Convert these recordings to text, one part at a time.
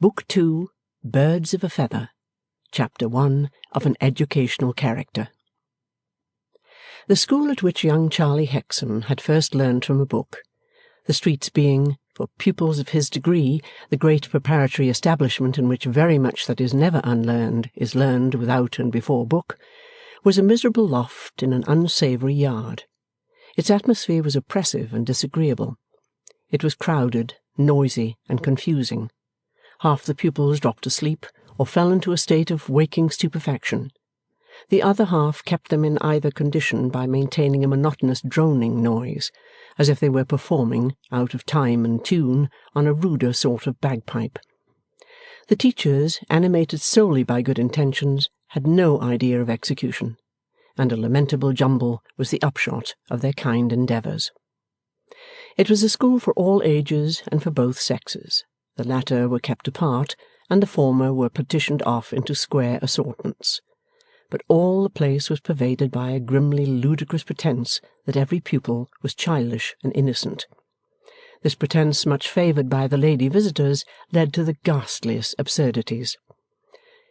Book 2, Birds of a Feather, Chapter 1 of an Educational Character. The school at which young Charlie Hexam had first learned from a book, the streets being, for pupils of his degree, the great preparatory establishment in which very much that is never unlearned is learned without and before book, was a miserable loft in an unsavoury yard. Its atmosphere was oppressive and disagreeable. It was crowded, noisy, and confusing. Half the pupils dropped asleep, or fell into a state of waking stupefaction. The other half kept them in either condition by maintaining a monotonous droning noise, as if they were performing, out of time and tune, on a ruder sort of bagpipe. The teachers, animated solely by good intentions, had no idea of execution, and a lamentable jumble was the upshot of their kind endeavours. It was a school for all ages and for both sexes. The latter were kept apart, and the former were partitioned off into square assortments. But all the place was pervaded by a grimly ludicrous pretence that every pupil was childish and innocent. This pretence, much favoured by the lady visitors, led to the ghastliest absurdities.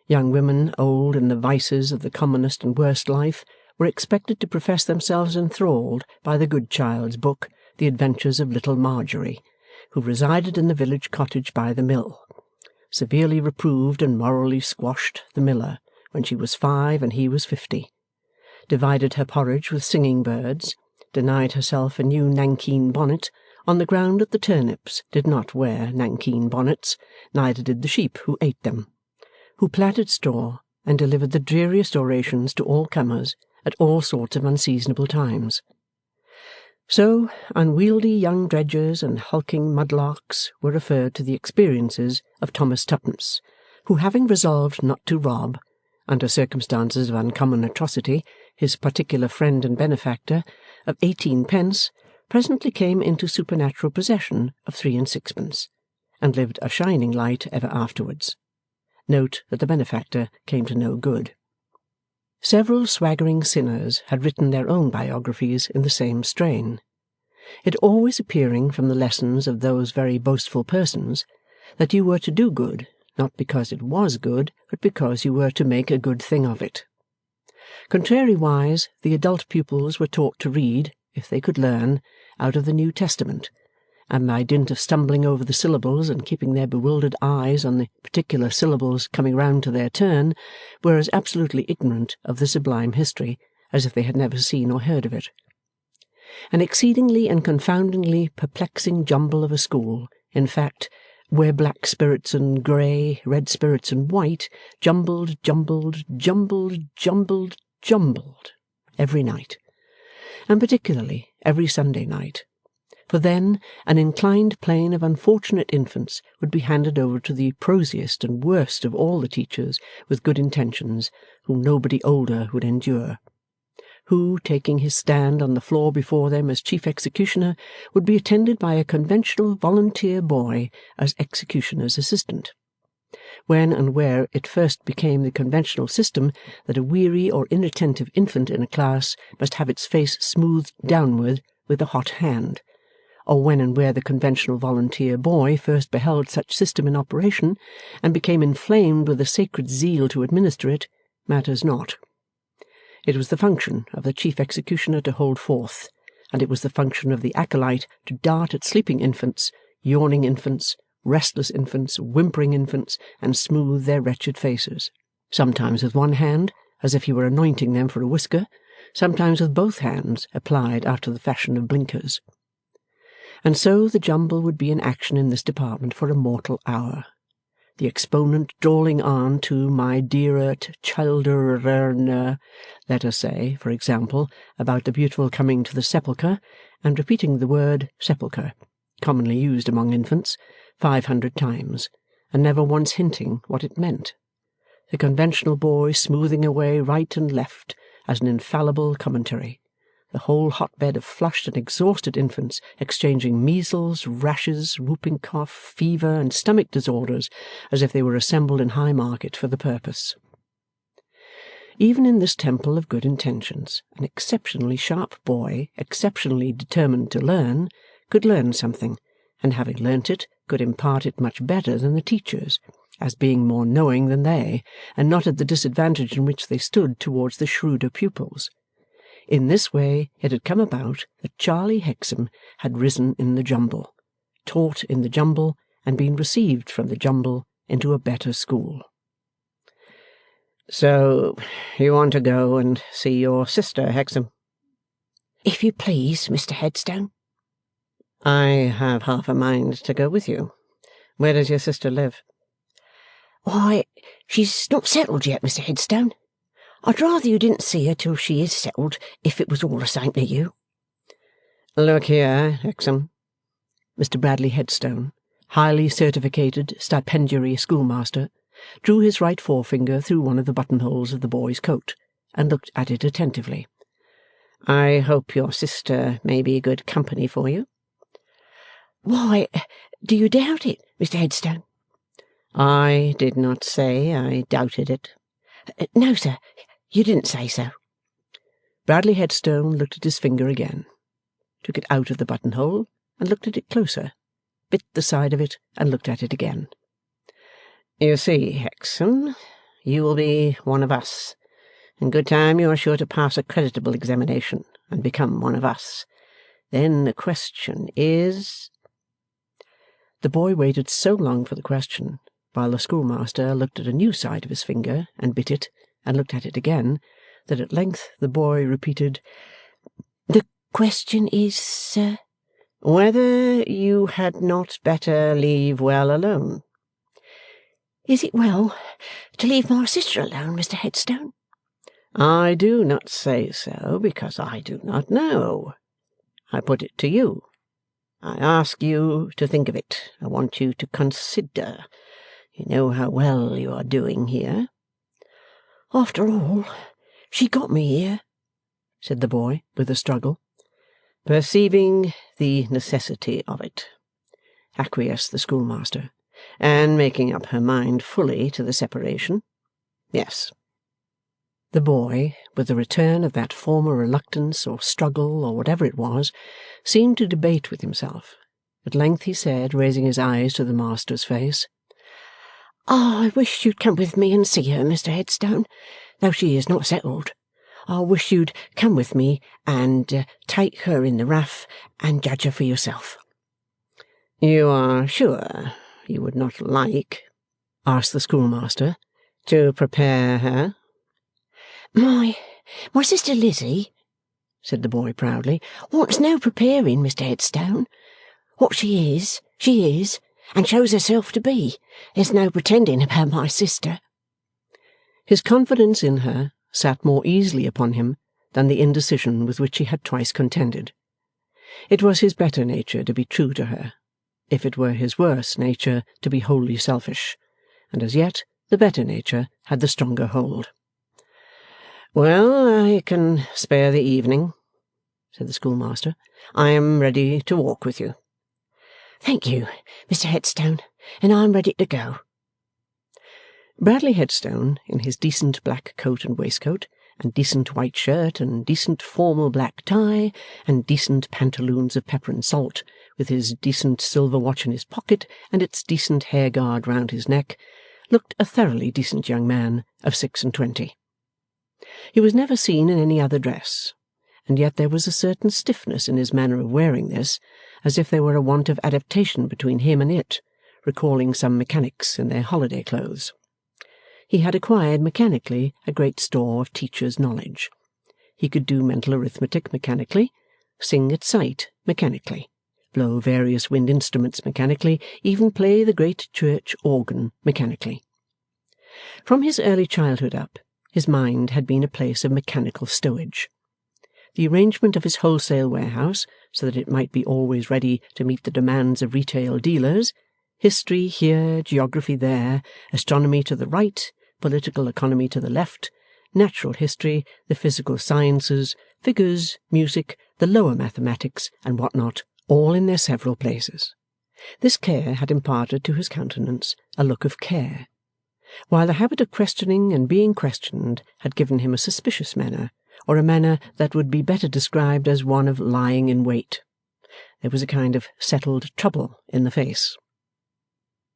Young women, old in the vices of the commonest and worst life, were expected to profess themselves enthralled by the good child's book, The Adventures of Little Margery, who resided in the village cottage by the mill, severely reproved and morally squashed the miller when she was 5 and he was 50, divided her porridge with singing birds, denied herself a new nankeen bonnet, on the ground that the turnips did not wear nankeen bonnets, neither did the sheep who ate them, who plaited straw and delivered the dreariest orations to all comers at all sorts of unseasonable times. So, unwieldy young dredgers and hulking mudlarks were referred to the experiences of Thomas Twopence, who, having resolved not to rob, under circumstances of uncommon atrocity, his particular friend and benefactor, of 18 pence, presently came into supernatural possession of 3 and 6pence, and lived a shining light ever afterwards. Note that the benefactor came to no good. Several swaggering sinners had written their own biographies in the same strain, it always appearing from the lessons of those very boastful persons that you were to do good, not because it was good, but because you were to make a good thing of it. Contrariwise, the adult pupils were taught to read, if they could learn, out of the New Testament, and by dint of stumbling over the syllables and keeping their bewildered eyes on the particular syllables coming round to their turn, were as absolutely ignorant of the sublime history as if they had never seen or heard of it. An exceedingly and confoundingly perplexing jumble of a school, in fact, where black spirits and grey, red spirits and white, jumbled every night, and particularly every Sunday night. For then an inclined plane of unfortunate infants would be handed over to the prosiest and worst of all the teachers with good intentions, whom nobody older would endure, who, taking his stand on the floor before them as chief executioner, would be attended by a conventional volunteer boy as executioner's assistant. When and where it first became the conventional system that a weary or inattentive infant in a class must have its face smoothed downward with a hot hand, or when and where the conventional volunteer boy first beheld such system in operation, and became inflamed with a sacred zeal to administer it, matters not. It was the function of the chief executioner to hold forth, and it was the function of the acolyte to dart at sleeping infants, yawning infants, restless infants, whimpering infants, and smooth their wretched faces, sometimes with one hand, as if he were anointing them for a whisker, sometimes with both hands applied after the fashion of blinkers. And so the jumble would be in action in this department for a mortal hour, the exponent drawling on to my dearest childer, let us say, for example, about the beautiful coming to the sepulchre, and repeating the word sepulchre, commonly used among infants, 500 times, and never once hinting what it meant. The conventional boy smoothing away right and left as an infallible commentary, the whole hotbed of flushed and exhausted infants exchanging measles, rashes, whooping cough, fever, and stomach disorders as if they were assembled in High Market for the purpose. Even in this temple of good intentions, an exceptionally sharp boy, exceptionally determined to learn, could learn something, and having learnt it, could impart it much better than the teachers, as being more knowing than they, and not at the disadvantage in which they stood towards the shrewder pupils. In this way it had come about that Charlie Hexam had risen in the jumble, taught in the jumble, and been received from the jumble into a better school. "So you want to go and see your sister, Hexam?" "If you please, Mr. Headstone." "I have half a mind to go with you. Where does your sister live?" "Why, she's not settled yet, Mr. Headstone. I'd rather you didn't see her till she is settled, if it was all the same to you." "Look here, Hexam." Mr. Bradley Headstone, highly certificated stipendiary schoolmaster, drew his right forefinger through one of the buttonholes of the boy's coat, and looked at it attentively. "I hope your sister may be good company for you." "Why, do you doubt it, Mr. Headstone?" "I did not say I doubted it." "No, sir, you didn't say so." Bradley Headstone looked at his finger again, took it out of the buttonhole, and looked at it closer, bit the side of it, and looked at it again. "You see, Hexam, you will be one of us. In good time you are sure to pass a creditable examination and become one of us. Then the question is—" The boy waited so long for the question, while the schoolmaster looked at a new side of his finger, and bit it, and looked at it again, that at length the boy repeated, "The question is, sir—" "Whether you had not better leave well alone." "Is it well to leave my sister alone, Mr. Headstone?" "I do not say so, because I do not know. I put it to you. I ask you to think of it. I want you to consider. You know how well you are doing here." "After all, she got me here," said the boy, with a struggle. "Perceiving the necessity of it," acquiesced the schoolmaster, "and making up her mind fully to the separation. Yes." The boy, with the return of that former reluctance or struggle or whatever it was, seemed to debate with himself. At length he said, raising his eyes to the master's face, "I wish you'd come with me and see her, Mr. Headstone, though she is not settled. I wish you'd come with me and take her in the rough and judge her for yourself." "You are sure you would not like," asked the schoolmaster, "to prepare her?" My sister Lizzie," said the boy proudly, "wants no preparing, Mr. Headstone. What she is, and shows herself to be. There's no pretending about my sister." His confidence in her sat more easily upon him than the indecision with which he had twice contended. It was his better nature to be true to her, if it were his worse nature to be wholly selfish, and as yet the better nature had the stronger hold. "Well, I can spare the evening," said the schoolmaster. "I am ready to walk with you." "Thank you, Mr. Headstone, and I'm ready to go." Bradley Headstone, in his decent black coat and waistcoat, and decent white shirt, and decent formal black tie, and decent pantaloons of pepper and salt, with his decent silver watch in his pocket and its decent hair-guard round his neck, looked a thoroughly decent young man of 26. He was never seen in any other dress, and yet there was a certain stiffness in his manner of wearing this, as if there were a want of adaptation between him and it, recalling some mechanics in their holiday clothes. He had acquired mechanically a great store of teacher's knowledge. He could do mental arithmetic mechanically, sing at sight mechanically, blow various wind instruments mechanically, even play the great church organ mechanically. From his early childhood up, his mind had been a place of mechanical stowage. The arrangement of his wholesale warehouse, so that it might be always ready to meet the demands of retail dealers, history here, geography there, astronomy to the right, political economy to the left, natural history, the physical sciences, figures, music, the lower mathematics, and what not, all in their several places. This care had imparted to his countenance a look of care, while the habit of questioning and being questioned had given him a suspicious manner, or a manner that would be better described as one of lying in wait. There was a kind of settled trouble in the face.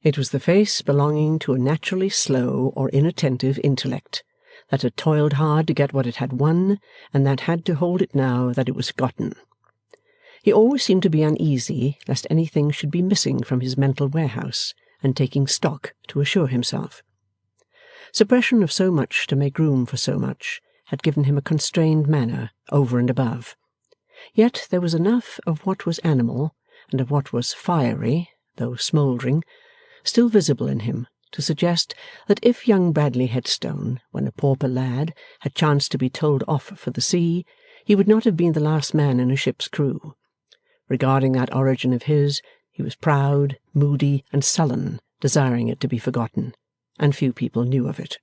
It was the face belonging to a naturally slow or inattentive intellect, that had toiled hard to get what it had won, and that had to hold it now that it was gotten. He always seemed to be uneasy lest anything should be missing from his mental warehouse, and taking stock to assure himself. Suppression of so much to make room for so much had given him a constrained manner over and above. Yet there was enough of what was animal, and of what was fiery, though smouldering, still visible in him, to suggest that if young Bradley Headstone, when a pauper lad, had chanced to be told off for the sea, he would not have been the last man in a ship's crew. Regarding that origin of his, he was proud, moody, and sullen, desiring it to be forgotten, and few people knew of it.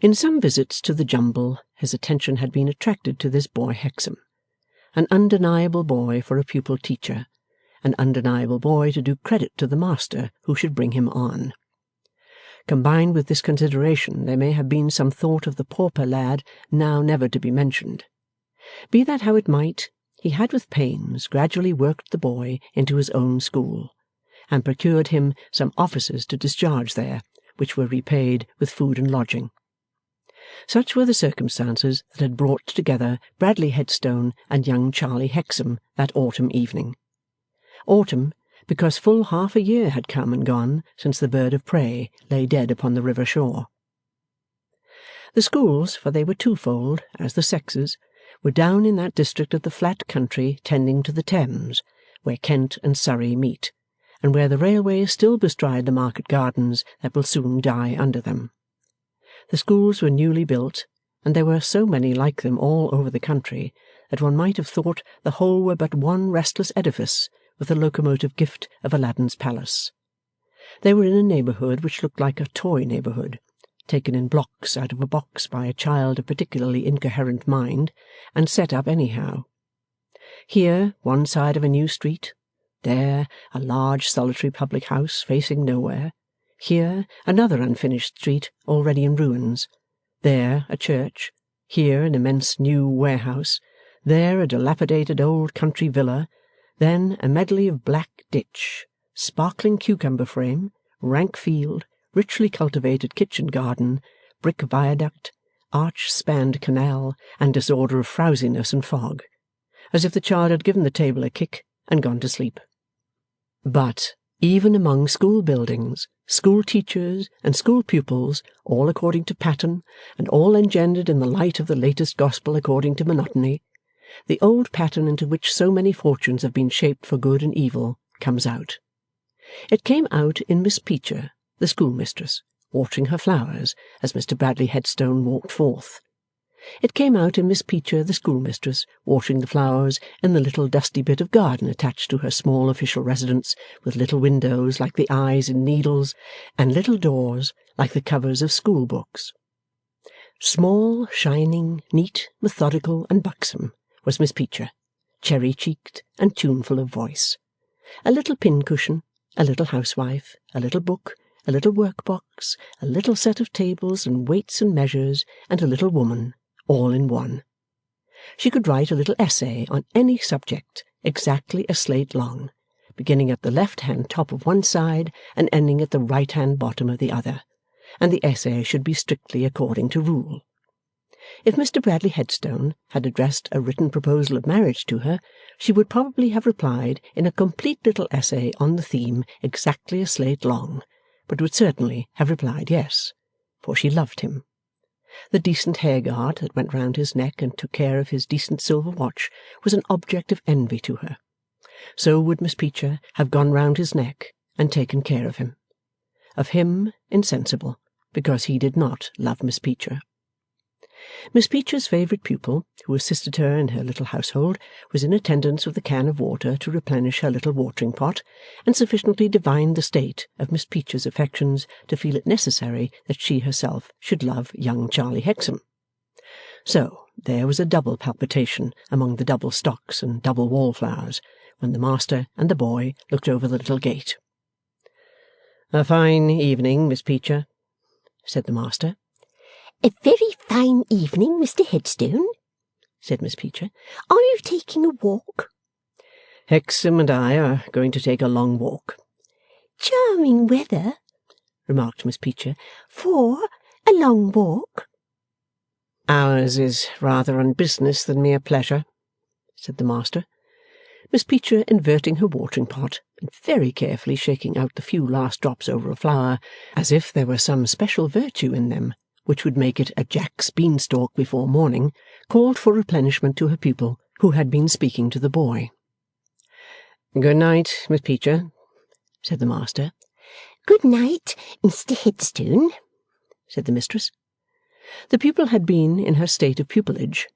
In some visits to the jumble, his attention had been attracted to this boy Hexam, an undeniable boy for a pupil-teacher, an undeniable boy to do credit to the master who should bring him on. Combined with this consideration there may have been some thought of the pauper lad now never to be mentioned. Be that how it might, he had with pains gradually worked the boy into his own school, and procured him some offices to discharge there, which were repaid with food and lodging. Such were the circumstances that had brought together Bradley Headstone and young Charlie Hexam that autumn evening. Autumn, because full half a year had come and gone since the bird of prey lay dead upon the river shore. The schools, for they were twofold, as the sexes, were down in that district of the flat country tending to the Thames, where Kent and Surrey meet, and where the railways still bestride the market gardens that will soon die under them. The schools were newly built, and there were so many like them all over the country that one might have thought the whole were but one restless edifice with the locomotive gift of Aladdin's palace. They were in a neighbourhood which looked like a toy neighbourhood, taken in blocks out of a box by a child of particularly incoherent mind, and set up anyhow. Here, one side of a new street; there, a large solitary public house facing nowhere; here, another unfinished street already in ruins; there, a church; here, an immense new warehouse; there, a dilapidated old country villa; then a medley of black ditch, sparkling cucumber frame, rank field, richly cultivated kitchen garden, brick viaduct, arch-spanned canal, and disorder of frowsiness and fog, as if the child had given the table a kick and gone to sleep. But, even among school buildings, school teachers, and school pupils, all according to pattern, and all engendered in the light of the latest gospel according to monotony, the old pattern into which so many fortunes have been shaped for good and evil comes out. It came out in Miss Peecher, the schoolmistress, watering her flowers as Mr. Bradley Headstone walked forth. It came out in Miss Peecher, the schoolmistress, watering the flowers in the little dusty bit of garden attached to her small official residence, with little windows like the eyes in needles, and little doors like the covers of school books. Small, shining, neat, methodical, and buxom was Miss Peecher, cherry-cheeked and tuneful of voice. A little pincushion, a little housewife, a little book, a little workbox, a little set of tables and weights and measures, and a little woman, all in one. She could write a little essay on any subject, exactly a slate long, beginning at the left-hand top of one side and ending at the right-hand bottom of the other, and the essay should be strictly according to rule. If Mr. Bradley Headstone had addressed a written proposal of marriage to her, she would probably have replied in a complete little essay on the theme exactly a slate long, but would certainly have replied yes, for she loved him. The decent hair-guard that went round his neck and took care of his decent silver watch was an object of envy to her. So would Miss Peecher have gone round his neck and taken care of him. Of him, insensible, because he did not love Miss Peecher. Miss Peecher's favourite pupil, who assisted her in her little household, was in attendance with a can of water to replenish her little watering pot, and sufficiently divined the state of Miss Peecher's affections to feel it necessary that she herself should love young Charlie Hexam. So, there was a double palpitation among the double stocks and double wallflowers, when the master and the boy looked over the little gate. "A fine evening, Miss Peecher," said the master. "A very fine evening, Mr. Headstone," said Miss Peecher. "Are you taking a walk?" "Hexam and I are going to take a long walk." Charming weather," remarked Miss Peecher, "for a long walk." "Ours is rather on business than mere pleasure," said the master. Miss Peecher, inverting her watering pot, and very carefully shaking out the few last drops over a flower, as if there were some special virtue in them which would make it a Jack's beanstalk before morning, called for replenishment to her pupil, who had been speaking to the boy. "Good night, Miss Peecher," said the master. "Good night, Mr. Headstone," said the mistress. The pupil had been, in her state of pupilage,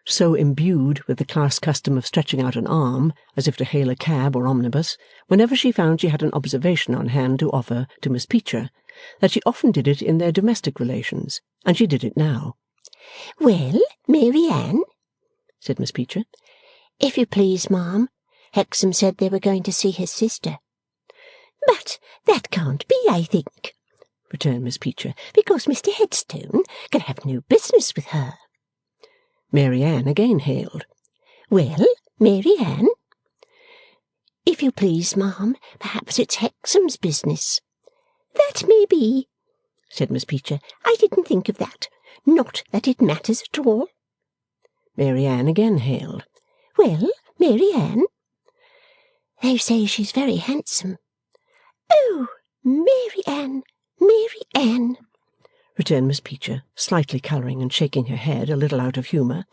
so imbued with the class custom of stretching out an arm, as if to hail a cab or omnibus, whenever she found she had an observation on hand to offer to Miss Peecher, that she often did it in their domestic relations, and she did it now. "Well, Mary Ann," said Miss Peecher. "If you please, ma'am, Hexam said they were going to see his sister." "But that can't be, I think," returned Miss Peecher, "because Mr. Headstone can have no business with her." Mary Ann again hailed. "Well, Mary Ann?" "If you please, ma'am, perhaps it's Hexam's business." "That may be," said Miss Peecher. "I didn't think of that. Not that it matters at all." Mary Ann again hailed. "Well, Mary Ann?" "They say she's very handsome." "Oh, Mary Ann, Mary Ann," returned Miss Peecher, slightly colouring and shaking her head a little out of humour.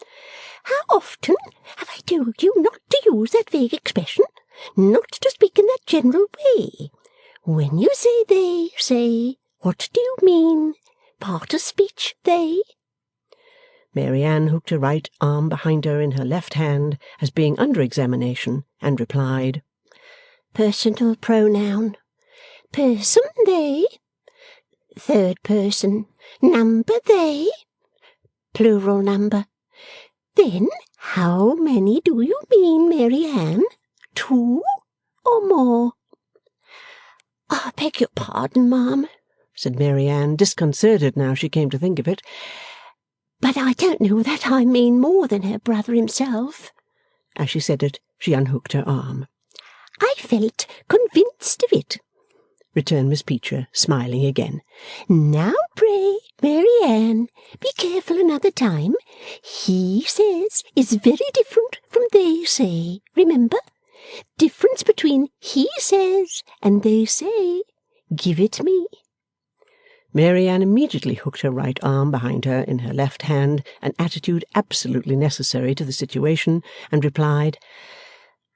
"How often have I told you not to use that vague expression, not to speak in that general way? When you say they say, what do you mean? Part of speech, they?" Mary Ann hooked her right arm behind her in her left hand, as being under examination, and replied, "Personal pronoun. Person, they. Third person. Number, they. Plural number. Then how many do you mean, Mary Ann? 2 or more?" "I beg your pardon, ma'am," said Mary Ann, disconcerted now she came to think of it, "but I don't know that I mean more than her brother himself." As she said it, she unhooked her arm. "I felt convinced of it," returned Miss Peecher, smiling again. "Now, pray, Mary Ann, be careful another time. He says is very different from they say, remember. Difference between he says and they say. Give it me." Mary Ann immediately hooked her right arm behind her in her left hand, an attitude absolutely necessary to the situation, and replied,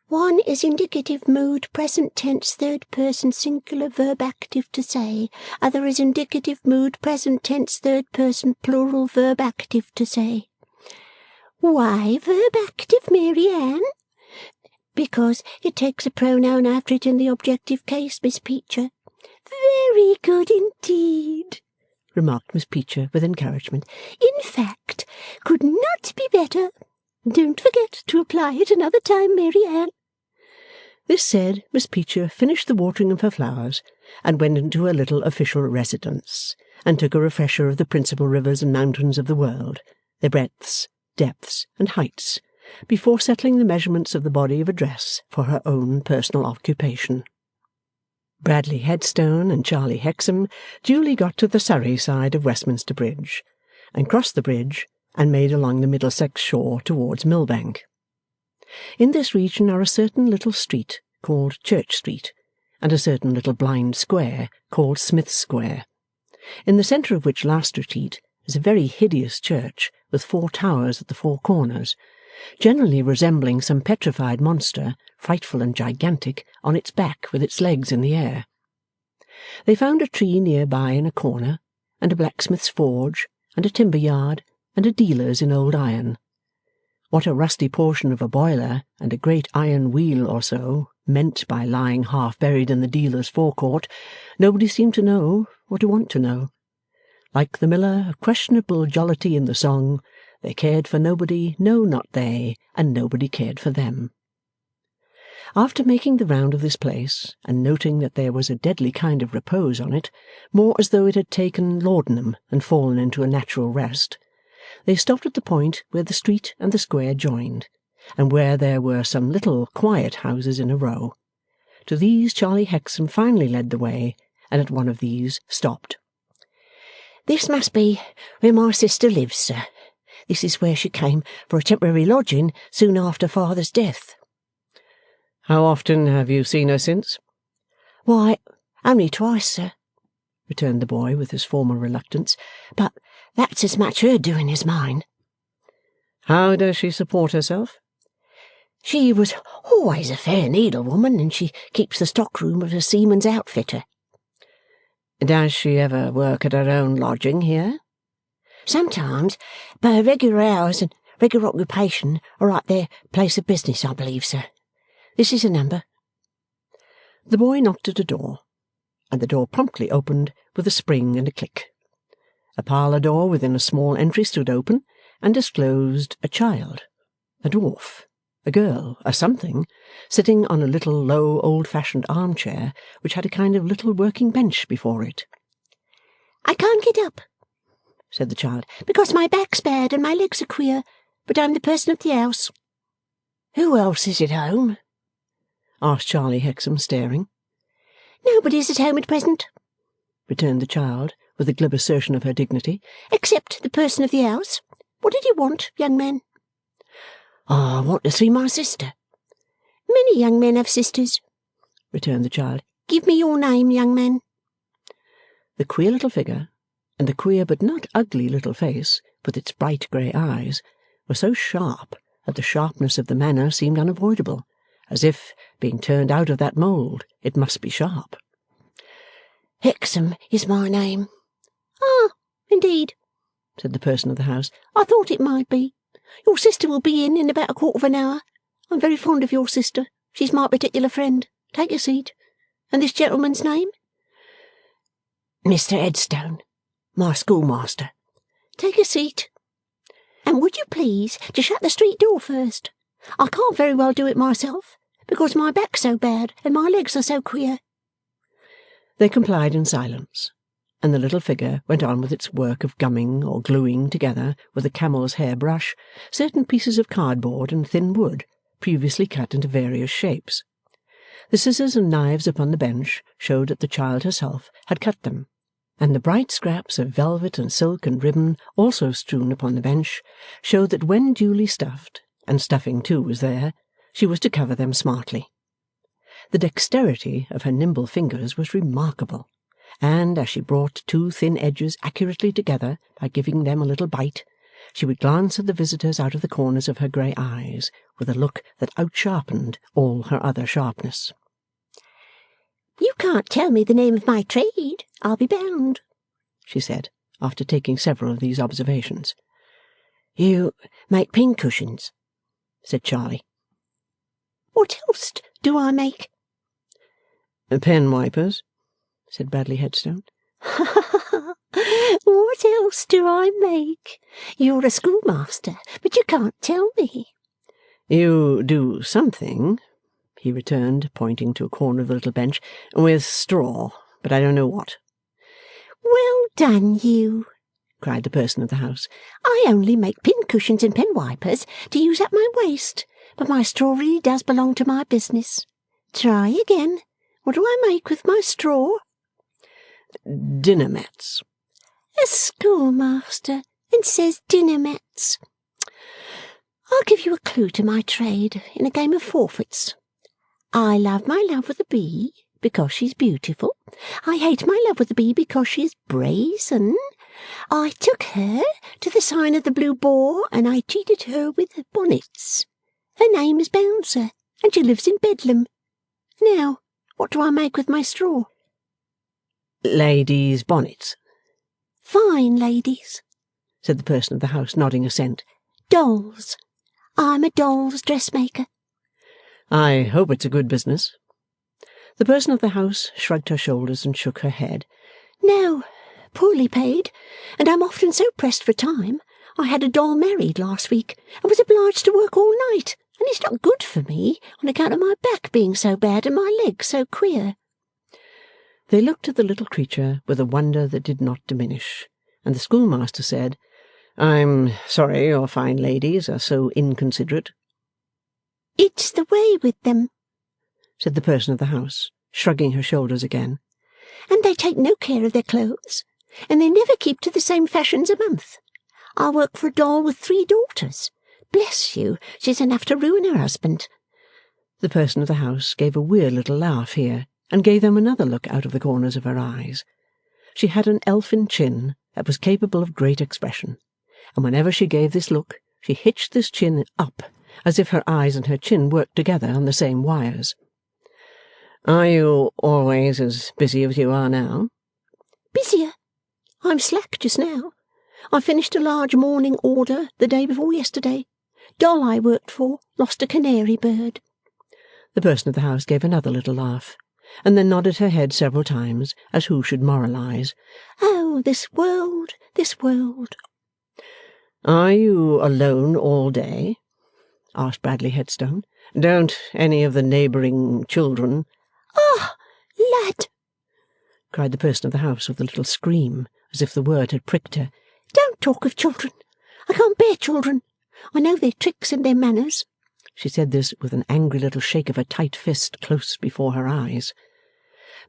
"One is indicative mood, present tense, third person, singular, verb active to say. Other is indicative mood, present tense, third person, plural, verb active to say." "Why verb active, Mary Ann?" "Because it takes a pronoun after it in the objective case, Miss Peecher." "Very good indeed," remarked Miss Peecher with encouragement. "In fact, could not be better. Don't forget to apply it another time, Mary Ann." This said, Miss Peecher finished the watering of her flowers, and went into her little official residence, and took a refresher of the principal rivers and mountains of the world, their breadths, depths, and heights, before settling the measurements of the body of a dress for her own personal occupation. Bradley Headstone and Charlie Hexam duly got to the Surrey side of Westminster Bridge, and crossed the bridge, and made along the Middlesex shore towards Millbank. In this region are a certain little street called Church Street, and a certain little blind square called Smith's Square, in the centre of which last retreat is a very hideous church with 4 towers at the 4 corners, generally resembling some petrified monster, frightful and gigantic, on its back with its legs in the air. They found a tree near by in a corner, and a blacksmith's forge, and a timber yard, and a dealer's in old iron. What a rusty portion of a boiler and a great iron wheel or so meant by lying half buried in the dealer's forecourt, nobody seemed to know or to want to know. Like the miller of questionable jollity in the song, they cared for nobody, no, not they, and nobody cared for them. After making the round of this place, and noting that there was a deadly kind of repose on it, more as though it had taken laudanum and fallen into a natural rest, they stopped at the point where the street and the square joined, and where there were some little quiet houses in a row. To these Charlie Hexam finally led the way, and at one of these stopped. "This must be where my sister lives, sir. This is where she came for a temporary lodging soon after father's death." "How often have you seen her since?" "Why, only twice, sir," returned the boy with his former reluctance, "but that's as much her doing as mine." "How does she support herself?" "She was always a fair needlewoman, and she keeps the stockroom of a seaman's outfitter." "Does she ever work at her own lodging here?" "Sometimes, but her regular hours and regular occupation are at their place of business, I believe, sir. This is a number." The boy knocked at a door, and the door promptly opened with a spring and a click. A parlour door within a small entry stood open, and disclosed a child, a dwarf, a girl, a something, sitting on a little low old-fashioned armchair which had a kind of little working bench before it. "I can't get up," said the child, "because my back's bad and my legs are queer, but I'm the person of the house." "Who else is at home?" asked Charlie Hexam, staring. "Nobody's at home at present," returned the child, with a glib assertion of her dignity, "except the person of the house. What did you want, young man?" "I want to see my sister." "Many young men have sisters," returned the child. "Give me your name, young man." The queer little figure, and the queer but not ugly little face, with its bright grey eyes, were so sharp that the sharpness of the manner seemed unavoidable, as if, being turned out of that mould, it must be sharp. "Hexam is my name." "Ah, indeed," said the person of the house. "I thought it might be. Your sister will be in about a quarter of an hour. I'm very fond of your sister. She's my particular friend. Take a seat. And this gentleman's name?" "Mr. Headstone, my schoolmaster." "Take a seat. And would you please to shut the street door first? I can't very well do it myself, because my back's so bad and my legs are so queer." They complied in silence, and the little figure went on with its work of gumming or gluing together with a camel's hair brush certain pieces of cardboard and thin wood, previously cut into various shapes. The scissors and knives upon the bench showed that the child herself had cut them, and the bright scraps of velvet and silk and ribbon also strewn upon the bench showed that when duly stuffed, and stuffing too was there, she was to cover them smartly. The dexterity of her nimble fingers was remarkable, and as she brought two thin edges accurately together by giving them a little bite, she would glance at the visitors out of the corners of her grey eyes with a look that outsharpened all her other sharpness. "You can't tell me the name of my trade, I'll be bound," she said, after taking several of these observations. "You make pincushions," said Charlie. "What else do I make?" "Pen wipers," said Bradley Headstone. "What else do I make? You're a schoolmaster, but you can't tell me." "You do something," he returned, pointing to a corner of the little bench, "with straw, but I don't know what." "Well done, you!" cried the person of the house. "I only make pincushions and pen wipers to use up my waste, but my straw really does belong to my business. Try again. What do I make with my straw?" "Dinner mats." "A schoolmaster, and says dinner mats. I'll give you a clue to my trade in a game of forfeits. I love my love with a B because she's beautiful. I hate my love with a B because she is brazen. I took her to the sign of the Blue Boar, and I cheated her with bonnets. Her name is Bouncer, and she lives in Bedlam. Now, what do I make with my straw?" "Ladies' bonnets." "Fine ladies," said the person of the house, nodding assent. "Dolls. I'm a doll's dressmaker." "I hope it's a good business." The person of the house shrugged her shoulders and shook her head. "No, poorly paid, and I'm often so pressed for time. I had a doll married last week, and was obliged to work all night, and it's not good for me on account of my back being so bad and my legs so queer." They looked at the little creature with a wonder that did not diminish, and the schoolmaster said, "I'm sorry your fine ladies are so inconsiderate." "It's the way with them," said the person of the house, shrugging her shoulders again. And they take no care of their clothes, and they never keep to the same fashions a month. I work for a doll with 3 daughters. Bless you, she's enough to ruin her husband. The person of the house gave a weird little laugh here, and gave them another look out of the corners of her eyes. She had an elfin chin that was capable of great expression, and whenever she gave this look, she hitched this chin up, as if her eyes and her chin worked together on the same wires. Are you always as busy as you are now? Busier? I'm slack just now. I finished a large morning order the day before yesterday. Doll I worked for lost a canary bird. The person of the house gave another little laugh, and then nodded her head several times, as who should moralize. Oh, this world, this world. Are you alone all day? Asked Bradley Headstone. Don't any of the neighbouring children— Ah, lad! cried the person of the house with a little scream, as if the word had pricked her. Don't talk of children. I can't bear children. I know their tricks and their manners. She said this with an angry little shake of her tight fist close before her eyes.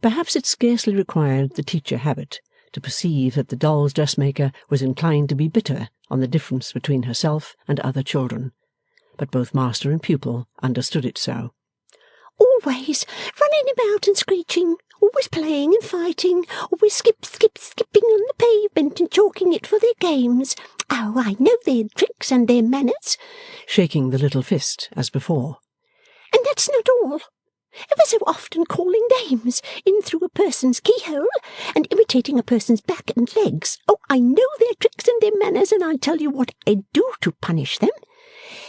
Perhaps it scarcely required the teacher habit to perceive that the doll's dressmaker was inclined to be bitter on the difference between herself and other children, but both master and pupil understood it so. Always running about and screeching, always playing and fighting, always skipping on the pavement and chalking it for their games. Oh, I know their tricks and their manners, shaking the little fist as before. And that's not all. Ever so often calling names in through a person's keyhole and imitating a person's back and legs. Oh, I know their tricks and their manners, and I tell you what I do to punish them.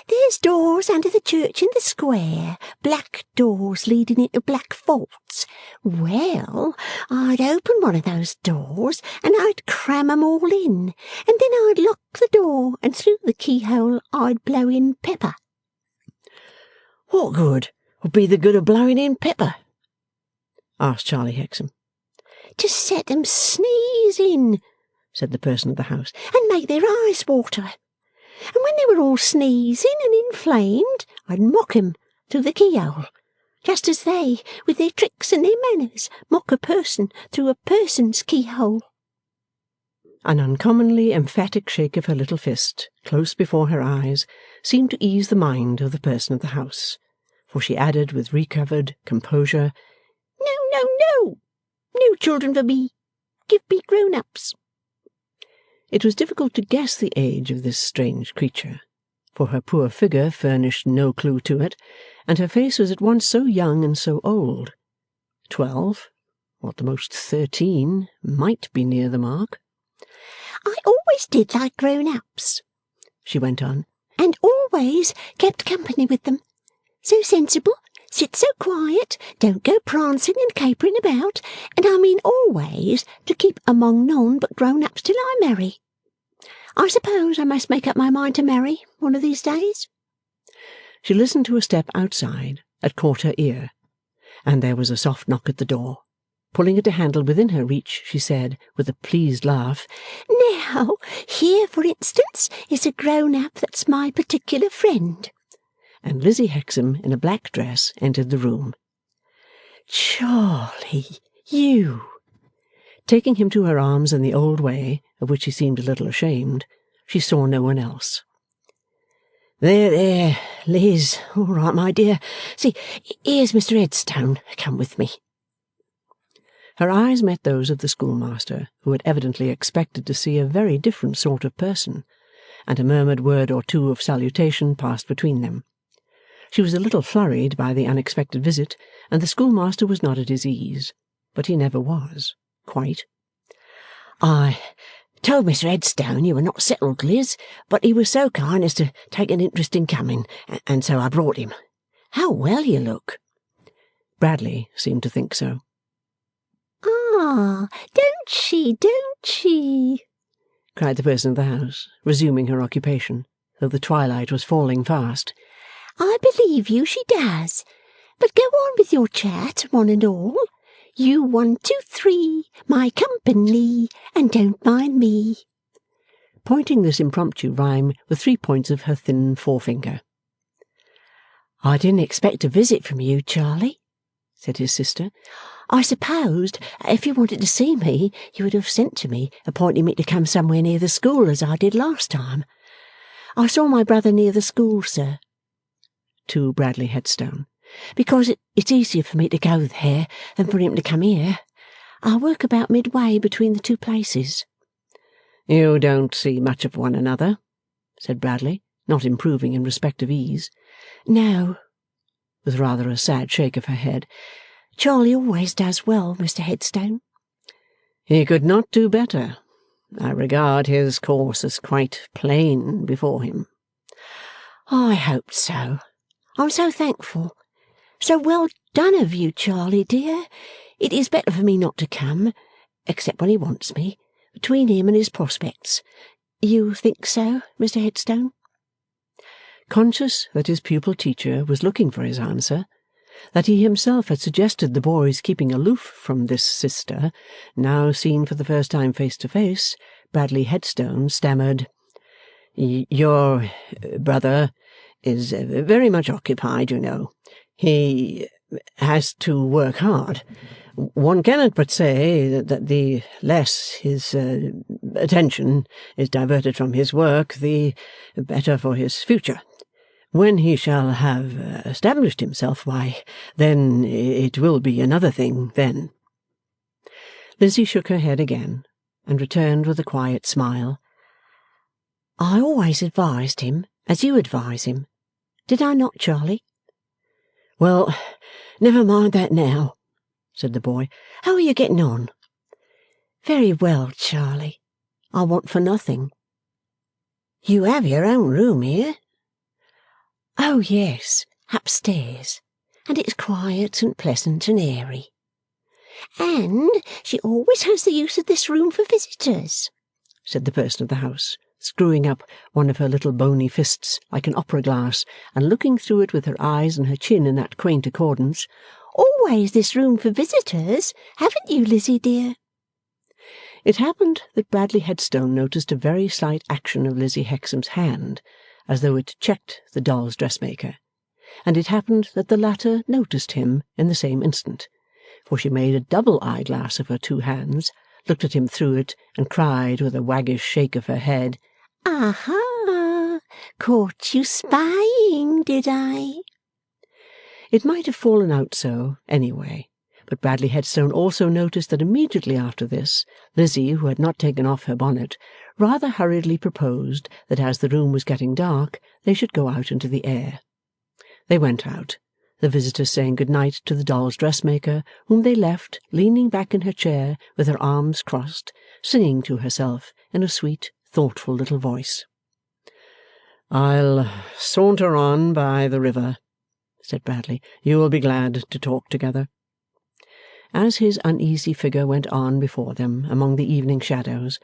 There's doors under the church in the square, black doors leading into black vaults. Well, I'd open one of those doors, and I'd cram 'em all in, and then I'd lock the door, and through the keyhole I'd blow in pepper. What good would be the good of blowing in pepper? Asked Charlie Hexam. To set 'em sneezing, said the person of the house, and make their eyes water. And when they were all sneezing and inflamed, I'd mock 'em through the keyhole, just as they, with their tricks and their manners, mock a person through a person's keyhole. An uncommonly emphatic shake of her little fist, close before her eyes, seemed to ease the mind of the person of the house, for she added with recovered composure, No children for me. Give me grown-ups. It was difficult to guess the age of this strange creature, for her poor figure furnished no clue to it, and her face was at once so young and so old. 12, or at the most 13, might be near the mark. I always did like grown-ups, she went on, and always kept company with them. So sensible, sit so quiet, don't go prancing and capering about, and I mean always to keep among none but grown-ups till I marry. I suppose I must make up my mind to marry one of these days. She listened to a step outside that caught her ear, and there was a soft knock at the door. Pulling at a handle within her reach, she said, with a pleased laugh, Now, here, for instance, is a grown-up that's my particular friend. And Lizzie Hexam, in a black dress, entered the room. Charlie, you! Taking him to her arms in the old way, of which he seemed a little ashamed, she saw no one else. There, Liz. All right, my dear. See, here's Mr. Headstone. Come with me. Her eyes met those of the schoolmaster, who had evidently expected to see a very different sort of person, and a murmured word or two of salutation passed between them. She was a little flurried by the unexpected visit, and the schoolmaster was not at his ease, but he never was, quite. I told Mr. Headstone you were not settled, Liz, but he was so kind as to take an interest in coming, and so I brought him. How well you look. Bradley seemed to think so. Ah, don't she, cried the person of the house, resuming her occupation, though the twilight was falling fast. I believe you she does. But go on with your chat, one and all. You 1, 2, 3, my company, and don't mind me. Pointing this impromptu rhyme with 3 points of her thin forefinger. I didn't expect a visit from you, Charlie, said his sister. I supposed if you wanted to see me, you would have sent to me, appointing me to come somewhere near the school, as I did last time. I saw my brother near the school, sir. To Bradley Headstone. Because it's easier for me to go there than for him to come here. I work about midway between the two places. You don't see much of one another, said Bradley, not improving in respect of ease. No, with rather a sad shake of her head. Charlie always does well, Mr. Headstone. He could not do better. I regard his course as quite plain before him. I hoped so. I'm so thankful. So well done of you, Charlie, dear. It is better for me not to come, except when he wants me, between him and his prospects. You think so, Mr. Headstone? Conscious that his pupil-teacher was looking for his answer, that he himself had suggested the boy's keeping aloof from this sister, now seen for the first time face to face, Bradley Headstone stammered, "Your brother is very much occupied, you know. He has to work hard. One cannot but say that the less his attention is diverted from his work, the better for his future. When he shall have established himself, why, then it will be another thing then." Lizzie shook her head again, and returned with a quiet smile. I always advised him as you advise him. Did I not, Charlie? Well, never mind that now, said the boy. How are you getting on? Very well, Charlie. I want for nothing. You have your own room here? Oh, yes, upstairs, and it's quiet and pleasant and airy. And she always has the use of this room for visitors, said the person of the house, screwing up one of her little bony fists like an opera glass, and looking through it with her eyes and her chin in that quaint accordance. Always this room for visitors, haven't you, Lizzie, dear? It happened that Bradley Headstone noticed a very slight action of Lizzie Hexam's hand, as though it checked the doll's dressmaker, and it happened that the latter noticed him in the same instant, for she made a double eyeglass of her two hands, looked at him through it, and cried with a waggish shake of her head, "Aha! Caught you spying, did I?" It might have fallen out so, anyway, but Bradley Headstone also noticed that immediately after this, Lizzie, who had not taken off her bonnet, rather hurriedly proposed that as the room was getting dark, they should go out into the air. They went out, the visitor saying good night to the doll's dressmaker, whom they left leaning back in her chair with her arms crossed, singing to herself in a sweet, thoughtful little voice. "I'll saunter on by the river," said Bradley. "You will be glad to talk together." As his uneasy figure went on before them among the evening shadows,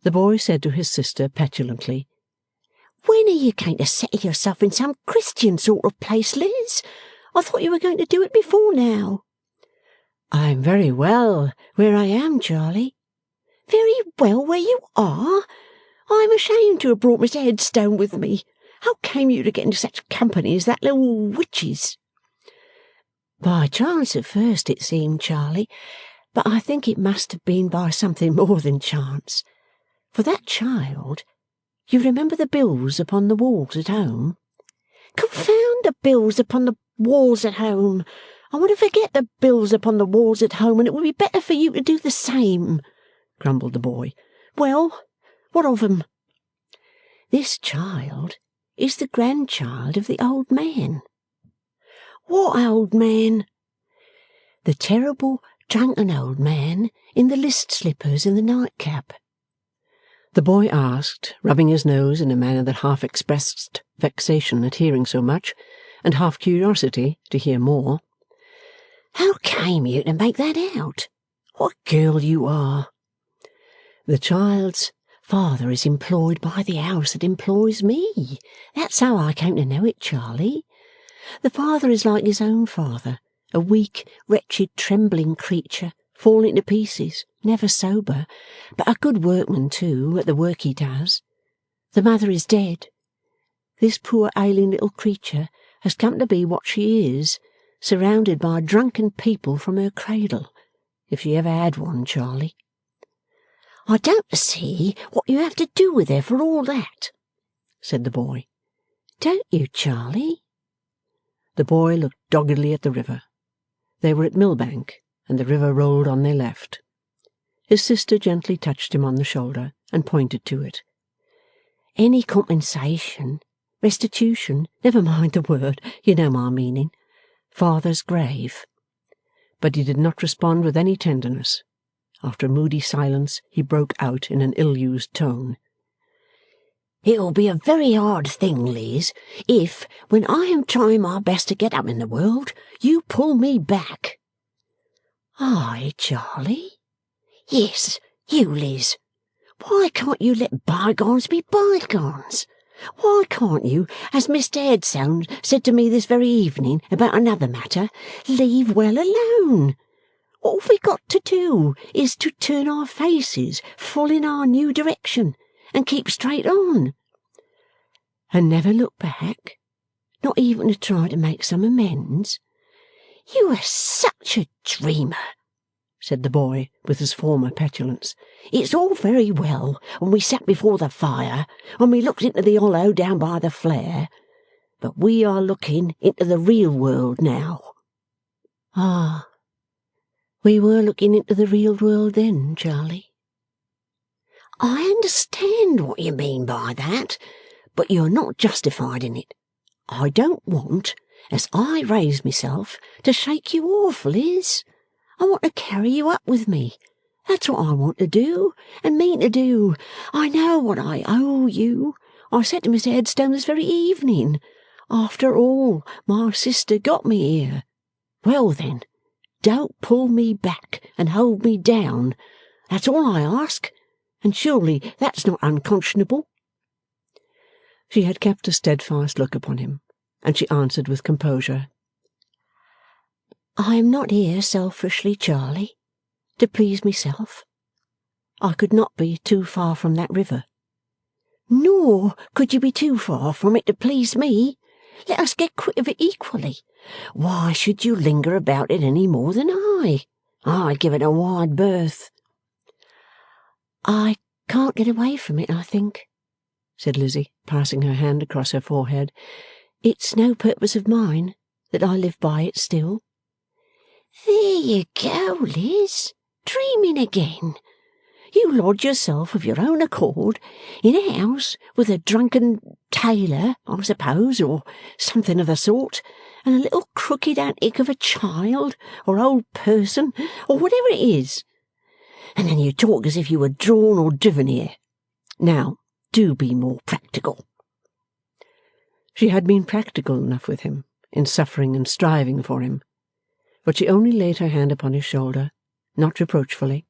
the boy said to his sister petulantly, "When are you going to settle yourself in some Christian sort of place, Liz? I thought you were going to do it before now." "I'm very well where I am, Charlie." "Very well where you are? I'm ashamed to have brought Mr. Headstone with me. How came you to get into such company as that little witch's?" "By chance at first, it seemed, Charlie, but I think it must have been by something more than chance. For that child, you remember the bills upon the walls at home?" "Confound the bills upon the walls at home! I want to forget the bills upon the walls at home, and it would be better for you to do the same," grumbled the boy. "Well, what of 'em?" "This child is the grandchild of the old man." "What old man?" "The terrible drunken old man in the list slippers and the nightcap." The boy asked, rubbing his nose in a manner that half expressed vexation at hearing so much, and half curiosity to hear more, "How came you to make that out? What a girl you are!" "The child's father is employed by the house that employs me. That's how I came to know it, Charlie. The father is like his own father, a weak, wretched, trembling creature, falling to pieces, never sober, but a good workman too, at the work he does. The mother is dead. This poor ailing little creature has come to be what she is, surrounded by drunken people from her cradle, if she ever had one, Charlie. I don't see what you have to do with her for all that, said the boy. Don't you, Charlie? The boy looked doggedly at the river. They were at Millbank, and the river rolled on their left. His sister gently touched him on the shoulder and pointed to it. Any compensation, restitution, never mind the word, you know my meaning. Father's grave. But he did not respond with any tenderness. After a moody silence, he broke out in an ill-used tone. It'll be a very hard thing, Liz, if, when I am trying my best to get up in the world, you pull me back. I, Charlie? Yes, you, Liz. Why can't you let bygones be bygones? Why can't you, as Mr. Headstone said to me this very evening about another matter, leave well alone? All we got to do is to turn our faces full in our new direction and keep straight on. And never look back, not even to try to make some amends. You are such a dreamer, said the boy with his former petulance. It's all very well when we sat before the fire, when we looked into the hollow down by the flare, but we are looking into the real world now. Ah, we were looking into the real world then, Charlie. I understand what you mean by that, but you're not justified in it. I don't want, as I raise myself, to shake you off, Liz. I want to carry you up with me. That's what I want to do, and mean to do. I know what I owe you. I said to Mr. Headstone this very evening. After all, my sister got me here. Well then, don't pull me back and hold me down. That's all I ask, and surely that's not unconscionable. She had kept a steadfast look upon him, and she answered with composure. I am not here selfishly, Charlie, to please myself. I could not be too far from that river. Nor could you be too far from it to please me. Let us get quit of it equally. Why should you linger about it any more than I? I give it a wide berth. I can't get away from it, I think, said Lizzie, passing her hand across her forehead. It's no purpose of mine that I live by it still. There you go, Liz, dreaming again. You lodge yourself of your own accord in a house with a drunken tailor, I suppose, or something of the sort, and a little crooked antic of a child, or old person, or whatever it is. And then you talk as if you were drawn or driven here. Now, do be more practical. She had been practical enough with him, in suffering and striving for him, but she only laid her hand upon his shoulder, not reproachfully,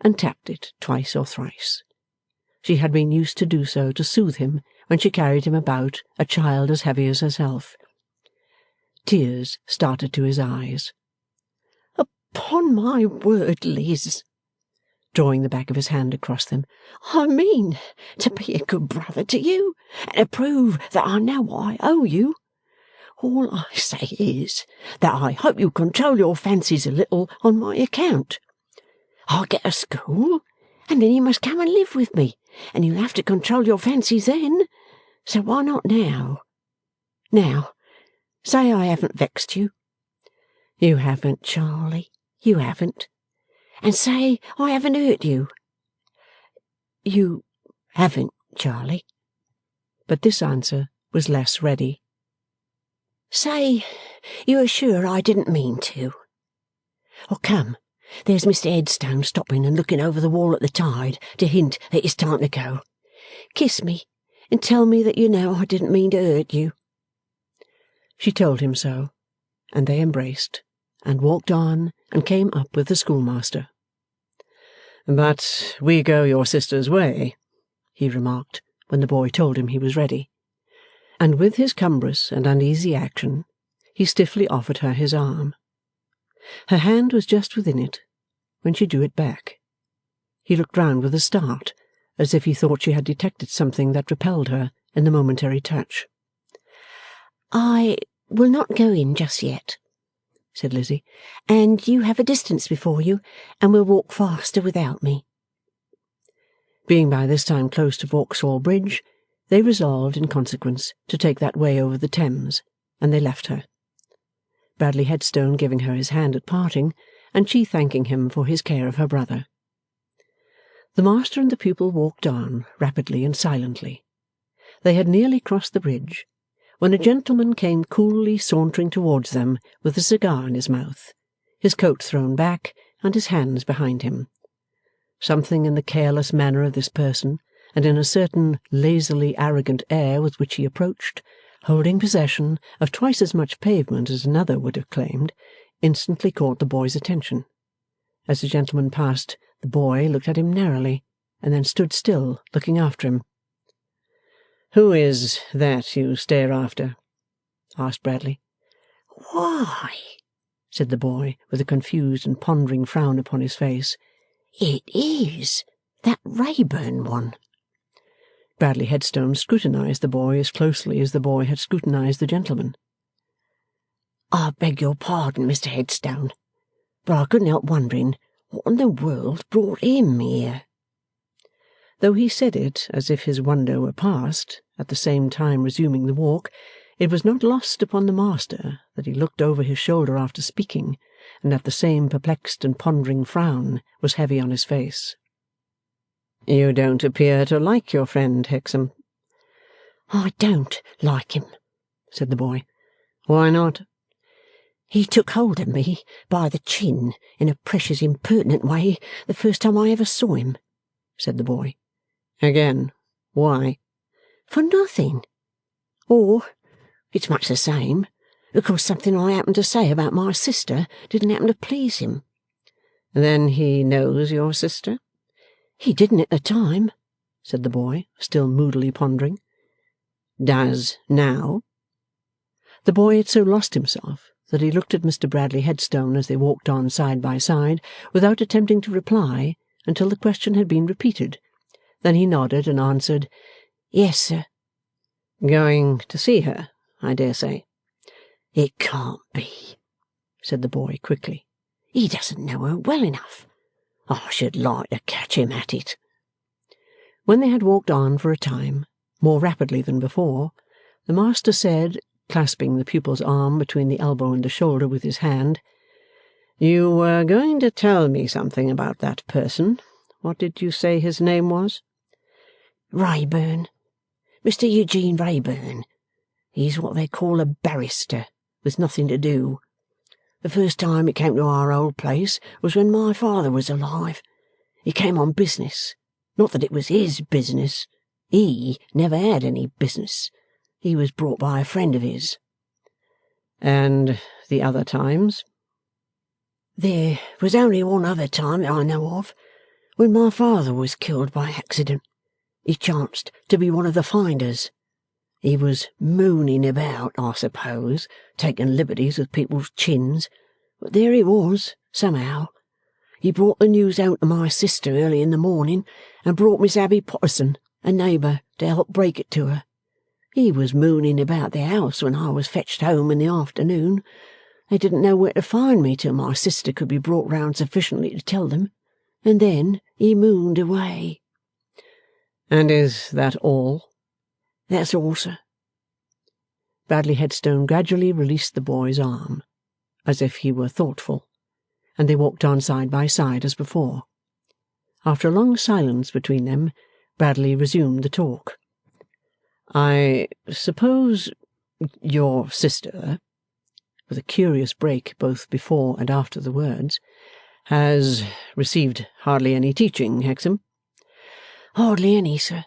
and tapped it twice or thrice. She had been used to do so to soothe him when she carried him about, a child as heavy as herself. Tears started to his eyes. Upon my word, Liz, drawing the back of his hand across them, I mean to be a good brother to you, and to prove that I know what I owe you. All I say is that I hope you control your fancies a little on my account. I'll get a school, and then you must come and live with me, and you'll have to control your fancies then. So why not now? Now, say I haven't vexed you. You haven't, Charlie, you haven't. And say I haven't hurt you. You haven't, Charlie. But this answer was less ready. Say you are sure I didn't mean to. Oh, come. There's Mr. Headstone stopping and looking over the wall at the tide to hint that it's time to go. Kiss me and tell me that you know I didn't mean to hurt you. She told him so, and they embraced, and walked on, and came up with the schoolmaster. But we go your sister's way, he remarked, when the boy told him he was ready. And with his cumbrous and uneasy action, he stiffly offered her his arm. Her hand was just within it, when she drew it back. He looked round with a start, as if he thought she had detected something that repelled her in the momentary touch. I will not go in just yet, said Lizzie, and you have a distance before you, and will walk faster without me. Being by this time close to Vauxhall Bridge, they resolved, in consequence, to take that way over the Thames, and they left her. Bradley Headstone giving her his hand at parting, and she thanking him for his care of her brother. The master and the pupil walked on, rapidly and silently. They had nearly crossed the bridge, when a gentleman came coolly sauntering towards them with a cigar in his mouth, his coat thrown back, and his hands behind him. Something in the careless manner of this person, and in a certain lazily arrogant air with which he approached, holding possession of twice as much pavement as another would have claimed, instantly caught the boy's attention. As the gentleman passed, the boy looked at him narrowly, and then stood still, looking after him. "Who is that you stare after?" asked Bradley. Why, said the boy, with a confused and pondering frown upon his face, it is that Rayburn one. Bradley Headstone scrutinized the boy as closely as the boy had scrutinized the gentleman. I beg your pardon, Mr. Headstone, but I couldn't help wondering what in the world brought him here. Though he said it as if his wonder were past, at the same time resuming the walk, it was not lost upon the master that he looked over his shoulder after speaking, and that the same perplexed and pondering frown was heavy on his face. "You don't appear to like your friend, Hexam." I don't like him, said the boy. "Why not?" He took hold of me by the chin in a precious impertinent way the first time I ever saw him, said the boy. "Again, why?" For nothing. Or, it's much the same, because something I happened to say about my sister didn't happen to please him. "Then he knows your sister?" He didn't at the time, said the boy, still moodily pondering. "Does now?" The boy had so lost himself that he looked at Mr. Bradley Headstone as they walked on side by side, without attempting to reply until the question had been repeated. Then he nodded and answered, "Yes, sir." "Going to see her, I dare say?" It can't be, said the boy quickly. He doesn't know her well enough. I should like to catch him at it. When they had walked on for a time, more rapidly than before, the master said, clasping the pupil's arm between the elbow and the shoulder with his hand, "You were going to tell me something about that person. What did you say his name was?" Rayburn. Mr. Eugene Rayburn. He's what they call a barrister, with nothing to do. The first time he came to our old place was when my father was alive. He came on business. Not that it was his business. He never had any business. He was brought by a friend of his. "And the other times?" There was only one other time that I know of, when my father was killed by accident. He chanced to be one of the finders. He was mooning about, I suppose, taking liberties with people's chins, but there he was, somehow. He brought the news home to my sister early in the morning, and brought Miss Abby Potterson, a neighbour, to help break it to her. He was mooning about the house when I was fetched home in the afternoon. They didn't know where to find me till my sister could be brought round sufficiently to tell them, and then he mooned away." "And is that all?" "That's all, sir." Bradley Headstone gradually released the boy's arm, as if he were thoughtful, and they walked on side by side as before. After a long silence between them, Bradley resumed the talk. "I suppose your sister," with a curious break both before and after the words, "has received hardly any teaching, Hexam?" "Hardly any, sir."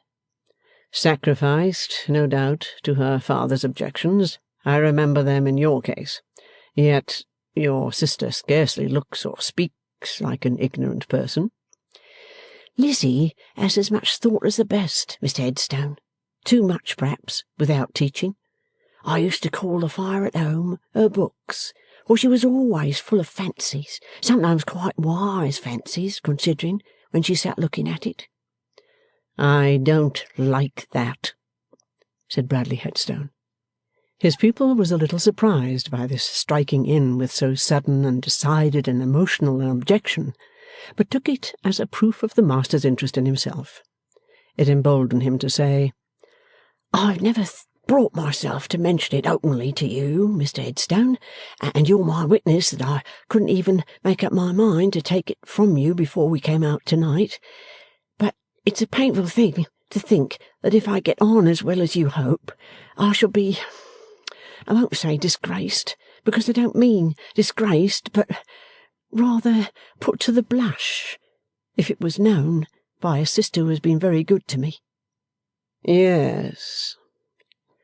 "Sacrificed, no doubt, to her father's objections. I remember them in your case. Yet your sister scarcely looks or speaks like an ignorant person." "Lizzie has as much thought as the best, Mr. Headstone. Too much, perhaps, without teaching. I used to call the fire at home her books, for she was always full of fancies, sometimes quite wise fancies, considering, when she sat looking at it." "I don't like that," said Bradley Headstone. His pupil was a little surprised by this striking in with so sudden and decided and emotional an objection, but took it as a proof of the master's interest in himself. It emboldened him to say, "I've never brought myself to mention it openly to you, Mr. Headstone, and you're my witness that I couldn't even make up my mind to take it from you before we came out tonight. But it's a painful thing to think that if I get on as well as you hope, I shall be, I won't say disgraced, because I don't mean disgraced, but rather put to the blush, if it was known by a sister who has been very good to me." "Yes,"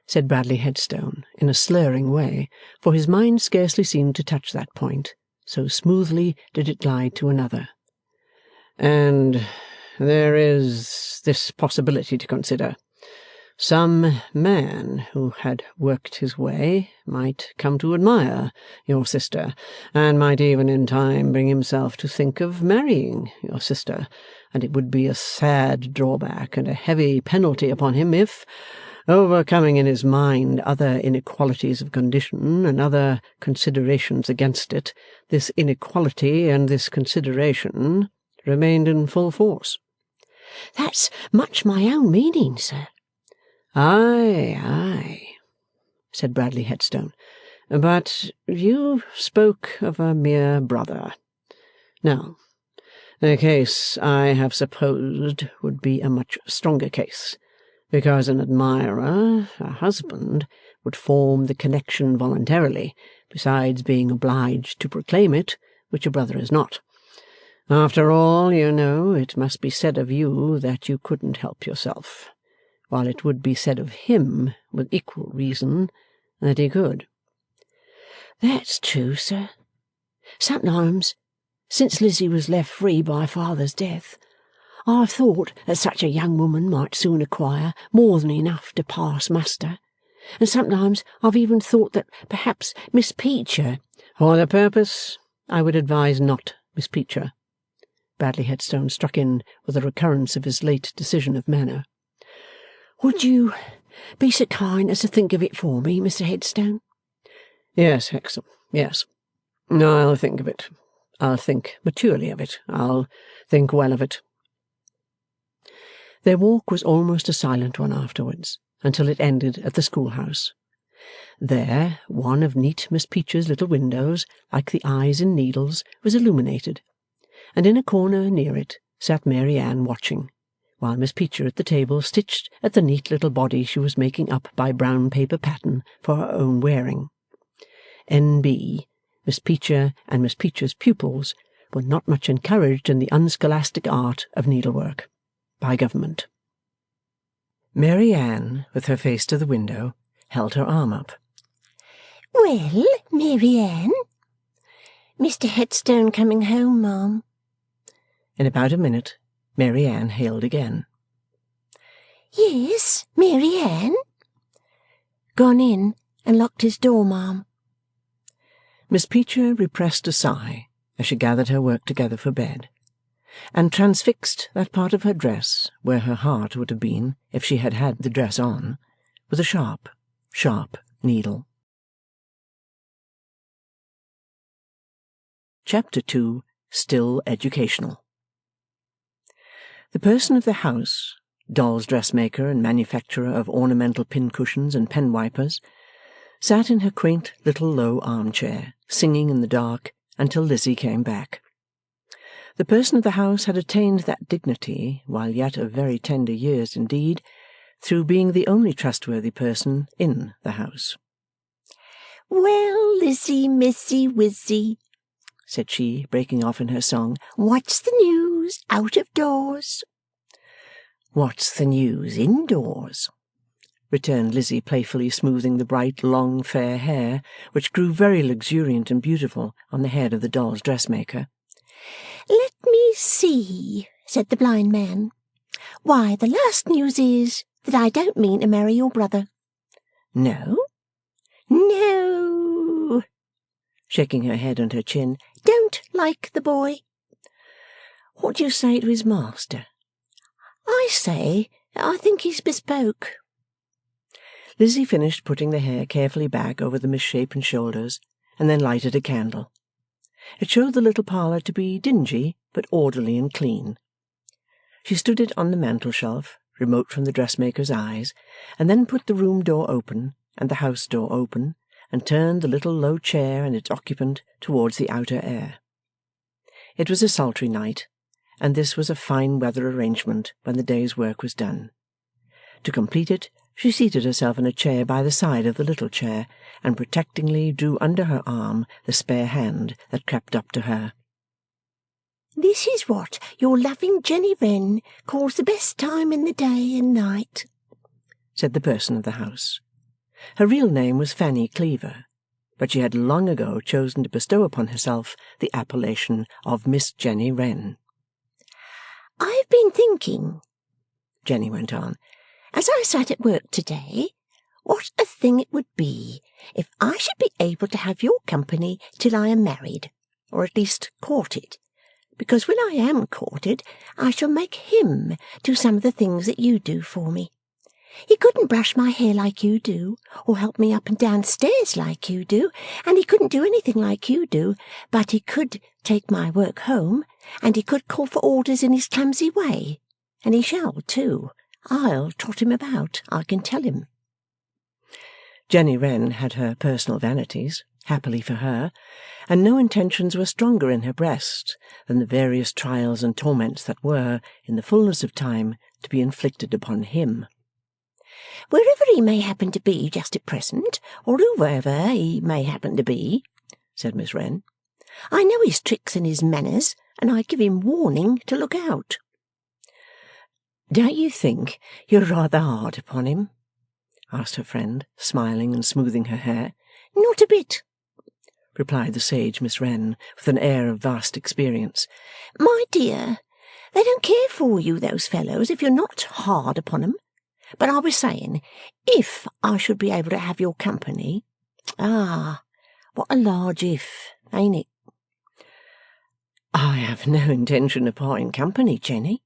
said Bradley Headstone, in a slurring way, for his mind scarcely seemed to touch that point, so smoothly did it glide to another. "And there is this possibility to consider. Some man who had worked his way might come to admire your sister, and might even in time bring himself to think of marrying your sister, and it would be a sad drawback and a heavy penalty upon him if, overcoming in his mind other inequalities of condition and other considerations against it, this inequality and this consideration remained in full force." "That's much my own meaning, sir." "Aye, aye," said Bradley Headstone, "but you spoke of a mere brother. Now, the case I have supposed would be a much stronger case, because an admirer, a husband, would form the connection voluntarily, besides being obliged to proclaim it, which a brother is not. After all, you know, it must be said of you that you couldn't help yourself, while it would be said of him, with equal reason, that he could." "That's true, sir. Sometimes, since Lizzie was left free by father's death, I've thought that such a young woman might soon acquire more than enough to pass muster, and sometimes I've even thought that perhaps Miss Peecher—" "For the purpose, I would advise not Miss Peecher." Bradley Headstone struck in with a recurrence of his late decision of manner. "Would you be so kind as to think of it for me, Mr. Headstone?" "Yes, Hexam, yes. I'll think of it. I'll think maturely of it. I'll think well of it." Their walk was almost a silent one afterwards, until it ended at the schoolhouse. There, one of neat Miss Peecher's little windows, like the eyes in needles, was illuminated, and in a corner near it sat Mary Ann watching, while Miss Peecher at the table stitched at the neat little body she was making up by brown paper pattern for her own wearing. N.B. Miss Peecher and Miss Peecher's pupils were not much encouraged in the unscholastic art of needlework by government. Mary Ann, with her face to the window, held her arm up. "Well, Mary Ann? Mr. Headstone coming home, ma'am?" In about a minute, Mary Ann hailed again. "Yes, Mary Ann?" "Gone in and locked his door, ma'am." Miss Peecher repressed a sigh as she gathered her work together for bed, and transfixed that part of her dress where her heart would have been if she had had the dress on, with a sharp, sharp needle. Chapter 2. Still Educational. The person of the house, doll's dressmaker and manufacturer of ornamental pincushions and pen-wipers, sat in her quaint little low armchair, singing in the dark until Lizzie came back. The person of the house had attained that dignity, while yet of very tender years indeed, through being the only trustworthy person in the house. "Well, Lizzie, Missy, Wizzy," said she, breaking off in her song, "what's the news out of doors?" "What's the news indoors?" returned Lizzie, playfully smoothing the bright, long, fair hair, which grew very luxuriant and beautiful on the head of the doll's dressmaker. "Let me see," said the blind man. "Why, the last news is that I don't mean to marry your brother." "No?" "No," shaking her head and her chin. "Don't like the boy." "What do you say to his master?" "I say I think he's bespoke." Lizzie finished putting the hair carefully back over the misshapen shoulders, and then lighted a candle. It showed the little parlour to be dingy, but orderly and clean. She stood it on the mantel-shelf, remote from the dressmaker's eyes, and then put the room door open, and the house door open, and turned the little low chair and its occupant towards the outer air. It was a sultry night, and this was a fine weather arrangement when the day's work was done. To complete it, she seated herself in a chair by the side of the little chair, and protectingly drew under her arm the spare hand that crept up to her. "This is what your loving Jenny Wren calls the best time in the day and night," said the person of the house. Her real name was Fanny Cleaver, but she had long ago chosen to bestow upon herself the appellation of Miss Jenny Wren. "I have been thinking," Jenny went on, "as I sat at work today, what a thing it would be if I should be able to have your company till I am married, or at least courted, because when I am courted I shall make him do some of the things that you do for me. He couldn't brush my hair like you do, or help me up and down stairs like you do, and he couldn't do anything like you do, but he could take my work home, and he could call for orders in his clumsy way, and he shall too. I'll trot him about, I can tell him." Jenny Wren had her personal vanities, happily for her, and no intentions were stronger in her breast than the various trials and torments that were, in the fullness of time, to be inflicted upon him. "Wherever he may happen to be just at present, or whoever he may happen to be," said Miss Wren, "I know his tricks and his manners, and I give him warning to look out." "Don't you think you're rather hard upon him?" asked her friend, smiling and smoothing her hair. "Not a bit," replied the sage Miss Wren, with an air of vast experience. "My dear, they don't care for you, those fellows, if you're not hard upon 'em. But I was saying, if I should be able to have your company. Ah, what a large if, ain't it?" "I have no intention of parting company, Jenny."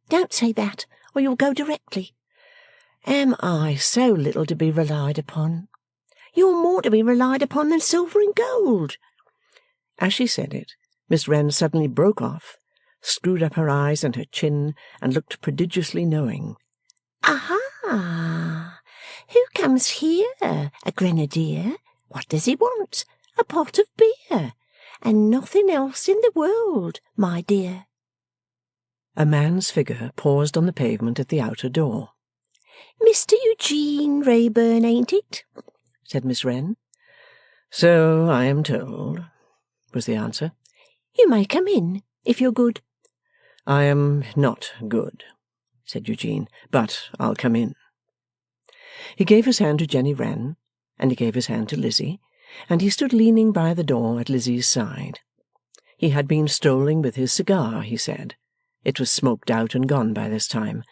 "Don't say that, or you'll go directly." "Am I so little to be relied upon?" "You're more to be relied upon than silver and gold." As she said it, Miss Wren suddenly broke off, screwed up her eyes and her chin, and looked prodigiously knowing. "Aha! Who comes here? A grenadier? What does he want? A pot of beer, and nothing else in the world, my dear." A man's figure paused on the pavement at the outer door. "Mr. Eugene Wrayburn, ain't it?" said Miss Wren. "So I am told," was the answer. "You may come in, if you're good." "I am not good," said Eugene, "but I'll come in." He gave his hand to Jenny Wren, and he gave his hand to Lizzie, and he stood leaning by the door at Lizzie's side. He had been strolling with his cigar, he said. It was smoked out and gone by this time,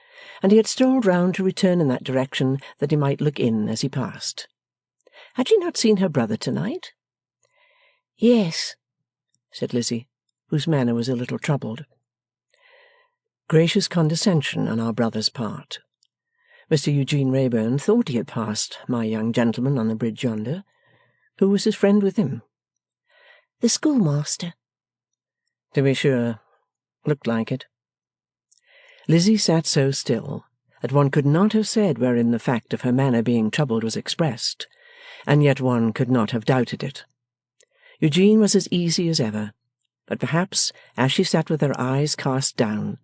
and he had strolled round to return in that direction that he might look in as he passed. Had she not seen her brother to-night? "Yes," said Lizzie, whose manner was a little troubled. Gracious condescension on our brother's part. Mr. Eugene Wrayburn thought he had passed my young gentleman on the bridge yonder. Who was his friend with him? "The schoolmaster." To be sure. Looked like it. Lizzie sat so still that one could not have said wherein the fact of her manner being troubled was expressed, and yet one could not have doubted it. Eugene was as easy as ever, but perhaps, as she sat with her eyes cast down,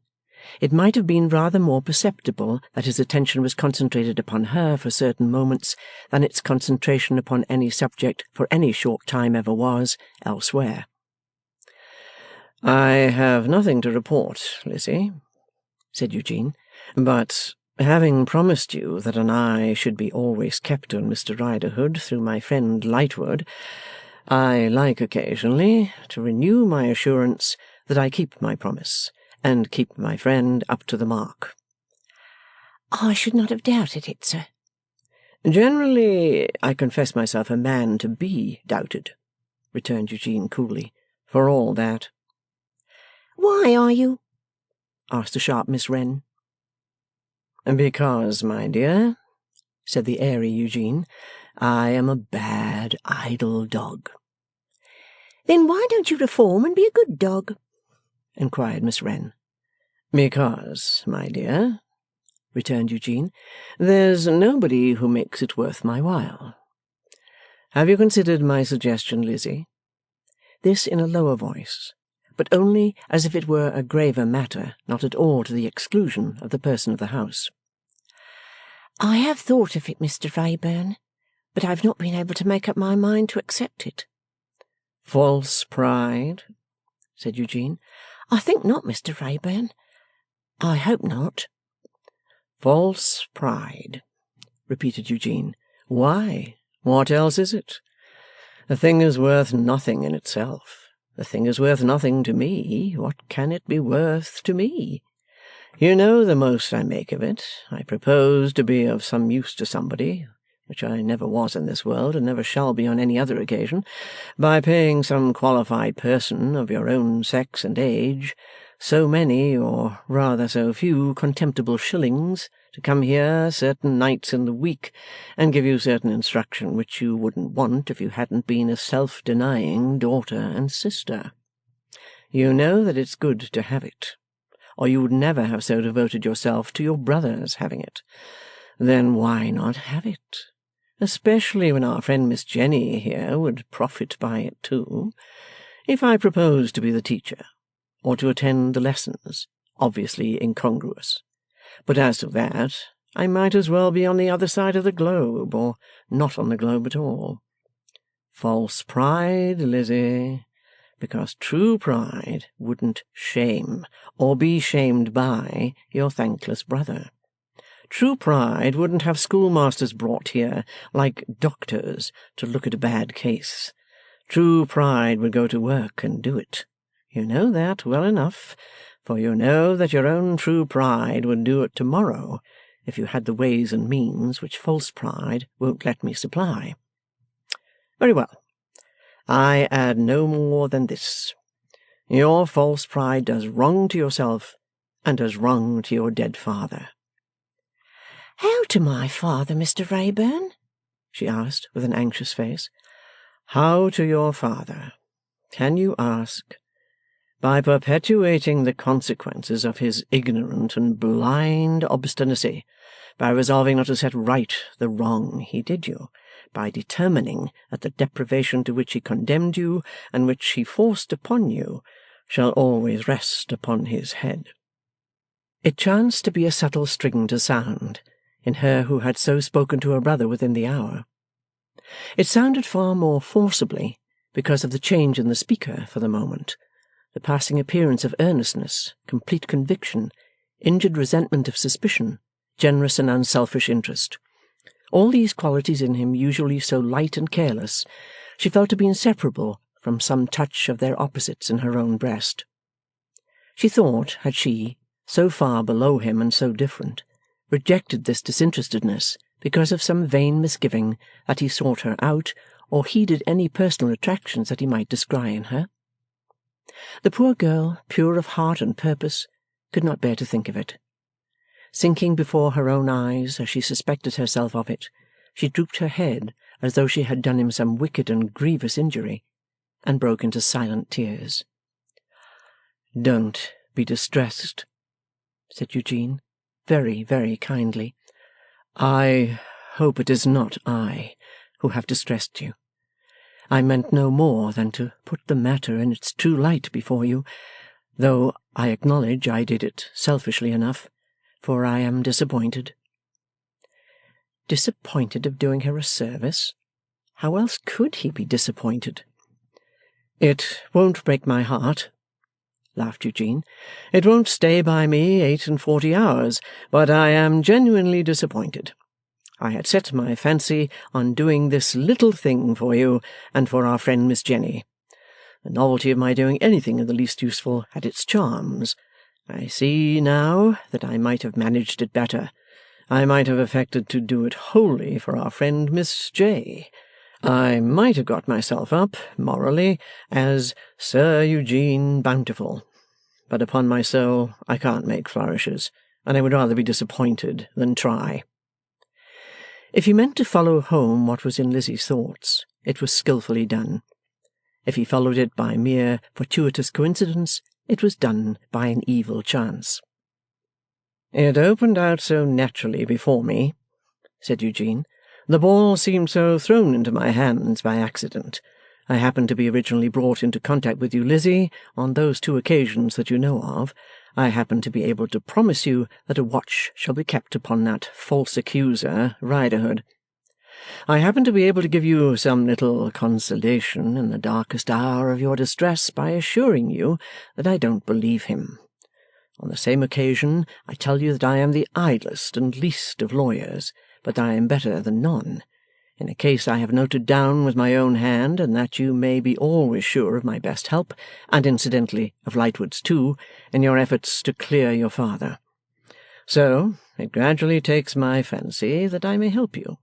it might have been rather more perceptible that his attention was concentrated upon her for certain moments than its concentration upon any subject for any short time ever was elsewhere. "I have nothing to report, Lizzie," said Eugene, "but having promised you that an eye should be always kept on Mr. Riderhood through my friend Lightwood, I like occasionally to renew my assurance that I keep my promise, and keep my friend up to the mark." "I should not have doubted it, sir." "Generally, I confess myself a man to be doubted," returned Eugene coolly, "for all that." "Why are you?" asked the sharp Miss Wren. "Because, my dear," said the airy Eugene. "I am a bad, idle dog." Then why don't you reform and be a good dog?" inquired Miss Wren. "Because, my dear," returned Eugene, "there's nobody who makes it worth my while. Have you considered my suggestion, Lizzie?" This in a lower voice, but only as if it were a graver matter, not at all to the exclusion of the person of the house. "I have thought of it, Mr. Wrayburn, but I have not been able to make up my mind to accept it." "False pride?" said Eugene. "I think not, Mr. Wrayburn. I hope not." "False pride," repeated Eugene. "Why, what else is it? The thing is worth nothing in itself. The thing is worth nothing to me. What can it be worth to me? You know the most I make of it. I propose to be of some use to somebody, which I never was in this world and never shall be on any other occasion, by paying some qualified person of your own sex and age so many, or rather so few, contemptible shillings to come here certain nights in the week and give you certain instruction which you wouldn't want if you hadn't been a self-denying daughter and sister. You know that it's good to have it, or you would never have so devoted yourself to your brother's having it. Then why not have it? Especially when our friend Miss Jenny here would profit by it too. If I propose to be the teacher, or to attend the lessons, obviously incongruous. But as to that, I might as well be on the other side of the globe, or not on the globe at all. False pride, Lizzie, because true pride wouldn't shame, or be shamed by, your thankless brother. True pride wouldn't have schoolmasters brought here, like doctors, to look at a bad case. True pride would go to work and do it. You know that well enough, for you know that your own true pride would do it tomorrow, if you had the ways and means which false pride won't let me supply. Very well. I add no more than this. Your false pride does wrong to yourself, and does wrong to your dead father." "How to my father, Mr. Wrayburn?" she asked with an anxious face. "How to your father? Can you ask? By perpetuating the consequences of his ignorant and blind obstinacy, by resolving not to set right the wrong he did you, by determining that the deprivation to which he condemned you, and which he forced upon you, shall always rest upon his head." It chanced to be a subtle string to sound, in her who had so spoken to her brother within the hour. It sounded far more forcibly, because of the change in the speaker for the moment, the passing appearance of earnestness, complete conviction, injured resentment of suspicion, generous and unselfish interest. All these qualities in him, usually so light and careless, she felt to be inseparable from some touch of their opposites in her own breast. She thought, had she, so far below him and so different, rejected this disinterestedness because of some vain misgiving that he sought her out, or heeded any personal attractions that he might descry in her? The poor girl, pure of heart and purpose, could not bear to think of it. Sinking before her own eyes as she suspected herself of it, she drooped her head as though she had done him some wicked and grievous injury, and broke into silent tears. "Don't be distressed," said Eugene, very, very kindly. "I hope it is not I who have distressed you. I meant no more than to put the matter in its true light before you, though I acknowledge I did it selfishly enough, for I am disappointed." Disappointed of doing her a service? How else could he be disappointed? "It won't break my heart," laughed Eugene. "It won't stay by me 48 hours, but I am genuinely disappointed. I had set my fancy on doing this little thing for you and for our friend Miss Jenny. The novelty of my doing anything in the least useful had its charms. I see now that I might have managed it better. I might have affected to do it wholly for our friend Miss J. I might have got myself up, morally, as Sir Eugene Bountiful. But upon my soul I can't make flourishes, and I would rather be disappointed than try." If he meant to follow home what was in Lizzie's thoughts, it was skilfully done. If he followed it by mere fortuitous coincidence, it was done by an evil chance. "It opened out so naturally before me," said Eugene. "The ball seemed so thrown into my hands by accident. I happened to be originally brought into contact with you, Lizzie, on those 2 occasions that you know of. I happen to be able to promise you that a watch shall be kept upon that false accuser, Riderhood. I happen to be able to give you some little consolation in the darkest hour of your distress by assuring you that I don't believe him. On the same occasion, I tell you that I am the idlest and least of lawyers, but that I am better than none. In a case I have noted down with my own hand, and that you may be always sure of my best help, and incidentally of Lightwood's too, in your efforts to clear your father. So, it gradually takes my fancy that I may help you,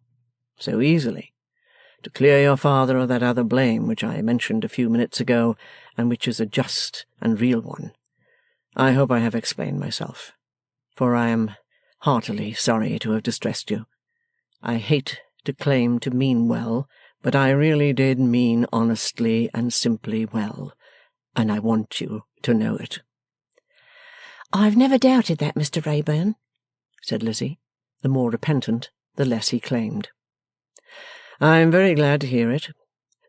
so easily, to clear your father of that other blame which I mentioned a few minutes ago, and which is a just and real one. I hope I have explained myself, for I am heartily sorry to have distressed you. I hate to claim to mean well, but I really did mean honestly and simply well, and I want you to know it." "I've never doubted that, Mr. Wrayburn," said Lizzie, the more repentant the less he claimed. "I am very glad to hear it,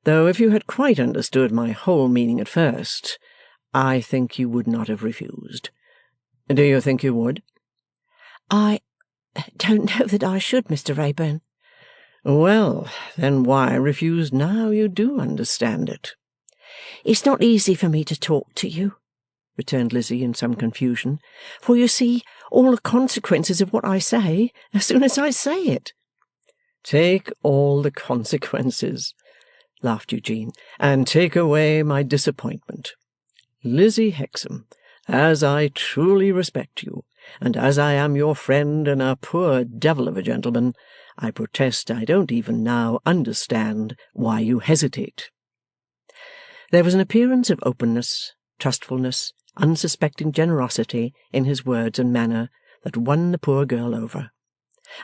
though if you had quite understood my whole meaning at first, I think you would not have refused. Do you think you would?" "I don't know that I should, Mr. Wrayburn." "Well, then why refuse now you do understand it?" "It's not easy for me to talk to you," returned Lizzie in some confusion, "for you see all the consequences of what I say as soon as I say it." "Take all the consequences," laughed Eugene, "and take away my disappointment. Lizzie Hexam, as I truly respect you, and as I am your friend and a poor devil of a gentleman, I protest I don't even now understand why you hesitate." There was an appearance of openness, trustfulness, unsuspecting generosity in his words and manner that won the poor girl over,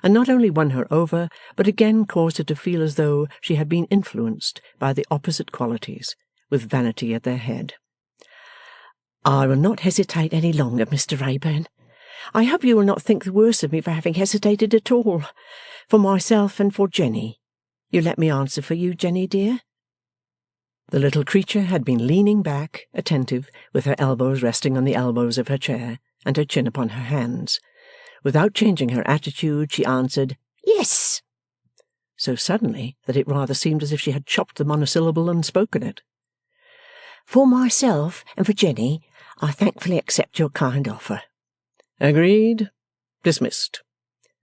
and not only won her over, but again caused her to feel as though she had been influenced by the opposite qualities, with vanity at their head. "I will not hesitate any longer, Mr. Wrayburn. I hope you will not think the worse of me for having hesitated at all. For myself and for Jenny. You let me answer for you, Jenny dear?" The little creature had been leaning back, attentive, with her elbows resting on the elbows of her chair, and her chin upon her hands. Without changing her attitude, she answered, "Yes," so suddenly that it rather seemed as if she had chopped the monosyllable and spoken it. "For myself and for Jenny, I thankfully accept your kind offer." "Agreed. Dismissed,"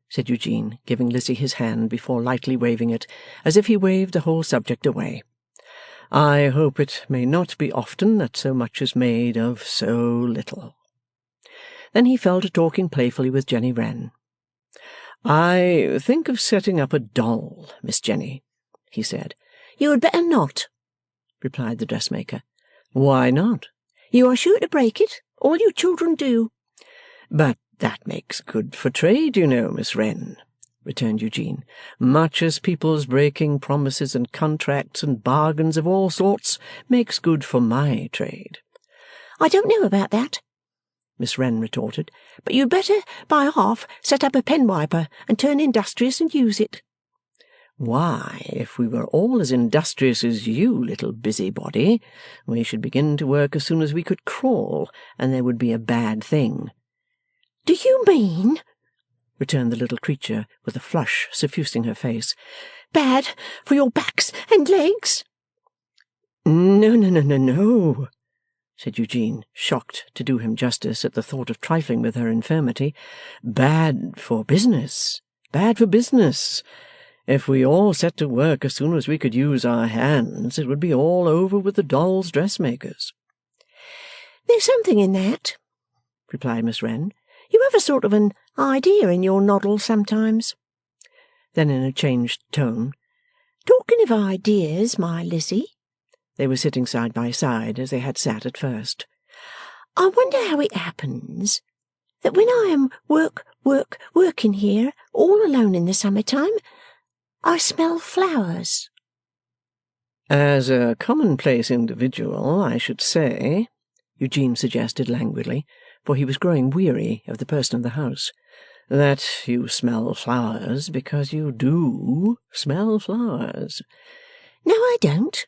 said Eugene, giving Lizzie his hand before lightly waving it, as if he waved the whole subject away. "I hope it may not be often that so much is made of so little." Then he fell to talking playfully with Jenny Wren. "I think of setting up a doll, Miss Jenny," he said. "You had better not," replied the dressmaker. "Why not?" "You are sure to break it. All you children do." "But that makes good for trade, you know, Miss Wren," returned Eugene, "much as people's breaking promises and contracts and bargains of all sorts makes good for my trade." "I don't know about that," Miss Wren retorted, "but you'd better by half set up a pen-wiper and turn industrious and use it." "Why, if we were all as industrious as you, little busybody, we should begin to work as soon as we could crawl, and there would be a bad thing." "Do you mean," returned the little creature, with a flush suffusing her face, "bad for your backs and legs?" No, said Eugene, shocked to do him justice at the thought of trifling with her infirmity. "Bad for business. Bad for business. If we all set to work as soon as we could use our hands, it would be all over with the dolls' dressmakers." "There's something in that," replied Miss Wren. "You have a sort of an idea in your noddle sometimes." Then in a changed tone, "Talking of ideas, my Lizzie," they were sitting side by side as they had sat at first, "I wonder how it happens that when I am working here all alone in the summer time, I smell flowers. As a commonplace individual, I should say, Eugene suggested languidly, for he was growing weary of the person of the house, that you smell flowers because you do smell flowers. No, I don't,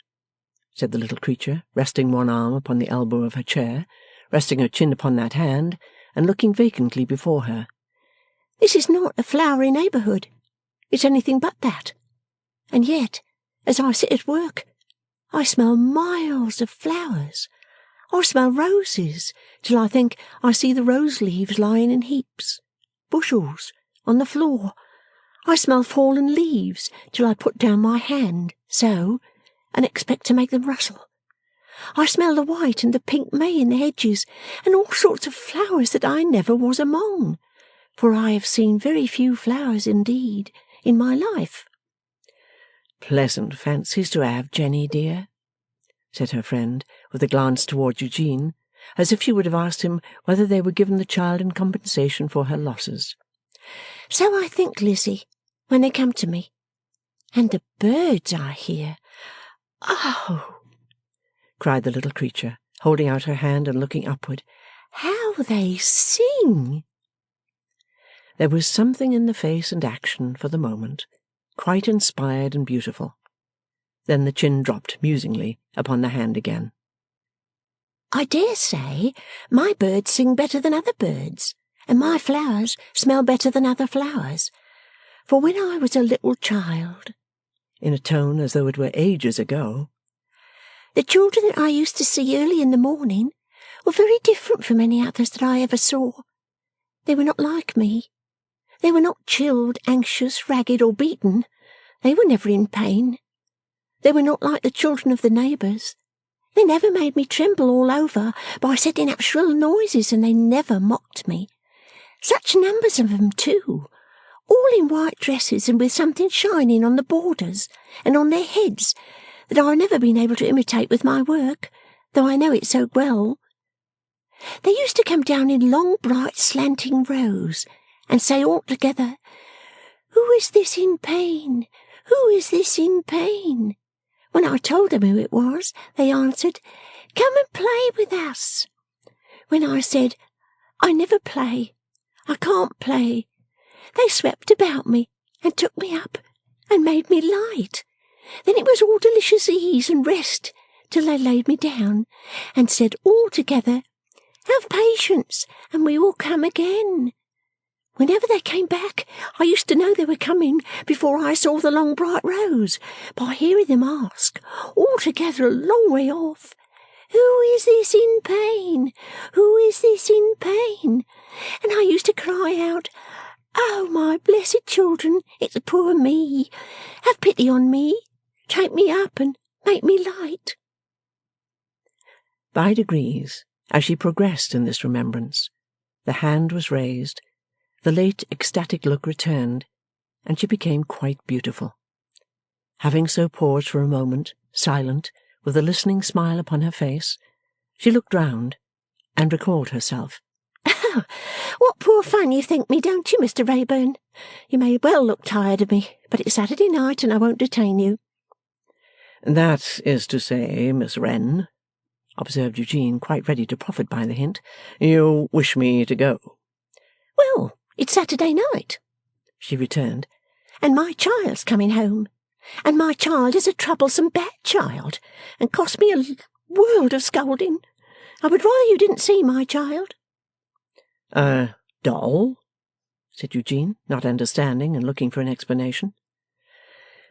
said the little creature, resting one arm upon the elbow of her chair, resting her chin upon that hand, and looking vacantly before her. This is not a flowery neighbourhood. It's anything but that. And yet, as I sit at work, I smell miles of flowers. I smell roses till I think I see the rose leaves lying in heaps, bushels, on the floor. I smell fallen leaves till I put down my hand, so, and expect to make them rustle. I smell the white and the pink may in the hedges, and all sorts of flowers that I never was among, for I have seen very few flowers indeed in my life. Pleasant fancies to have, Jenny dear, said her friend, with a glance towards Eugene, as if she would have asked him whether they were given the child in compensation for her losses. So I think, Lizzie, when they come to me. And the birds I hear. Oh, cried the little creature, holding out her hand and looking upward, how they sing! There was something in the face and action, for the moment, quite inspired and beautiful. Then the chin dropped musingly upon the hand again. I dare say my birds sing better than other birds, and my flowers smell better than other flowers. For when I was a little child, in a tone as though it were ages ago, the children that I used to see early in the morning were very different from any others that I ever saw. They were not like me. They were not chilled, anxious, ragged, or beaten. They were never in pain. They were not like the children of the neighbours. They never made me tremble all over by setting up shrill noises, and they never mocked me. Such numbers of them, too, all in white dresses and with something shining on the borders and on their heads that I have never been able to imitate with my work, though I know it so well. They used to come down in long, bright, slanting rows, and say all together, "Who is this in pain? Who is this in pain?" When I told them who it was, they answered, "Come and play with us." When I said, "I never play, I can't play," they swept about me and took me up and made me light. Then it was all delicious ease and rest till they laid me down and said all together, "Have patience, and we will come again." Whenever they came back, I used to know they were coming before I saw the long bright rows, by hearing them ask, all together a long way off, "Who is this in pain? Who is this in pain?" And I used to cry out, "Oh, my blessed children, it's poor me. Have pity on me. Take me up and make me light." By degrees, as she progressed in this remembrance, the hand was raised, the late ecstatic look returned, and she became quite beautiful. Having so paused for a moment, silent, with a listening smile upon her face, she looked round, and recalled herself. "Oh, what poor fun you think me, don't you, Mr. Wrayburn? You may well look tired of me, but it's Saturday night, and I won't detain you." "That is to say, Miss Wren," observed Eugene, quite ready to profit by the hint, "you wish me to go?" "Well, it's Saturday night," she returned, "and my child's coming home, and my child is a troublesome bad child, and cost me a world of scolding. I would rather you didn't see my child." "A doll?" said Eugene, not understanding and looking for an explanation.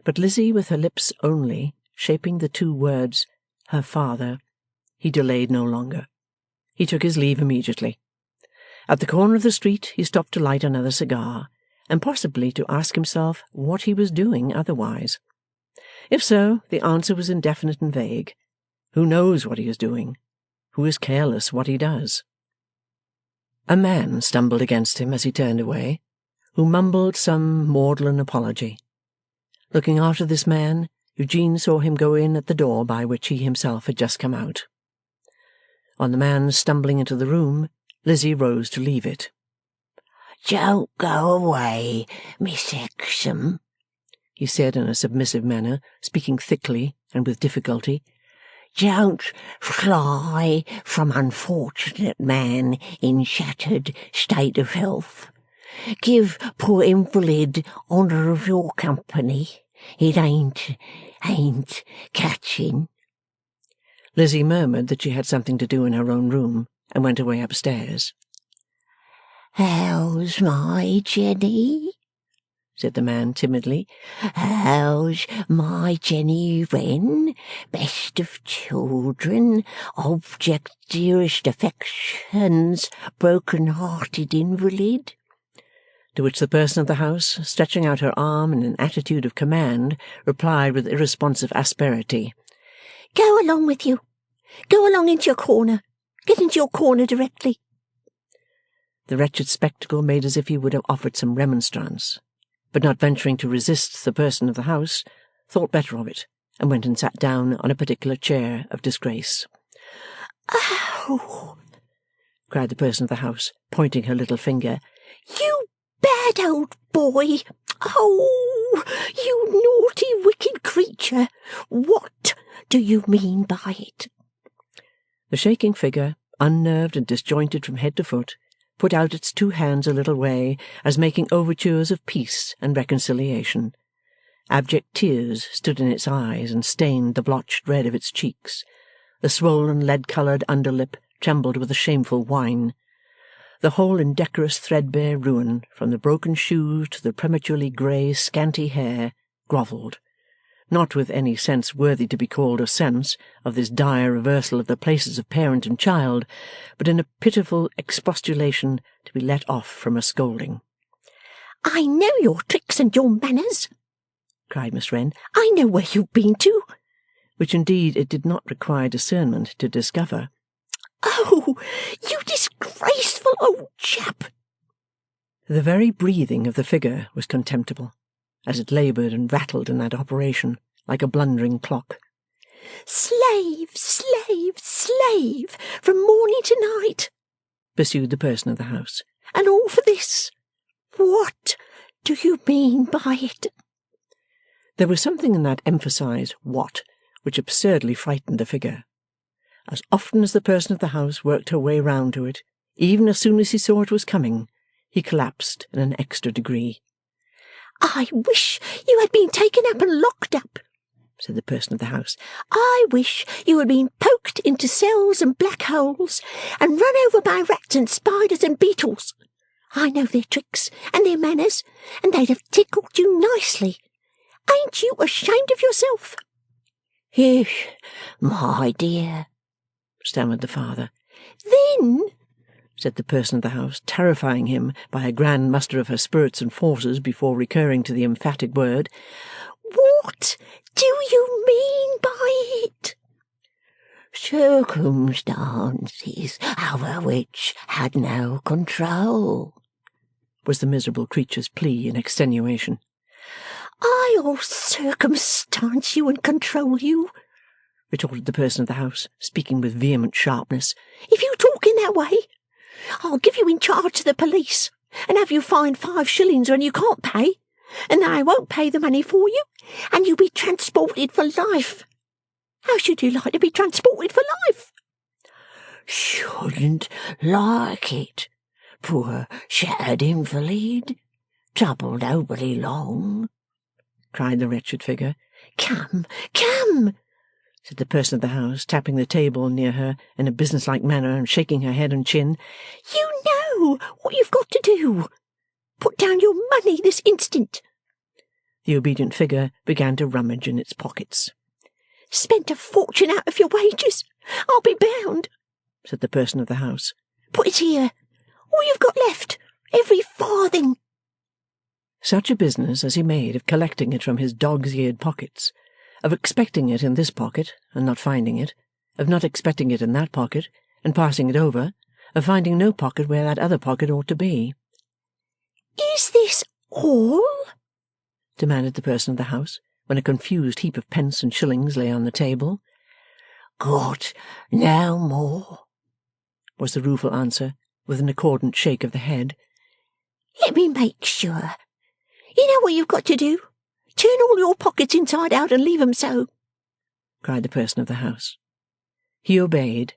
But Lizzie, with her lips only, shaping the two words, "her father," he delayed no longer. He took his leave immediately. At the corner of the street he stopped to light another cigar, and possibly to ask himself what he was doing otherwise. If so, the answer was indefinite and vague. Who knows what he is doing? Who is careless what he does? A man stumbled against him as he turned away, who mumbled some maudlin apology. Looking after this man, Eugene saw him go in at the door by which he himself had just come out. On the man's stumbling into the room, Lizzie rose to leave it. "Don't go away, Miss Hexam," he said in a submissive manner, speaking thickly and with difficulty. Don't fly from unfortunate man in shattered state of health. Give poor invalid honour of your company. It ain't catching. Lizzie murmured that she had something to do in her own room, and went away upstairs. How's my Jenny? Said the man timidly. How's my Jenny Wren, best of children, object dearest affections, broken-hearted invalid? To which the person of the house, stretching out her arm in an attitude of command, replied with irresponsive asperity, Go along with you. Go along into your corner. Get into your corner directly. The wretched spectacle made as if he would have offered some remonstrance, but not venturing to resist the person of the house, thought better of it, and went and sat down on a particular chair of disgrace. Oh! Cried the person of the house, pointing her little finger. You bad old boy! Oh, you naughty, wicked creature! What do you mean by it? The shaking figure, unnerved and disjointed from head to foot, put out its two hands a little way, as making overtures of peace and reconciliation. Abject tears stood in its eyes and stained the blotched red of its cheeks. The swollen lead-coloured underlip trembled with a shameful whine. The whole indecorous threadbare ruin, from the broken shoes to the prematurely grey scanty hair, grovelled, not with any sense worthy to be called a sense of this dire reversal of the places of parent and child, but in a pitiful expostulation to be let off from a scolding. I know your tricks and your manners, cried Miss Wren. I know where you've been to. Which indeed it did not require discernment to discover. Oh, you disgraceful old chap! The very breathing of the figure was contemptible, as it laboured and rattled in that operation, like a blundering clock. Slave, slave, slave, from morning to night, pursued the person of the house. And all for this. What do you mean by it? There was something in that emphasized what which absurdly frightened the figure. As often as the person of the house worked her way round to it, even as soon as he saw it was coming, he collapsed in an extra degree. I wish you had been taken up and locked up, said the person of the house. I wish you had been poked into cells and black holes, and run over by rats and spiders and beetles. I know their tricks and their manners, and they'd have tickled you nicely. Ain't you ashamed of yourself? Yes, my dear, stammered the father. Then, said the person of the house, terrifying him by a grand muster of her spirits and forces before recurring to the emphatic word, what do you mean by it? Circumstances over which had no control, was the miserable creature's plea in extenuation. I'll circumstance you and control you, retorted the person of the house, speaking with vehement sharpness. If you talk in that way, I'll give you in charge to the police, and have you fined 5 shillings when you can't pay, and then I won't pay the money for you, and you'll be transported for life. How should you like to be transported for life? Shouldn't like it, poor shattered invalid, troubled overly long, cried the wretched figure. Come, come, said the person of the house, tapping the table near her in a businesslike manner and shaking her head and chin. You know what you've got to do. Put down your money this instant. The obedient figure began to rummage in its pockets. Spent a fortune out of your wages, I'll be bound, said the person of the house. Put it here, all you've got left, every farthing. Such a business as he made of collecting it from his dog's-eared pockets, of expecting it in this pocket and not finding it, of not expecting it in that pocket and passing it over, of finding no pocket where that other pocket ought to be. Is this all? Demanded the person of the house, when a confused heap of pence and shillings lay on the table. Got no more, was the rueful answer, with an accordant shake of the head. Let me make sure. You know what you've got to do. Turn all your pockets inside out and leave 'em so," cried the person of the house. He obeyed,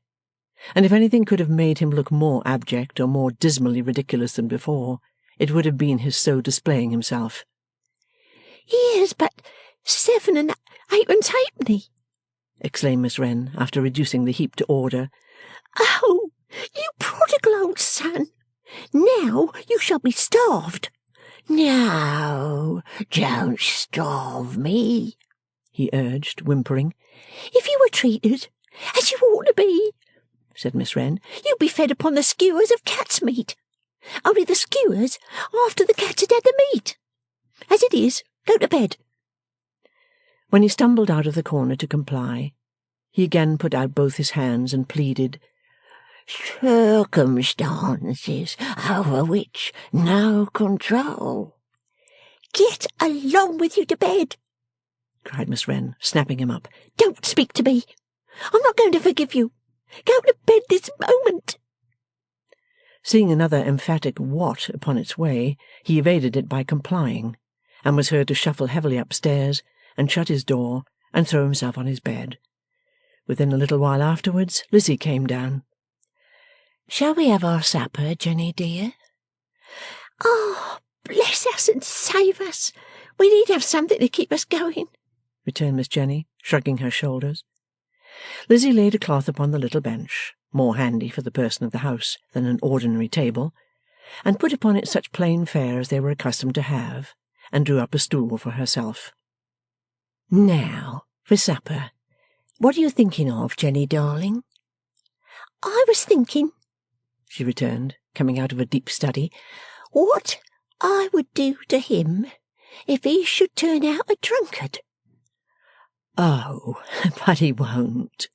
and if anything could have made him look more abject or more dismally ridiculous than before, it would have been his so displaying himself. "Here's but 7 and 8pence halfpenny," exclaimed Miss Wren, after reducing the heap to order. "Oh, you prodigal old son! Now you shall be starved." "No, don't starve me," he urged, whimpering. "If you were treated as you ought to be," said Miss Wren, "you'd be fed upon the skewers of cat's meat. Only the skewers after the cats had had the meat. As it is, go to bed." When he stumbled out of the corner to comply, he again put out both his hands and pleaded, "Circumstances over which no control." "Get along with you to bed," cried Miss Wren, snapping him up. "Don't speak to me. I'm not going to forgive you. Go to bed this moment." Seeing another emphatic "what" upon its way, he evaded it by complying, and was heard to shuffle heavily upstairs, and shut his door, and throw himself on his bed. Within a little while afterwards, Lizzie came down. "Shall we have our supper, Jenny dear?" "Oh, bless us and save us! We need have something to keep us going," returned Miss Jenny, shrugging her shoulders. Lizzie laid a cloth upon the little bench, more handy for the person of the house than an ordinary table, and put upon it such plain fare as they were accustomed to have, and drew up a stool for herself. "Now, for supper. What are you thinking of, Jenny darling?" "I was thinking," she returned, coming out of a deep study, "what I would do to him if he should turn out a drunkard." "Oh, but he won't,"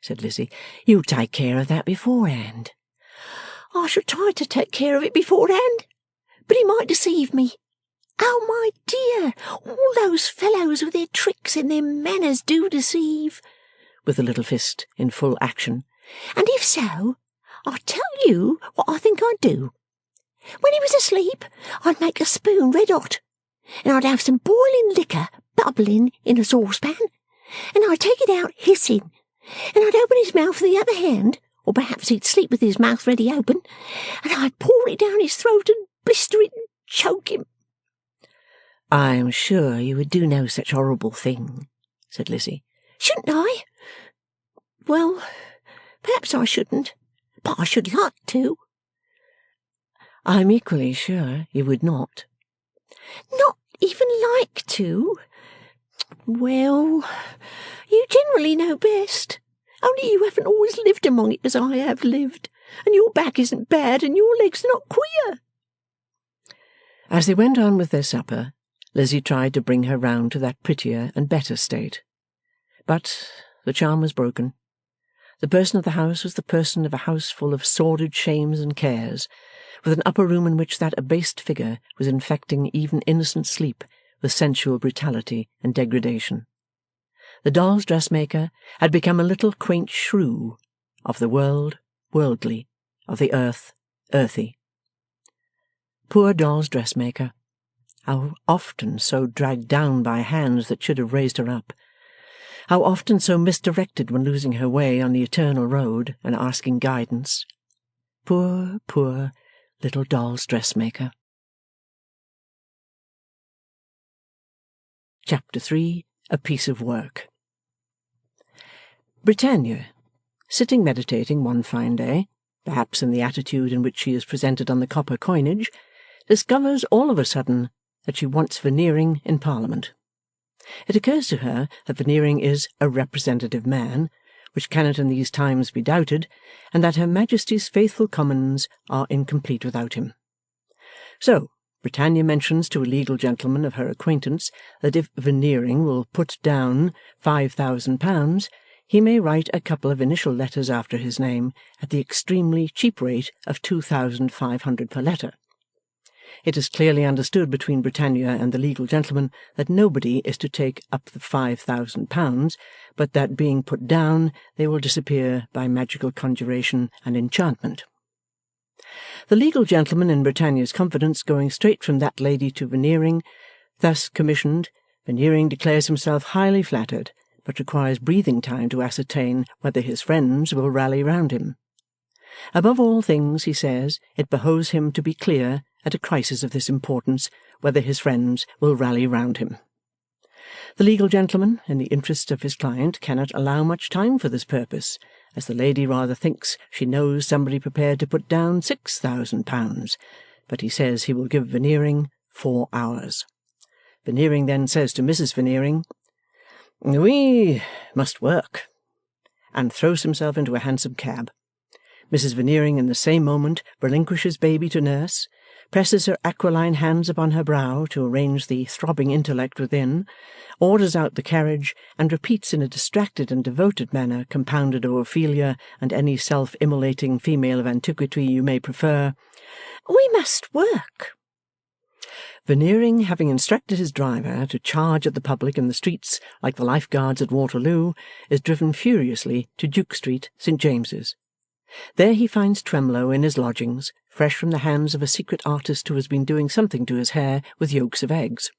said Lizzie. "You'll take care of that beforehand." "I shall try to take care of it beforehand, but he might deceive me. Oh, my dear, all those fellows with their tricks and their manners do deceive," with the little fist in full action. "And if so, I'll tell you what I think I'd do. When he was asleep, I'd make a spoon red hot, and I'd have some boiling liquor bubbling in a saucepan, and I'd take it out hissing, and I'd open his mouth with the other hand, or perhaps he'd sleep with his mouth ready open, and I'd pour it down his throat and blister it and choke him." "I am sure you would do no such horrible thing," said Lizzie. "Shouldn't I? Well, perhaps I shouldn't, but I should like to." "I am equally sure you would not." "Not even like to? Well, you generally know best. Only you haven't always lived among it as I have lived, and your back isn't bad, and your legs are not queer." As they went on with their supper, Lizzie tried to bring her round to that prettier and better state. But the charm was broken. The person of the house was the person of a house full of sordid shames and cares, with an upper room in which that abased figure was infecting even innocent sleep with sensual brutality and degradation. The doll's dressmaker had become a little quaint shrew, of the world worldly, of the earth earthy. Poor doll's dressmaker! How often so dragged down by hands that should have raised her up! How often so misdirected when losing her way on the eternal road and asking guidance! Poor, poor little doll's dressmaker! Chapter 3. A Piece of Work. Britannia, sitting meditating one fine day, perhaps in the attitude in which she is presented on the copper coinage, discovers all of a sudden that she wants Veneering in Parliament. It occurs to her that Veneering is a representative man, which cannot in these times be doubted, and that Her Majesty's faithful Commons are incomplete without him. So, Britannia mentions to a legal gentleman of her acquaintance that if Veneering will put down £5,000, he may write a couple of initial letters after his name at the extremely cheap rate of 2,500 per letter. It is clearly understood between Britannia and the legal gentleman that nobody is to take up the £5,000, but that being put down they will disappear by magical conjuration and enchantment. The legal gentleman in Britannia's confidence going straight from that lady to Veneering, thus commissioned, Veneering declares himself highly flattered, but requires breathing time to ascertain whether his friends will rally round him. Above all things, he says, it behoves him to be clear, at a crisis of this importance, whether his friends will rally round him. The legal gentleman, in the interests of his client, cannot allow much time for this purpose, as the lady rather thinks she knows somebody prepared to put down £6,000, but he says he will give Veneering 4 hours. Veneering then says to Mrs. Veneering, "We must work," and throws himself into a hansom cab. Mrs. Veneering in the same moment relinquishes baby to nurse, presses her aquiline hands upon her brow to arrange the throbbing intellect within, orders out the carriage, and repeats in a distracted and devoted manner, compounded of Ophelia and any self-immolating female of antiquity you may prefer, "We must work." Veneering, having instructed his driver to charge at the public in the streets like the Life Guards at Waterloo, is driven furiously to Duke Street, St. James's. There he finds Twemlow in his lodgings, fresh from the hands of a secret artist who has been doing something to his hair with yolks of eggs.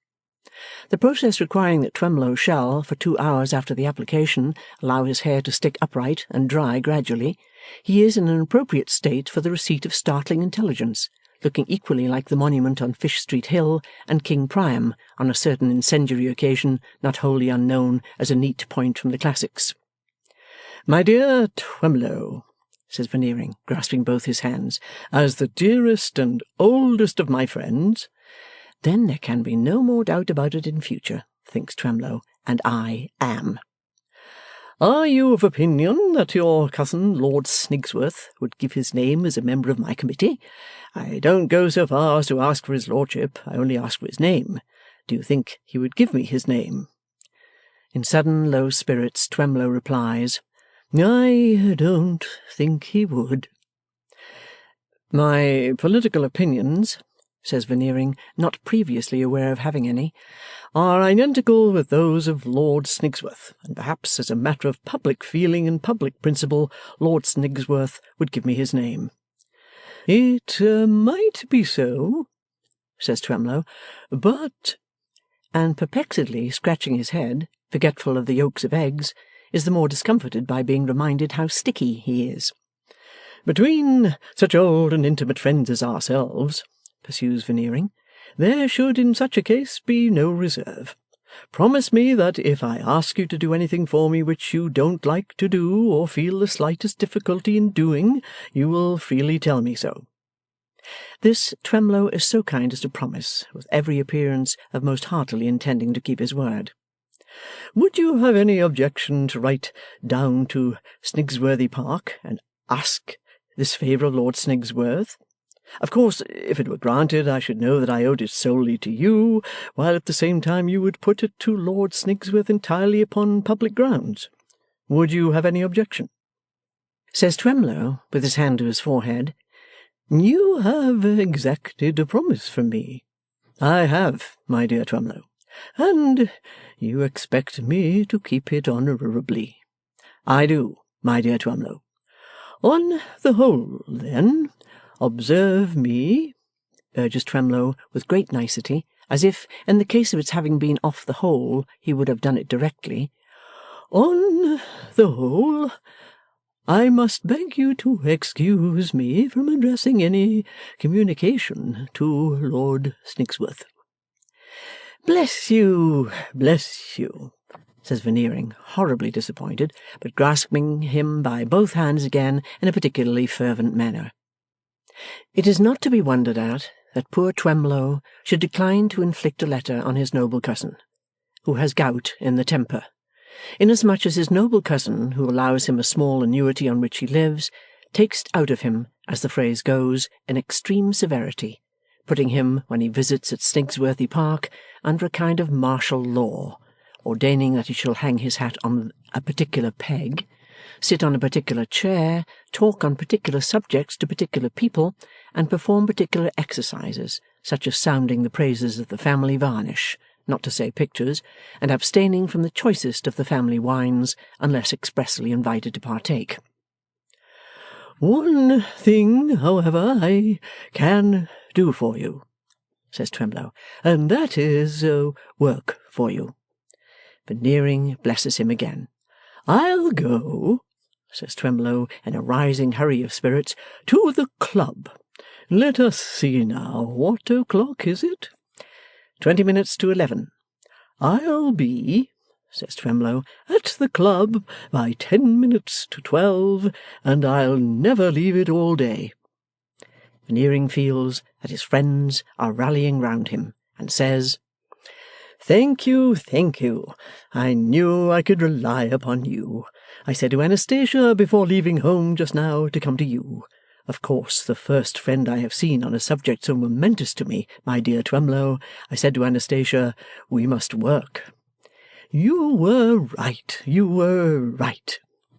The process requiring that Twemlow shall, for 2 hours after the application, allow his hair to stick upright and dry gradually, he is in an appropriate state for the receipt of startling intelligence, looking equally like the monument on Fish Street Hill and King Priam on a certain incendiary occasion not wholly unknown as a neat point from the classics. "My dear Twemlow," says Veneering, grasping both his hands, "as the dearest and oldest of my friends—" Then there can be no more doubt about it in future, thinks Twemlow, and I am. "Are you of opinion that your cousin Lord Snigsworth would give his name as a member of my committee? I don't go so far as to ask for his lordship, I only ask for his name. Do you think he would give me his name?" In sudden low spirits, Twemlow replies, "I don't think he would." "My political opinions," says Veneering, not previously aware of having any, "are identical with those of Lord Snigsworth, and perhaps as a matter of public feeling and public principle, Lord Snigsworth would give me his name." "It might be so," says Twemlow, "but—" and perplexedly scratching his head, forgetful of the yolks of eggs, is the more discomforted by being reminded how sticky he is. "Between such old and intimate friends as ourselves," pursues Veneering, "there should in such a case be no reserve. Promise me that if I ask you to do anything for me which you don't like to do or feel the slightest difficulty in doing, you will freely tell me so." This Twemlow is so kind as to promise, with every appearance of most heartily intending to keep his word. "Would you have any objection to write down to Snigsworthy Park and ask this favour of Lord Snigsworth? Of course, if it were granted, I should know that I owed it solely to you, while at the same time you would put it to Lord Snigsworth entirely upon public grounds. Would you have any objection?" Says Twemlow, with his hand to his forehead, "You have exacted a promise from me." "I have, my dear Twemlow." "And you expect me to keep it honourably." "I do, my dear Twemlow." "On the whole, then, observe me," urges Twemlow with great nicety, as if, in the case of its having been off the whole, he would have done it directly. "On the whole, I must beg you to excuse me from addressing any communication to Lord Snigsworth." "Bless you, says Veneering, horribly disappointed, but grasping him by both hands again in a particularly fervent manner. It is not to be wondered at that poor Twemlow should decline to inflict a letter on his noble cousin, who has gout in the temper, inasmuch as his noble cousin, who allows him a small annuity on which he lives, takes out of him, as the phrase goes, in extreme severity, putting him, when he visits at Snigsworthy Park, under a kind of martial law, ordaining that he shall hang his hat on a particular peg, sit on a particular chair, talk on particular subjects to particular people, and perform particular exercises, such as sounding the praises of the family varnish, not to say pictures, and abstaining from the choicest of the family wines, unless expressly invited to partake. "One thing, however, I can do for you," says Twemlow, "and that is work for you. Veneering blesses him again. I'll go, says Twemlow in a rising hurry of spirits, to the club. Let us see now. What o'clock is it? 20 minutes to 11. I'll be, says Twemlow, at the club by 10 minutes to 12, and I'll never leave it all day. Veneering feels that his friends are rallying round him, and says, Thank you, thank you. I knew I could rely upon you. I said to Anastasia before leaving home just now to come to you. Of course, the first friend I have seen on a subject so momentous to me, my dear Twemlow, I said to Anastasia, we must work. You were right,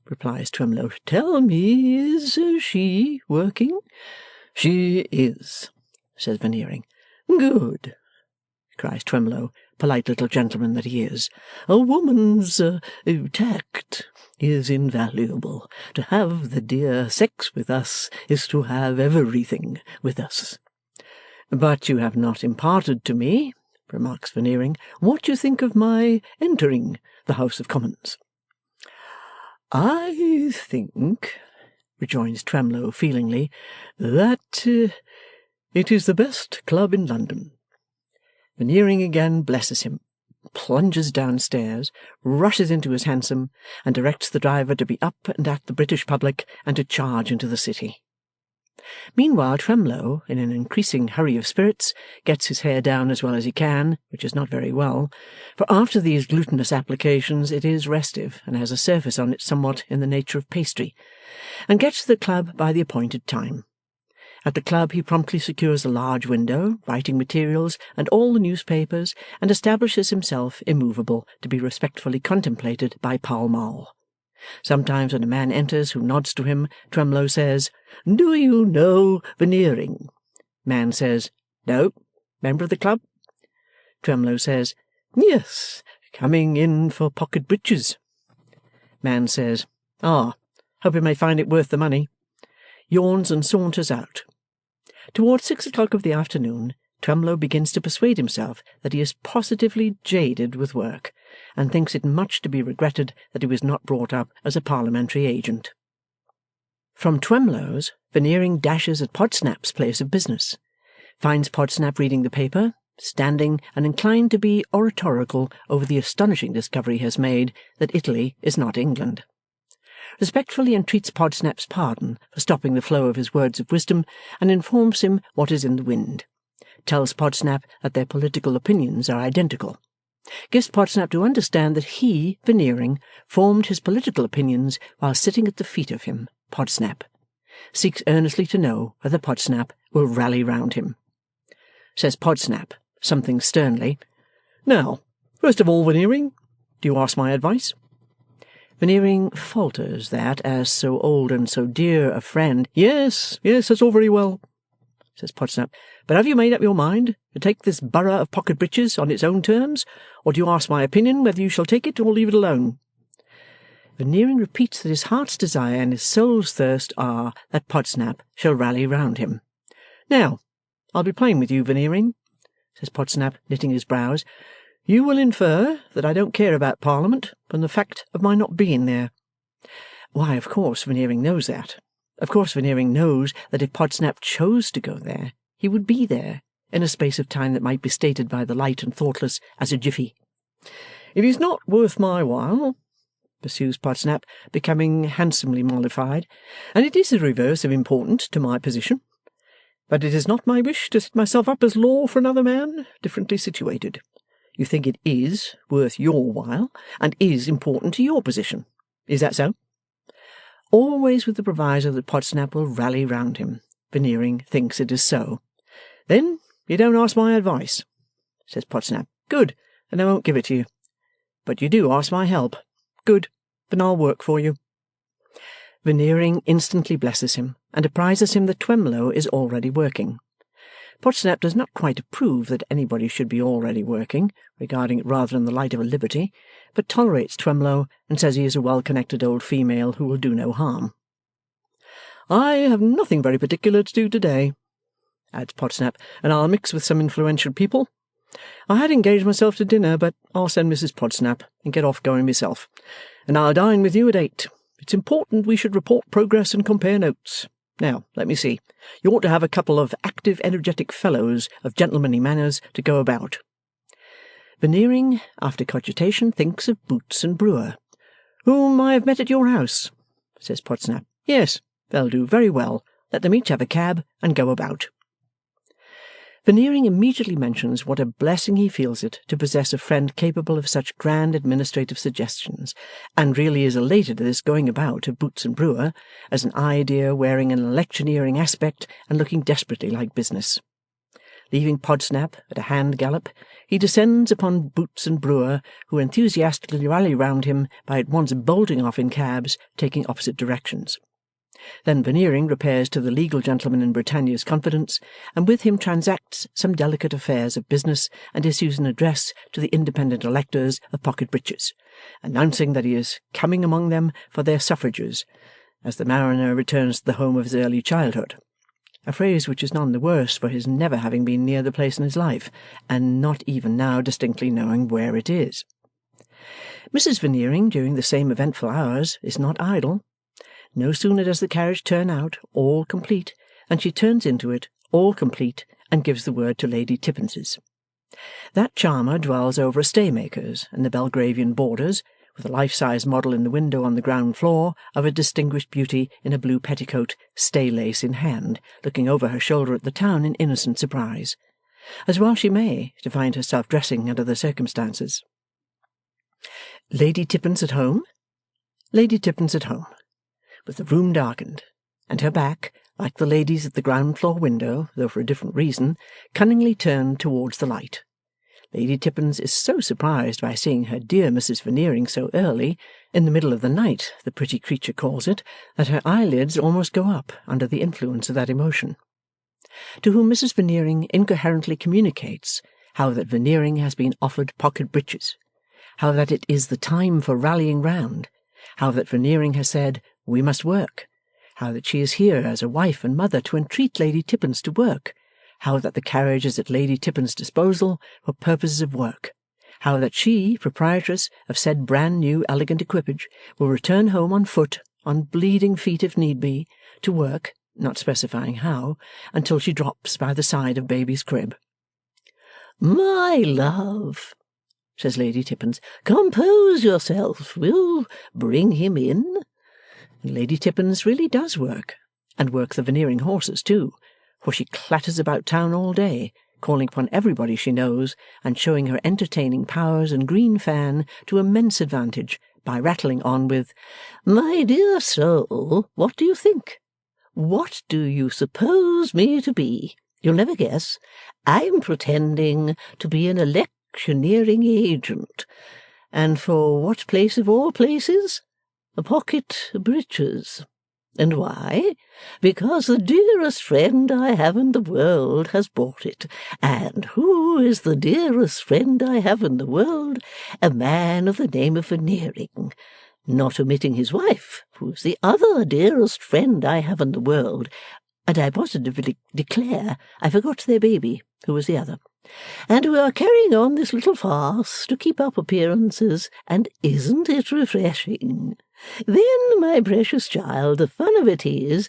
replies Twemlow. Tell me, is she working? She is, says Veneering. Good, cries Twemlow, polite little gentleman that he is. A woman's tact is invaluable. To have the dear sex with us is to have everything with us. But you have not imparted to me, remarks Veneering, what you think of my entering the House of Commons. I think, rejoins Twemlow feelingly, that it is the best club in London. Veneering again blesses him, plunges downstairs, rushes into his hansom, and directs the driver to be up and at the British public and to charge into the city. Meanwhile, Twemlow, in an increasing hurry of spirits, gets his hair down as well as he can, which is not very well, for after these glutinous applications it is restive and has a surface on it somewhat in the nature of pastry, and gets to the club by the appointed time. At the club he promptly secures a large window, writing materials, and all the newspapers, and establishes himself immovable to be respectfully contemplated by Pall Mall. Sometimes when a man enters who nods to him, Twemlow says, Do you know Veneering? Man says, No. Member of the club? Twemlow says, Yes, coming in for pocket breeches. Man says, hope he may find it worth the money. Yawns and saunters out. Towards 6 o'clock of the afternoon, Twemlow begins to persuade himself that he is positively jaded with work, and thinks it much to be regretted that he was not brought up as a parliamentary agent. From Twemlow's, Veneering dashes at Podsnap's place of business, finds Podsnap reading the paper, standing and inclined to be oratorical over the astonishing discovery he has made that Italy is not England. Respectfully entreats Podsnap's pardon for stopping the flow of his words of wisdom, and informs him what is in the wind. Tells Podsnap that their political opinions are identical. Gives Podsnap to understand that he, Veneering, formed his political opinions while sitting at the feet of him, Podsnap. Seeks earnestly to know whether Podsnap will rally round him. Says Podsnap, something sternly, Now, first of all, Veneering, do you ask my advice? Veneering falters that, as so old and so dear a friend, Yes, that's all very well, says Podsnap, but have you made up your mind to take this borough of pocket breeches on its own terms, or do you ask my opinion whether you shall take it or leave it alone? Veneering repeats that his heart's desire and his soul's thirst are that Podsnap shall rally round him. Now, I'll be plain with you, Veneering, says Podsnap, knitting his brows. You will infer that I don't care about Parliament from the fact of my not being there. Why, of course, Veneering knows that. Of course, Veneering knows that if Podsnap chose to go there, he would be there, in a space of time that might be stated by the light and thoughtless as a jiffy. It is not worth my while, pursues Podsnap, becoming handsomely mollified, and it is the reverse of important to my position. But it is not my wish to set myself up as law for another man, differently situated. You think it is worth your while, and is important to your position. Is that so? Always with the proviso that Podsnap will rally round him. Veneering thinks it is so. Then you don't ask my advice, says Podsnap. Good, and I won't give it to you. But you do ask my help. Good, then I'll work for you. Veneering instantly blesses him, and apprises him that Twemlow is already working. Podsnap does not quite approve that anybody should be already working, regarding it rather in the light of a liberty, but tolerates Twemlow and says he is a well-connected old female who will do no harm. I have nothing very particular to do today, adds Podsnap, and I'll mix with some influential people. I had engaged myself to dinner, but I'll send Mrs. Podsnap and get off going myself. And I'll dine with you at 8. It's important we should report progress and compare notes. Now, let me see. You ought to have a couple of active, energetic fellows of gentlemanly manners to go about. Veneering, after cogitation, thinks of Boots and Brewer. Whom I have met at your house, says Podsnap. Yes, they'll do very well. Let them each have a cab and go about. Veneering immediately mentions what a blessing he feels it to possess a friend capable of such grand administrative suggestions, and really is elated at this going about of Boots and Brewer, as an idea wearing an electioneering aspect and looking desperately like business. Leaving Podsnap at a hand gallop, he descends upon Boots and Brewer, who enthusiastically rally round him by at once bolting off in cabs, taking opposite directions. Then Veneering repairs to the legal gentleman in Britannia's confidence, and with him transacts some delicate affairs of business, and issues an address to the independent electors of Pocket Breaches, announcing that he is coming among them for their suffrages, as the mariner returns to the home of his early childhood. A phrase which is none the worse for his never having been near the place in his life, and not even now distinctly knowing where it is. Mrs. Veneering, during the same eventful hours, is not idle. No sooner does the carriage turn out, all complete, than she turns into it, all complete, and gives the word to Lady Tippins's. That charmer dwells over a staymaker's in the Belgravian borders, with a life-size model in the window on the ground floor of a distinguished beauty in a blue petticoat, stay-lace in hand, looking over her shoulder at the town in innocent surprise, as well she may, to find herself dressing under the circumstances. Lady Tippins at home? Lady Tippins at home, with the room darkened, and her back, like the lady's at the ground-floor window, though for a different reason, cunningly turned towards the light. Lady Tippins is so surprised by seeing her dear Mrs. Veneering so early, in the middle of the night, the pretty creature calls it, that her eyelids almost go up under the influence of that emotion. To whom Mrs. Veneering incoherently communicates how that Veneering has been offered Pocket Breaches, how that it is the time for rallying round, how that Veneering has said, "We must work," how that she is here as a wife and mother to entreat Lady Tippins to work, how that the carriage is at Lady Tippins' disposal for purposes of work, how that she, proprietress of said brand-new elegant equipage, will return home on foot, on bleeding feet if need be, to work, not specifying how, until she drops by the side of baby's crib. "My love," says Lady Tippins, "compose yourself. We'll bring him in." And Lady Tippins really does work, and work the Veneering horses too, for she clatters about town all day, calling upon everybody she knows, and showing her entertaining powers and green fan to immense advantage by rattling on with, "My dear soul, what do you think? What do you suppose me to be? You'll never guess. I'm pretending to be an electioneering agent. And for what place of all places? Pocket Breaches. And why? Because the dearest friend I have in the world has bought it. And who is the dearest friend I have in the world? A man of the name of Veneering. Not omitting his wife, who is the other dearest friend I have in the world. And I positively declare I forgot their baby, who was the other. And we are carrying on this little farce to keep up appearances, and isn't it refreshing? Then, my precious child, the fun of it is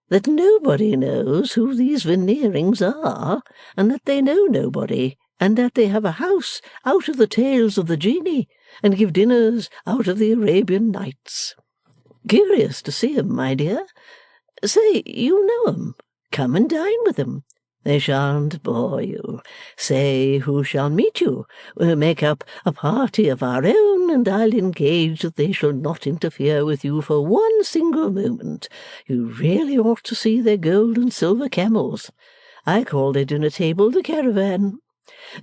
that nobody knows who these Veneerings are, and that they know nobody, and that they have a house out of the Tales of the Genie, and give dinners out of the Arabian Nights. Curious to see 'em, my dear. Say, you know 'em. Come and dine with 'em. They shan't bore you. Say who shall meet you. We'll make up a party of our own, and I'll engage that they shall not interfere with you for one single moment. You really ought to see their gold and silver camels. I call their dinner table the caravan.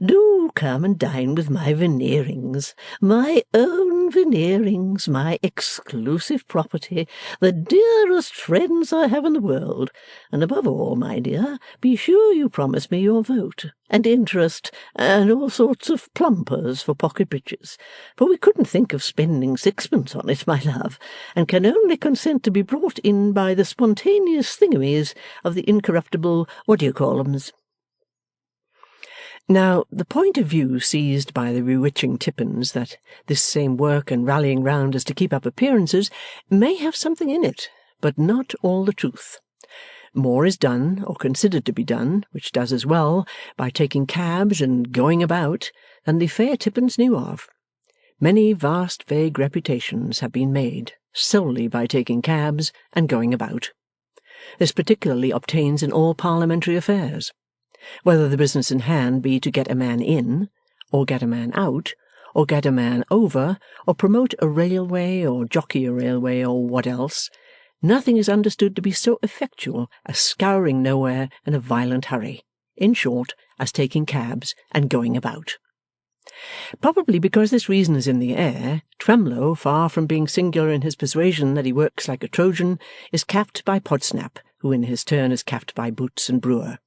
Do come and dine with my Veneerings, my own Veneerings, my exclusive property, the dearest friends I have in the world. And above all, my dear, be sure you promise me your vote, and interest, and all sorts of plumpers for Pocket Breaches, for we couldn't think of spending sixpence on it, my love, and can only consent to be brought in by the spontaneous thingamies of the incorruptible what-do-you-call-ems. Now, the point of view seized by the bewitching Tippins that this same work and rallying round is to keep up appearances may have something in it, but not all the truth. More is done, or considered to be done, which does as well, by taking cabs and going about, than the fair Tippins knew of. Many vast vague reputations have been made solely by taking cabs and going about. This particularly obtains in all parliamentary affairs. Whether the business in hand be to get a man in, or get a man out, or get a man over, or promote a railway, or jockey a railway, or what else, nothing is understood to be so effectual as scouring nowhere in a violent hurry, in short, as taking cabs and going about. Probably because this reason is in the air, Twemlow, far from being singular in his persuasion that he works like a Trojan, is capped by Podsnap, who in his turn is capped by Boots and Brewer.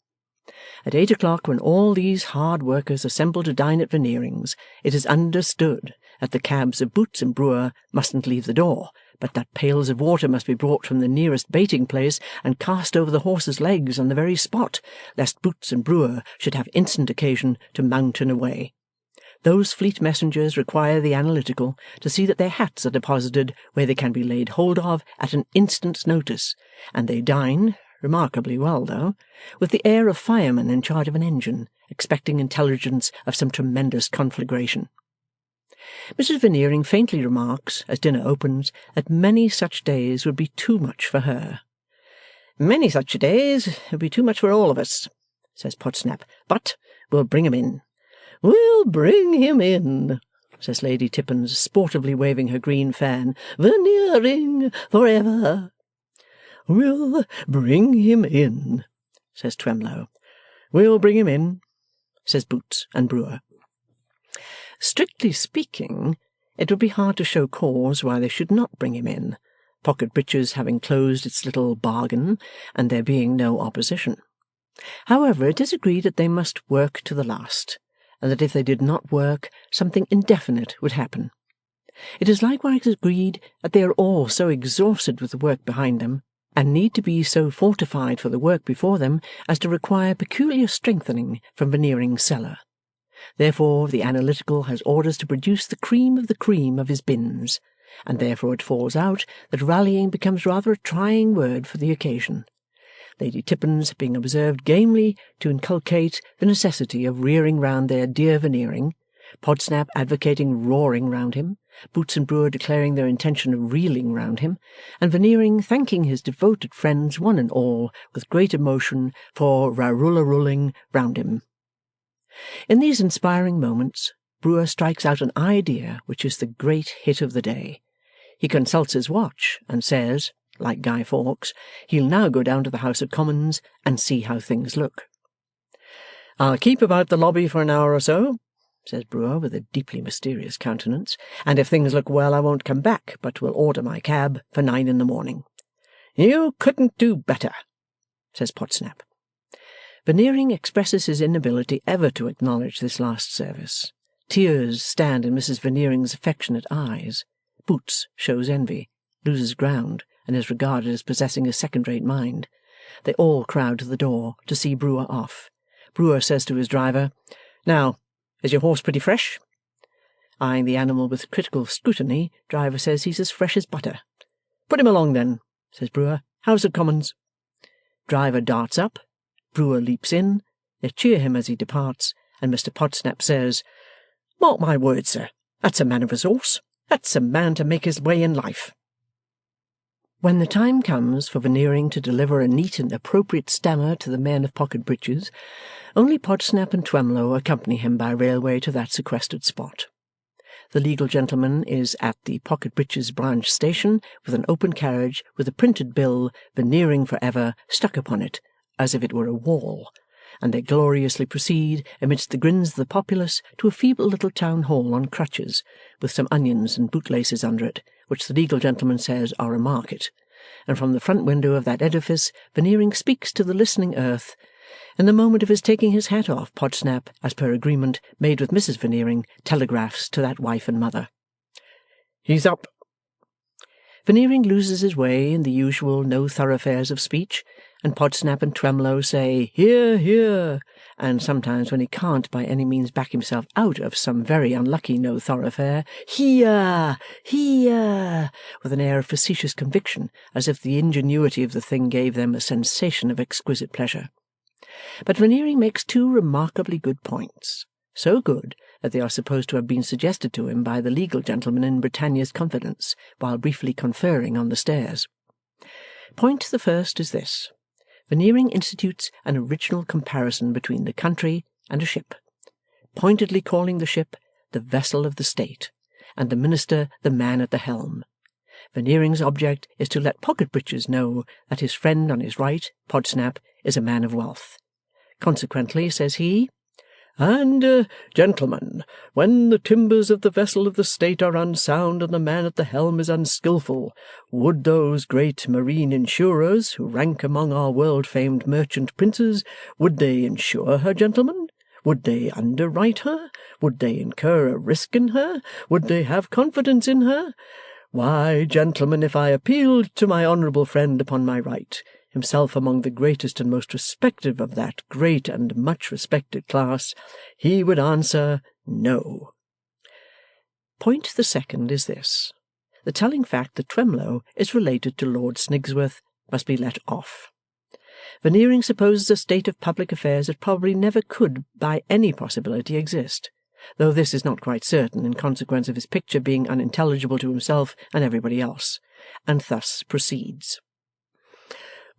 At 8 o'clock, when all these hard workers assemble to dine at Veneering's, it is understood that the cabs of Boots and Brewer mustn't leave the door, but that pails of water must be brought from the nearest baiting place and cast over the horses' legs on the very spot, lest Boots and Brewer should have instant occasion to mountain away. Those fleet messengers require the analytical to see that their hats are deposited where they can be laid hold of at an instant's notice, and they dine, remarkably well though, with the air of firemen in charge of an engine, expecting intelligence of some tremendous conflagration. Mrs. Veneering faintly remarks, as dinner opens, that many such days would be too much for her. "Many such days would be too much for all of us," says Podsnap, "but we'll bring him in." "We'll bring him in," says Lady Tippins, sportively waving her green fan. "Veneering for ever." "We'll bring him in," says Twemlow. "We'll bring him in," says Boots and Brewer. Strictly speaking, it would be hard to show cause why they should not bring him in, Pocket Breeches having closed its little bargain, and there being no opposition. However, it is agreed that they must work to the last, and that if they did not work, something indefinite would happen. It is likewise agreed that they are all so exhausted with the work behind them, and need to be so fortified for the work before them, as to require peculiar strengthening from Veneering's cellar. Therefore the analytical has orders to produce the cream of his bins, and therefore it falls out that rallying becomes rather a trying word for the occasion. Lady Tippins being observed gamely to inculcate the necessity of rearing round their dear Veneering, Podsnap advocating roaring round him, Boots and Brewer declaring their intention of reeling round him, and Veneering thanking his devoted friends one and all with great emotion for rarullarulling round him. In these inspiring moments, Brewer strikes out an idea which is the great hit of the day. He consults his watch and says, like Guy Fawkes, he'll now go down to the House of Commons and see how things look. "I'll keep about the lobby for an hour or so," says Brewer with a deeply mysterious countenance, "and if things look well I won't come back, but will order my cab for 9 in the morning." "You couldn't do better," says Podsnap. Veneering expresses his inability ever to acknowledge this last service. Tears stand in Mrs. Veneering's affectionate eyes. Boots shows envy, loses ground, and is regarded as possessing a second-rate mind. They all crowd to the door to see Brewer off. Brewer says to his driver, "Now, is your horse pretty fresh?" Eyeing the animal with critical scrutiny, driver says he's as fresh as butter. "Put him along then," says Brewer. "House of Commons." Driver darts up. Brewer leaps in. They cheer him as he departs, and Mr. Podsnap says, "Mark my words, sir, that's a man of resource. That's a man to make his way in life." When the time comes for Veneering to deliver a neat and appropriate stammer to the men of Pocket Breeches, only Podsnap and Twemlow accompany him by railway to that sequestered spot. The legal gentleman is at the Pocket Breeches branch station with an open carriage with a printed bill, "Veneering for ever," stuck upon it, as if it were a wall, and they gloriously proceed, amidst the grins of the populace, to a feeble little town hall on crutches, with some onions and bootlaces under it, which the legal gentleman says are a market, and from the front window of that edifice Veneering speaks to the listening earth. In the moment of his taking his hat off, Podsnap, as per agreement made with Mrs. Veneering, telegraphs to that wife and mother, "He's up." Veneering loses his way in the usual no thoroughfares of speech, and Podsnap and Twemlow say, "Hear, hear," and sometimes, when he can't by any means back himself out of some very unlucky no thoroughfare, "Hear, hear," with an air of facetious conviction, as if the ingenuity of the thing gave them a sensation of exquisite pleasure. But Veneering makes two remarkably good points, so good that they are supposed to have been suggested to him by the legal gentleman in Britannia's confidence, while briefly conferring on the stairs. Point the first is this. Veneering institutes an original comparison between the country and a ship, pointedly calling the ship the vessel of the state, and the minister the man at the helm. Veneering's object is to let Pocket Breeches know that his friend on his right, Podsnap, is a man of wealth. Consequently, says he, "And, gentlemen, when the timbers of the vessel of the state are unsound and the man at the helm is unskilful, would those great marine insurers, who rank among our world-famed merchant princes, would they insure her, gentlemen? Would they underwrite her? Would they incur a risk in her? Would they have confidence in her? Why, gentlemen, if I appealed to my honourable friend upon my right, himself among the greatest and most respected of that great and much respected class, he would answer no." Point the second is this. The telling fact that Twemlow is related to Lord Snigsworth must be let off. Veneering supposes a state of public affairs that probably never could by any possibility exist, though this is not quite certain in consequence of his picture being unintelligible to himself and everybody else, and thus proceeds.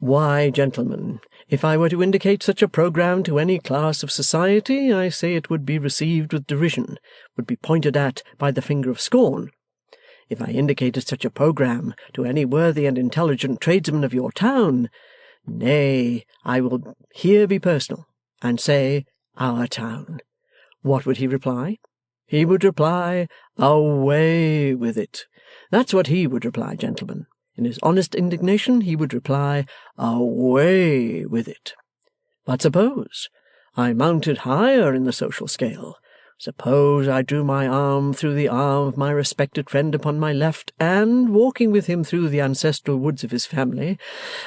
"Why, gentlemen, if I were to indicate such a programme to any class of society, I say it would be received with derision, would be pointed at by the finger of scorn. If I indicated such a programme to any worthy and intelligent tradesman of your town, nay, I will here be personal, and say our town, what would he reply? He would reply, 'Away with it.' That's what he would reply, gentlemen. In his honest indignation he would reply, 'Away with it.' But suppose I mounted higher in the social scale. Suppose I drew my arm through the arm of my respected friend upon my left, and, walking with him through the ancestral woods of his family,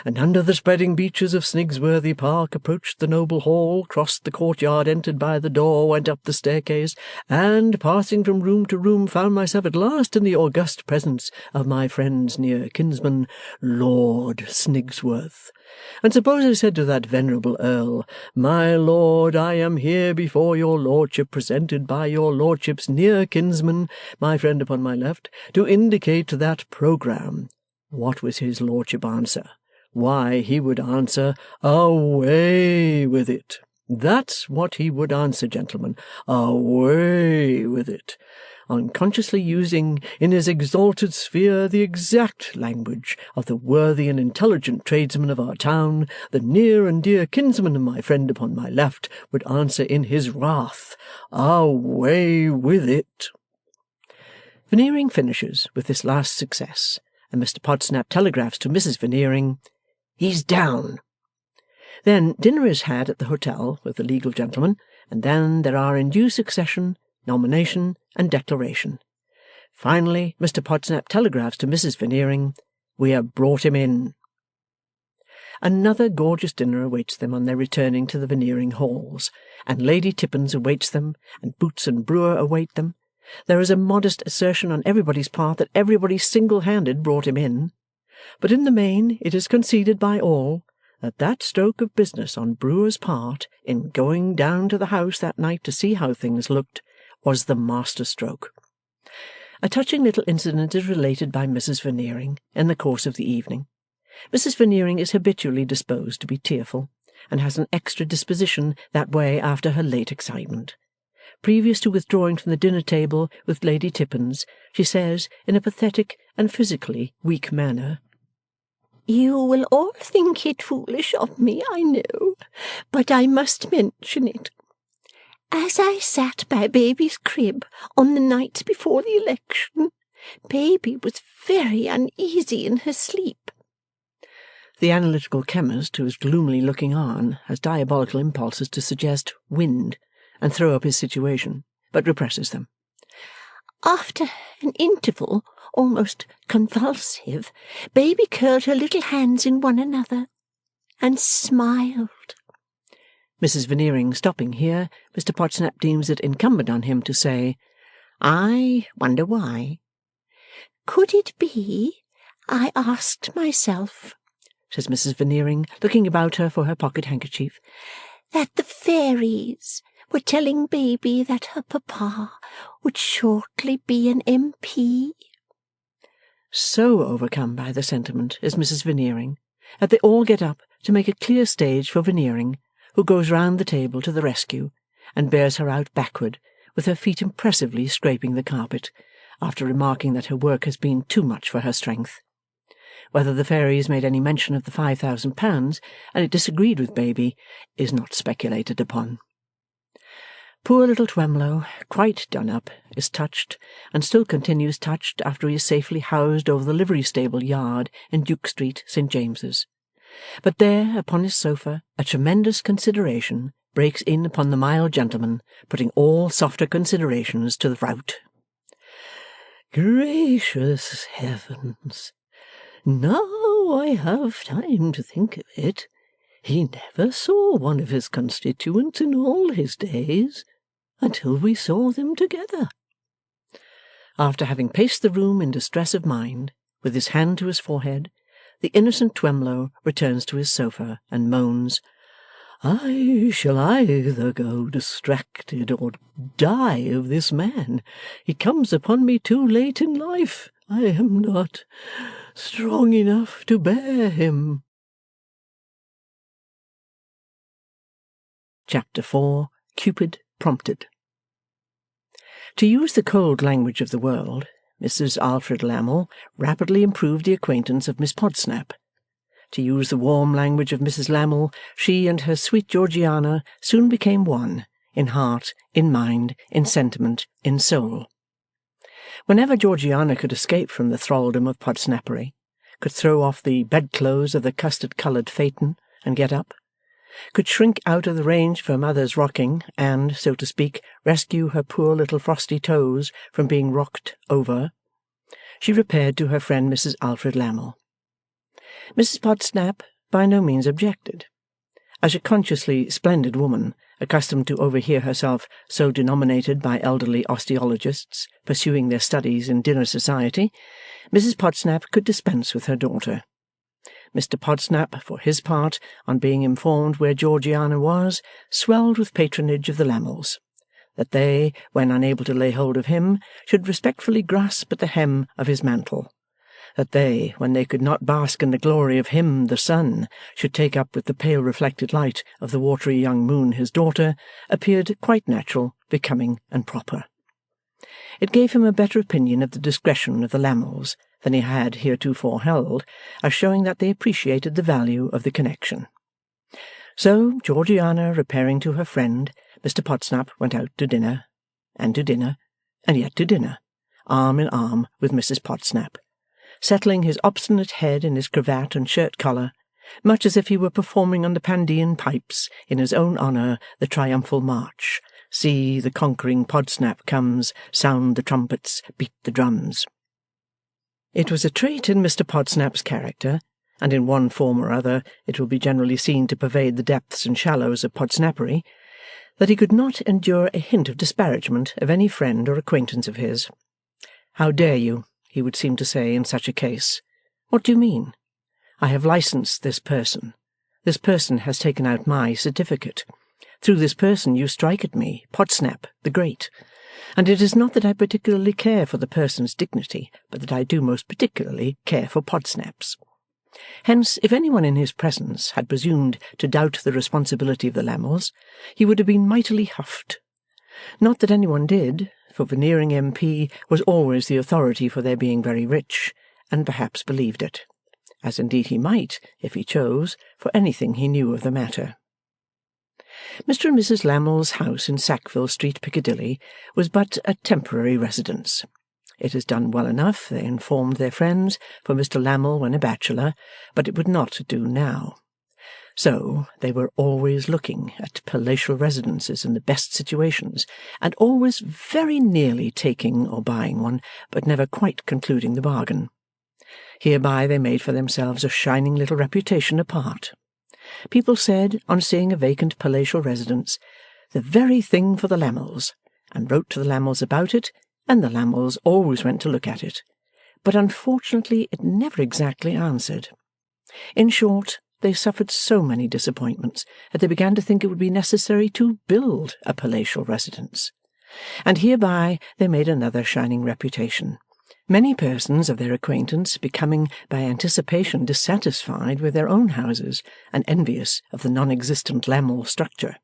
and under the spreading beeches of Snigsworthy Park, approached the noble hall, crossed the courtyard, entered by the door, went up the staircase, and, passing from room to room, found myself at last in the august presence of my friend's near kinsman, Lord Snigsworth. And suppose I said to that venerable Earl, 'My lord, I am here before your lordship, presented by your lordship's near kinsman, my friend upon my left, to indicate that programme,' what was his lordship answer? Why, he would answer, 'Away with it.' That's what he would answer, gentlemen. Away with it. Unconsciously using in his exalted sphere the exact language of the worthy and intelligent tradesman of our town, the near and dear kinsman of my friend upon my left would answer in his wrath, 'Away with it.'" Veneering finishes with this last success, and Mr. Podsnap telegraphs to Mrs. Veneering, "He's down." Then dinner is had at the hotel with the legal gentleman, and then there are in due succession nomination and declaration. Finally, Mr. Podsnap telegraphs to Mrs. Veneering, "We have brought him in." Another gorgeous dinner awaits them on their returning to the Veneering halls, and Lady Tippins awaits them, and Boots and Brewer await them. There is a modest assertion on everybody's part that everybody single-handed brought him in, but in the main it is conceded by all that that stroke of business on Brewer's part in going down to the house that night to see how things looked was the master-stroke. A touching little incident is related by Mrs. Veneering in the course of the evening. Mrs. Veneering is habitually disposed to be tearful, and has an extra disposition that way after her late excitement. Previous to withdrawing from the dinner-table with Lady Tippins, she says, in a pathetic and physically weak manner, "You will all think it foolish of me, I know, but I must mention it. As I sat by Baby's crib on the night before the election, Baby was very uneasy in her sleep." The analytical chemist, who is gloomily looking on, has diabolical impulses to suggest wind and throw up his situation, but represses them. After an interval, almost convulsive, Baby curled her little hands in one another, and smiled. Mrs. Veneering stopping here, Mr. Podsnap deems it incumbent on him to say, "I wonder why." Could it be, I asked myself, says Mrs. Veneering, looking about her for her pocket-handkerchief, that the fairies were telling baby that her papa would shortly be an MP? So overcome by the sentiment is Mrs. Veneering that they all get up to make a clear stage for Veneering, who goes round the table to the rescue and bears her out backward, with her feet impressively scraping the carpet, after remarking that her work has been too much for her strength. Whether the fairies made any mention of the £5,000, and it disagreed with baby, is not speculated upon. Poor little Twemlow, quite done up, is touched, and still continues touched after he is safely housed over the livery-stable yard in Duke Street, St. James's. But there, upon his sofa, a tremendous consideration breaks in upon the mild gentleman, putting all softer considerations to the rout. Gracious heavens! Now I have time to think of it. He never saw one of his constituents in all his days, until we saw them together. After having paced the room in distress of mind, with his hand to his forehead, the innocent Twemlow returns to his sofa and moans, I shall either go distracted or die of this man. He comes upon me too late in life. I am not strong enough to bear him. Chapter 4. Cupid Prompted. To use the cold language of the world, Mrs. Alfred Lammle rapidly improved the acquaintance of Miss Podsnap. To use the warm language of Mrs. Lammle, she and her sweet Georgiana soon became one, in heart, in mind, in sentiment, in soul. Whenever Georgiana could escape from the thraldom of Podsnappery, could throw off the bedclothes of the custard-coloured phaeton and get up, could shrink out of the range of her mother's rocking and, so to speak, rescue her poor little frosty toes from being rocked over, she repaired to her friend Mrs. Alfred Lammle. Mrs. Podsnap by no means objected. As a consciously splendid woman, accustomed to overhear herself so denominated by elderly osteologists pursuing their studies in dinner society, Mrs. Podsnap could dispense with her daughter. Mr. Podsnap, for his part, on being informed where Georgiana was, swelled with patronage of the Lammles, that they, when unable to lay hold of him, should respectfully grasp at the hem of his mantle, that they, when they could not bask in the glory of him, the sun, should take up with the pale reflected light of the watery young moon, his daughter, appeared quite natural, becoming, and proper. It gave him a better opinion of the discretion of the Lammles than he had heretofore held, as showing that they appreciated the value of the connection. So, Georgiana repairing to her friend, Mr. Podsnap went out to dinner, and yet to dinner, arm in arm with Mrs. Podsnap, settling his obstinate head in his cravat and shirt-collar, much as if he were performing on the Pandean pipes, in his own honour, the triumphal march. See, the conquering Podsnap comes, sound the trumpets, beat the drums. It was a trait in Mr. Podsnap's character, and in one form or other it will be generally seen to pervade the depths and shallows of Podsnappery, that he could not endure a hint of disparagement of any friend or acquaintance of his. How dare you, he would seem to say in such a case. What do you mean? I have licensed this person. This person has taken out my certificate. Through this person you strike at me, Podsnap the Great. And it is not that I particularly care for the person's dignity, but that I do most particularly care for Podsnap's. Hence, if anyone in his presence had presumed to doubt the responsibility of the Lammles, he would have been mightily huffed. Not that anyone did, for Veneering MP was always the authority for their being very rich, and perhaps believed it, as indeed he might, if he chose, for anything he knew of the matter. Mr. and Mrs. Lammle's house in Sackville Street, Piccadilly, was but a temporary residence. It has done well enough, they informed their friends, for Mr. Lammle when a bachelor, but it would not do now. So, they were always looking at palatial residences in the best situations, and always very nearly taking or buying one, but never quite concluding the bargain. Hereby they made for themselves a shining little reputation apart. People said, on seeing a vacant palatial residence, "The very thing for the Lammells," and wrote to the Lammells about it, and the Lammells always went to look at it. But unfortunately it never exactly answered. In short, they suffered so many disappointments that they began to think it would be necessary to build a palatial residence. And hereby they made another shining reputation, many persons of their acquaintance becoming by anticipation dissatisfied with their own houses and envious of the non-existent Lammell structure.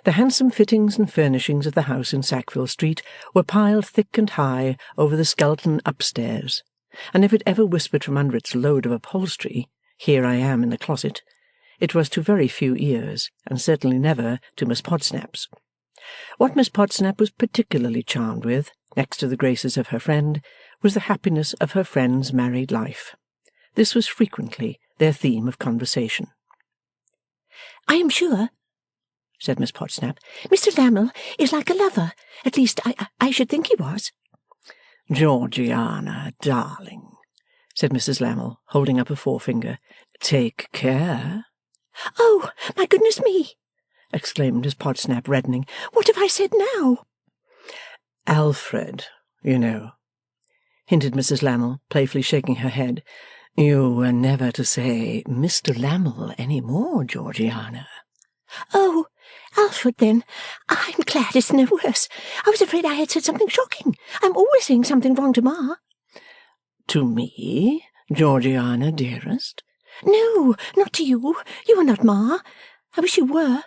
The handsome fittings and furnishings of the house in Sackville Street were piled thick and high over the skeleton upstairs, and if it ever whispered from under its load of upholstery, "Here I am in the closet," it was to very few ears, and certainly never to Miss Podsnap's. What Miss Podsnap was particularly charmed with, next to the graces of her friend, was the happiness of her friend's married life. This was frequently their theme of conversation. "I am sure," said Miss Podsnap, "Mr. Lammell is like a lover. At least, I should think he was." "Georgiana, darling," said Mrs. Lammell, holding up a forefinger, "take care." "Oh, my goodness me!" exclaimed Miss Podsnap, reddening. "What have I said now?" "Alfred, you know," hinted Mrs. Lammell, playfully shaking her head. "You were never to say Mr. Lammell any more, Georgiana." "Oh, Alfred, then. I'm glad it's no worse. I was afraid I had said something shocking. I'm always saying something wrong to Ma." "To me, Georgiana, dearest?" "No, not to you. You are not Ma. I wish you were."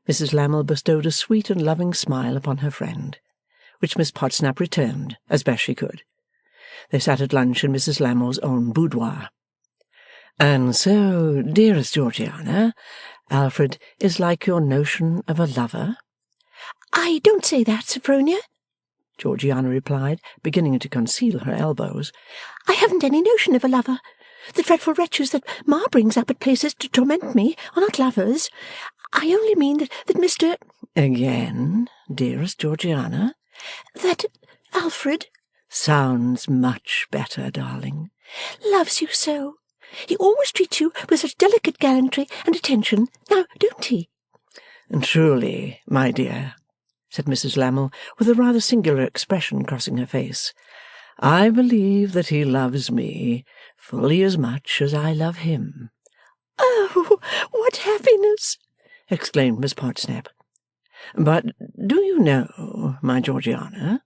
Mrs. Lammell bestowed a sweet and loving smile upon her friend, which Miss Podsnap returned as best she could. They sat at lunch in Mrs. Lammell's own boudoir. "And so, dearest Georgiana, Alfred is like your notion of a lover?" "I don't say that, Sophronia," Georgiana replied, beginning to conceal her elbows. "I haven't any notion of a lover. The dreadful wretches that Ma brings up at places to torment me are not lovers. I only mean that Mr. "Again, dearest Georgiana?" "That Alfred" "Sounds much better, darling." "loves you so. He always treats you with such delicate gallantry and attention. Now, don't he?" "Truly, my dear," said Mrs. Lammell, with a rather singular expression crossing her face, "I believe that he loves me fully as much as I love him." "Oh, what happiness!" exclaimed Miss Podsnap. "But do you know, my Georgiana,"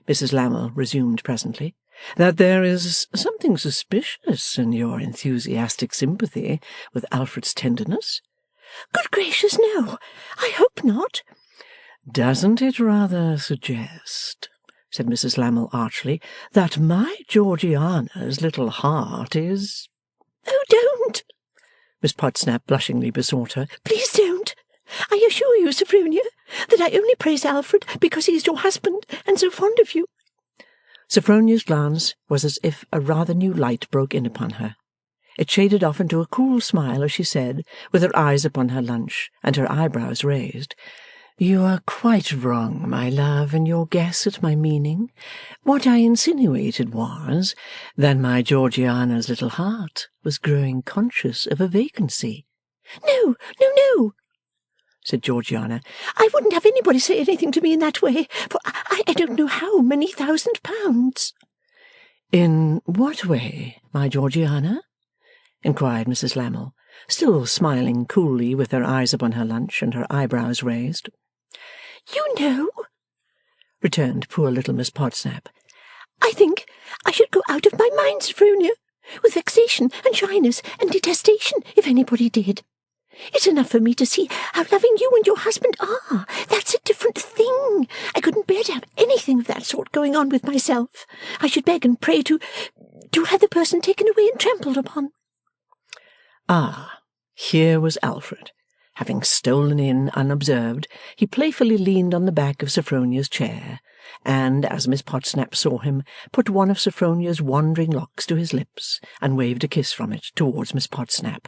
Mrs. Lammell resumed presently, "that there is something suspicious in your enthusiastic sympathy with Alfred's tenderness?" "Good gracious, no. I hope not." "Doesn't it rather suggest," said Mrs. Lammell archly, "that my Georgiana's little heart is—" "Oh, don't!" Miss Podsnap blushingly besought her. "Please don't. I assure you, Sophronia, that I only praise Alfred because he is your husband and so fond of you." Sophronia's glance was as if a rather new light broke in upon her. It shaded off into a cool smile as she said, with her eyes upon her lunch and her eyebrows raised, "You are quite wrong, my love, in your guess at my meaning. What I insinuated was that my Georgiana's little heart was growing conscious of a vacancy." "No, no, no," said Georgiana. "I wouldn't have anybody say anything to me in that way, for I don't know how many £1,000. "In what way, my Georgiana?" inquired Mrs. Lammell, still smiling coolly with her eyes upon her lunch and her eyebrows raised. "You know," returned poor little Miss Podsnap, "I think I should go out of my mind, Sophronia, with vexation and shyness and detestation if anybody did. It's enough for me to see how loving you and your husband are. That's a different thing. I couldn't bear to have anything of that sort going on with myself. I should beg and pray to have the person taken away and trampled upon." Ah, here was Alfred. Having stolen in unobserved, he playfully leaned on the back of Sophronia's chair, and, as Miss Podsnap saw him, put one of Sophronia's wandering locks to his lips, and waved a kiss from it towards Miss Podsnap.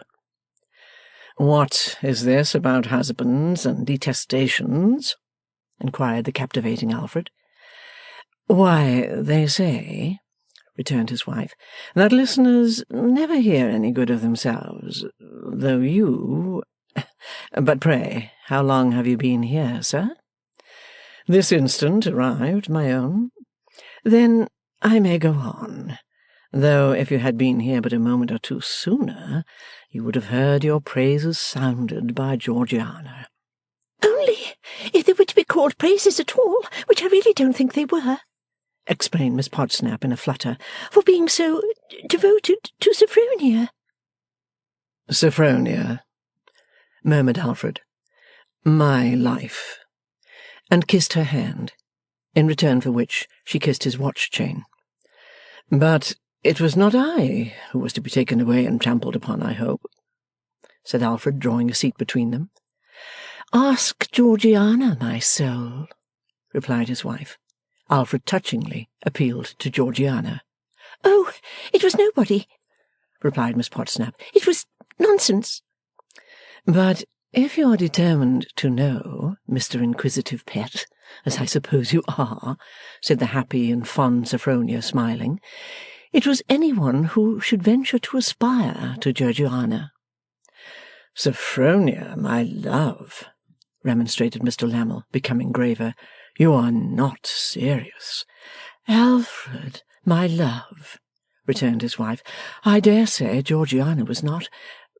"What is this about husbands and detestations?" inquired the captivating Alfred. "Why, they say," returned his wife, that listeners never hear any good of themselves, though you— But pray, how long have you been here, sir? This instant arrived, my own. Then I may go on, though if you had been here but a moment or two sooner, you would have heard your praises sounded by Georgiana. Only if they were to be called praises at all, which I really don't think they were, explained Miss Podsnap in a flutter, for being so devoted to Sophronia. Sophronia, murmured Alfred, my life, and kissed her hand, in return for which she kissed his watch-chain. But it was not I who was to be taken away and trampled upon, I hope, said Alfred, drawing a seat between them. Ask Georgiana, my soul, replied his wife. Alfred touchingly appealed to Georgiana. Oh, it was nobody, replied Miss Podsnap. It was nonsense. But if you are determined to know, Mr. Inquisitive Pet, as I suppose you are, said the happy and fond Sophronia, smiling, it was any one who should venture to aspire to Georgiana. Sophronia, my love, remonstrated Mr. Lammle, becoming graver, you are not serious. Alfred, my love, returned his wife, I dare say Georgiana was not,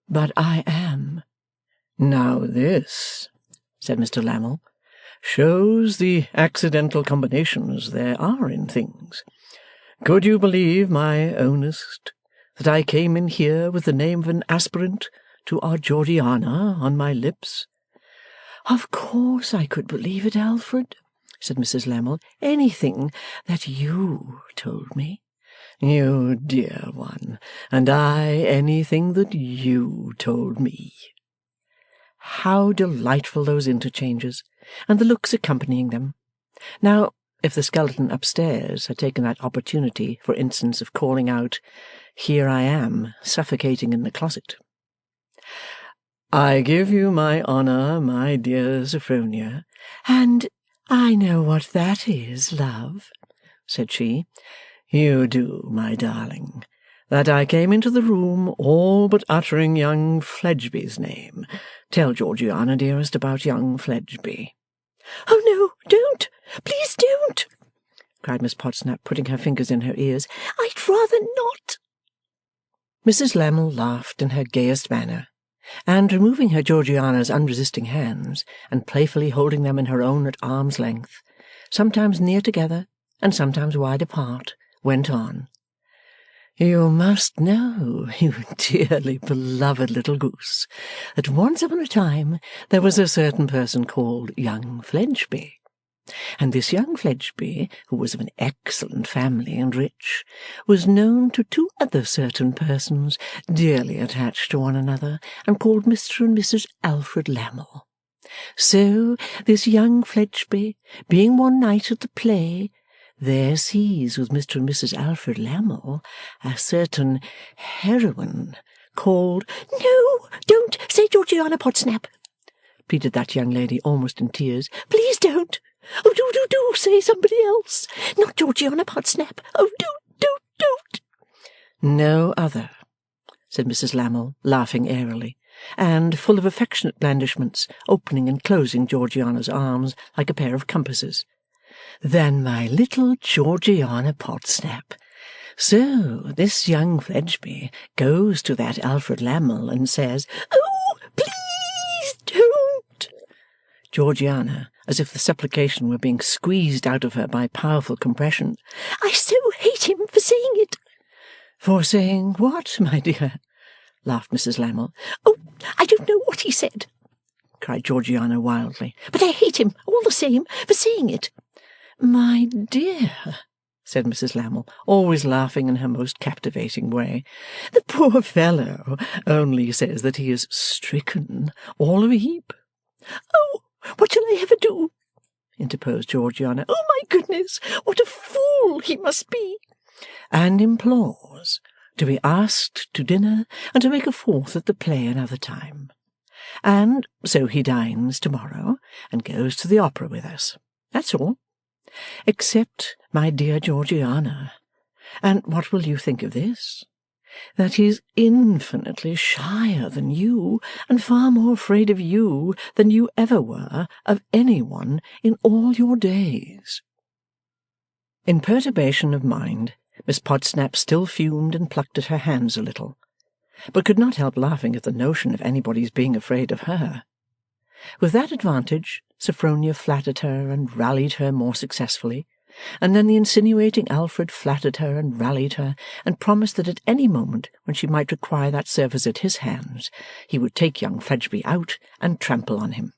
but I am. Now this, said Mr. Lammle, shows the accidental combinations there are in things. Could you believe, my ownest, that I came in here with the name of an aspirant to our Georgiana on my lips? Of course I could believe it, Alfred, said Mrs. Lammle. Anything that you told me. You dear one, and I anything that you told me. How delightful those interchanges, and the looks accompanying them! Now, if the skeleton upstairs had taken that opportunity, for instance, of calling out, "Here I am, suffocating in the closet." I give you my honour, my dear Sophronia, and I know what that is, love, said she. You do, my darling, that I came into the room all but uttering young Fledgeby's name. Tell Georgiana, dearest, about young Fledgeby. Oh, no, don't! Please don't! cried Miss Podsnap, putting her fingers in her ears. I'd rather not. Mrs. Lammle laughed in her gayest manner, and removing her Georgiana's unresisting hands, and playfully holding them in her own at arm's length, sometimes near together and sometimes wide apart, went on. You must know, you dearly beloved little goose, that once upon a time there was a certain person called young Fledgeby. And this young Fledgeby, who was of an excellent family and rich, was known to two other certain persons dearly attached to one another, and called Mr. and Mrs. Alfred Lammle. So this young Fledgeby, being one night at the play, there sees with Mr. and Mrs. Alfred Lammle a certain heroine called— No, don't say Georgiana Podsnap, pleaded that young lady, almost in tears. Please don't. Oh, do say somebody else. Not Georgiana Podsnap. Oh, don't. No other, said Mrs. Lammle, laughing airily, and, full of affectionate blandishments, opening and closing Georgiana's arms like a pair of compasses, than my little Georgiana Podsnap. So this young Fledgeby goes to that Alfred Lammle and says, Oh, please don't. Georgiana, as if the supplication were being squeezed out of her by powerful compression. I so hate him for saying it. For saying what, my dear? Laughed Mrs. Lammle. Oh, I don't know what he said, cried Georgiana wildly. But I hate him all the same for saying it. My dear, said Mrs. Lammle, always laughing in her most captivating way, the poor fellow only says that he is stricken all of a heap. Oh, what shall I ever do? Interposed Georgiana. Oh, my goodness, what a fool he must be! And implores to be asked to dinner and to make a fourth at the play another time. And so he dines tomorrow and goes to the opera with us. That's all. Except, my dear Georgiana, And what will you think of this? That he's infinitely shyer than you, and far more afraid of you than you ever were of any one in all your days. In perturbation of mind, Miss Podsnap still fumed and plucked at her hands a little, but could not help laughing at the notion of anybody's being afraid of her. With that advantage, Sophronia flattered her and rallied her more successfully, and then the insinuating Alfred flattered her and rallied her, and promised that at any moment when she might require that service at his hands, he would take young Fledgeby out and trample on him.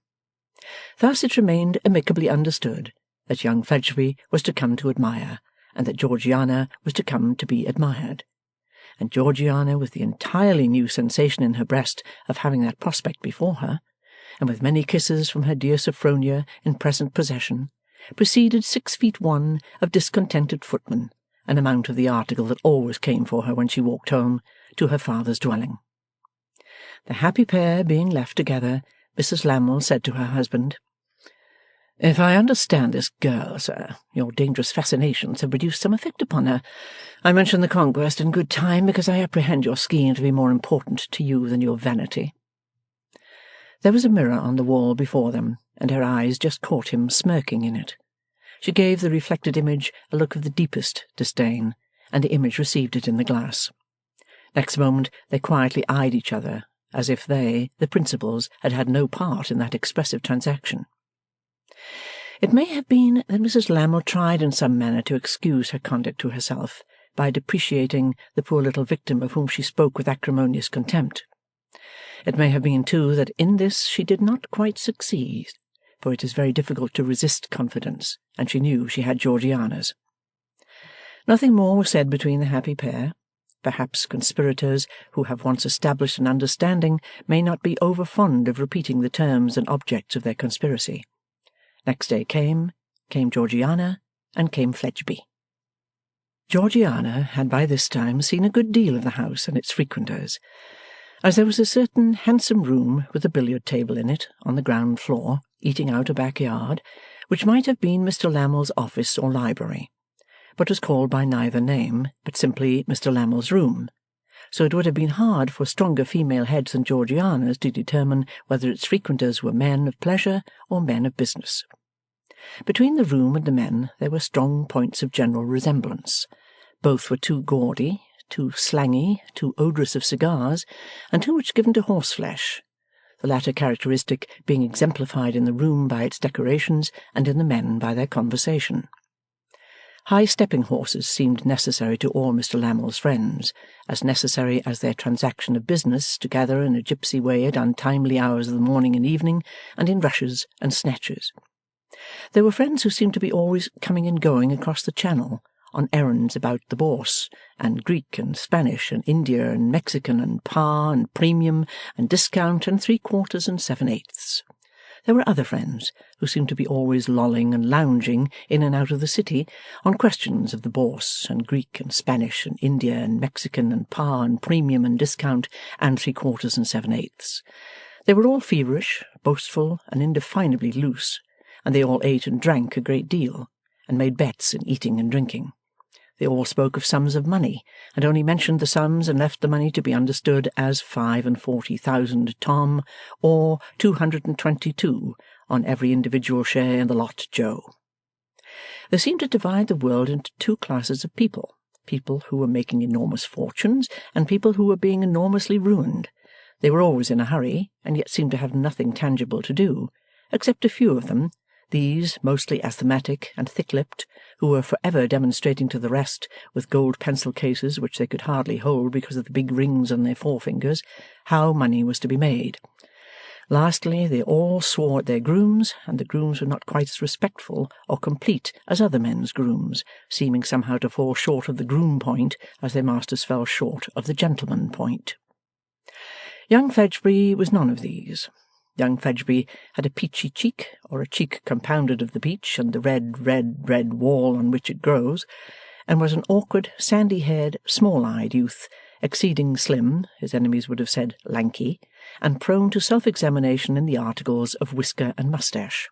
Thus it remained amicably understood that young Fledgeby was to come to admire, and that Georgiana was to come to be admired. And Georgiana, with the entirely new sensation in her breast of having that prospect before her, and with many kisses from her dear Sophronia in present possession, preceded 6 feet 1 of discontented footmen, an amount of the article that always came for her when she walked home, to her father's dwelling. The happy pair being left together, Mrs. Lammle said to her husband, "If I understand this girl, sir, your dangerous fascinations have produced some effect upon her. I mention the conquest in good time, because I apprehend your scheme to be more important to you than your vanity." There was a mirror on the wall before them, and her eyes just caught him smirking in it. She gave the reflected image a look of the deepest disdain, and the image received it in the glass. Next moment they quietly eyed each other, as if they, the principals, had had no part in that expressive transaction. It may have been that Mrs. Lammle tried in some manner to excuse her conduct to herself by depreciating the poor little victim of whom she spoke with acrimonious contempt. It may have been, too, that in this she did not quite succeed, for it is very difficult to resist confidence, and she knew she had Georgiana's. Nothing more was said between the happy pair. Perhaps conspirators who have once established an understanding may not be over fond of repeating the terms and objects of their conspiracy. Next day came Georgiana, and came Fledgeby. Georgiana had by this time seen a good deal of the house and its frequenters, as there was a certain handsome room with a billiard table in it on the ground floor, eating out a backyard, which might have been Mr. Lammle's office or library, but was called by neither name, but simply Mr. Lammle's room, so it would have been hard for stronger female heads than Georgiana's to determine whether its frequenters were men of pleasure or men of business. Between the room and the men there were strong points of general resemblance. Both were too gaudy, too slangy, too odorous of cigars, and too much given to horseflesh, the latter characteristic being exemplified in the room by its decorations and in the men by their conversation. High stepping horses seemed necessary to all Mr. Lammle's friends, as necessary as their transaction of business to gather in a gipsy way at untimely hours of the morning and evening, and in rushes and snatches. There were friends who seemed to be always coming and going across the Channel, on errands about the Bourse, and Greek and Spanish and India and Mexican and par and premium and discount and 3/4 and 7/8. There were other friends who seemed to be always lolling and lounging in and out of the city on questions of the Bourse and Greek and Spanish and India and Mexican and par and premium and discount and 3/4 and 7/8. They were all feverish, boastful, and indefinably loose, and they all ate and drank a great deal, and made bets in eating and drinking. They all spoke of sums of money, and only mentioned the sums and left the money to be understood as 45,000 Tom, or 222 on every individual share in the lot Joe. They seemed to divide the world into two classes of people, people who were making enormous fortunes, and people who were being enormously ruined. They were always in a hurry, and yet seemed to have nothing tangible to do, except a few of them, these mostly asthmatic and thick-lipped, who were for ever demonstrating to the rest, with gold pencil cases which they could hardly hold because of the big rings on their forefingers, how money was to be made. Lastly, they all swore at their grooms, and the grooms were not quite as respectful or complete as other men's grooms, seeming somehow to fall short of the groom point as their masters fell short of the gentleman point. Young Fledgeby was none of these. Young Fledgeby had a peachy cheek, or a cheek compounded of the peach and the red wall on which it grows, and was an awkward, sandy-haired, small-eyed youth, exceeding slim, his enemies would have said lanky, and prone to self-examination in the articles of whisker and moustache.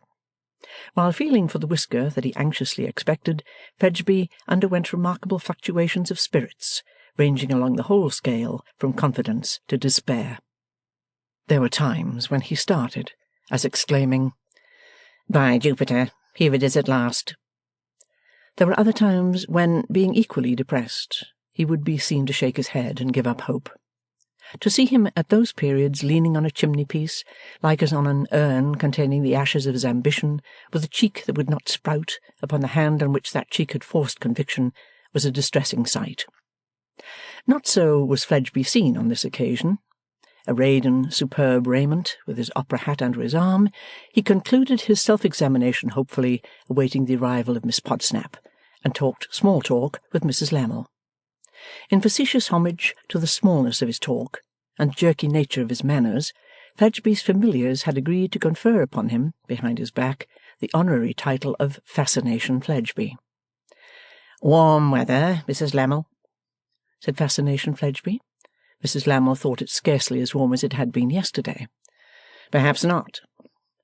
While feeling for the whisker that he anxiously expected, Fledgeby underwent remarkable fluctuations of spirits, ranging along the whole scale from confidence to despair. There were times when he started, as exclaiming, "By Jupiter, here it is at last!" There were other times when, being equally depressed, he would be seen to shake his head and give up hope. To see him at those periods leaning on a chimney-piece, like as on an urn containing the ashes of his ambition, with a cheek that would not sprout upon the hand on which that cheek had forced conviction, was a distressing sight. Not so was Fledgeby seen on this occasion. Arrayed in superb raiment, with his opera hat under his arm, he concluded his self-examination hopefully, awaiting the arrival of Miss Podsnap, and talked small talk with Mrs. Lammle. In facetious homage to the smallness of his talk and the jerky nature of his manners, Fledgeby's familiars had agreed to confer upon him, behind his back, the honorary title of Fascination Fledgeby. "Warm weather, Mrs. Lammle," said Fascination Fledgeby. Mrs. Lammle thought it scarcely as warm as it had been yesterday. "Perhaps not,"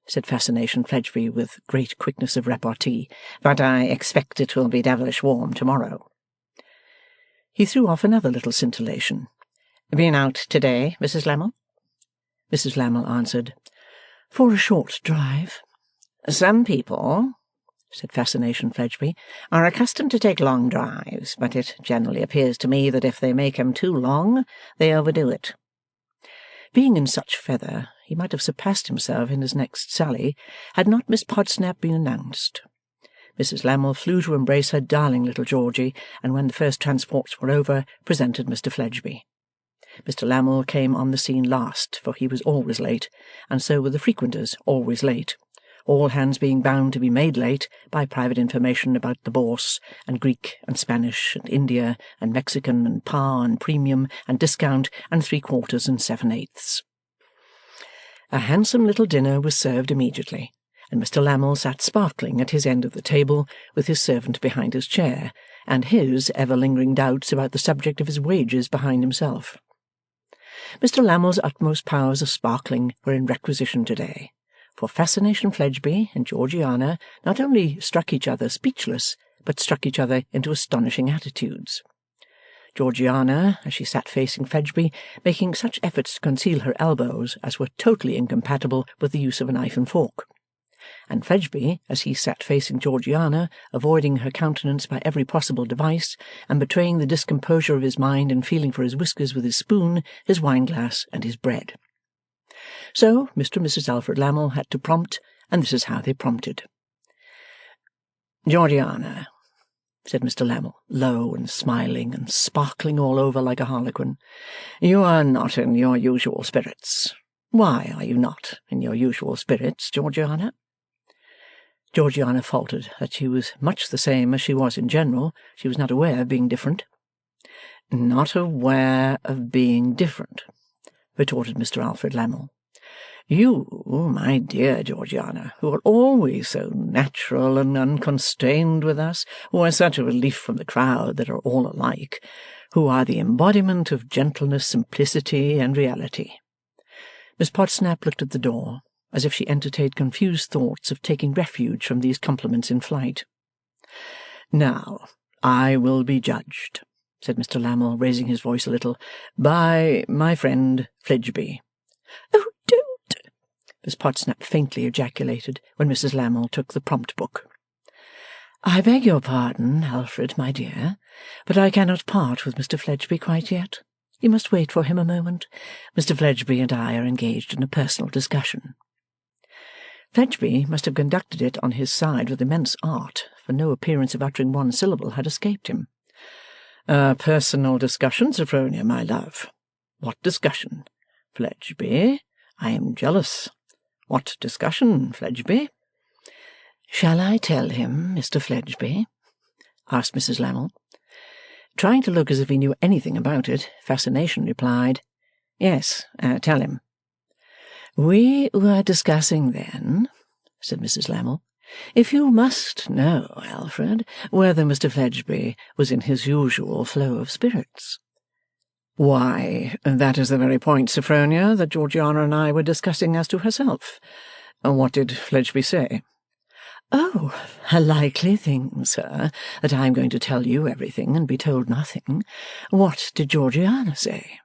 said Fascination Fledgeby with great quickness of repartee, "but I expect it will be devilish warm tomorrow." He threw off another little scintillation. "Been out to-day, Mrs. Lammle?" Mrs. Lammle answered, "For a short drive." "Some people," said Fascination Fledgeby, "are accustomed to take long drives, but it generally appears to me that if they make 'em too long, they overdo it." Being in such feather, he might have surpassed himself in his next sally, had not Miss Podsnap been announced. Mrs. Lammle flew to embrace her darling little Georgy, and when the first transports were over, presented Mr. Fledgeby. Mr. Lammle came on the scene last, for he was always late, and so were the frequenters always late, all hands being bound to be made late by private information about the Bourse, and Greek, and Spanish, and India, and Mexican, and par, and premium, and discount, and 3/4 and 7/8. A handsome little dinner was served immediately, and Mr. Lammle sat sparkling at his end of the table, with his servant behind his chair, and his ever-lingering doubts about the subject of his wages behind himself. Mr. Lammle's utmost powers of sparkling were in requisition to-day, for Fascination Fledgeby and Georgiana not only struck each other speechless, but struck each other into astonishing attitudes. Georgiana, as she sat facing Fledgeby, making such efforts to conceal her elbows as were totally incompatible with the use of a knife and fork, and Fledgeby, as he sat facing Georgiana, avoiding her countenance by every possible device, and betraying the discomposure of his mind in feeling for his whiskers with his spoon, his wine-glass, and his bread. So Mr. and Mrs. Alfred Lammle had to prompt, and this is how they prompted. "Georgiana," said Mr. Lammle, low and smiling and sparkling all over like a harlequin, "you are not in your usual spirits. Why are you not in your usual spirits, Georgiana?" Georgiana faltered that she was much the same as she was in general. She was not aware of being different. "Not aware of being different," retorted Mr. Alfred Lammle. "You, my dear Georgiana, who are always so natural and unconstrained with us, who are such a relief from the crowd that are all alike, who are the embodiment of gentleness, simplicity, and reality." Miss Podsnap looked at the door, as if she entertained confused thoughts of taking refuge from these compliments in flight. "Now, I will be judged," said Mr. Lammle, raising his voice a little, "by my friend Fledgeby." "Oh, don't!" Miss Podsnap faintly ejaculated, when Mrs. Lammle took the prompt book. "I beg your pardon, Alfred, my dear, but I cannot part with Mr. Fledgeby quite yet. You must wait for him a moment. Mr. Fledgeby and I are engaged in a personal discussion." Fledgeby must have conducted it on his side with immense art, for no appearance of uttering one syllable had escaped him. "A personal discussion, Sophronia, my love. What discussion? Fledgeby, I am jealous. What discussion, Fledgeby?" "Shall I tell him, Mr. Fledgeby?" asked Mrs. Lammle. Trying to look as if he knew anything about it, Fascination replied, "Yes, tell him." "We were discussing then," said Mrs. Lammle, "if you must know, Alfred, whether Mr. Fledgeby was in his usual flow of spirits." "Why, that is the very point, Sophronia, that Georgiana and I were discussing as to herself. What did Fledgeby say?" Oh, a likely thing, sir, that I am going to tell you everything and be told nothing. What did Georgiana say?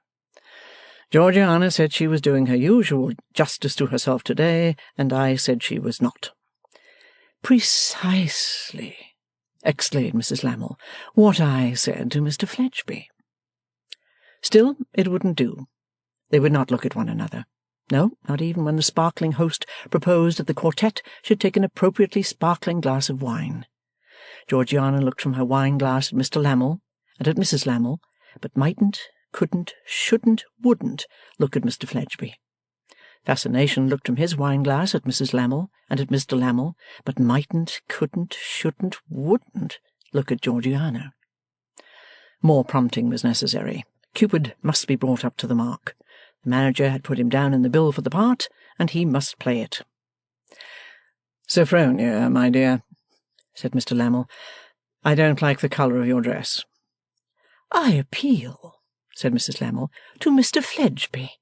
Georgiana said she was doing her usual justice to herself today, and I said she was not. Precisely, exclaimed Mrs. Lammle, what I said to Mr. Fledgeby. Still, it wouldn't do. They would not look at one another. No, not even when the sparkling host proposed that the quartet should take an appropriately sparkling glass of wine. Georgiana looked from her wine-glass at Mr. Lammle and at Mrs. Lammle, but mightn't, couldn't, shouldn't, wouldn't look at Mr. Fledgeby. Fascination looked from his wine-glass at Mrs. Lammle and at Mr. Lammle, but mightn't, couldn't, shouldn't, wouldn't look at Georgiana. More prompting was necessary. Cupid must be brought up to the mark. The manager had put him down in the bill for the part, and he must play it. Sophronia, my dear, said Mr. Lammle, I don't like the colour of your dress. I appeal, said Mrs. Lammle, to Mr. Fledgeby.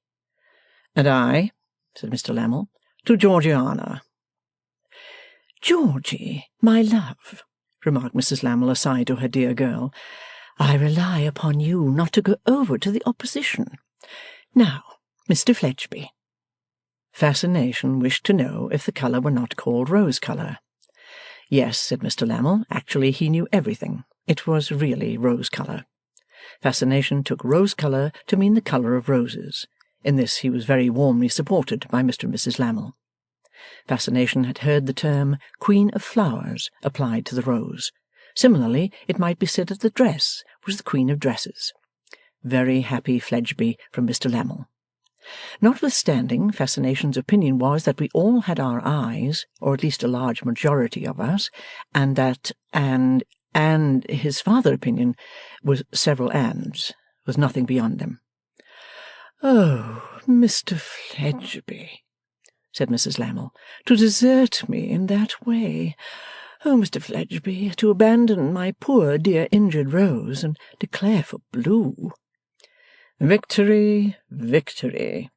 And I, said Mr. Lammle, to Georgiana. Georgie, my love, remarked Mrs. Lammle aside to her dear girl, I rely upon you not to go over to the opposition. Now, Mr. Fledgeby. Fascination wished to know if the colour were not called rose-colour. Yes, said Mr. Lammle, actually he knew everything. It was really rose-colour. Fascination took rose-colour to mean the colour of roses. In this he was very warmly supported by Mr. and Mrs. Lammle. Fascination had heard the term Queen of Flowers applied to the rose. Similarly, it might be said that the dress was the Queen of Dresses. Very happy Fledgeby from Mr. Lammle. Notwithstanding, Fascination's opinion was that we all had our eyes, or at least a large majority of us, and that and his farther opinion was several ands, was nothing beyond them. Oh, Mr. Fledgeby, said Mrs. Lammle, to desert me in that way. Oh, Mr. Fledgeby, to abandon my poor dear injured rose and declare for blue. Victory, victory,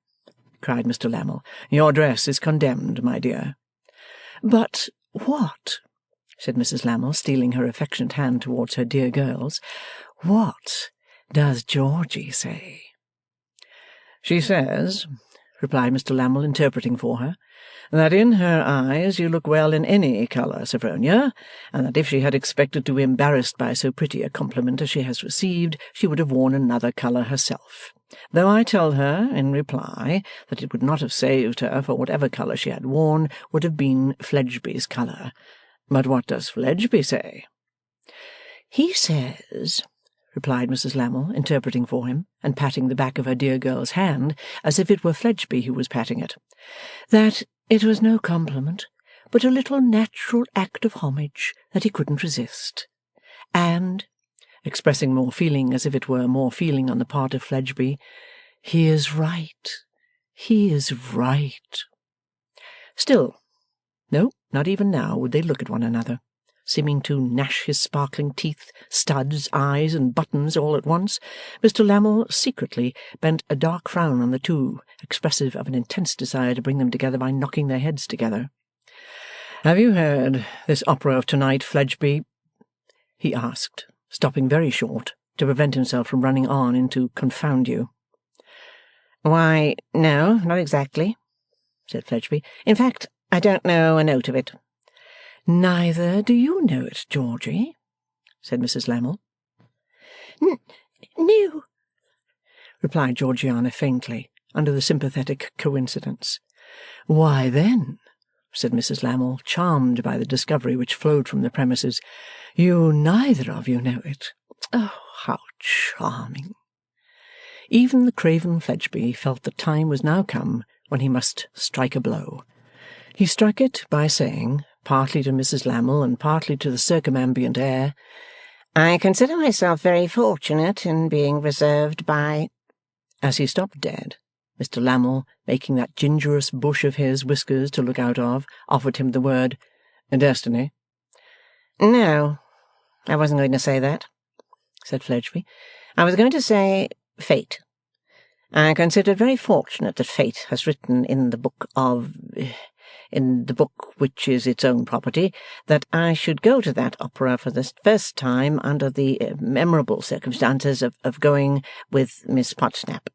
cried Mr. Lammle. Your dress is condemned, my dear. But what, said Mrs. Lammle, stealing her affectionate hand towards her dear girl's, what does Georgie say? She says, replied Mr. Lammle, interpreting for her, that in her eyes you look well in any colour, Sophronia, and that if she had expected to be embarrassed by so pretty a compliment as she has received, she would have worn another colour herself. Though I tell her, in reply, that it would not have saved her, for whatever colour she had worn would have been Fledgeby's colour. But what does Fledgeby say? He says, replied Mrs. Lammle, interpreting for him, and patting the back of her dear girl's hand, as if it were Fledgeby who was patting it, that it was no compliment, but a little natural act of homage that he couldn't resist. And, expressing more feeling as if it were more feeling on the part of Fledgeby, he is right. He is right. Still, no, not even now would they look at one another, seeming to gnash his sparkling teeth, studs, eyes, and buttons all at once. Mr. Lammle secretly bent a dark frown on the two, expressive of an intense desire to bring them together by knocking their heads together. Have you heard this opera of tonight, Fledgeby? He asked, stopping very short to prevent himself from running on into confound you. Why, no, not exactly, said Fledgeby. In fact, I don't know a note of it. Neither do you know it, Georgie, said Mrs. Lammle. No, replied Georgiana faintly, under the sympathetic coincidence. Why then, said Mrs. Lammle, charmed by the discovery which flowed from the premises, you neither of you know it. Oh, how charming! Even the craven Fledgeby felt that time was now come when he must strike a blow. He struck it by saying, partly to Mrs. Lammle and partly to the circumambient air, I consider myself very fortunate in being reserved by... As he stopped dead, Mr. Lammle, making that gingerous bush of his whiskers to look out of, offered him the word, Destiny. No, I wasn't going to say that, said Fledgeby. I was going to say Fate. I consider it very fortunate that Fate has written in the book of in the book which is its own property, that I should go to that opera for the first time under the memorable circumstances of going with Miss Podsnap.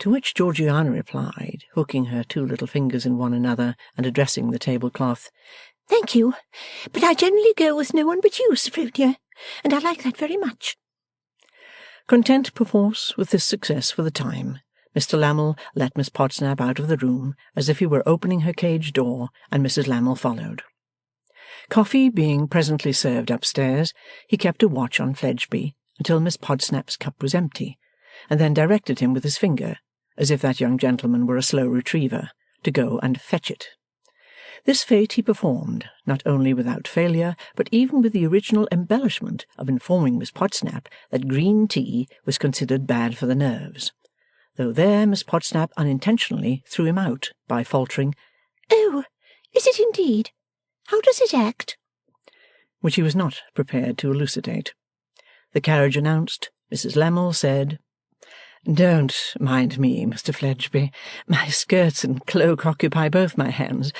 To which Georgiana replied, hooking her two little fingers in one another and addressing the tablecloth, Thank you, but I generally go with no one but you, Sophronia, and I like that very much. Content perforce with this success for the time, Mr. Lammle let Miss Podsnap out of the room as if he were opening her cage door, and Mrs. Lammle followed. Coffee being presently served upstairs, he kept a watch on Fledgeby until Miss Podsnap's cup was empty, and then directed him with his finger, as if that young gentleman were a slow retriever, to go and fetch it. This fate he performed, not only without failure, but even with the original embellishment of informing Miss Podsnap that green tea was considered bad for the nerves, though there Miss Podsnap unintentionally threw him out by faltering, Oh, is it indeed? How does it act? Which he was not prepared to elucidate. The carriage announced, Mrs. Lammle said, Don't mind me, Mr. Fledgeby. My skirts and cloak occupy both my hands.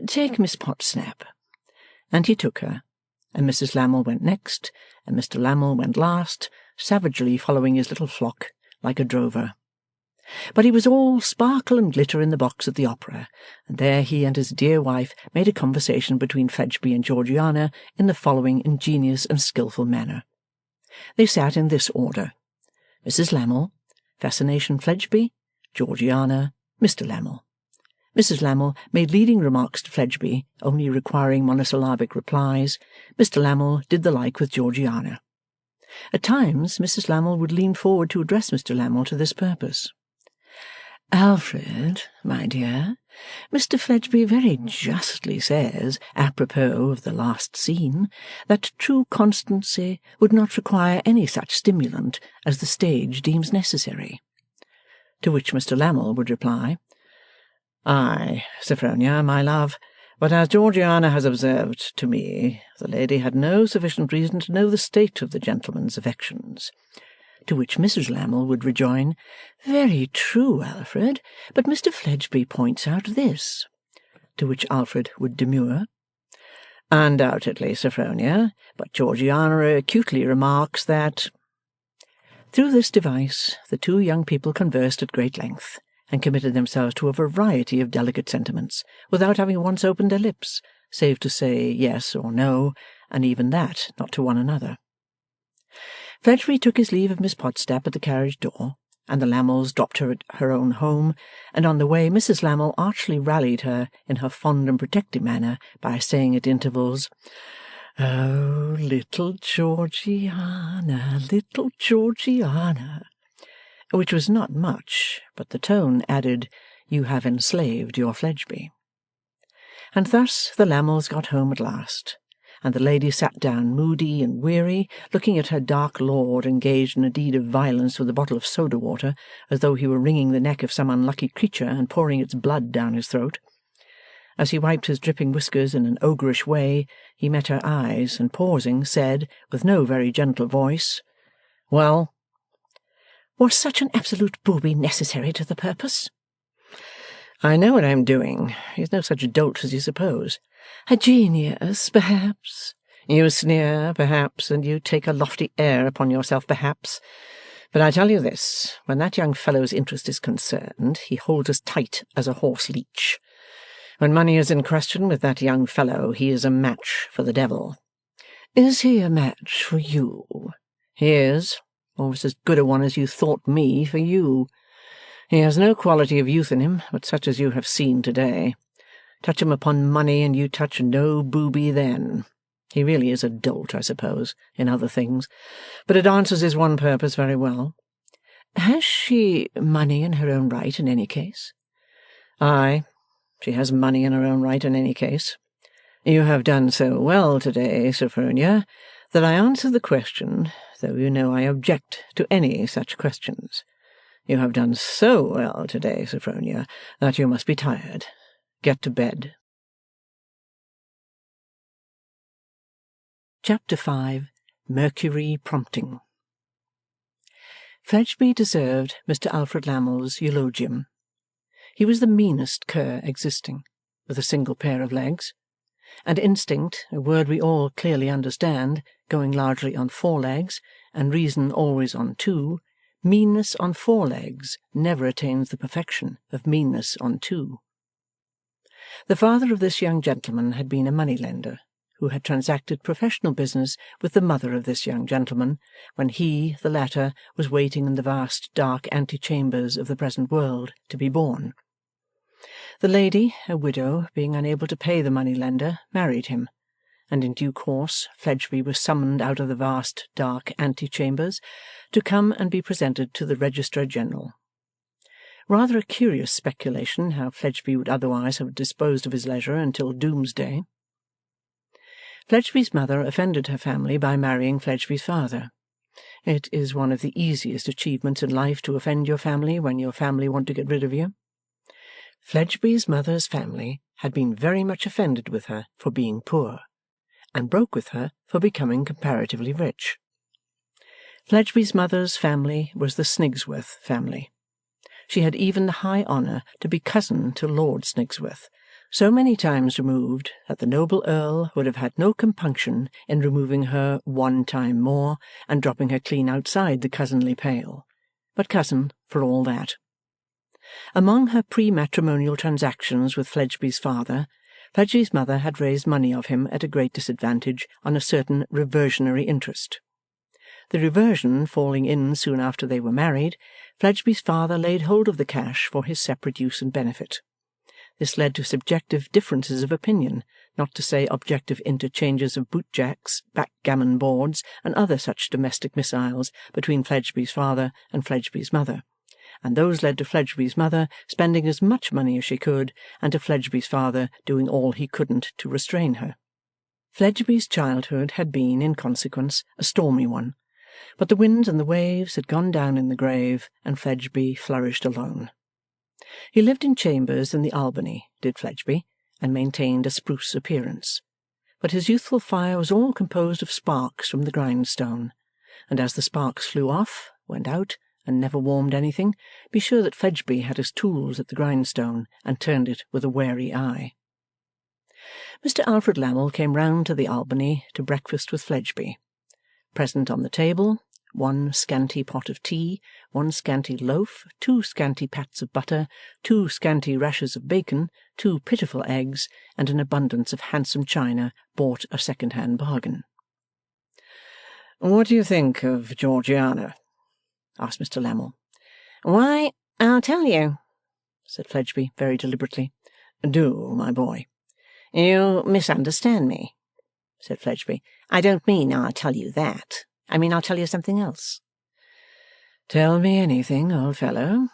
Take Miss Podsnap. And he took her, and Mrs. Lammle went next, and Mr. Lammle went last, savagely following his little flock like a drover. But he was all sparkle and glitter in the box at the opera, and there he and his dear wife made a conversation between Fledgeby and Georgiana in the following ingenious and skilful manner. They sat in this order: Mrs. Lammle, Fascination Fledgeby, Georgiana, Mr. Lammle. Mrs. Lammle made leading remarks to Fledgeby, only requiring monosyllabic replies. Mr. Lammle did the like with Georgiana. At times Mrs. Lammle would lean forward to address Mr. Lammle to this purpose. Alfred, my dear, Mr. Fledgeby very justly says, apropos of the last scene, that true constancy would not require any such stimulant as the stage deems necessary. To which Mr. Lammle would reply, Ay, Sophronia, my love, but as Georgiana has observed to me, the lady had no sufficient reason to know the state of the gentleman's affections. To which Mrs. Lammle would rejoin, Very true, Alfred, but Mr. Fledgeby points out this. To which Alfred would demur, Undoubtedly, Sophronia, but Georgiana acutely remarks that. Through this device the two young people conversed at great length, and committed themselves to a variety of delicate sentiments, without having once opened their lips, save to say yes or no, and even that not to one another. Fledgeby took his leave of Miss Podsnap at the carriage door, and the Lammles dropped her at her own home, and on the way Mrs. Lammle archly rallied her in her fond and protecting manner by saying at intervals, Oh, little Georgiana, little Georgiana, which was not much, but the tone added, You have enslaved your Fledgeby. And thus the Lammles got home at last, and the lady sat down moody and weary, looking at her dark lord engaged in a deed of violence with a bottle of soda-water, as though he were wringing the neck of some unlucky creature and pouring its blood down his throat. As he wiped his dripping whiskers in an ogreish way, he met her eyes, and pausing, said, with no very gentle voice, Well? Was such an absolute booby necessary to the purpose? I know what I am doing. He is no such dolt as you suppose. A genius, perhaps. You sneer, perhaps, and you take a lofty air upon yourself, perhaps. But I tell you this, when that young fellow's interest is concerned, he holds as tight as a horse leech. When money is in question with that young fellow, he is a match for the devil. Is he a match for you? He is, almost as good a one as you thought me for you. He has no quality of youth in him, but such as you have seen to-day. Touch him upon money, and you touch no booby then. He really is a dolt, I suppose, in other things, but it answers his one purpose very well. Has she money in her own right in any case? Aye, she has money in her own right in any case. You have done so well to-day, Sophronia, that I answer the question, though you know I object to any such questions. You have done so well to-day, Sophronia, that you must be tired. Get to bed. Chapter 5. Mercury Prompting. Fledgeby deserved Mr. Alfred Lammle's eulogium. He was the meanest cur existing, with a single pair of legs, and instinct, a word we all clearly understand, going largely on 4 legs, and reason always on 2, meanness on 4 legs never attains the perfection of meanness on 2. The father of this young gentleman had been a money-lender, who had transacted professional business with the mother of this young gentleman, when he, the latter, was waiting in the vast dark antechambers of the present world to be born. The lady, a widow, being unable to pay the money-lender, married him, and in due course Fledgeby was summoned out of the vast dark antechambers to come and be presented to the Registrar General. Rather a curious speculation how Fledgeby would otherwise have disposed of his leisure until doomsday. Fledgeby's mother offended her family by marrying Fledgeby's father. It is one of the easiest achievements in life to offend your family when your family want to get rid of you. Fledgeby's mother's family had been very much offended with her for being poor, and broke with her for becoming comparatively rich. Fledgeby's mother's family was the Snigsworth family. She had even the high honour to be cousin to Lord Snigsworth, so many times removed that the noble Earl would have had no compunction in removing her 1 time more and dropping her clean outside the cousinly pale, but cousin for all that. Among her pre-matrimonial transactions with Fledgeby's father, Fledgeby's mother had raised money of him at a great disadvantage on a certain reversionary interest. The reversion falling in soon after they were married, Fledgeby's father laid hold of the cash for his separate use and benefit. This led to subjective differences of opinion, not to say objective interchanges of bootjacks, backgammon boards, and other such domestic missiles between Fledgeby's father and Fledgeby's mother, and those led to Fledgeby's mother spending as much money as she could, and to Fledgeby's father doing all he couldn't to restrain her. Fledgeby's childhood had been, in consequence, a stormy one, but the winds and the waves had gone down in the grave, and Fledgeby flourished alone. He lived in chambers in the Albany, did Fledgeby, and maintained a spruce appearance, but his youthful fire was all composed of sparks from the grindstone, and as the sparks flew off, went out, and never warmed anything, be sure that Fledgeby had his tools at the grindstone, and turned it with a wary eye. Mr. Alfred Lammle came round to the Albany to breakfast with Fledgeby. Present on the table, 1 scanty pot of tea, 1 scanty loaf, 2 scanty pats of butter, 2 scanty rashers of bacon, 2 pitiful eggs, and an abundance of handsome china bought a second-hand bargain. "What do you think of Georgiana?" asked Mr. Lammle. "Why, I'll tell you," said Fledgeby very deliberately. "Do, my boy." "You misunderstand me," said Fledgeby. "I don't mean I'll tell you that. I mean I'll tell you something else." "Tell me anything, old fellow."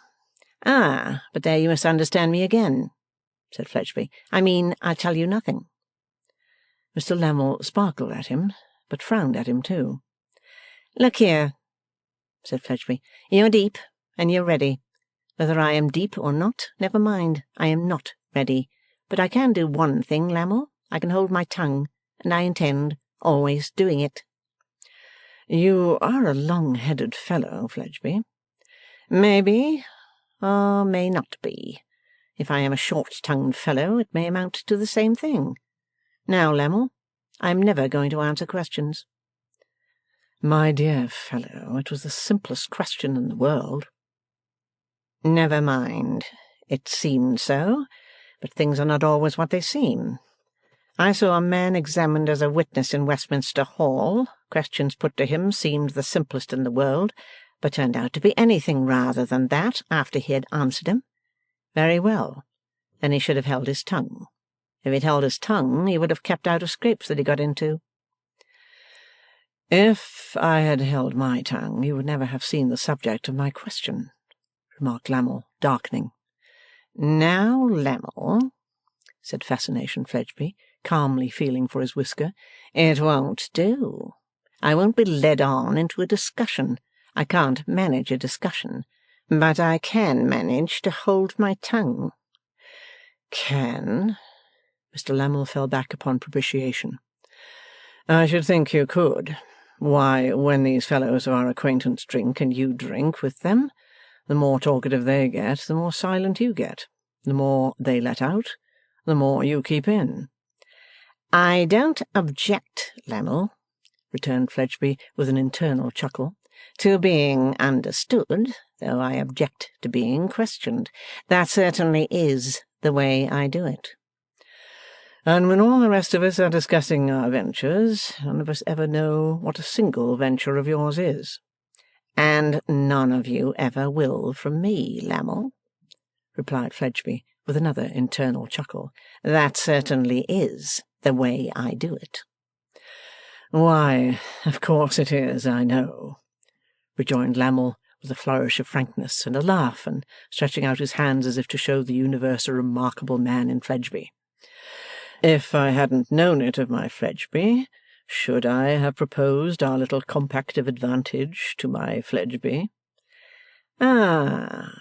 "Ah, but there you misunderstand me again," said Fledgeby. "I mean I'll tell you nothing." Mr. Lammle sparkled at him, but frowned at him too. "Look here," said Fledgeby. "You're deep, and you're ready. Whether I am deep or not, never mind. I am not ready. But I can do one thing, Lammle. I can hold my tongue, and I intend always doing it." "You are a long-headed fellow, Fledgeby." "May be, or may not be. If I am a short-tongued fellow, it may amount to the same thing. Now, Lammle, I am never going to answer questions." "My dear fellow, it was the simplest question in the world." "Never mind. It seemed so, but things are not always what they seem. I saw a man examined as a witness in Westminster Hall. Questions put to him seemed the simplest in the world, but turned out to be anything rather than that after he had answered him. Very well. Then he should have held his tongue. If he'd held his tongue, he would have kept out of scrapes that he got into." "If I had held my tongue, you would never have seen the subject of my question," remarked Lammle, darkening. "Now, Lammle," said Fascination Fledgeby, calmly feeling for his whisker, "it won't do. I won't be led on into a discussion. I can't manage a discussion, but I can manage to hold my tongue." "Can?" Mr. Lammle fell back upon propitiation. "I should think you could. Why, when these fellows of our acquaintance drink, and you drink with them, the more talkative they get, the more silent you get. The more they let out, the more you keep in. I don't object, Lammle, returned Fledgeby with an internal chuckle, to being understood, though I object to being questioned. That certainly is the way I do it. And when all the rest of us are discussing our ventures, none of us ever know what a single venture of yours is. And none of you ever will from me, Lammle, replied Fledgeby with another internal chuckle. That certainly is the way I do it. Why, of course it is, I know, rejoined Lammle with a flourish of frankness and a laugh, and stretching out his hands as if to show the universe a remarkable man in Fledgeby. If I hadn't known it of my Fledgeby, should I have proposed our little compact of advantage to my Fledgeby? Ah,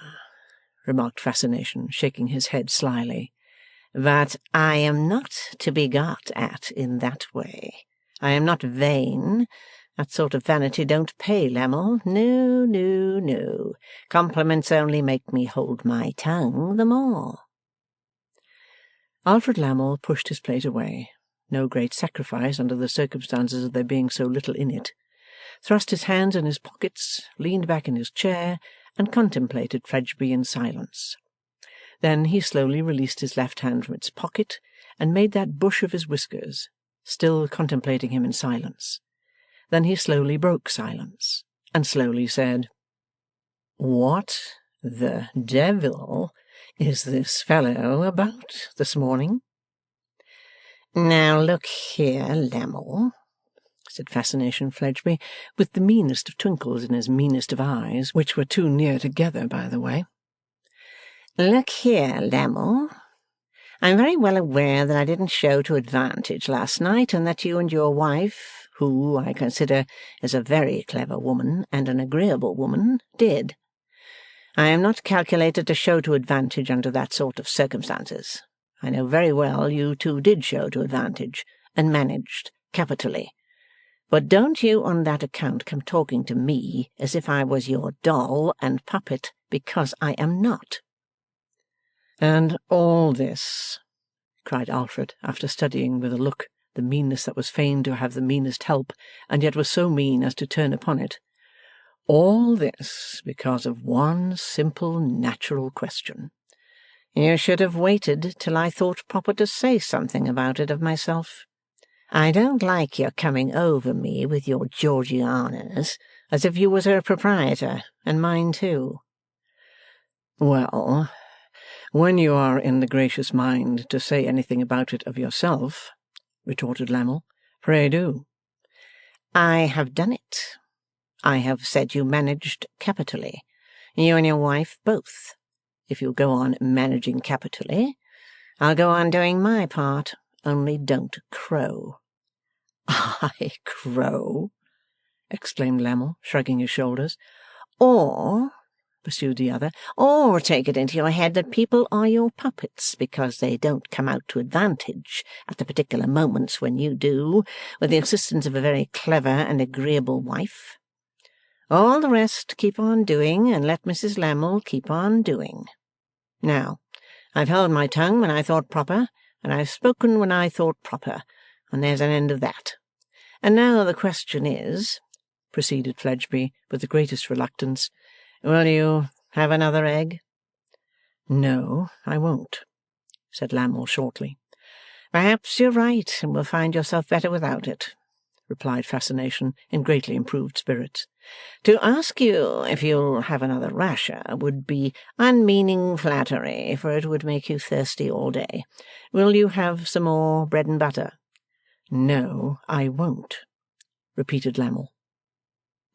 remarked Fascination, shaking his head slyly, but I am not to be got at in that way. I am not vain. That sort of vanity don't pay, Lammle. No, no, no. Compliments only make me hold my tongue the more. Alfred Lammle pushed his plate away, no great sacrifice under the circumstances of there being so little in it, thrust his hands in his pockets, leaned back in his chair, and contemplated Fledgeby in silence. Then he slowly released his left hand from its pocket, and made that bush of his whiskers, still contemplating him in silence. Then he slowly broke silence, and slowly said, "What the devil is this fellow about this morning?" "Now look here, Lammle," said Fascination Fledgeby, with the meanest of twinkles in his meanest of eyes, which were too near together, by the way. "Look here, Lammle. I'm very well aware that I didn't show to advantage last night, and that you and your wife, who I consider is a very clever woman and an agreeable woman, did. I am not calculated to show to advantage under that sort of circumstances. I know very well you two did show to advantage, and managed capitally. But don't you on that account come talking to me as if I was your doll and puppet, because I am not." "And all this," cried Alfred, after studying with a look the meanness that was fain to have the meanest help, and yet was so mean as to turn upon it, "all this because of one simple natural question." "You should have waited till I thought proper to say something about it of myself. I don't like your coming over me with your Georgianas, as if you was her proprietor, and mine too." "Well, when you are in the gracious mind to say anything about it of yourself," retorted Lammle, "pray do." "I have done it. I have said you managed capitally. You and your wife both. If you'll go on managing capitally, I'll go on doing my part, only don't crow." "I crow!" exclaimed Lammle, shrugging his shoulders. "Or," pursued the other, "or take it into your head that people are your puppets because they don't come out to advantage at the particular moments when you do, with the assistance of a very clever and agreeable wife. All the rest keep on doing, and let Mrs. Lammle keep on doing. Now, I've held my tongue when I thought proper, and I've spoken when I thought proper, and there's an end of that. And now the question is," proceeded Fledgeby with the greatest reluctance, "will you have another egg?" "No, I won't," said Lammle shortly. "Perhaps you're right, and will find yourself better without it," replied Fascination in greatly improved spirits. "To ask you if you'll have another rasher would be unmeaning flattery, for it would make you thirsty all day. Will you have some more bread and butter?" "No, I won't," repeated Lammle.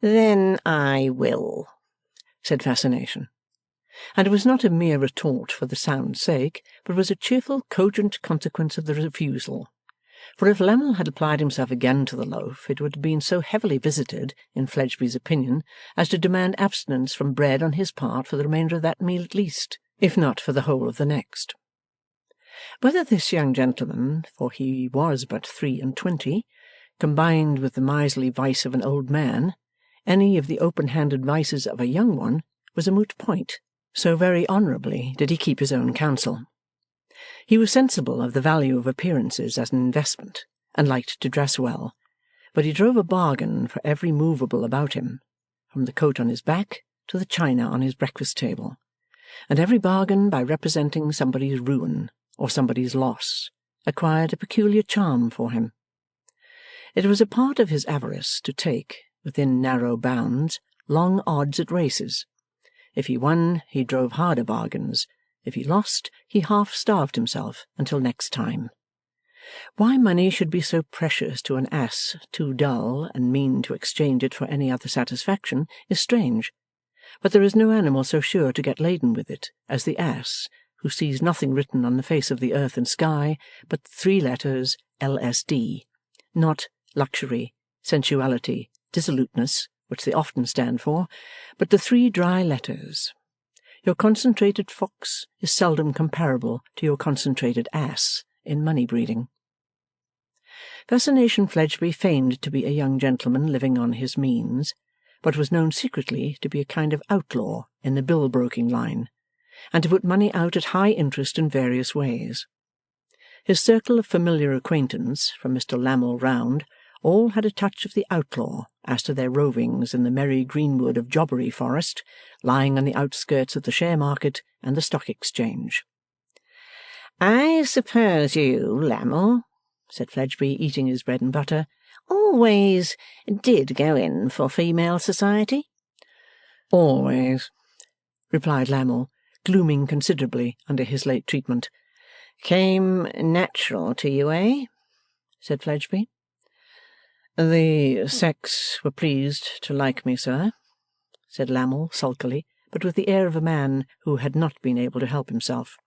"Then I will," said Fascination. And it was not a mere retort for the sound's sake, but was a cheerful, cogent consequence of the refusal. For if Lammle had applied himself again to the loaf, it would have been so heavily visited, in Fledgeby's opinion, as to demand abstinence from bread on his part for the remainder of that meal at least, if not for the whole of the next. Whether this young gentleman, for he was but 23, combined with the miserly vice of an old man, any of the open-handed vices of a young one, was a moot point, so very honourably did he keep his own counsel. He was sensible of the value of appearances as an investment, and liked to dress well, but he drove a bargain for every movable about him, from the coat on his back to the china on his breakfast table, and every bargain, by representing somebody's ruin or somebody's loss, acquired a peculiar charm for him. It was a part of his avarice to take, within narrow bounds, long odds at races. If he won, he drove harder bargains. If he lost, he half-starved himself until next time. Why money should be so precious to an ass too dull and mean to exchange it for any other satisfaction is strange, but there is no animal so sure to get laden with it as the ass, who sees nothing written on the face of the earth and sky but 3 letters LSD, not luxury, sensuality, dissoluteness, which they often stand for, but the 3 dry letters. Your concentrated fox is seldom comparable to your concentrated ass in money-breeding. Fascination Fledgeby feigned to be a young gentleman living on his means, but was known secretly to be a kind of outlaw in the bill-broking line, and to put money out at high interest in various ways. His circle of familiar acquaintance, from Mr. Lammle round, all had a touch of the outlaw as to their rovings in the merry greenwood of Jobbery Forest, lying on the outskirts of the share market and the stock exchange. "I suppose you, Lammle," said Fledgeby, eating his bread and butter, "always did go in for female society?" "Always," replied Lammle, glooming considerably under his late treatment. "Came natural to you, eh?" said Fledgeby. "The sex were pleased to like me, sir," said Lammle sulkily, but with the air of a man who had not been able to help himself.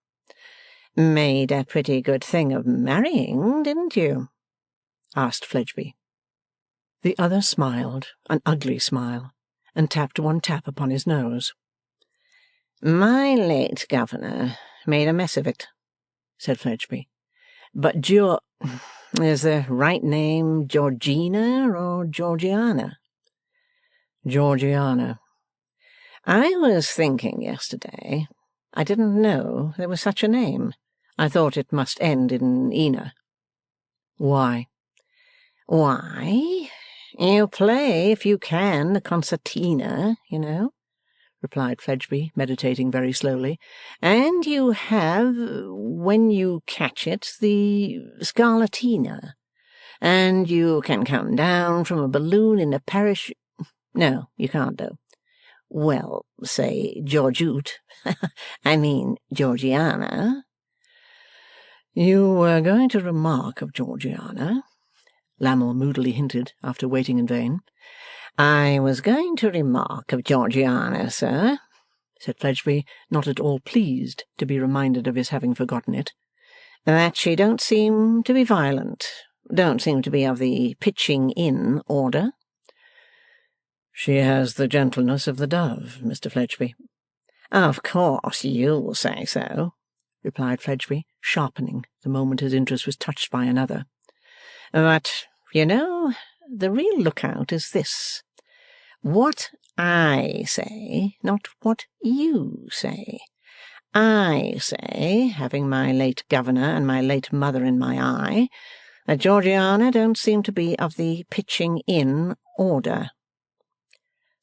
"Made a pretty good thing of marrying, didn't you?" asked Fledgeby. The other smiled, an ugly smile, and tapped 1 tap upon his nose. "My late governor made a mess of it," said Fledgeby. "But is the right name Georgina or Georgiana?" "Georgiana." "I was thinking yesterday. I didn't know there was such a name. I thought it must end in Ina." "Why?" "Why? You play, if you can, the concertina, you know," replied Fledgeby, meditating very slowly, "and you have, when you catch it, the scarlatina, and you can come down from a balloon in a parish. No, you can't, though. Well, say Georgette. I mean Georgiana." "You were going to remark of Georgiana," Lammle moodily hinted, after waiting in vain. "I was going to remark of Georgiana, sir," said Fledgeby, not at all pleased to be reminded of his having forgotten it, "that she don't seem to be violent, don't seem to be of the pitching in order." "She has the gentleness of the dove, Mr. Fledgeby." "Of course you'll say so," replied Fledgeby, sharpening the moment his interest was touched by another. "But, you know, the real lookout is this. What I say, not what you say. I say, having my late governor and my late mother in my eye, that Georgiana don't seem to be of the pitching in order."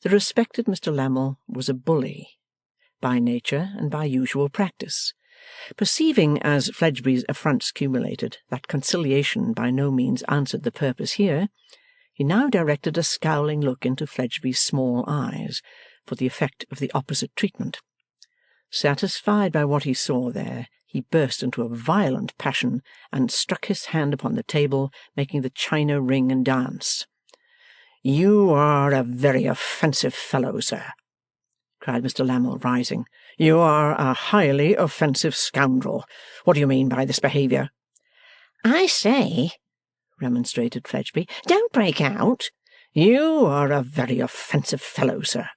The respected Mr. Lammle was a bully, by nature and by usual practice. Perceiving, as Fledgeby's affronts cumulated, that conciliation by no means answered the purpose here, he now directed a scowling look into Fledgeby's small eyes, for the effect of the opposite treatment. Satisfied by what he saw there, he burst into a violent passion, and struck his hand upon the table, making the china ring and dance. "You are a very offensive fellow, sir," cried Mr. Lammle, rising. "You are a highly offensive scoundrel. What do you mean by this behaviour?" "I say," remonstrated Fledgeby, "don't break out." "You are a very offensive fellow, sir,"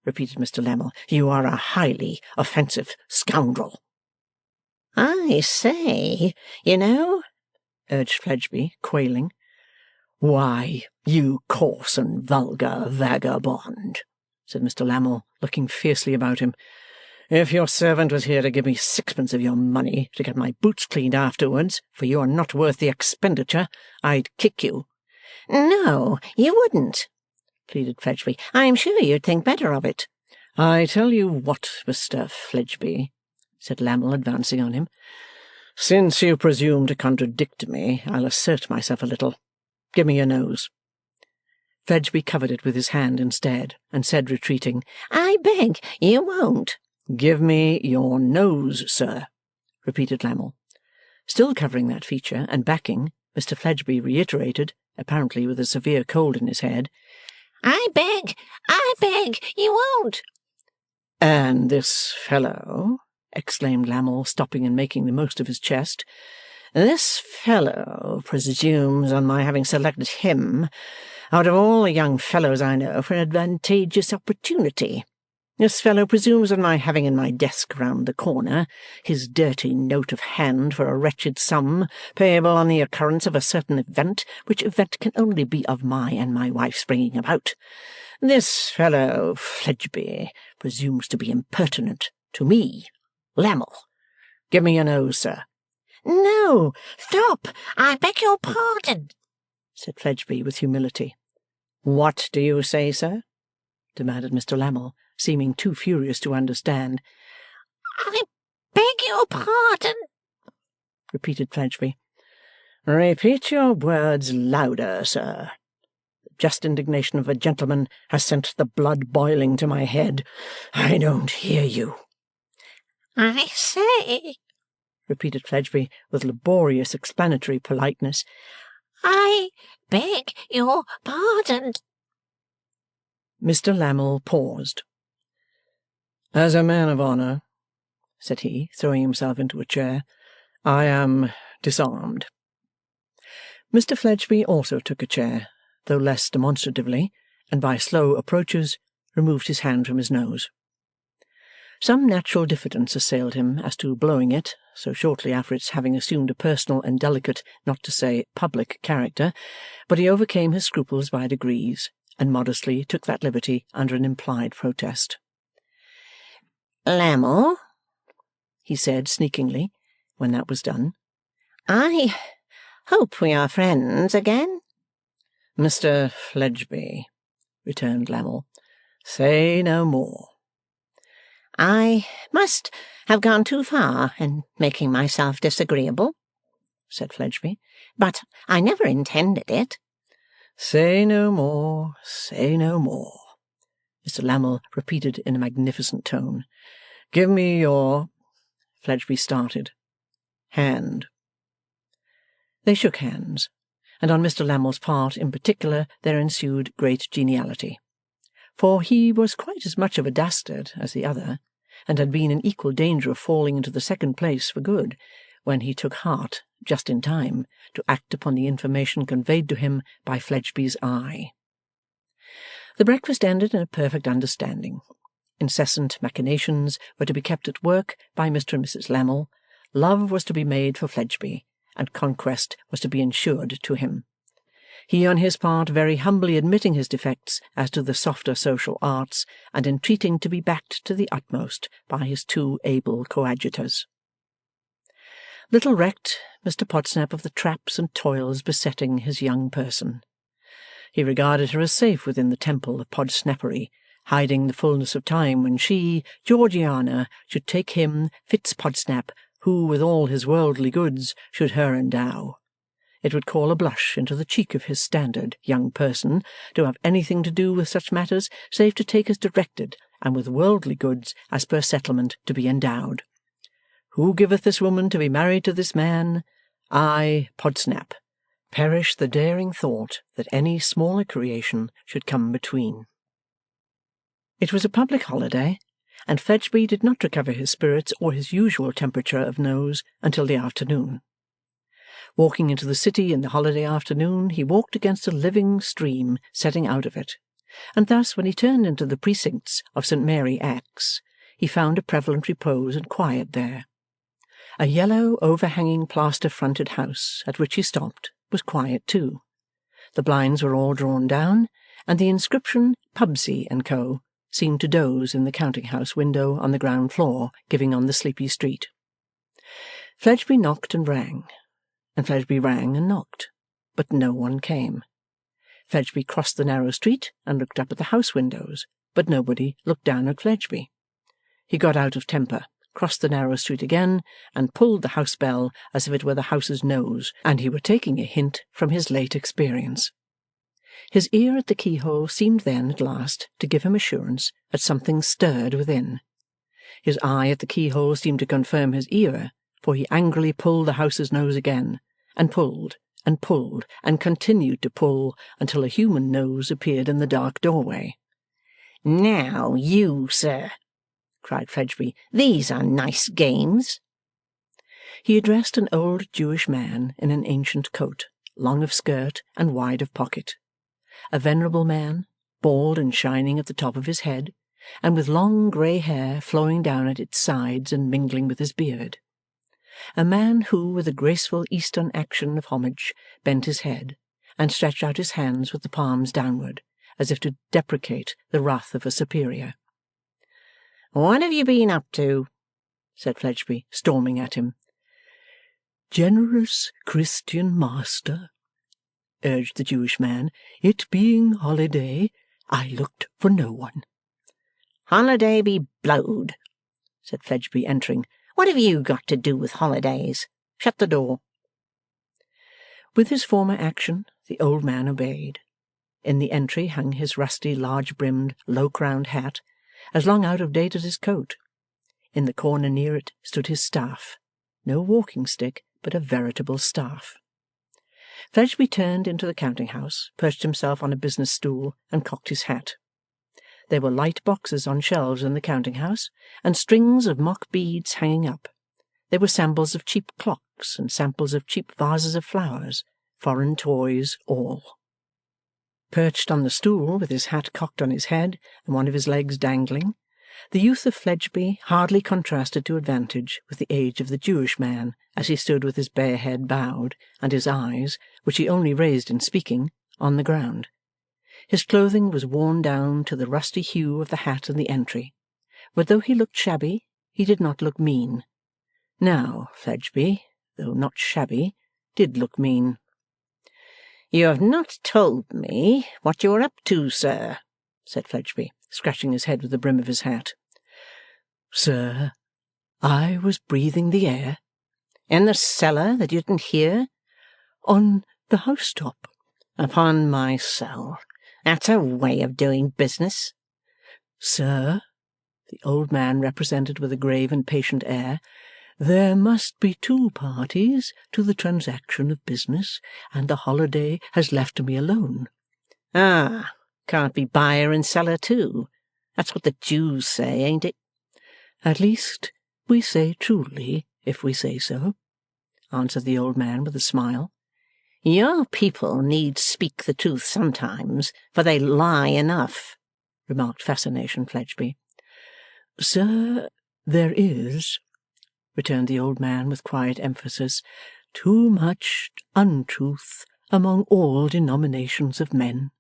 repeated Mr. Lammle. "You are a highly offensive scoundrel." "I say, you know," urged Fledgeby, quailing. "Why, you coarse and vulgar vagabond," said Mr. Lammle, looking fiercely about him, If your servant was here to give me sixpence of your money to get my boots cleaned afterwards, for you are not worth the expenditure, I'd kick you.' 'No, you wouldn't,' pleaded Fledgeby. 'I am sure you'd think better of it.' 'I tell you what, Mr. Fledgeby,' said Lammle, advancing on him, 'since you presume to contradict me, I'll assert myself a little. Give me your nose.' Fledgeby covered it with his hand instead, and said, retreating, 'I beg you won't.' 'Give me your nose, sir,' repeated Lammle. Still covering that feature, and backing, Mr. Fledgeby reiterated, apparently with a severe cold in his head, 'I beg you won't.' 'And this fellow,' exclaimed Lammle, stopping and making the most of his chest, 'this fellow presumes on my having selected him, out of all the young fellows I know, for an advantageous opportunity. This fellow presumes on my having in my desk round the corner his dirty note of hand for a wretched sum, payable on the occurrence of a certain event, which event can only be of my and my wife's bringing about. This fellow, Fledgeby, presumes to be impertinent to me, Lammle. Give me your nose, sir.' 'No, stop! I beg your pardon,' said Fledgeby with humility. 'What do you say, sir?' demanded Mr. Lammle, seeming too furious to understand. 'I beg your pardon,' repeated Fledgeby. 'Repeat your words louder, sir. The just indignation of a gentleman has sent the blood boiling to my head. I don't hear you.' 'I say,' repeated Fledgeby with laborious explanatory politeness, 'I beg your pardon.' Mr. Lammle paused. 'As a man of honour,' said he, throwing himself into a chair, 'I am disarmed.' Mr. Fledgeby also took a chair, though less demonstratively, and by slow approaches removed his hand from his nose. Some natural diffidence assailed him as to blowing it, so shortly after its having assumed a personal and delicate, not to say public, character, but he overcame his scruples by degrees, and modestly took that liberty under an implied protest. 'Lammle,' he said sneakingly, when that was done, 'I hope we are friends again.' 'Mr. Fledgeby,' returned Lammle, 'say no more.' 'I must have gone too far in making myself disagreeable,' said Fledgeby, 'but I never intended it.' 'Say no more, say no more,' Mr. Lammle repeated in a magnificent tone. 'Give me your—' Fledgeby started. 'Hand.' They shook hands, and on Mr. Lammle's part in particular there ensued great geniality. For he was quite as much of a dastard as the other, and had been in equal danger of falling into the second place for good, when he took heart, just in time, to act upon the information conveyed to him by Fledgeby's eye. The breakfast ended in a perfect understanding. Incessant machinations were to be kept at work by Mr. and Mrs. Lammle, love was to be made for Fledgeby, and conquest was to be ensured to him. He on his part very humbly admitting his defects as to the softer social arts, and entreating to be backed to the utmost by his two able coadjutors. Little recked Mr. Podsnap of the traps and toils besetting his young person. He regarded her as safe within the temple of Podsnappery, hiding the fullness of time when she, Georgiana, should take him, Fitz Podsnap, who with all his worldly goods should her endow. It would call a blush into the cheek of his standard young person to have anything to do with such matters, save to take as directed, and with worldly goods as per settlement to be endowed. Who giveth this woman to be married to this man? I, Podsnap. Perish the daring thought that any smaller creation should come between. It was a public holiday, and Fledgeby did not recover his spirits or his usual temperature of nose until the afternoon. Walking into the city in the holiday afternoon, he walked against a living stream setting out of it, and thus when he turned into the precincts of St. Mary Axe, he found a prevalent repose and quiet there. A yellow overhanging plaster-fronted house at which he stopped was quiet too. The blinds were all drawn down, and the inscription Pubsey and Co. seemed to doze in the counting-house window on the ground floor giving on the sleepy street. Fledgeby knocked and rang, and Fledgeby rang and knocked, but no one came. Fledgeby crossed the narrow street and looked up at the house windows, but nobody looked down at Fledgeby. He got out of temper, crossed the narrow street again, and pulled the house bell as if it were the house's nose, and he were taking a hint from his late experience. His ear at the keyhole seemed then, at last, to give him assurance that something stirred within. His eye at the keyhole seemed to confirm his ear, for he angrily pulled the house's nose again, and pulled, and continued to pull until a human nose appeared in the dark doorway. "Now, you, sir," cried Fledgeby, "these are nice games." He addressed an old Jewish man in an ancient coat, long of skirt and wide of pocket. A venerable man, bald and shining at the top of his head, and with long grey hair flowing down at its sides and mingling with his beard. A man who, with a graceful Eastern action of homage, bent his head, and stretched out his hands with the palms downward, as if to deprecate the wrath of a superior. "What have you been up to?" said Fledgeby, storming at him. "Generous Christian master," urged the Jewish man, "it being holiday, I looked for no one." "Holiday be blowed," said Fledgeby, entering. "What have you got to do with holidays? Shut the door." With his former action, the old man obeyed. In the entry hung his rusty, large-brimmed, low-crowned hat, as long out of date as his coat. In the corner near it stood his staff, no walking-stick, but a veritable staff. Fledgeby turned into the counting-house, perched himself on a business stool, and cocked his hat. There were light boxes on shelves in the counting-house, and strings of mock beads hanging up. There were samples of cheap clocks, and samples of cheap vases of flowers, foreign toys all. Perched on the stool, with his hat cocked on his head and one of his legs dangling, the youth of Fledgeby hardly contrasted to advantage with the age of the Jewish man as he stood with his bare head bowed, and his eyes, which he only raised in speaking, on the ground. His clothing was worn down to the rusty hue of the hat in the entry, but though he looked shabby, he did not look mean. Now, Fledgeby, though not shabby, did look mean. "You have not told me what you are up to, sir," said Fledgeby, scratching his head with the brim of his hat. "Sir, I was breathing the air." "In the cellar that you didn't hear?" "On the housetop." "Upon my soul, that's a way of doing business." "Sir," the old man represented with a grave and patient air, "there must be two parties to the transaction of business, and the holiday has left me alone." "Ah, can't be buyer and seller too. That's what the Jews say, ain't it?" "At least we say truly, if we say so," answered the old man with a smile. "Your people need speak the truth sometimes, for they lie enough," remarked Fascination Fledgeby. "Sir, there is," returned the old man with quiet emphasis, "too much untruth among all denominations of men."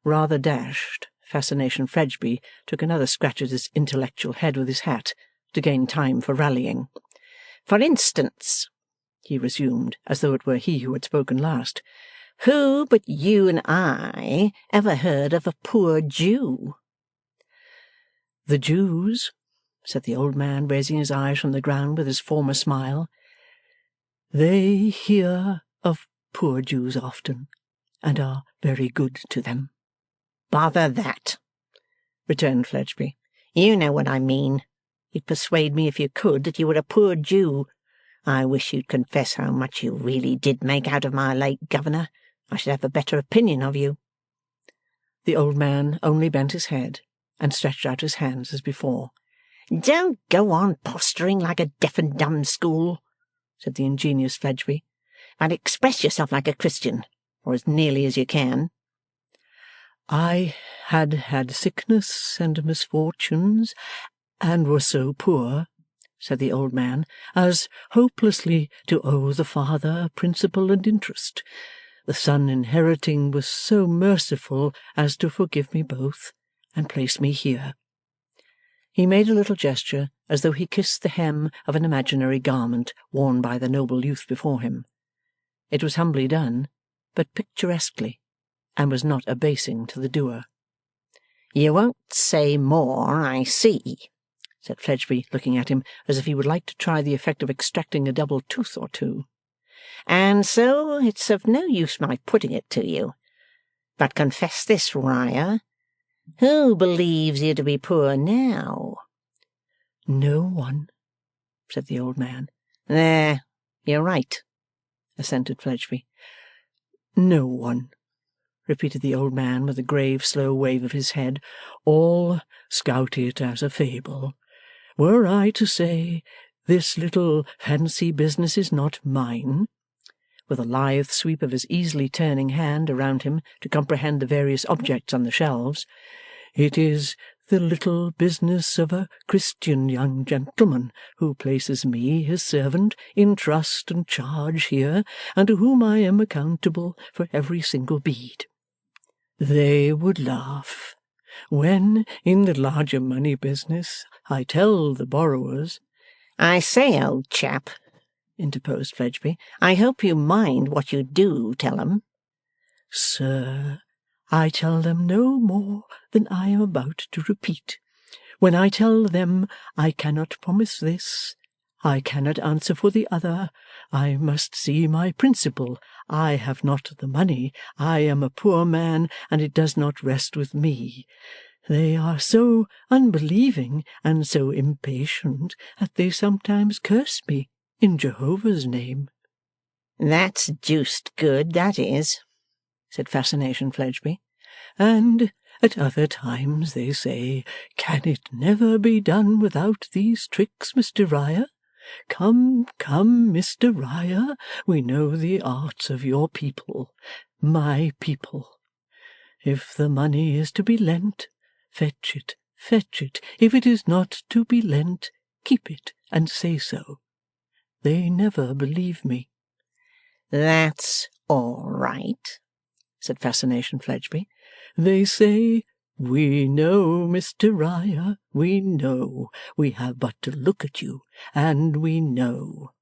Rather dashed, Fascination Fledgeby took another scratch at his intellectual head with his hat, to gain time for rallying. "For instance," he resumed, as though it were he who had spoken last, "who but you and I ever heard of a poor Jew?" "The Jews," said the old man, raising his eyes from the ground with his former smile, "they hear of poor Jews often, and are very good to them." "Bother that," returned Fledgeby. "You know what I mean. You'd persuade me if you could that you were a poor Jew. I wish you'd confess how much you really did make out of my late governor. I should have a better opinion of you." The old man only bent his head and stretched out his hands as before. "Don't go on posturing like a deaf and dumb school," said the ingenious Fledgeby, "but express yourself like a Christian, or as nearly as you can." "I had had sickness and misfortunes, and was so poor," said the old man, "as hopelessly to owe the father principal and interest. The son inheriting was so merciful as to forgive me both, and place me here.' He made a little gesture as though he kissed the hem of an imaginary garment worn by the noble youth before him. It was humbly done, but picturesquely, and was not abasing to the doer. 'You won't say more, I see,' said Fledgeby, looking at him as if he would like to try the effect of extracting a double tooth or two. 'And so it's of no use my putting it to you. But confess this, Riah. Who believes you to be poor now?' 'No one,' said the old man. 'There, you're right,' assented Fledgeby. 'No one,' repeated the old man with a grave slow wave of his head. 'All scout it as a fable. Were I to say, this little fancy business is not mine,' with a lithe sweep of his easily turning hand around him to comprehend the various objects on the shelves, 'it is the little business of a Christian young gentleman who places me, his servant, in trust and charge here, and to whom I am accountable for every single bead. They would laugh when, in the larger money business, I tell the borrowers—' 'I say, old chap,' interposed Fledgeby, 'I hope you mind what you do tell 'em.' 'Sir, I tell them no more than I am about to repeat. When I tell them I cannot promise this, I cannot answer for the other, I must see my principal, I have not the money, I am a poor man, and it does not rest with me, they are so unbelieving and so impatient that they sometimes curse me in Jehovah's name.' 'That's deuced good, that is,' said Fascination Fledgeby. 'And at other times they say, "Can it never be done without these tricks, Mr Riah? Come, come, Mr Riah, we know the arts of your people, my people. If the money is to be lent, fetch it, fetch it. If it is not to be lent, keep it, and say so." They never believe me.' 'That's all right,' said Fascination Fledgeby. 'They say, "We know, Mr Riah, we know. We have but to look at you, and we know."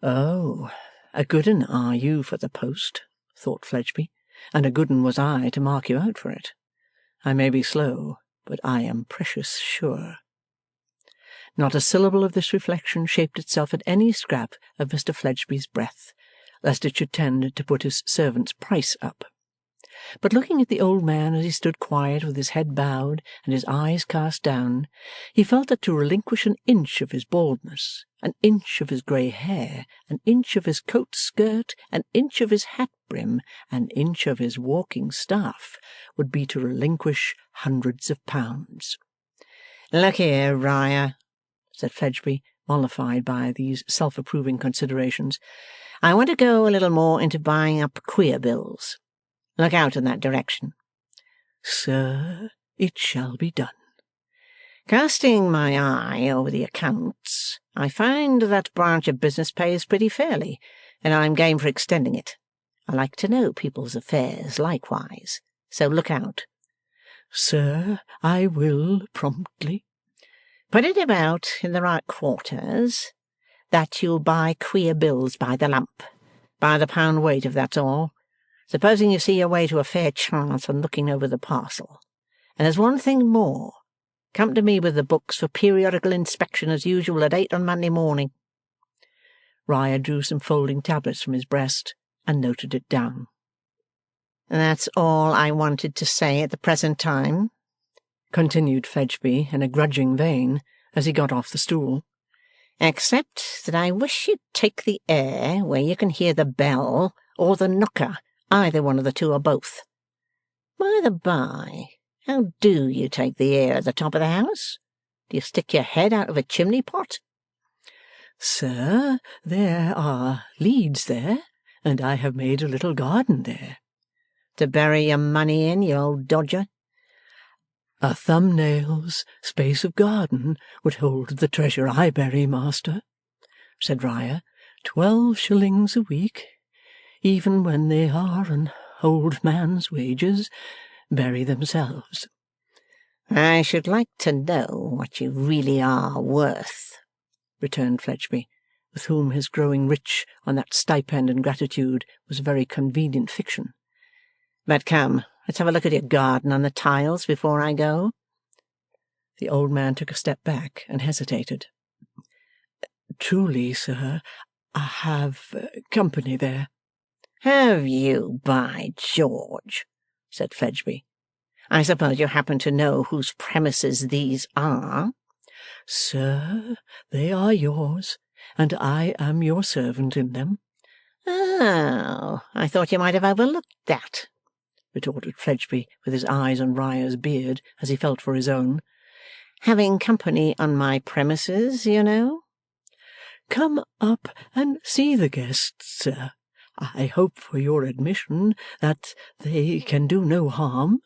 'Oh, a good 'un are you for the post,' thought Fledgeby, 'and a good 'un was I to mark you out for it. I may be slow, but I am precious sure.' Not a syllable of this reflection shaped itself at any scrap of Mr Fledgeby's breath, lest it should tend to put his servant's price up. But looking at the old man as he stood quiet with his head bowed and his eyes cast down, he felt that to relinquish an inch of his baldness, an inch of his grey hair, an inch of his coat skirt, an inch of his hat brim, an inch of his walking staff, would be to relinquish hundreds of pounds. 'Look here, Riah,' said Fledgeby, mollified by these self-approving considerations, 'I want to go a little more into buying up queer bills. Look out in that direction.' 'Sir, it shall be done.' Casting my eye over the accounts, I find that branch of business pays pretty fairly, and I'm game for extending it. I like to know people's affairs likewise, so look out.' 'Sir, I will promptly.' 'Put it about in the right quarters, that you'll buy queer bills by the lump, by the pound weight, if that's all. Supposing you see your way to a fair chance on looking over the parcel. And there's one thing more. Come to me with the books for periodical inspection as usual at 8 on Monday morning.' Riah drew some folding tablets from his breast and noted it down. 'That's all I wanted to say at the present time,' continued Fledgeby in a grudging vein, as he got off the stool, 'except that I wish you'd take the air where you can hear the bell or the knocker, either one of the two or both. By the by, how do you take the air at the top of the house? Do you stick your head out of a chimney pot?' 'Sir, there are leads there, and I have made a little garden there.' 'To bury your money in, you old dodger?' 'A thumbnail's space of garden would hold the treasure I bury, master,' said Riah. 12 shillings a week, even when they are an old man's wages. bury themselves. I should like to know what you really are worth, returned Fledgeby, with whom his growing rich on that stipend and gratitude was a very convenient fiction. But come, let's have a look at your garden on the tiles before I go. The old man took a step back and hesitated. Truly, sir, I have company there. Have you, by George? Said Fledgeby. I suppose you happen to know whose premises these are? Sir, they are yours, and I am your servant in them. Oh, I thought you might have overlooked that, retorted Fledgeby, with his eyes on Riah's beard as he felt for his own. Having company on my premises, you know. Come up and see the guests, sir. I hope for your admission that they can do no harm.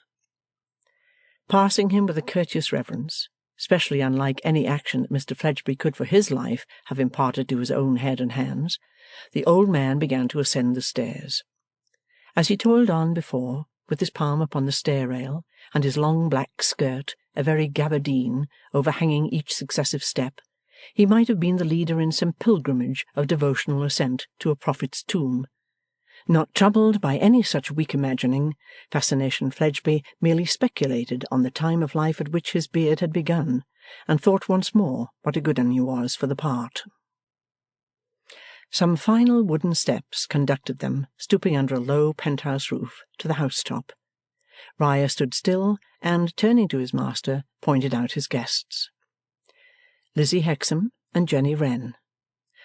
Passing him with a courteous reverence, specially unlike any action that Mr Fledgeby could for his life have imparted to his own head and hands, the old man began to ascend the stairs. As he toiled on before, with his palm upon the stair-rail, and his long black skirt, a very gabardine, overhanging each successive step, he might have been the leader in some pilgrimage of devotional ascent to a prophet's tomb. Not troubled by any such weak imagining, Fascination Fledgeby merely speculated on the time of life at which his beard had begun, and thought once more what a good un he was for the part. Some final wooden steps conducted them, stooping under a low penthouse roof, to the house-top. Riah stood still, and, turning to his master, pointed out his guests. Lizzie Hexam and Jenny Wren,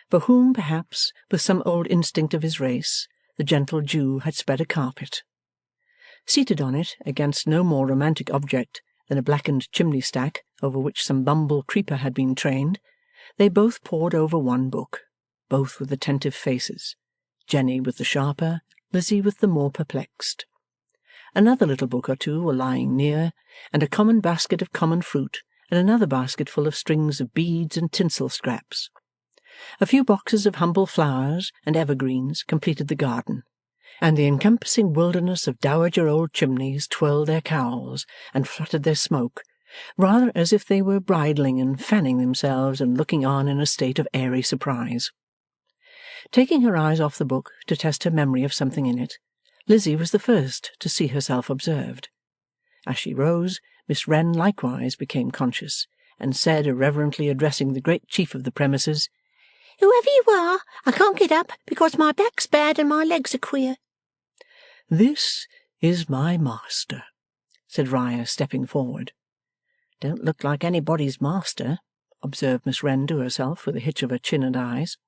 for whom, perhaps, with some old instinct of his race, the gentle Jew had spread a carpet. Seated on it, against no more romantic object than a blackened chimney-stack over which some bumble creeper had been trained, they both pored over one book, both with attentive faces, Jenny with the sharper, Lizzie with the more perplexed. Another little book or two were lying near, and a common basket of common fruit, and another basket full of strings of beads and tinsel scraps. A few boxes of humble flowers and evergreens completed the garden, and the encompassing wilderness of dowager old chimneys twirled their cowls and fluttered their smoke, rather as if they were bridling and fanning themselves and looking on in a state of airy surprise. Taking her eyes off the book to test her memory of something in it, Lizzie was the first to see herself observed. As she rose, Miss Wren likewise became conscious, and said, irreverently addressing the great chief of the premises, "Whoever you are, I can't get up because my back's bad and my legs are queer." "This is my master," said Riah, stepping forward. "Don't look like anybody's master," observed Miss Wren to herself, with a hitch of her chin and eyes.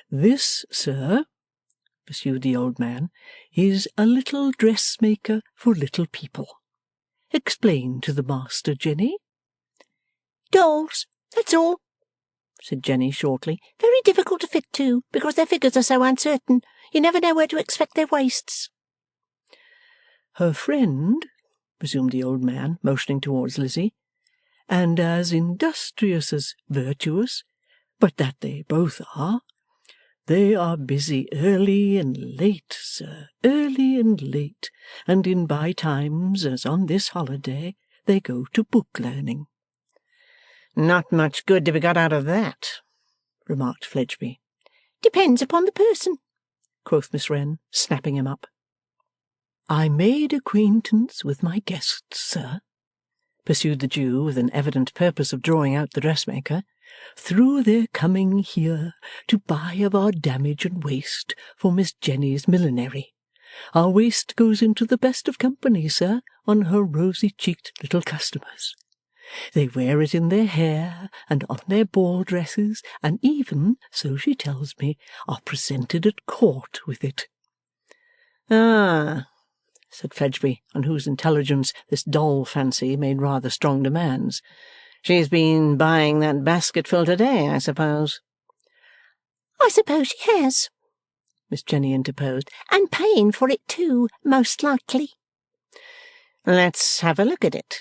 "This, sir," pursued the old man, "is a little dressmaker for little people. Explain to the master, Jenny." "Dolls, that's all," said Jenny shortly. "Very difficult to fit too, because their figures are so uncertain. You never know where to expect their waists." "Her friend," resumed the old man, motioning towards Lizzie, "and as industrious as virtuous, but that they both are. They are busy early and late, sir, early and late, and in by times, as on this holiday, they go to book-learning." "Not much good to be got out of that," remarked Fledgeby. "Depends upon the person," quoth Miss Wren, snapping him up. "I made acquaintance with my guests, sir," pursued the Jew, with an evident purpose of drawing out the dressmaker, "through their coming here to buy of our damage and waste for Miss Jenny's millinery. Our waste goes into the best of company, sir, on her rosy-cheeked little customers. They wear it in their hair and on their ball dresses, and even, so she tells me, are presented at court with it." "Ah," said Fledgeby, on whose intelligence this doll fancy made rather strong demands. "She's been buying that basketful to-day, I suppose?" "I suppose she has," Miss Jenny interposed, "and paying for it too, most likely." "Let's have a look at it,"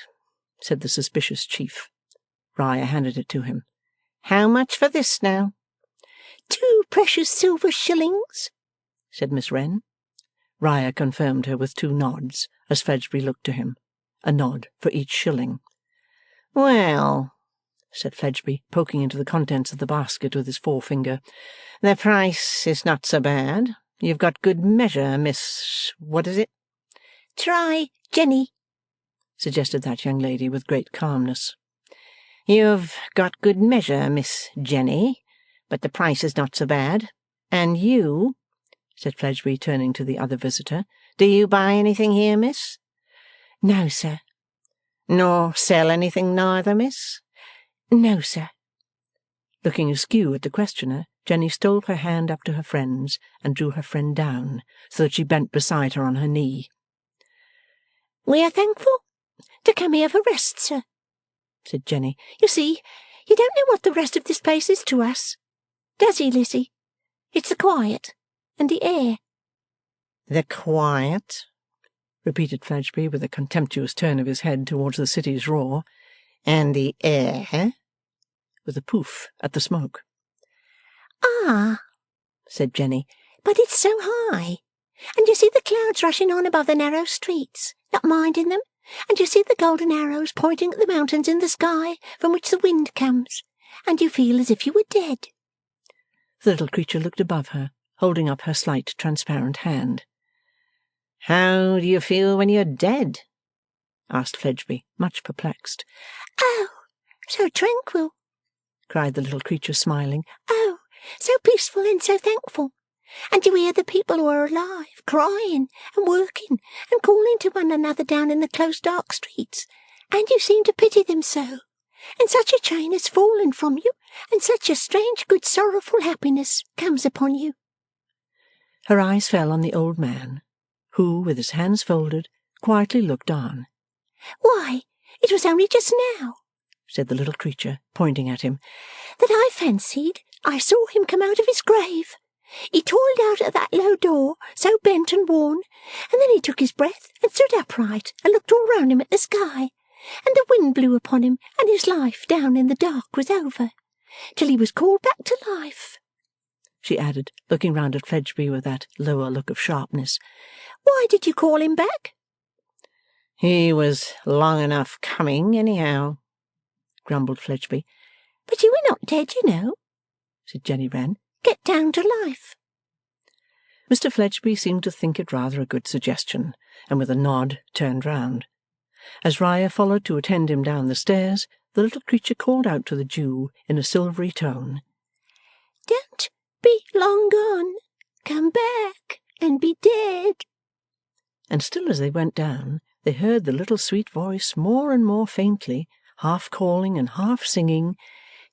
said the suspicious chief. Riah handed it to him. "How much for this, now?" "2 precious silver shillings," said Miss Wren. Riah confirmed her with 2 nods, as Fledgeby looked to him. a nod for each shilling. "Well," said Fledgeby, poking into the contents of the basket with his forefinger, "the price is not so bad. You've got good measure, Miss what is it?" Try Jenny, suggested that young lady with great calmness. "You've got good measure, Miss Jenny, but the price is not so bad. And you," said Fledgeby, turning to the other visitor, "do you buy anything here, miss?" No, sir. "Nor sell anything neither, miss?" No, sir. Looking askew at the questioner, Jenny stole her hand up to her friend's and drew her friend down, so that she bent beside her on her knee. We are thankful to come here for rest, sir, said Jenny. You see, you don't know what the rest of this place is to us. Does he, Lizzie? It's the quiet and the air. "The quiet," repeated Fledgeby, with a contemptuous turn of his head towards the city's roar, "and the air," with a poof at the smoke. Ah, said Jenny, but it's so high. And you see the clouds rushing on above the narrow streets, not minding them, and you see the golden arrows pointing at the mountains in the sky from which the wind comes, and you feel as if you were dead. The little creature looked above her, holding up her slight transparent hand. "How do you feel when you're dead?" asked Fledgeby, much perplexed. Oh, so tranquil, cried the little creature, smiling. Oh, so peaceful and so thankful. And you hear the people who are alive crying and working and calling to one another down in the close dark streets, and you seem to pity them so. And such a chain has fallen from you, and such a strange good sorrowful happiness comes upon you. Her eyes fell on the old man, who, with his hands folded, quietly looked on. Why, it was only just now, said the little creature, pointing at him, that I fancied I saw him come out of his grave. He toiled out at that low door, so bent and worn, and then he took his breath and stood upright and looked all round him at the sky, and the wind blew upon him, and his life down in the dark was over, till he was called back to life, she added, looking round at Fledgeby with that lower look of sharpness. Why did you call him back? He was long enough coming, anyhow, grumbled Fledgeby. But you were not dead, you know, said Jenny Wren. Get down to life. Mr. Fledgeby seemed to think it rather a good suggestion, and with a nod turned round. As Riah followed to attend him down the stairs, the little creature called out to the Jew in a silvery tone, Don't be long gone. Come back and be dead. And still as they went down, they heard the little sweet voice more and more faintly, half calling and half singing,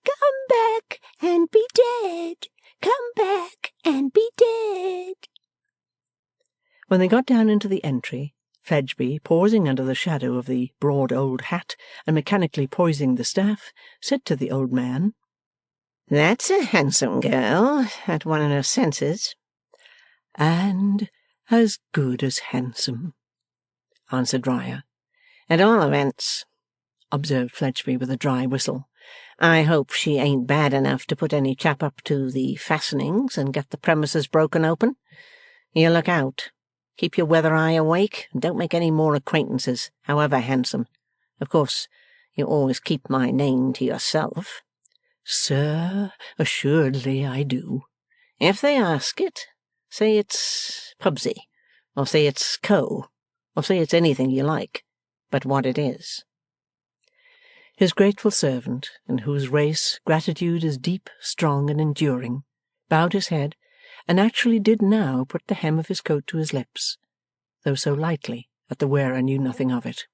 Come back and be dead. Come back and be dead. When they got down into the entry, Fledgeby, pausing under the shadow of the broad old hat and mechanically poising the staff, said to the old man, That's a handsome girl, at one in her senses. And as good as handsome, answered Riah. At all events, observed Fledgeby with a dry whistle, I hope she ain't bad enough to put any chap up to the fastenings and get the premises broken open. You look out. Keep your weather eye awake, and don't make any more acquaintances, however handsome. Of course, you always keep my name to yourself. Sir, assuredly I do. If they ask it, say it's Pubsy, or say it's Co, or say it's anything you like, but what it is. His grateful servant, in whose race gratitude is deep, strong, and enduring, bowed his head, and actually did now put the hem of his coat to his lips, though so lightly that the wearer knew nothing of it.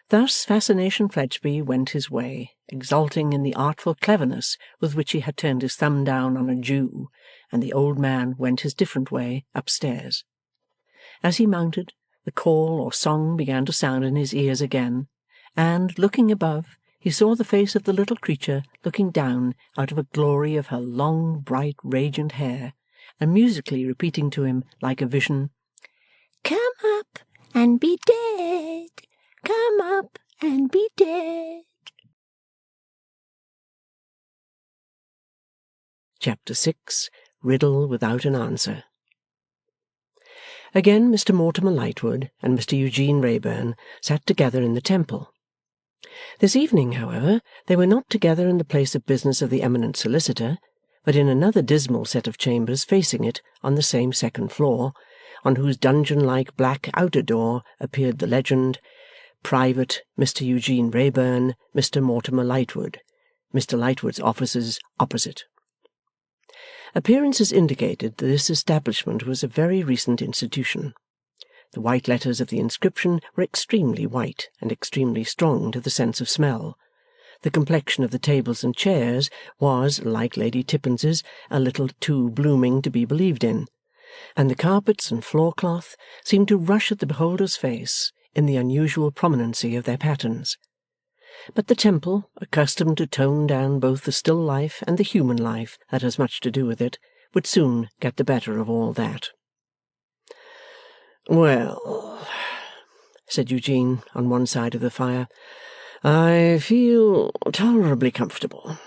Thus Fascination Fledgeby went his way, exulting in the artful cleverness with which he had turned his thumb down on a Jew, and the old man went his different way upstairs. As he mounted, the call or song began to sound in his ears again, and, looking above, he saw the face of the little creature looking down out of a glory of her long, bright, radiant hair, and musically repeating to him, like a vision, Come up and be dead. Come up and be dead. Chapter 6. Riddle without an answer. Again Mr. Mortimer Lightwood and Mr. Eugene Wrayburn sat together in the Temple. This evening, however, they were not together in the place of business of the eminent solicitor, but in another dismal set of chambers facing it on the same second floor, on whose dungeon-like black outer door appeared the legend, Private Mr. Eugene Wrayburn, Mr. Mortimer Lightwood, Mr. Lightwood's offices opposite. Appearances indicated that this establishment was a very recent institution. The white letters of the inscription were extremely white and extremely strong to the sense of smell. The complexion of the tables and chairs was, like Lady Tippins's, a little too blooming to be believed in, and the carpets and floor-cloth seemed to rush at the beholder's face in the unusual prominency of their patterns. But the Temple, accustomed to tone down both the still life and the human life that has much to do with it, would soon get the better of all that. "Well," said Eugene, on one side of the fire, "I feel tolerably comfortable.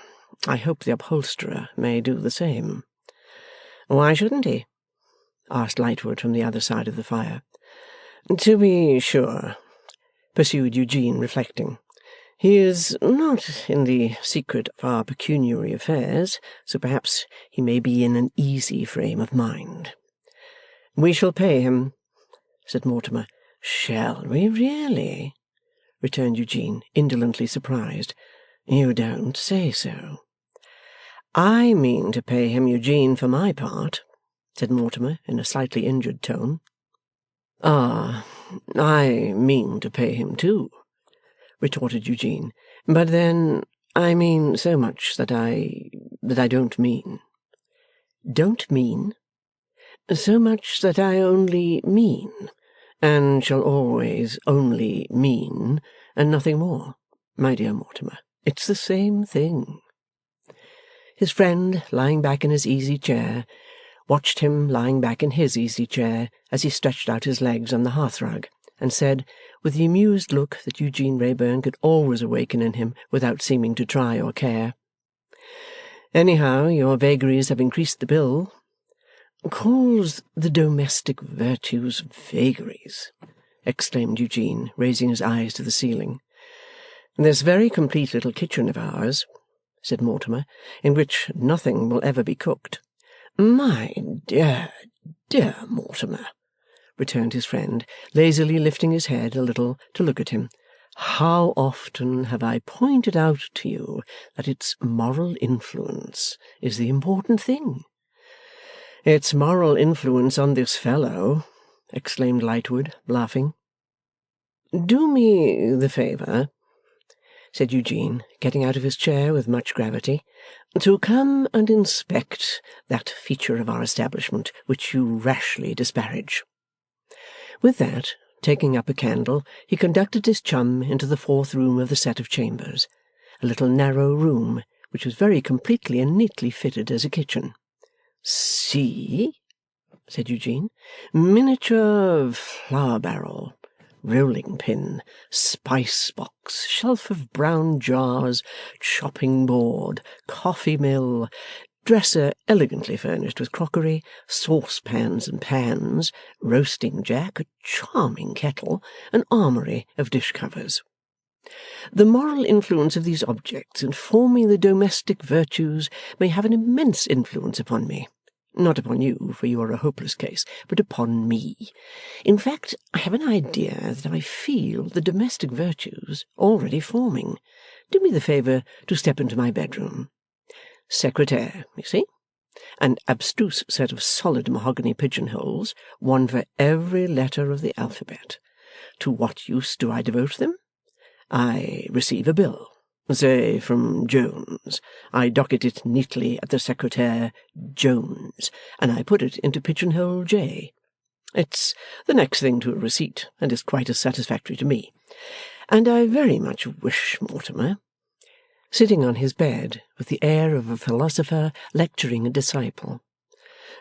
I hope the upholsterer may do the same." "Why shouldn't he?" asked Lightwood from the other side of the fire. "To be sure," pursued Eugene, reflecting, "he is not in the secret of our pecuniary affairs, so perhaps he may be in an easy frame of mind." "We shall pay him," said Mortimer. "Shall we really?" returned Eugene, indolently surprised. "You don't say so." "I mean to pay him, Eugene, for my part," said Mortimer, in a slightly injured tone. "Ah, I mean to pay him too," retorted Eugene. "But then I mean so much that I don't mean." "Don't mean?" "So much that I only mean, and shall always only mean, and nothing more, my dear Mortimer. It's the same thing." His friend, lying back in his easy chair, watched him lying back in his easy chair as he stretched out his legs on the hearthrug, and said, with the amused look that Eugene Wrayburn could always awaken in him without seeming to try or care, "Anyhow, your vagaries have increased the bill." "Calls the domestic virtues vagaries!" exclaimed Eugene, raising his eyes to the ceiling. "This very complete little kitchen of ours," said Mortimer, "in which nothing will ever be cooked." "My dear, dear Mortimer," returned his friend, lazily lifting his head a little to look at him, "how often have I pointed out to you that its moral influence is the important thing?" "Its moral influence on this fellow!" exclaimed Lightwood, laughing. "Do me the favour," said Eugene, getting out of his chair with much gravity, "to come and inspect that feature of our establishment which you rashly disparage." With that, taking up a candle, he conducted his chum into the fourth room of the set of chambers, a little narrow room which was very completely and neatly fitted as a kitchen. "See," said Eugene, "miniature flour barrel, rolling pin, spice box, shelf of brown jars, chopping board, coffee mill, dresser elegantly furnished with crockery, saucepans and pans, roasting jack, a charming kettle, an armoury of dish covers. The moral influence of these objects in forming the domestic virtues may have an immense influence upon me. Not upon you, for you are a hopeless case, but upon me. In fact, I have an idea that I feel the domestic virtues already forming. Do me the favour to step into my bedroom. Secretaire, you see? An abstruse set of solid mahogany pigeonholes, one for every letter of the alphabet. To what use do I devote them? I receive a bill, say from Jones. I docket it neatly at the secretaire Jones, and I put it into pigeonhole J. It's the next thing to a receipt, and is quite as satisfactory to me. And I very much wish, Mortimer," sitting on his bed with the air of a philosopher lecturing a disciple,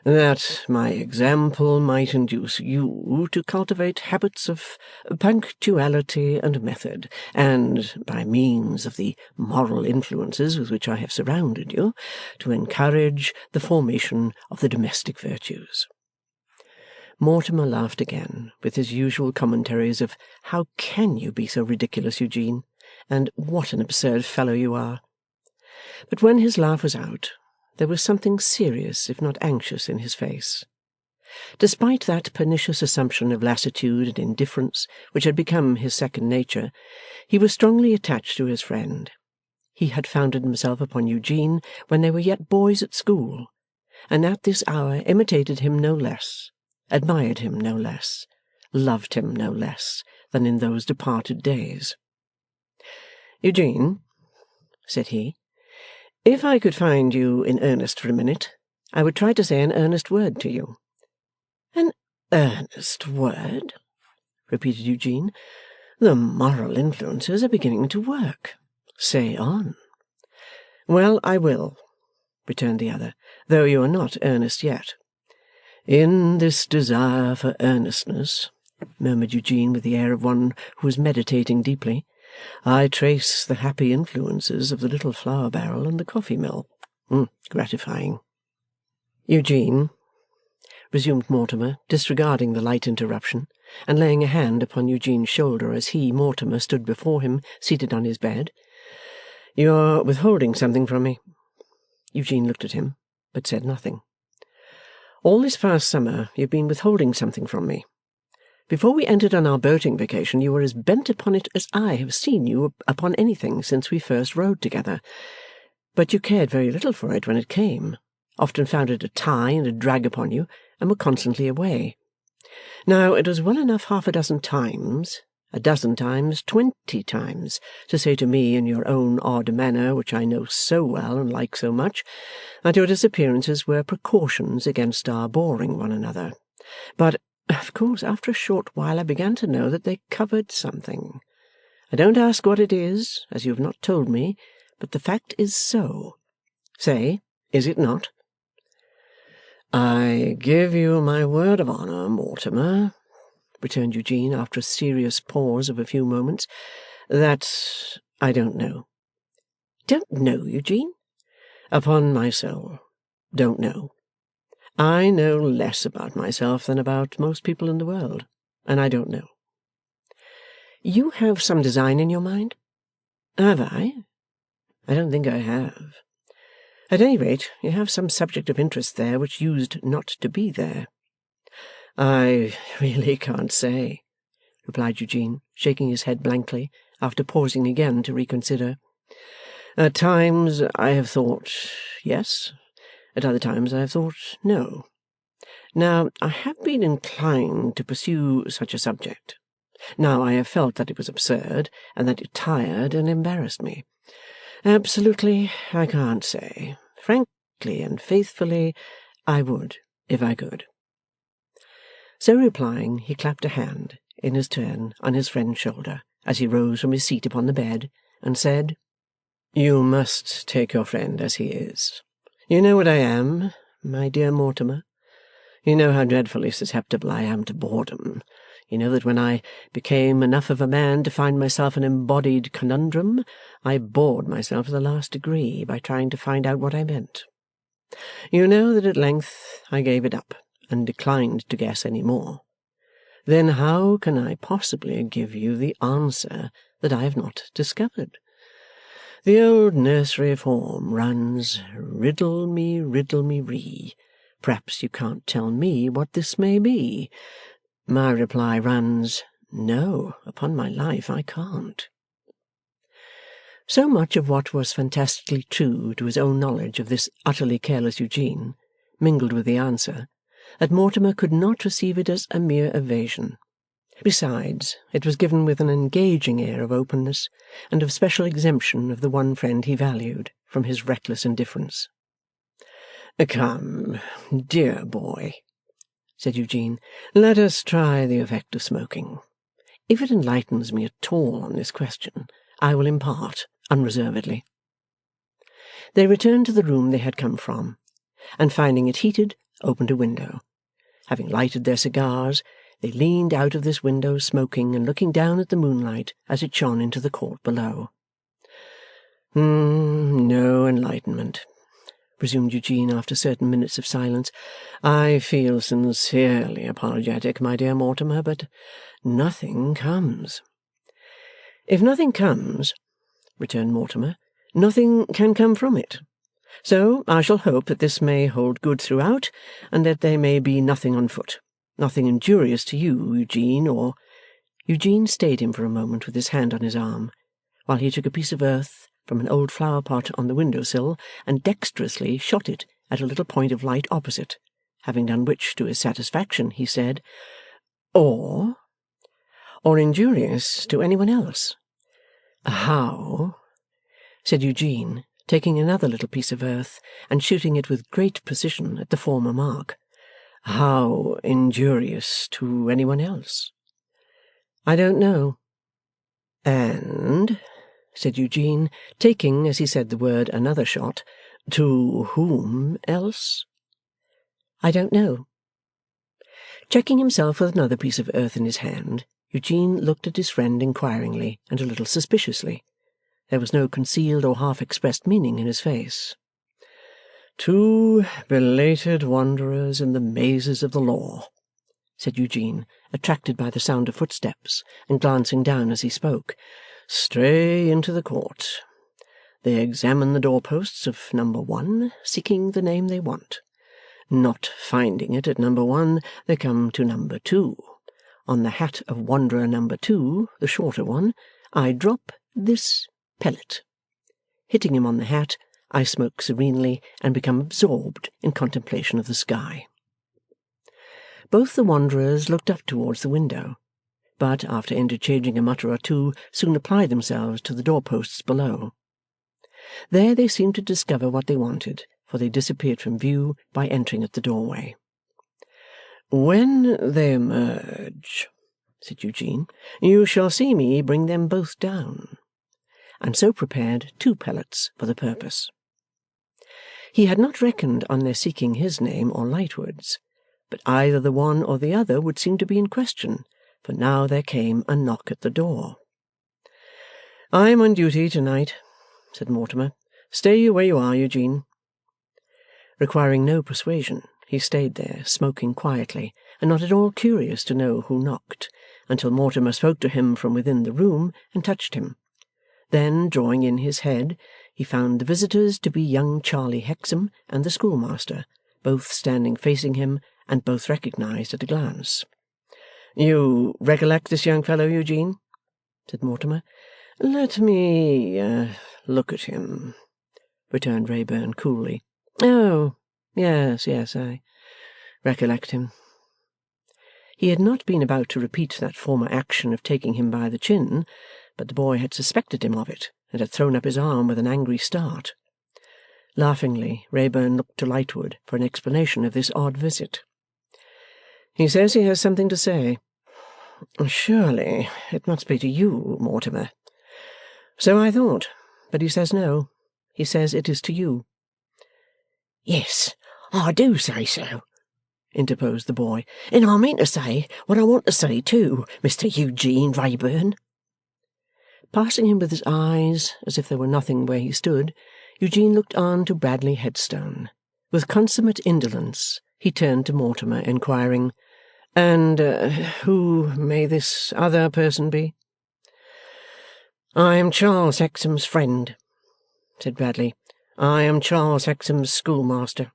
"that my example might induce you to cultivate habits of punctuality and method, and, by means of the moral influences with which I have surrounded you, to encourage the formation of the domestic virtues." Mortimer laughed again, with his usual commentaries of "How can you be so ridiculous, Eugene?" and "What an absurd fellow you are!" But when his laugh was out, there was something serious, if not anxious, in his face. Despite that pernicious assumption of lassitude and indifference which had become his second nature, he was strongly attached to his friend. He had founded himself upon Eugene when they were yet boys at school, and at this hour imitated him no less, admired him no less, loved him no less, than in those departed days. "Eugene," said he, "if I could find you in earnest for a minute, I would try to say an earnest word to you." "An earnest word?" repeated Eugene. "The moral influences are beginning to work. Say on." "Well, I will," returned the other, "though you are not earnest yet." "In this desire for earnestness," murmured Eugene with the air of one who was meditating deeply, "I trace the happy influences of the little flour barrel and the coffee mill. Gratifying." "Eugene," resumed Mortimer, disregarding the light interruption, and laying a hand upon Eugene's shoulder as he, Mortimer, stood before him, seated on his bed, "you are withholding something from me." Eugene looked at him, but said nothing. "All this past summer you have been withholding something from me. Before we entered on our boating vacation you were as bent upon it as I have seen you upon anything since we first rowed together. But you cared very little for it when it came, often found it a tie and a drag upon you, and were constantly away. Now, it was well enough half a dozen times, 20 times, to say to me in your own odd manner, which I know so well and like so much, that your disappearances were precautions against our boring one another. But, of course, after a short while I began to know that they covered something. I don't ask what it is, as you have not told me, but the fact is so. Say, is it not?" "I give you my word of honour, Mortimer," returned Eugene, after a serious pause of a few moments, "that I don't know." "Don't know, Eugene?" "Upon my soul, don't know. I know less about myself than about most people in the world, and I don't know." "You have some design in your mind?" "Have I? I don't think I have. At any rate, you have some subject of interest there which used not to be there." "I really can't say," replied Eugene, shaking his head blankly, after pausing again to reconsider. "At times I have thought yes, at other times I have thought no. Now, I have been inclined to pursue such a subject. Now, I have felt that it was absurd, and that it tired and embarrassed me. Absolutely, I can't say. Frankly and faithfully, I would, if I could." So replying, he clapped a hand, in his turn, on his friend's shoulder, as he rose from his seat upon the bed, and said, "You must take your friend as he is. You know what I am, my dear Mortimer. You know how dreadfully susceptible I am to boredom. You know that when I became enough of a man to find myself an embodied conundrum, I bored myself to the last degree by trying to find out what I meant. You know that at length I gave it up, and declined to guess any more. Then how can I possibly give you the answer that I have not discovered? The old nursery form runs, riddle me, ree. Perhaps you can't tell me what this may be. My reply runs, no, upon my life I can't." So much of what was fantastically true to his own knowledge of this utterly careless Eugene mingled with the answer, that Mortimer could not receive it as a mere evasion. Besides, it was given with an engaging air of openness, and of special exemption of the one friend he valued, from his reckless indifference. "Come, dear boy," said Eugene, "let us try the effect of smoking. If it enlightens me at all on this question, I will impart unreservedly." They returned to the room they had come from, and finding it heated, opened a window. Having lighted their cigars, they leaned out of this window smoking and looking down at the moonlight as it shone into the court below. "No enlightenment," resumed Eugene after certain minutes of silence, "I feel sincerely apologetic, my dear Mortimer, but nothing comes." "If nothing comes," returned Mortimer, "nothing can come from it. So I shall hope that this may hold good throughout, and that there may be nothing on foot, nothing injurious to you, Eugene, or—" Eugene stayed him for a moment with his hand on his arm, while he took a piece of earth from an old flower-pot on the window-sill and dexterously shot it at a little point of light opposite, having done which, to his satisfaction, he said, "Or injurious to any one else." "How," said Eugene, taking another little piece of earth and shooting it with great precision at the former mark, "how injurious to any one else?" "I don't know." "And," said Eugene, taking, as he said the word, another shot, "to whom else?" "I don't know." Checking himself with another piece of earth in his hand, Eugene looked at his friend inquiringly and a little suspiciously. There was no concealed or half-expressed meaning in his face. "To belated wanderers in the mazes of the law," said Eugene, attracted by the sound of footsteps, and glancing down as he spoke, "stray into the court. They examine the doorposts of number 1, seeking the name they want. Not finding it at number 1, they come to number 2. On the hat of wanderer number 2, the shorter one, I drop this pellet. Hitting him on the hat, I smoke serenely and become absorbed in contemplation of the sky." Both the wanderers looked up towards the window, but, after interchanging a mutter or two, soon applied themselves to the doorposts below. There they seemed to discover what they wanted, for they disappeared from view by entering at the doorway. "When they emerge," said Eugene, "you shall see me bring them both down," and so prepared 2 pellets for the purpose. He had not reckoned on their seeking his name or Lightwood's, but either the one or the other would seem to be in question, for now there came a knock at the door. "I am on duty to-night," said Mortimer. "Stay you where you are, Eugene." Requiring no persuasion, he stayed there, smoking quietly, and not at all curious to know who knocked, until Mortimer spoke to him from within the room and touched him. Then, drawing in his head, he found the visitors to be young Charlie Hexam and the schoolmaster, both standing facing him, and both recognized at a glance. "You recollect this young fellow, Eugene?" said Mortimer. "Let me look at him," returned Wrayburn coolly. "Oh, yes, I recollect him." He had not been about to repeat that former action of taking him by the chin, but the boy had suspected him of it, and had thrown up his arm with an angry start. Laughingly, Wrayburn looked to Lightwood for an explanation of this odd visit. "He says he has something to say." "Surely it must be to you, Mortimer." "So I thought, but he says no. He says it is to you." "Yes, I do say so," interposed the boy, "and I mean to say what I want to say too, Mr. Eugene Wrayburn." Passing him with his eyes as if there were nothing where he stood, Eugene looked on to Bradley Headstone. With consummate indolence, he turned to Mortimer, inquiring, "And who may this other person be?" "I am Charles Hexam's friend," said Bradley. "I am Charles Hexam's schoolmaster."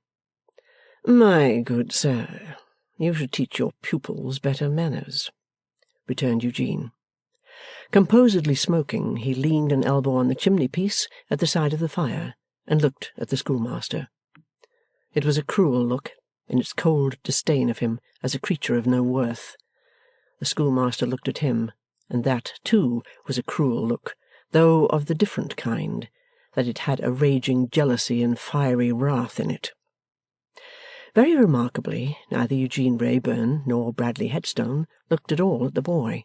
"My good sir, you should teach your pupils better manners," returned Eugene. Composedly smoking, he leaned an elbow on the chimney-piece at the side of the fire, and looked at the schoolmaster. It was a cruel look, in its cold disdain of him as a creature of no worth. The schoolmaster looked at him, and that, too, was a cruel look, though of the different kind, that it had a raging jealousy and fiery wrath in it. Very remarkably, neither Eugene Wrayburn nor Bradley Headstone looked at all at the boy.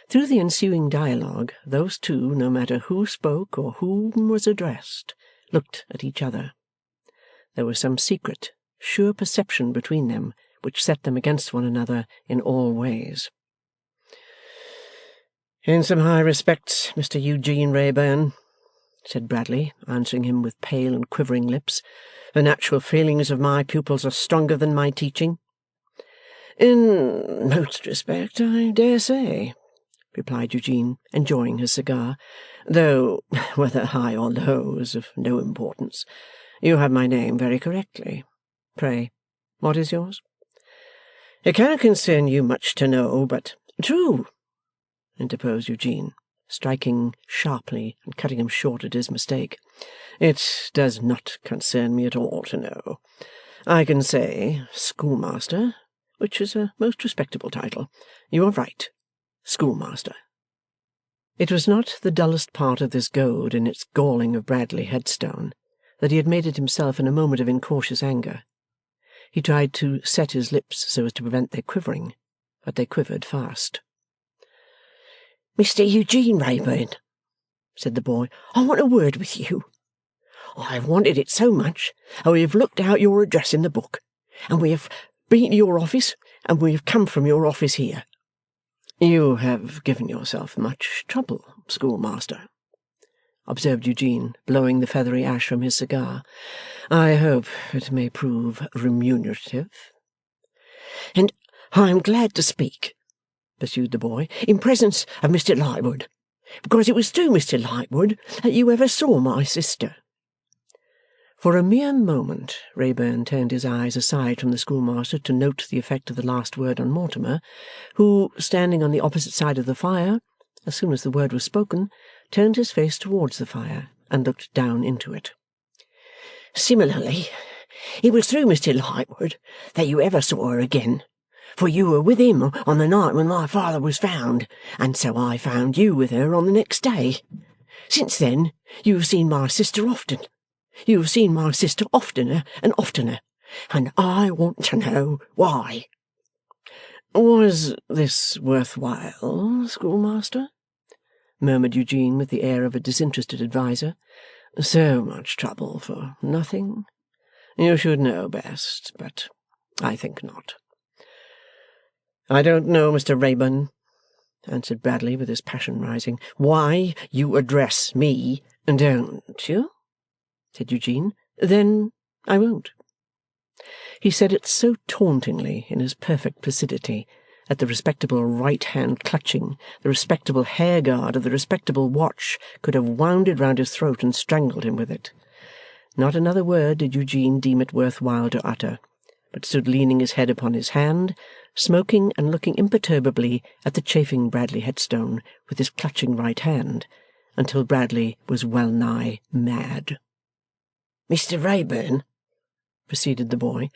Through the ensuing dialogue, those two, no matter who spoke or whom was addressed, looked at each other. There was some secret, sure perception between them, which set them against one another in all ways. "In some high respects, Mr. Eugene Wrayburn," said Bradley, answering him with pale and quivering lips, The natural feelings of my pupils are stronger than my teaching?' 'In most respects, I dare say,' replied Eugene, enjoying his cigar, 'though whether high or low is of no importance. You have my name very correctly. Pray, what is yours?' 'It cannot concern you much to know, but—' 'True,' interposed Eugene, striking sharply and cutting him short at his mistake. 'It does not concern me at all to know. I can say schoolmaster, which is a most respectable title. You are right, schoolmaster.' It was not the dullest part of this goad in its galling of Bradley Headstone that he had made it himself in a moment of incautious anger. He tried to set his lips so as to prevent their quivering, but they quivered fast. 'Mr. Eugene Wrayburn,' said the boy, 'I want a word with you. I have wanted it so much that we have looked out your address in the book, and we have been to your office, and we have come from your office here.' 'You have given yourself much trouble, schoolmaster,' observed Eugene, blowing the feathery ash from his cigar. 'I hope it may prove remunerative.' 'And I am glad to speak,' pursued the boy, 'in presence of Mr. Lightwood, because it was through Mr. Lightwood that you ever saw my sister.' For a mere moment Wrayburn turned his eyes aside from the schoolmaster to note the effect of the last word on Mortimer, who, standing on the opposite side of the fire, as soon as the word was spoken, turned his face towards the fire and looked down into it. 'Similarly, it was through Mr. Lightwood that you ever saw her again, for you were with him on the night when my father was found, and so I found you with her on the next day. Since then, you have seen my sister often. You have seen my sister oftener and oftener, and I want to know why.' 'Was this worth while, schoolmaster?' murmured Eugene with the air of a disinterested adviser. 'So much trouble for nothing? You should know best, but I think not.' 'I don't know, Mr. Wrayburn,' answered Bradley, with his passion rising, 'why you address me.' 'Don't you?' said Eugene. 'Then I won't.' He said it so tauntingly in his perfect placidity that the respectable right hand clutching, the respectable hair guard of the respectable watch could have wound it round his throat and strangled him with it. Not another word did Eugene deem it worth while to utter, but stood leaning his head upon his hand, smoking and looking imperturbably at the chafing Bradley Headstone with his clutching right hand, until Bradley was well nigh mad. 'Mr. Wrayburn,' proceeded the boy,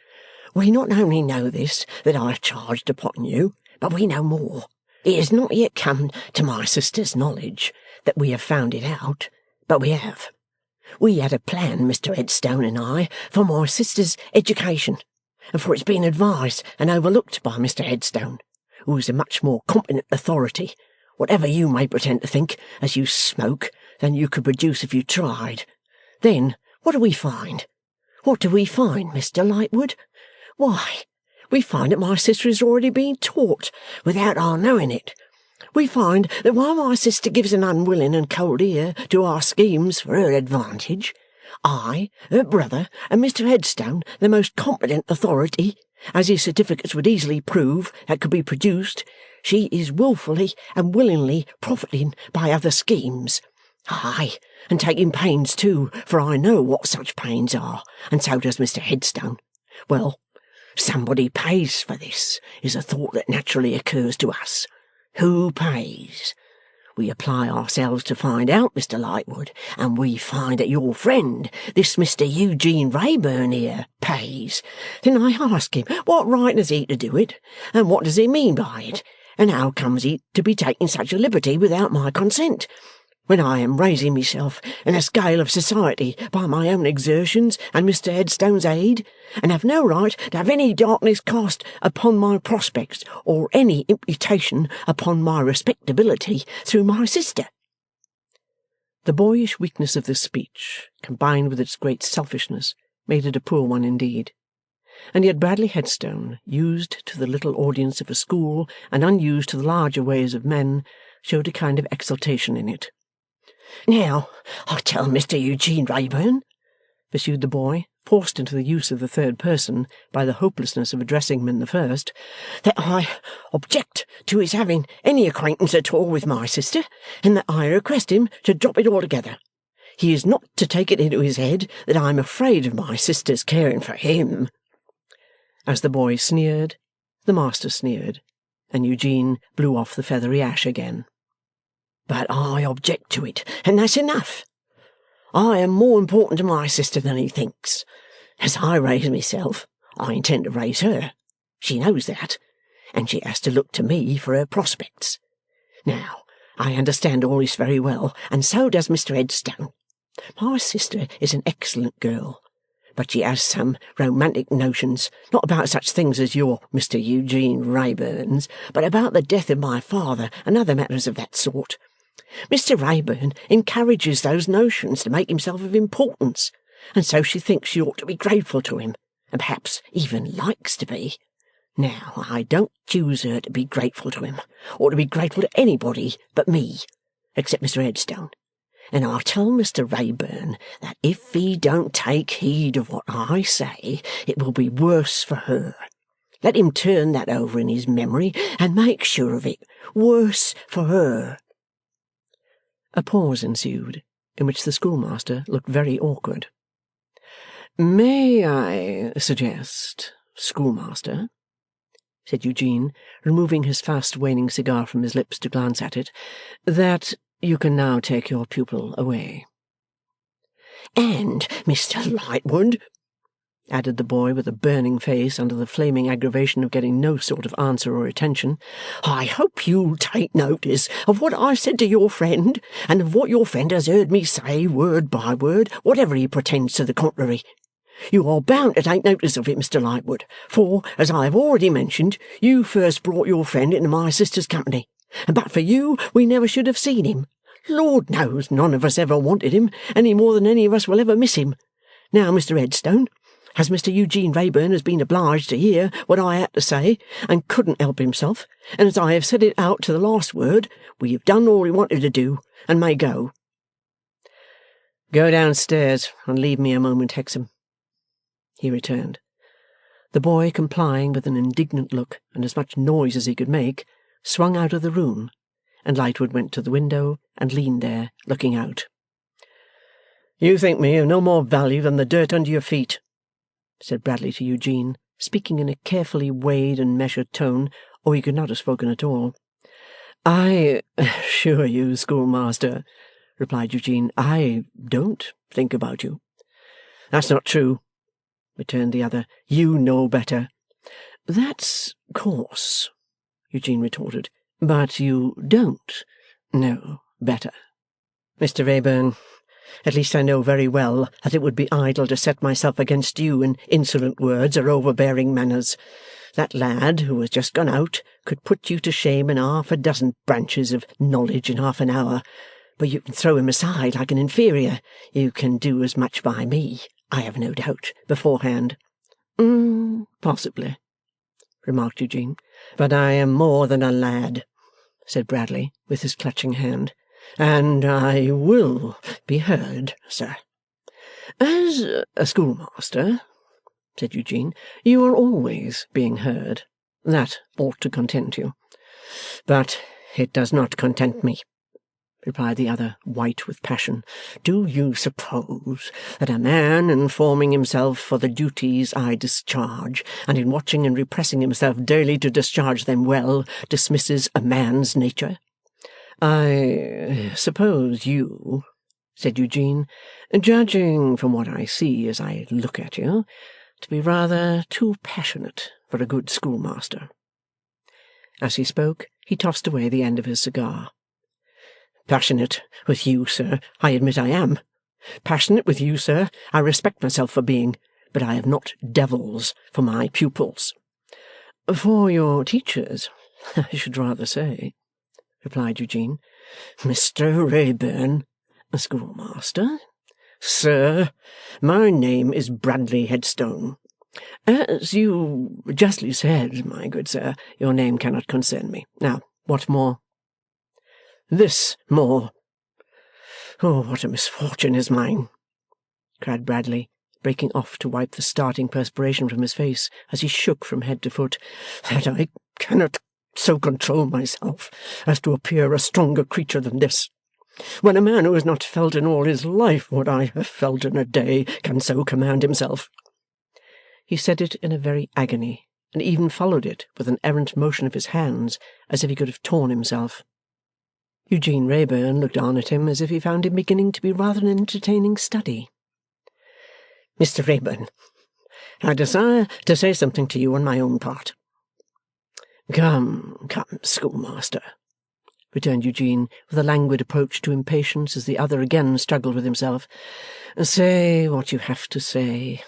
'we not only know this that I have charged upon you, but we know more. It has not yet come to my sister's knowledge that we have found it out, but we have. We had a plan, Mr. Headstone and I, for my sister's education, and for its being advised and overlooked by Mr. Headstone, who is a much more competent authority, whatever you may pretend to think as you smoke, than you could produce if you tried. Then, what do we find? What do we find, Mr. Lightwood? Why, we find that my sister is already being taught without our knowing it. We find that while my sister gives an unwilling and cold ear to our schemes for her advantage, I, her brother, and Mr. Headstone, the most competent authority, as his certificates would easily prove, that could be produced, she is wilfully and willingly profiting by other schemes. Aye, and taking pains too, for I know what such pains are, and so does Mr. Headstone. Well, somebody pays for this, is a thought that naturally occurs to us. Who pays? We apply ourselves to find out, Mr. Lightwood, and we find that your friend, this Mr. Eugene Wrayburn here, pays. Then I ask him, what right has he to do it, and what does he mean by it, and how comes he to be taking such a liberty without my consent, when I am raising myself in the scale of society by my own exertions and Mr. Headstone's aid, and have no right to have any darkness cast upon my prospects, or any imputation upon my respectability through my sister.' The boyish weakness of this speech, combined with its great selfishness, made it a poor one indeed. And yet Bradley Headstone, used to the little audience of a school and unused to the larger ways of men, showed a kind of exultation in it. 'Now, I tell Mr. Eugene Wrayburn,' pursued the boy, forced into the use of the third person by the hopelessness of addressing him in the first, that I object to his having any acquaintance at all with my sister, and that I request him to drop it altogether. He is not to take it into his head that I am afraid of my sister's caring for him.' As the boy sneered, the master sneered, and Eugene blew off the feathery ash again. 'But I object to it, and that's enough. I am more important to my sister than he thinks. As I raise myself, I intend to raise her. She knows that, and she has to look to me for her prospects. Now, I understand all this very well, and so does Mr. Headstone. My sister is an excellent girl, but she has some romantic notions, not about such things as your Mr. Eugene Wrayburn's, but about the death of my father and other matters of that sort. Mr. Wrayburn encourages those notions to make himself of importance, and so she thinks she ought to be grateful to him, and perhaps even likes to be. Now, I don't choose her to be grateful to him, or to be grateful to anybody but me, except Mr. Headstone. And I tell Mr. Wrayburn that if he don't take heed of what I say, it will be worse for her. Let him turn that over in his memory, and make sure of it. Worse for her.' A pause ensued, in which the schoolmaster looked very awkward. 'May I suggest, schoolmaster,' said Eugene, removing his fast-waning cigar from his lips to glance at it, 'that you can now take your pupil away.' 'And Mr. Lightwood,' added the boy with a burning face under the flaming aggravation of getting no sort of answer or attention, 'I hope you'll take notice of what I said to your friend, and of what your friend has heard me say word by word, whatever he pretends to the contrary. You are bound to take notice of it, Mr. Lightwood, for, as I have already mentioned, you first brought your friend into my sister's company, and but for you we never should have seen him. Lord knows none of us ever wanted him, any more than any of us will ever miss him. Now, Mr. Headstone, as Mr. Eugene Wrayburn has been obliged to hear what I had to say, and couldn't help himself, and as I have said it out to the last word, we have done all we wanted to do, and may go.' 'Go downstairs and leave me a moment, Hexam,' he returned. The boy, complying with an indignant look and as much noise as he could make, swung out of the room, and Lightwood went to the window and leaned there, looking out. 'You think me of no more value than the dirt under your feet,' said Bradley to Eugene, speaking in a carefully weighed and measured tone, or he could not have spoken at all. 'I assure you, schoolmaster,' replied Eugene, 'I don't think about you.' 'That's not true,' returned the other. 'You know better.' 'That's coarse,' Eugene retorted, 'but you don't know better. Mr. Wrayburn, at least I know very well that it would be idle to set myself against you in insolent words or overbearing manners. That lad who has just gone out could put you to shame in half a dozen branches of knowledge in half an hour, but you can throw him aside like an inferior. You can do as much by me, I have no doubt, beforehand.' 'Possibly,' remarked Eugene. 'But I am more than a lad,' said Bradley, with his clutching hand, 'and I will be heard, sir.' 'As a schoolmaster,' said Eugene, 'you are always being heard. That ought to content you.' 'But it does not content me,' replied the other, white with passion. 'Do you suppose that a man informing himself for the duties I discharge, and in watching and repressing himself daily to discharge them well, dismisses a man's nature?' 'I suppose you,' said Eugene, 'judging from what I see as I look at you, to be rather too passionate for a good schoolmaster.' As he spoke, he tossed away the end of his cigar. 'Passionate with you, sir, I admit I am. Passionate with you, sir, I respect myself for being, but I have not devils for my pupils.' 'For your teachers, I should rather say,' replied Eugene. 'Mr. Wrayburn, a schoolmaster?' 'Sir, my name is Bradley Headstone.' 'As you justly said, my good sir, your name cannot concern me. Now, what more?' 'This more. Oh, what a misfortune is mine!' cried Bradley, breaking off to wipe the starting perspiration from his face as he shook from head to foot, "that I cannot so control myself as to appear a stronger creature than this. When a man who has not felt in all his life what I have felt in a day can so command himself." He said it in a very agony, and even followed it with an errant motion of his hands, as if he could have torn himself. Eugene Wrayburn looked on at him as if he found him beginning to be rather an entertaining study. "Mr. Wrayburn, I desire to say something to you on my own part." "Come, come, schoolmaster," returned Eugene, with a languid approach to impatience, as the other again struggled with himself. "Say what you have to say.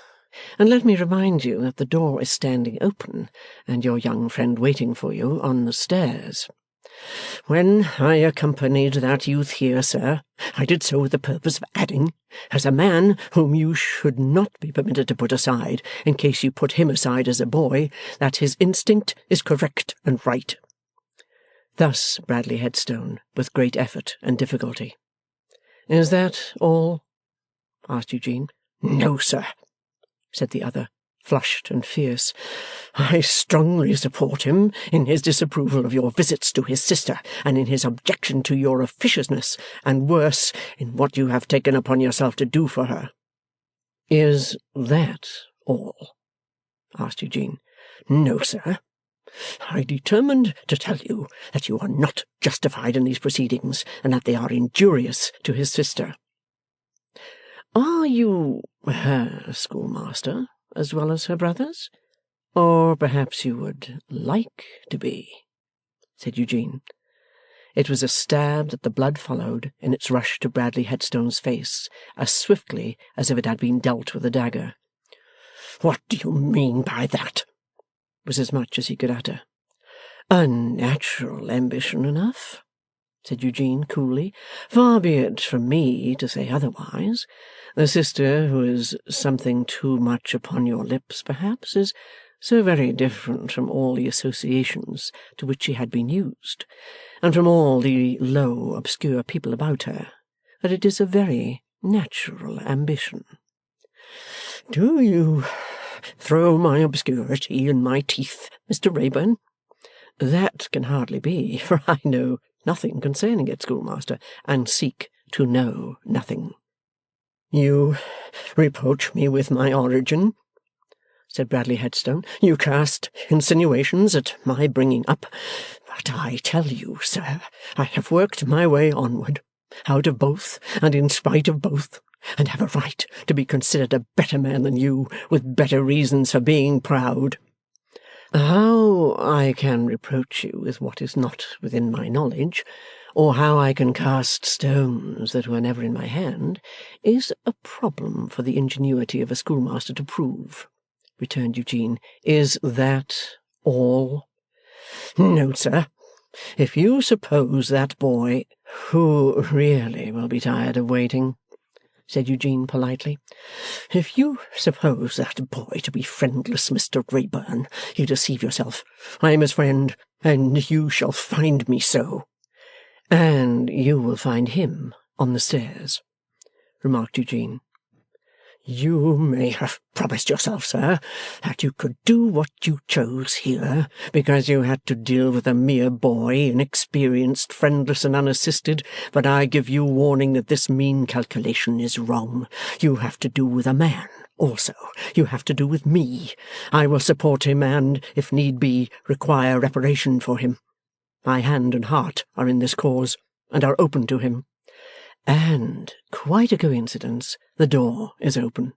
And let me remind you that the door is standing open, and your young friend waiting for you on the stairs. When I accompanied that youth here, sir, I did so with the purpose of adding, as a man whom you should not be permitted to put aside, in case you put him aside as a boy, that his instinct is correct and right." Thus Bradley Headstone, with great effort and difficulty. "Is that all?" asked Eugene. "No, sir," said the other, flushed and fierce. "I strongly support him in his disapproval of your visits to his sister, and in his objection to your officiousness, and worse, in what you have taken upon yourself to do for her." "Is that all?" asked Eugene. "No, sir. I determined to tell you that you are not justified in these proceedings, and that they are injurious to his sister." "Are you her schoolmaster as well as her brothers? Or perhaps you would like to be?" said Eugene. It was a stab that the blood followed in its rush to Bradley Headstone's face, as swiftly as if it had been dealt with a dagger. "What do you mean by that?" was as much as he could utter. "A natural ambition enough," said Eugene coolly. "Far be it from me to say otherwise. The sister, who is something too much upon your lips, perhaps, is so very different from all the associations to which she had been used, and from all the low, obscure people about her, that it is a very natural ambition." "Do you throw my obscurity in my teeth, Mr. Wrayburn?" "That can hardly be, for I know nothing concerning it, schoolmaster, and seek to know nothing." "You reproach me with my origin," said Bradley Headstone. "You cast insinuations at my bringing up. But I tell you, sir, I have worked my way onward, out of both and in spite of both, and have a right to be considered a better man than you, with better reasons for being proud." "How I can reproach you with what is not within my knowledge, or how I can cast stones that were never in my hand, is a problem for the ingenuity of a schoolmaster to prove," returned Eugene. "Is that all?" "No, sir. If you suppose that boy—" "Who really will be tired of waiting," said Eugene politely. "If you suppose that boy to be friendless, Mr. Wrayburn, you deceive yourself. I am his friend, and you shall find me so." "And you will find him on the stairs," remarked Eugene. "You may have promised yourself, sir, that you could do what you chose here, because you had to deal with a mere boy, inexperienced, friendless, and unassisted, but I give you warning that this mean calculation is wrong. You have to do with a man also. You have to do with me. I will support him and, if need be, require reparation for him. My hand and heart are in this cause, and are open to him. And, quite a coincidence, the door is open,"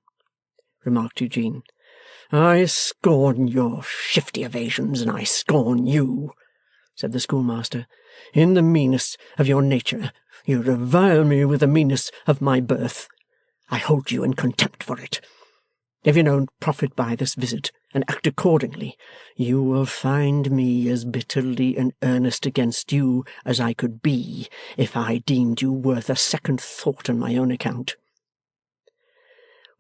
remarked Eugene. "I scorn your shifty evasions, and I scorn you," said the schoolmaster. "In the meanness of your nature, you revile me with the meanness of my birth. I hold you in contempt for it. If you don't profit by this visit and act accordingly, you will find me as bitterly in earnest against you as I could be if I deemed you worth a second thought on my own account."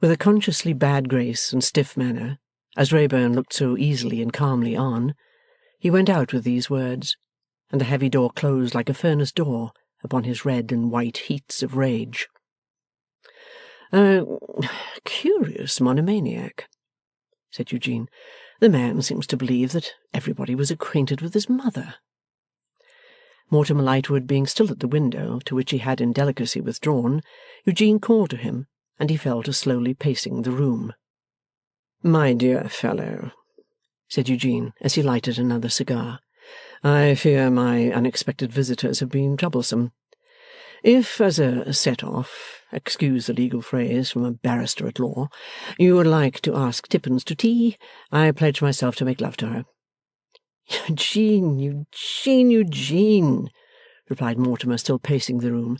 With a consciously bad grace and stiff manner, as Wrayburn looked so easily and calmly on, he went out with these words, and the heavy door closed like a furnace door upon his red and white heats of rage. 'A curious monomaniac,' said Eugene. 'The man seems to believe that everybody was acquainted with his mother.' Mortimer Lightwood being still at the window, to which he had in delicacy withdrawn, Eugene called to him, and he fell to slowly pacing the room. 'My dear fellow,' said Eugene, as he lighted another cigar, 'I fear my unexpected visitors have been troublesome. If, as a set-off, excuse the legal phrase from a barrister at law, you would like to ask Tippins to tea, I pledge myself to make love to her.' 'Eugene, Eugene, Eugene,' replied Mortimer, still pacing the room,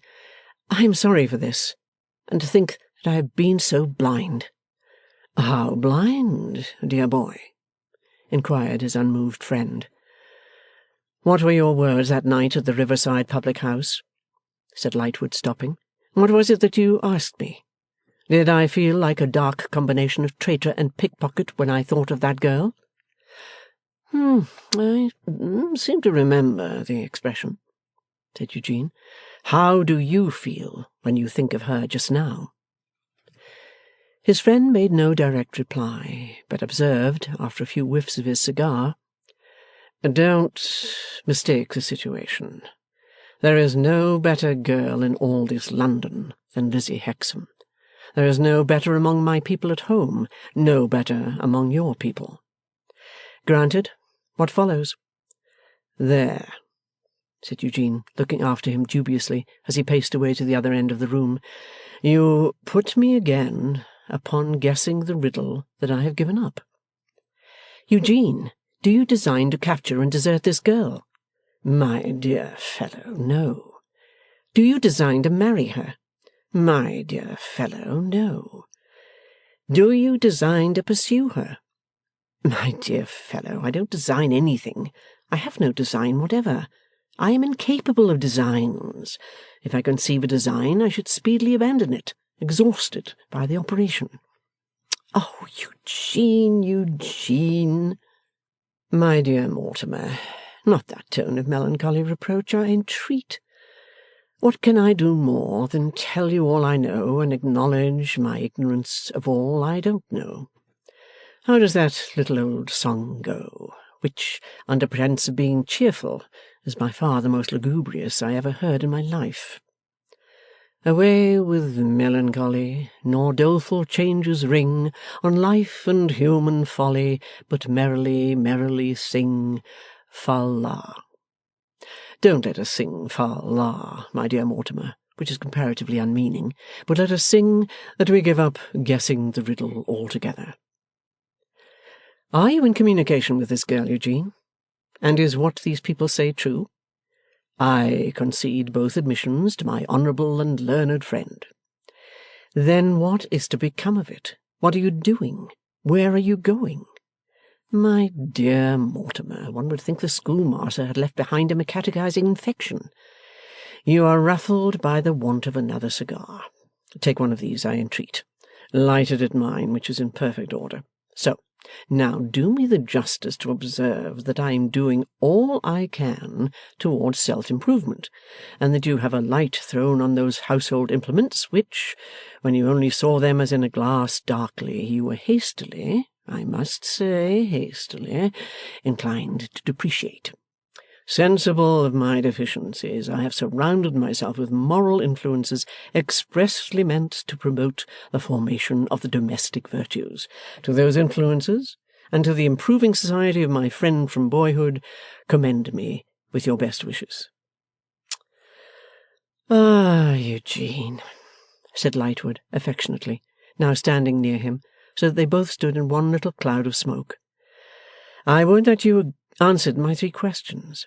'I am sorry for this, and to think that I have been so blind.' 'How blind, dear boy?' inquired his unmoved friend. 'What were your words that night at the riverside public-house?' said Lightwood, stopping. 'What was it that you asked me? Did I feel like a dark combination of traitor and pickpocket when I thought of that girl?' 'I seem to remember the expression,' said Eugene. 'How do you feel when you think of her just now?' His friend made no direct reply, but observed, after a few whiffs of his cigar, 'Don't mistake the situation. There is no better girl in all this London than Lizzie Hexam. There is no better among my people at home, no better among your people.' 'Granted. What follows?' 'There,' said Eugene, looking after him dubiously as he paced away to the other end of the room, 'you put me again upon guessing the riddle that I have given up.' 'Eugene, do you design to capture and desert this girl?' 'My dear fellow, no.' 'Do you design to marry her?' 'My dear fellow, no.' 'Do you design to pursue her?' 'My dear fellow, I don't design anything. I have no design whatever. I am incapable of designs. If I conceive a design, I should speedily abandon it, exhausted by the operation.' 'Oh, Eugene, Eugene!' 'My dear Mortimer, not that tone of melancholy reproach, I entreat. What can I do more than tell you all I know, and acknowledge my ignorance of all I don't know? How does that little old song go, which, under pretence of being cheerful, is by far the most lugubrious I ever heard in my life? Away with melancholy, nor doleful changes ring on life and human folly, but merrily, merrily sing Fal La. Don't let us sing Fal La, my dear Mortimer, which is comparatively unmeaning, but let us sing that we give up guessing the riddle altogether. Are you in communication with this girl, Eugene? And is what these people say true? I concede both admissions to my honourable and learned friend. Then what is to become of it? What are you doing? Where are you going? My dear Mortimer, one would think the schoolmaster had left behind him a catechizing infection. You are ruffled by the want of another cigar. Take one of these, I entreat. Light it at mine, which is in perfect order. So. Now do me the justice to observe that I am doing all I can towards self-improvement, and that you have a light thrown on those household implements which, when you only saw them as in a glass darkly, you were hastily, I must say hastily, inclined to depreciate. Sensible of my deficiencies, I have surrounded myself with moral influences expressly meant to promote the formation of the domestic virtues. To those influences, and to the improving society of my friend from boyhood, commend me with your best wishes.' 'Ah, Eugene,' said Lightwood affectionately, now standing near him, so that they both stood in one little cloud of smoke, 'I would that you answered my 3 questions.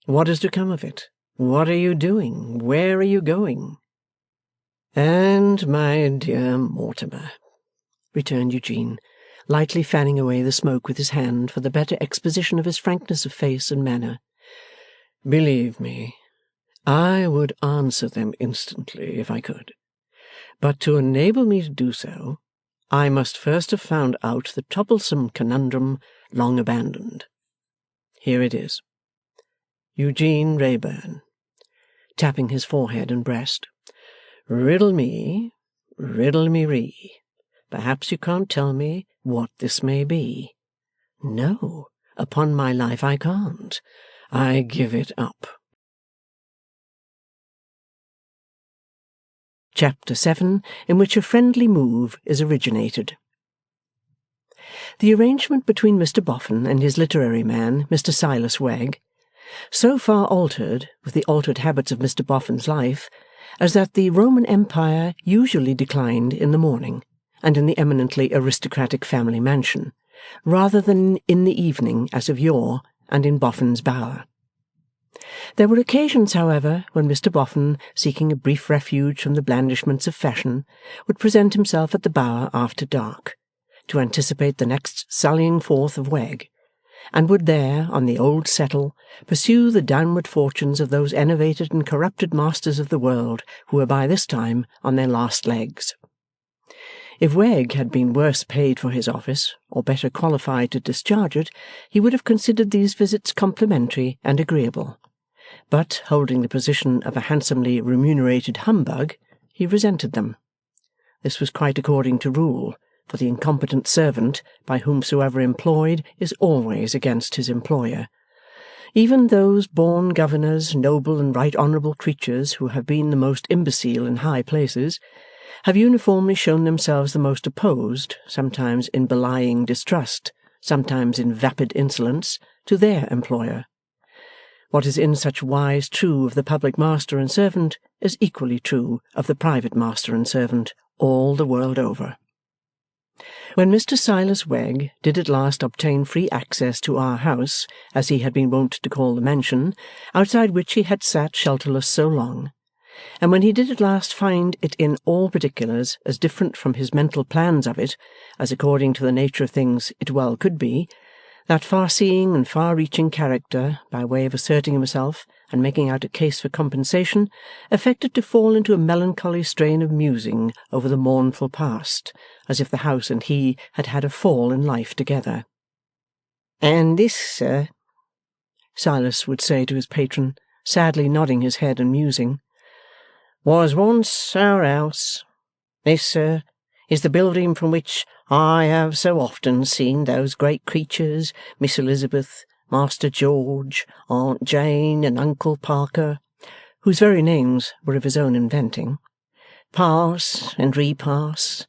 What is to come of it? What are you doing? Where are you going?' 'And, my dear Mortimer,' returned Eugene, lightly fanning away the smoke with his hand for the better exposition of his frankness of face and manner, 'believe me, I would answer them instantly if I could. But to enable me to do so, I must first have found out the troublesome conundrum long abandoned. Here it is. Eugene Wrayburn,' tapping his forehead and breast, 'riddle me, Riddle me ree. Perhaps you can't tell me what this may be. No, upon my life I can't. I give it up. Chapter 7, in which a friendly move is originated. The arrangement between Mr Boffin and his literary man, Mr Silas Wegg, so far altered with the altered habits of Mr Boffin's life, as that the Roman Empire usually declined in the morning, and in the eminently aristocratic family mansion, rather than in the evening as of yore, and in Boffin's bower. There were occasions, however, when Mr Boffin, seeking a brief refuge from the blandishments of fashion, would present himself at the bower after dark, to anticipate the next sallying forth of Wegg, and would there, on the old settle, pursue the downward fortunes of those enervated and corrupted masters of the world who were by this time on their last legs. If Wegg had been worse paid for his office, or better qualified to discharge it, he would have considered these visits complimentary and agreeable. But, holding the position of a handsomely remunerated humbug, he resented them. This was quite according to rule, for the incompetent servant, by whomsoever employed, is always against his employer. Even those born governors, noble and right honourable creatures who have been the most imbecile in high places, have uniformly shown themselves the most opposed, sometimes in belying distrust, sometimes in vapid insolence, to their employer. What is in such wise true of the public master and servant is equally true of the private master and servant all the world over. When Mr Silas Wegg did at last obtain free access to our house, as he had been wont to call the mansion, outside which he had sat shelterless so long, and when he did at last find it in all particulars as different from his mental plans of it, as according to the nature of things it well could be, that far-seeing and far-reaching character, by way of asserting himself and making out a case for compensation, affected to fall into a melancholy strain of musing over the mournful past, as if the house and he had had a fall in life together. "And this, sir," Silas would say to his patron, sadly nodding his head and musing, "was once our house. This, sir, is the building from which I have so often seen those great creatures, Miss Elizabeth, Master George, Aunt Jane, and Uncle Parker," whose very names were of his own inventing, "pass and repass.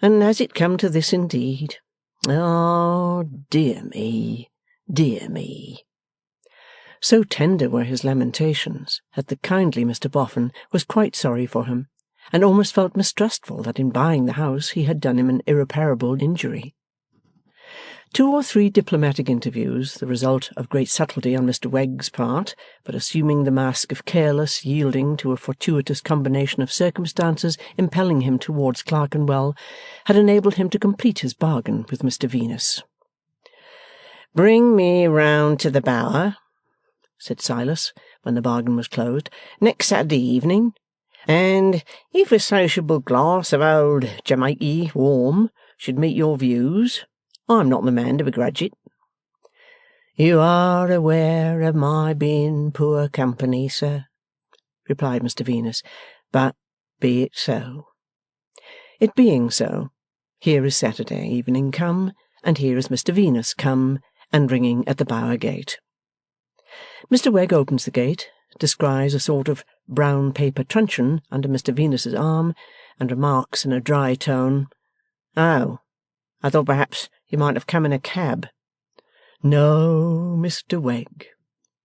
And has it come to this indeed? Ah, dear me, dear me!" So tender were his lamentations that the kindly Mr Boffin was quite sorry for him, and almost felt mistrustful that in buying the house he had done him an irreparable injury. 2 or 3 diplomatic interviews, the result of great subtlety on Mr Wegg's part, but assuming the mask of careless yielding to a fortuitous combination of circumstances impelling him towards Clerkenwell, had enabled him to complete his bargain with Mr Venus. "Bring me round to the Bower," said Silas, when the bargain was closed, "next Saturday evening, and if a sociable glass of old Jamaica warm should meet your views, I'm not the man to begrudge it." "You are aware of my being poor company, sir," replied Mr Venus, "but be it so." It being so, here is Saturday evening come, and here is Mr Venus come, and ringing at the Bower gate. Mr Wegg opens the gate, descries a sort of brown paper truncheon under Mr Venus's arm, and remarks in a dry tone, "Oh, I thought perhaps you might have come in a cab." "No, Mr Wegg,"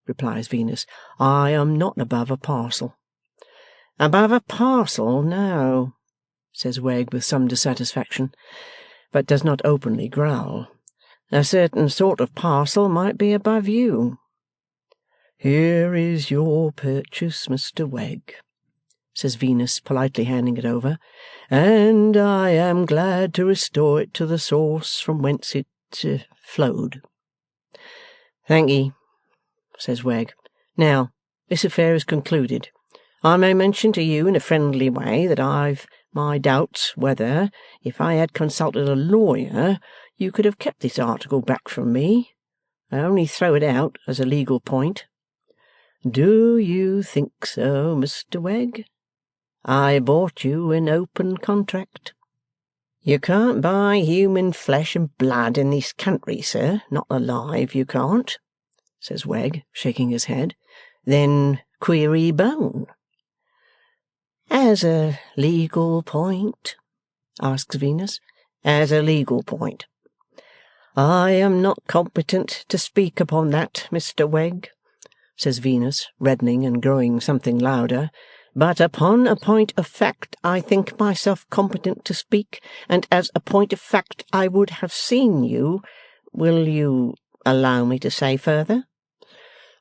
replies Venus, "I am not above a parcel." "Above a parcel, no," says Wegg with some dissatisfaction, but does not openly growl. "A certain sort of parcel might be above you." "Here is your purchase, Mr Wegg," says Venus, politely handing it over, "and I am glad to restore it to the source from whence it flowed." "Thank'ee," says Wegg. "Now, this affair is concluded. I may mention to you in a friendly way that I've my doubts whether, if I had consulted a lawyer, you could have kept this article back from me. I only throw it out as a legal point." "Do you think so, Mr Wegg?" I bought you an open contract. You can't buy human flesh and blood in this country, sir, not alive you can't,' says Wegg, shaking his head. 'Then query bone.' 'As a legal point?' asks Venus. 'As a legal point.' 'I am not competent to speak upon that, Mr Wegg,' says Venus, reddening and growing something louder. 'But upon a point of fact I think myself competent to speak, and as a point of fact I would have seen you. Will you allow me to say further?'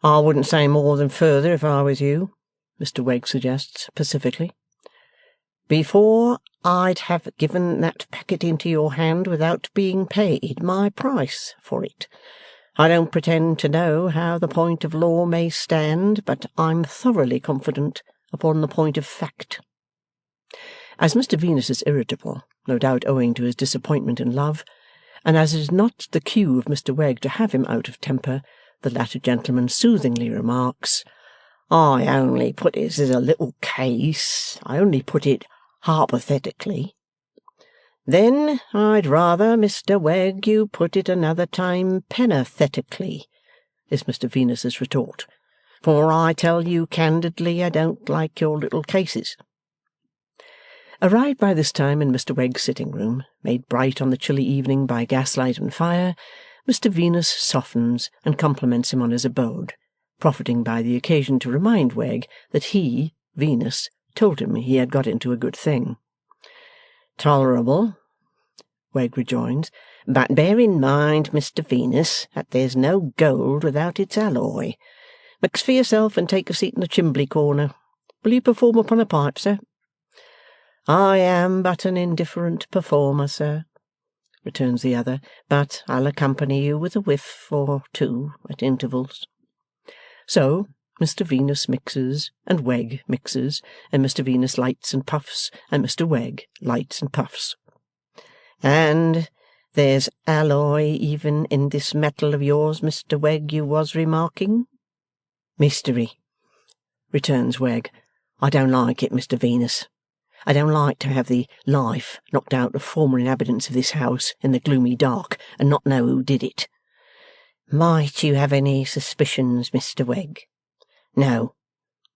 'I wouldn't say more than further if I was you,' Mr Wegg suggests pacifically. 'Before I'd have given that packet into your hand without being paid my price for it. I don't pretend to know how the point of law may stand, but I'm thoroughly confident upon the point of fact.' As Mr Venus is irritable, no doubt owing to his disappointment in love, and as it is not the cue of Mr Wegg to have him out of temper, the latter gentleman soothingly remarks, 'I only put it as a little case. I only put it hypothetically.' 'Then I'd rather, Mr Wegg, you put it another time penathetically,' is Mr Venus's retort. 'For I tell you candidly I don't like your little cases.' Arrived by this time in Mr Wegg's sitting-room, made bright on the chilly evening by gaslight and fire, Mr Venus softens and compliments him on his abode, profiting by the occasion to remind Wegg that he, Venus, told him he had got into a good thing. 'Tolerable,' Wegg rejoins, 'but bear in mind, Mr Venus, that there's no gold without its alloy. Mix for yourself and take a seat in the chimbley corner. Will you perform upon a pipe, sir?' 'I am but an indifferent performer, sir,' returns the other, 'but I'll accompany you with a whiff or two at intervals.' So, Mr Venus mixes, and Wegg mixes, and Mr Venus lights and puffs, and Mr Wegg lights and puffs. 'And there's alloy even in this metal of yours, Mr Wegg, you was remarking?' 'Mystery,' returns Wegg. 'I don't like it, Mr Venus. I don't like to have the life knocked out of former inhabitants of this house in the gloomy dark, and not know who did it.' 'Might you have any suspicions, Mr Wegg?' 'No,'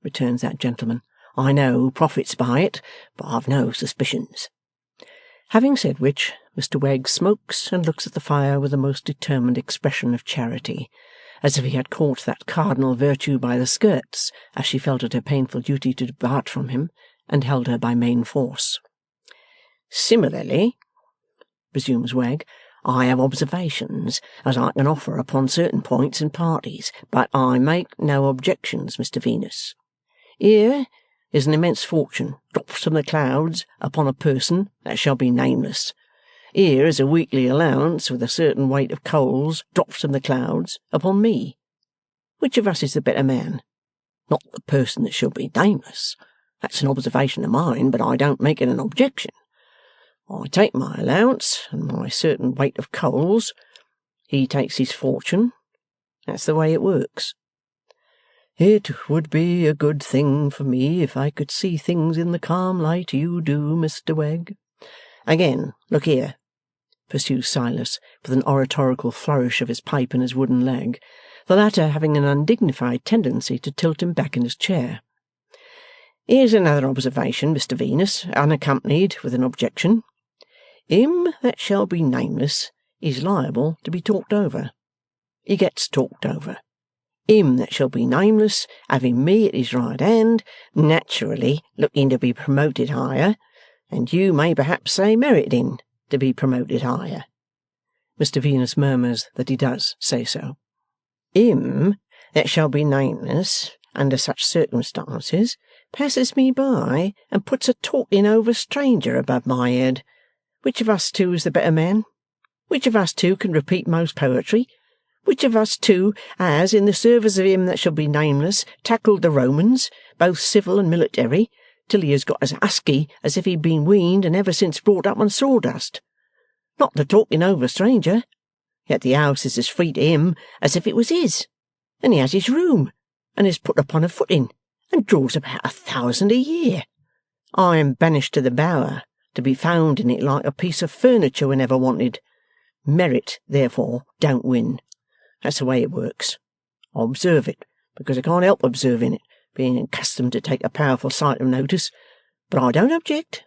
returns that gentleman. 'I know who profits by it, but I've no suspicions.' Having said which, Mr Wegg smokes and looks at the fire with a most determined expression of charity, as if he had caught that cardinal virtue by the skirts as she felt it her painful duty to depart from him, and held her by main force. 'Similarly,' resumes Wegg, 'I have observations as I can offer upon certain points and parties, but I make no objections, Mr Venus. Here is an immense fortune dropped from the clouds upon a person that shall be nameless. Here is a weekly allowance with a certain weight of coals dropped from the clouds upon me. Which of us is the better man? Not the person that shall be nameless. That's an observation of mine, but I don't make it an objection. I take my allowance and my certain weight of coals. He takes his fortune. That's the way it works.' 'It would be a good thing for me if I could see things in the calm light you do, Mr Wegg.' 'Again, look here,' pursues Silas, with an oratorical flourish of his pipe and his wooden leg, the latter having an undignified tendency to tilt him back in his chair. 'Here's another observation, Mr Venus, unaccompanied with an objection. Him that shall be nameless is liable to be talked over. He gets talked over. Him that shall be nameless, having me at his right hand, naturally looking to be promoted higher, and you may perhaps say meriting to be promoted higher.' Mr Venus murmurs that he does say so. 'Him that shall be nameless, under such circumstances, passes me by and puts a talking over stranger above my head. Which of us two is the better man? Which of us two can repeat most poetry? Which of us two has, in the service of him that shall be nameless, tackled the Romans, both civil and military, till he has got as husky as if he'd been weaned and ever since brought up on sawdust? Not the talking over stranger. Yet the house is as free to him as if it was his, and he has his room, and is put upon a footing, and draws about 1,000 a year. I am banished to the Bower, to be found in it like a piece of furniture whenever wanted. Merit, therefore, don't win. That's the way it works. I observe it, because I can't help observing it, being accustomed to take a powerful sight of notice. But I don't object.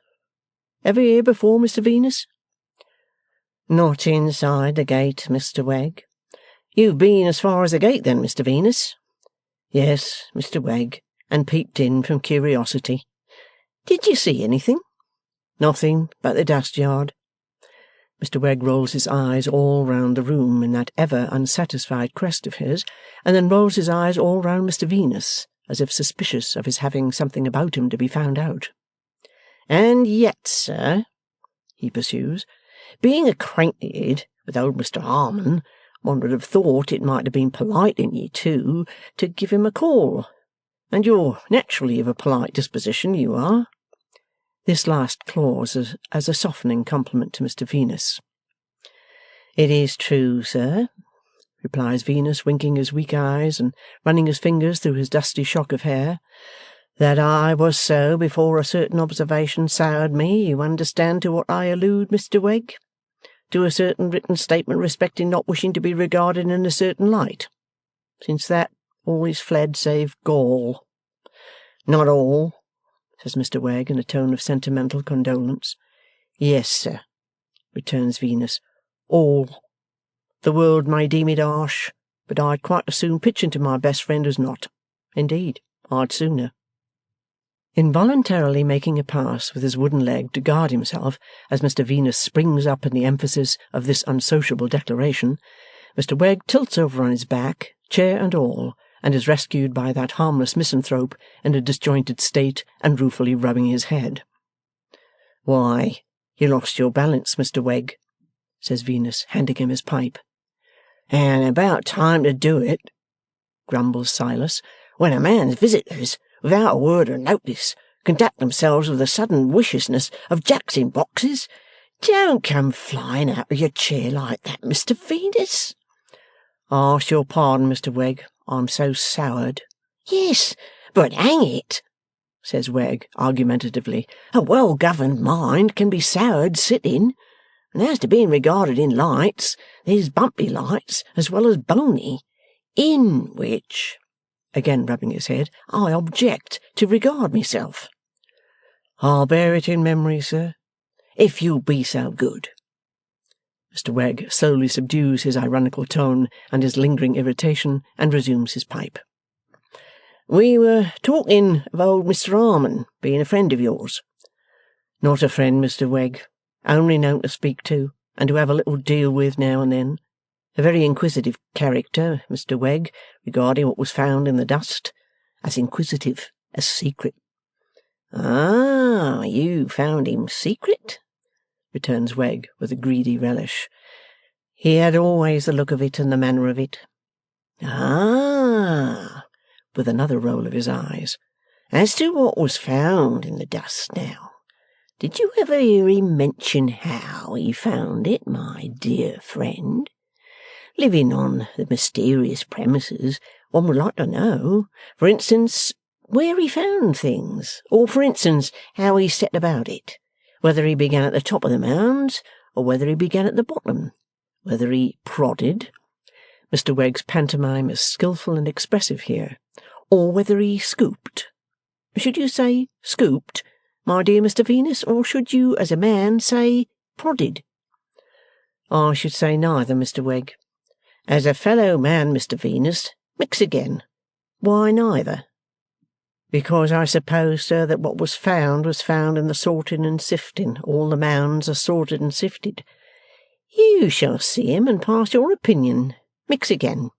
Ever hear before, Mr. Venus? Not inside the gate, Mr. Wegg. You've been as far as the gate, then, Mr. Venus? Yes, Mr. Wegg, and peeped in from curiosity. Did you see anything? Nothing but the dust yard. Mr. Wegg rolls his eyes all round the room in that ever unsatisfied quest of his, and then rolls his eyes all round Mr. Venus, as if suspicious of his having something about him to be found out. And yet, sir, he pursues, being acquainted with old Mr. Harmon, one would have thought it might have been polite in you, too, to give him a call. And you're naturally of a polite disposition, you are. This last clause as a softening compliment to Mr. Venus. It is true, sir, replies Venus, winking his weak eyes and running his fingers through his dusty shock of hair, that I was so before a certain observation soured me. You understand to what I allude, Mr. Wegg? To a certain written statement respecting not wishing to be regarded in a certain light. Since that, all is fled save gall. Not all, says Mr. Wegg in a tone of sentimental condolence. Yes, sir, returns Venus, all. The world may deem it harsh, but I'd quite as soon pitch into my best friend as not. Indeed, I'd sooner. Involuntarily making a pass with his wooden leg to guard himself as Mr. Venus springs up in the emphasis of this unsociable declaration, Mr. Wegg tilts over on his back, chair and all, and is rescued by that harmless misanthrope in a disjointed state and ruefully rubbing his head. Why, you lost your balance, Mr. Wegg, says Venus, handing him his pipe. And about time to do it, grumbles Silas, when a man's visitors, without a word of notice, conduct themselves with the sudden viciousness of jacks in boxes. Don't come flying out of your chair like that, Mr. Venus. Ask your pardon, Mr. Wegg. I'm so soured. Yes, but hang it, says Wegg argumentatively, a well-governed mind can be soured sitting. And as to being regarded in lights, there's bumpy lights as well as bony, in which, again rubbing his head, I object to regard myself. I'll bear it in memory, sir, if you'll be so good. Mr. Wegg slowly subdues his ironical tone and his lingering irritation, and resumes his pipe. We were talking of old Mr. Harmon being a friend of yours. Not a friend, Mr. Wegg, only known to speak to, and to have a little deal with now and then. A very inquisitive character, Mr. Wegg, regarding what was found in the dust. As inquisitive as secret. Ah, you found him secret? Returns Wegg with a greedy relish. He had always the look of it and the manner of it. Ah, with another roll of his eyes. As to what was found in the dust now, did you ever hear him mention how he found it, my dear friend? Living on the mysterious premises, one would like to know, for instance, where he found things, or, for instance, how he set about it, whether he began at the top of the mounds, or whether he began at the bottom, whether he prodded, Mr. Wegg's pantomime is skilful and expressive here, or whether he scooped. Should you say scooped, my dear Mr. Venus, or should you, as a man, say prodded? I should say neither, Mr. Wegg. As a fellow man, Mr. Venus, mix again. Why neither? Because I suppose, sir, that what was found in the sorting and sifting. All the mounds are sorted and sifted. You shall see him and pass your opinion. Mix again.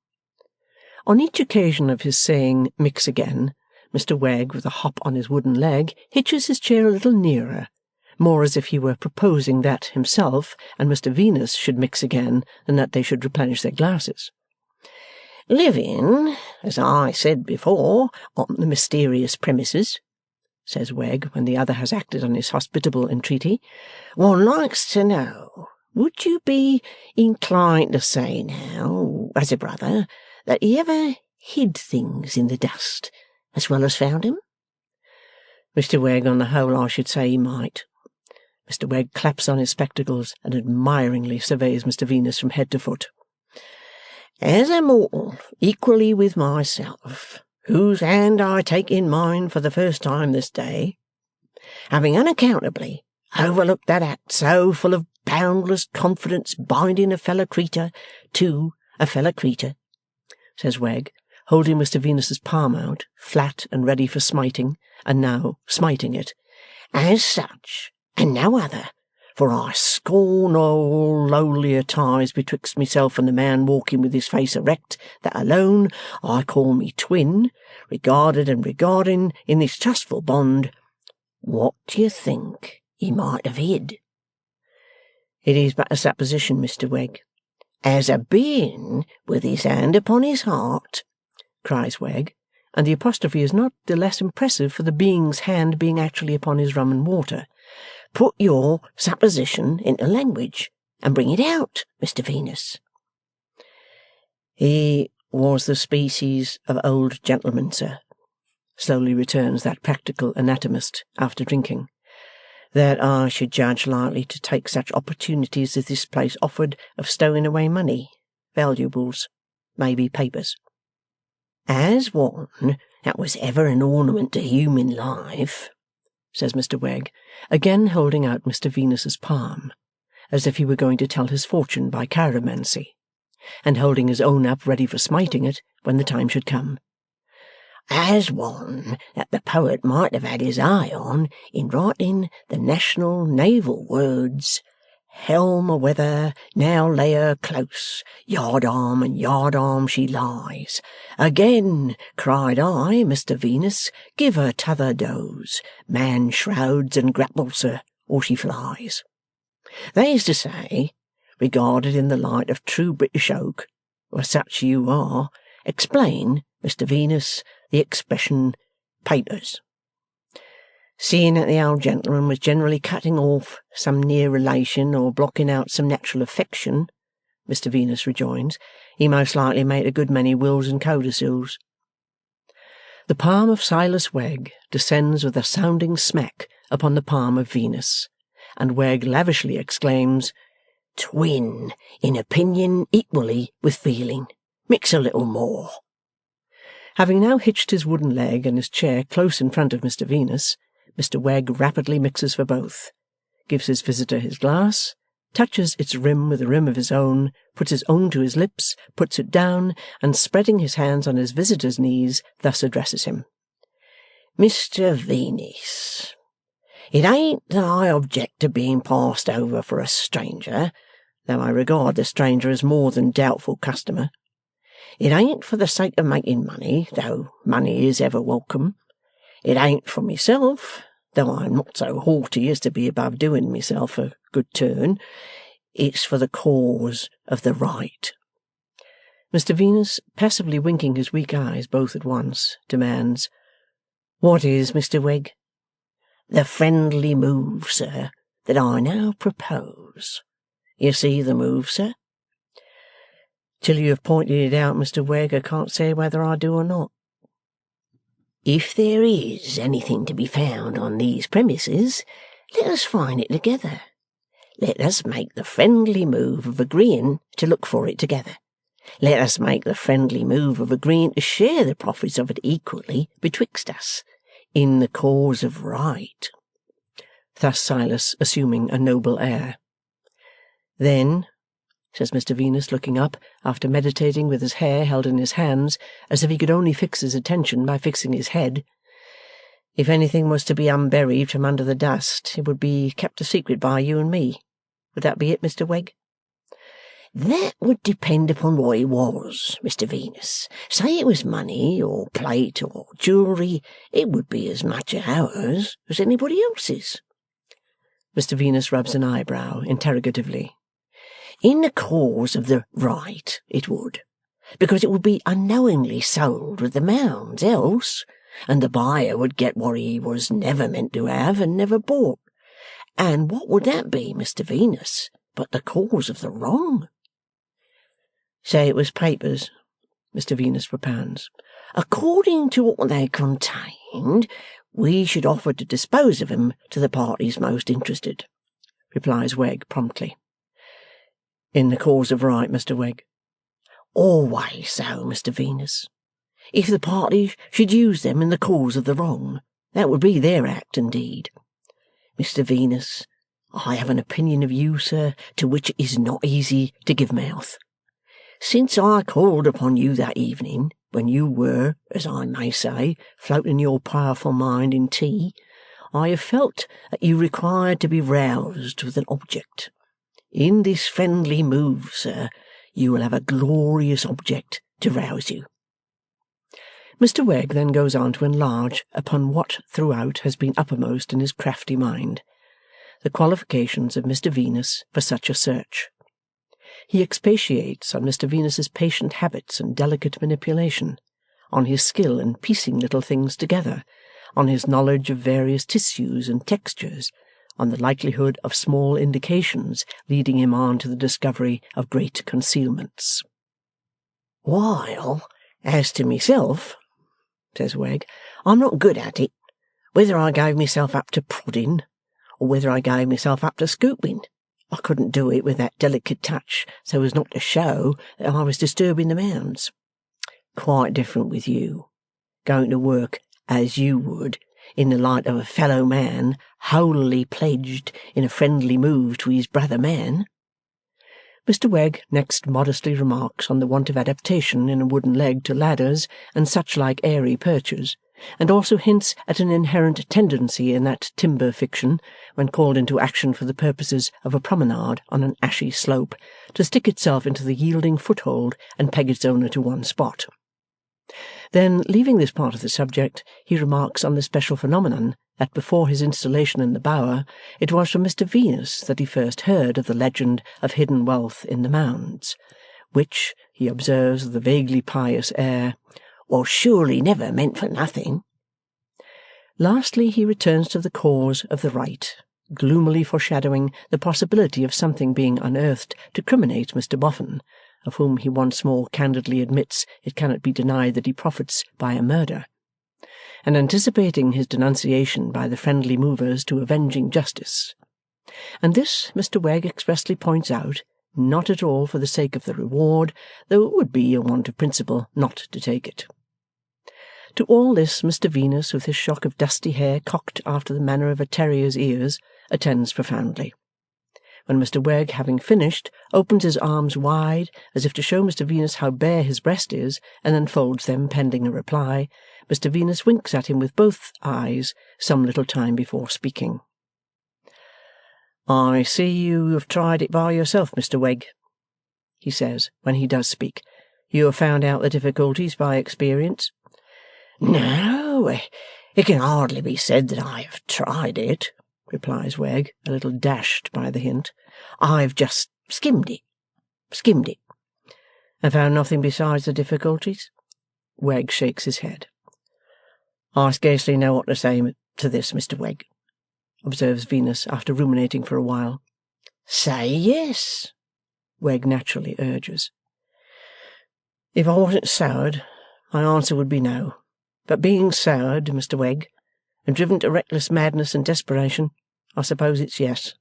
On each occasion of his saying mix again, Mr. Wegg, with a hop on his wooden leg, hitches his chair a little nearer, more as if he were proposing that himself and Mr. Venus should mix again than that they should replenish their glasses. Living, as I said before, on the mysterious premises, says Wegg, when the other has acted on his hospitable entreaty, one likes to know, would you be inclined to say now, as a brother, that he ever hid things in the dust as well as found them? Mr Wegg, on the whole, I should say he might. Mr Wegg claps on his spectacles and admiringly surveys Mr Venus from head to foot. As a mortal, equally with myself, whose hand I take in mine for the first time this day, having unaccountably overlooked that act so full of boundless confidence binding a fellow creature to a fellow creature, says Wegg, holding Mr Venus's palm out, flat and ready for smiting, and now smiting it, as such, and no other, for I scorn all lowlier ties betwixt myself and the man walking with his face erect, that alone I call me twin, regarded and regarding in this trustful bond. What do you think he might have hid? It is but a supposition, Mr Wegg. As a being with his hand upon his heart, cries Wegg, and the apostrophe is not the less impressive for the being's hand being actually upon his rum and water. Put your supposition into language, and bring it out, Mr Venus. He was the species of old gentleman, sir, slowly returns that practical anatomist after drinking, that I should judge likely to take such opportunities as this place offered of stowing away money, valuables, maybe papers. As one that was ever an ornament to human life, says Mr Wegg, again holding out Mr Venus's palm, as if he were going to tell his fortune by chiromancy, and holding his own up ready for smiting it when the time should come. As one that the poet might have had his eye on in writing the national naval words, helm a-weather, now lay her close, yard-arm and yard-arm she lies. Again, cried I, Mr Venus, give her t'other doze, man shrouds and grapples her, or she flies. That is to say, regarded in the light of true British oak, or such you are, explain, Mr Venus, the expression papers. Seeing that the old gentleman was generally cutting off some near relation or blocking out some natural affection, Mr Venus rejoins, he most likely made a good many wills and codicils. The palm of Silas Wegg descends with a sounding smack upon the palm of Venus, and Wegg lavishly exclaims, Twin in opinion equally with feeling. Mix a little more. Having now hitched his wooden leg and his chair close in front of Mr Venus, Mr Wegg rapidly mixes for both, gives his visitor his glass, touches its rim with the rim of his own, puts his own to his lips, puts it down, and spreading his hands on his visitor's knees, thus addresses him. Mr Venus, it ain't that I object to being passed over for a stranger, though I regard the stranger as more than doubtful customer. It ain't for the sake of making money, though money is ever welcome. It ain't for myself, though I'm not so haughty as to be above doing myself a good turn. It's for the cause of the right. Mr Venus, passively winking his weak eyes both at once, demands, What is, Mr Wegg? The friendly move, sir, that I now propose. You see the move, sir? Till you have pointed it out, Mr Wegg, I can't say whether I do or not. If there is anything to be found on these premises, let us find it together. Let us make the friendly move of agreeing to look for it together. Let us make the friendly move of agreeing to share the profits of it equally betwixt us, in the cause of right. Thus Silas, assuming a noble air. Then, says Mr Venus, looking up, after meditating with his hair held in his hands, as if he could only fix his attention by fixing his head, if anything was to be unburied from under the dust, it would be kept a secret by you and me. Would that be it, Mr Wegg? That would depend upon what it was, Mr Venus. Say it was money, or plate, or jewellery, it would be as much ours as anybody else's. Mr Venus rubs an eyebrow interrogatively. In the cause of the right, it would, because it would be unknowingly sold with the mounds, else, and the buyer would get what he was never meant to have and never bought. And what would that be, Mr Venus, but the cause of the wrong? Say it was papers, Mr Venus propounds. According to what they contained, we should offer to dispose of 'em to the parties most interested,' replies Wegg promptly. 'In the cause of right, Mr Wegg?' 'Always so, Mr Venus. If the parties should use them in the cause of the wrong, that would be their act and deed. Mr Venus, I have an opinion of you, sir, to which it is not easy to give mouth. Since I called upon you that evening, when you were, as I may say, floating your powerful mind in tea, I have felt that you required to be roused with an object. In this friendly move, sir, you will have a glorious object to rouse you.' Mr Wegg then goes on to enlarge upon what throughout has been uppermost in his crafty mind, the qualifications of Mr Venus for such a search. He expatiates on Mr Venus's patient habits and delicate manipulation, on his skill in piecing little things together, on his knowledge of various tissues and textures, on the likelihood of small indications leading him on to the discovery of great concealments. 'While, as to myself,' says Wegg, 'I'm not good at it, whether I gave myself up to prodding, or whether I gave myself up to scooping. I couldn't do it with that delicate touch so as not to show that I was disturbing the mounds. Quite different with you, going to work as you would, in the light of a fellow man wholly pledged in a friendly move to his brother man.' Mr Wegg next modestly remarks on the want of adaptation in a wooden leg to ladders and such like airy perches, and also hints at an inherent tendency in that timber fiction, when called into action for the purposes of a promenade on an ashy slope, to stick itself into the yielding foothold and peg its owner to one spot. Then, leaving this part of the subject, he remarks on the special phenomenon that before his installation in the Bower, it was from Mr Venus that he first heard of the legend of hidden wealth in the mounds, which, he observes with a vaguely pious air, was surely never meant for nothing. Lastly, he returns to the cause of the right, gloomily foreshadowing the possibility of something being unearthed to criminate Mr Boffin, of whom he once more candidly admits it cannot be denied that he profits by a murder, and anticipating his denunciation by the friendly movers to avenging justice. And this Mr Wegg expressly points out, not at all for the sake of the reward, though it would be a want of principle not to take it. To all this Mr Venus, with his shock of dusty hair cocked after the manner of a terrier's ears, attends profoundly. When Mr Wegg, having finished, opens his arms wide, as if to show Mr Venus how bare his breast is, and then folds them pending a reply, Mr Venus winks at him with both eyes some little time before speaking. 'I see you have tried it by yourself, Mr Wegg,' he says, when he does speak. 'You have found out the difficulties by experience?' 'No, it can hardly be said that I have tried it,' replies Wegg, a little dashed by the hint. 'I've just skimmed it. 'And found nothing besides the difficulties?' Wegg shakes his head. 'I scarcely know what to say to this, Mr Wegg,' observes Venus, after ruminating for a while. 'Say yes,' Wegg naturally urges. 'If I wasn't soured, my answer would be no. But being soured, Mr Wegg, and driven to reckless madness and desperation, I suppose it's yes.'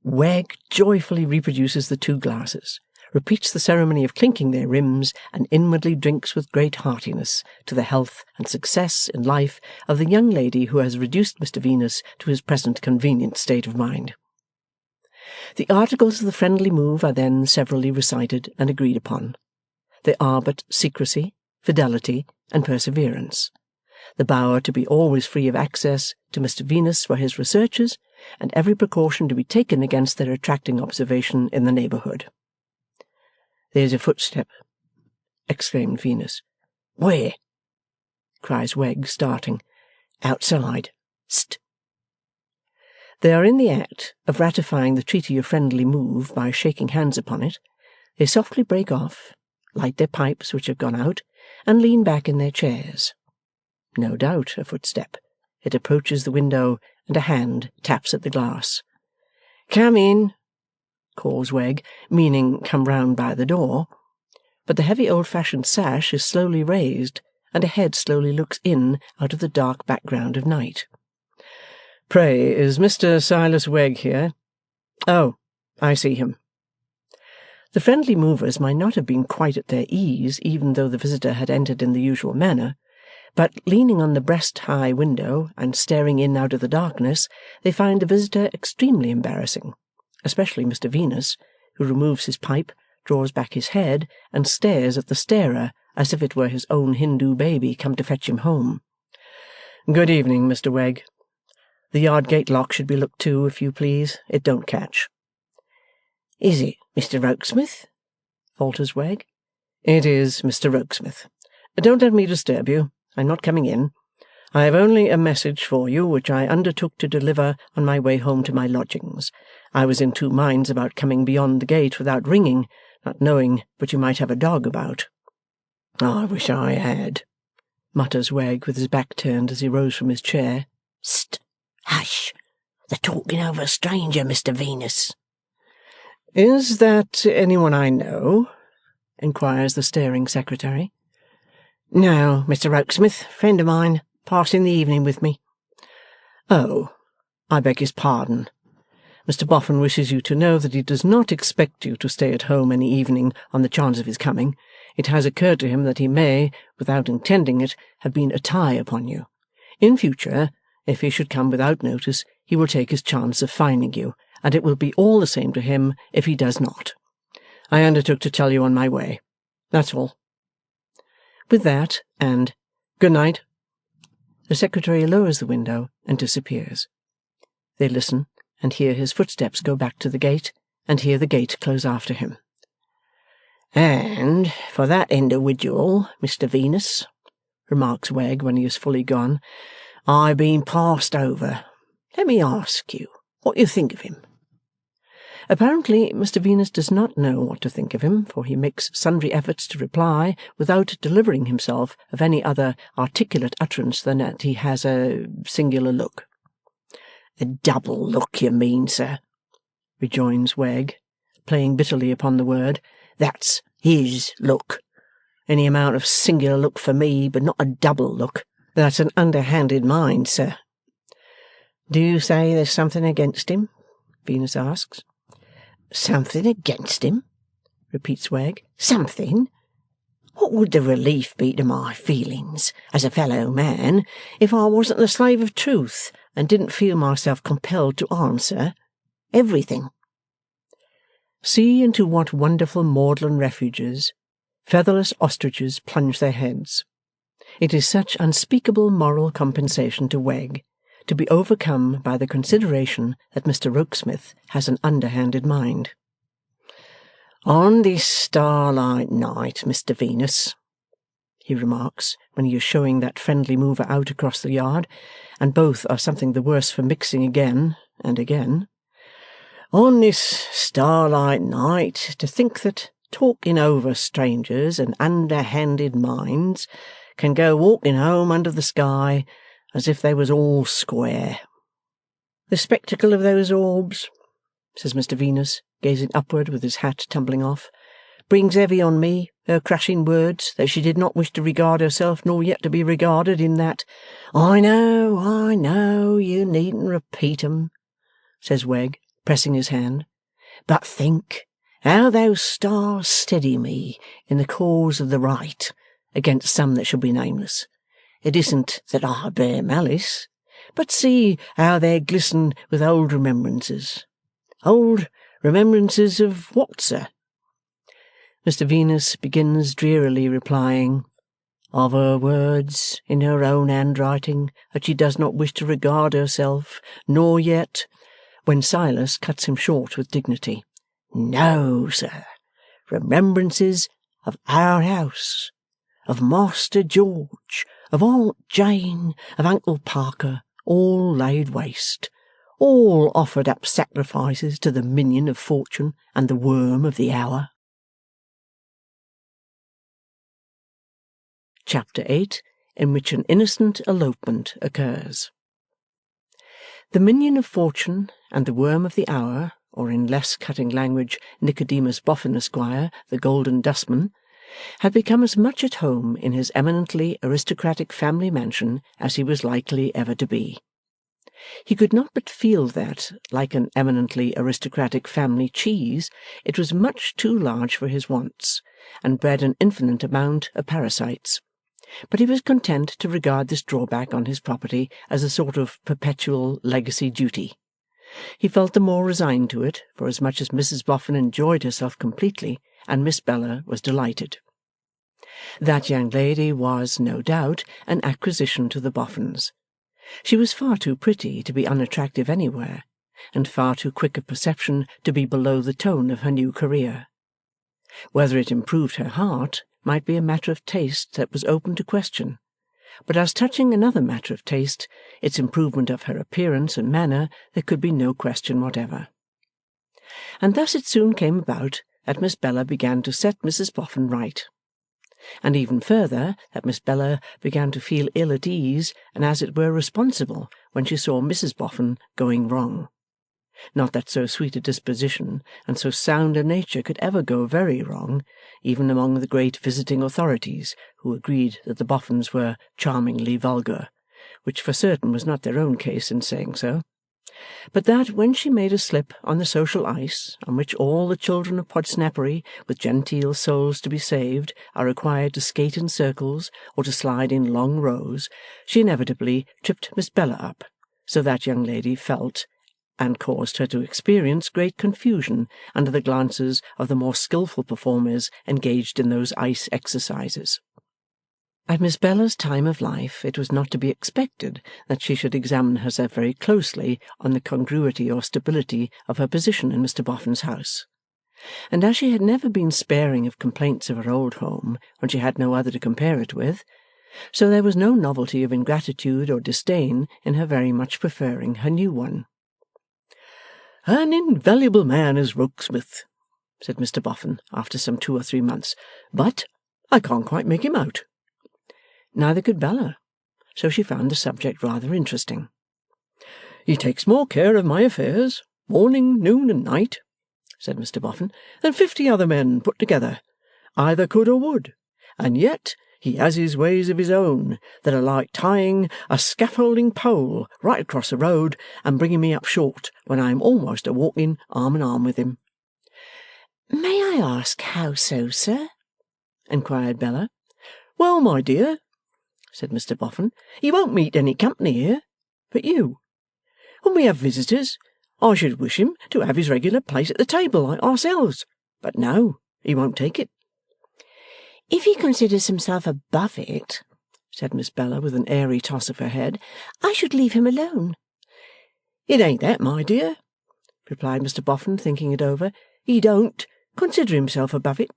Wegg joyfully reproduces the two glasses, repeats the ceremony of clinking their rims, and inwardly drinks with great heartiness to the health and success in life of the young lady who has reduced Mr Venus to his present convenient state of mind. The articles of the friendly move are then severally recited and agreed upon. They are but secrecy, fidelity, and perseverance. The Bower to be always free of access to Mr Venus for his researches, and every precaution to be taken against their attracting observation in the neighbourhood. 'There's a footstep!' exclaimed Venus. 'Where?' cries Wegg, starting. 'Outside. St!' They are in the act of ratifying the treaty of friendly move by shaking hands upon it. They softly break off, light their pipes which have gone out, and lean back in their chairs. No doubt a footstep. It approaches the window, and a hand taps at the glass. 'Come in!' calls Wegg, meaning come round by the door. But the heavy old-fashioned sash is slowly raised, and a head slowly looks in out of the dark background of night. "Pray, is Mr. Silas Wegg here? Oh, I see him." The friendly movers might not have been quite at their ease, even though the visitor had entered in the usual manner, but, leaning on the breast-high window and staring in out of the darkness, they find the visitor extremely embarrassing, especially Mr. Venus, who removes his pipe, draws back his head, and stares at the starer as if it were his own Hindu baby come to fetch him home. "Good evening, Mr. Wegg. The yard gate lock should be looked to, if you please. It don't catch." "Is it Mr. Rokesmith?" falters Wegg. "It is Mr. Rokesmith. Don't let me disturb you. I'm not coming in. I have only a message for you, which I undertook to deliver on my way home to my lodgings. I was in two minds about coming beyond the gate without ringing, not knowing but you might have a dog about." "I wish I had," mutters Wegg with his back turned as he rose from his chair. "St! Hush! They're talking over a stranger, Mr. Venus." "Is that anyone I know?" inquires the staring secretary. "No, Mr. Rokesmith, friend of mine, passing the evening with me." "Oh, I beg his pardon. Mr. Boffin wishes you to know that he does not expect you to stay at home any evening on the chance of his coming. It has occurred to him that he may, without intending it, have been a tie upon you. In future, if he should come without notice, he will take his chance of finding you, and it will be all the same to him if he does not. I undertook to tell you on my way. That's all." With that, and "Good night," the secretary lowers the window and disappears. They listen, and hear his footsteps go back to the gate, and hear the gate close after him. "And for that individual, Mr. Venus," remarks Wegg when he is fully gone, "I've been passed over. Let me ask you what you think of him." Apparently, Mr. Venus does not know what to think of him, for he makes sundry efforts to reply without delivering himself of any other articulate utterance than that he has a singular look. "A double look, you mean, sir," rejoins Wegg, playing bitterly upon the word. "That's his look. Any amount of singular look for me, but not a double look. That's an underhanded mind, sir." "Do you say there's something against him?" Venus asks. "Something against him?" repeats Wegg. "Something? What would the relief be to my feelings as a fellow man if I wasn't the slave of truth and didn't feel myself compelled to answer everything?" See into what wonderful maudlin refuges featherless ostriches plunge their heads. It is such unspeakable moral compensation to Wegg to be overcome by the consideration that Mr. Rokesmith has an underhanded mind. "On this starlight night, Mr. Venus," he remarks, when he is showing that friendly mover out across the yard, and both are something the worse for mixing again and again, "on this starlight night, to think that talking over strangers and underhanded minds can go walking home under the sky as if they was all square." "The spectacle of those orbs," says Mr. Venus, gazing upward with his hat tumbling off, "brings heavy on me her crushing words that she did not wish to regard herself nor yet to be regarded in that—" I know, you needn't repeat 'em," says Wegg, pressing his hand. "But think how those stars steady me in the cause of the right against some that shall be nameless. It isn't that I bear malice, but see how they glisten with old remembrances. Old remembrances of what, sir?" Mr. Venus begins drearily replying, "Of her words in her own handwriting that she does not wish to regard herself, nor yet—" when Silas cuts him short with dignity. "No, sir. Remembrances of our house, of Master George, of Aunt Jane, of Uncle Parker, all laid waste, all offered up sacrifices to the minion of fortune and the worm of the hour." Chapter 8, in which an innocent elopement occurs. The minion of fortune and the worm of the hour, or in less cutting language, Nicodemus Boffin, Esquire, the Golden Dustman, had become as much at home in his eminently aristocratic family mansion as he was likely ever to be. He could not but feel that, like an eminently aristocratic family cheese, it was much too large for his wants, and bred an infinite amount of parasites. But he was content to regard this drawback on his property as a sort of perpetual legacy duty. He felt the more resigned to it, for as much as Mrs Boffin enjoyed herself completely, and Miss Bella was delighted. That young lady was, no doubt, an acquisition to the Boffins. She was far too pretty to be unattractive anywhere, and far too quick of perception to be below the tone of her new career. Whether it improved her heart might be a matter of taste that was open to question, but as touching another matter of taste, its improvement of her appearance and manner, there could be no question whatever. And thus it soon came about that Miss Bella began to set Mrs Boffin right, and even further that Miss Bella began to feel ill at ease and as it were responsible when she saw Mrs Boffin going wrong. Not that so sweet a disposition and so sound a nature could ever go very wrong, even among the great visiting authorities, who agreed that the Boffins were charmingly vulgar, which for certain was not their own case in saying so, but that when she made a slip on the social ice, on which all the children of Podsnappery, with genteel souls to be saved, are required to skate in circles or to slide in long rows, she inevitably tripped Miss Bella up, so that young lady felt, and caused her to experience, great confusion under the glances of the more skilful performers engaged in those ice exercises. At Miss Bella's time of life it was not to be expected that she should examine herself very closely on the congruity or stability of her position in Mr Boffin's house, and as she had never been sparing of complaints of her old home when she had no other to compare it with, so there was no novelty of ingratitude or disdain in her very much preferring her new one. "An invaluable man is Rokesmith," said Mr Boffin, after some 2 or 3 months, "but I can't quite make him out." Neither could Bella, so she found the subject rather interesting. "He takes more care of my affairs, morning, noon, and night," said Mr Boffin, "than 50 other men put together, either could or would, and yet he has his ways of his own that are like tying a scaffolding pole right across the road and bringing me up short when I am almost a walking arm in arm with him." "May I ask how so, sir?" inquired Bella. "Well, my dear," said Mr Boffin, "he won't meet any company here but you. When we have visitors, I should wish him to have his regular place at the table like ourselves, but no, he won't take it." "If he considers himself above it," said Miss Bella with an airy toss of her head, "I should leave him alone." "It ain't that, my dear," replied Mr Boffin, thinking it over. "He don't consider himself above it."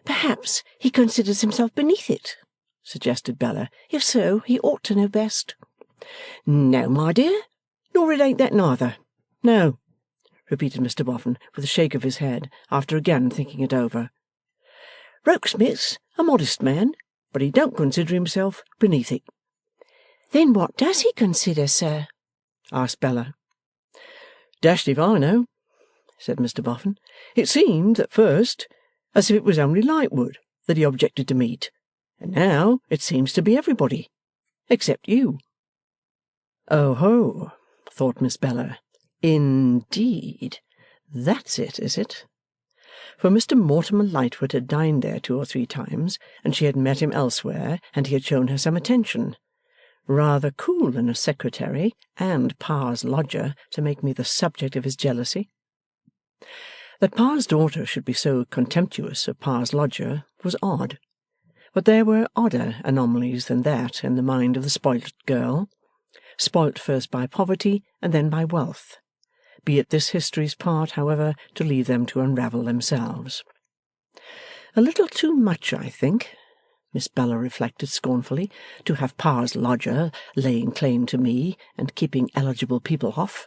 "Perhaps he considers himself beneath it," suggested Bella. "If so, he ought to know best." "No, my dear, nor it ain't that neither. No," repeated Mr Boffin, with a shake of his head, after again thinking it over. "Rokesmith's a modest man, but he don't consider himself beneath it." "Then what does he consider, sir?" asked Bella. "Dashed if I know," said Mr Boffin. "It seemed, at first, as if it was only Lightwood that he objected to meet, and now it seems to be everybody, except you." "Oh ho!" thought Miss Bella. "Indeed! That's it, is it?" For Mr Mortimer Lightwood had dined there 2 or 3 times, and she had met him elsewhere, and he had shown her some attention. Rather cool in a secretary and Pa's lodger to make me the subject of his jealousy. That Pa's daughter should be so contemptuous of Pa's lodger was odd, but there were odder anomalies than that in the mind of the spoilt girl, spoilt first by poverty and then by wealth. Be it this history's part, however, to leave them to unravel themselves. A little too much, I think, Miss Bella reflected scornfully, to have Pa's lodger laying claim to me and keeping eligible people off.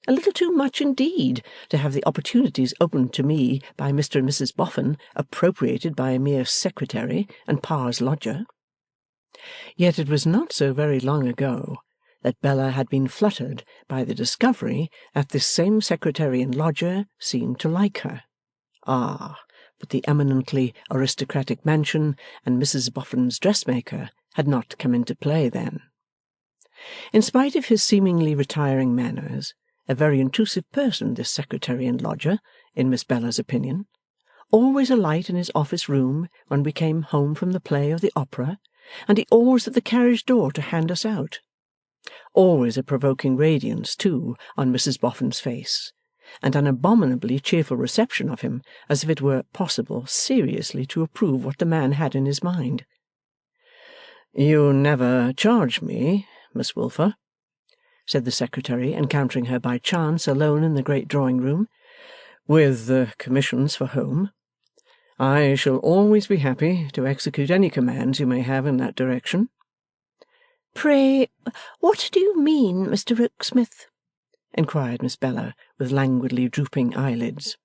A little too much, indeed, to have the opportunities opened to me by Mr and Mrs Boffin appropriated by a mere secretary and Pa's lodger. Yet it was not so very long ago that Bella had been fluttered by the discovery that this same secretary and lodger seemed to like her. Ah, but the eminently aristocratic mansion and Mrs Boffin's dressmaker had not come into play then. In spite of his seemingly retiring manners, a very intrusive person this secretary and lodger, in Miss Bella's opinion. Always alight in his office room when we came home from the play or the opera, and he always at the carriage door to hand us out. Always a provoking radiance, too, on Mrs Boffin's face, and an abominably cheerful reception of him, as if it were possible seriously to approve what the man had in his mind. "You never charge me, Miss Wilfer," said the secretary, encountering her by chance alone in the great drawing-room, "with commissions for home. I shall always be happy to execute any commands you may have in that direction." "Pray, what do you mean, Mr Rokesmith?" inquired Miss Bella, with languidly drooping eyelids.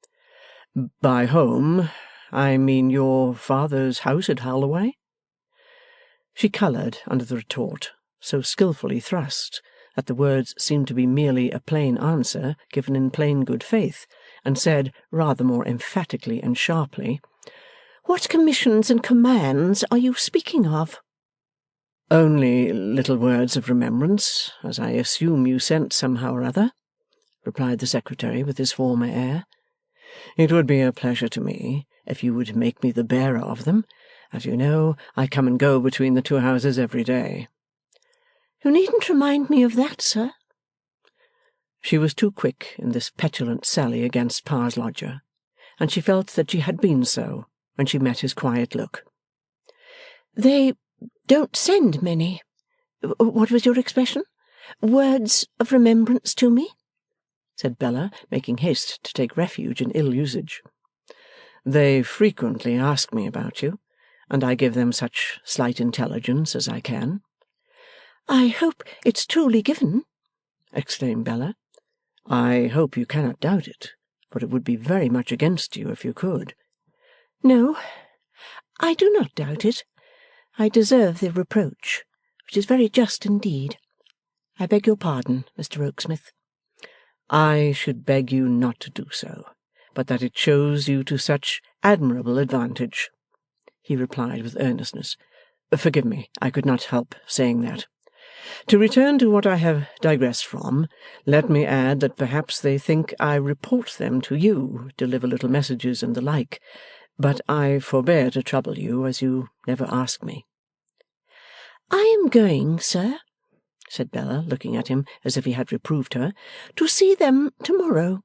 "By home, I mean your father's house at Holloway." She coloured under the retort, so skilfully thrust, that the words seemed to be merely a plain answer given in plain good faith, and said, rather more emphatically and sharply, "What commissions and commands are you speaking of?" "Only little words of remembrance, as I assume you sent somehow or other," replied the secretary with his former air. "It would be a pleasure to me if you would make me the bearer of them. As you know, I come and go between the two houses every day." "You needn't remind me of that, sir." She was too quick in this petulant sally against Pa's lodger, and she felt that she had been so when she met his quiet look. "They don't send many, what was your expression? Words of remembrance to me?" said Bella, making haste to take refuge in ill usage. "They frequently ask me about you, and I give them such slight intelligence as I can." "I hope it's truly given," exclaimed Bella. "I hope you cannot doubt it, for it would be very much against you if you could." "No, I do not doubt it. I deserve the reproach, which is very just indeed. I beg your pardon, Mr Rokesmith." "I should beg you not to do so, but that it shows you to such admirable advantage," he replied with earnestness. "Forgive me, I could not help saying that. To return to what I have digressed from, let me add that perhaps they think I report them to you, deliver little messages and the like, but I forbear to trouble you, as you never ask me." "I am going, sir," said Bella, looking at him as if he had reproved her, "to see them to-morrow."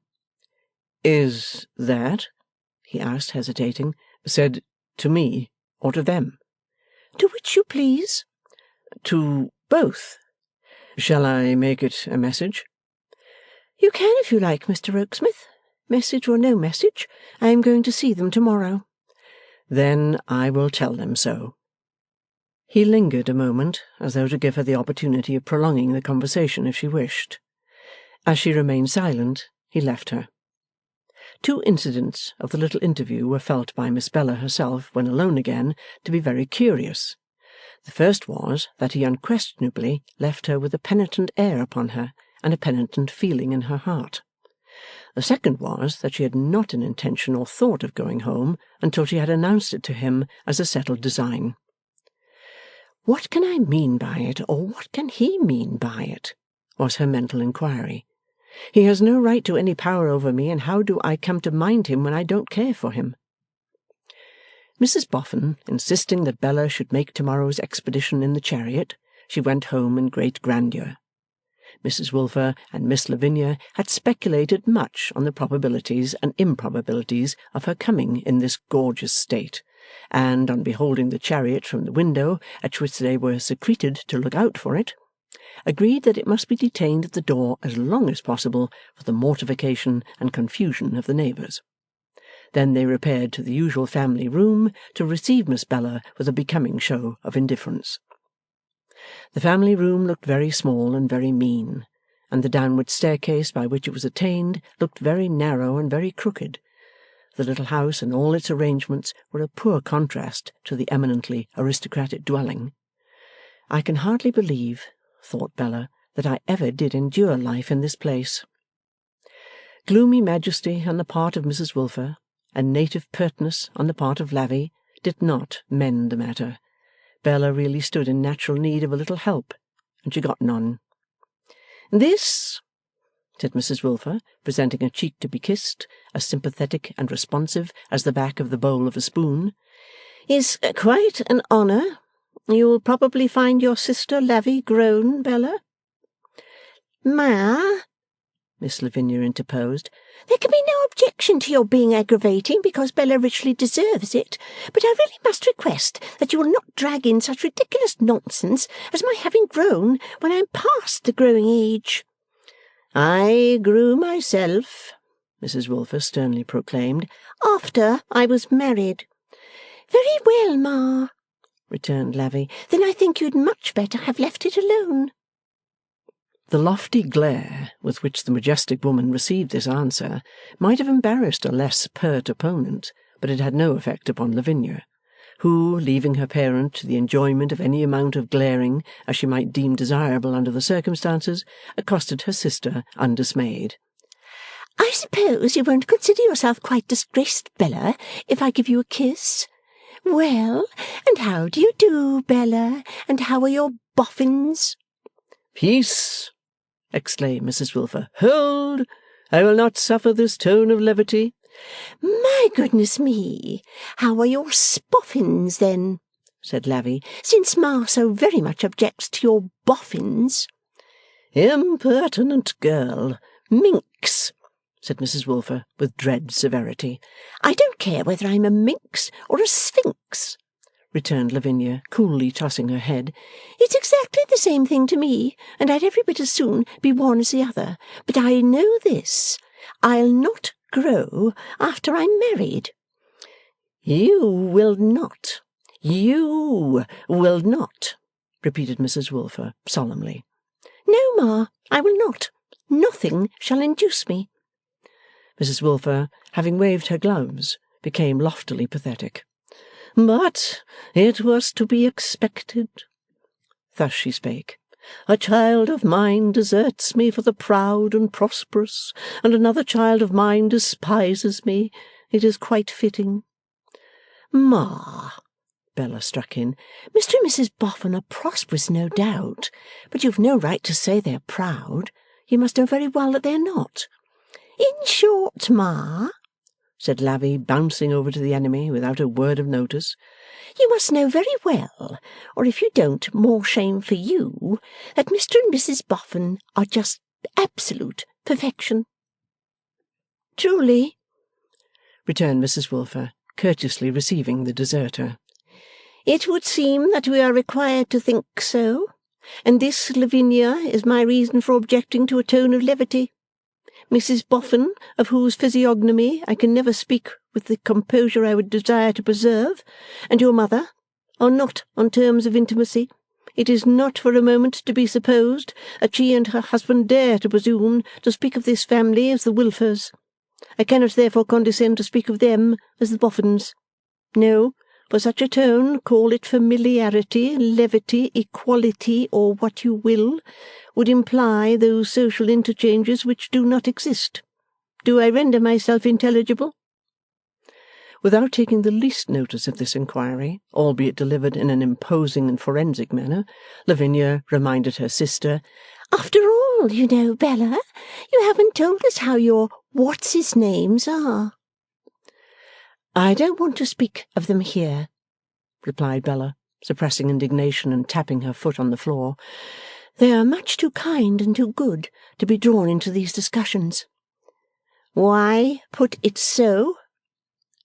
"Is that," he asked, hesitating, "said to me or to them?" "To which you please." "To both. Shall I make it a message?" "You can if you like, Mr Rokesmith. Message or no message, I am going to see them to-morrow." "Then I will tell them so." He lingered a moment, as though to give her the opportunity of prolonging the conversation if she wished. As she remained silent, he left her. Two incidents of the little interview were felt by Miss Bella herself, when alone again, to be very curious. The first was that he unquestionably left her with a penitent air upon her, and a penitent feeling in her heart. The second was that she had not an intention or thought of going home until she had announced it to him as a settled design. "What can I mean by it, or what can he mean by it?" was her mental inquiry. "He has no right to any power over me, and how do I come to mind him when I don't care for him?" Mrs Boffin insisting that Bella should make tomorrow's expedition in the chariot, she went home in great grandeur. Mrs Wilfer and Miss Lavinia had speculated much on the probabilities and improbabilities of her coming in this gorgeous state, and, on beholding the chariot from the window at which they were secreted to look out for it, agreed that it must be detained at the door as long as possible for the mortification and confusion of the neighbours. Then they repaired to the usual family room to receive Miss Bella with a becoming show of indifference. The family room looked very small and very mean, and the downward staircase by which it was attained looked very narrow and very crooked. The little house and all its arrangements were a poor contrast to the eminently aristocratic dwelling. "I can hardly believe," thought Bella, "that I ever did endure life in this place." Gloomy majesty on the part of Mrs Wilfer, and native pertness on the part of Lavvy did not mend the matter. Bella really stood in natural need of a little help, and she got none. "This," said Mrs Wilfer, presenting a cheek to be kissed, as sympathetic and responsive as the back of the bowl of a spoon, "is quite an honour. You'll probably find your sister Lavvy grown, Bella?" "Ma," Miss Lavinia interposed, "there can be no objection to your being aggravating because Bella richly deserves it, but I really must request that you will not drag in such ridiculous nonsense as my having grown when I am past the growing age." "I grew myself," Mrs Wilfer sternly proclaimed, "after I was married." "Very well, Ma," returned Lavvy, "then I think you'd much better have left it alone." The lofty glare with which the majestic woman received this answer might have embarrassed a less pert opponent, but it had no effect upon Lavinia, who, leaving her parent to the enjoyment of any amount of glaring as she might deem desirable under the circumstances, accosted her sister undismayed. "I suppose you won't consider yourself quite disgraced, Bella, if I give you a kiss? Well, and how do you do, Bella, and how are your boffins?" "Peace!" exclaimed Mrs Wilfer. "Hold! I will not suffer this tone of levity." "My goodness me! How are your spoffins, then?" said Lavvy, "since Ma so very much objects to your boffins." "Impertinent girl! Minx!" said Mrs Wilfer, with dread severity. "I don't care whether I'm a minx or a sphinx," returned Lavinia, coolly tossing her head. "It's exactly the same thing to me, and I'd every bit as soon be one as the other. But I know this: I'll not grow after I'm married." "You will not. You will not," repeated Mrs Wilfer, solemnly. "No, Ma, I will not. Nothing shall induce me." Mrs Wilfer, having waved her gloves, became loftily pathetic. "But it was to be expected." Thus she spake. "A child of mine deserts me for the proud and prosperous, and another child of mine despises me. It is quite fitting." "Ma," Bella struck in, "Mr. and Mrs. Boffin are prosperous, no doubt, but you've no right to say they're proud. You must know very well that they're not." "In short, Ma," said Lavvy, bouncing over to the enemy without a word of notice, "you must know very well, or if you don't, more shame for you, that Mr. and Mrs. Boffin are just absolute perfection." "Truly," returned Mrs Wilfer, courteously receiving the deserter. "It would seem that we are required to think so, and this, Lavinia, is my reason for objecting to a tone of levity. Mrs Boffin, of whose physiognomy I can never speak with the composure I would desire to preserve, and your mother are not on terms of intimacy. It is not for a moment to be supposed that she and her husband dare to presume to speak of this family as the Wilfers. I cannot therefore condescend to speak of them as the Boffins. No, for such a tone, call it familiarity, levity, equality, or what you will, would imply those social interchanges which do not exist. Do I render myself intelligible?" Without taking the least notice of this inquiry, albeit delivered in an imposing and forensic manner, Lavinia reminded her sister, "After all, you know, Bella, you haven't told us how your what's-his-names are." "I don't want to speak of them here," replied Bella, suppressing indignation and tapping her foot on the floor. "They are much too kind and too good to be drawn into these discussions." "Why put it so?"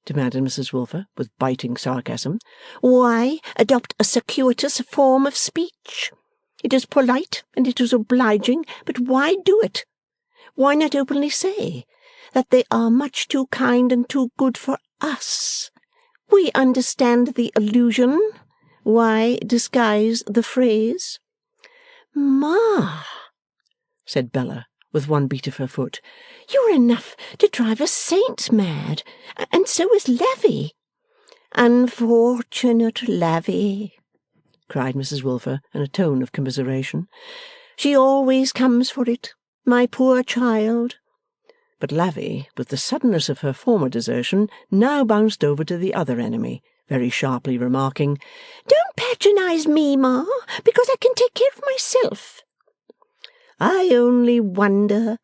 demanded Mrs Wilfer, with biting sarcasm. "Why adopt a circuitous form of speech? It is polite and it is obliging, but why do it? Why not openly say that they are much too kind and too good for us? We understand the allusion. Why disguise the phrase?" "Ma," said Bella, with one beat of her foot, "you're enough to drive a saint mad, and so is Lavvy." "Unfortunate Lavvy," cried Mrs Wilfer in a tone of commiseration. "She always comes for it, my poor child." but Lavvy, with the suddenness of her former desertion, now bounced over to the other enemy, very sharply remarking, "Don't patronise me, Ma, because I can take care of myself." "I only wonder,"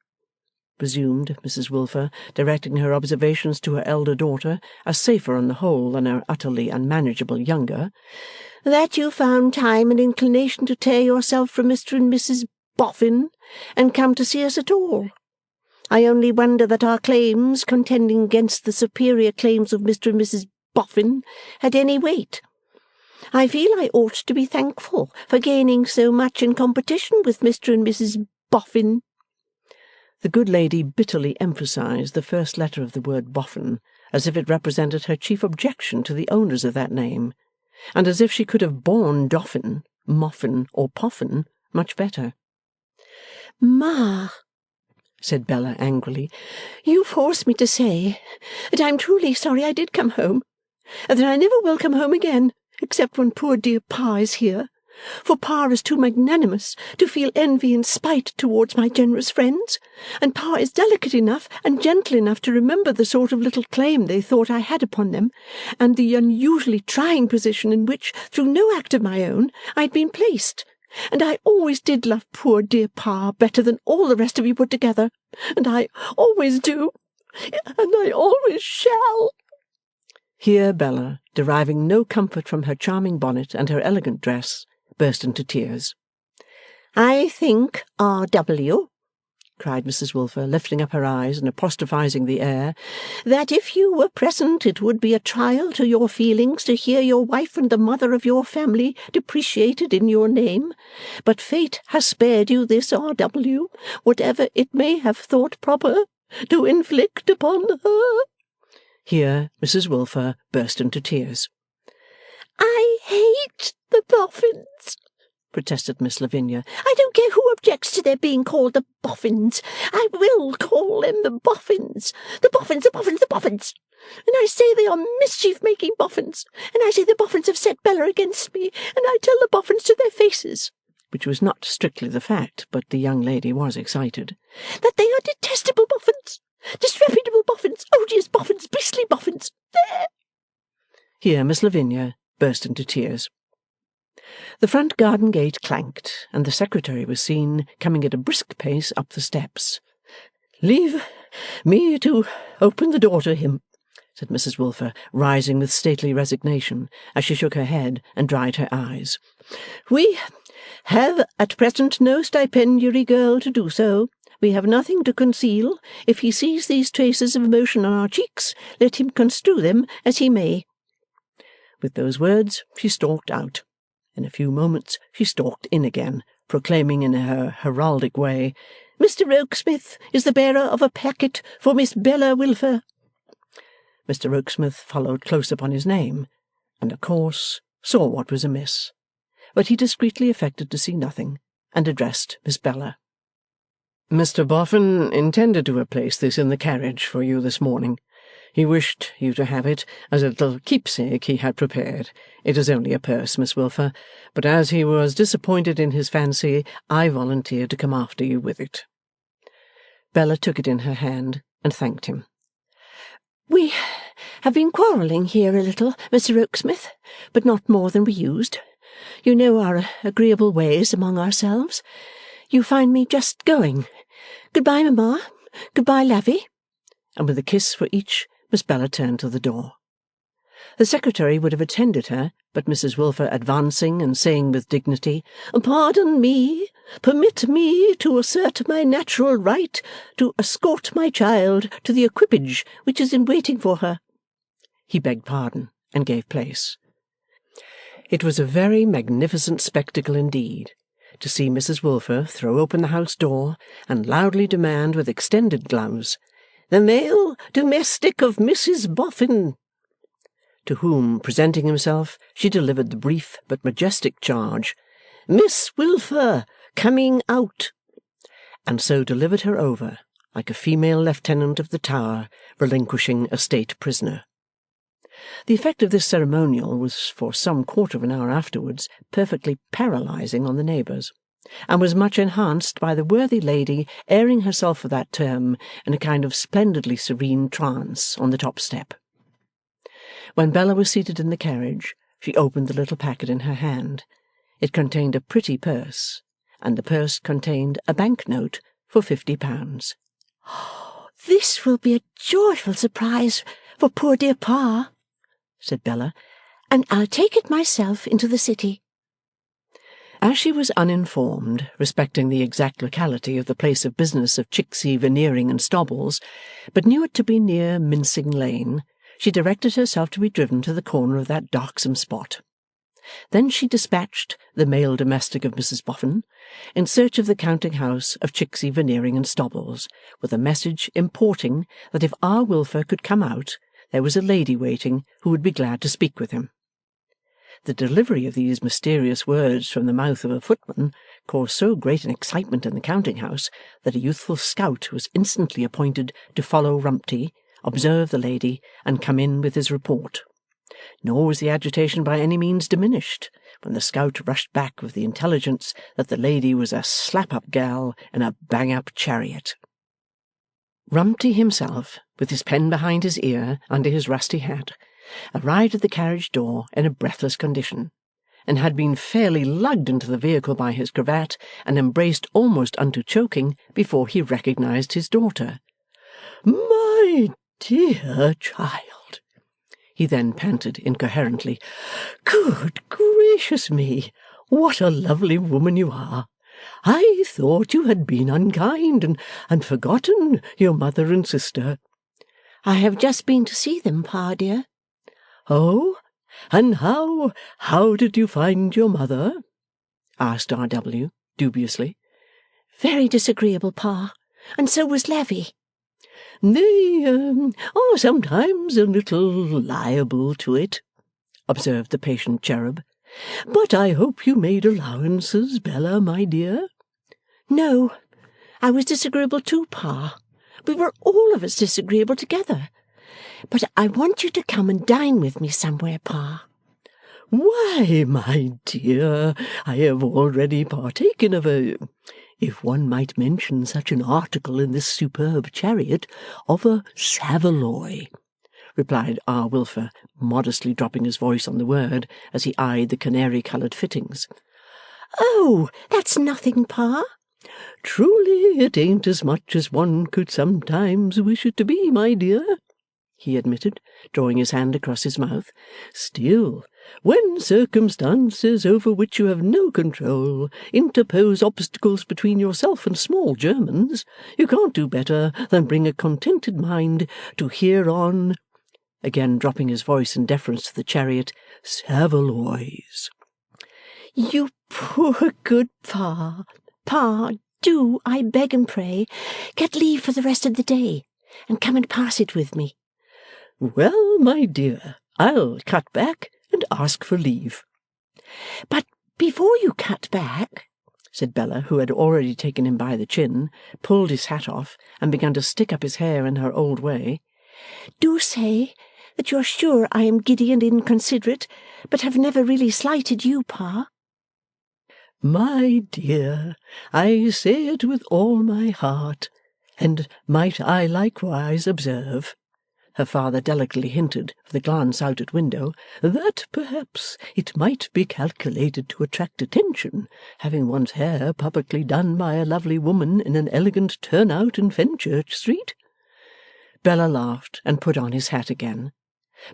resumed Mrs. Wilfer, directing her observations to her elder daughter, as safer on the whole than her utterly unmanageable younger, "that you found time and inclination to tear yourself from Mr. and Mrs. Boffin and come to see us at all. I only wonder that our claims, contending against the superior claims of Mr. and Mrs. Boffin, had any weight. I feel I ought to be thankful for gaining so much in competition with Mr. and Mrs. Boffin." The good lady bitterly emphasized the first letter of the word Boffin, as if it represented her chief objection to the owners of that name, and as if she could have borne Doffin, Moffin, or Poffin much better. "Ma," said Bella angrily, "you force me to say that I'm truly sorry I did come home, and that I never will come home again, except when poor dear Pa is here, for Pa is too magnanimous to feel envy and spite towards my generous friends, and Pa is delicate enough and gentle enough to remember the sort of little claim they thought I had upon them, and the unusually trying position in which, through no act of my own, I had been placed. And I always did love poor dear Pa better than all the rest of you put together, and I always do, and I always shall." Here Bella, deriving no comfort from her charming bonnet and her elegant dress, burst into tears. "I think, R.W.," cried Mrs. Wilfer, lifting up her eyes and apostrophizing the air, "that if you were present it would be a trial to your feelings to hear your wife and the mother of your family depreciated in your name. But fate has spared you this, R.W., whatever it may have thought proper to inflict upon her." Here Mrs. Wilfer burst into tears. "I hate the Boffins," protested Miss Lavinia. "I don't care who objects to their being called the Boffins. I will call them the Boffins. The Boffins, the Boffins, the Boffins. And I say they are mischief-making Boffins. And I say the Boffins have set Bella against me. And I tell the Boffins to their faces," which was not strictly the fact, but the young lady was excited, "that they are detestable Boffins. Disreputable Boffins. Odious Boffins. Beastly Boffins. There!" Here Miss Lavinia burst into tears. The front garden gate clanked, and the secretary was seen coming at a brisk pace up the steps. "Leave me to open the door to him," said Mrs. Wilfer, rising with stately resignation, as she shook her head and dried her eyes. "We have at present no stipendiary girl to do so. We have nothing to conceal. If he sees these traces of emotion on our cheeks, let him construe them as he may." With those words she stalked out. In a few moments she stalked in again, proclaiming in her heraldic way, "Mr. Rokesmith is the bearer of a packet for Miss Bella Wilfer." Mr. Rokesmith followed close upon his name, and of course saw what was amiss, but he discreetly affected to see nothing, and addressed Miss Bella. "Mr. Boffin intended to have placed this in the carriage for you this morning. He wished you to have it as a little keepsake he had prepared. It is only a purse, Miss Wilfer, but as he was disappointed in his fancy, I volunteered to come after you with it." Bella took it in her hand and thanked him. "We have been quarrelling here a little, Mr. Rokesmith, but not more than we used. You know our agreeable ways among ourselves. You find me just going. Good-bye, Mamma. Good-bye, Lavvy." And with a kiss for each, Miss Bella turned to the door. The secretary would have attended her, but Mrs. Wilfer advancing and saying with dignity, "Pardon me. Permit me to assert my natural right to escort my child to the equipage which is in waiting for her." He begged pardon and gave place. It was a very magnificent spectacle indeed, to see Mrs. Wilfer throw open the house door and loudly demand with extended gloves, "The male domestic of Mrs. Boffin," to whom, presenting himself, she delivered the brief but majestic charge, "Miss Wilfer, coming out," and so delivered her over, like a female lieutenant of the Tower relinquishing a state prisoner. The effect of this ceremonial was for some quarter of an hour afterwards perfectly paralysing on the neighbours. and was much enhanced by the worthy lady airing herself for that term in a kind of splendidly serene trance on the top step. When Bella was seated in the carriage, she opened the little packet in her hand. It contained a pretty purse, and the purse contained a bank-note for £50. "This will be a joyful surprise for poor dear Pa," said Bella, "and I'll take it myself into the city." As she was uninformed respecting the exact locality of the place of business of Chicksey Veneering and Stobbles, but knew it to be near Mincing Lane, she directed herself to be driven to the corner of that darksome spot. Then she dispatched the male domestic of Mrs Boffin in search of the counting-house of Chicksey Veneering and Stobbles, with a message importing that if R. Wilfer could come out, there was a lady waiting who would be glad to speak with him. The delivery of these mysterious words from the mouth of a footman caused so great an excitement in the counting-house that a youthful scout was instantly appointed to follow Rumty, observe the lady, and come in with his report. Nor was the agitation by any means diminished, when the scout rushed back with the intelligence that the lady was a slap-up gal in a bang-up chariot. Rumty himself, with his pen behind his ear under his rusty hat, arrived at the carriage door in a breathless condition, and had been fairly lugged into the vehicle by his cravat and embraced almost unto choking before he recognized his daughter. "My dear child," he then panted incoherently, "good gracious me, what a lovely woman you are! I thought you had been unkind and forgotten your mother and sister." "I have just been to see them, Pa dear." "Oh, and how did you find your mother?" asked R.W. dubiously. "Very disagreeable, Pa, and so was Lavvy." "They are sometimes a little liable to it," observed the patient cherub. "But I hope you made allowances, Bella, my dear?" "No, I was disagreeable too, Pa. We were all of us disagreeable together. But I want you to come and dine with me somewhere, Pa." "Why, my dear, I have already partaken of if one might mention such an article in this superb chariot, of a saveloy," replied R. Wilfer, modestly dropping his voice on the word as he eyed the canary-coloured fittings. "Oh, that's nothing, Pa." "Truly it ain't as much as one could sometimes wish it to be, my dear," he admitted, drawing his hand across his mouth. "Still, when circumstances over which you have no control interpose obstacles between yourself and small Germans, you can't do better than bring a contented mind to hear on," again dropping his voice in deference to the chariot, "saveloys." "You poor good Pa! Pa, do, I beg and pray, get leave for the rest of the day, and come and pass it with me." "Well, my dear, I'll cut back and ask for leave." "But before you cut back," said Bella, who had already taken him by the chin, pulled his hat off, and begun to stick up his hair in her old way, "do say that you're sure I am giddy and inconsiderate, but have never really slighted you, Pa." "My dear, I say it with all my heart, and might I likewise observe," her father delicately hinted, with a glance out at window, "that perhaps it might be calculated to attract attention, having one's hair publicly done by a lovely woman in an elegant turn-out in Fenchurch Street?" Bella laughed and put on his hat again,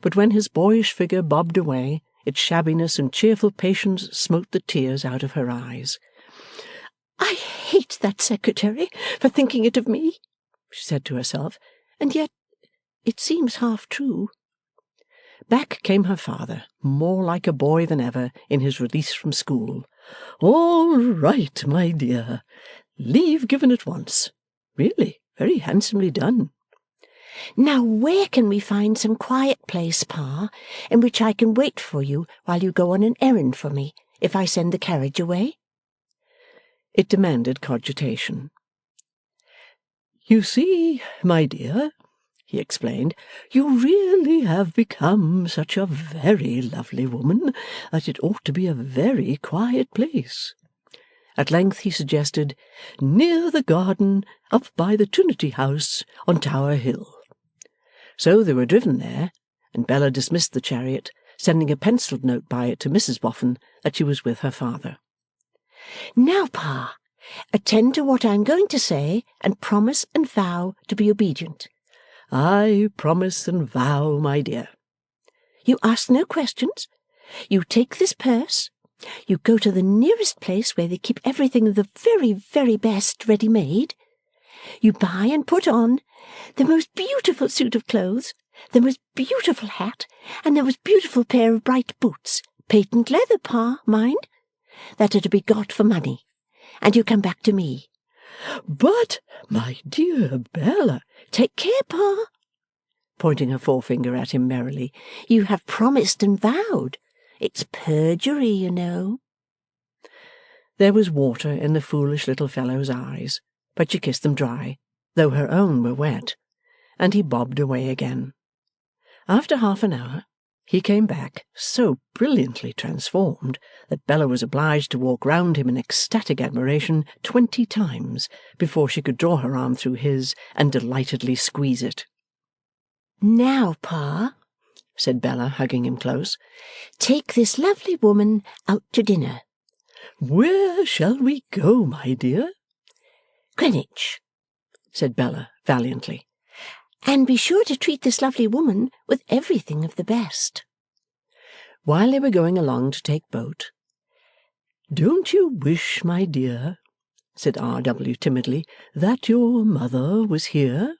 but when his boyish figure bobbed away, its shabbiness and cheerful patience smote the tears out of her eyes. "I hate that secretary for thinking it of me," she said to herself, "and yet it seems half true." Back came her father, more like a boy than ever in his release from school. "All right, my dear. Leave given at once. Really, very handsomely done." "Now where can we find some quiet place, Pa, in which I can wait for you while you go on an errand for me, if I send the carriage away?" It demanded cogitation. "You see, my dear," he explained, "you really have become such a very lovely woman that it ought to be a very quiet place." At length he suggested, "Near the garden, up by the Trinity House on Tower Hill." So they were driven there, and Bella dismissed the chariot, sending a pencilled note by it to Mrs Boffin that she was with her father. "Now, Pa, attend to what I am going to say, and promise and vow to be obedient." "I promise and vow, my dear." "You ask no questions. You take this purse. You go to the nearest place where they keep everything of the very, very best ready-made. You buy and put on the most beautiful suit of clothes, the most beautiful hat, and the most beautiful pair of bright boots, patent leather, Pa, mind, that are to be got for money, and you come back to me." "But, my dear Bella—" "Take care, Pa," pointing her forefinger at him merrily. "You have promised and vowed. It's perjury, you know." There was water in the foolish little fellow's eyes, but she kissed them dry, though her own were wet, and he bobbed away again. After half an hour, he came back so brilliantly transformed that Bella was obliged to walk round him in ecstatic admiration 20 times before she could draw her arm through his and delightedly squeeze it. "Now, Pa," said Bella, hugging him close, "take this lovely woman out to dinner." "Where shall we go, my dear?" "Greenwich," said Bella valiantly. "And be sure to treat this lovely woman with everything of the best." While they were going along to take boat, "Don't you wish, my dear," said R.W. timidly, "that your mother was here?"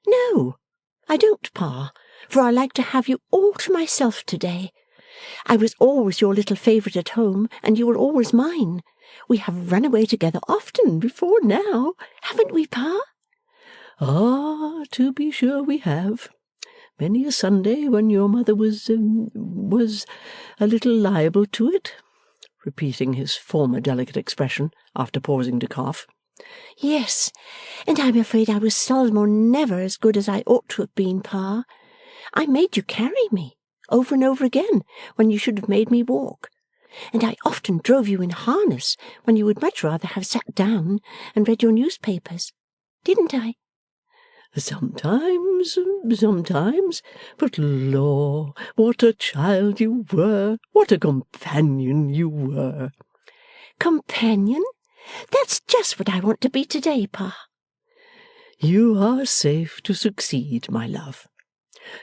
"No, I don't, Pa, for I like to have you all to myself to-day. I was always your little favourite at home, and you were always mine. We have run away together often before now, haven't we, Pa?" "Ah, to be sure we have. Many a Sunday when your mother was a little liable to it," repeating his former delicate expression after pausing to cough. "Yes, and I'm afraid I was seldom or never as good as I ought to have been, Pa. I made you carry me, over and over again, when you should have made me walk. And I often drove you in harness when you would much rather have sat down and read your newspapers. Didn't I?" Sometimes, but law, what a child you were, what a companion you were." "Companion? That's just what I want to be to-day, Pa." "You are safe to succeed, my love.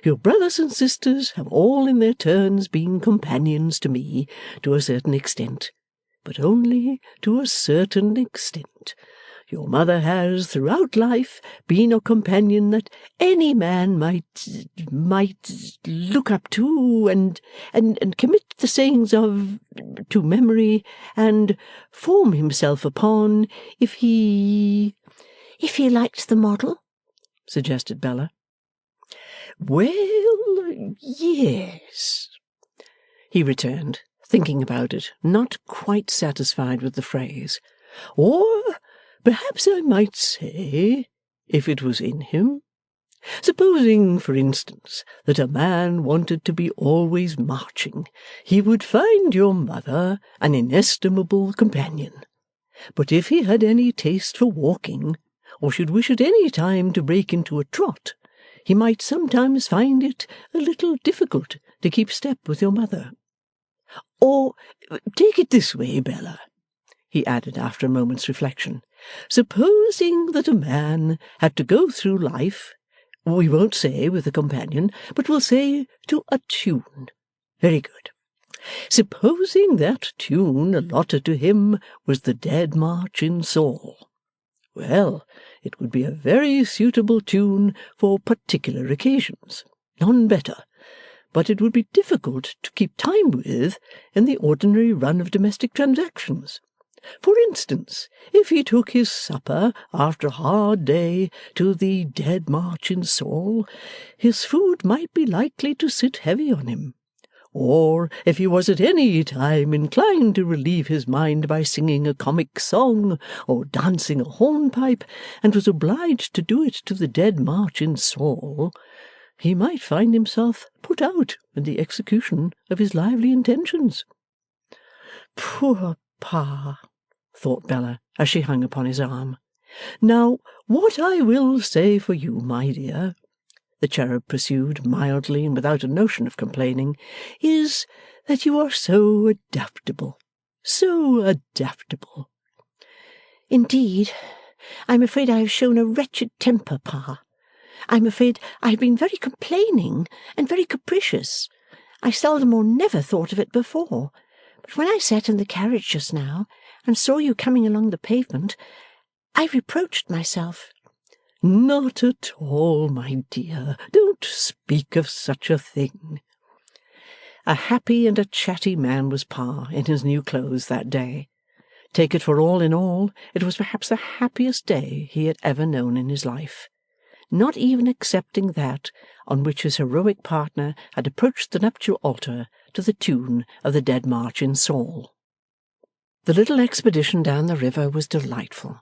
Your brothers and sisters have all in their turns been companions to me to a certain extent, but only to a certain extent. Your mother has, throughout life, been a companion that any man might look up to and commit the sayings of to memory and form himself upon if he—" "If he liked the model?" suggested Bella. "Well, yes," he returned, thinking about it, not quite satisfied with the phrase. "Or perhaps I might say, if it was in him. Supposing, for instance, that a man wanted to be always marching, he would find your mother an inestimable companion. But if he had any taste for walking, or should wish at any time to break into a trot, he might sometimes find it a little difficult to keep step with your mother. Or take it this way, Bella," he added after a moment's reflection. "Supposing that a man had to go through life, we won't say with a companion, but we'll say to a tune. Very good. Supposing that tune allotted to him was the Dead March in Saul. Well, it would be a very suitable tune for particular occasions, none better, but it would be difficult to keep time with in the ordinary run of domestic transactions. For instance, if he took his supper after a hard day to the Dead March in Saul, his food might be likely to sit heavy on him. Or if he was at any time inclined to relieve his mind by singing a comic song or dancing a hornpipe, and was obliged to do it to the Dead March in Saul, he might find himself put out in the execution of his lively intentions." "Poor Pa!" thought Bella, as she hung upon his arm. "Now, what I will say for you, my dear," the cherub pursued, mildly and without a notion of complaining, "is that you are so adaptable. So adaptable." "Indeed, I am afraid I have shown a wretched temper, Pa. I am afraid I have been very complaining and very capricious. I seldom or never thought of it before, but when I sat in the carriage just now and saw you coming along the pavement, I reproached myself." "Not at all, my dear. Don't speak of such a thing." A happy and a chatty man was Pa in his new clothes that day. Take it for all in all, it was perhaps the happiest day he had ever known in his life, not even excepting that on which his heroic partner had approached the nuptial altar to the tune of the Dead March in Saul. The little expedition down the river was delightful,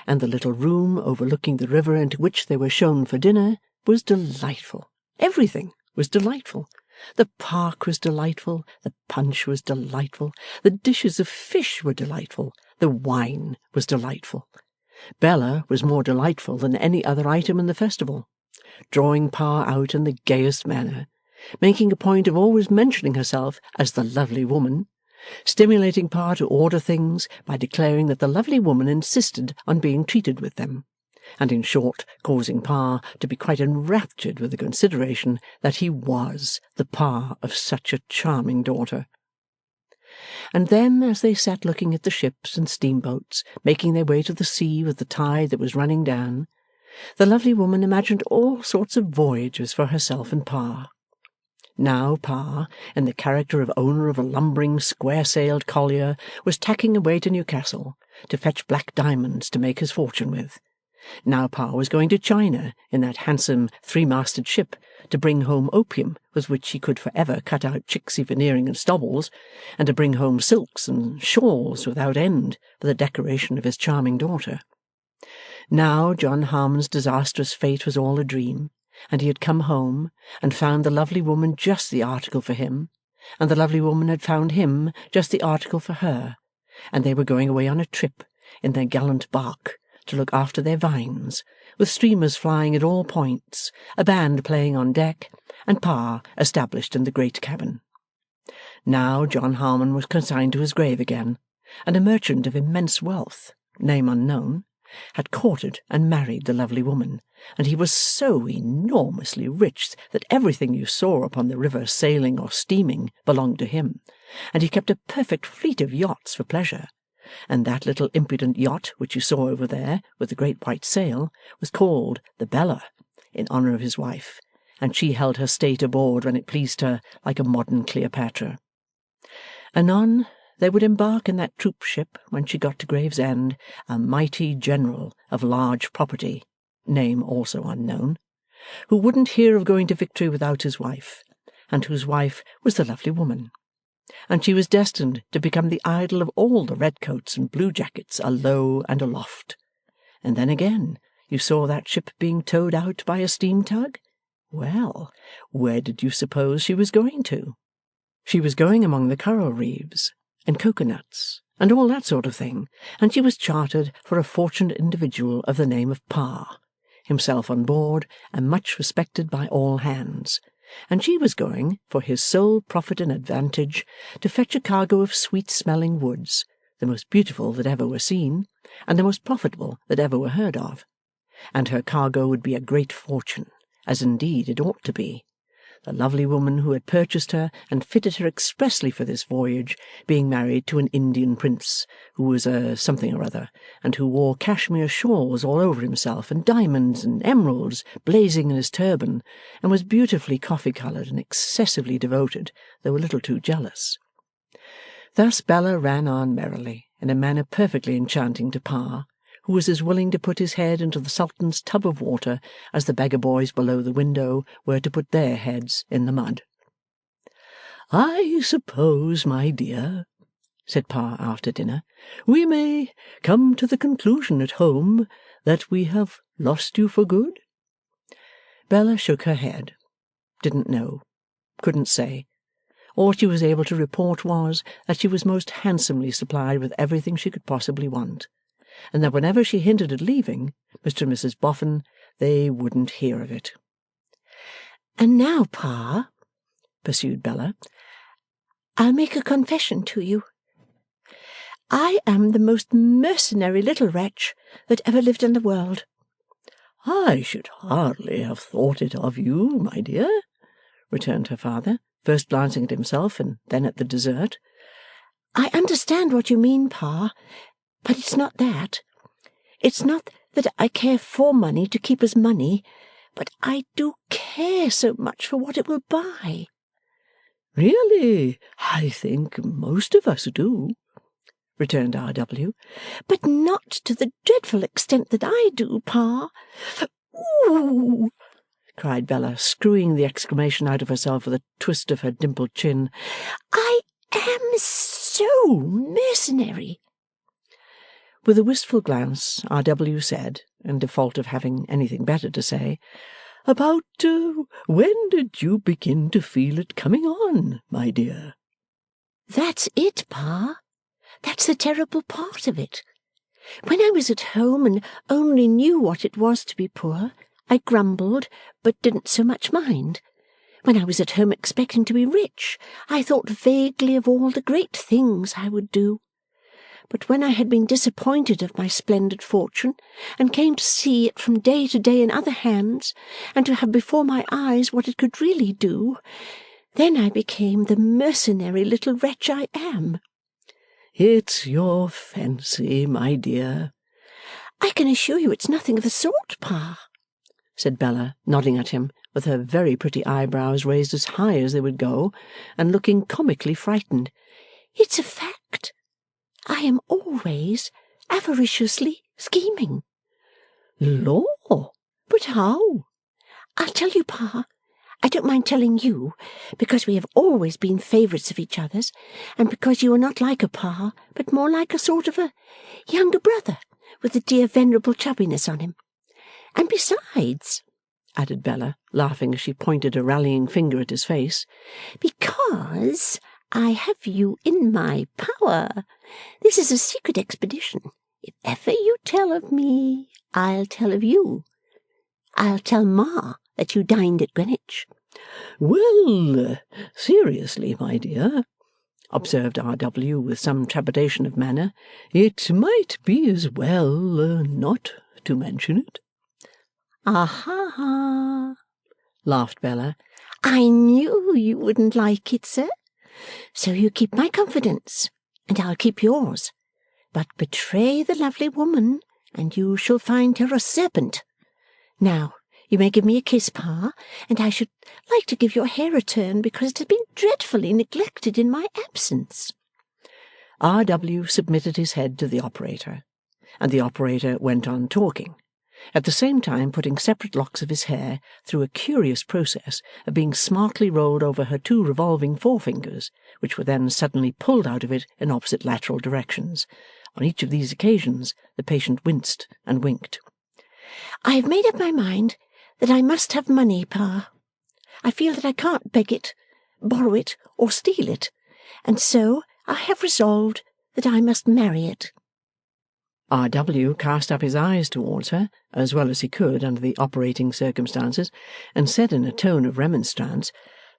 and the little room overlooking the river into which they were shown for dinner was delightful. Everything was delightful. The park was delightful, the punch was delightful, the dishes of fish were delightful, the wine was delightful. Bella was more delightful than any other item in the festival, drawing Pa out in the gayest manner, making a point of always mentioning herself as the lovely woman, stimulating Pa to order things by declaring that the lovely woman insisted on being treated with them, and in short causing Pa to be quite enraptured with the consideration that he was the Pa of such a charming daughter. And then, as they sat looking at the ships and steamboats making their way to the sea with the tide that was running down, the lovely woman imagined all sorts of voyages for herself and Pa. Now Pa, in the character of owner of a lumbering square-sailed collier, was tacking away to Newcastle to fetch black diamonds to make his fortune with. Now Pa was going to China in that handsome three-masted ship to bring home opium with which he could for ever cut out Chicksey Veneering and Stobbles, and to bring home silks and shawls without end for the decoration of his charming daughter. Now John Harmon's disastrous fate was all a dream, and he had come home and found the lovely woman just the article for him, and the lovely woman had found him just the article for her, and they were going away on a trip in their gallant bark to look after their vines, with streamers flying at all points, a band playing on deck, and Pa established in the great cabin. Now John Harmon was consigned to his grave again, and a merchant of immense wealth, name unknown, had courted and married the lovely woman, and he was so enormously rich that everything you saw upon the river sailing or steaming belonged to him, and he kept a perfect fleet of yachts for pleasure. And that little impudent yacht which you saw over there, with the great white sail, was called the Bella, in honour of his wife, and she held her state aboard when it pleased her, like a modern Cleopatra. Anon they would embark in that troop ship when she got to Gravesend, a mighty general of large property, name also unknown, who wouldn't hear of going to victory without his wife, and whose wife was the lovely woman. And she was destined to become the idol of all the redcoats and bluejackets alow and aloft. And then again you saw that ship being towed out by a steam tug? Well, where did you suppose she was going to? She was going among the coral reefs, and coconuts, and all that sort of thing, and she was chartered for a fortunate individual of the name of Pa, himself on board, and much respected by all hands. And she was going, for his sole profit and advantage, to fetch a cargo of sweet-smelling woods, the most beautiful that ever were seen, and the most profitable that ever were heard of. And her cargo would be a great fortune, as indeed it ought to be. The lovely woman who had purchased her and fitted her expressly for this voyage, being married to an Indian prince, who was a something or other, and who wore cashmere shawls all over himself, and diamonds and emeralds blazing in his turban, and was beautifully coffee-coloured and excessively devoted, though a little too jealous. Thus Bella ran on merrily, in a manner perfectly enchanting to Pa, who was as willing to put his head into the Sultan's tub of water as the beggar boys below the window were to put their heads in the mud. "I suppose, my dear," said Pa after dinner, "we may come to the conclusion at home that we have lost you for good?" Bella shook her head. Didn't know. Couldn't say. All she was able to report was that she was most handsomely supplied with everything she could possibly want, and that whenever she hinted at leaving Mr. and Mrs. Boffin, they wouldn't hear of it. And now, Pa, pursued Bella, I'll make a confession to you. I am the most mercenary little wretch that ever lived in the world. I should hardly have thought it of you, my dear, returned her father, first glancing at himself and then at the dessert. I understand what you mean, Pa, but it's not that. It's not that I care for money to keep as money, but I do care so much for what it will buy. Really, I think most of us do, returned R.W. But not to the dreadful extent that I do, Pa. Ooh! cried Bella, screwing the exclamation out of herself with a twist of her dimpled chin. I am so mercenary. With a wistful glance, R.W. said, in default of having anything better to say, About when did you begin to feel it coming on, my dear? That's it, Pa. That's the terrible part of it. When I was at home and only knew what it was to be poor, I grumbled, but didn't so much mind. When I was at home expecting to be rich, I thought vaguely of all the great things I would do. But when I had been disappointed of my splendid fortune, and came to see it from day to day in other hands, and to have before my eyes what it could really do, then I became the mercenary little wretch I am. It's your fancy, my dear. I can assure you it's nothing of the sort, Pa, said Bella, nodding at him, with her very pretty eyebrows raised as high as they would go, and looking comically frightened. It's a fact. I am always avariciously scheming. Law! But how? I'll tell you, Pa. I don't mind telling you, because we have always been favourites of each other's, and because you are not like a Pa, but more like a sort of a younger brother, with a dear venerable chubbiness on him. And besides, added Bella, laughing as she pointed a rallying finger at his face, because I have you in my power. This is a secret expedition. If ever you tell of me, I'll tell of you. I'll tell Ma that you dined at Greenwich. Well, seriously, my dear, observed R.W. with some trepidation of manner, it might be as well not to mention it. Aha! laughed Bella. I knew you wouldn't like it, sir. So you keep my confidence, and I'll keep yours. But betray the lovely woman, and you shall find her a serpent. Now, you may give me a kiss, Pa, and I should like to give your hair a turn, because it has been dreadfully neglected in my absence. R.W. submitted his head to the operator, and the operator went on talking, at the same time putting separate locks of his hair through a curious process of being smartly rolled over her two revolving forefingers, which were then suddenly pulled out of it in opposite lateral directions. On each of these occasions the patient winced and winked. I have made up my mind that I must have money, Pa. I feel that I can't beg it, borrow it, or steal it, and so I have resolved that I must marry it. R.W. cast up his eyes towards her, as well as he could under the operating circumstances, and said in a tone of remonstrance,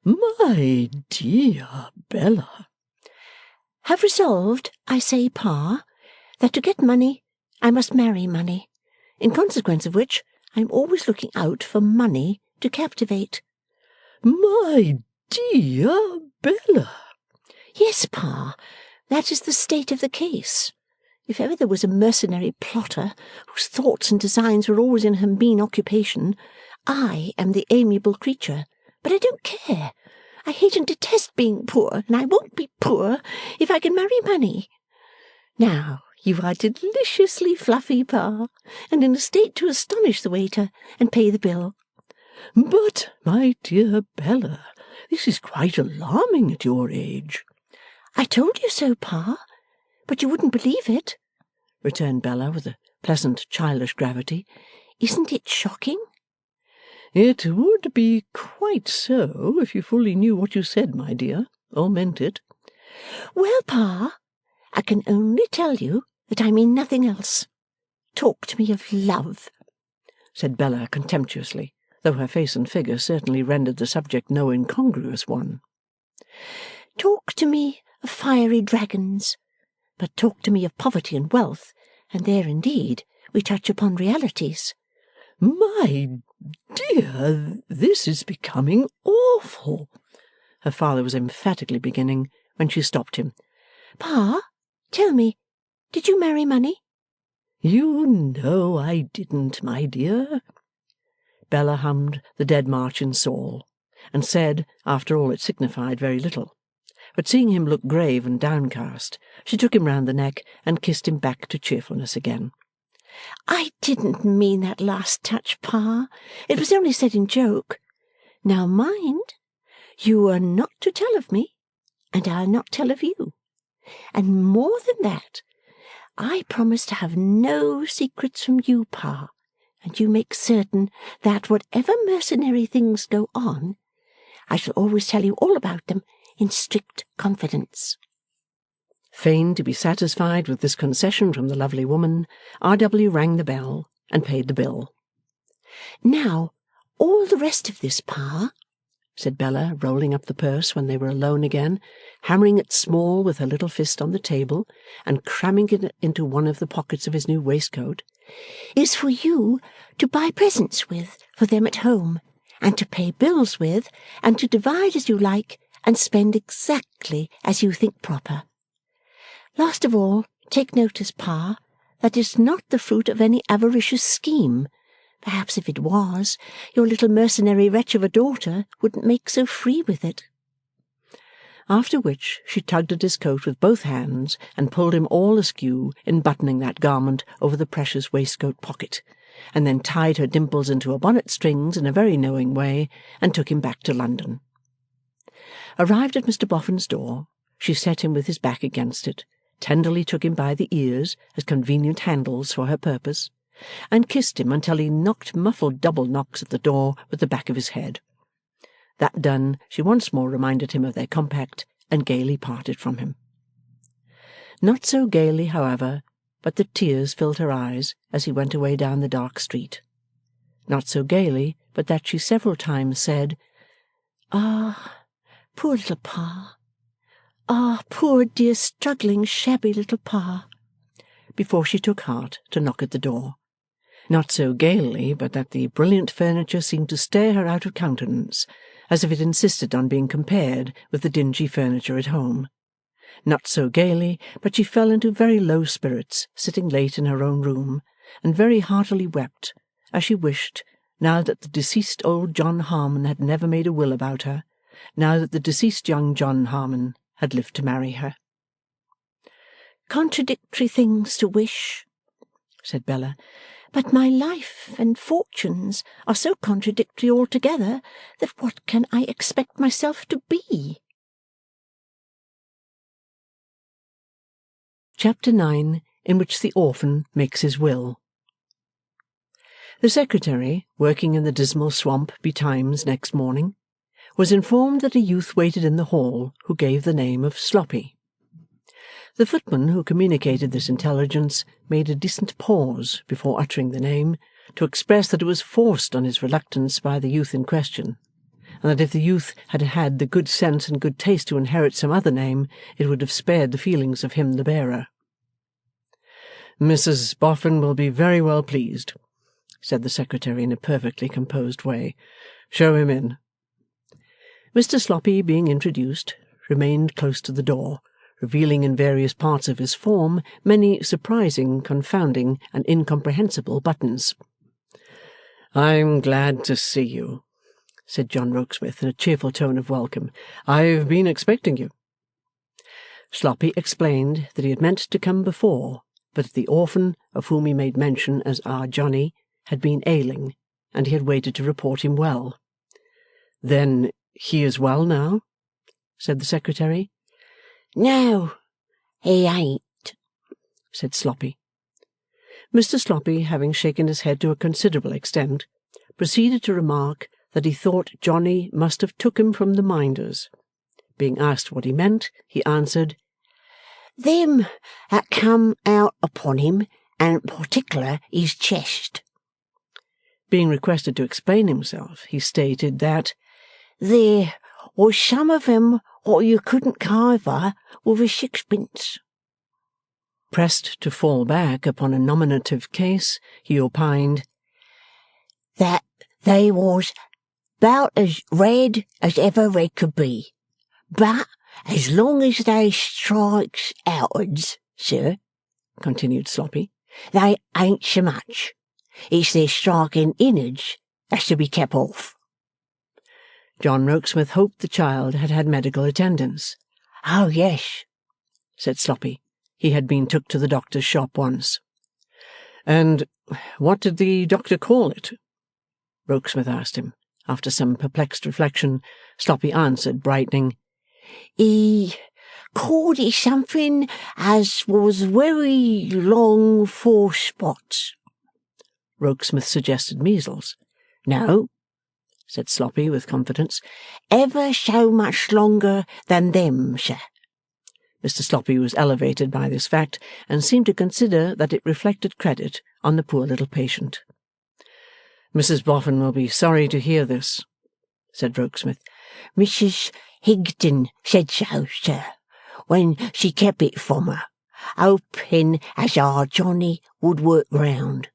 My dear Bella. Have resolved, I say, Pa, that to get money I must marry money, in consequence of which I am always looking out for money to captivate. My dear Bella. Yes, Pa, that is the state of the case. If ever there was a mercenary plotter whose thoughts and designs were always in her mean occupation, I am the amiable creature. But I don't care. I hate and detest being poor, and I won't be poor if I can marry money. Now, you are deliciously fluffy, Pa, and in a state to astonish the waiter and pay the bill. But, my dear Bella, this is quite alarming at your age. I told you so, Pa, but you wouldn't believe it, returned Bella with a pleasant childish gravity. Isn't it shocking? It would be quite so if you fully knew what you said, my dear, or meant it. Well, Pa, I can only tell you that I mean nothing else. Talk to me of love, said Bella contemptuously, though her face and figure certainly rendered the subject no incongruous one. Talk to me of fiery dragons, but talk to me of poverty and wealth, and there indeed we touch upon realities. My dear, this is becoming awful, her father was emphatically beginning, when she stopped him. Pa, tell me, did you marry money? You know I didn't, my dear. Bella hummed the Dead March in Saul, and said, after all, it signified very little. But seeing him look grave and downcast, she took him round the neck and kissed him back to cheerfulness again. I didn't mean that last touch, Pa. It was only said in joke. Now mind, you are not to tell of me, and I'll not tell of you. And more than that, I promise to have no secrets from you, Pa, and you make certain that whatever mercenary things go on, I shall always tell you all about them in strict confidence. Fain to be satisfied with this concession from the lovely woman, R.W. rang the bell and paid the bill. Now, all the rest of this, Pa, said Bella, rolling up the purse when they were alone again, hammering it small with her little fist on the table, and cramming it into one of the pockets of his new waistcoat, is for you to buy presents with for them at home, and to pay bills with, and to divide as you like, and spend exactly as you think proper. Last of all, take notice, Pa, that it's not the fruit of any avaricious scheme. Perhaps if it was, your little mercenary wretch of a daughter wouldn't make so free with it. After which she tugged at his coat with both hands and pulled him all askew in buttoning that garment over the precious waistcoat pocket, and then tied her dimples into her bonnet strings in a very knowing way, and took him back to London. Arrived at Mr. Boffin's door, she set him with his back against it, tenderly took him by the ears as convenient handles for her purpose, and kissed him until he knocked muffled double knocks at the door with the back of his head. That done, she once more reminded him of their compact, and gaily parted from him. Not so gaily, however, but that tears filled her eyes as he went away down the dark street. Not so gaily, but that she several times said, "Ah, poor little Pa! Ah, poor dear struggling shabby little Pa!" before she took heart to knock at the door. Not so gaily, but that the brilliant furniture seemed to stare her out of countenance, as if it insisted on being compared with the dingy furniture at home. Not so gaily, but she fell into very low spirits sitting late in her own room, and very heartily wept, as she wished, now that the deceased old John Harmon had never made a will about her, now that the deceased young John Harmon had lived to marry her. "Contradictory things to wish," said Bella, "but my life and fortunes are so contradictory altogether that what can I expect myself to be?" Chapter 9, in which the Orphan makes his will. The secretary, working in the dismal swamp betimes next morning, was informed that a youth waited in the hall who gave the name of Sloppy. The footman who communicated this intelligence made a decent pause before uttering the name, to express that it was forced on his reluctance by the youth in question, and that if the youth had had the good sense and good taste to inherit some other name, it would have spared the feelings of him the bearer. "Mrs. Boffin will be very well pleased," said the secretary in a perfectly composed way. "Show him in." Mr. Sloppy, being introduced, remained close to the door, revealing in various parts of his form many surprising, confounding, and incomprehensible buttons. "I'm glad to see you," said John Rokesmith in a cheerful tone of welcome. "I've been expecting you." Sloppy explained that he had meant to come before, but that the orphan, of whom he made mention as our Johnny, had been ailing, and he had waited to report him well. "Then he is well now?" said the secretary. "No, he ain't," said Sloppy. Mr. Sloppy, having shaken his head to a considerable extent, proceeded to remark that he thought Johnny must have took him from the Minders. Being asked what he meant, he answered, "Them that come out upon him, and particular his chest." Being requested to explain himself, he stated that "There was some of 'em what you couldn't kiver with a sixpence." pressed to fall back upon a nominative case, he opined, "That they was 'bout as red as ever red could be. But as long as they strikes out'ards, sir," continued Sloppy, "they ain't so much. It's their striking in'ards that's to be kept off." John Rokesmith hoped the child had had medical attendance. "Oh, yes," said Sloppy. He had been took to the doctor's shop once. And what did the doctor call it? Rokesmith asked him. After some perplexed reflection, Sloppy answered, brightening, "He called it something as was very long 4 spots." Rokesmith suggested measles. "No," said Sloppy with confidence. "ever so much longer than them, sir." Mr. Sloppy was elevated by this fact, and seemed to consider that it reflected credit on the poor little patient. "Mrs Boffin will be sorry to hear this," said Rokesmith. "Mrs Higden said so, sir, when she kept it from her, hoping as our Johnny would work round."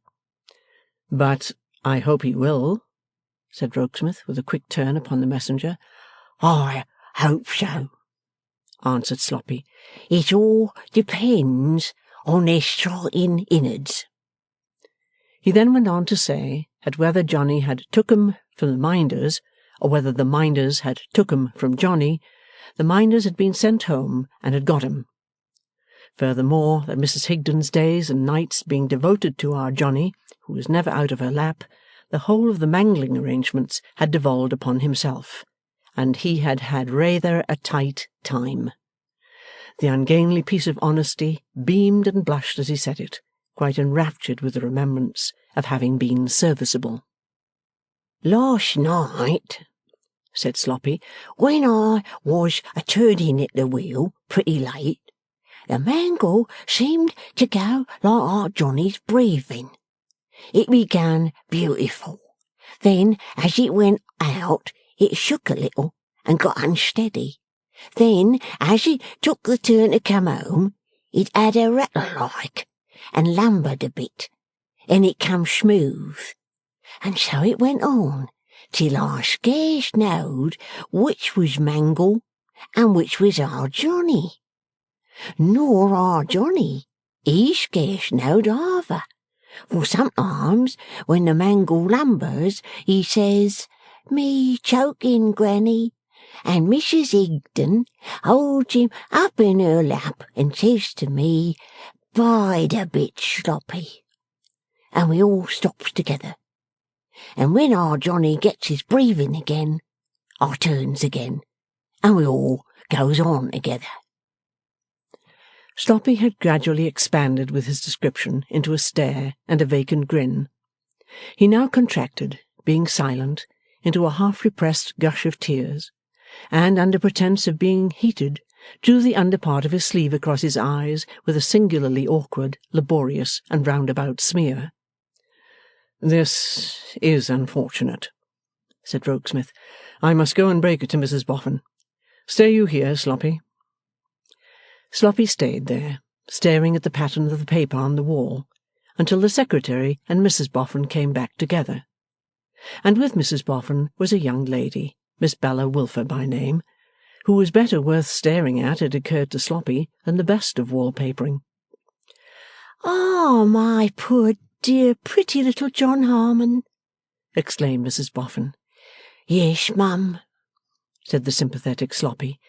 "But I hope he will," said Rokesmith, with a quick turn upon the messenger. "I hope so," answered Sloppy. "It all depends on their striking in'ards." He then went on to say that whether Johnny had took 'em from the Minders, or whether the Minders had took 'em from Johnny, the Minders had been sent home and had got 'em. Furthermore, that Mrs Higden's days and nights being devoted to our Johnny, who was never out of her lap, the whole of the mangling arrangements had devolved upon himself, and he had had rather a tight time. The ungainly piece of honesty beamed and blushed as he said it, quite enraptured with the remembrance of having been serviceable. "Last night," said Sloppy, "when I was a-turning at the wheel pretty late, the mangle seemed to go like our Johnny's breathing. It began beautiful. Then, as it went out, it shook a little and got unsteady. Then, as it took the turn to come home, it had a rattle like, and lumbered a bit, and it come smooth. And so it went on, till I scarce knowed which was Mangle and which was our Johnny. Nor our Johnny, he scarce knowed either. For sometimes, when the Mangle lumbers, he says, 'Me choking, Granny,' and Mrs Higden holds him up in her lap and says to me, 'Bide a bit, Sloppy,' and we all stops together. And when our Johnny gets his breathing again, I turns again, and we all goes on together." Sloppy had gradually expanded with his description into a stare and a vacant grin. He now contracted, being silent, into a half-repressed gush of tears, and, under pretence of being heated, drew the under part of his sleeve across his eyes with a singularly awkward, laborious, and roundabout smear. "This is unfortunate," said Rokesmith. "I must go and break it to Mrs Boffin. Stay you here, Sloppy." Sloppy stayed there, staring at the pattern of the paper on the wall, until the Secretary and Mrs Boffin came back together. And with Mrs Boffin was a young lady, Miss Bella Wilfer by name, who was better worth staring at, it occurred to Sloppy, than the best of wallpapering. "Ah, my poor dear pretty little John Harmon!" exclaimed Mrs Boffin. "Yes, mum," said the sympathetic Sloppy.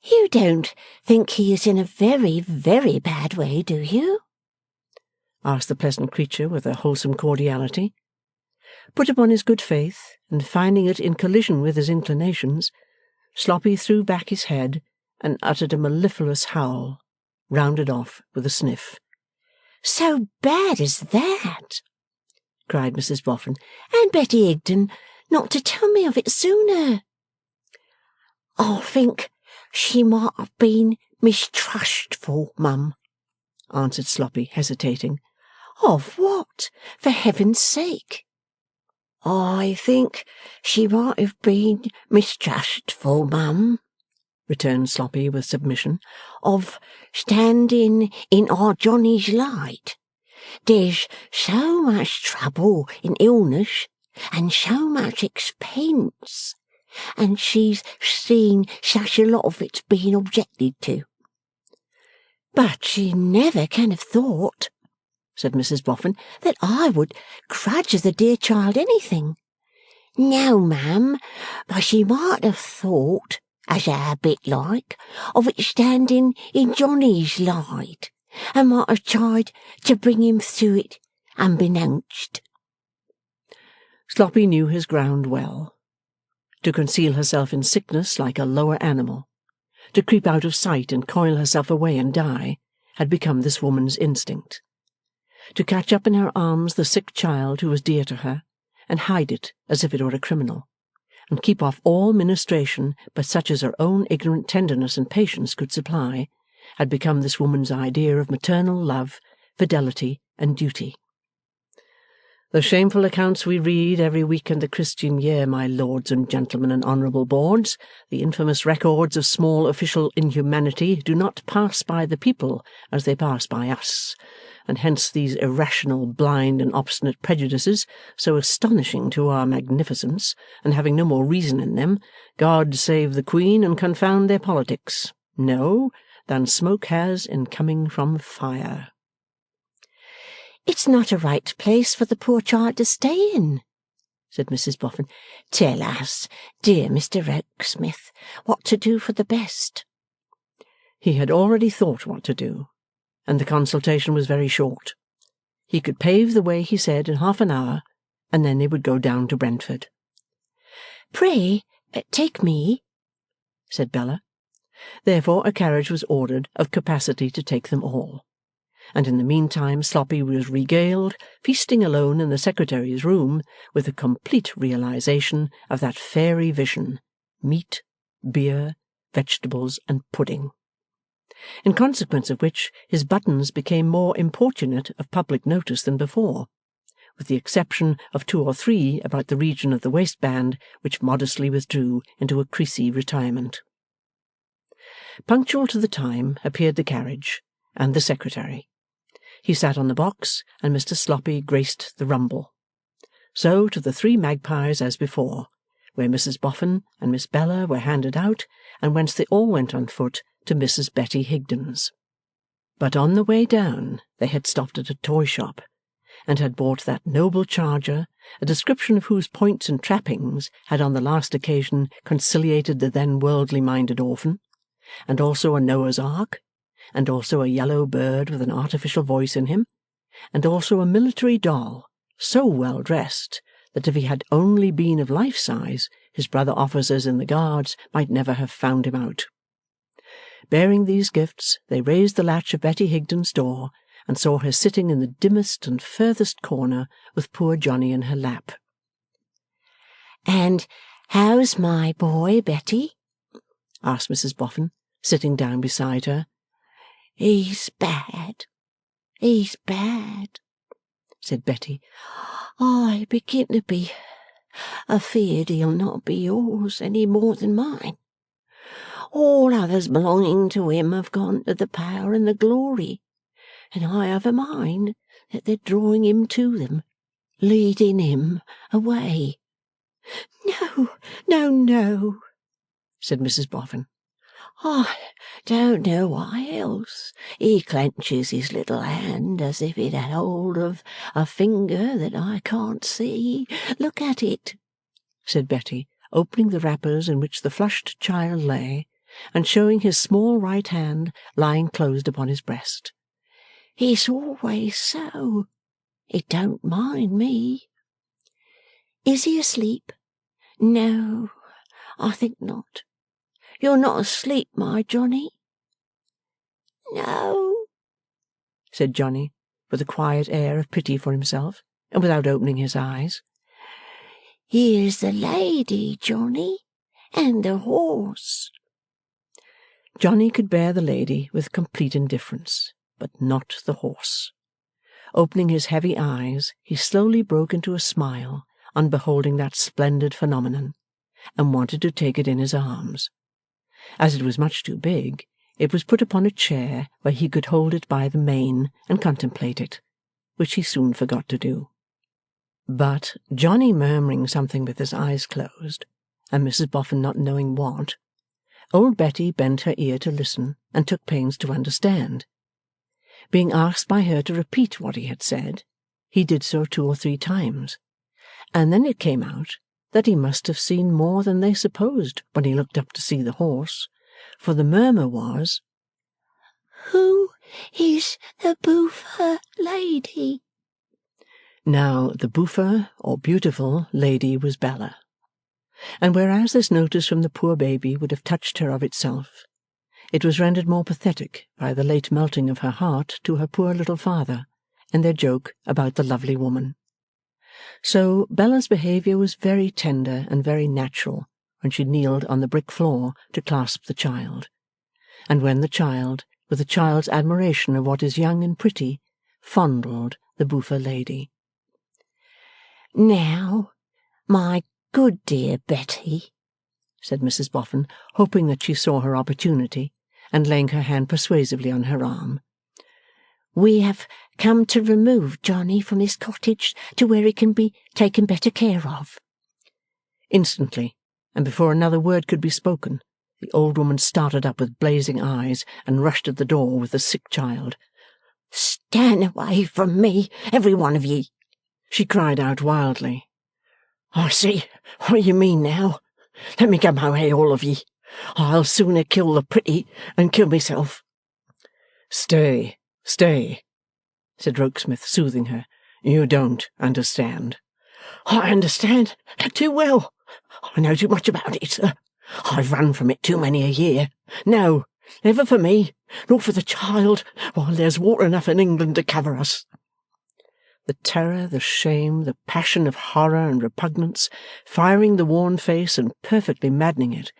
"You don't think he is in a very, very bad way, do you?" asked the pleasant creature with a wholesome cordiality. Put upon his good faith, and finding it in collision with his inclinations, Sloppy threw back his head and uttered a mellifluous howl, rounded off with a sniff. "So bad as that?" cried Mrs Boffin. "And Betty Higden not to tell me of it sooner?" "I think She might have been mistrustful, mum, answered Sloppy, hesitating. Of what, for heaven's sake? I think she might have been mistrustful, mum, returned Sloppy with submission, of standing in our Johnny's light. There's so much trouble in illness, and so much expense, and she's seen such a lot of it's being objected to. But she never can have thought, said Mrs Boffin, that I would grudge the dear child anything. No, ma'am, but she might have thought, as a habit like, of it standing in Johnny's light, and might have tried to bring him through it unbeknownst. Sloppy knew his ground well. To conceal herself in sickness like a lower animal, to creep out of sight and coil herself away and die, had become this woman's instinct. To catch up in her arms the sick child who was dear to her, and hide it as if it were a criminal, and keep off all ministration but such as her own ignorant tenderness and patience could supply, had become this woman's idea of maternal love, fidelity, and duty. The shameful accounts we read every week in the Christian year, my lords and gentlemen and honourable boards, the infamous records of small official inhumanity, do not pass by the people as they pass by us, and hence these irrational, blind, and obstinate prejudices, so astonishing to our magnificence, and having no more reason in them, God save the Queen and confound their politics, no, than smoke has in coming from fire. It's not a right place for the poor child to stay in, said Mrs Boffin. Tell us, dear Mr Rokesmith, what to do for the best. He had already thought what to do, and the consultation was very short. He could pave the way, he said, in half an hour, and then they would go down to Brentford. Pray, take me, said Bella. Therefore a carriage was ordered of capacity to take them all, and in the meantime Sloppy was regaled, feasting alone in the secretary's room, with a complete realization of that fairy vision, meat, beer, vegetables, and pudding. In consequence of which his buttons became more importunate of public notice than before, with the exception of 2 or 3 about the region of the waistband, which modestly withdrew into a creasy retirement. Punctual to the time appeared the carriage, and the secretary. He sat on the box, and Mr Sloppy graced the rumble. So to the 3 magpies as before, where Mrs Boffin and Miss Bella were handed out, and whence they all went on foot to Mrs Betty Higden's. But on the way down they had stopped at a toy shop, and had bought that noble charger, a description of whose points and trappings had on the last occasion conciliated the then worldly-minded orphan, and also a Noah's Ark, and also a yellow bird with an artificial voice in him, and also a military doll, so well dressed that if he had only been of life-size, his brother officers in the Guards might never have found him out. Bearing these gifts, they raised the latch of Betty Higden's door, and saw her sitting in the dimmest and furthest corner with poor Johnny in her lap. And how's my boy, Betty? asked Mrs Boffin, sitting down beside her. He's bad, said Betty. I begin to be afeard he'll not be yours any more than mine. All others belonging to him have gone to the power and the glory, and I have a mind that they're drawing him to them, leading him away. No, said Mrs Boffin. I don't know why else he clenches his little hand as if it had hold of a finger that I can't see. Look at it, said Betty, opening the wrappers in which the flushed child lay, and showing his small right hand lying closed upon his breast. It's always so. It don't mind me. Is he asleep? No, I think not. You're not asleep, my Johnny? No, said Johnny, with a quiet air of pity for himself, and without opening his eyes. Here's the lady, Johnny, and the horse. Johnny could bear the lady with complete indifference, but not the horse. Opening his heavy eyes, he slowly broke into a smile on beholding that splendid phenomenon, and wanted to take it in his arms. As it was much too big, it was put upon a chair where he could hold it by the mane and contemplate it, which he soon forgot to do. But, Johnny murmuring something with his eyes closed, and Mrs Boffin not knowing what, old Betty bent her ear to listen and took pains to understand. Being asked by her to repeat what he had said, he did so 2 or 3 times, and then it came out that he must have seen more than they supposed when he looked up to see the horse, for the murmur was, "Who is the boofer lady?" Now, the boofer, or beautiful, lady was Bella, and whereas this notice from the poor baby would have touched her of itself, it was rendered more pathetic by the late melting of her heart to her poor little father, and their joke about the lovely woman. So, Bella's behaviour was very tender and very natural when she kneeled on the brick floor to clasp the child, and when the child, with a child's admiration of what is young and pretty, fondled the boofer lady. "Now, my good dear Betty," said Mrs Boffin, hoping that she saw her opportunity, and laying her hand persuasively on her arm, "we have come to remove Johnny from this cottage to where he can be taken better care of." Instantly, and before another word could be spoken, the old woman started up with blazing eyes and rushed at the door with the sick child. "Stand away from me, every one of ye!" she cried out wildly. "I see what you mean now. Let me go my way, all of ye. I'll sooner kill the pretty than kill myself." "Stay, stay," said Rokesmith, soothing her. "You don't understand." "I understand too well. I know too much about it, sir. I've run from it too many a year. No, never for me, nor for the child, while there's water enough in England to cover us." The terror, the shame, the passion of horror and repugnance, firing the worn face and perfectly maddening it,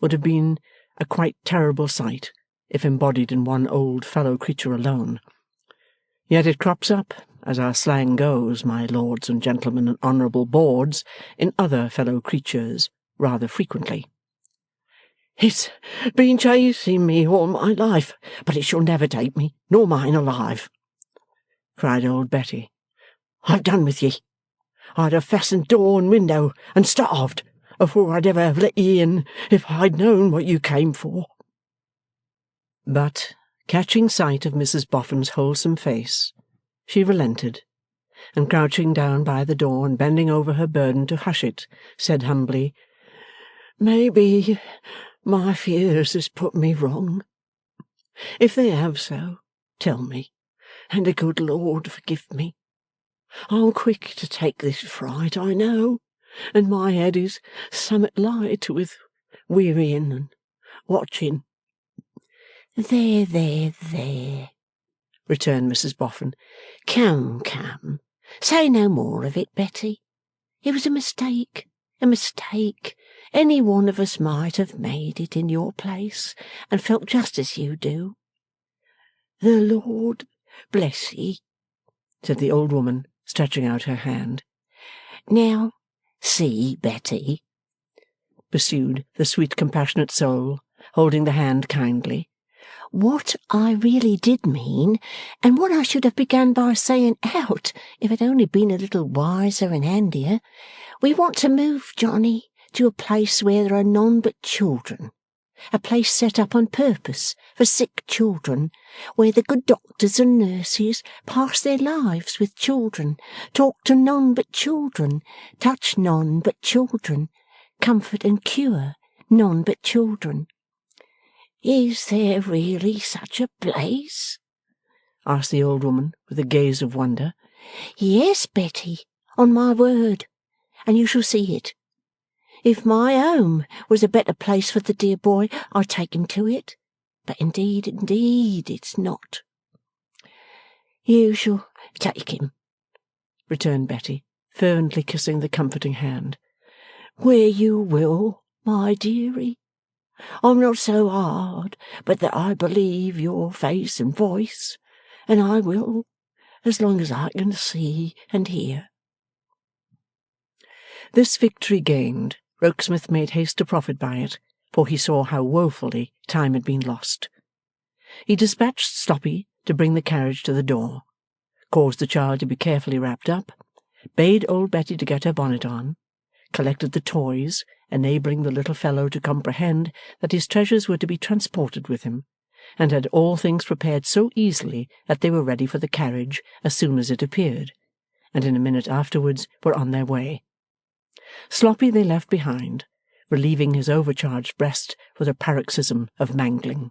would have been a quite terrible sight, if embodied in one old fellow creature alone. Yet it crops up, as our slang goes, my lords and gentlemen and honourable boards, in other fellow creatures rather frequently. "It's been chasing me all my life, but it shall never take me, nor mine alive," cried old Betty. "I've done with ye. I'd have fastened door and window and starved afore I'd ever have let ye in if I'd known what you came for." But, catching sight of Mrs Boffin's wholesome face, she relented, and crouching down by the door and bending over her burden to hush it, said humbly, "Maybe my fears has put me wrong. If they have so, tell me, and the good Lord forgive me. I'm quick to take this fright, I know, and my head is summat light with wearying and watching." "There, there, there," returned Mrs Boffin. "Come, come. Say no more of it, Betty. It was a mistake, a mistake. Any one of us might have made it in your place, and felt just as you do." "The Lord bless ye," said the old woman, stretching out her hand. "Now, see, Betty," pursued the sweet compassionate soul, holding the hand kindly, "what I really did mean, and what I should have begun by saying out if I'd only been a little wiser and handier. We want to move Johnny to a place where there are none but children, a place set up on purpose for sick children, where the good doctors and nurses pass their lives with children, talk to none but children, touch none but children, comfort and cure none but children." "Is there really such a place?" asked the old woman with a gaze of wonder. "Yes, Betty, on my word, and you shall see it. If my home was a better place for the dear boy, I'd take him to it, but indeed, it's not." "You shall take him," returned Betty, fervently kissing the comforting hand, "where you will, my dearie, I'm not so hard but that I believe your face and voice, and I will, as long as I can see and hear.' This victory gained, Rokesmith made haste to profit by it, for he saw how woefully time had been lost. He dispatched Sloppy to bring the carriage to the door, caused the child to be carefully wrapped up, bade old Betty to get her bonnet on, collected the toys, enabling the little fellow to comprehend that his treasures were to be transported with him, and had all things prepared so easily that they were ready for the carriage as soon as it appeared, and in a minute afterwards were on their way. Sloppy they left behind, relieving his overcharged breast with a paroxysm of mangling.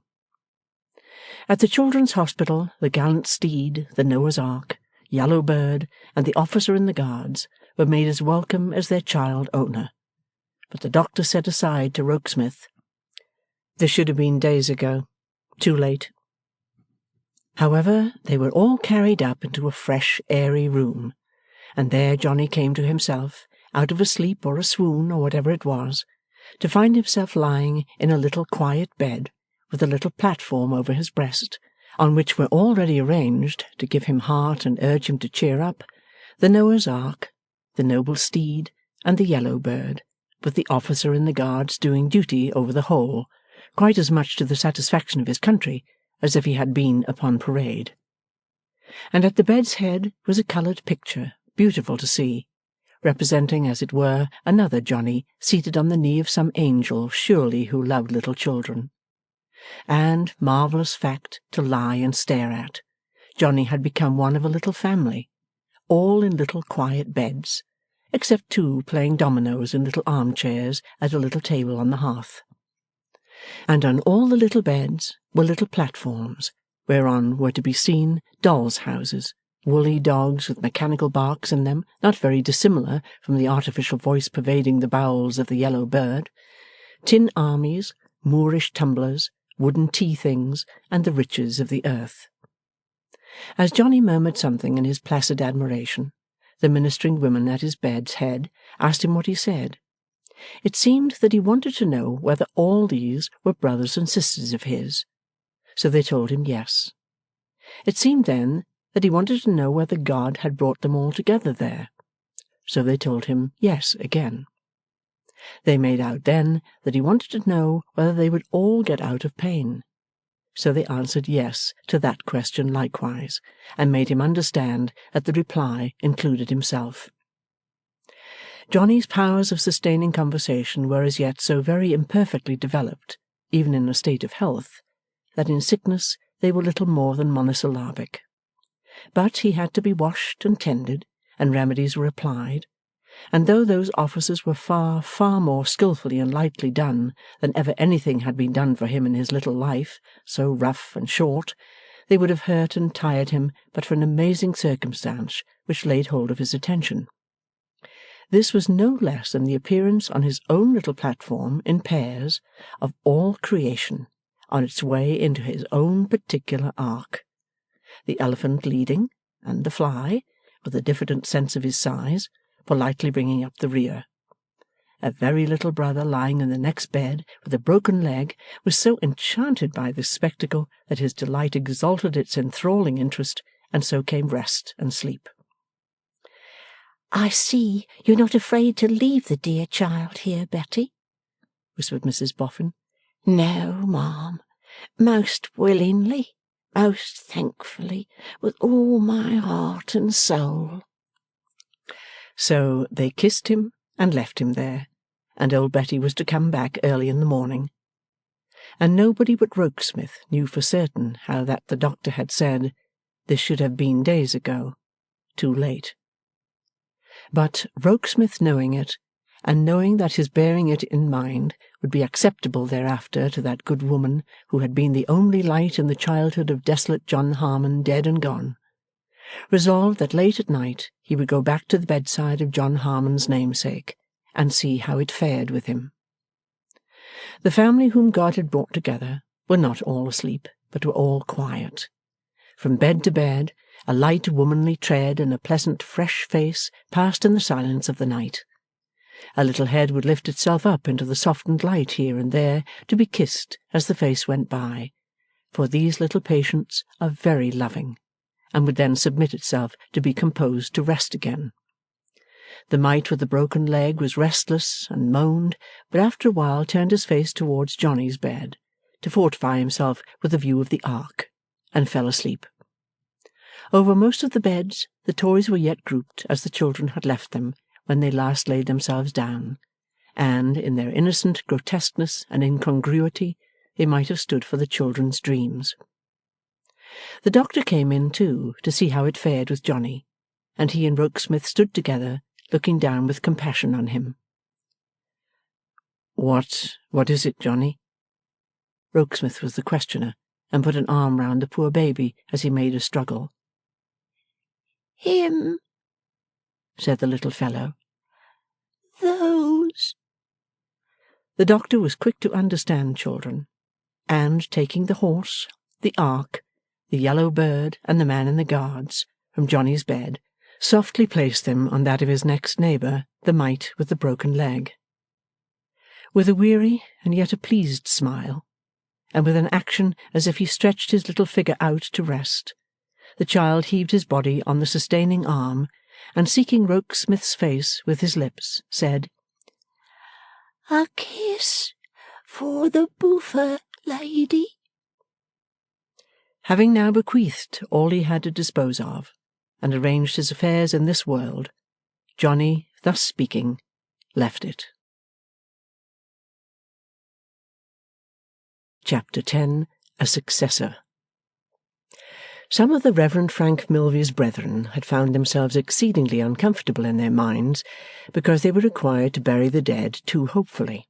At the Children's Hospital, the gallant steed, the Noah's Ark, Yellow Bird, and the officer in the Guards were made as welcome as their child owner. But the doctor said aside to Rokesmith, "This should have been days ago. Too late." However, they were all carried up into a fresh, airy room, and there Johnny came to himself, out of a sleep or a swoon or whatever it was, to find himself lying in a little quiet bed, with a little platform over his breast, on which were already arranged, to give him heart and urge him to cheer up, the Noah's Ark, the noble steed, and the Yellow Bird, with the officer in the Guards doing duty over the whole, quite as much to the satisfaction of his country as if he had been upon parade. And at the bed's head was a coloured picture, beautiful to see, representing, as it were, another Johnny seated on the knee of some angel surely who loved little children. And, marvellous fact to lie and stare at, Johnny had become one of a little family, all in little quiet beds, except two playing dominoes in little armchairs at a little table on the hearth. And on all the little beds were little platforms, whereon were to be seen dolls' houses, woolly dogs with mechanical barks in them, not very dissimilar from the artificial voice pervading the bowels of the Yellow Bird, tin armies, Moorish tumblers, wooden tea-things, and the riches of the earth. As Johnny murmured something in his placid admiration, the ministering women at his bed's head asked him what he said. It seemed that he wanted to know whether all these were brothers and sisters of his, so they told him yes. It seemed then that he wanted to know whether God had brought them all together there, so they told him yes again. They made out then that he wanted to know whether they would all get out of pain, so they answered yes to that question likewise, and made him understand that the reply included himself. Johnny's powers of sustaining conversation were as yet so very imperfectly developed, even in a state of health, that in sickness they were little more than monosyllabic. But he had to be washed and tended, and remedies were applied, and though those offices were far, far more skilfully and lightly done than ever anything had been done for him in his little life, so rough and short, they would have hurt and tired him but for an amazing circumstance which laid hold of his attention. This was no less than the appearance on his own little platform in pairs of all creation on its way into his own particular ark, the elephant leading, and the fly, with a diffident sense of his size, politely bringing up the rear. A very little brother lying in the next bed with a broken leg was so enchanted by this spectacle that his delight exalted its enthralling interest, and so came rest and sleep. "I see you're not afraid to leave the dear child here, Betty," whispered Mrs Boffin. "No, ma'am, most willingly, most thankfully, with all my heart and soul." So they kissed him and left him there, and old Betty was to come back early in the morning. And nobody but Rokesmith knew for certain how that the doctor had said, "This should have been days ago. Too late." But Rokesmith knowing it, and knowing that his bearing it in mind would be acceptable thereafter to that good woman who had been the only light in the childhood of desolate John Harmon dead and gone, resolved that late at night he would go back to the bedside of John Harmon's namesake, and see how it fared with him. The family whom God had brought together were not all asleep, but were all quiet. From bed to bed, a light womanly tread and a pleasant fresh face passed in the silence of the night. A little head would lift itself up into the softened light here and there to be kissed as the face went by, for these little patients are very loving, and would then submit itself to be composed to rest again. The mite with the broken leg was restless and moaned, but after a while turned his face towards Johnny's bed, to fortify himself with a view of the ark, and fell asleep. Over most of the beds the toys were yet grouped as the children had left them when they last laid themselves down, and, in their innocent grotesqueness and incongruity, they might have stood for the children's dreams. The doctor came in, too, to see how it fared with Johnny, and he and Rokesmith stood together, looking down with compassion on him. What is it, Johnny? Rokesmith was the questioner, and put an arm round the poor baby as he made a struggle. Him, said the little fellow. Those. The doctor was quick to understand children, and, taking the horse, the ark, the yellow bird, and the man in the guards, from Johnny's bed, softly placed them on that of his next neighbour, the mite with the broken leg. With a weary and yet a pleased smile, and with an action as if he stretched his little figure out to rest, the child heaved his body on the sustaining arm, and seeking Rokesmith's face with his lips, said, A kiss for the buffer, lady. Having now bequeathed all he had to dispose of, and arranged his affairs in this world, Johnny, thus speaking, left it. Chapter 10. A Successor. Some of the Reverend Frank Milvey's brethren had found themselves exceedingly uncomfortable in their minds because they were required to bury the dead too hopefully.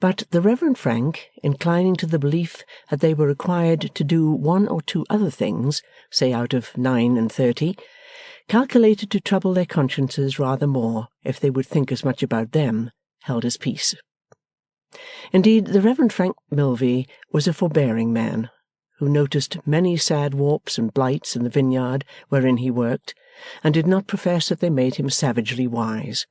But the Reverend Frank, inclining to the belief that they were required to do one or two other things, say out of 9 and 30, calculated to trouble their consciences rather more if they would think as much about them, held his peace. Indeed, the Reverend Frank Milvey was a forbearing man, who noticed many sad warps and blights in the vineyard wherein he worked, and did not profess that they made him savagely wise.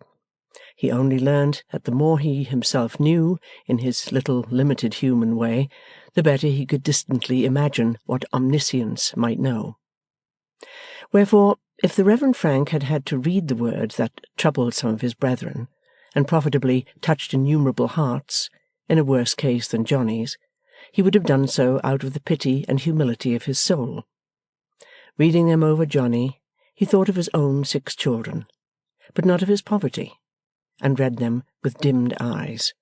He only learnt that the more he himself knew, in his little limited human way, the better he could distantly imagine what omniscience might know. Wherefore, if the Reverend Frank had had to read the words that troubled some of his brethren, and profitably touched innumerable hearts, in a worse case than Johnny's, he would have done so out of the pity and humility of his soul. Reading them over Johnny, he thought of his own 6 children, but not of his poverty, and read them with dimmed eyes.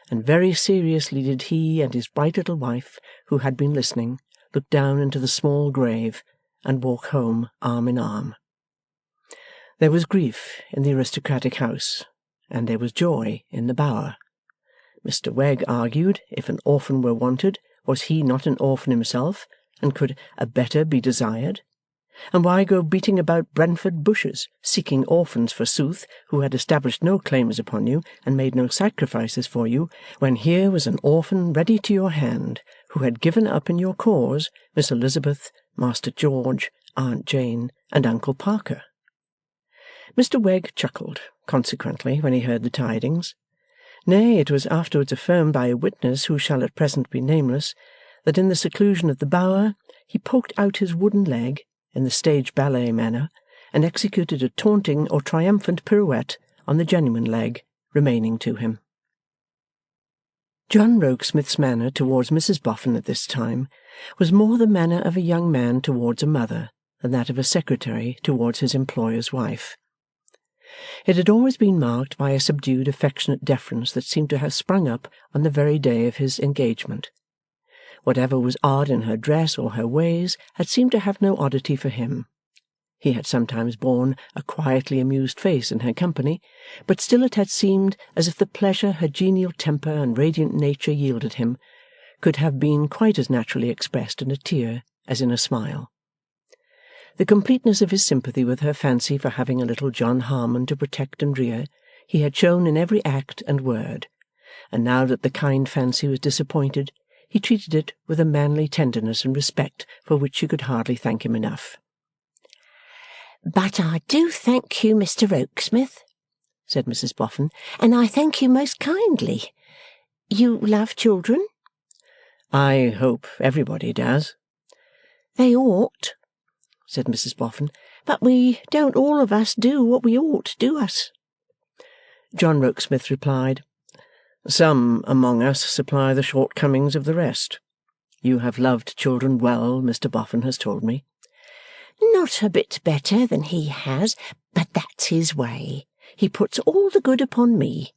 And very seriously did he and his bright little wife, who had been listening, look down into the small grave, and walk home arm in arm. There was grief in the aristocratic house, and there was joy in the bower. Mr. Wegg argued, if an orphan were wanted, was he not an orphan himself, and could a better be desired? And why go beating about Brentford bushes, seeking orphans forsooth, who had established no claims upon you, and made no sacrifices for you, when here was an orphan ready to your hand, who had given up in your cause Miss Elizabeth, Master George, Aunt Jane, and Uncle Parker? Mr. Wegg chuckled, consequently, when he heard the tidings. Nay, it was afterwards affirmed by a witness who shall at present be nameless, that in the seclusion of the bower he poked out his wooden leg, in the stage ballet manner, and executed a taunting or triumphant pirouette on the genuine leg remaining to him. John Rokesmith's manner towards Mrs. Boffin at this time was more the manner of a young man towards a mother than that of a secretary towards his employer's wife. It had always been marked by a subdued affectionate deference that seemed to have sprung up on the very day of his engagement. Whatever was odd in her dress or her ways had seemed to have no oddity for him. He had sometimes borne a quietly amused face in her company, but still it had seemed as if the pleasure her genial temper and radiant nature yielded him could have been quite as naturally expressed in a tear as in a smile. The completeness of his sympathy with her fancy for having a little John Harmon to protect and rear he had shown in every act and word, and now that the kind fancy was disappointed, he treated it with a manly tenderness and respect for which she could hardly thank him enough. But I do thank you, Mr. Rokesmith, said Mrs Boffin, and I thank you most kindly. You love children? I hope everybody does. They ought, said Mrs Boffin, but we don't all of us do what we ought, do us? John Rokesmith replied, Some among us supply the shortcomings of the rest. You have loved children well, Mr Boffin has told me. Not a bit better than he has, but that's his way. He puts all the good upon me.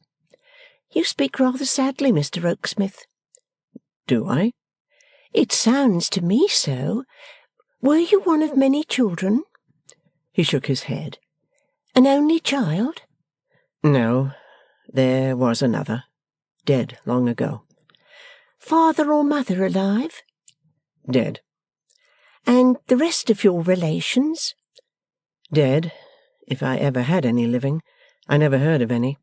You speak rather sadly, Mr Rokesmith. Do I? It sounds to me so. Were you one of many children? He shook his head. An only child? No, there was another, dead long ago. Father or mother alive? Dead. And the rest of your relations? Dead, if I ever had any living. I never heard of any.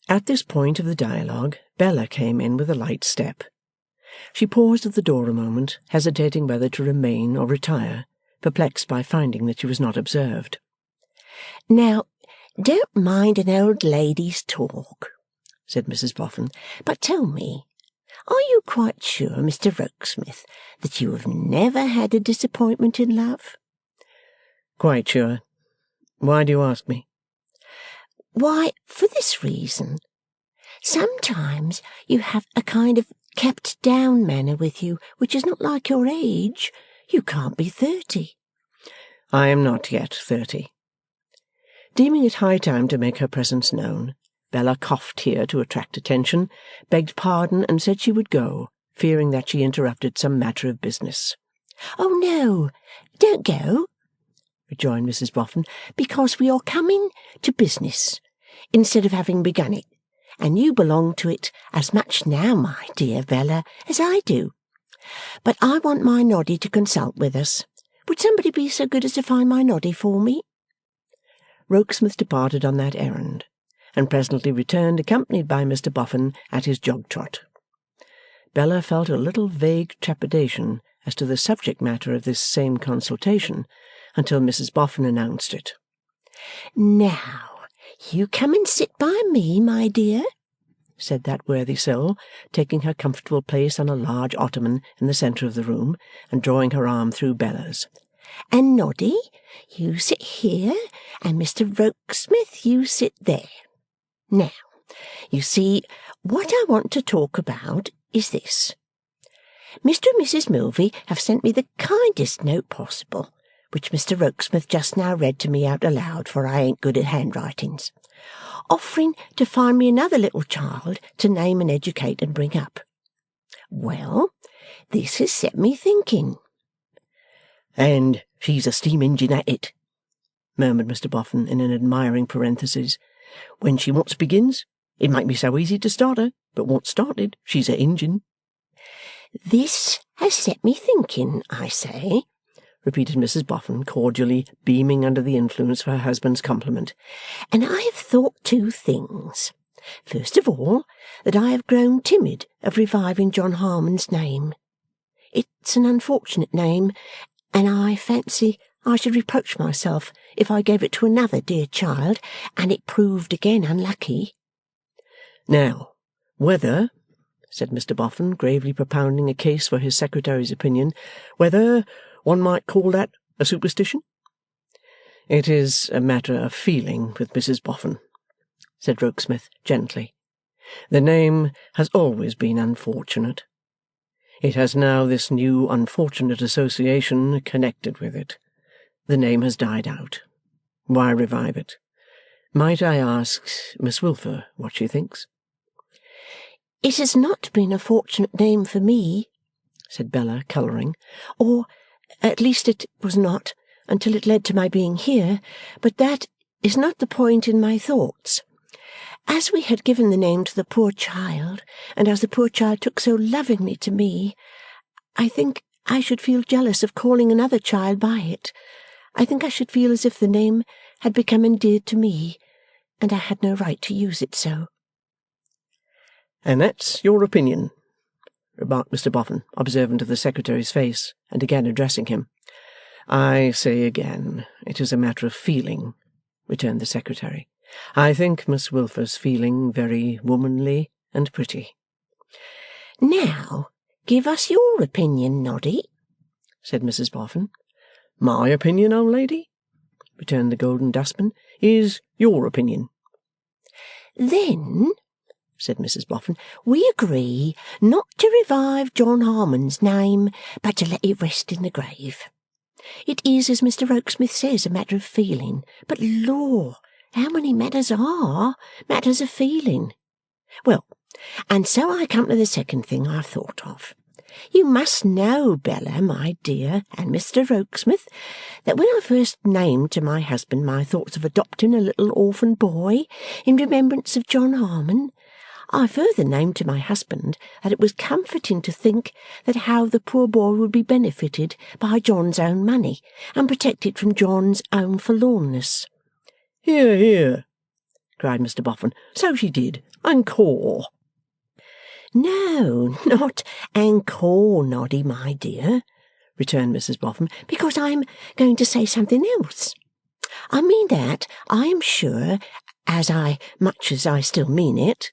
At this point of the dialogue, Bella came in with a light step. She paused at the door a moment, hesitating whether to remain or retire, perplexed by finding that she was not observed. Now, don't mind an old lady's talk, said Mrs Boffin, but tell me, are you quite sure, Mr Rokesmith, that you have never had a disappointment in love? Quite sure. Why do you ask me? Why, for this reason. Sometimes you have a kind of kept-down manner with you, which is not like your age. You can't be 30. I am not yet 30. Deeming it high time to make her presence known, Bella coughed here to attract attention, begged pardon, and said she would go, fearing that she interrupted some matter of business. Oh, no, don't go, rejoined Mrs Boffin, because we are coming to business, instead of having begun it, and you belong to it as much now, my dear Bella, as I do. But I want my Noddy to consult with us. Would somebody be so good as to find my Noddy for me? Rokesmith departed on that errand, and presently returned accompanied by Mr Boffin at his jog-trot. Bella felt a little vague trepidation as to the subject matter of this same consultation, until Mrs Boffin announced it. Now, you come and sit by me, my dear, said that worthy soul, taking her comfortable place on a large ottoman in the centre of the room, and drawing her arm through Bella's. And Noddy, you sit here, and Mr Rokesmith, you sit there. Now, you see, what I want to talk about is this. Mr and Mrs Milvey have sent me the kindest note possible, which Mr Rokesmith just now read to me out aloud, for I ain't good at handwritings, offering to find me another little child to name and educate and bring up. Well, this has set me thinking. And she's a steam engine at it, murmured Mr Boffin in an admiring parenthesis. When she once begins, it might be so easy to start her, but once started, she's a engine. This has set me thinking, I say, repeated Mrs Boffin, cordially beaming under the influence of her husband's compliment. And I have thought two things. First of all, that I have grown timid of reviving John Harmon's name. It's an unfortunate name, and I fancy I should reproach myself if I gave it to another dear child, and it proved again unlucky. Now, whether, said Mr Boffin, gravely propounding a case for his secretary's opinion, whether one might call that a superstition? It is a matter of feeling with Mrs Boffin, said Rokesmith gently. The name has always been unfortunate. It has now this new unfortunate association connected with it. The name has died out. Why revive it? Might I ask Miss Wilfer what she thinks? It has not been a fortunate name for me, said Bella, colouring, or at least it was not until it led to my being here, but that is not the point in my thoughts. As we had given the name to the poor child, and as the poor child took so lovingly to me, I think I should feel jealous of calling another child by it. I think I should feel as if the name had become endeared to me, and I had no right to use it so. And that's your opinion, remarked Mr Boffin, observant of the secretary's face, and again addressing him. I say again, it is a matter of feeling, returned the secretary. I think Miss Wilfer's feeling very womanly and pretty.' 'Now, give us your opinion, Noddy,' said Mrs Boffin. 'My opinion, old lady,' returned the Golden Dustman, 'is your opinion.' 'Then,' said Mrs Boffin, 'we agree not to revive John Harmon's name, but to let it rest in the grave. It is, as Mr Rokesmith says, a matter of feeling. But lor, how many matters are matters of feeling! Well, and so I come to the second thing I've thought of. You must know, Bella, my dear, and Mr Rokesmith, that when I first named to my husband my thoughts of adopting a little orphan boy in remembrance of John Harmon, I further named to my husband that it was comforting to think that how the poor boy would be benefited by John's own money, and protected from John's own forlornness.' 'Hear, hear!' cried Mr Boffin. 'So she did. Encore!' 'No, not encore, Noddy, my dear,' returned Mrs Boffin, 'because I am going to say something else. I mean that I am sure, much as I still mean it.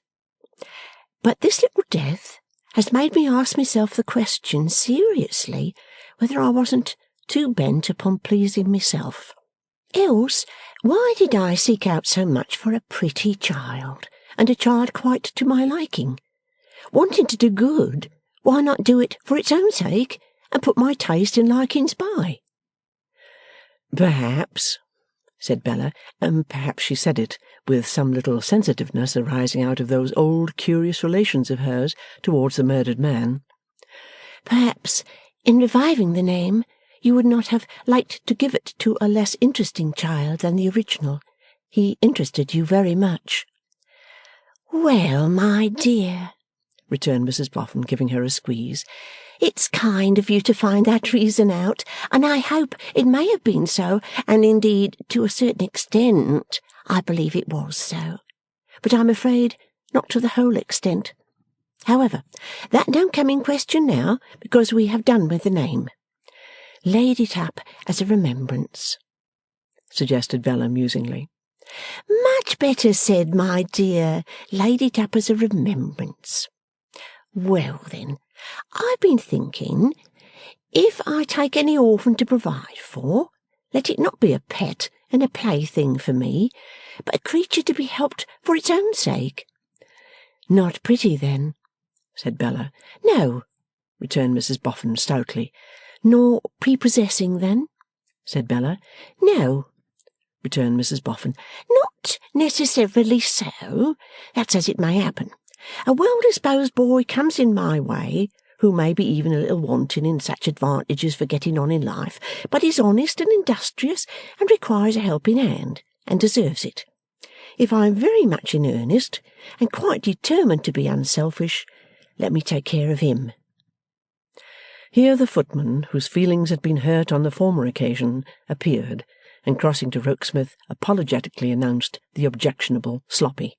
But this little death has made me ask myself the question seriously whether I wasn't too bent upon pleasing myself. Else, why did I seek out so much for a pretty child, and a child quite to my liking? Wanting to do good, why not do it for its own sake, and put my taste and likings by?' 'Perhaps,' said Bella, and perhaps she said it with some little sensitiveness arising out of those old curious relations of hers towards the murdered man, 'perhaps, in reviving the name, you would not have liked to give it to a less interesting child than the original. He interested you very much.' 'Well, my dear,' returned Mrs Boffin, giving her a squeeze, 'it's kind of you to find that reason out, and I hope it may have been so, and indeed, to a certain extent, I believe it was so. But I'm afraid not to the whole extent. However, that don't come in question now, because we have done with the name. Laid it up as a remembrance,' suggested Bella musingly. 'Much better said, my dear. Laid it up as a remembrance. Well, then, I've been thinking, if I take any orphan to provide for, let it not be a pet and a plaything for me, but a creature to be helped for its own sake.' 'Not pretty, then?' said Bella. 'No,' returned Mrs Boffin stoutly. 'Nor prepossessing, then?' said Bella. 'No,' returned Mrs Boffin. 'Not necessarily so. That's as it may happen. A well-disposed boy comes in my way, who may be even a little wanting in such advantages for getting on in life, but is honest and industrious, and requires a helping hand, and deserves it. If I am very much in earnest, and quite determined to be unselfish, let me take care of him.' Here the footman, whose feelings had been hurt on the former occasion, appeared, and crossing to Rokesmith, apologetically announced the objectionable Sloppy.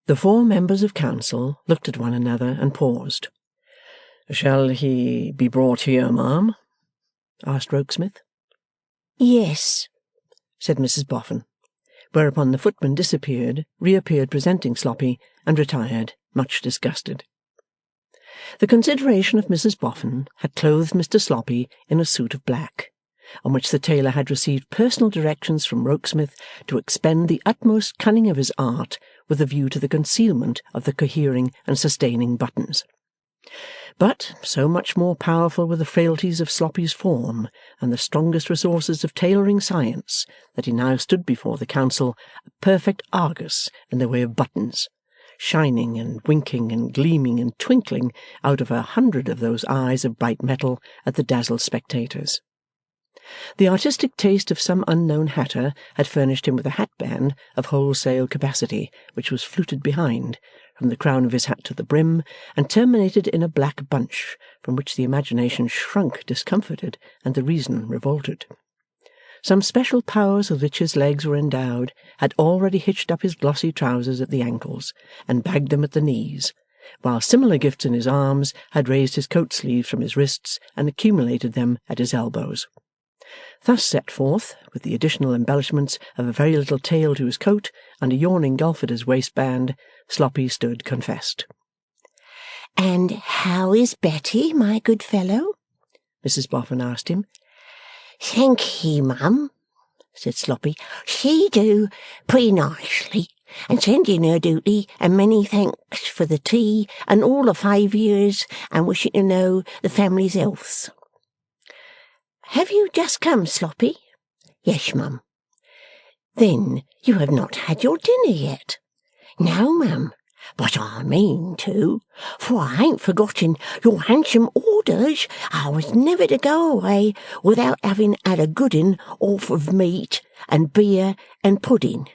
The four members of council looked at one another and paused. 'Shall he be brought here, ma'am?' asked Rokesmith. 'Yes,' said Mrs Boffin, whereupon the footman disappeared, reappeared presenting Sloppy, and retired, much disgusted. The consideration of Mrs Boffin had clothed Mr Sloppy in a suit of black, on which the tailor had received personal directions from Rokesmith to expend the utmost cunning of his art with a view to the concealment of the cohering and sustaining buttons. But, so much more powerful were the frailties of Sloppy's form and the strongest resources of tailoring science, that he now stood before the council a perfect Argus in the way of buttons, shining and winking and gleaming and twinkling out of 100 of those eyes of bright metal at the dazzled spectators. The artistic taste of some unknown hatter had furnished him with a hatband of wholesale capacity, which was fluted behind, from the crown of his hat to the brim, and terminated in a black bunch, from which the imagination shrunk discomforted, and the reason revolted. Some special powers with which his legs were endowed had already hitched up his glossy trousers at the ankles, and bagged them at the knees, while similar gifts in his arms had raised his coat sleeves from his wrists and accumulated them at his elbows. Thus set forth, with the additional embellishments of a very little tail to his coat and a yawning gulf at his waistband, Sloppy stood confessed. "And how is Betty, my good fellow?" Mrs Boffin asked him. "Thank ye, mum," said Sloppy. "She do pretty nicely, and sending her duty, and many thanks for the tea, and all the favours, and wishing to know the family's healths." "Have you just come, Sloppy?" "Yes, mum." "Then you have not had your dinner yet?" "No, mum, but I mean to, for I ain't forgotten your handsome orders. I was never to go away without having had a good 'un off of meat and beer and pudding.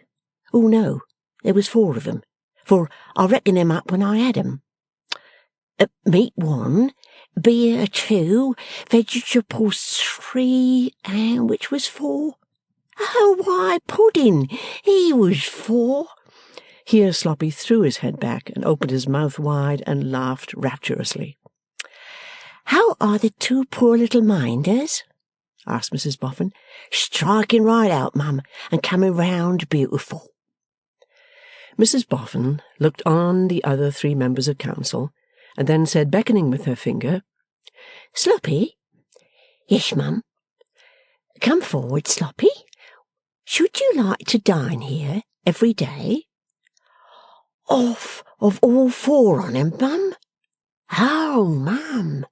Oh no, there was 4 of 'em, for I reckoned 'em up when I had 'em. Meat 1, beer 2, vegetables 3, and which was 4? Oh, why, pudding, he was 4. Here Sloppy threw his head back and opened his mouth wide and laughed rapturously. "How are the 2 poor little minders?" asked Mrs Boffin. "Striking right out, mum, and coming round beautiful." Mrs Boffin looked on the other 3 members of council, and then said, beckoning with her finger, "Sloppy." "Yes, mum." "Come forward, Sloppy. Should you like to dine here every day?" "Off of all 4 on 'em, mum?" "Oh, mum!"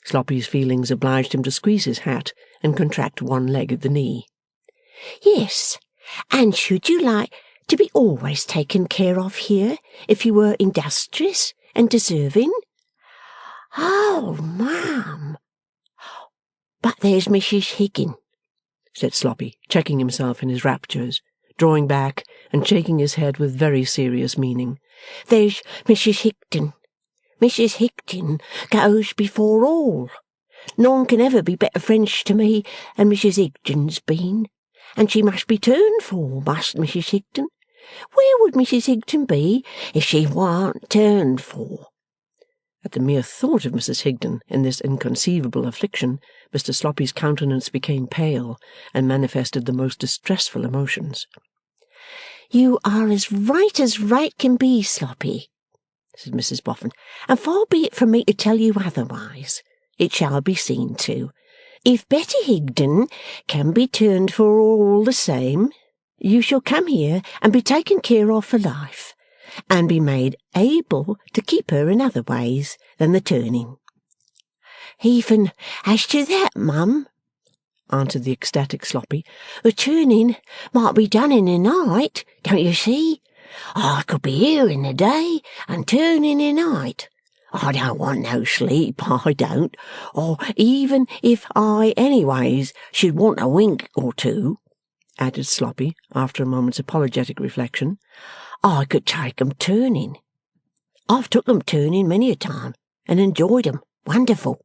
Sloppy's feelings obliged him to squeeze his hat and contract one leg at the knee. "Yes, and should you like to be always taken care of here, if you were industrious and deserving?" "Oh, mum! But there's Mrs Higgin," said Sloppy, checking himself in his raptures, drawing back and shaking his head with very serious meaning. "There's Mrs Higden. Mrs Higden goes before all. None can ever be better friends to me than Mrs Higden's been, and she must be turned for, must Mrs Higden. Where would Mrs Higden be if she warn't turned for?" At the mere thought of Mrs Higden in this inconceivable affliction, Mr Sloppy's countenance became pale, and manifested the most distressful emotions. "You are as right can be, Sloppy," said Mrs Boffin, "and far be it from me to tell you otherwise. It shall be seen to. If Betty Higden can be turned for all the same, you shall come here and be taken care of for life, and be made able to keep her in other ways than the turning." "Even as to that, mum," answered the ecstatic Sloppy, "the turning might be done in the night, don't you see? I could be here in the day and turn in the night. I don't want no sleep, I don't, or even if I anyways should want a wink or 2, added Sloppy, after a moment's apologetic reflection, I could take 'em turning. I've took 'em turning many a time, and enjoyed 'em wonderful."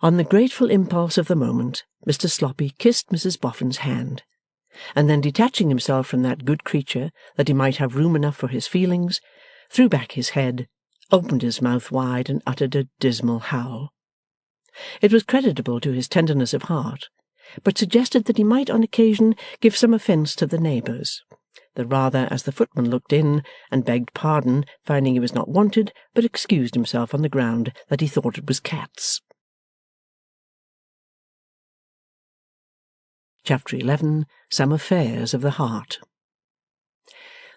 On the grateful impulse of the moment, Mr Sloppy kissed Mrs Boffin's hand, and then detaching himself from that good creature that he might have room enough for his feelings, threw back his head, opened his mouth wide, and uttered a dismal howl. It was creditable to his tenderness of heart, but suggested that he might on occasion give some offence to the neighbours, the rather as the footman looked in and begged pardon, finding he was not wanted, but excused himself on the ground that he thought it was cats. Chapter 11. Some Affairs of the Heart.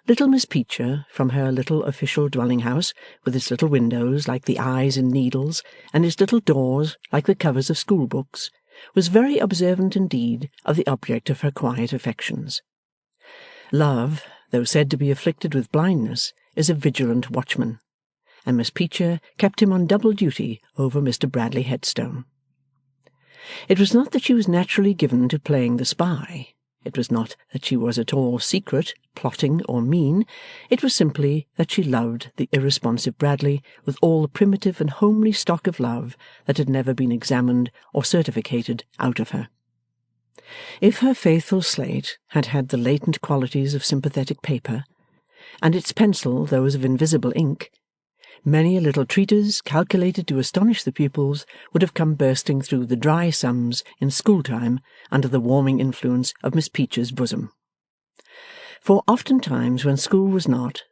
Little Miss Peecher, from her little official dwelling-house, with its little windows like the eyes in needles, and its little doors like the covers of school-books, was very observant indeed of the object of her quiet affections. Love, though said to be afflicted with blindness, is a vigilant watchman, and Miss Peecher kept him on double duty over Mr Bradley Headstone. It was not that she was naturally given to playing the spy. It was not that she was at all secret, plotting, or mean. It was simply that she loved the irresponsive Bradley with all the primitive and homely stock of love that had never been examined or certificated out of her. If her faithful slate had had the latent qualities of sympathetic paper, and its pencil those of invisible ink, Many a little treatise calculated to astonish the pupils would have come bursting through the dry sums in school-time under the warming influence of Miss Peecher's bosom. For oftentimes when school was not,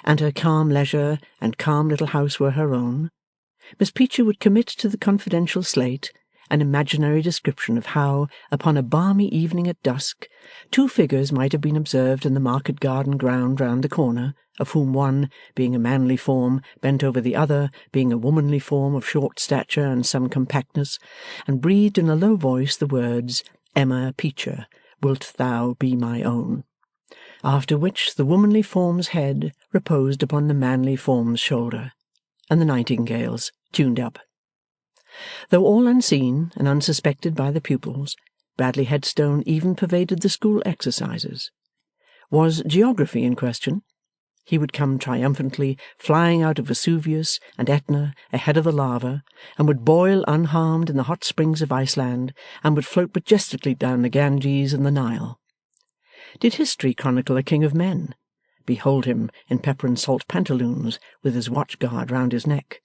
and her calm leisure and calm little house were her own, Miss Peecher would commit to the confidential slate an imaginary description of how, upon a balmy evening at dusk, two figures might have been observed in the market garden ground round the corner, of whom one, being a manly form, bent over the other, being a womanly form of short stature and some compactness, and breathed in a low voice the words, "Emma Peecher, wilt thou be my own?" After which the womanly form's head reposed upon the manly form's shoulder, and the nightingales tuned up. Though all unseen and unsuspected by the pupils, Bradley Headstone even pervaded the school exercises. Was geography in question, he would come triumphantly flying out of Vesuvius and Etna ahead of the lava, and would boil unharmed in the hot springs of Iceland, and would float majestically down the Ganges and the Nile. Did history chronicle a king of men? Behold him in pepper and salt pantaloons, with his watch-guard round his neck.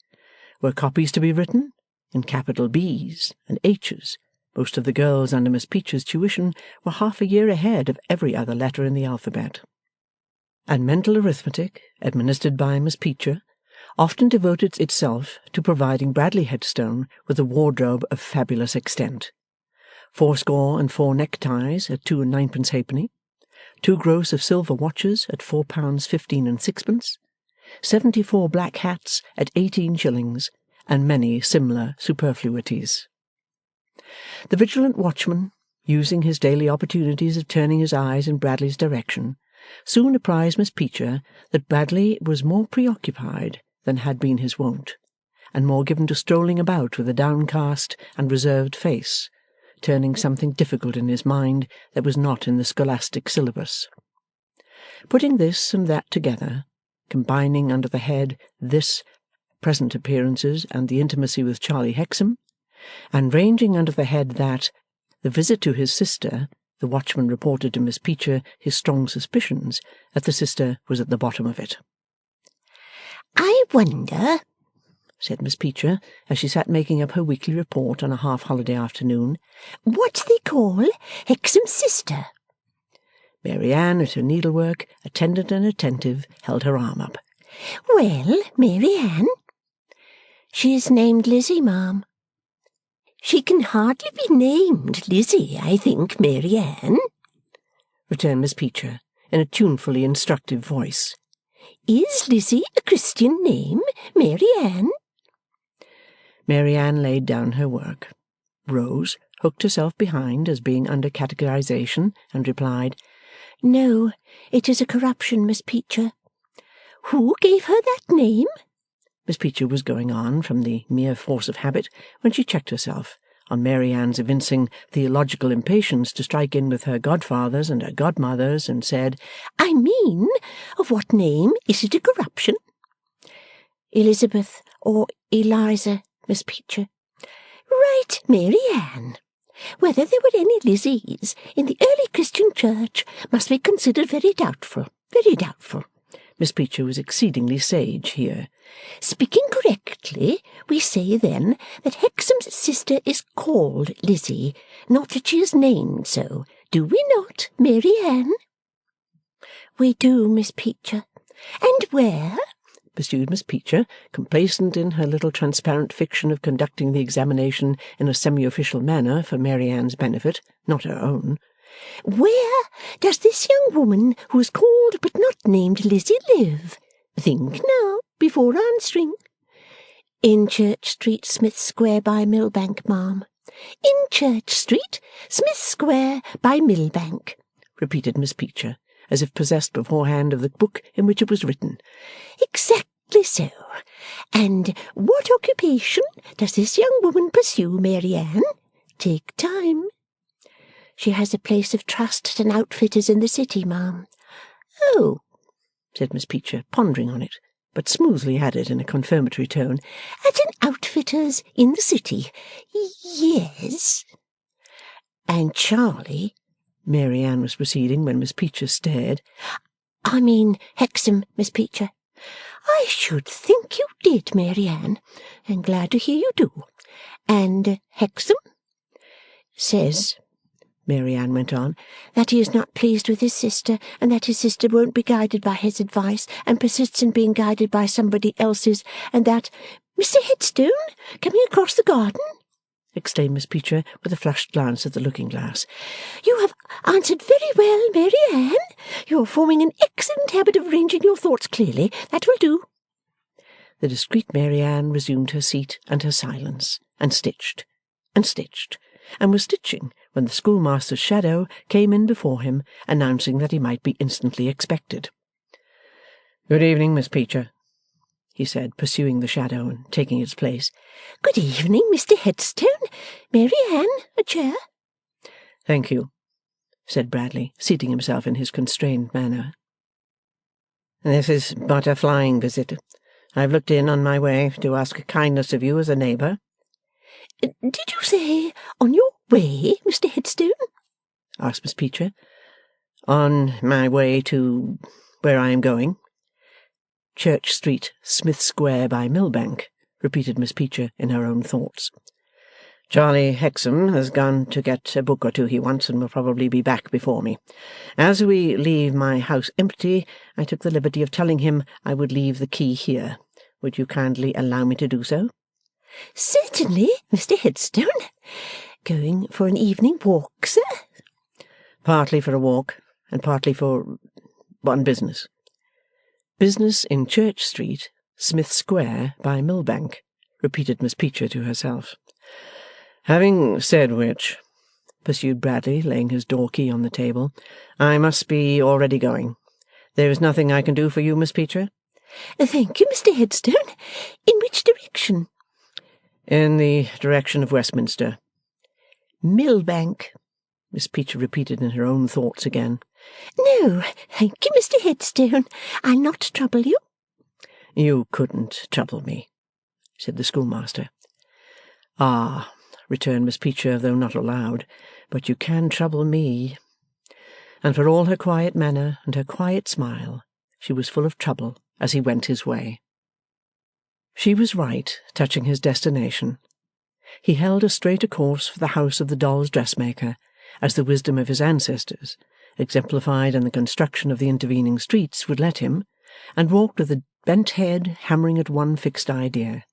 Were copies to be written? In capital B's and H's, most of the girls under Miss Peecher's tuition were half a year ahead of every other letter in the alphabet. And mental arithmetic, administered by Miss Peecher, often devoted itself to providing Bradley Headstone with a wardrobe of fabulous extent. 84 neckties at 2 and 9 halfpenny, 2 gross of silver watches at £4 15 and 6, 74 black hats at 18 shillings, and many similar superfluities. The vigilant watchman, using his daily opportunities of turning his eyes in Bradley's direction, soon apprised Miss Peecher that Bradley was more preoccupied than had been his wont, and more given to strolling about with a downcast and reserved face, turning something difficult in his mind that was not in the scholastic syllabus. Putting this and that together, combining under the head this present appearances and the intimacy with Charlie Hexam, and ranging under the head that, the visit to his sister, the watchman reported to Miss Peecher his strong suspicions that the sister was at the bottom of it. "I wonder," said Miss Peecher, as she sat making up her weekly report on a half-holiday afternoon, "what they call Hexam's sister?" Mary Ann, at her needlework, attendant and attentive, held her arm up. "Well, Mary Ann?" "She is named Lizzie, ma'am." "She can hardly be named Lizzie, I think, Mary Ann," returned Miss Peecher, in a tunefully instructive voice. "Is Lizzie a Christian name, Mary Ann?" Mary Ann laid down her work, rose, hooked herself behind as being under categorization, and replied, "No, it is a corruption, Miss Peecher." "Who gave her that name?" Miss Peecher was going on from the mere force of habit, when she checked herself, on Mary Ann's evincing theological impatience to strike in with her godfathers and her godmothers, and said, "I mean, of what name is it a corruption?" "Elizabeth or Eliza, Miss Peecher." "Right, Mary Ann. Whether there were any Lizzies in the early Christian church must be considered very doubtful, very doubtful." Miss Peecher was exceedingly sage here. "Speaking correctly, we say, then, that Hexam's sister is called Lizzie, not that she is named so. Do we not, Mary Ann?" "We do, Miss Peecher." "And where," pursued Miss Peecher, complacent in her little transparent fiction of conducting the examination in a semi-official manner for Mary Ann's benefit, not her own, "where does this young woman who is called but not named Lizzie live? Think now, before answering." "In Church Street, Smith Square, by Millbank, ma'am." "In Church Street, Smith Square, by Millbank," repeated Miss Peecher, as if possessed beforehand of the book in which it was written. "Exactly so. And what occupation does this young woman pursue, Mary Ann? Take time." "She has a place of trust at an outfitter's in the city, ma'am." "Oh," said Miss Peecher, pondering on it, but smoothly added in a confirmatory tone, "At an outfitter's in the city. Yes." "And Charlie," Mary Ann was proceeding when Miss Peecher stared. "I mean Hexam, Miss Peecher." I should think you did, Mary Ann, and glad to hear you do. And Hexam says, Mary Ann went on, that he is not pleased with his sister, and that his sister won't be guided by his advice, and persists in being guided by somebody else's, and that— Mr. Headstone, coming across the garden? Exclaimed Miss Peecher, with a flushed glance at the looking-glass. You have answered very well, Mary Ann. You are forming an excellent habit of arranging your thoughts clearly. That will do. The discreet Mary Ann resumed her seat and her silence, and stitched, and was stitching when the schoolmaster's shadow came in before him, announcing that he might be instantly expected. "Good evening, Miss Peecher," he said, pursuing the shadow and taking its place. Good evening, Mr. Headstone. Mary Ann, a chair. Thank you, said Bradley, seating himself in his constrained manner. This is but a flying visit. I have looked in on my way to ask a kindness of you as a neighbour. Did you say on your way, Mr. Headstone? Asked Miss Peecher. On my way to where I am going. Church Street, Smith Square by Millbank, repeated Miss Peecher in her own thoughts. Charlie Hexam has gone to get a book or two he wants, and will probably be back before me. As we leave my house empty, I took the liberty of telling him I would leave the key here. Would you kindly allow me to do so? Certainly, Mr. Headstone. Going for an evening walk, sir? Partly for a walk, and partly on business. Business in Church Street, Smith Square by Millbank, repeated Miss Peecher to herself. Having said which, pursued Bradley, laying his door key on the table, I must be already going. There is nothing I can do for you, Miss Peecher? Thank you, Mr. Headstone. In which direction? In the direction of Westminster. Millbank, Miss Peecher repeated in her own thoughts again. No, thank you, Mr. Headstone. I'll not trouble you. You couldn't trouble me, said the schoolmaster. Ah, returned Miss Peecher, though not aloud, but you can trouble me. And for all her quiet manner and her quiet smile, she was full of trouble as he went his way. She was right touching his destination. He held a straighter course for the house of the doll's dressmaker, as the wisdom of his ancestors, exemplified in the construction of the intervening streets, would let him, and walked with a bent head hammering at one fixed idea.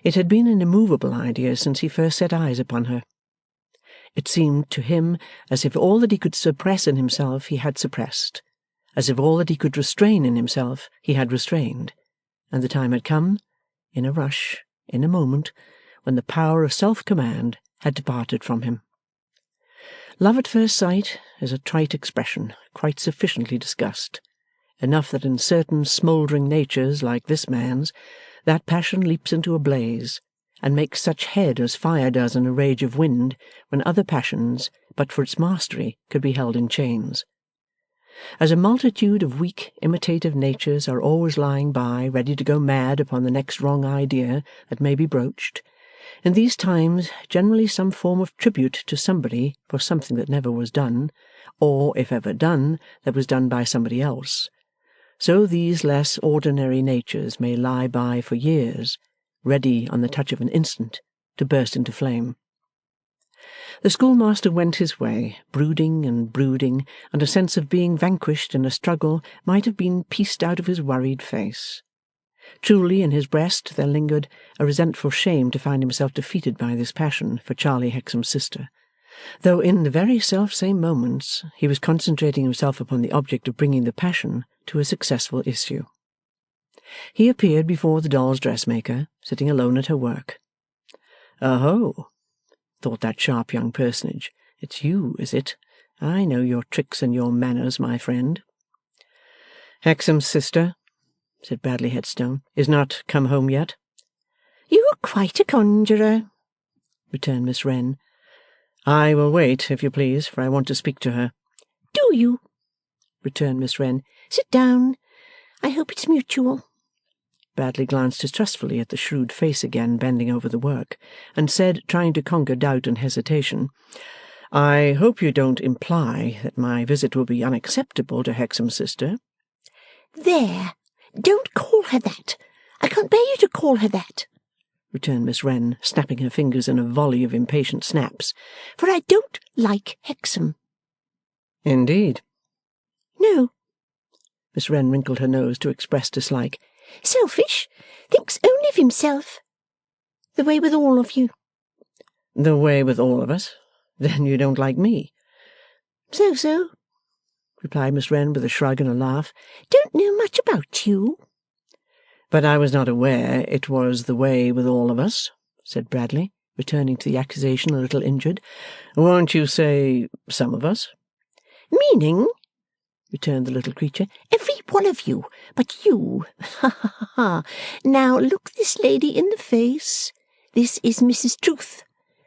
It had been an immovable idea since he first set eyes upon her. It seemed to him as if all that he could suppress in himself he had suppressed, as if all that he could restrain in himself he had restrained, and the time had come, in a rush, in a moment, when the power of self-command had departed from him. Love at first sight is a trite expression, quite sufficiently discussed, enough that in certain smouldering natures like this man's, that passion leaps into a blaze, and makes such head as fire does in a rage of wind, when other passions, but for its mastery, could be held in chains. As a multitude of weak imitative natures are always lying by, ready to go mad upon the next wrong idea that may be broached, in these times generally some form of tribute to somebody for something that never was done, or, if ever done, that was done by somebody else, so these less ordinary natures may lie by for years, ready on the touch of an instant to burst into flame. The schoolmaster went his way, brooding, and a sense of being vanquished in a struggle might have been pieced out of his worried face. Truly, in his breast there lingered a resentful shame to find himself defeated by this passion for Charlie Hexam's sister, though in the very self-same moments he was concentrating himself upon the object of bringing the passion to a successful issue. He appeared before the doll's dressmaker, sitting alone at her work. "Oh!" thought that sharp young personage. "It's you, is it? I know your tricks and your manners, my friend." "Hexam's sister," said Bradley Headstone, "is not come home yet?" "You are quite a conjurer," returned Miss Wren. "I will wait, if you please, for I want to speak to her." "Do you?" returned Miss Wren. "Sit down. I hope it's mutual." Bradley glanced distrustfully at the shrewd face again bending over the work, and said, trying to conquer doubt and hesitation, "I hope you don't imply that my visit will be unacceptable to Hexam's sister?" "There! Don't call her that. I can't bear you to call her that, returned Miss Wren, snapping her fingers in a volley of impatient snaps. For I don't like Hexam. Indeed? No. Miss Wren wrinkled her nose to express dislike. Selfish. Thinks only of himself. The way with all of you. The way with all of us? Then you don't like me? So, replied Miss Wren with a shrug and a laugh. Don't know much about you. But I was not aware it was the way with all of us, said Bradley, returning to the accusation a little injured. Won't you say some of us? Meaning, returned the little creature. Every one of you, but you. Ha ha ha. Now look this lady in the face. This is Mrs. Truth,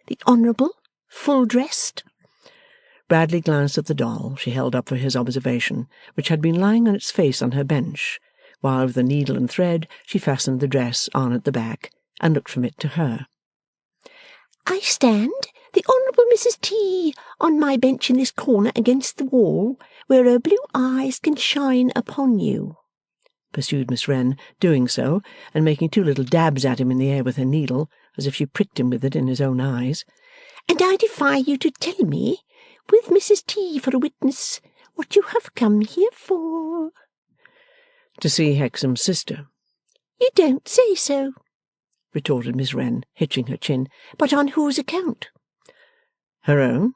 the Honourable, full-dressed. Bradley glanced at the doll she held up for his observation, which had been lying on its face on her bench, while with a needle and thread she fastened the dress on at the back, and looked from it to her. I stand, the Honourable Mrs. T, on my bench in this corner against the wall, where her blue eyes can shine upon you, pursued Miss Wren, doing so, and making two little dabs at him in the air with her needle, as if she pricked him with it in his own eyes. And I defy you to tell me, with Mrs. T for a witness, what you have come here for. To see Hexam's sister. You don't say so, retorted Miss Wren, hitching her chin. But on whose account? Her own.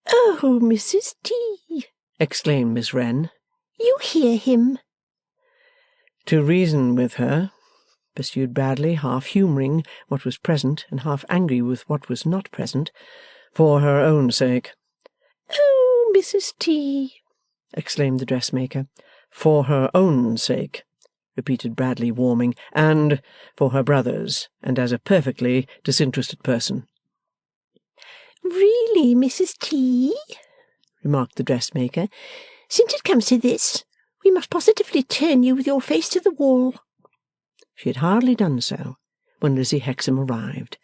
Oh, Mrs. T, exclaimed Miss Wren. You hear him. To reason with her, pursued Bradley, half humouring what was present and half angry with what was not present, for her own sake. Oh, Mrs. T, exclaimed the dressmaker. For her own sake, repeated Bradley, warming, and for her brother's, and as a perfectly disinterested person. Really, Mrs. T, remarked the dressmaker, since it comes to this, we must positively turn you with your face to the wall. She had hardly done so when Lizzie Hexam arrived,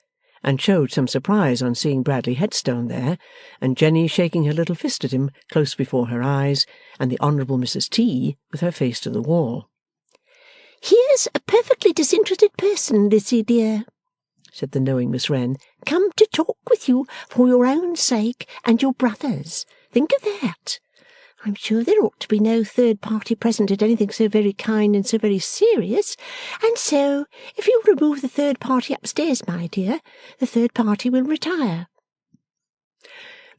and showed some surprise on seeing Bradley Headstone there, and Jenny shaking her little fist at him close before her eyes, and the Honourable Mrs. T with her face to the wall. Here's a perfectly disinterested person, Lizzie dear, said the knowing Miss Wren, come to talk with you for your own sake and your brother's. Think of that. I'm sure there ought to be no third party present at anything so very kind and so very serious, and so, if you remove the third party upstairs, my dear, the third party will retire.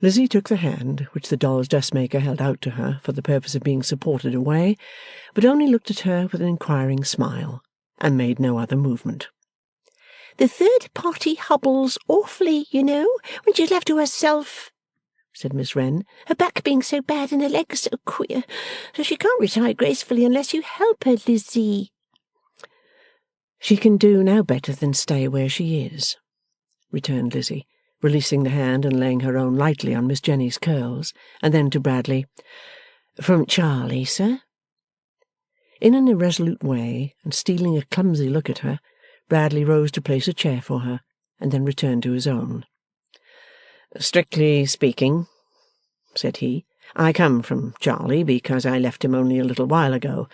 Lizzie took the hand which the doll's dressmaker held out to her for the purpose of being supported away, but only looked at her with an inquiring smile, and made no other movement. The third party hobbles awfully, you know, when she's left to herself, said Miss Wren, her back being so bad and her legs so queer, so she can't retire gracefully unless you help her, Lizzie. She can do no better than stay where she is, returned Lizzie, releasing the hand and laying her own lightly on Miss Jenny's curls, and then to Bradley. From Charlie, sir? In an irresolute way, and stealing a clumsy look at her, Bradley rose to place a chair for her, and then returned to his own. Strictly speaking, said he, I come from Charlie because I left him only a little while ago,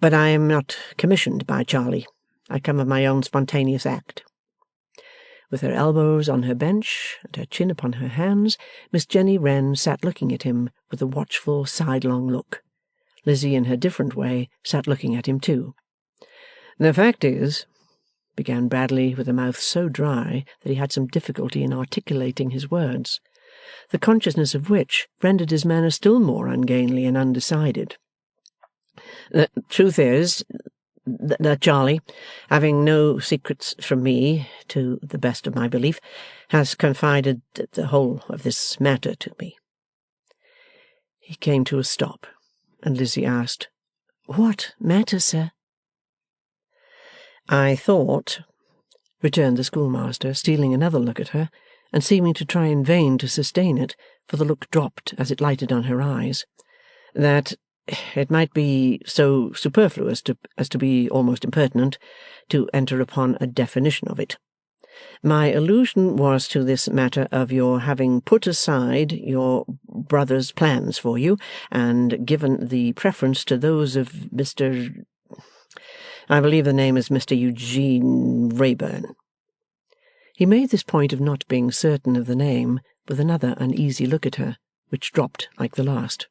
but I am not commissioned by Charlie. I come of my own spontaneous act. With her elbows on her bench and her chin upon her hands, Miss Jenny Wren sat looking at him with a watchful sidelong look. Lizzie, in her different way, sat looking at him too. The fact is, began Bradley with a mouth so dry that he had some difficulty in articulating his words, the consciousness of which rendered his manner still more ungainly and undecided. The truth is that Charlie, having no secrets from me, to the best of my belief, has confided the whole of this matter to me. He came to a stop, and Lizzie asked, What matter, sir? I thought, returned the schoolmaster, stealing another look at her, and seeming to try in vain to sustain it, for the look dropped as it lighted on her eyes, that it might be so superfluous as to be almost impertinent to enter upon a definition of it. My allusion was to this matter of your having put aside your brother's plans for you, and given the preference to those of Mr. I believe the name is Mr. Eugene Wrayburn.' He made this point of not being certain of the name with another uneasy look at her, which dropped like the last.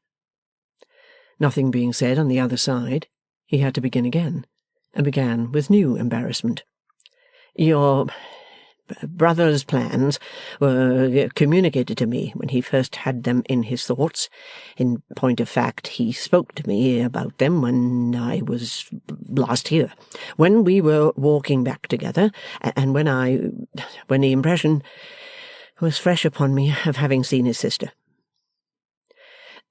Nothing being said on the other side, he had to begin again, and began with new embarrassment. 'Your brother's plans were communicated to me when he first had them in his thoughts. In point of fact, he spoke to me about them when I was last here, when we were walking back together, and when the impression was fresh upon me of having seen his sister.'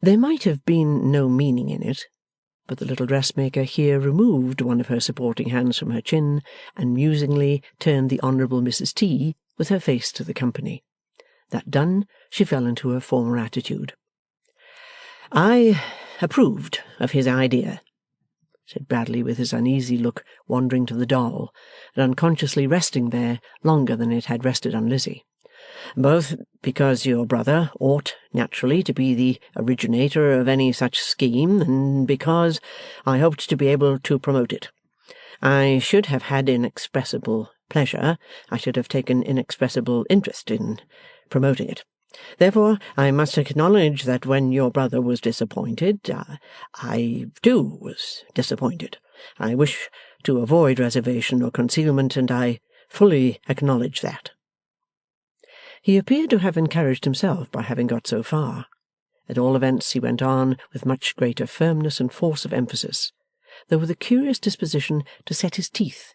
There might have been no meaning in it, but the little dressmaker here removed one of her supporting hands from her chin, and musingly turned the Honourable Mrs T. with her face to the company. That done, she fell into her former attitude. 'I approved of his idea,' said Bradley, with his uneasy look wandering to the doll, and unconsciously resting there longer than it had rested on Lizzie. 'Both because your brother ought naturally to be the originator of any such scheme, and because I hoped to be able to promote it. I should have had inexpressible pleasure, I should have taken inexpressible interest in promoting it. Therefore, I must acknowledge that when your brother was disappointed, I too was disappointed. I wish to avoid reservation or concealment, and I fully acknowledge that.' He appeared to have encouraged himself by having got so far. At all events, he went on with much greater firmness and force of emphasis, though with a curious disposition to set his teeth,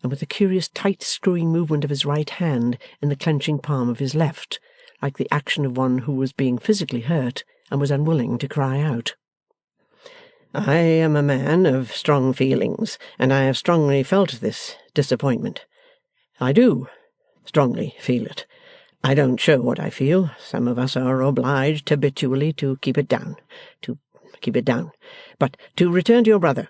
and with a curious tight screwing movement of his right hand in the clenching palm of his left, like the action of one who was being physically hurt and was unwilling to cry out. 'I am a man of strong feelings, and I have strongly felt this disappointment. I do strongly feel it. I don't show what I feel. Some of us are obliged habitually to keep it down. But to return to your brother.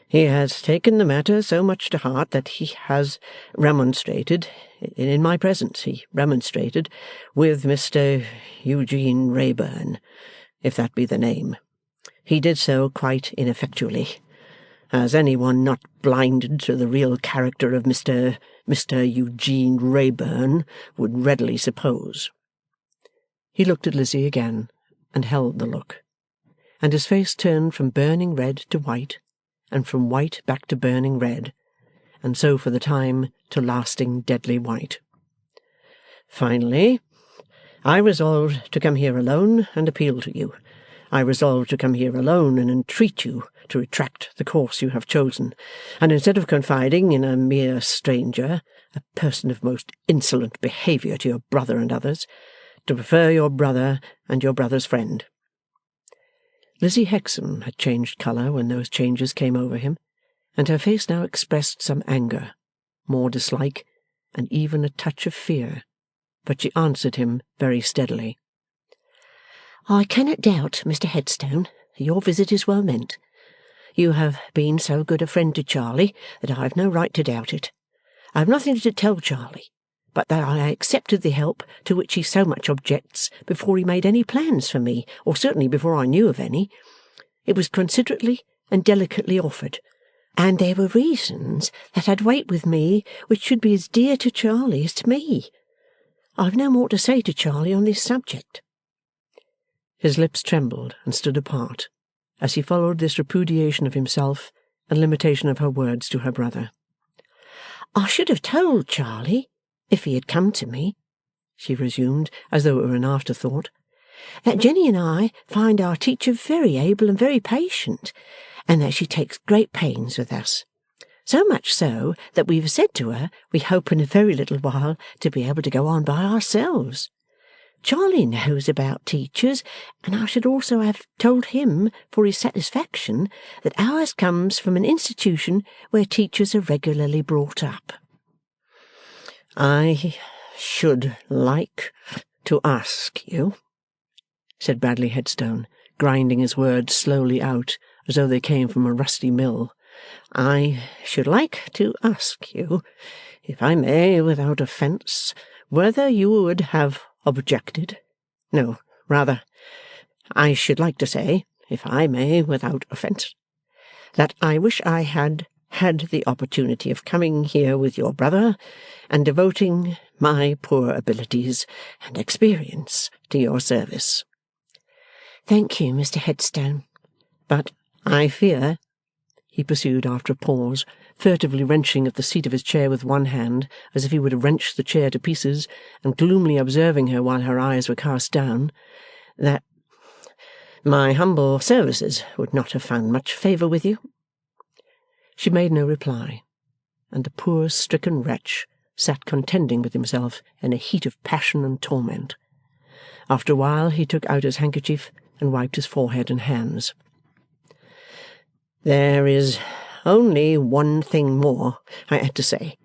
He has taken the matter so much to heart that he has remonstrated, in my presence he remonstrated, with Mr. Eugene Wrayburn, if that be the name. He did so quite ineffectually, as any one not blinded to the real character of Mr. Eugene Wrayburn would readily suppose.' He looked at Lizzie again, and held the look, and his face turned from burning red to white, and from white back to burning red, and so for the time to lasting deadly white. 'Finally, I resolved to come here alone and appeal to you. I resolved to come here alone and entreat you to retract the course you have chosen, and instead of confiding in a mere stranger, a person of most insolent behaviour to your brother and others, to prefer your brother and your brother's friend.' Lizzie Hexam had changed colour when those changes came over him, and her face now expressed some anger, more dislike, and even a touch of fear, but she answered him very steadily. 'I cannot doubt, Mr Headstone, that your visit is well meant. You have been so good a friend to Charley that I have no right to doubt it. I have nothing to tell Charley, but that I accepted the help to which he so much objects before he made any plans for me, or certainly before I knew of any. It was considerately and delicately offered, and there were reasons that had weight with me which should be as dear to Charley as to me. I have no more to say to Charley on this subject.' His lips trembled and stood apart, as he followed this repudiation of himself and limitation of her words to her brother. 'I should have told Charley, if he had come to me,' she resumed, as though it were an afterthought, 'that Jenny and I find our teacher very able and very patient, and that she takes great pains with us. So much so that we have said to her we hope in a very little while to be able to go on by ourselves. Charley knows about teachers, and I should also have told him, for his satisfaction, that ours comes from an institution where teachers are regularly brought up.' 'I should like to ask you,' said Bradley Headstone, grinding his words slowly out, as though they came from a rusty mill, 'I should like to ask you, if I may without offence, whether you would have objected? No, rather, I should like to say, if I may without offence, that I wish I had had the opportunity of coming here with your brother and devoting my poor abilities and experience to your service. Thank you, Mr. Headstone. But I fear," he pursued after a pause, furtively wrenching at the seat of his chair with one hand, as if he would have wrenched the chair to pieces, and gloomily observing her while her eyes were cast down, "that my humble services would not have found much favour with you." She made no reply, and the poor stricken wretch sat contending with himself in a heat of passion and torment. After a while he took out his handkerchief and wiped his forehead and hands. "There is only one thing more I had to say,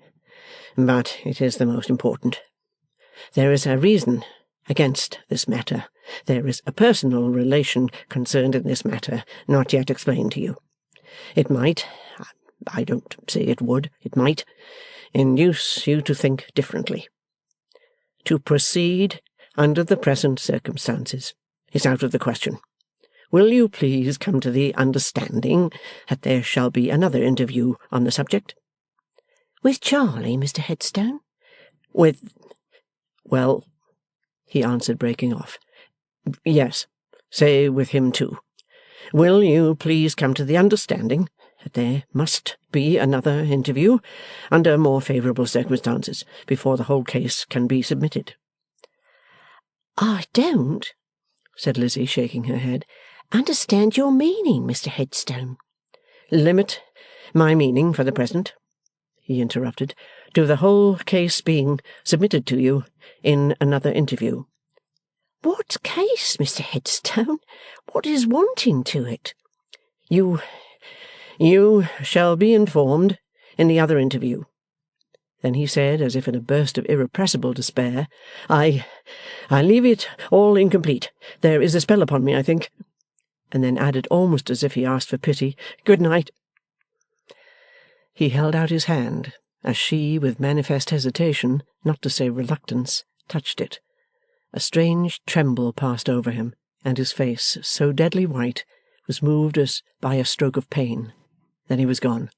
but it is the most important. There is a reason against this matter. There is a personal relation concerned in this matter, not yet explained to you. It might, I don't say it would, it might, induce you to think differently. To proceed under the present circumstances is out of the question. Will you please come to the understanding that there shall be another interview on the subject?" With Charlie, Mr. Headstone? Well, he answered, breaking off. "Yes, say with him too. Will you please come to the understanding that there must be another interview, under more favourable circumstances, before the whole case can be submitted?" I don't, said Lizzie, shaking her head, understand your meaning, Mr. Headstone. "Limit my meaning for the present," he interrupted, "to the whole case being submitted to you in another interview." What case, Mr. Headstone? What is wanting to it? You shall be informed in the other interview." Then he said, as if in a burst of irrepressible despair, I leave it all incomplete. There is a spell upon me, I think." And then added, almost as if he asked for pity, "Good night." He held out his hand, as she, with manifest hesitation, not to say reluctance, touched it. A strange tremble passed over him, and his face, so deadly white, was moved as by a stroke of pain. Then he was gone.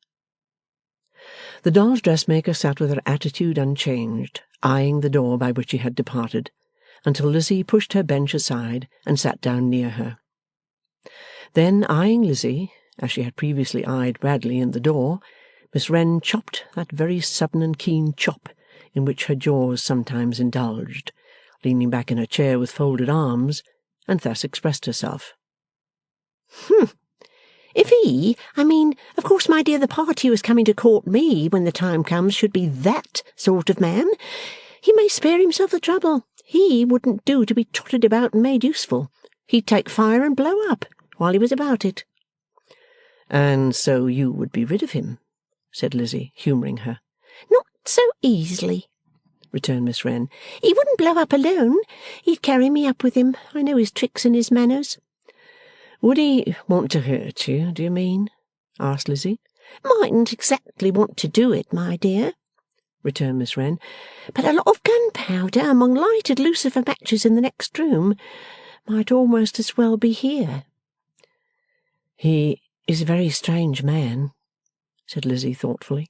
The doll's dressmaker sat with her attitude unchanged, eyeing the door by which he had departed, until Lizzie pushed her bench aside and sat down near her. Then, eyeing Lizzie, as she had previously eyed Bradley in the door, Miss Wren chopped that very sudden and keen chop in which her jaws sometimes indulged, leaning back in her chair with folded arms, and thus expressed herself. If he, of course, my dear, the party who is coming to court me when the time comes should be that sort of man, he may spare himself the trouble. He wouldn't do to be trotted about and made useful. He'd take fire and blow up while he was about it. "And so you would be rid of him?" said Lizzie, humouring her. "Not so easily," returned Miss Wren. "He wouldn't blow up alone. He'd carry me up with him. I know his tricks and his manners." "Would he want to hurt you, do you mean?" asked Lizzie. "Mightn't exactly want to do it, my dear," returned Miss Wren, "but a lot of gunpowder among lighted lucifer matches in the next room might almost as well be here." "He is a very strange man," said Lizzie thoughtfully.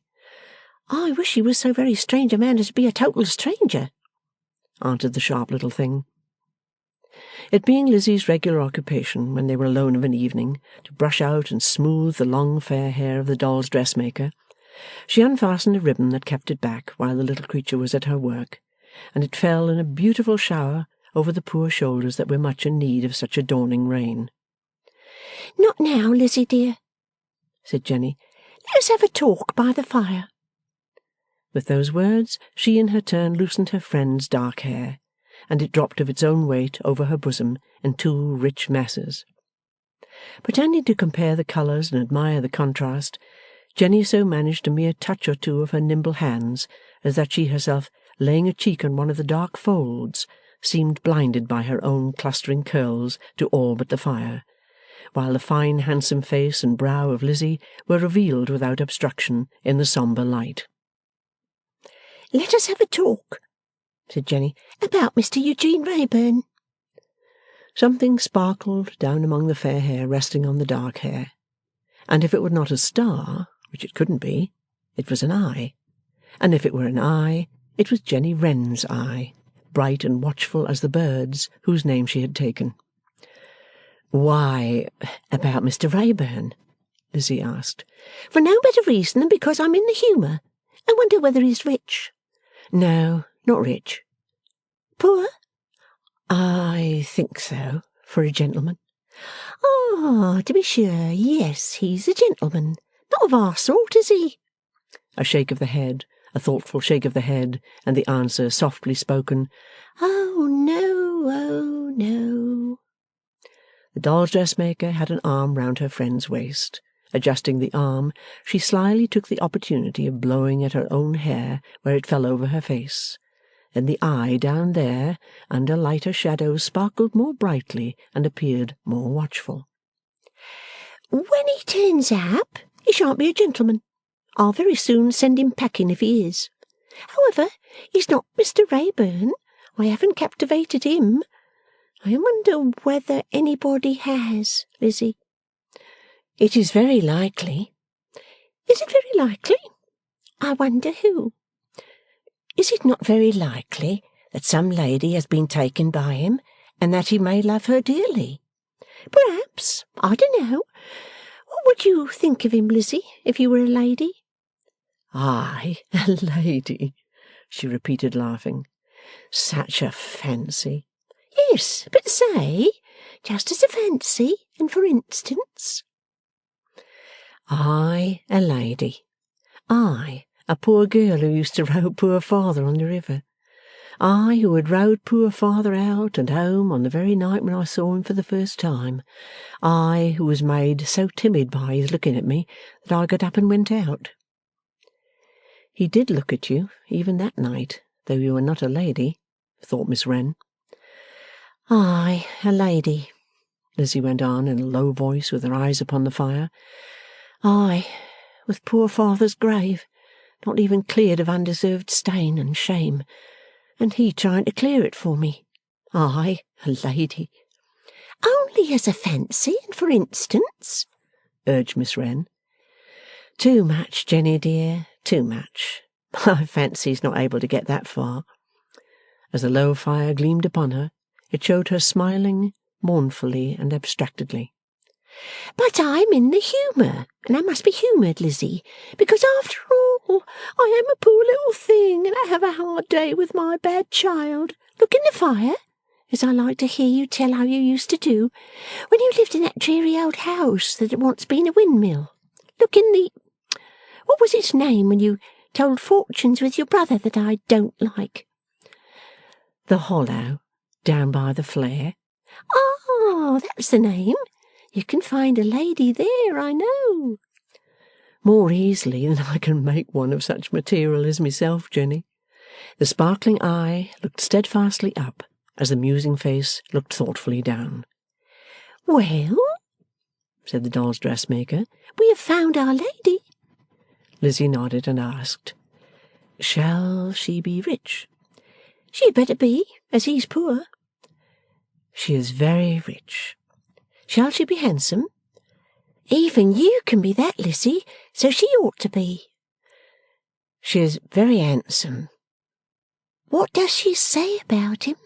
"I wish he was so very strange a man as to be a total stranger," answered the sharp little thing. It being Lizzie's regular occupation, when they were alone of an evening, to brush out and smooth the long fair hair of the doll's dressmaker, she unfastened a ribbon that kept it back while the little creature was at her work, and it fell in a beautiful shower over the poor shoulders that were much in need of such a dawning rain. "Not now, Lizzie dear," said Jenny. "Let us have a talk by the fire." With those words she in her turn loosened her friend's dark hair, and it dropped of its own weight over her bosom in two rich masses. Pretending to compare the colours and admire the contrast, Jenny so managed a mere touch or two of her nimble hands as that she herself, laying a cheek on one of the dark folds, seemed blinded by her own clustering curls to all but the fire, while the fine handsome face and brow of Lizzie were revealed without obstruction in the sombre light. "Let us have a talk," said Jenny, "about Mr. Eugene Wrayburn." Something sparkled down among the fair hair resting on the dark hair, and if it were not a star, which it couldn't be. It was an eye. And if it were an eye, it was Jenny Wren's eye, bright and watchful as the bird's whose name she had taken. "Why, about Mr. Wrayburn?" Lizzie asked. For no better reason than because I'm in the humour. I wonder whether he's rich. No, not rich. Poor? I think so, for a gentleman. Ah, to be sure, yes, he's a gentleman. Not of our sort, is he? A shake of the head, a thoughtful shake of the head, and the answer softly spoken, Oh, no, oh, no. The doll's dressmaker had an arm round her friend's waist. Adjusting the arm, she slyly took the opportunity of blowing at her own hair where it fell over her face. Then the eye down there, under lighter shadows, sparkled more brightly and appeared more watchful. When he turns up, he shan't be a gentleman. I'll very soon send him packing if he is. However, he's not Mr. Wrayburn. I haven't captivated him. I wonder whether anybody has, Lizzie. It is very likely. Is it very likely? I wonder who. Is it not very likely that some lady has been taken by him, and that he may love her dearly? Perhaps. I don't know. What would you think of him, Lizzie, if you were a lady? I, a lady, she repeated, laughing. Such a fancy. Yes, but say, just as a fancy, and for instance. I, a lady. I, a poor girl who used to row poor father on the river. I, who had rowed poor father out and home on the very night when I saw him for the first time. I, who was made so timid by his looking at me that I got up and went out. He did look at you, even that night, though you were not a lady, thought Miss Wren. I, a lady, Lizzie went on in a low voice with her eyes upon the fire. I, with poor father's grave, not even cleared of undeserved stain and shame, and he trying to clear it for me. I, a lady. Only as a fancy and for instance, urged Miss Wren. Too much, Jenny dear, too much. My fancy's not able to get that far. As the low fire gleamed upon her, it showed her smiling mournfully and abstractedly. But I'm in the humour, and I must be humoured, Lizzie, because after all I am a poor little thing, and I have a hard day with my bad child. Look in the fire, as I like to hear you tell how you used to do, when you lived in that dreary old house that had once been a windmill. Look in the... What was its name when you told fortunes with your brother that I don't like? The hollow, down by the flare. Ah, that's the name. You can find a lady there, I know. More easily than I can make one of such material as myself, Jenny. The sparkling eye looked steadfastly up, as the musing face looked thoughtfully down. Well, said the doll's dressmaker, we have found our lady. Lizzie nodded and asked, Shall she be rich? She had better be, as he's poor. She is very rich. Shall she be handsome? Even you can be that, Lizzie, so she ought to be. She is very handsome. What does she say about him?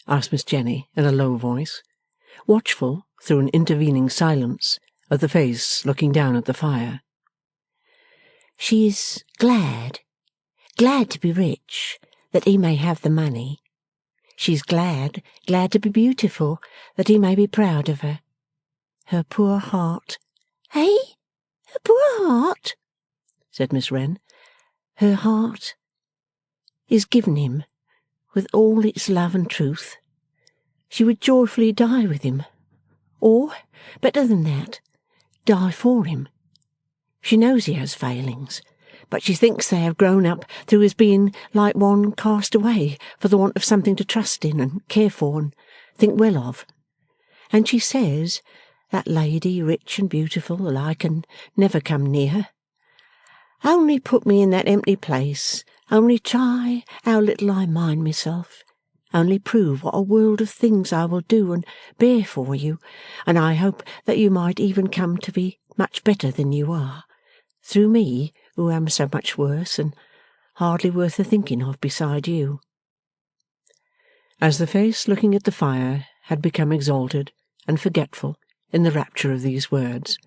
Asked Miss Jenny in a low voice, watchful through an intervening silence of the face looking down at the fire. She is glad to be rich, that he may have the money. She's glad to be beautiful, that he may be proud of her. Her poor heart. Eh? Her poor heart, said Miss Wren. Her heart is given him with all its love and truth. She would joyfully die with him, or, better than that, die for him. She knows he has failings, but she thinks they have grown up through his being like one cast away for the want of something to trust in and care for and think well of. And she says, that lady rich and beautiful that I can never come near. Only put me in that empty place, only try how little I mind myself, only prove what a world of things I will do and bear for you, and I hope that you might even come to be much better than you are. through me, who am so much worse and hardly worth the thinking of beside you.' As the face looking at the fire had become exalted and forgetful in the rapture of these words,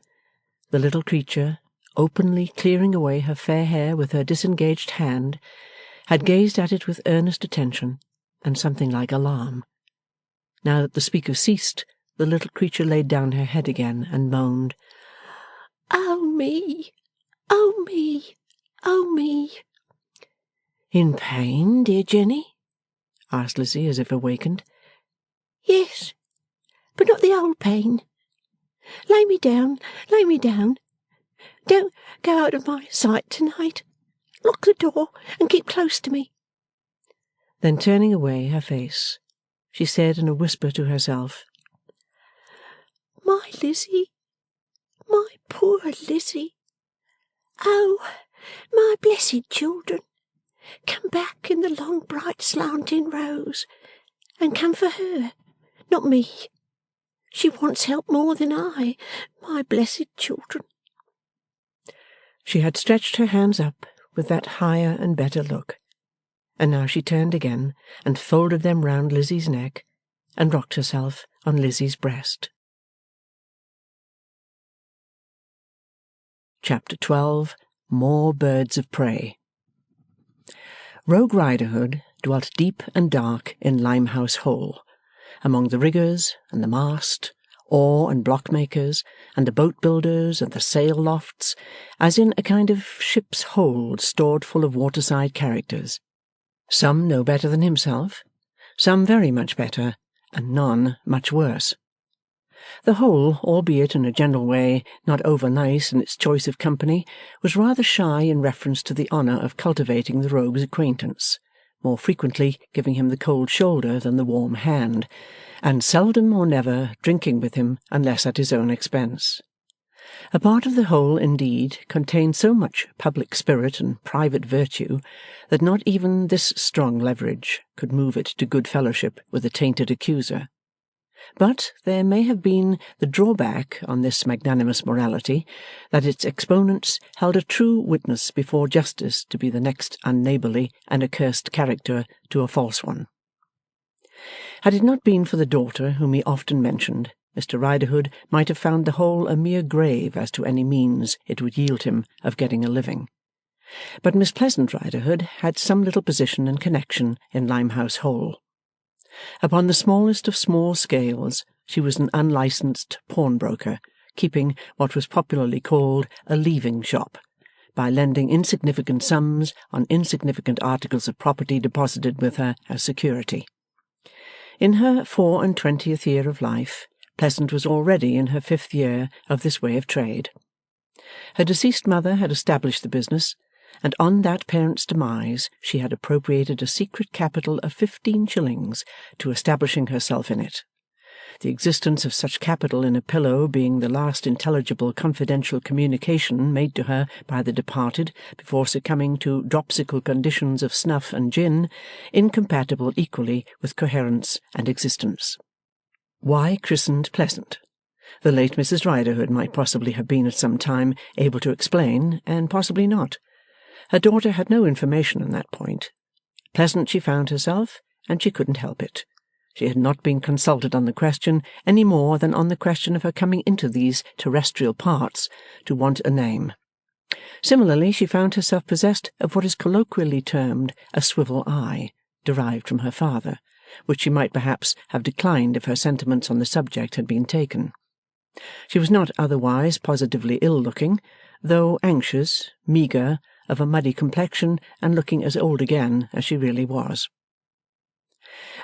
the little creature, openly clearing away her fair hair with her disengaged hand, had gazed at it with earnest attention and something like alarm. Now that the speaker ceased, the little creature laid down her head again and moaned, 'Oh me! Oh me! Oh me!' 'In pain, dear Jenny?' asked Lizzie, as if awakened. 'Yes, but not the old pain. Lay me down, lay me down. Don't go out of my sight to-night. Lock the door and keep close to me.' Then turning away her face, she said in a whisper to herself, 'My Lizzie, my poor Lizzie. Oh, my blessed children, come back in the long bright slanting rows, and come for her, not me. She wants help more than I, my blessed children.' She had stretched her hands up with that higher and better look, and now she turned again and folded them round Lizzie's neck and rocked herself on Lizzie's breast. Chapter 12. More Birds of Prey. Rogue Riderhood dwelt deep and dark in Limehouse Hole, among the riggers and the mast, oar and block-makers, and the boat-builders and the sail-lofts, as in a kind of ship's hold stored full of waterside characters. Some no better than himself, some very much better, and none much worse. The whole, albeit in a general way not over-nice in its choice of company, was rather shy in reference to the honour of cultivating the rogue's acquaintance, more frequently giving him the cold shoulder than the warm hand, and seldom or never drinking with him unless at his own expense. A part of the whole, indeed, contained so much public spirit and private virtue that not even this strong leverage could move it to good fellowship with a tainted accuser. But there may have been the drawback on this magnanimous morality, that its exponents held a true witness before justice to be the next unneighbourly and accursed character to a false one. Had it not been for the daughter whom he often mentioned, Mr. Riderhood might have found the whole a mere grave as to any means it would yield him of getting a living. But Miss Pleasant Riderhood had some little position and connection in Limehouse Hole. Upon the smallest of small scales, she was an unlicensed pawnbroker, keeping what was popularly called a leaving shop, by lending insignificant sums on insignificant articles of property deposited with her as security. In her 24th year of life, Pleasant was already in her 5th year of this way of trade. Her deceased mother had established the business, and on that parent's demise she had appropriated a secret capital of 15 shillings to establishing herself in it. The existence of such capital in a pillow being the last intelligible confidential communication made to her by the departed before succumbing to dropsical conditions of snuff and gin, incompatible equally with coherence and existence. Why christened Pleasant? The late Mrs. Riderhood might possibly have been at some time able to explain, and possibly not. Her daughter had no information on that point. Pleasant she found herself, and she couldn't help it. She had not been consulted on the question any more than on the question of her coming into these terrestrial parts to want a name. Similarly, she found herself possessed of what is colloquially termed a swivel eye, derived from her father, which she might perhaps have declined if her sentiments on the subject had been taken. She was not otherwise positively ill-looking, though anxious, meagre, of a muddy complexion, and looking as old again as she really was.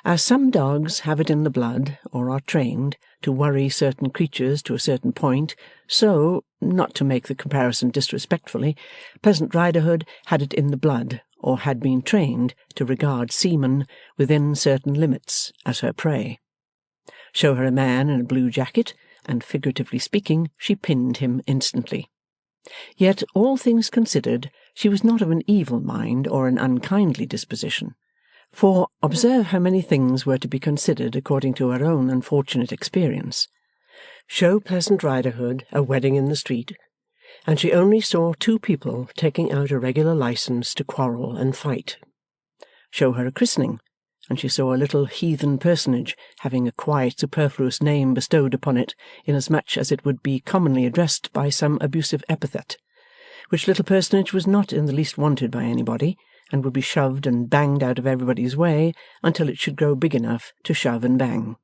As some dogs have it in the blood, or are trained, to worry certain creatures to a certain point, so, not to make the comparison disrespectfully, Pleasant Riderhood had it in the blood, or had been trained to regard seamen within certain limits as her prey. Show her a man in a blue jacket, and, figuratively speaking, she pinned him instantly. Yet, all things considered, she was not of an evil mind or an unkindly disposition. For, observe how many things were to be considered according to her own unfortunate experience. Show Pleasant Riderhood a wedding in the street, and she only saw two people taking out a regular licence to quarrel and fight. Show her a christening, and she saw a little heathen personage having a quiet superfluous name bestowed upon it, inasmuch as it would be commonly addressed by some abusive epithet, which little personage was not in the least wanted by anybody, and would be shoved and banged out of everybody's way until it should grow big enough to shove and bang.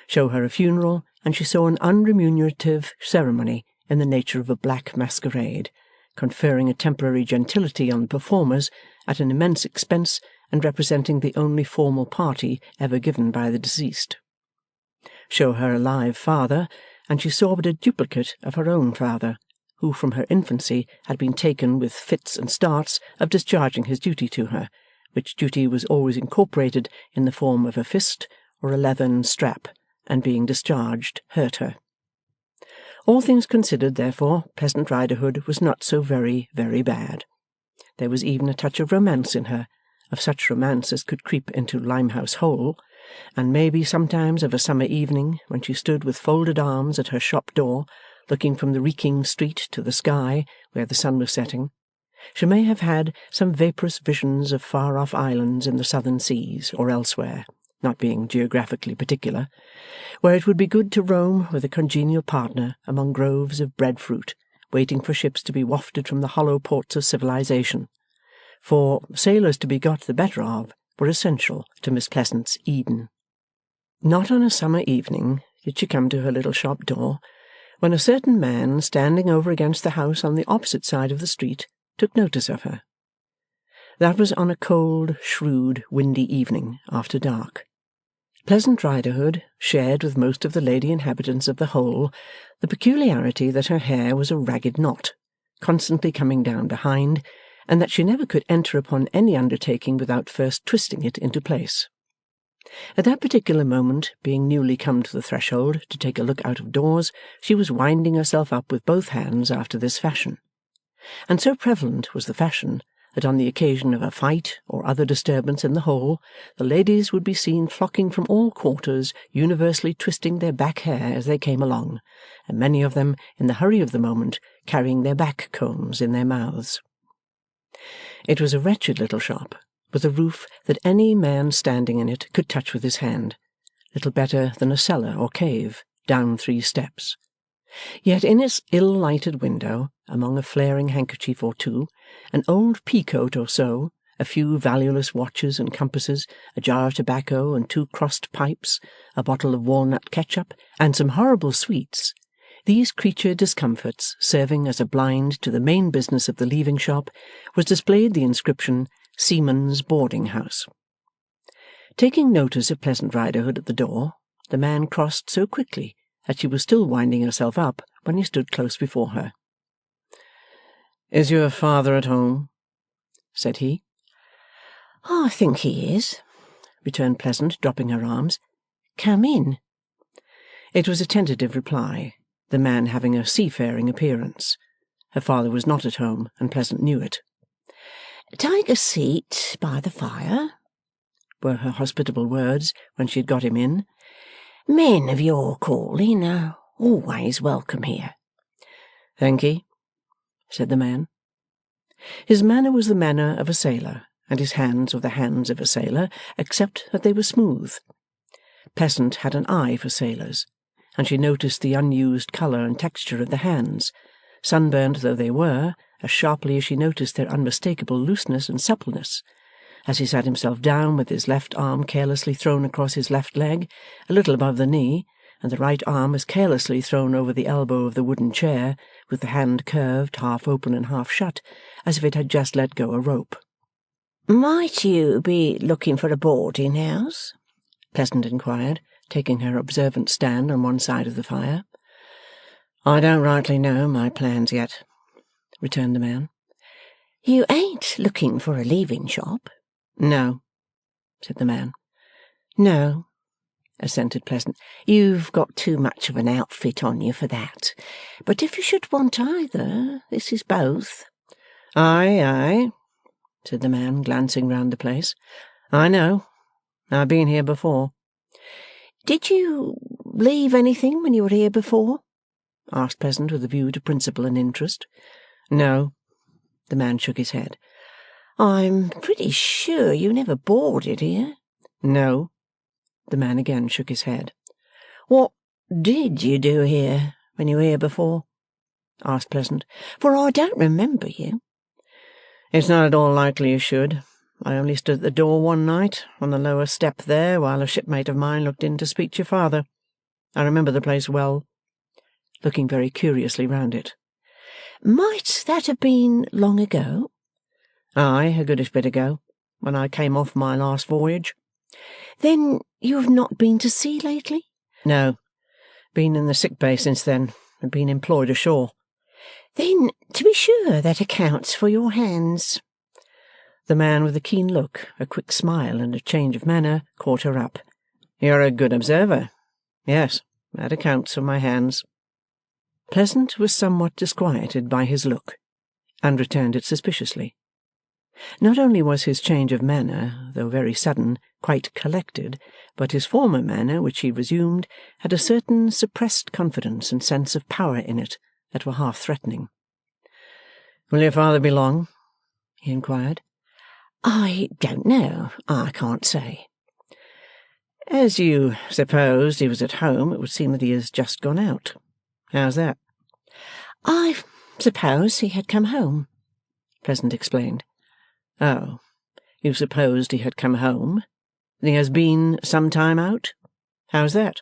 Show her a funeral, and she saw an unremunerative ceremony in the nature of a black masquerade, conferring a temporary gentility on the performers at an immense expense, and representing the only formal party ever given by the deceased. Show her a live father, and she saw but a duplicate of her own father, who from her infancy had been taken with fits and starts of discharging his duty to her, which duty was always incorporated in the form of a fist or a leathern strap, and being discharged hurt her. All things considered, therefore, Pleasant Riderhood was not so very, very bad. There was even a touch of romance in her, of such romance as could creep into Limehouse Hole, and maybe sometimes of a summer evening when she stood with folded arms at her shop door, looking from the reeking street to the sky where the sun was setting, she may have had some vaporous visions of far-off islands in the southern seas or elsewhere, not being geographically particular, where it would be good to roam with a congenial partner among groves of breadfruit, waiting for ships to be wafted from the hollow ports of civilization, for sailors to be got the better of were essential to Miss Pleasant's Eden. Not on a summer evening did she come to her little shop door, when a certain man standing over against the house on the opposite side of the street took notice of her. That was on a cold, shrewd, windy evening after dark. Pleasant Riderhood shared with most of the lady inhabitants of the Hole the peculiarity that her hair was a ragged knot, constantly coming down behind, and that she never could enter upon any undertaking without first twisting it into place. At that particular moment, being newly come to the threshold to take a look out of doors, she was winding herself up with both hands after this fashion. And so prevalent was the fashion that on the occasion of a fight or other disturbance in the Hole, the ladies would be seen flocking from all quarters, universally twisting their back hair as they came along, and many of them, in the hurry of the moment, carrying their back combs in their mouths. It was a wretched little shop, with a roof that any man standing in it could touch with his hand, little better than a cellar or cave, down 3 steps. Yet in its ill-lighted window, among a flaring handkerchief or two, an old pea-coat or so, a few valueless watches and compasses, a jar of tobacco and 2 crossed pipes, a bottle of walnut ketchup, and some horrible sweets, these creature discomforts serving as a blind to the main business of the leaving shop, was displayed the inscription, Seaman's Boarding House. Taking notice of Pleasant Riderhood at the door, the man crossed so quickly that she was still winding herself up when he stood close before her. "Is your father at home?" said he. "I think he is," returned Pleasant, dropping her arms. "Come in." It was a tentative reply, the man having a seafaring appearance. Her father was not at home, and Pleasant knew it. "Take a seat by the fire," were her hospitable words when she had got him in. "Men of your calling are always welcome here." "Thankee," said the man. His manner was the manner of a sailor, and his hands were the hands of a sailor, except that they were smooth. Pleasant had an eye for sailors, and she noticed the unused colour and texture of the hands, sunburnt though they were, as sharply as she noticed their unmistakable looseness and suppleness, as he sat himself down with his left arm carelessly thrown across his left leg, a little above the knee, and the right arm as carelessly thrown over the elbow of the wooden chair, with the hand curved, half open and half shut, as if it had just let go a rope. "Might you be looking for a boarding house?" Pleasant inquired, taking her observant stand on one side of the fire. "I don't rightly know my plans yet," returned the man. "You ain't looking for a leaving shop?" "No," said the man. "No," assented Pleasant. "You've got too much of an outfit on you for that. But if you should want either, this is both." "Aye, aye," said the man, glancing round the place. "I know. I've been here before." "Did you leave anything when you were here before?" asked Pleasant, with a view to principle and interest. No. The man shook his head. I'm pretty sure you never boarded here. No. The man again shook his head. What did you do here when you were here before? Asked Pleasant. For I don't remember you. It's not at all likely you should. I only stood at the door one night, on the lower step there, while a shipmate of mine looked in to speak to your father. I remember the place well, looking very curiously round it. Might that have been long ago? Aye, a goodish bit ago, when I came off my last voyage. Then you have not been to sea lately? No. Been in the sick bay since then, and been employed ashore. Then, to be sure, that accounts for your hands. The man, with a keen look, a quick smile, and a change of manner, caught her up. You're a good observer. Yes, that accounts for my hands. Pleasant was somewhat disquieted by his look, and returned it suspiciously. Not only was his change of manner, though very sudden, quite collected, but his former manner, which he resumed, had a certain suppressed confidence and sense of power in it that were half threatening. Will your father be long? He inquired. I don't know. I can't say. As you supposed he was at home, it would seem that he has just gone out. How's that? I suppose he had come home, Pleasant explained. Oh, you supposed he had come home? Then he has been some time out? How's that?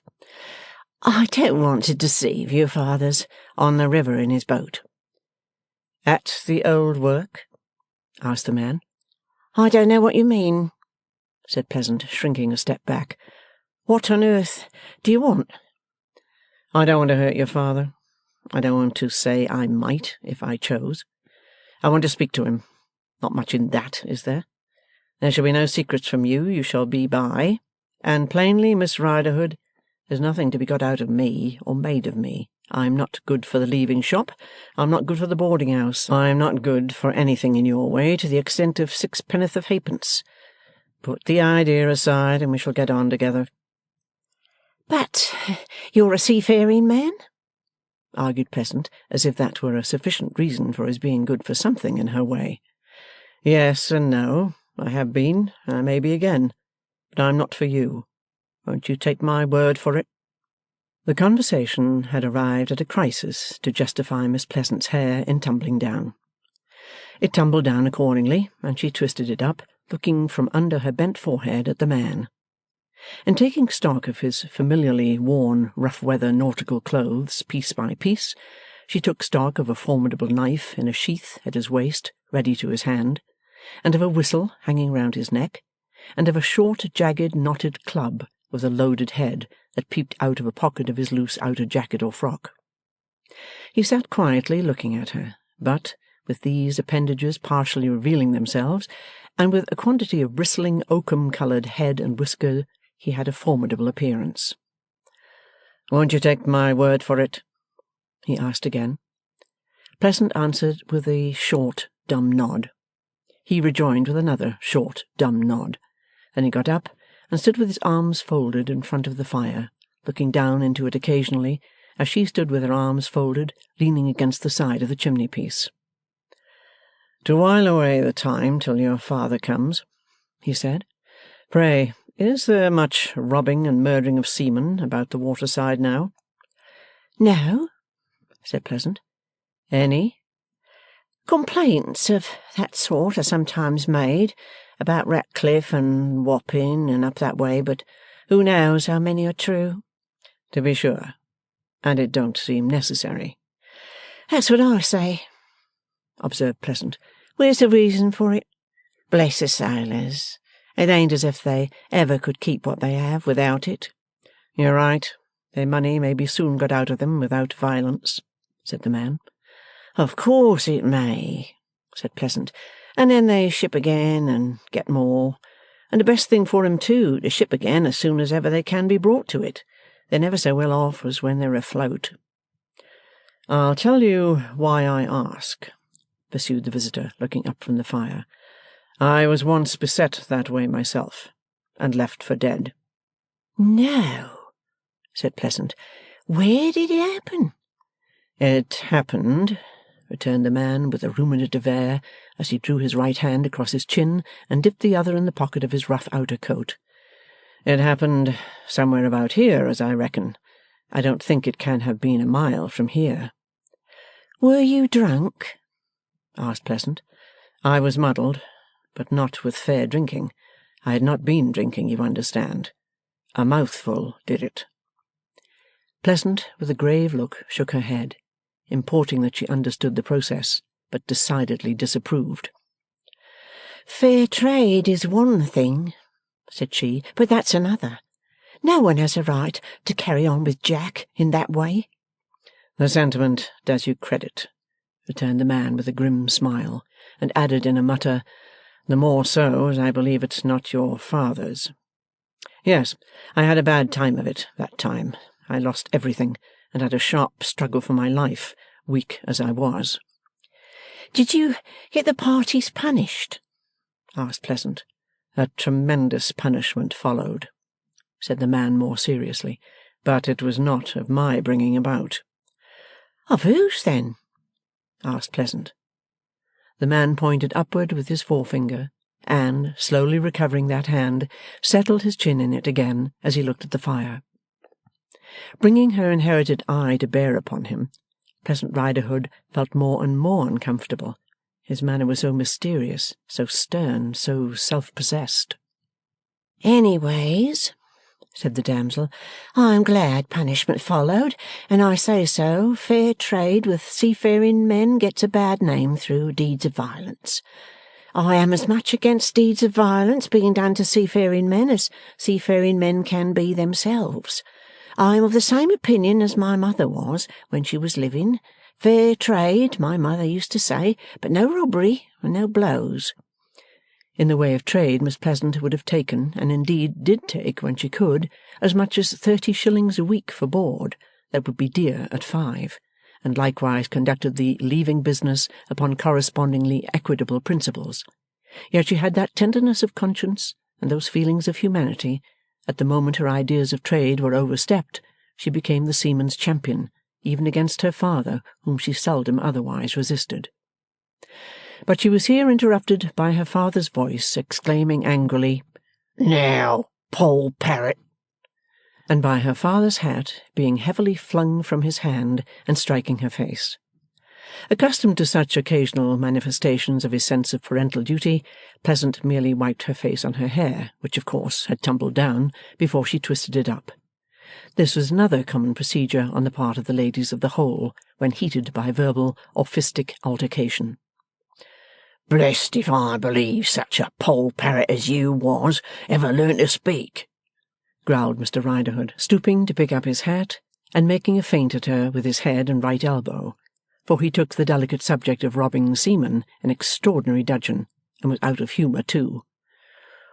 I don't want to deceive you, Father's on the river in his boat. At the old work? Asked the man. I don't know what you mean, said Pleasant, shrinking a step back. What on earth do you want? I don't want to hurt your father. I don't want to say I might, if I chose. I want to speak to him. Not much in that, is there? There shall be no secrets from you. You shall be by. And plainly, Miss Riderhood, there's nothing to be got out of me, or made of me. I'm not good for the leaving shop. I'm not good for the boarding house. I'm not good for anything in your way to the extent of sixpenn'orth of halfpence. Put the idea aside, and we shall get on together. But you're a seafaring man? Argued Pleasant, as if that were a sufficient reason for his being good for something in her way. Yes and no. I have been, and I may be again. But I'm not for you. Won't you take my word for it? The conversation had arrived at a crisis to justify Miss Pleasant's hair in tumbling down. It tumbled down accordingly, and she twisted it up, looking from under her bent forehead at the man. In taking stock of his familiarly worn rough-weather nautical clothes piece by piece, she took stock of a formidable knife in a sheath at his waist, ready to his hand, and of a whistle hanging round his neck, and of a short, jagged, knotted club with a loaded head that peeped out of a pocket of his loose outer jacket or frock. He sat quietly looking at her, but, with these appendages partially revealing themselves, and with a quantity of bristling oakum-coloured head and whisker, he had a formidable appearance. Won't you take my word for it? He asked again. Pleasant answered with a short, dumb nod. He rejoined with another short, dumb nod. Then he got up and stood with his arms folded in front of the fire, looking down into it occasionally, as she stood with her arms folded, leaning against the side of the chimney-piece. To while away the time till your father comes, he said, pray, is there much robbing and murdering of seamen about the waterside now? No, said Pleasant. Any? Complaints of that sort are sometimes made, about Ratcliffe and Wapping and up that way, but who knows how many are true? To be sure. And it don't seem necessary. That's what I say, observed Pleasant. Where's the reason for it? Bless the sailors. It ain't as if they ever could keep what they have without it. You're right. Their money may be soon got out of them without violence, said the man. Of course it may, said Pleasant. And then they ship again and get more. And the best thing for 'em, too, to ship again as soon as ever they can be brought to it. They're never so well off as when they're afloat. I'll tell you why I ask, pursued the visitor, looking up from the fire. I was once beset that way myself, and left for dead. No, said Pleasant. Where did it happen? 'It happened,' returned the man with a ruminative air, as he drew his right hand across his chin and dipped the other in the pocket of his rough outer coat. 'It happened somewhere about here, as I reckon. I don't think it can have been a mile from here.' 'Were you drunk?' asked Pleasant. 'I was muddled, but not with fair drinking. I had not been drinking, you understand. A mouthful did it.' Pleasant, with a grave look, shook her head, importing that she understood the process, but decidedly disapproved. 'Fair trade is one thing,' said she, 'but that's another. No one has a right to carry on with Jack in that way.' 'The sentiment does you credit,' returned the man with a grim smile, and added in a mutter, 'the more so as I believe it's not your father's. Yes, I had a bad time of it, that time. I lost everything, and had a sharp struggle for my life, weak as I was.' 'Did you get the parties punished?' asked Pleasant. 'A tremendous punishment followed,' said the man more seriously, 'but it was not of my bringing about.' 'Of whose, then?' asked Pleasant. The man pointed upward with his forefinger, and, slowly recovering that hand, settled his chin in it again as he looked at the fire. Bringing her inherited eye to bear upon him, Pleasant Riderhood felt more and more uncomfortable. His manner was so mysterious, so stern, so self-possessed. 'Anyways,' said the damsel, 'I am glad punishment followed, and I say so. Fair trade with seafaring men gets a bad name through deeds of violence. I am as much against deeds of violence being done to seafaring men as seafaring men can be themselves. I am of the same opinion as my mother was when she was living. Fair trade, my mother used to say, but no robbery and no blows.' In the way of trade, Miss Pleasant would have taken, and indeed did take when she could, as much as 30 shillings a week for board, that would be dear at 5, and likewise conducted the leaving business upon correspondingly equitable principles. Yet she had that tenderness of conscience and those feelings of humanity. At the moment her ideas of trade were overstepped, she became the seaman's champion, even against her father, whom she seldom otherwise resisted. But she was here interrupted by her father's voice exclaiming angrily, 'Now, Poll Parrot!' and by her father's hat being heavily flung from his hand and striking her face. Accustomed to such occasional manifestations of his sense of parental duty, Pleasant merely wiped her face on her hair, which of course had tumbled down, before she twisted it up. This was another common procedure on the part of the ladies of the whole, when heated by verbal or fistic altercation. 'Blest if I believe such a poll parrot as you was ever learned to speak,' growled Mr Riderhood, stooping to pick up his hat, and making a feint at her with his head and right elbow, for he took the delicate subject of robbing seamen in extraordinary dudgeon, and was out of humour too.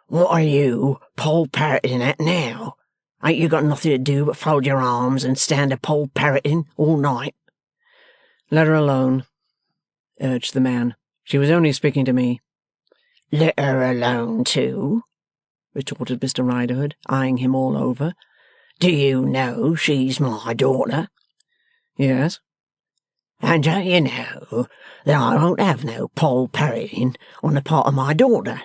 'What are you poll parroting at now? Ain't you got nothing to do but fold your arms and stand a poll parroting all night?' 'Let her alone,' urged the man. 'She was only speaking to me.' 'Let her alone too?' retorted Mr Riderhood, eyeing him all over. 'Do you know she's my daughter?' 'Yes.' 'And don't you know that I won't have no poll parroting on the part of my daughter?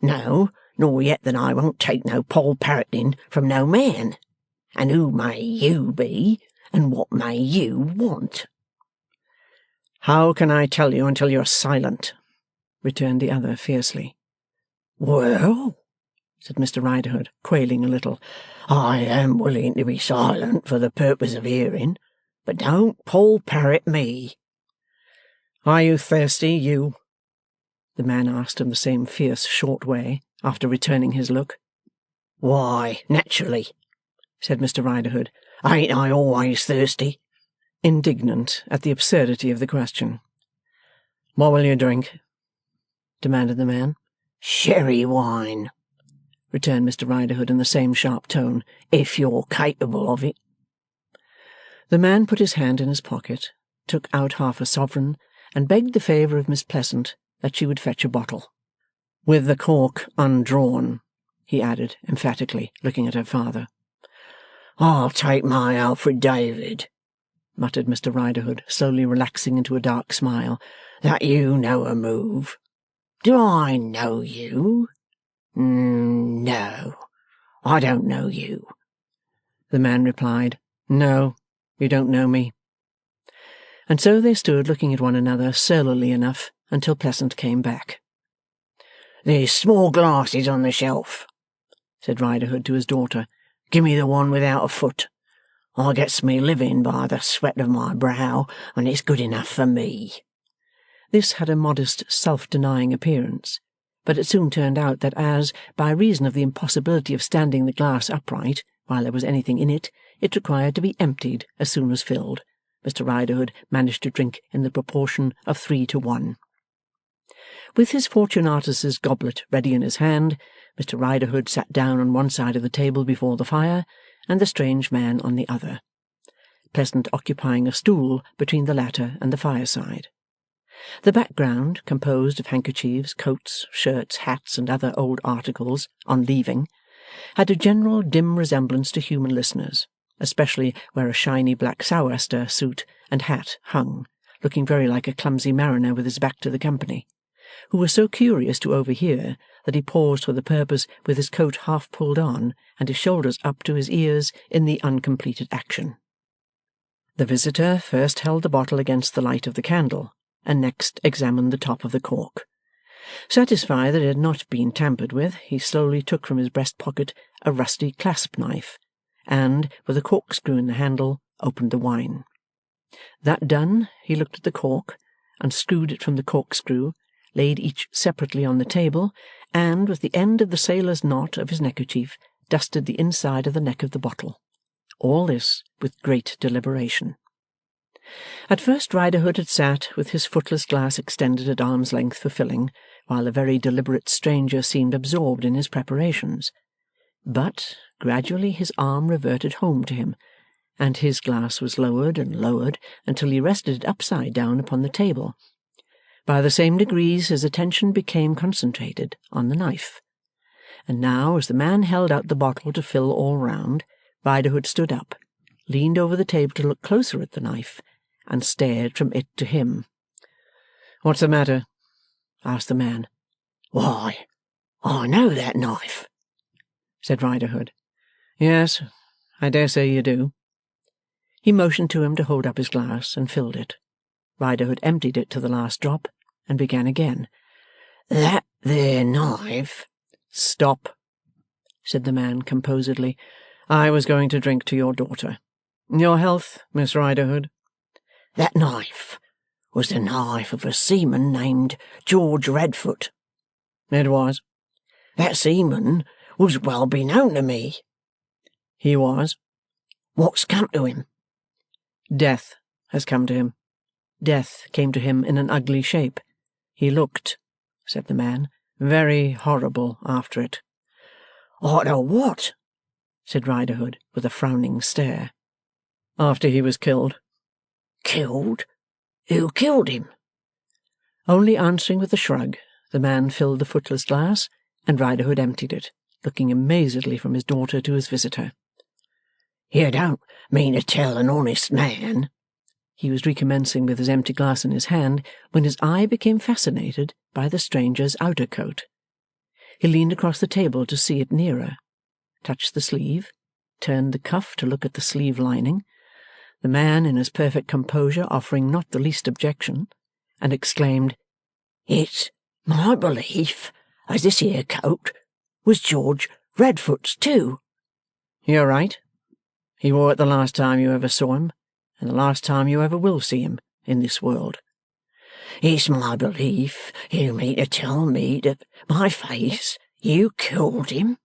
No, nor yet that I won't take no poll parroting from no man. And who may you be, and what may you want?' 'How can I tell you until you're silent?' returned the other fiercely. 'Well,' said Mr Riderhood, quailing a little, 'I am willing to be silent for the purpose of hearing, but don't poll parrot me.' 'Are you thirsty, you?' the man asked in the same fierce short way, after returning his look. 'Why, naturally,' said Mr Riderhood, 'ain't I always thirsty?' indignant at the absurdity of the question. 'What will you drink?' demanded the man. 'Sherry wine,' returned Mr Riderhood in the same sharp tone, 'if you're capable of it.' The man put his hand in his pocket, took out half a sovereign, and begged the favour of Miss Pleasant that she would fetch a bottle. 'With the cork undrawn,' he added, emphatically, looking at her father. 'I'll take my Alfred David,' muttered Mr Riderhood, slowly relaxing into a dark smile, "that you know a move. Do I know you? No, I don't know you." The man replied, "No, you don't know me." And so they stood looking at one another surlily enough until Pleasant came back. "There's small glasses on the shelf," said Riderhood to his daughter. "Give me the one without a foot. I gets me living by the sweat of my brow, and it's good enough for me." This had a modest self-denying appearance, but it soon turned out that as, by reason of the impossibility of standing the glass upright while there was anything in it, it required to be emptied as soon as filled, Mr Riderhood managed to drink in the proportion of 3 to 1. With his Fortunatus's goblet ready in his hand, Mr Riderhood sat down on one side of the table before the fire, and the strange man on the other, Pleasant occupying a stool between the latter and the fireside. The background, composed of handkerchiefs, coats, shirts, hats, and other old articles, on leaving, had a general dim resemblance to human listeners, especially where a shiny black sou'wester suit and hat hung, looking very like a clumsy mariner with his back to the company, who was so curious to overhear that he paused for the purpose with his coat half pulled on and his shoulders up to his ears in the uncompleted action. The visitor first held the bottle against the light of the candle, and next examined the top of the cork. Satisfied that it had not been tampered with, he slowly took from his breast pocket a rusty clasp knife, and, with a corkscrew in the handle, opened the wine. That done, he looked at the cork, unscrewed it from the corkscrew, laid each separately on the table, and, with the end of the sailor's knot of his neckerchief, dusted the inside of the neck of the bottle. All this with great deliberation. At first Riderhood had sat with his footless glass extended at arm's length for filling, while the very deliberate stranger seemed absorbed in his preparations. But, gradually his arm reverted home to him, and his glass was lowered and lowered until he rested it upside down upon the table. By the same degrees his attention became concentrated on the knife. And now, as the man held out the bottle to fill all round, Riderhood stood up, leaned over the table to look closer at the knife, and stared from it to him. "What's the matter?" asked the man. "Why, I know that knife," said Riderhood. "Yes, I dare say you do." He motioned to him to hold up his glass, and filled it. Riderhood emptied it to the last drop, and began again. "That there knife—" "Stop," said the man composedly. "I was going to drink to your daughter. Your health, Miss Riderhood." "That knife was the knife of a seaman named George Redfoot." "It was." "That seaman was well beknown to me." "He was." "What's come to him?" "Death has come to him. Death came to him in an ugly shape. He looked," said the man, "very horrible after it." "Arter what?" said Riderhood, with a frowning stare. "After he was killed." "Killed? Who killed him?" Only answering with a shrug, the man filled the footless glass, and Riderhood emptied it, looking amazedly from his daughter to his visitor. "You don't mean to tell an honest man—" He was recommencing with his empty glass in his hand, when his eye became fascinated by the stranger's outer coat. He leaned across the table to see it nearer, touched the sleeve, turned the cuff to look at the sleeve lining, the man in his perfect composure offering not the least objection, and exclaimed, "It's my belief as this here coat was George Redfoot's too." "You're right. He wore it the last time you ever saw him, and the last time you ever will see him in this world." "It's my belief you mean to tell me to my face you killed him?"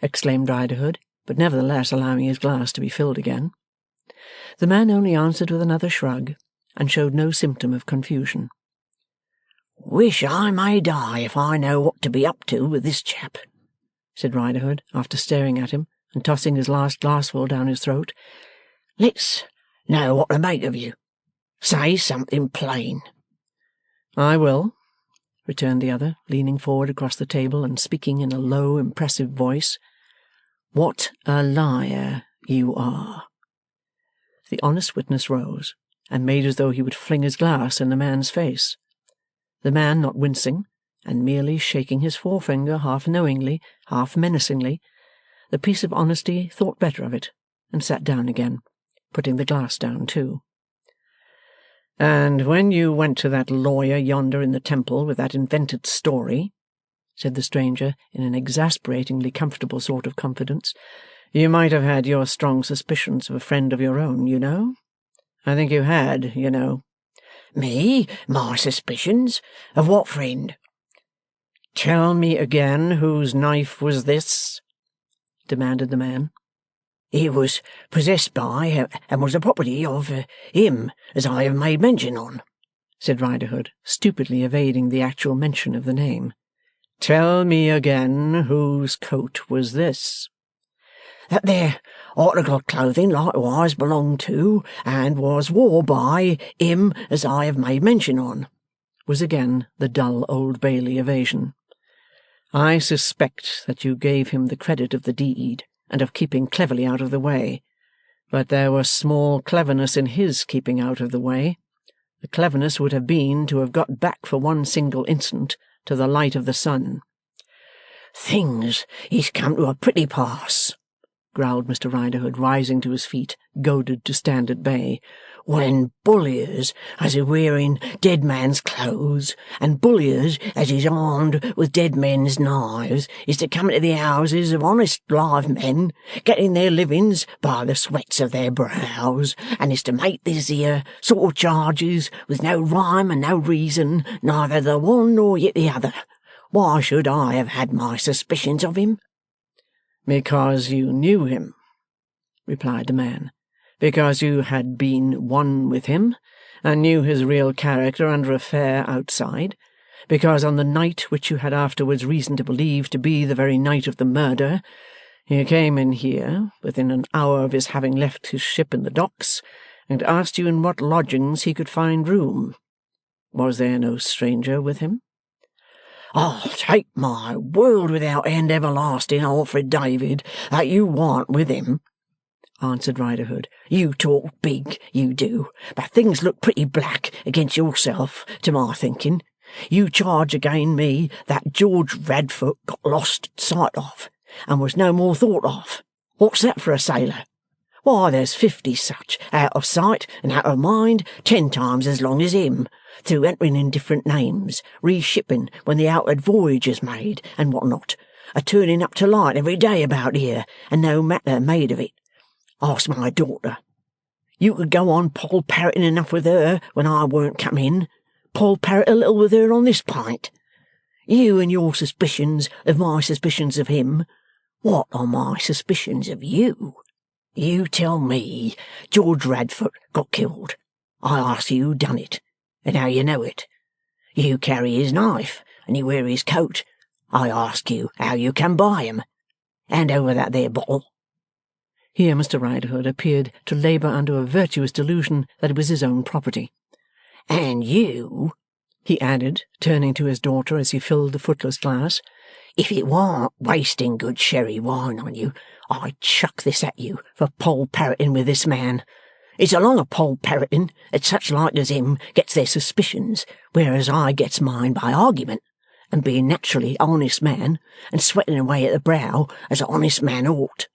exclaimed Riderhood, but nevertheless allowing his glass to be filled again. The man only answered with another shrug, and showed no symptom of confusion. "Wish I may die if I know what to be up to with this chap," said Riderhood, after staring at him and tossing his last glassful down his throat. "Let's know what to make of you. Say something plain." "I will," returned the other, leaning forward across the table and speaking in a low, impressive voice. "What a liar you are." The honest witness rose, and made as though he would fling his glass in the man's face. The man, not wincing, and merely shaking his forefinger half knowingly, half menacingly, the piece of honesty thought better of it, and sat down again, putting the glass down too. "And when you went to that lawyer yonder in the Temple with that invented story," said the stranger in an exasperatingly comfortable sort of confidence, "you might have had your strong suspicions of a friend of your own, you know. I think you had, you know." Me? My suspicions? Of what friend? "Tell me again whose knife was this?" demanded the man. It was possessed by, and was the property of, him, as I have made mention on," said Riderhood, stupidly evading the actual mention of the name. "Tell me again whose coat was this?" "That there article of clothing likewise belonged to, and was wore by, him as I have made mention on," was again the dull Old Bailey evasion. "I suspect that you gave him the credit of the deed, and of keeping cleverly out of the way. But there was small cleverness in his keeping out of the way. The cleverness would have been to have got back for one single instant to the light of the sun." "Things is come to a pretty pass," growled Mr. Riderhood, rising to his feet, goaded to stand at bay, "when bulliers as is wearing dead men's clothes, and bulliers as is armed with dead men's knives, is to come into the houses of honest live men, getting their livings by the sweats of their brows, and is to make this here sort of charges with no rhyme and no reason, neither the one nor yet the other. Why should I have had my suspicions of him?" "Because you knew him," replied the man. "Because you had been one with him, and knew his real character under a fair outside. Because on the night which you had afterwards reason to believe to be the very night of the murder, he came in here, within an hour of his having left his ship in the docks, and asked you in what lodgings he could find room. Was there no stranger with him?" "I'll take my world without end everlasting, Alfred David, that you warn't with him," answered Riderhood. "You talk big, you do, but things look pretty black against yourself, to my thinking. You charge again me that George Radfoot got lost sight of, and was no more thought of. What's that for a sailor? Why, there's 50 such, out of sight and out of mind, 10 times as long as him, through entering in different names, reshipping when the outward voyage is made, and what not, a turning up to light every day about here, and no matter made of it. Ask my daughter. You could go on Poll Parroting enough with her when I weren't come in. Poll Parrot a little with her on this pint. You and your suspicions of my suspicions of him. What are my suspicions of you? You tell me George Radfoot got killed. I ask you who done it, and how you know it. You carry his knife, and you wear his coat. I ask you how you come by him. Hand over that there bottle." Here Mr. Riderhood appeared to labour under a virtuous delusion that it was his own property. "And you," he added, turning to his daughter as he filled the footless glass, "if it warn't wasting good sherry wine on you, I'd chuck this at you for Poll Parroting with this man. It's along of Poll Parroting that such like as him gets their suspicions, whereas I gets mine by argument, and being naturally a honest man, and sweating away at the brow as an honest man ought."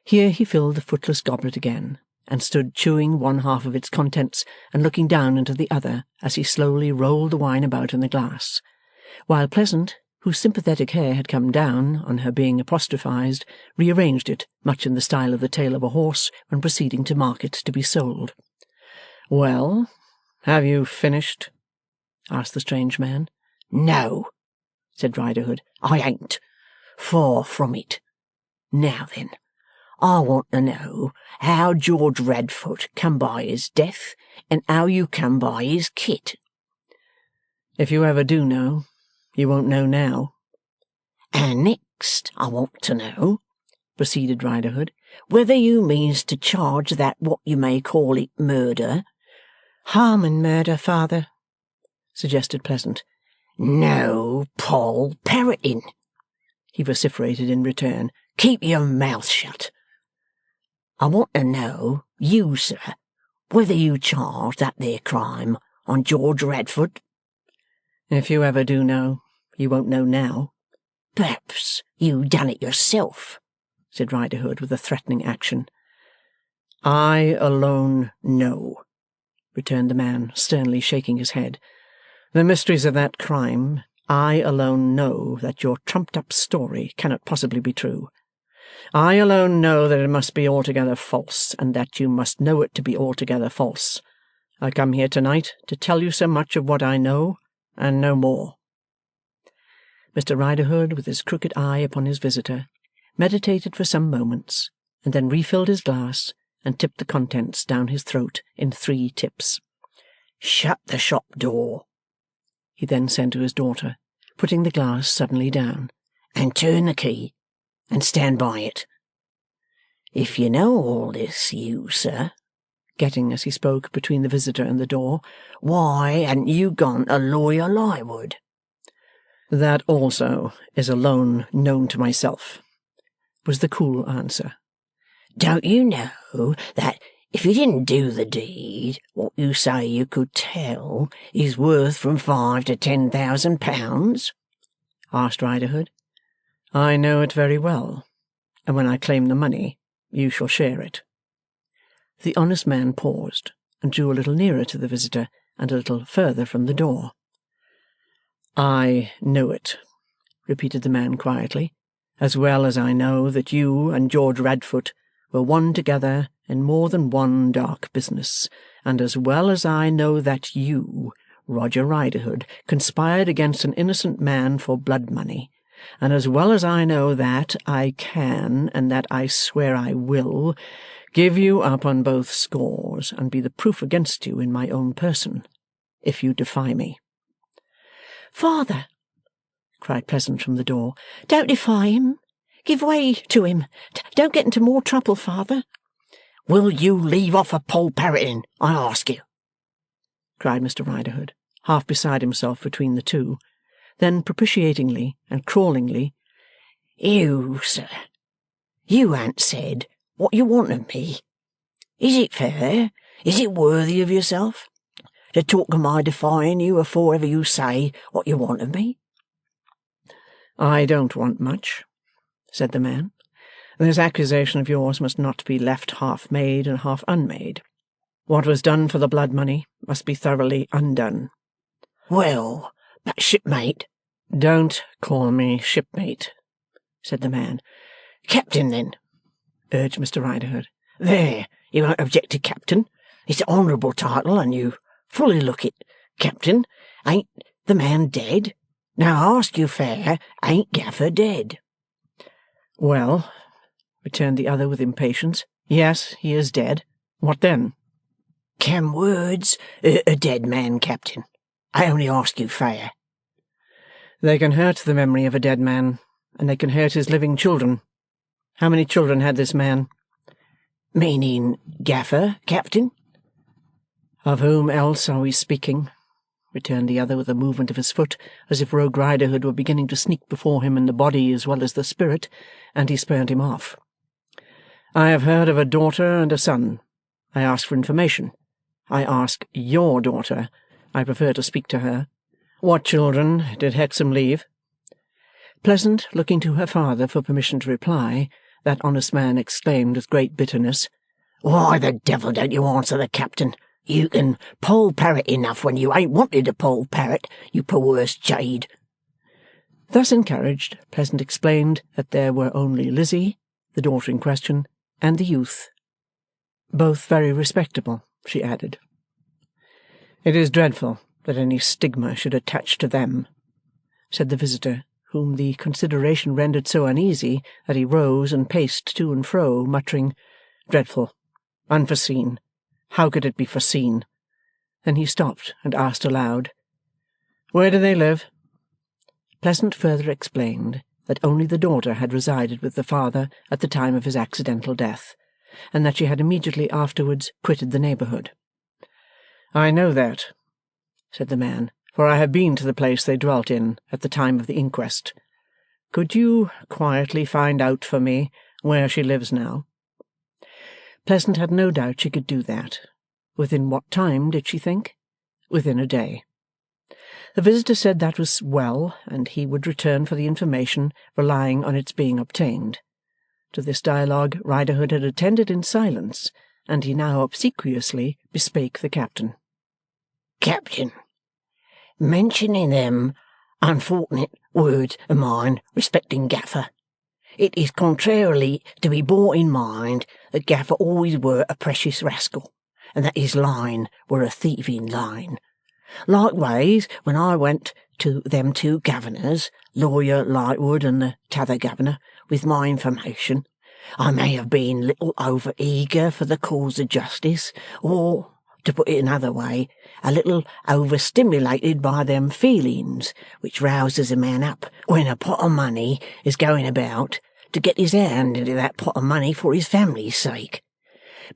Here he filled the footless goblet again, and stood chewing one half of its contents and looking down into the other as he slowly rolled the wine about in the glass, while Pleasant, whose sympathetic hair had come down on her being apostrophized, rearranged it much in the style of the tail of a horse when proceeding to market to be sold. "Well, have you finished?" asked the strange man. "No," said Riderhood, "I ain't. Far from it. Now then, I want to know how George Radfoot come by his death, and how you come by his kit." "If you ever do know, you won't know now." "And next I want to know," proceeded Riderhood, "whether you means to charge that what you may call it murder." "Harmon murder, father," suggested Pleasant. "No, Poll Parroting," he vociferated in return. "Keep your mouth shut." I want to know, you, sir, whether you charged that there crime on George Radford. If you ever do know, you won't know now. Perhaps you done it yourself, said Riderhood with a threatening action. I alone know, returned the man, sternly shaking his head. The mysteries of that crime, I alone know that your trumped-up story cannot possibly be true. I alone know that it must be altogether false, and that you must know it to be altogether false. I come here tonight to tell you so much of what I know, and no more. Mr. Riderhood, with his crooked eye upon his visitor, meditated for some moments, and then refilled his glass and tipped the contents down his throat in 3 tips. Shut the shop door, he then said to his daughter, putting the glass suddenly down, and turn the key, and stand by it. If you know all this, you, sir, getting as he spoke between the visitor and the door, why hadn't you gone to Lawyer Lywood? That also is alone known to myself, was the cool answer. Don't you know that if you didn't do the deed, what you say you could tell is worth from £5,000 to £10,000? Asked Riderhood. I know it very well, and when I claim the money, you shall share it. The honest man paused, and drew a little nearer to the visitor, and a little further from the door. I know it, repeated the man quietly, as well as I know that you and George Radfoot were one together in more than one dark business, and as well as I know that you, Roger Riderhood, conspired against an innocent man for blood money, and as well as I know that I can, and that I swear I will, give you up on both scores, and be the proof against you in my own person, if you defy me. Father, cried Pleasant from the door, don't defy him. Give way to him. Don't get into more trouble, father. Will you leave off a poll parroting, I ask you? Cried Mr. Riderhood, half beside himself between the two. Then propitiatingly and crawlingly, You, sir, you ain't said what you want of me. Is it fair, is it worthy of yourself, to talk of my defying you afore ever you say what you want of me? I don't want much, said the man. This accusation of yours must not be left half made and half unmade. What was done for the blood money must be thoroughly undone. Well, but shipmate. Don't call me shipmate, said the man. Captain, then, urged Mr. Riderhood. There, you won't object to captain. It's an honourable title, and you fully look it. Captain, ain't the man dead? Now I ask you fair, ain't Gaffer dead? Well, returned the other with impatience, yes, he is dead. What then? Can words hurt a dead man, Captain? I only ask you fair. They can hurt the memory of a dead man, and they can hurt his living children. How many children had this man? Meaning Gaffer, Captain? Of whom else are we speaking? Returned the other with a movement of his foot, as if Rogue Riderhood were beginning to sneak before him in the body as well as the spirit, and he spurned him off. I have heard of a daughter and a son. I ask for information. I ask your daughter. I prefer to speak to her. What children did Hexam leave? Pleasant, looking to her father for permission to reply, that honest man exclaimed with great bitterness, Why the devil don't you answer the captain? You can poll parrot enough when you ain't wanted to poll parrot, you perverse jade. Thus encouraged, Pleasant explained that there were only Lizzie, the daughter in question, and the youth. Both very respectable, she added. It is dreadful that any stigma should attach to them, said the visitor, whom the consideration rendered so uneasy that he rose and paced to and fro, muttering, Dreadful, unforeseen, how could it be foreseen? Then he stopped and asked aloud, Where do they live? Pleasant further explained that only the daughter had resided with the father at the time of his accidental death, and that she had immediately afterwards quitted the neighbourhood. I know that, said the man, for I have been to the place they dwelt in at the time of the inquest. Could you quietly find out for me where she lives now? Pleasant had no doubt she could do that. Within what time did she think? Within a day. The visitor said that was well, and he would return for the information, relying on its being obtained. To this dialogue Riderhood had attended in silence, and he now obsequiously bespake the captain. Captain, mentioning them unfortunate words of mine respecting Gaffer, it is contrarily to be bore in mind that Gaffer always were a precious rascal, and that his line were a thieving line. Likewise, when I went to them two governors, Lawyer Lightwood and the t'other governor, with my information, I may have been little over eager for the cause of justice, or, to put it another way, a little overstimulated by them feelings which rouses a man up when a pot of money is going about to get his hand into that pot of money for his family's sake.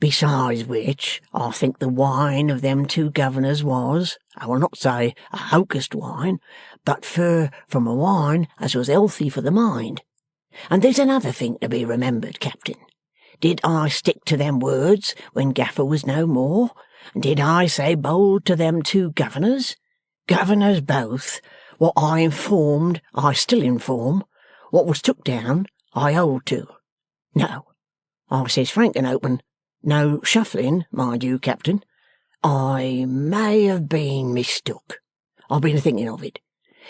Besides which, I think the wine of them two governors was, I will not say a hocussed wine, but fur from a wine as was healthy for the mind. And there's another thing to be remembered, Captain. Did I stick to them words when Gaffer was no more? And did I say bold to them two governors? Governors both. What I informed, I still inform. What was took down, I hold to. No, I says frank and open. No shuffling, mind you, Captain. I may have been mistook. I've been a-thinking of it.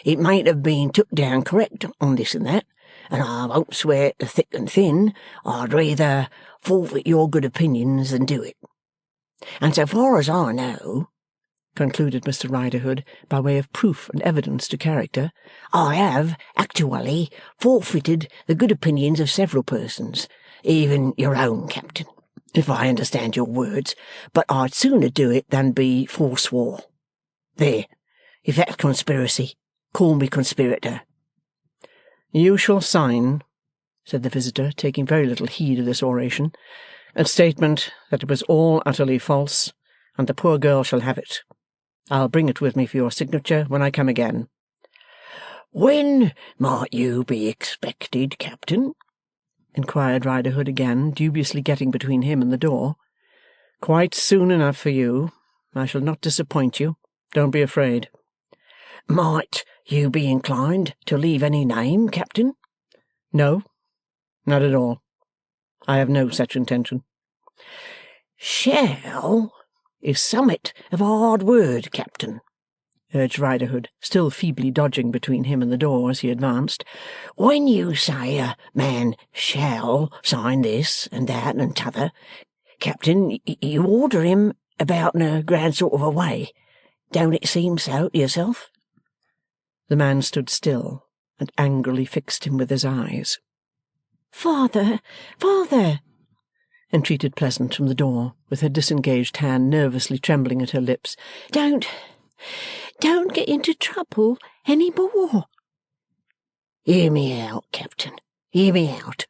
It mayn't have been took down correct on this and that, and I won't swear to thick and thin. I'd rather forfeit your good opinions than do it. And so far as I know, concluded Mr. Riderhood, by way of proof and evidence to character, I have actually forfeited the good opinions of several persons, even your own, Captain, if I understand your words, but I'd sooner do it than be forswore. There, if that's conspiracy, call me conspirator. You shall sign, said the visitor, taking very little heed of this oration, a statement that it was all utterly false, and the poor girl shall have it. I'll bring it with me for your signature when I come again. When might you be expected, Captain? Inquired Riderhood again, dubiously getting between him and the door. Quite soon enough for you. I shall not disappoint you. Don't be afraid. Might you be inclined to leave any name, Captain? No, not at all. I have no such intention. Shall is summat of a hard word, Captain, urged Riderhood, still feebly dodging between him and the door as he advanced. When you say a man shall sign this and that and t'other, Captain, you order him about in a grand sort of a way. Don't it seem so to yourself? The man stood still and angrily fixed him with his eyes. Father, father, entreated Pleasant from the door, with her disengaged hand nervously trembling at her lips. Don't get into trouble any more. Hear me out, Captain, hear me out.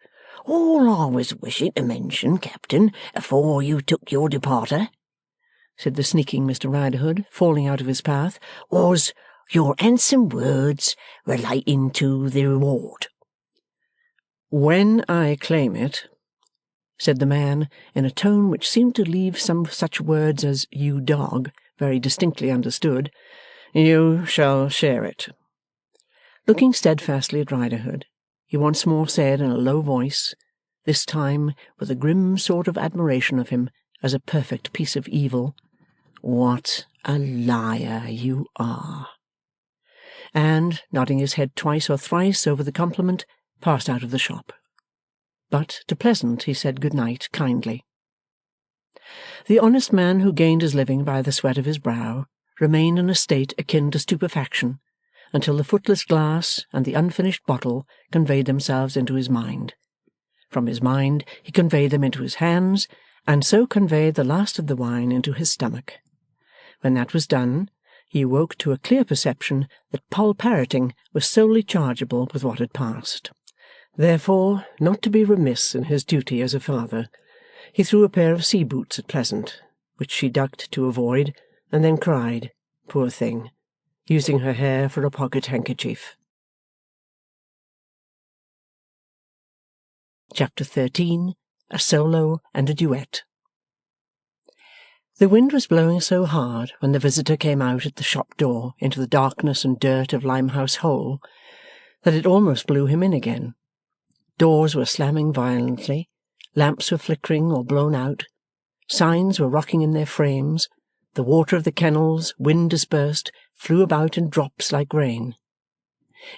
All I was wishing to mention, Captain, afore you took your departure, said the sneaking Mr. Riderhood, falling out of his path, was your handsome words relating to the reward. When I claim it, said the man, in a tone which seemed to leave some such words as you dog very distinctly understood, you shall share it. Looking steadfastly at Riderhood, he once more said in a low voice, this time with a grim sort of admiration of him as a perfect piece of evil, What a liar you are! And, nodding his head twice or thrice over the compliment, passed out of the shop. But to Pleasant he said good night kindly. The honest man who gained his living by the sweat of his brow remained in a state akin to stupefaction until the footless glass and the unfinished bottle conveyed themselves into his mind. From his mind he conveyed them into his hands, and so conveyed the last of the wine into his stomach. When that was done, he awoke to a clear perception that Poll Parroting was solely chargeable with what had passed. Therefore, not to be remiss in his duty as a father, he threw a pair of sea-boots at Pleasant, which she ducked to avoid, and then cried, poor thing, using her hair for a pocket-handkerchief. Chapter 13. A Solo and a Duet. The wind was blowing so hard when the visitor came out at the shop door into the darkness and dirt of Limehouse Hole that it almost blew him in again. Doors were slamming violently, lamps were flickering or blown out, signs were rocking in their frames, the water of the kennels, wind dispersed, flew about in drops like rain.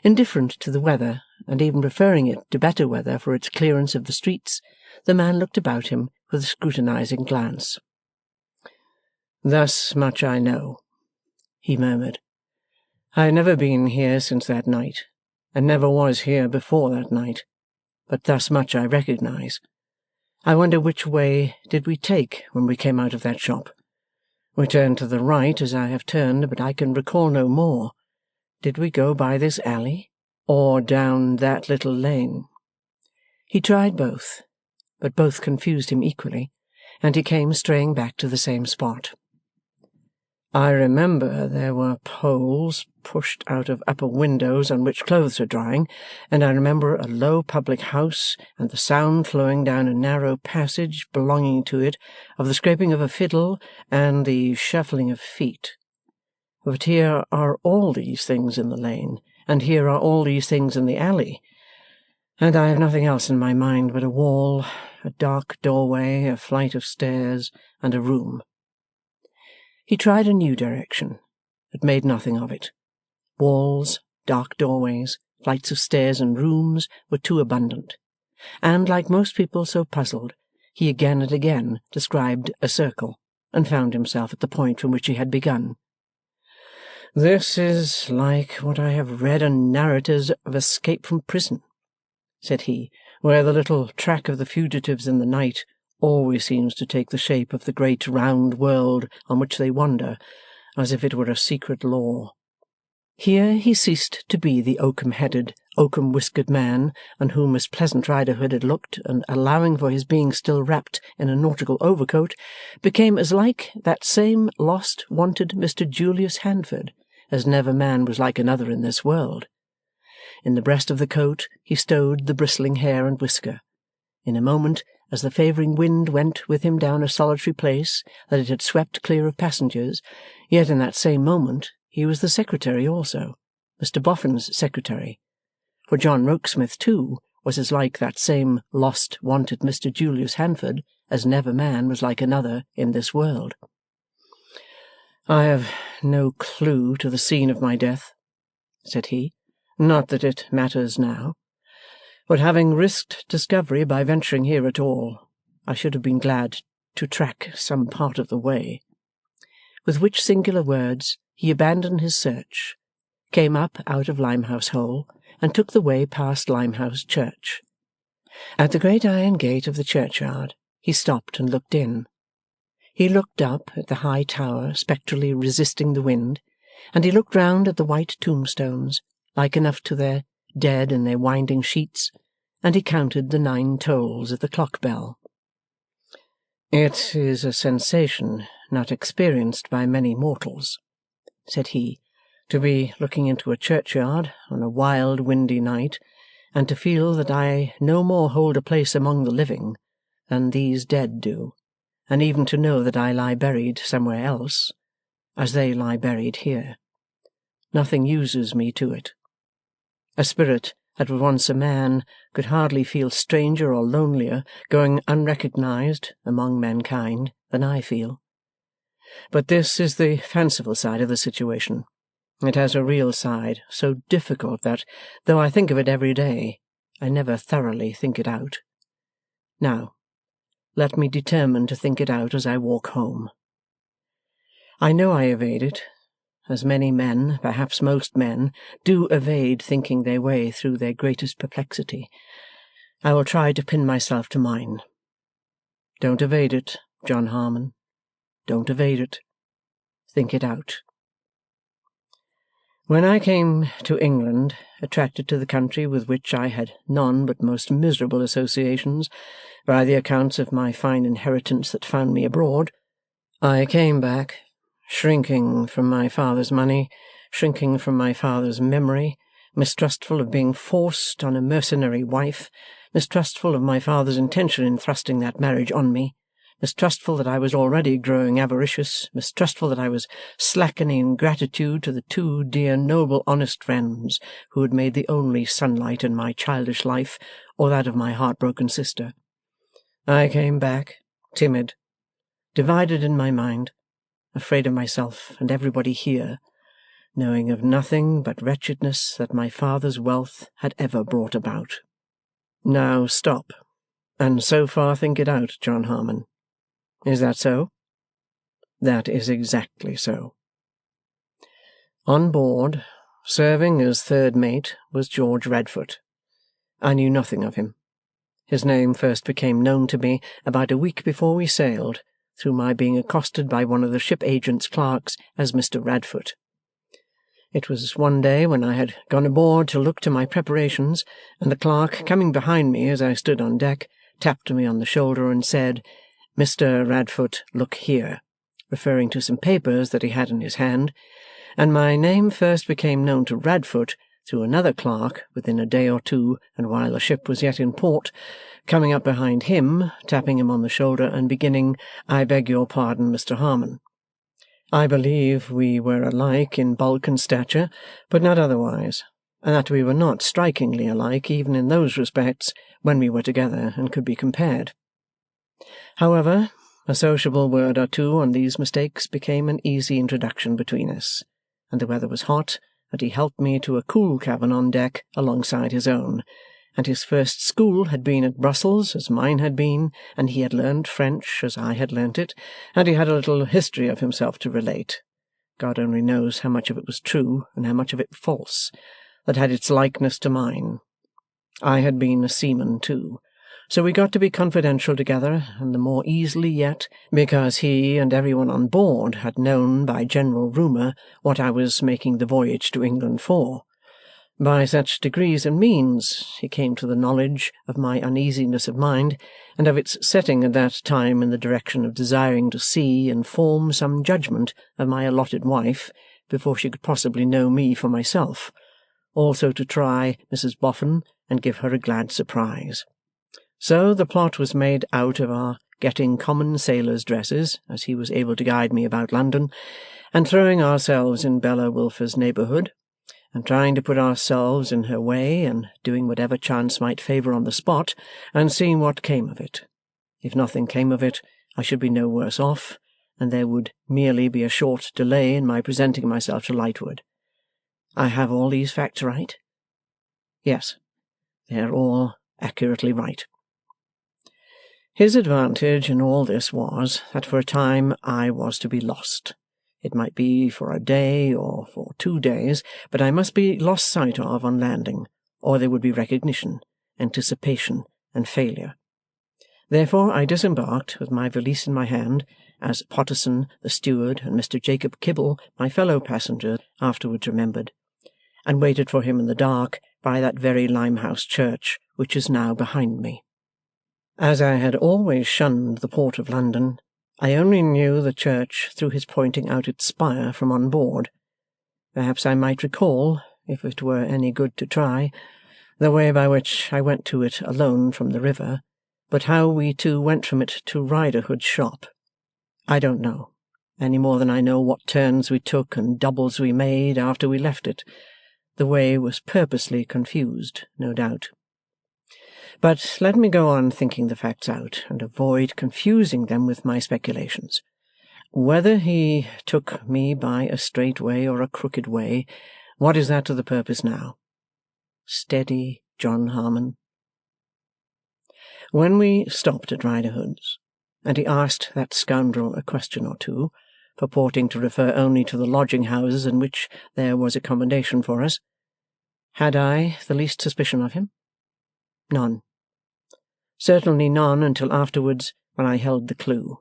Indifferent to the weather, and even preferring it to better weather for its clearance of the streets, the man looked about him with a scrutinizing glance. "Thus much I know," he murmured. "I have never been here since that night, and never was here before that night, but thus much I recognize. I wonder which way did we take when we came out of that shop? We turned to the right as I have turned, but I can recall no more. Did we go by this alley, or down that little lane?" He tried both, but both confused him equally, and he came straying back to the same spot. "I remember there were poles pushed out of upper windows on which clothes are drying, and I remember a low public house, and the sound flowing down a narrow passage belonging to it of the scraping of a fiddle and the shuffling of feet. But here are all these things in the lane, and here are all these things in the alley, and I have nothing else in my mind but a wall, a dark doorway, a flight of stairs, and a room." He tried a new direction, but made nothing of it. Walls, dark doorways, flights of stairs, and rooms were too abundant, and, like most people so puzzled, he again and again described a circle, and found himself at the point from which he had begun. "This is like what I have read in narratives of escape from prison," said he, "where the little track of the fugitives in the night always seems to take the shape of the great round world on which they wander, as if it were a secret law." Here he ceased to be the oakum-headed, oakum-whiskered man on whom Miss Pleasant Riderhood had looked, and, allowing for his being still wrapped in a nautical overcoat, became as like that same lost, wanted Mr. Julius Handford as never man was like another in this world. In the breast of the coat he stowed the bristling hair and whisker. In a moment, as the favouring wind went with him down a solitary place that it had swept clear of passengers, yet in that same moment he was the secretary also, Mr. Boffin's secretary. For John Rokesmith, too, was as like that same lost, wanted Mr. Julius Handford as never man was like another in this world. "I have no clue to the scene of my death," said he. "Not that it matters now. But having risked discovery by venturing here at all, I should have been glad to track some part of the way." With which singular words he abandoned his search, came up out of Limehouse Hole, and took the way past Limehouse Church. At the great iron gate of the churchyard he stopped and looked in. He looked up at the high tower spectrally resisting the wind, and he looked round at the white tombstones, like enough to their dead in their winding sheets, and he counted the 9 tolls of the clock bell. "It is a sensation not experienced by many mortals," said he, "to be looking into a churchyard on a wild windy night, and to feel that I no more hold a place among the living than these dead do, and even to know that I lie buried somewhere else, as they lie buried here. Nothing uses me to it. A spirit that was once a man could hardly feel stranger or lonelier going unrecognized among mankind than I feel. But this is the fanciful side of the situation. It has a real side, so difficult that, though I think of it every day, I never thoroughly think it out. Now, let me determine to think it out as I walk home. I know I evade it, as many men, perhaps most men, do evade thinking their way through their greatest perplexity. I will try to pin myself to mine. Don't evade it, John Harmon. Don't evade it. Think it out. When I came to England, attracted to the country with which I had none but most miserable associations, by the accounts of my fine inheritance that found me abroad, I came back, shrinking from my father's money, shrinking from my father's memory, mistrustful of being forced on a mercenary wife, mistrustful of my father's intention in thrusting that marriage on me, mistrustful that I was already growing avaricious, mistrustful that I was slackening gratitude to the two dear, noble, honest friends who had made the only sunlight in my childish life or that of my heartbroken sister. I came back, timid, divided in my mind, afraid of myself and everybody here, knowing of nothing but wretchedness that my father's wealth had ever brought about. Now stop, and so far think it out, John Harmon. Is that so? That is exactly so. On board, serving as third mate, was George Redfoot. I knew nothing of him. His name first became known to me about a week before we sailed, through my being accosted by one of the ship agent's clerks as Mr. Radfoot. It was one day when I had gone aboard to look to my preparations, and the clerk, coming behind me as I stood on deck, tapped me on the shoulder and said, "Mr. Radfoot, look here," referring to some papers that he had in his hand, and my name first became known to Radfoot through another clerk within a day or two, and while the ship was yet in port, coming up behind him, tapping him on the shoulder, and beginning, "I beg your pardon, Mr. Harmon." I believe we were alike in bulk and stature, but not otherwise, and that we were not strikingly alike even in those respects when we were together and could be compared. However, a sociable word or two on these mistakes became an easy introduction between us, and the weather was hot, and he helped me to a cool cabin on deck alongside his own, and his first school had been at Brussels, as mine had been, and he had learned French, as I had learnt it, and he had a little history of himself to relate. God only knows how much of it was true, and how much of it false, that had its likeness to mine. I had been a seaman too, so we got to be confidential together, and the more easily yet, because he and every one on board had known by general rumour what I was making the voyage to England for. By such degrees and means he came to the knowledge of my uneasiness of mind, and of its setting at that time in the direction of desiring to see and form some judgment of my allotted wife before she could possibly know me for myself, also to try Mrs. Boffin and give her a glad surprise. So the plot was made out of our getting common sailors' dresses, as he was able to guide me about London, and throwing ourselves in Bella Wilfer's neighbourhood, and trying to put ourselves in her way, and doing whatever chance might favour on the spot, and seeing what came of it. If nothing came of it, I should be no worse off, and there would merely be a short delay in my presenting myself to Lightwood. I have all these facts right? Yes, they are all accurately right. His advantage in all this was that for a time I was to be lost. It might be for a day or for 2 days, but I must be lost sight of on landing, or there would be recognition, anticipation, and failure. Therefore I disembarked with my valise in my hand, as Potterson, the steward, and Mr. Jacob Kibble, my fellow passenger, afterwards remembered, and waited for him in the dark by that very Limehouse church which is now behind me. As I had always shunned the port of London, I only knew the church through his pointing out its spire from on board. Perhaps I might recall, if it were any good to try, the way by which I went to it alone from the river, but how we two went from it to Riderhood's shop, I don't know, any more than I know what turns we took and doubles we made after we left it. The way was purposely confused, no doubt. But let me go on thinking the facts out, and avoid confusing them with my speculations. Whether he took me by a straight way or a crooked way, what is that to the purpose now? Steady, John Harmon. When we stopped at Riderhood's, and he asked that scoundrel a question or two, purporting to refer only to the lodging-houses in which there was accommodation for us, had I the least suspicion of him? None. Certainly none until afterwards, when I held the clue.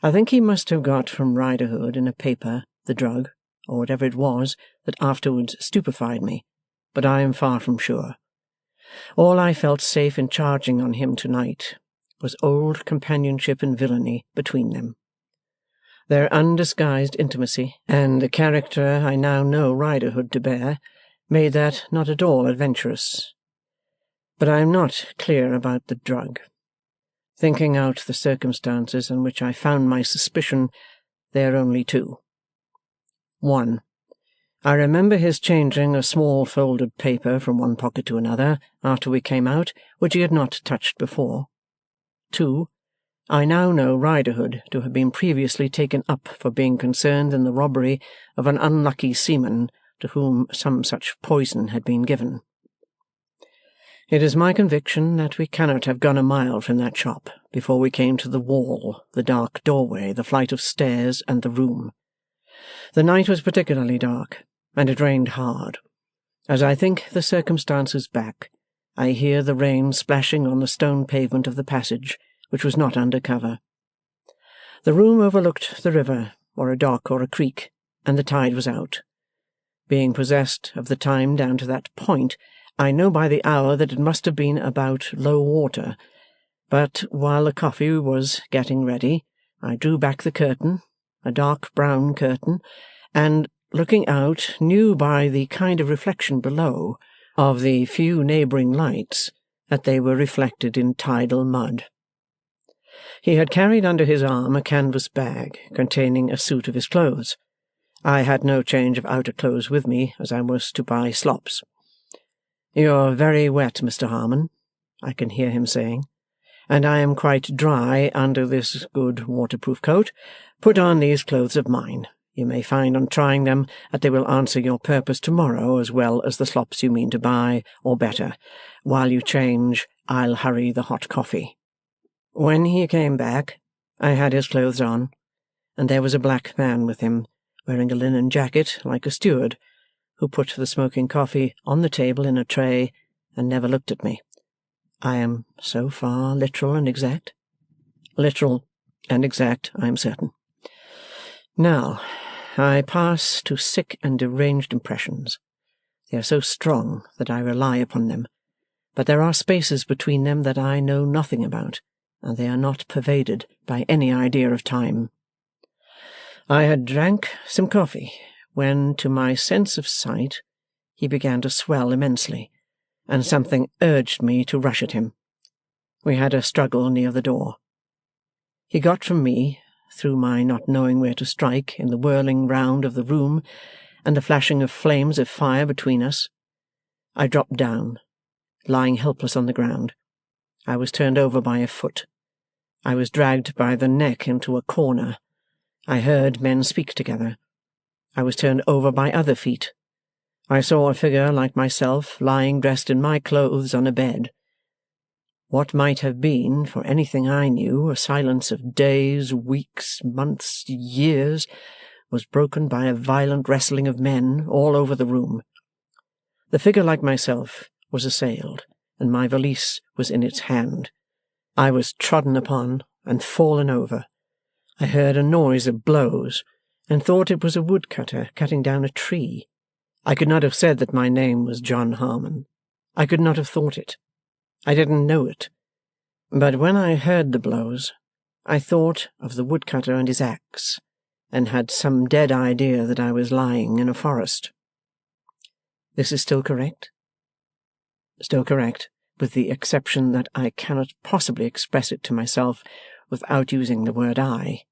I think he must have got from Riderhood in a paper the drug, or whatever it was, that afterwards stupefied me, but I am far from sure. All I felt safe in charging on him tonight was old companionship and villainy between them. Their undisguised intimacy, and the character I now know Riderhood to bear, made that not at all adventurous. But I am not clear about the drug. Thinking out the circumstances in which I found my suspicion, there are only two. 1. I remember his changing a small folded paper from one pocket to another after we came out, which he had not touched before. 2. I now know Riderhood to have been previously taken up for being concerned in the robbery of an unlucky seaman to whom some such poison had been given. It is my conviction that we cannot have gone a mile from that shop before we came to the wall, the dark doorway, the flight of stairs, and the room. The night was particularly dark, and it rained hard. As I think the circumstances back, I hear the rain splashing on the stone pavement of the passage, which was not under cover. The room overlooked the river, or a dock, or a creek, and the tide was out. Being possessed of the time down to that point, I know by the hour that it must have been about low water, but while the coffee was getting ready, I drew back the curtain, a dark brown curtain, and, looking out, knew by the kind of reflection below of the few neighbouring lights that they were reflected in tidal mud. He had carried under his arm a canvas bag containing a suit of his clothes. I had no change of outer clothes with me, as I was to buy slops. "You're very wet, Mr. Harmon," I can hear him saying, "and I am quite dry under this good waterproof coat. Put on these clothes of mine. You may find on trying them that they will answer your purpose tomorrow as well as the slops you mean to buy, or better. While you change, I'll hurry the hot coffee." When he came back, I had his clothes on, and there was a black man with him, wearing a linen jacket like a steward, who put the smoking coffee on the table in a tray and never looked at me. I am so far literal and exact? Literal and exact, I am certain. Now, I pass to sick and deranged impressions. They are so strong that I rely upon them, but there are spaces between them that I know nothing about, and they are not pervaded by any idea of time. I had drank some coffee, when, to my sense of sight, he began to swell immensely, and something urged me to rush at him. We had a struggle near the door. He got from me, through my not knowing where to strike in the whirling round of the room, and the flashing of flames of fire between us. I dropped down, lying helpless on the ground. I was turned over by a foot. I was dragged by the neck into a corner. I heard men speak together. I was turned over by other feet. I saw a figure like myself lying dressed in my clothes on a bed. What might have been, for anything I knew, a silence of days, weeks, months, years, was broken by a violent wrestling of men all over the room. The figure like myself was assailed, and my valise was in its hand. I was trodden upon and fallen over. I heard a noise of blows, and thought it was a woodcutter cutting down a tree. I could not have said that my name was John Harmon. I could not have thought it. I didn't know it. But when I heard the blows, I thought of the woodcutter and his axe, and had some dead idea that I was lying in a forest. This is still correct? Still correct, with the exception that I cannot possibly express it to myself without using the word I.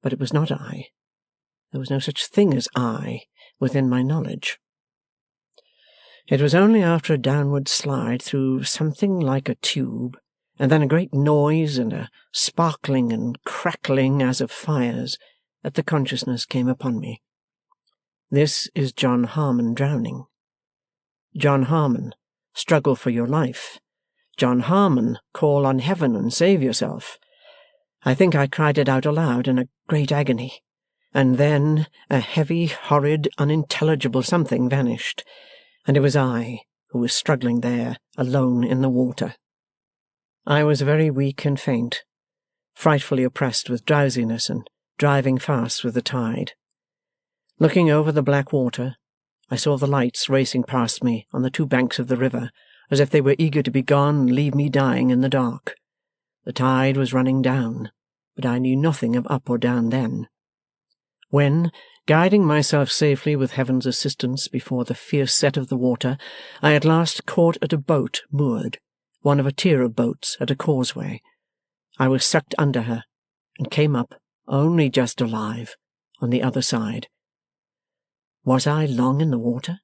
But it was not I. There was no such thing as I within my knowledge. It was only after a downward slide through something like a tube, and then a great noise and a sparkling and crackling as of fires, that the consciousness came upon me. This is John Harmon drowning. John Harmon, struggle for your life. John Harmon, call on heaven and save yourself. I think I cried it out aloud in a great agony, and then a heavy, horrid, unintelligible something vanished, and it was I who was struggling there, alone in the water. I was very weak and faint, frightfully oppressed with drowsiness and driving fast with the tide. Looking over the black water, I saw the lights racing past me on the two banks of the river, as if they were eager to be gone and leave me dying in the dark. The tide was running down, but I knew nothing of up or down then. When, guiding myself safely with heaven's assistance before the fierce set of the water, I at last caught at a boat moored, one of a tier of boats at a causeway, I was sucked under her, and came up, only just alive, on the other side. Was I long in the water?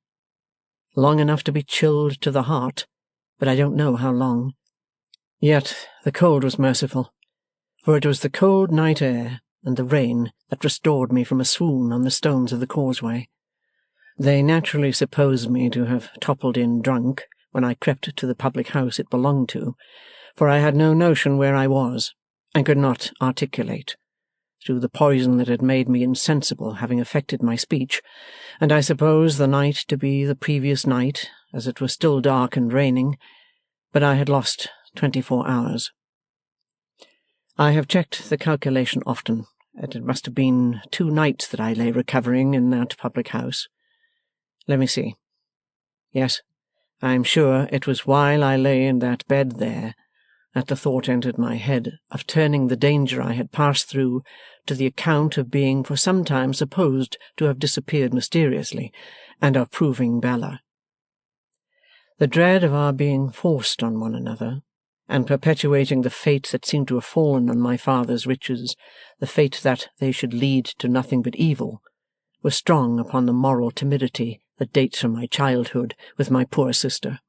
Long enough to be chilled to the heart, but I don't know how long. Yet the cold was merciful, for it was the cold night air and the rain that restored me from a swoon on the stones of the causeway. They naturally supposed me to have toppled in drunk when I crept to the public house it belonged to, for I had no notion where I was, and could not articulate, through the poison that had made me insensible having affected my speech, and I suppose the night to be the previous night, as it was still dark and raining, but I had lost 24 hours. I have checked the calculation often, and it must have been 2 nights that I lay recovering in that public house. Let me see. Yes, I am sure it was while I lay in that bed there that the thought entered my head of turning the danger I had passed through to the account of being for some time supposed to have disappeared mysteriously, and of proving Bella. The dread of our being forced on one another, and perpetuating the fate that seemed to have fallen on my father's riches, the fate that they should lead to nothing but evil, was strong upon the moral timidity that dates from my childhood with my poor sister.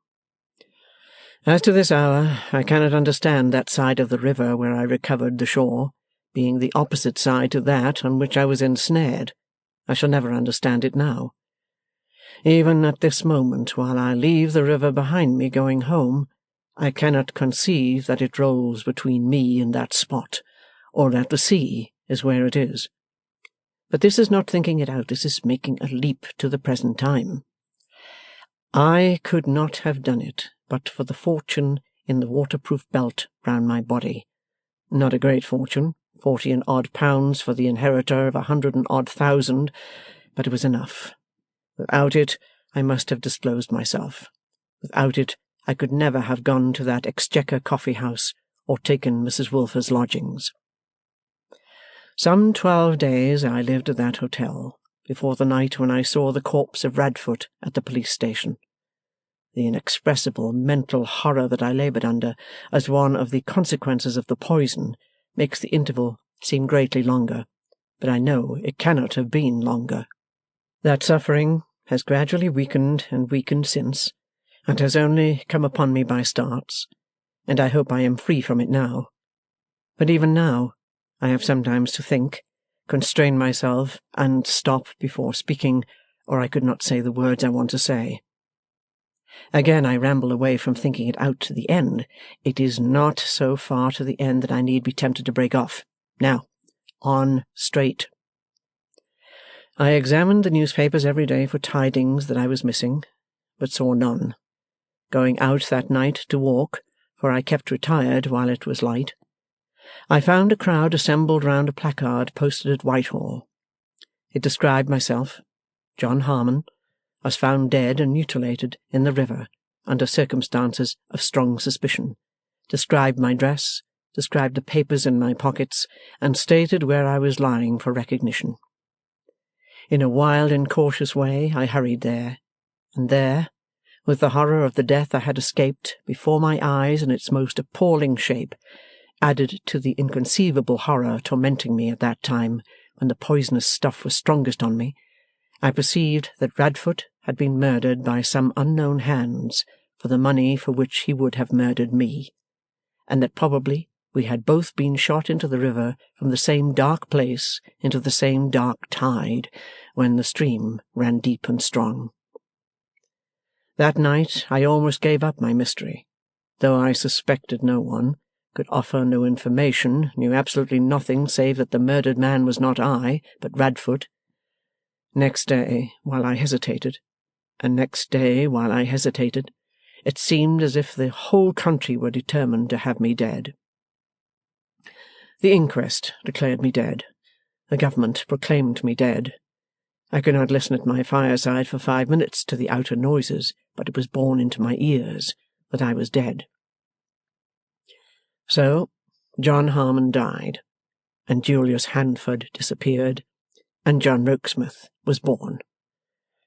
As to this hour, I cannot understand that side of the river where I recovered the shore, being the opposite side to that on which I was ensnared. I shall never understand it now. Even at this moment, while I leave the river behind me going home, I cannot conceive that it rolls between me and that spot, or that the sea is where it is. But this is not thinking it out, this is making a leap to the present time. I could not have done it but for the fortune in the waterproof belt round my body. Not a great fortune, 40 and odd pounds for the inheritor of 100 and odd thousand, but it was enough. Without it, I must have disclosed myself. Without it, I could never have gone to that Exchequer coffee-house or taken Mrs. Wilfer's lodgings. Some 12 days I lived at that hotel, before the night when I saw the corpse of Radfoot at the police station. The inexpressible mental horror that I laboured under, as one of the consequences of the poison, makes the interval seem greatly longer, but I know it cannot have been longer. That suffering has gradually weakened and weakened since, and has only come upon me by starts, and I hope I am free from it now. But even now, I have sometimes to think, constrain myself, and stop before speaking, or I could not say the words I want to say. Again I ramble away from thinking it out to the end. It is not so far to the end that I need be tempted to break off. Now, on straight. I examined the newspapers every day for tidings that I was missing, but saw none. Going out that night to walk, for I kept retired while it was light, I found a crowd assembled round a placard posted at Whitehall. It described myself, John Harmon, as found dead and mutilated in the river under circumstances of strong suspicion, described my dress, described the papers in my pockets, and stated where I was lying for recognition. In a wild incautious way I hurried there, and there, with the horror of the death I had escaped before my eyes in its most appalling shape, added to the inconceivable horror tormenting me at that time, when the poisonous stuff was strongest on me, I perceived that Radfoot had been murdered by some unknown hands for the money for which he would have murdered me, and that probably we had both been shot into the river from the same dark place into the same dark tide, when the stream ran deep and strong. That night I almost gave up my mystery, though I suspected no one, could offer no information, knew absolutely nothing save that the murdered man was not I, but Radfoot. Next day, while I hesitated, and next day while I hesitated, it seemed as if the whole country were determined to have me dead. The inquest declared me dead. The government proclaimed me dead. I could not listen at my fireside for 5 minutes to the outer noises, but it was borne into my ears that I was dead. So John Harmon died, and Julius Handford disappeared, and John Rokesmith was born.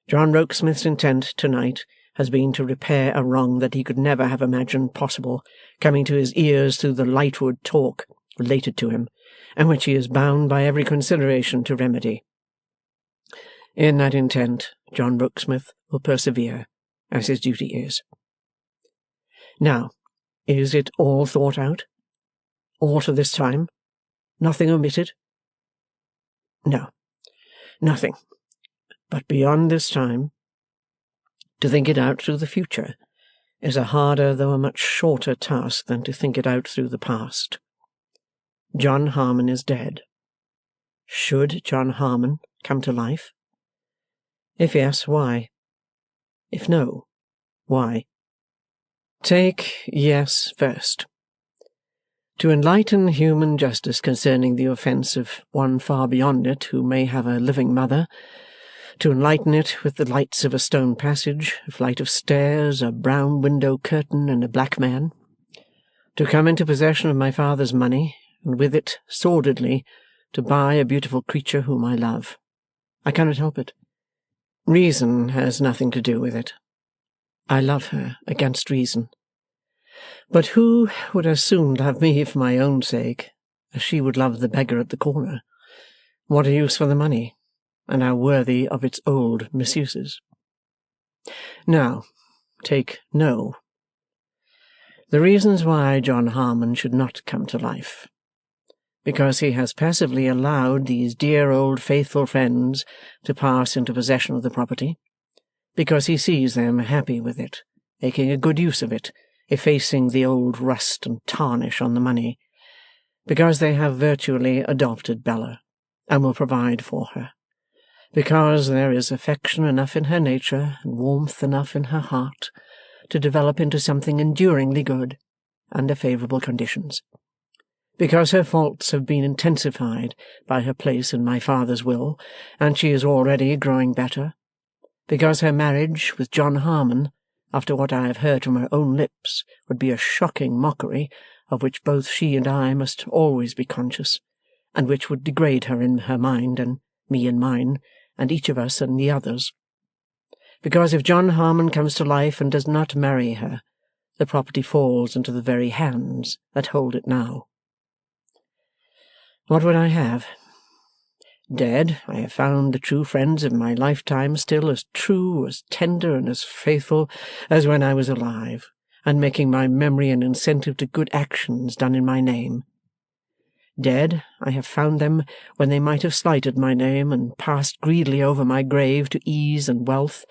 John Rokesmith's intent tonight has been to repair a wrong that he could never have imagined possible, coming to his ears through the Lightwood talk related to him, and which he is bound by every consideration to remedy. In that intent, John Rokesmith will persevere, as his duty is. Now, is it all thought out? All to this time? Nothing omitted? No, nothing. But beyond this time, to think it out through the future is a harder though a much shorter task than to think it out through the past. John Harmon is dead. Should John Harmon come to life? If yes, why? If no, why? Take yes first. To enlighten human justice concerning the offence of one far beyond it who may have a living mother, to enlighten it with the lights of a stone passage, a flight of stairs, a brown window curtain, and a black man, to come into possession of my father's money, and with it, sordidly, to buy a beautiful creature whom I love. I cannot help it. Reason has nothing to do with it. I love her against reason. But who would as soon love me for my own sake as she would love the beggar at the corner? What a use for the money, and how worthy of its old misuses. Now, take no. The reasons why John Harmon should not come to life. Because he has passively allowed these dear old faithful friends to pass into possession of the property. Because he sees them happy with it, making a good use of it, effacing the old rust and tarnish on the money. Because they have virtually adopted Bella, and will provide for her. Because there is affection enough in her nature, and warmth enough in her heart, to develop into something enduringly good, under favourable conditions. Because her faults have been intensified by her place in my father's will, and she is already growing better. Because her marriage with John Harmon, after what I have heard from her own lips, would be a shocking mockery, of which both she and I must always be conscious, and which would degrade her in her mind, and me in mine, and each of us in the others. Because if John Harmon comes to life and does not marry her, the property falls into the very hands that hold it now. What would I have? Dead, I have found the true friends of my lifetime still as true, as tender, and as faithful as when I was alive, and making my memory an incentive to good actions done in my name. Dead, I have found them when they might have slighted my name and passed greedily over my grave to ease and wealth,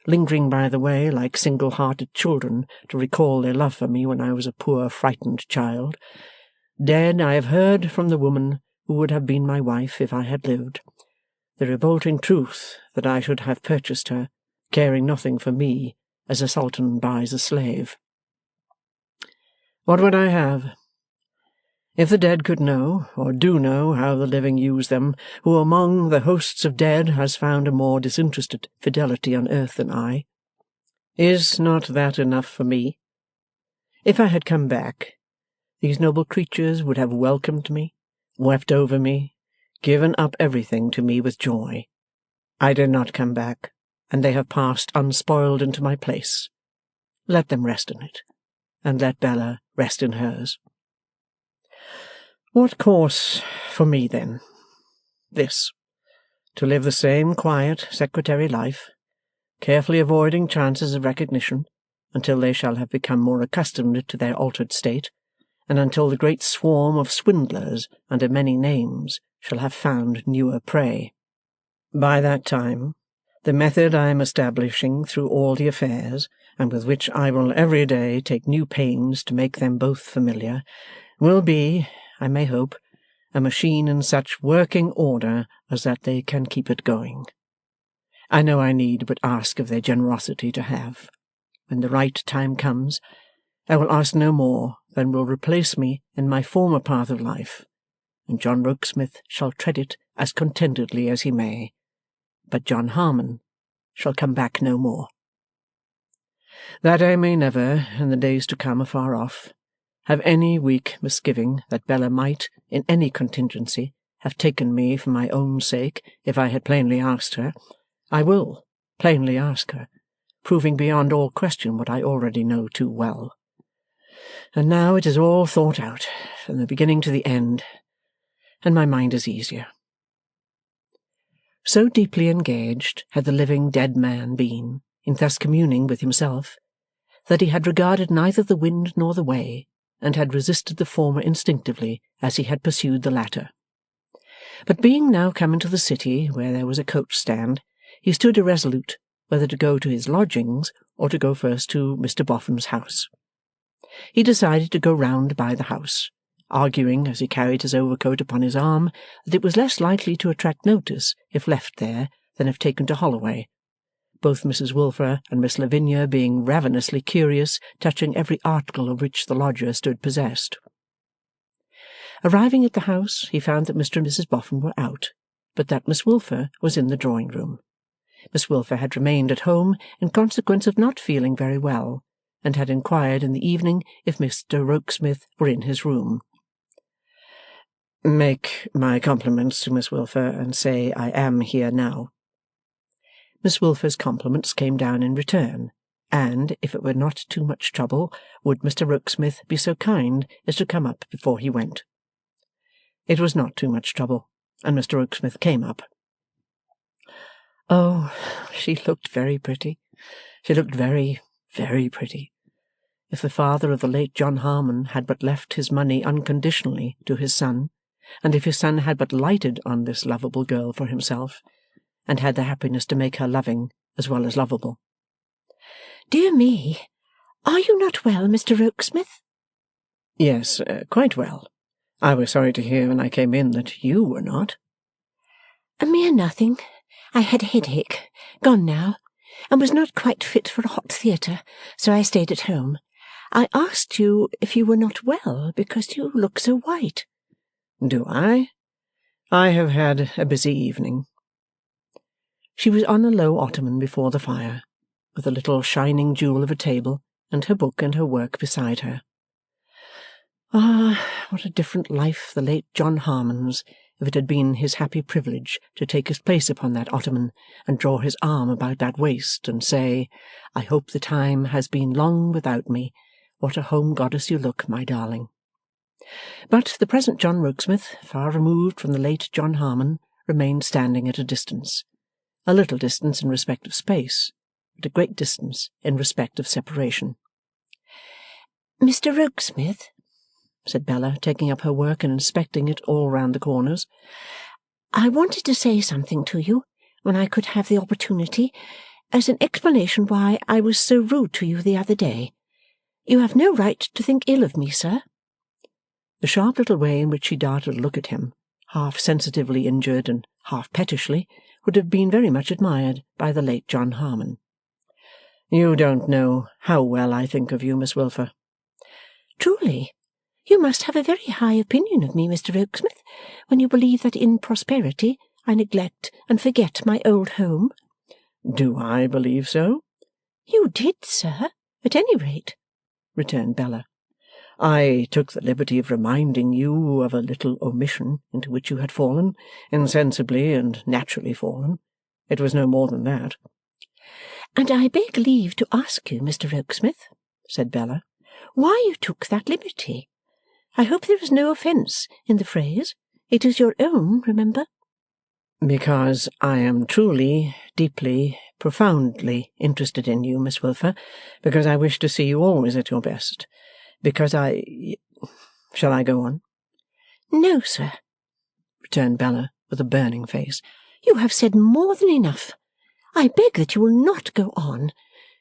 lingering by the way like single-hearted children to recall their love for me when I was a poor frightened child. Dead, I have heard from the woman who would have been my wife if I had lived, the revolting truth that I should have purchased her, caring nothing for me, as a sultan buys a slave. What would I have? If the dead could know, or do know, how the living use them, who among the hosts of dead has found a more disinterested fidelity on earth than I, is not that enough for me? If I had come back, these noble creatures would have welcomed me, wept over me, given up everything to me with joy. I did not come back, and they have passed unspoiled into my place. Let them rest in it, and let Bella rest in hers. What course for me, then? This: to live the same quiet secretary life, carefully avoiding chances of recognition, until they shall have become more accustomed to their altered state, and until the great swarm of swindlers under many names shall have found newer prey. By that time, the method I am establishing through all the affairs, and with which I will every day take new pains to make them both familiar, will be, I may hope, a machine in such working order as that they can keep it going. I know I need but ask of their generosity to have. When the right time comes, I will ask no more than will replace me in my former path of life, and John Rokesmith shall tread it as contentedly as he may. But John Harmon shall come back no more. That I may never, in the days to come afar off, have any weak misgiving that Bella might, in any contingency, have taken me for my own sake if I had plainly asked her, I will plainly ask her, proving beyond all question what I already know too well. And now it is all thought out, from the beginning to the end, and my mind is easier." So deeply engaged had the living dead man been in thus communing with himself, that he had regarded neither the wind nor the way, and had resisted the former instinctively as he had pursued the latter. But being now come into the city where there was a coach-stand, he stood irresolute whether to go to his lodgings or to go first to Mr Boffin's house. He decided to go round by the house, arguing as he carried his overcoat upon his arm that it was less likely to attract notice if left there than if taken to Holloway, both Mrs Wilfer and Miss Lavinia being ravenously curious touching every article of which the lodger stood possessed. Arriving at the house, he found that Mr and Mrs Boffin were out, but that Miss Wilfer was in the drawing-room. Miss Wilfer had remained at home in consequence of not feeling very well, and had inquired in the evening if Mr Rokesmith were in his room. "Make my compliments to Miss Wilfer, and say I am here now." Miss Wilfer's compliments came down in return, and, if it were not too much trouble, would Mr Rokesmith be so kind as to come up before he went? It was not too much trouble, and Mr Rokesmith came up. Oh, she looked very pretty. She looked very, very pretty. If the father of the late John Harmon had but left his money unconditionally to his son, and if his son had but lighted on this lovable girl for himself, and had the happiness to make her loving as well as lovable. "Dear me, are you not well, Mr Rokesmith?" "Yes, quite well. I was sorry to hear when I came in that you were not." "A mere nothing. I had a headache, gone now, and was not quite fit for a hot theatre, so I stayed at home. I asked you if you were not well, because you look so white." "Do I? I have had a busy evening." She was on a low ottoman before the fire, with a little shining jewel of a table, and her book and her work beside her. Ah, what a different life the late John Harmon's, if it had been his happy privilege to take his place upon that ottoman, and draw his arm about that waist, and say, "I hope the time has been long without me. What a home goddess you look, my darling." But the present John Rokesmith, far removed from the late John Harmon, remained standing at a distance. A little distance in respect of space, but a great distance in respect of separation. "Mr Rokesmith," said Bella, taking up her work and inspecting it all round the corners, "I wanted to say something to you when I could have the opportunity, as an explanation why I was so rude to you the other day. You have no right to think ill of me, sir." The sharp little way in which she darted a look at him, half sensitively injured and half pettishly, would have been very much admired by the late John Harmon. "You don't know how well I think of you, Miss Wilfer." "Truly, you must have a very high opinion of me, Mr Rokesmith, when you believe that in prosperity I neglect and forget my old home." "Do I believe so?" "You did, sir, at any rate," returned Bella. "I took the liberty of reminding you of a little omission into which you had fallen, insensibly and naturally fallen. It was no more than that." "And I beg leave to ask you, Mr Rokesmith," said Bella, "why you took that liberty? I hope there is no offence in the phrase. It is your own, remember." "Because I am truly, deeply, profoundly interested in you, Miss Wilfer. Because I wish to see you always at your best. Because Shall I go on?" "No, sir," returned Bella, with a burning face. "You have said more than enough. I beg that you will not go on.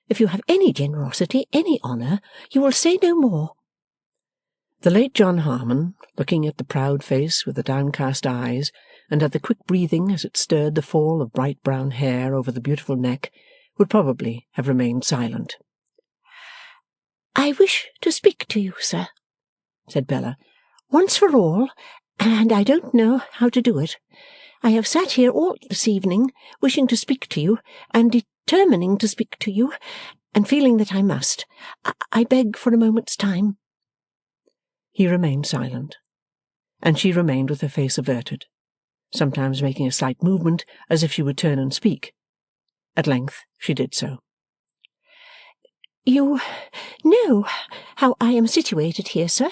If you have any generosity, any honour, you will say no more." The late John Harmon, looking at the proud face with the downcast eyes, and at the quick breathing as it stirred the fall of bright brown hair over the beautiful neck, would probably have remained silent. "I wish to speak to you, sir," said Bella, "once for all, and I don't know how to do it. I have sat here all this evening, wishing to speak to you, and determining to speak to you, and feeling that I must. I beg for a moment's time." He remained silent, and she remained with her face averted, sometimes making a slight movement as if she would turn and speak. At length she did so. "You know how I am situated here, sir,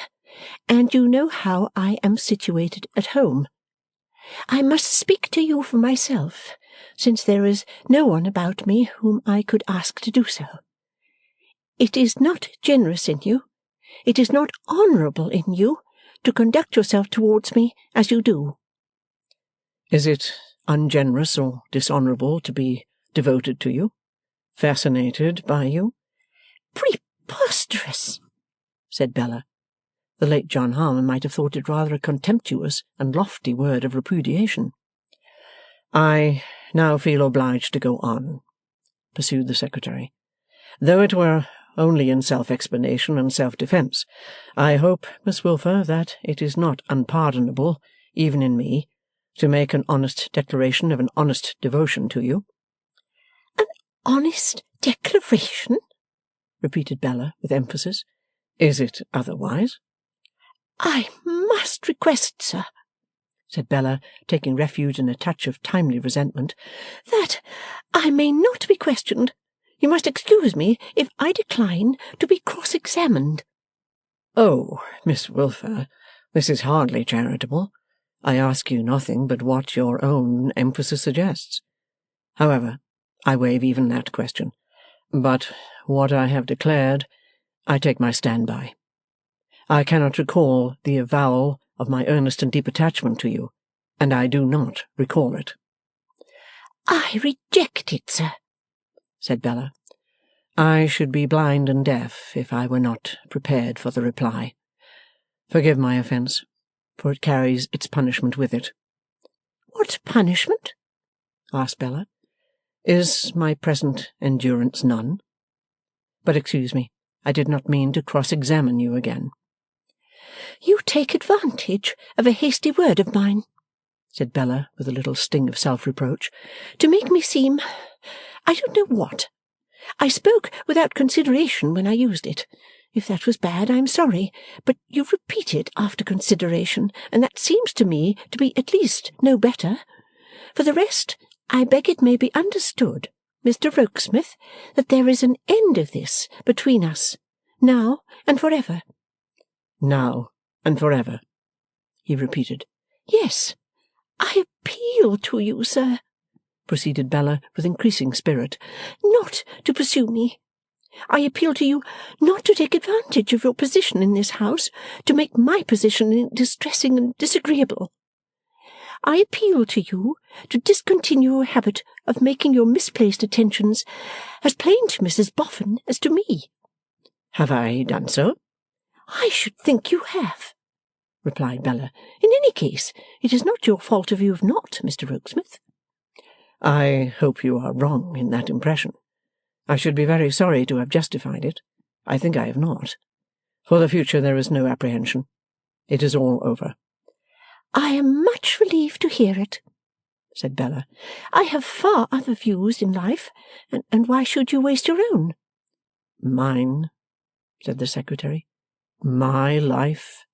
and you know how I am situated at home. I must speak to you for myself, since there is no one about me whom I could ask to do so. It is not generous in you, it is not honourable in you, to conduct yourself towards me as you do. Is it ungenerous or dishonourable to be devoted to you, fascinated by you? Preposterous, said Bella. The late John Harmon might have thought it rather a contemptuous and lofty word of repudiation. I now feel obliged to go on, pursued the secretary, though it were only in self-explanation and self-defence. I hope, Miss Wilfer, that it is not unpardonable, even in me, to make an honest declaration of an honest devotion to you. An honest declaration? Repeated Bella with emphasis. Is it otherwise? I must request, sir, said Bella, taking refuge in a touch of timely resentment, that I may not be questioned. You must excuse me if I decline to be cross-examined. Oh, Miss Wilfer, this is hardly charitable. I ask you nothing but what your own emphasis suggests. However, I waive even that question. But what I have declared, I take my stand by. I cannot recall the avowal of my earnest and deep attachment to you, and I do not recall it. I reject it, sir, said Bella. I should be blind and deaf if I were not prepared for the reply. Forgive my offence, for it carries its punishment with it. What punishment? asked Bella. Is my present endurance none? But excuse me, I did not mean to cross-examine you again. You take advantage of a hasty word of mine, said Bella with a little sting of self-reproach, to make me seem, I don't know what. I spoke without consideration when I used it. If that was bad, I am sorry, but you repeat it after consideration, and that seems to me to be at least no better. For the rest, I beg it may be understood, Mr. Rokesmith, that there is an end of this between us, now and for ever. Now and for ever, he repeated. Yes, I appeal to you, sir, proceeded Bella with increasing spirit, not to pursue me. I appeal to you not to take advantage of your position in this house to make my position distressing and disagreeable. I appeal to you to discontinue your habit of making your misplaced attentions as plain to Mrs. Boffin as to me. Have I done so? I should think you have, replied Bella. In any case, it is not your fault if you have not, Mr. Rokesmith. I hope you are wrong in that impression. I should be very sorry to have justified it. I think I have not. For the future there is no apprehension. It is all over. I am much relieved to hear it, said Bella. I have far other views in life, and why should you waste your own? Mine, said the secretary. My life.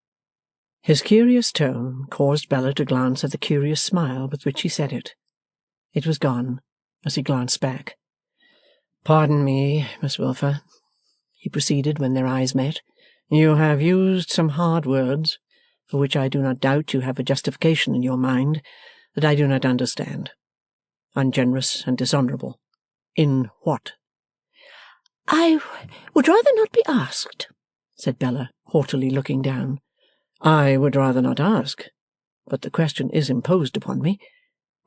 His curious tone caused Bella to glance at the curious smile with which he said it. It was gone as he glanced back. Pardon me, Miss Wilfer, he proceeded when their eyes met. You have used some hard words, for which I do not doubt you have a justification in your mind, that I do not understand. Ungenerous and dishonourable. In what? I would rather not be asked, said Bella, haughtily looking down. I would rather not ask, but the question is imposed upon me.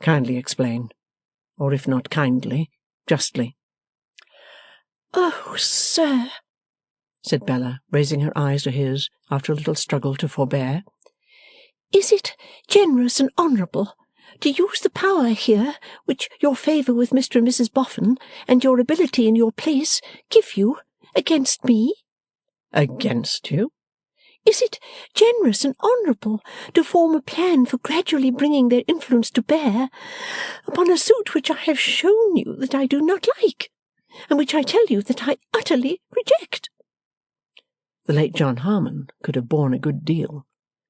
Kindly explain, or if not kindly, justly. Oh, sir, said Bella, raising her eyes to his after a little struggle to forbear. Is it generous and honourable to use the power here which your favour with Mr. and Mrs. Boffin and your ability in your place give you against me? Against you? Is it generous and honourable to form a plan for gradually bringing their influence to bear upon a suit which I have shown you that I do not like, and which I tell you that I utterly reject? The late John Harmon could have borne a good deal,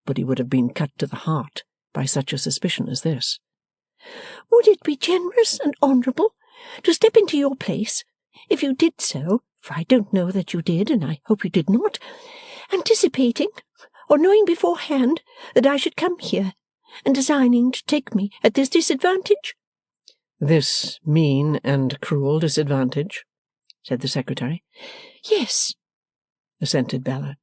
but he would have been cut to the heart by such a suspicion as this. Would it be generous and honourable to step into your place, if you did so, for I don't know that you did, and I hope you did not, anticipating, or knowing beforehand that I should come here, and designing to take me at this disadvantage?" "This mean and cruel disadvantage?" said the Secretary. "Yes," assented Bella.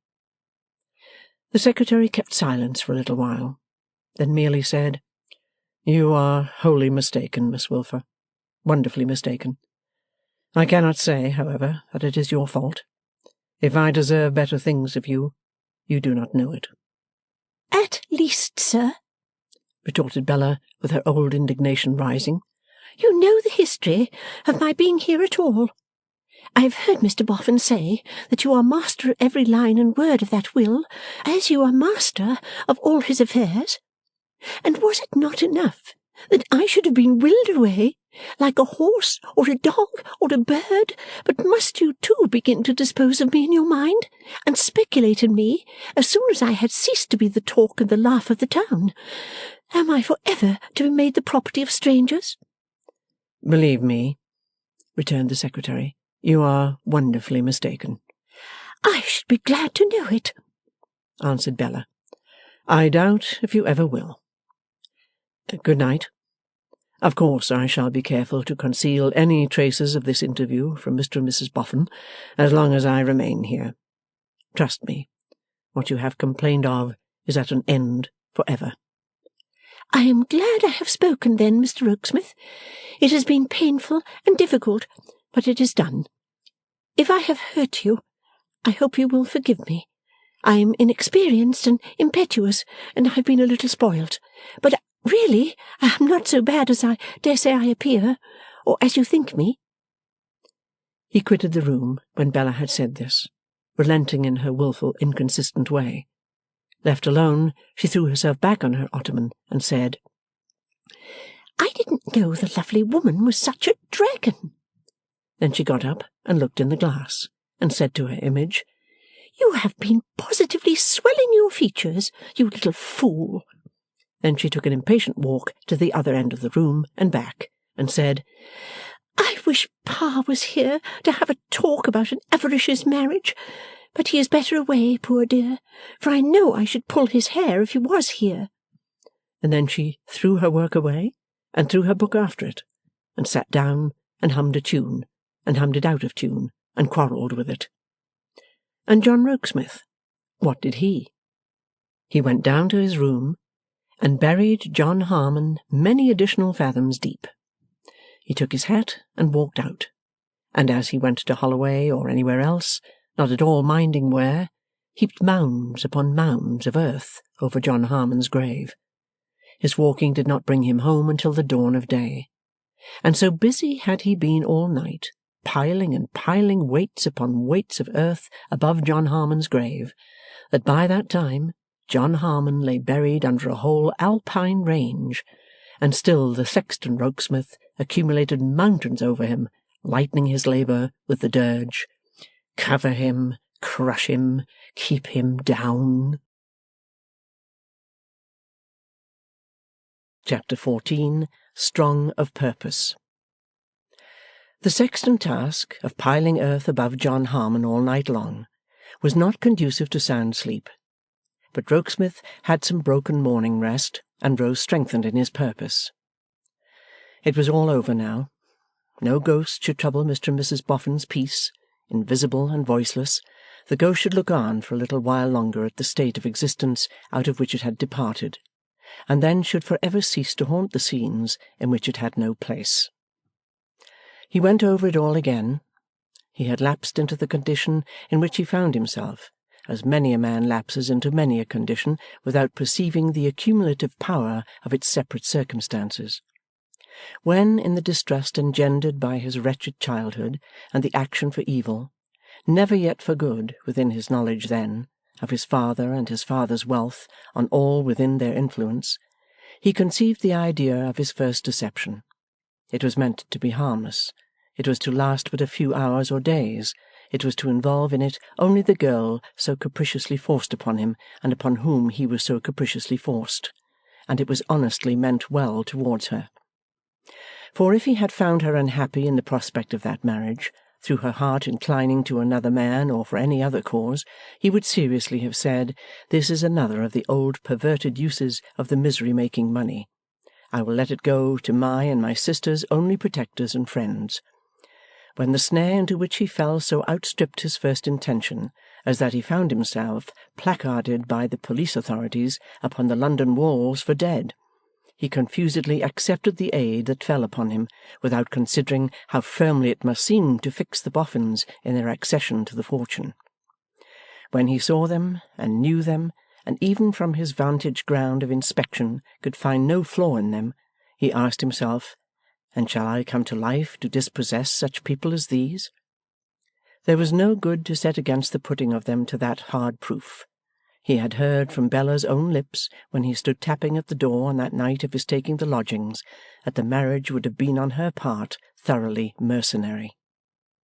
The Secretary kept silence for a little while, then merely said, "You are wholly mistaken, Miss Wilfer, wonderfully mistaken. I cannot say, however, that it is your fault. If I deserve better things of you, you do not know it." "At least, sir," retorted Bella, with her old indignation rising, "you know the history of my being here at all. I have heard Mr. Boffin say that you are master of every line and word of that will, as you are master of all his affairs. And was it not enough that I should have been willed away, like a horse or a dog or a bird, but must you too begin to dispose of me in your mind, and speculate in me as soon as I had ceased to be the talk and the laugh of the town? Am I for ever to be made the property of strangers?" "Believe me," returned the Secretary, "you are wonderfully mistaken." "I should be glad to know it," answered Bella. "I doubt if you ever will. Good night. Of course I shall be careful to conceal any traces of this interview from Mr. and Mrs. Boffin as long as I remain here. Trust me, what you have complained of is at an end for ever." "I am glad I have spoken, then, Mr. Rokesmith. It has been painful and difficult, but it is done. If I have hurt you, I hope you will forgive me. I am inexperienced and impetuous, and I have been a little spoilt. But really, I am not so bad as I dare say I appear, or as you think me." He quitted the room when Bella had said this, relenting in her wilful, inconsistent way. Left alone, she threw herself back on her ottoman and said, "I didn't know the lovely woman was such a dragon." Then she got up and looked in the glass, and said to her image, "You have been positively swelling your features, you little fool." Then she took an impatient walk to the other end of the room and back, and said, "I wish Pa was here to have a talk about an avaricious marriage. But he is better away, poor dear, for I know I should pull his hair if he was here." And then she threw her work away, and threw her book after it, and sat down and hummed a tune, and hummed it out of tune, and quarrelled with it. And John Rokesmith, what did he? He went down to his room, and buried John Harmon many additional fathoms deep. He took his hat and walked out, and as he went to Holloway or anywhere else, not at all minding where, heaped mounds upon mounds of earth over John Harmon's grave. His walking did not bring him home until the dawn of day, and so busy had he been all night, piling and piling weights upon weights of earth above John Harmon's grave, that by that time John Harmon lay buried under a whole Alpine range, and still the sexton Rokesmith accumulated mountains over him, lightening his labour with the dirge, "Cover him, crush him, keep him down." Chapter 14. Strong of Purpose. The sexton task of piling earth above John Harmon all night long was not conducive to sound sleep, but Rokesmith had some broken morning rest, and rose strengthened in his purpose. It was all over now. No ghost should trouble Mr. and Mrs. Boffin's peace. Invisible and voiceless, the ghost should look on for a little while longer at the state of existence out of which it had departed, and then should for ever cease to haunt the scenes in which it had no place. He went over it all again. He had lapsed into the condition in which he found himself, as many a man lapses into many a condition without perceiving the accumulative power of its separate circumstances. When, in the distrust engendered by his wretched childhood and the action for evil, never yet for good within his knowledge then, of his father and his father's wealth on all within their influence, he conceived the idea of his first deception. It was meant to be harmless. It was to last but a few hours or days. It was to involve in it only the girl so capriciously forced upon him, and upon whom he was so capriciously forced. And it was honestly meant well towards her. For if he had found her unhappy in the prospect of that marriage, through her heart inclining to another man or for any other cause, he would seriously have said, "This is another of the old perverted uses of the misery-making money. I will let it go to my and my sister's only protectors and friends." When the snare into which he fell so outstripped his first intention, as that he found himself placarded by the police authorities upon the London walls for dead, he confusedly accepted the aid that fell upon him, without considering how firmly it must seem to fix the Boffins in their accession to the fortune. When he saw them, and knew them, and even from his vantage ground of inspection could find no flaw in them, he asked himself, "And shall I come to life to dispossess such people as these?" There was no good to set against the putting of them to that hard proof. He had heard from Bella's own lips, when he stood tapping at the door on that night of his taking the lodgings, that the marriage would have been on her part thoroughly mercenary.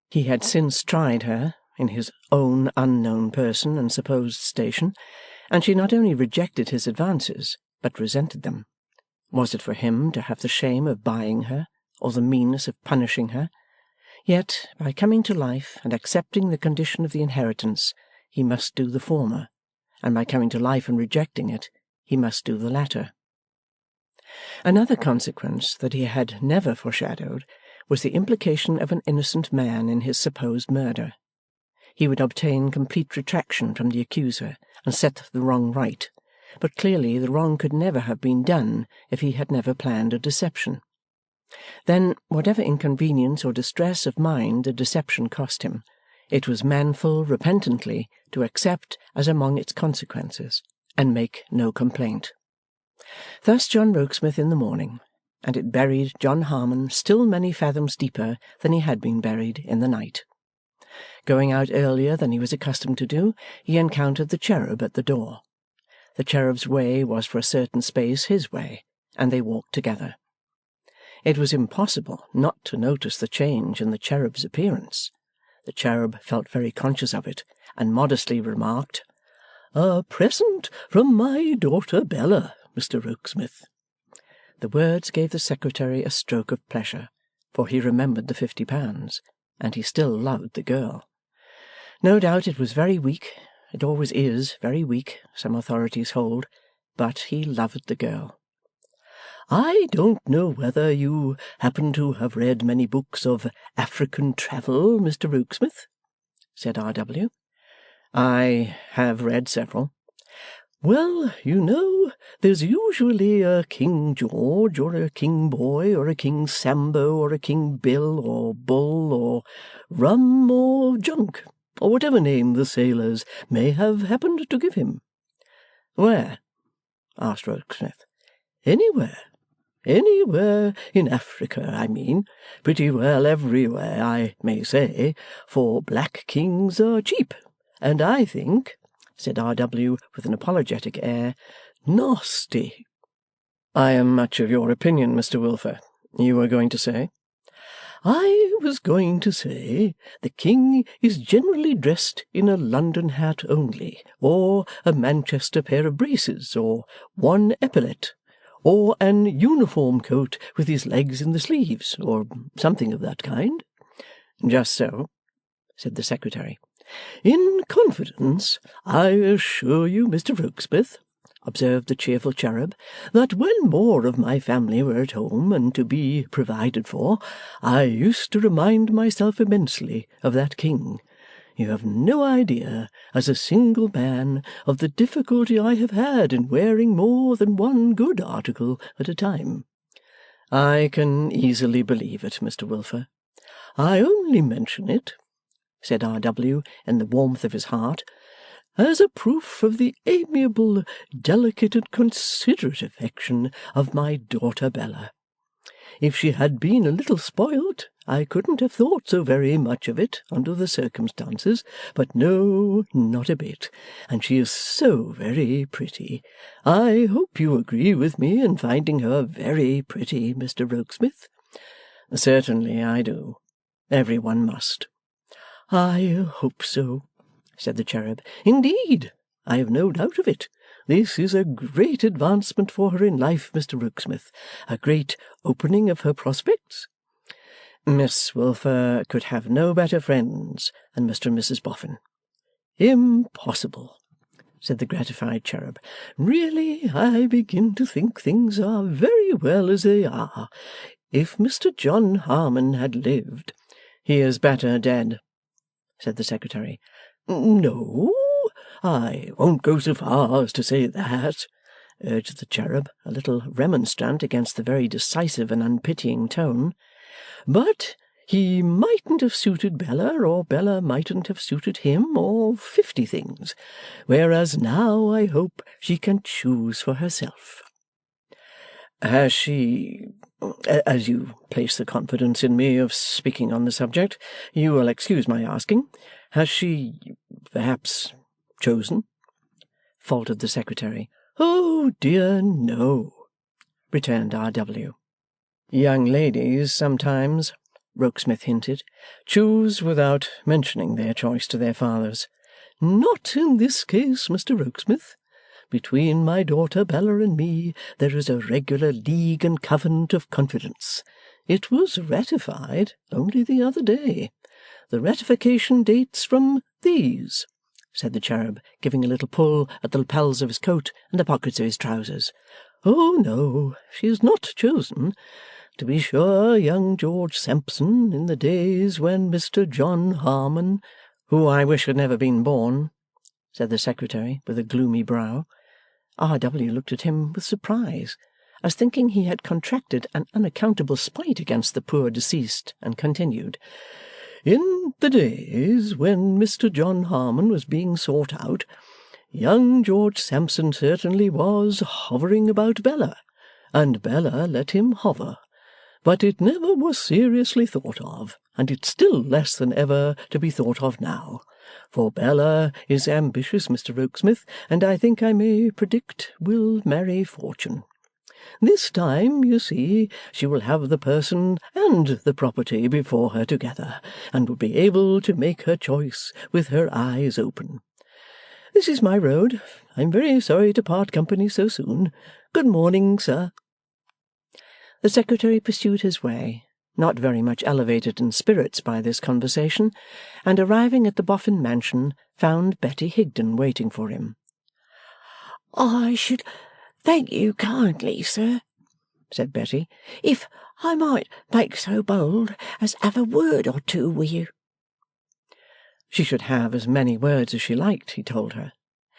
He had since tried her, in his own unknown person and supposed station, and she not only rejected his advances, but resented them. Was it for him to have the shame of buying her, or the meanness of punishing her? Yet, by coming to life and accepting the condition of the inheritance, he must do the former, and by coming to life and rejecting it, he must do the latter. Another consequence that he had never foreshadowed was the implication of an innocent man in his supposed murder. He would obtain complete retraction from the accuser, and set the wrong right, but clearly the wrong could never have been done if he had never planned a deception. Then, whatever inconvenience or distress of mind the deception cost him, it was manful repentantly to accept as among its consequences, and make no complaint. Thus John Rokesmith in the morning, and it buried John Harmon still many fathoms deeper than he had been buried in the night. Going out earlier than he was accustomed to do, he encountered the cherub at the door. The cherub's way was for a certain space his way, and they walked together. It was impossible not to notice the change in the cherub's appearance. The cherub felt very conscious of it, and modestly remarked, "A present from my daughter Bella, Mr. Rokesmith." The words gave the secretary a stroke of pleasure, for he remembered the £50, and he still loved the girl. No doubt it was very weak, it always is very weak, some authorities hold, but he loved the girl. "I don't know whether you happen to have read many books of African travel, Mr. Rokesmith?" said R.W. "I have read several." "Well, you know, there's usually a King George, or a King Boy, or a King Sambo, or a King Bill, or Bull, or Rum, or Junk, or whatever name the sailors may have happened to give him." "Where?" asked Rokesmith. "Anywhere. Anywhere in Africa, I mean. Pretty well everywhere, I may say, for black kings are cheap, and I think," said R.W. with an apologetic air, "nasty." "I am much of your opinion, Mr. Wilfer. You were going to say?" "I was going to say, the king is generally dressed in a London hat only, or a Manchester pair of braces, or one epaulette, or an uniform coat with his legs in the sleeves, or something of that kind." "Just so," said the secretary. "In confidence, I assure you, Mr. Rokesmith," observed the cheerful cherub, "that when more of my family were at home and to be provided for, I used to remind myself immensely of that king. You have no idea, as a single man, of the difficulty I have had in wearing more than one good article at a time." "I can easily believe it, Mr. Wilfer." "I only mention it," said R.W. in the warmth of his heart, "as a proof of the amiable, delicate, and considerate affection of my daughter Bella. If she had been a little spoilt, I couldn't have thought so very much of it under the circumstances, but no, not a bit, and she is so very pretty. I hope you agree with me in finding her very pretty, Mr. Rokesmith?" "Certainly I do. Every one must." "I hope so," said the cherub. "Indeed, I have no doubt of it. This is a great advancement for her in life, Mr. Rokesmith, a great opening of her prospects." Miss Wilfer could have no better friends than Mr. and Mrs. Boffin. Impossible, said the gratified cherub. Really, I begin to think things are very well as they are. If Mr. John Harmon had lived— He is better dead, said the secretary. No, I won't go so far as to say that, urged the cherub, a little remonstrant against the very decisive and unpitying tone. But he mightn't have suited Bella, or Bella mightn't have suited him, or 50 things, whereas now I hope she can choose for herself. Has she, as you place the confidence in me of speaking on the subject, you will excuse my asking, has she, perhaps, chosen? Faltered the secretary. Oh dear, no, returned R.W. Young ladies sometimes, Rokesmith hinted, choose without mentioning their choice to their fathers. Not in this case, Mr. Rokesmith. Between my daughter Bella and me there is a regular league and covenant of confidence. It was ratified only the other day. The ratification dates from these, said the cherub, giving a little pull at the lapels of his coat and the pockets of his trousers. Oh no, she is not chosen. To be sure, young George Sampson, in the days when Mr. John Harmon— Who I wish had never been born, said the secretary, with a gloomy brow. R.W. looked at him with surprise, as thinking he had contracted an unaccountable spite against the poor deceased, and continued. In the days when Mr. John Harmon was being sought out, young George Sampson certainly was hovering about Bella, and Bella let him hover. But it never was seriously thought of, and it's still less than ever to be thought of now. For Bella is ambitious, Mr. Rokesmith, and I think I may predict will marry fortune. This time, you see, she will have the person and the property before her together, and will be able to make her choice with her eyes open. This is my road. I'm very sorry to part company so soon. Good morning, sir. The secretary pursued his way, not very much elevated in spirits by this conversation, and arriving at the Boffin mansion, found Betty Higden waiting for him. I should thank you kindly, sir, said Betty, if I might make so bold as have a word or two with you. She should have as many words as she liked, he told her,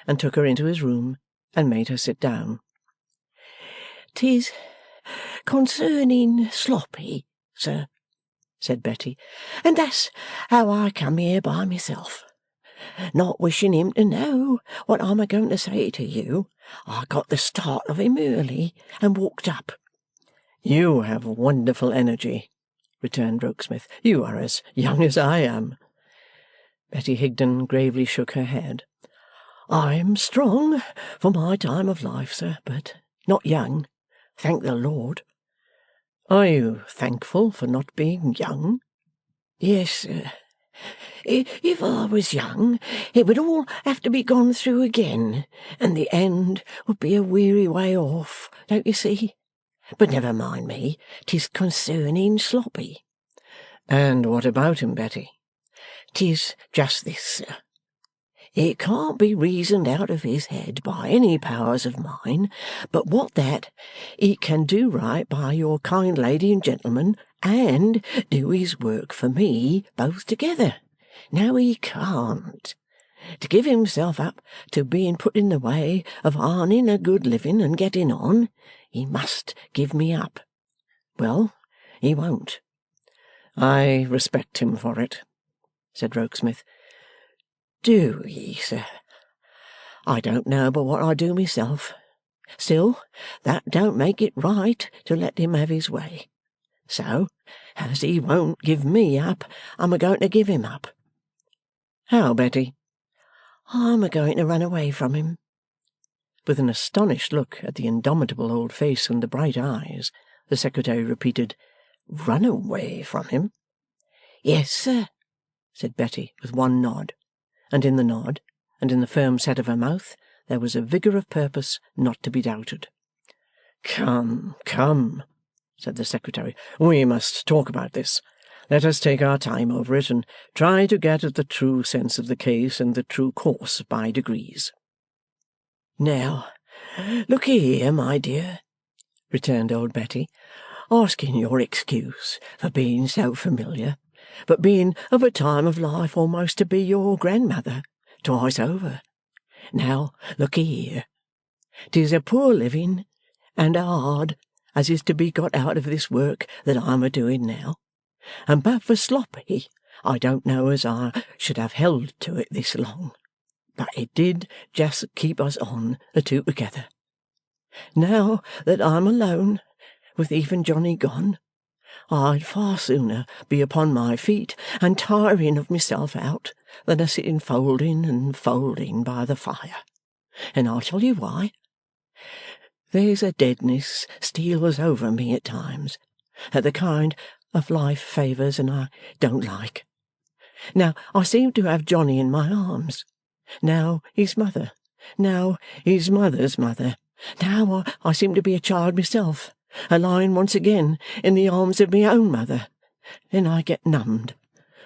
and took her into his room, and made her sit down. 'Tis concerning Sloppy, sir, said Betty, and that's how I come here by myself. Not wishing him to know what I'm a-going to say to you, I got the start of him early and walked up. You have wonderful energy, returned Rokesmith. You are as young as I am. Betty Higden gravely shook her head. I am strong for my time of life, sir, but not young, thank the Lord. Are you thankful for not being young? Yes, sir. If I was young, it would all have to be gone through again, and the end would be a weary way off, don't you see? But never mind me, 'tis concerning Sloppy. And what about him, Betty? 'Tis just this, sir. It can't be reasoned out of his head by any powers of mine, but what that he can do right by your kind lady and gentleman, and do his work for me, both together. Now he can't. To give himself up to being put in the way of earning a good living and getting on, he must give me up. Well, he won't. I respect him for it, said Rokesmith. Do ye, sir? I don't know but what I do myself. Still, that don't make it right to let him have his way. So, as he won't give me up, I'm a-going to give him up. How, Betty? I'm a-going to run away from him. With an astonished look at the indomitable old face and the bright eyes, the secretary repeated, Run away from him? Yes, sir, said Betty, with one nod. And in the nod, and in the firm set of her mouth, there was a vigour of purpose not to be doubted. Come, come, said the secretary. We must talk about this. Let us take our time over it, and try to get at the true sense of the case and the true course by degrees.' 'Now, look here, my dear,' returned old Betty, 'asking your excuse for being so familiar, but being of a time of life almost to be your grandmother twice over. Now, look here. 'Tis a poor living and a hard as is to be got out of this work that I'm a doing now, and but for Sloppy I don't know as I should have held to it this long, but it did just keep us on the two together. Now that I'm alone, with even Johnny gone, I'd far sooner be upon my feet and tiring of myself out than a sitting folding and folding by the fire. And I'll tell you why. There's a deadness steals over me at times, that the kind of life favours and I don't like. Now I seem to have Johnny in my arms, now his mother, now his mother's mother, now I seem to be a child myself, a lying once again in the arms of my own mother. Then I get numbed,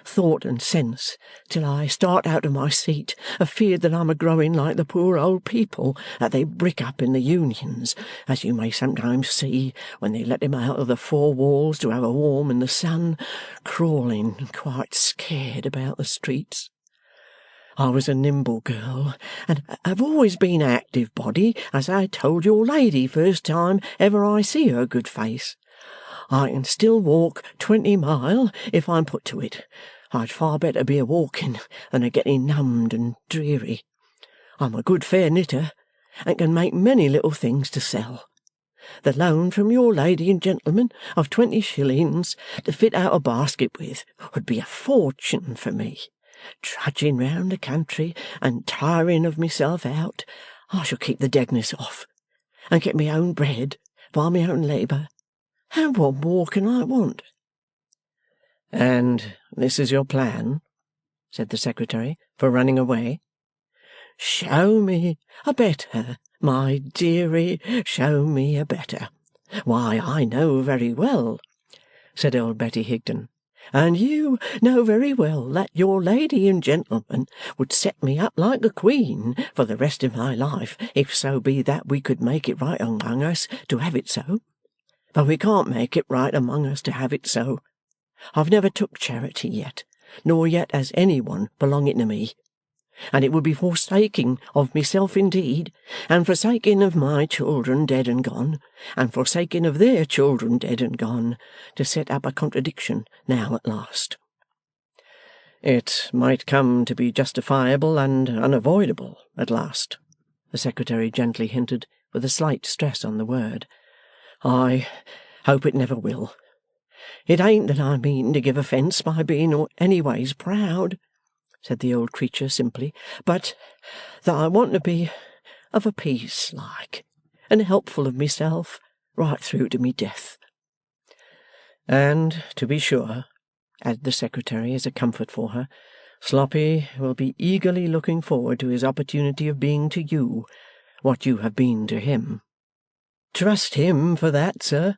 thought and sense, till I start out of my seat, afeard that I'm a-growing like the poor old people that they brick up in the Unions, as you may sometimes see when they let 'em out of the four walls to have a warm in the sun, crawling quite scared about the streets. I was a nimble girl, and have always been a active body, as I told your lady first time ever I see her good face. I can still walk 20 mile if I'm put to it. I'd far better be a-walking than a-getting numbed and dreary. I'm a good fair knitter, and can make many little things to sell. The loan from your lady and gentleman of 20 shillings to fit out a basket with would be a fortune for me. Trudging round the country and tiring of myself out, I shall keep the deadness off, and get my own bread by my own labour. And what more can I want?' 'And this is your plan,' said the Secretary, 'for running away?' 'Show me a better, my dearie, show me a better. Why, I know very well,' said old Betty Higden, 'and you know very well that your lady and gentleman would set me up like a queen for the rest of my life, if so be that we could make it right among us to have it so. But we can't make it right among us to have it so. I've never took charity yet, nor yet has any one belonging to me, and it would be forsaking of myself indeed, and forsaking of my children dead and gone, and forsaking of their children dead and gone, to set up a contradiction now at last.' 'It might come to be justifiable and unavoidable at last,' the Secretary gently hinted, with a slight stress on the word. 'I hope it never will. It ain't that I mean to give offence by being anyways proud,' said the old creature simply, 'but that I want to be of a piece like, and helpful of myself right through to me death.' 'And to be sure,' added the Secretary as a comfort for her, 'Sloppy will be eagerly looking forward to his opportunity of being to you what you have been to him.' 'Trust him for that, sir,'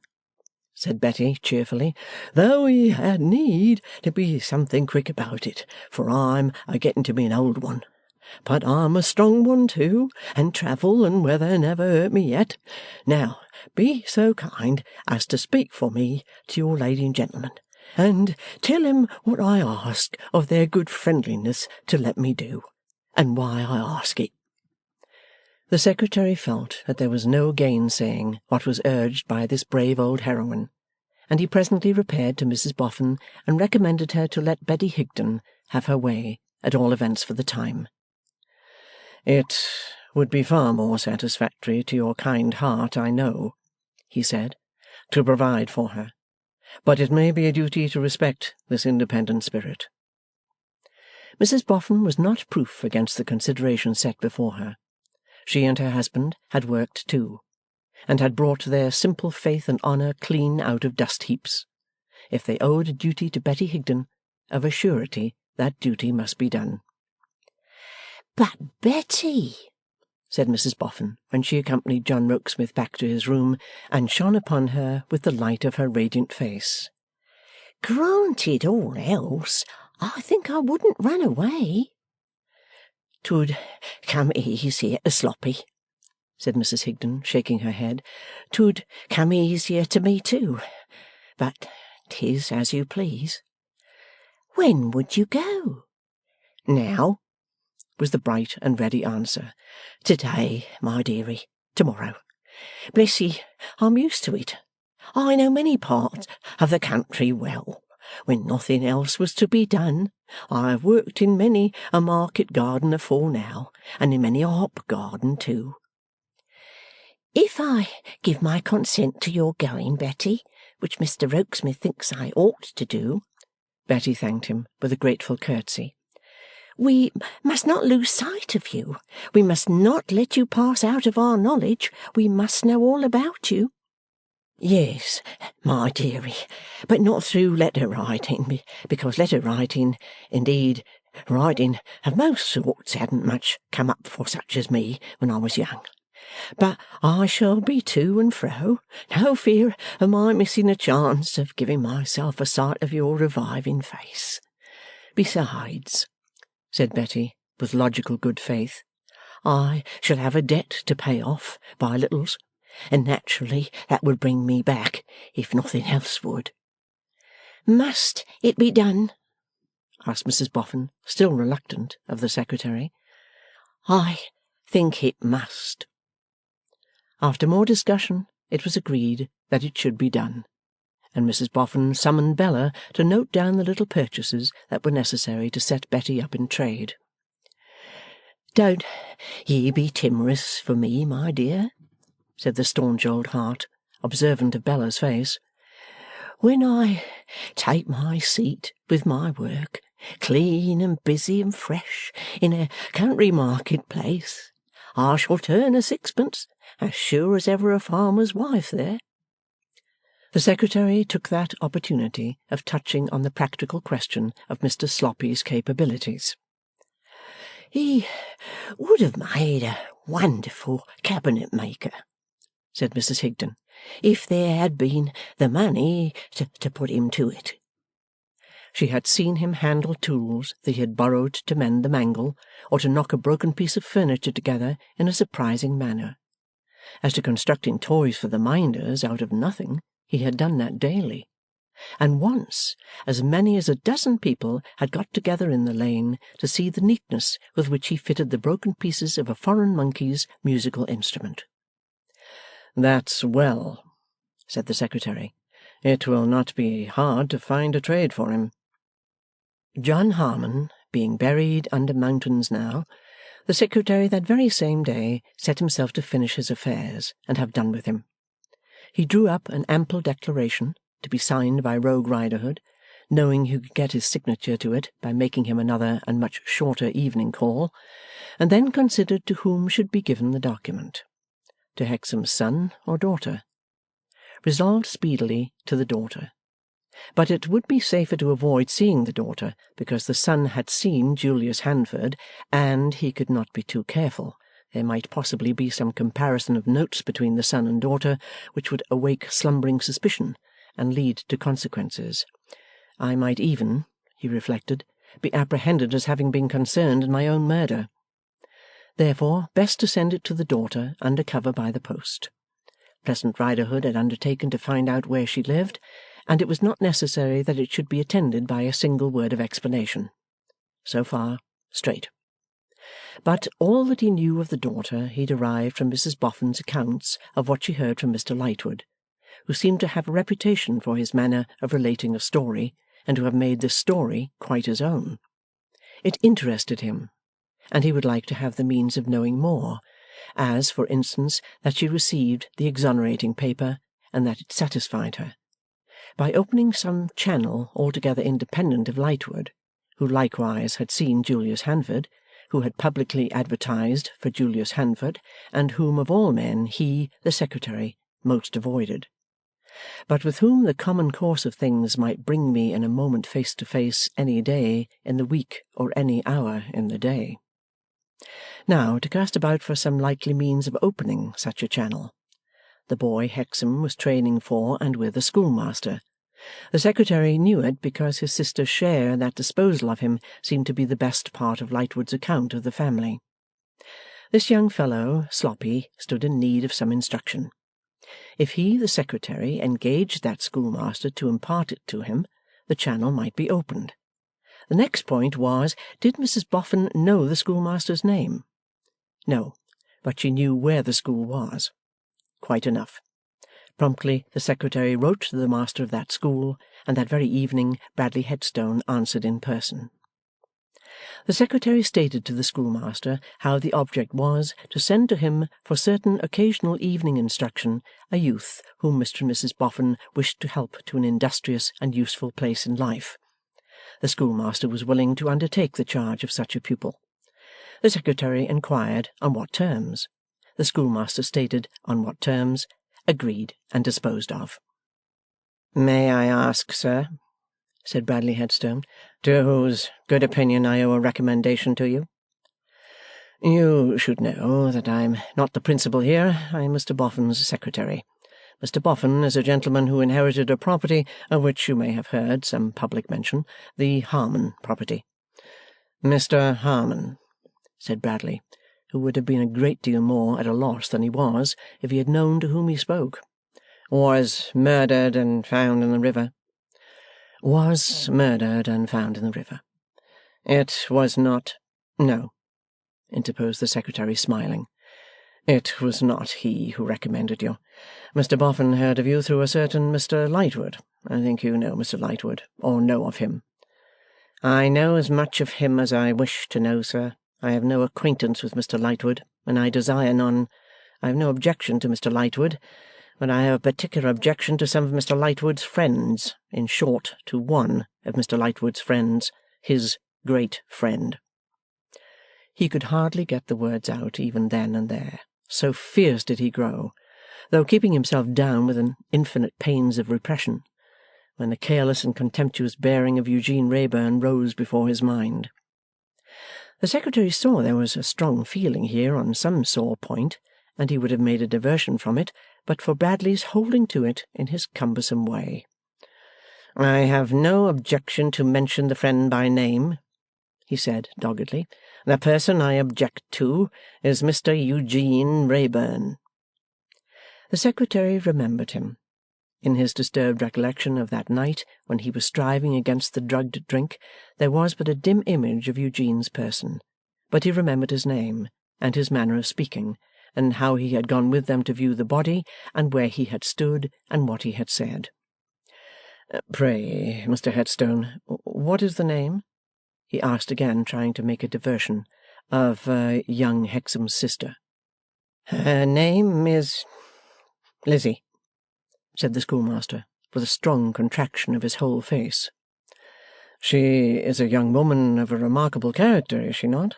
said Betty cheerfully, 'though he had need to be something quick about it, for I'm a-getting to be an old one. But I'm a strong one too, and travel and weather never hurt me yet. Now, be so kind as to speak for me to your lady and gentleman, and tell him what I ask of their good friendliness to let me do, and why I ask it.' The Secretary felt that there was no gainsaying what was urged by this brave old heroine, and he presently repaired to Mrs Boffin and recommended her to let Betty Higden have her way, at all events for the time. 'It would be far more satisfactory to your kind heart, I know,' he said, 'to provide for her, but it may be a duty to respect this independent spirit.' Mrs Boffin was not proof against the consideration set before her. She and her husband had worked too, and had brought their simple faith and honour clean out of dust-heaps. If they owed a duty to Betty Higden, of a surety that duty must be done. 'But Betty,' said Mrs Boffin, when she accompanied John Rokesmith back to his room, and shone upon her with the light of her radiant face, Granted all else, I think I wouldn't run away. 'Twould come easier to Sloppy, said Mrs Higden, shaking her head. 'Twould come easier to me too. But 'tis as you please. When would you go? Now, was the bright and ready answer. To-day, my dearie. To-morrow. Bless ye, I'm used to it. I know many parts of the country well. When nothing else was to be done, I have worked in many a market garden afore now, and in many a hop garden too. If I give my consent to your going, Betty, which Mr Rokesmith thinks I ought to do, Betty thanked him with a grateful curtsy, we must not lose sight of you. We must not let you pass out of our knowledge. We must know all about you. Yes, my dearie, but not through letter writing, because letter writing, indeed, writing of most sorts hadn't much come up for such as me when I was young. But I shall be to and fro. No fear of my missing a chance of giving myself a sight of your reviving face. Besides, said Betty, with logical good faith, I shall have a debt to pay off by littles, and naturally that would bring me back, if nothing else would. Must it be done? Asked Mrs Boffin, still reluctant, of the secretary. I think it must. After more discussion, it was agreed that it should be done, and Mrs Boffin summoned Bella to note down the little purchases that were necessary to set Betty up in trade. Don't ye be timorous for me, my dear, said the staunch old heart, observant of Bella's face. When I take my seat with my work, clean and busy and fresh, in a country market-place, I shall turn a sixpence, as sure as ever a farmer's wife there. The secretary took that opportunity of touching on the practical question of Mr Sloppy's capabilities. He would have made a wonderful cabinet-maker, said Mrs Higden, if there had been the money to put him to it. She had seen him handle tools that he had borrowed to mend the mangle, or to knock a broken piece of furniture together in a surprising manner. As to constructing toys for the minders out of nothing, he had done that daily, and once as many as a dozen people had got together in the lane to see the neatness with which he fitted the broken pieces of a foreign monkey's musical instrument. That's well, said the secretary. It will not be hard to find a trade for him. John Harmon being buried under mountains now, the secretary that very same day set himself to finish his affairs and have done with him. He drew up an ample declaration, to be signed by Rogue Riderhood, knowing he could get his signature to it by making him another and much shorter evening call, and then considered to whom should be given the document. To Hexam's son or daughter? Resolved speedily to the daughter. But it would be safer to avoid seeing the daughter, because the son had seen Julius Handford, and he could not be too careful. There might possibly be some comparison of notes between the son and daughter, which would awake slumbering suspicion, and lead to consequences. I might even, he reflected, be apprehended as having been concerned in my own murder. Therefore, best to send it to the daughter under cover by the post. Pleasant Riderhood had undertaken to find out where she lived, and it was not necessary that it should be attended by a single word of explanation. So far, straight. But all that he knew of the daughter he derived from Mrs Boffin's accounts of what she heard from Mr Lightwood, who seemed to have a reputation for his manner of relating a story, and to have made this story quite his own. It interested him, and he would like to have the means of knowing more, as, for instance, that she received the exonerating paper, and that it satisfied her, by opening some channel altogether independent of Lightwood, who likewise had seen Julius Handford, who had publicly advertised for Julius Handford, and whom of all men he, the secretary, most avoided, but with whom the common course of things might bring me in a moment face to face any day in the week or any hour in the day. Now, to cast about for some likely means of opening such a channel. The boy Hexam was training for and with a schoolmaster, The Secretary knew it because his sister's share in that disposal of him seemed to be the best part of Lightwood's account of the family. This young fellow, Sloppy, stood in need of some instruction. If he, the Secretary, engaged that schoolmaster to impart it to him, the channel might be opened. The next point was, did Mrs Boffin know the schoolmaster's name? No, but she knew where the school was. Quite enough. Promptly the Secretary wrote to the master of that school, and that very evening Bradley Headstone answered in person. The Secretary stated to the schoolmaster how the object was to send to him for certain occasional evening instruction a youth whom Mr. and Mrs Boffin wished to help to an industrious and useful place in life. The schoolmaster was willing to undertake the charge of such a pupil. The Secretary inquired on what terms. The schoolmaster stated on what terms, agreed and disposed of. "May I ask, sir," said Bradley Headstone, "to whose good opinion I owe a recommendation to you?" "You should know that I am not the principal here. I am Mr Boffin's secretary. Mr Boffin is a gentleman who inherited a property of which you may have heard some public mention, the Harmon property." "Mr Harmon," said Bradley, who would have been a great deal more at a loss than he was if he had known to whom he spoke, "was murdered and found in the river." "Was murdered and found in the river. It was not—" "No," interposed the Secretary, smiling. "It was not he who recommended you. Mr Boffin heard of you through a certain Mr Lightwood. I think you know Mr Lightwood, or know of him." "I know as much of him as I wish to know, sir. I have no acquaintance with Mr Lightwood, and I desire none. I have no objection to Mr Lightwood, but I have a particular objection to some of Mr Lightwood's friends, in short, to one of Mr Lightwood's friends, his great friend." He could hardly get the words out even then and there, so fierce did he grow, though keeping himself down with an infinite pains of repression, when the careless and contemptuous bearing of Eugene Wrayburn rose before his mind. The Secretary saw there was a strong feeling here on some sore point, and he would have made a diversion from it, but for Bradley's holding to it in his cumbersome way. "I have no objection to mention the friend by name," he said doggedly. "The person I object to is Mr Eugene Wrayburn." The Secretary remembered him. In his disturbed recollection of that night when he was striving against the drugged drink, there was but a dim image of Eugene's person, but he remembered his name, and his manner of speaking, and how he had gone with them to view the body, and where he had stood, and what he had said. "Pray, Mr Headstone, what is the name?" he asked again, trying to make a diversion, "of young Hexam's sister?" "Her name is Lizzie," said the schoolmaster, with a strong contraction of his whole face. "She is a young woman of a remarkable character, is she not?"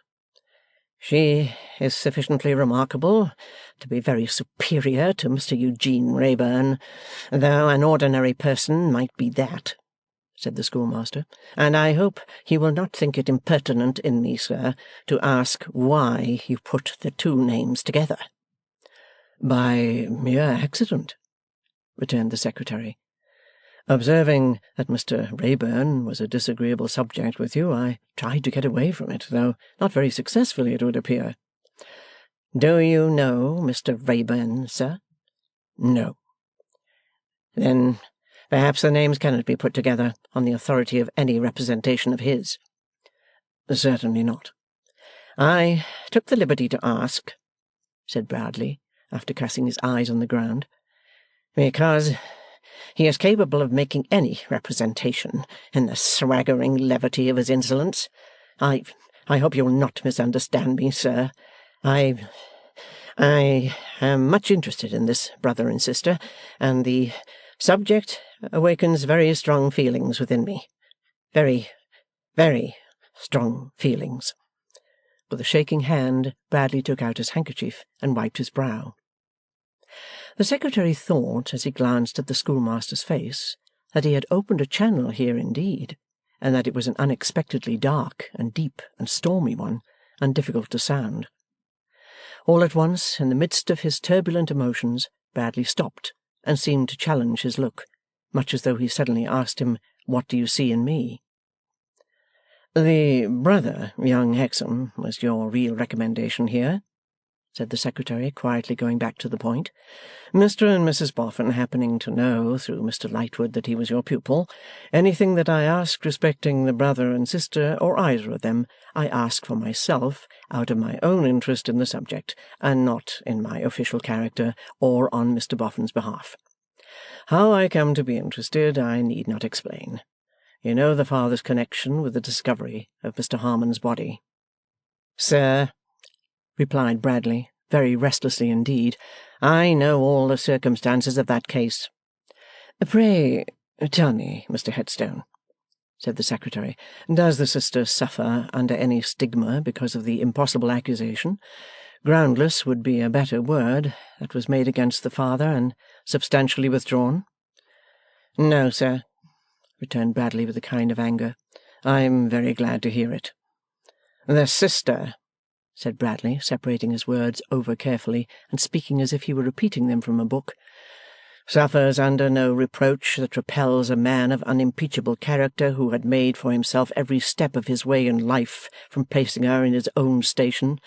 "She is sufficiently remarkable to be very superior to Mr Eugene Wrayburn, though an ordinary person might be that," said the schoolmaster, "and I hope you will not think it impertinent in me, sir, to ask why you put the two names together." "By mere accident," returned the Secretary. "Observing that Mr Wrayburn was a disagreeable subject with you, I tried to get away from it, though not very successfully, it would appear." "Do you know Mr Wrayburn, sir?" "No." "Then perhaps the names cannot be put together on the authority of any representation of his." "Certainly not." "I took the liberty to ask," said Bradley, after casting his eyes on the ground, "because he is capable of making any representation in the swaggering levity of his insolence. I hope you will not misunderstand me, sir. I am much interested in this brother and sister, and the subject awakens very strong feelings within me. Very, very strong feelings." With a shaking hand, Bradley took out his handkerchief and wiped his brow. The Secretary thought, as he glanced at the schoolmaster's face, that he had opened a channel here indeed, and that it was an unexpectedly dark and deep and stormy one, and difficult to sound. All at once, in the midst of his turbulent emotions, Bradley stopped, and seemed to challenge his look. much as though he suddenly asked him, "What do you see in me?" "The brother, young Hexam, was your real recommendation here," said the Secretary, quietly going back to the point. "Mr. and Mrs. Boffin happening to know, through Mr. Lightwood, that he was your pupil, anything that I ask respecting the brother and sister, or either of them, I ask for myself, out of my own interest in the subject, and not in my official character, or on Mr. Boffin's behalf. How I come to be interested, I need not explain. You know the father's connection with the discovery of Mr. Harmon's body." "Sir," replied Bradley, very restlessly indeed, "I know all the circumstances of that case." "Pray tell me, Mr. Headstone," said the Secretary, "does the sister suffer under any stigma because of the impossible accusation groundless would be a better word that was made against the father, and substantially withdrawn?" "No, sir," returned Bradley with a kind of anger. "I'm very glad to hear it." "The sister," said Bradley, separating his words over carefully, and speaking as if he were repeating them from a book, "suffers under no reproach that repels a man of unimpeachable character who had made for himself every step of his way in life from placing her in his own station.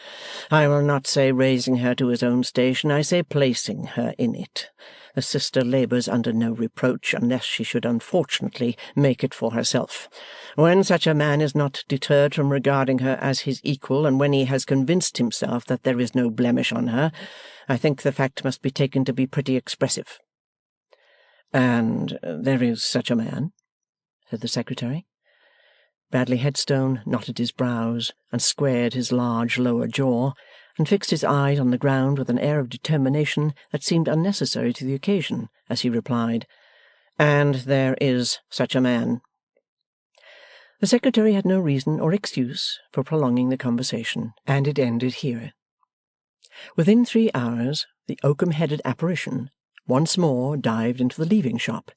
I will not say raising her to his own station, I say placing her in it. The sister labours under no reproach, unless she should unfortunately make it for herself. When such a man is not deterred from regarding her as his equal, and when he has convinced himself that there is no blemish on her, I think the fact must be taken to be pretty expressive." "And there is such a man?" said the Secretary. Bradley Headstone knotted his brows, and squared his large lower jaw, and fixed his eyes on the ground with an air of determination that seemed unnecessary to the occasion, as he replied, "And there is such a man." The Secretary had no reason or excuse for prolonging the conversation, and it ended here. Within 3 hours, the oakum-headed apparition once more dived into the leaving shop,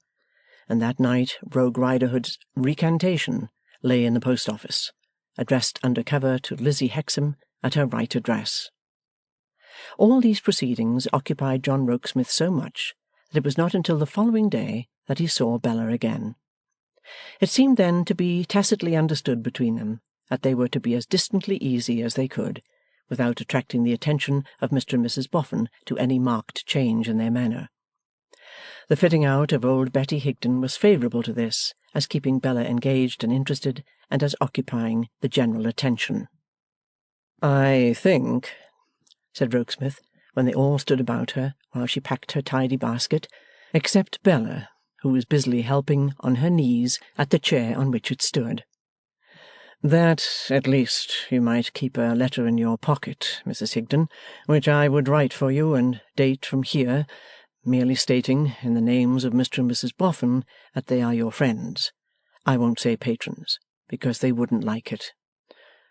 and that night Rogue Riderhood's recantation lay in the post office, addressed under cover to Lizzie Hexam at her right address. All these proceedings occupied John Rokesmith so much that it was not until the following day that he saw Bella again. It seemed then to be tacitly understood between them that they were to be as distantly easy as they could, without attracting the attention of Mr. and Mrs. Boffin to any marked change in their manner. The fitting out of old Betty Higden was favourable to this, as keeping Bella engaged and interested, and as occupying the general attention. "I think," said Rokesmith, when they all stood about her while she packed her tidy basket, except Bella, who was busily helping on her knees at the chair on which it stood, "that at least you might keep a letter in your pocket, Mrs. Higden, which I would write for you and date from here, merely stating, in the names of Mr. and Mrs. Boffin, that they are your friends. I won't say patrons, because they wouldn't like it."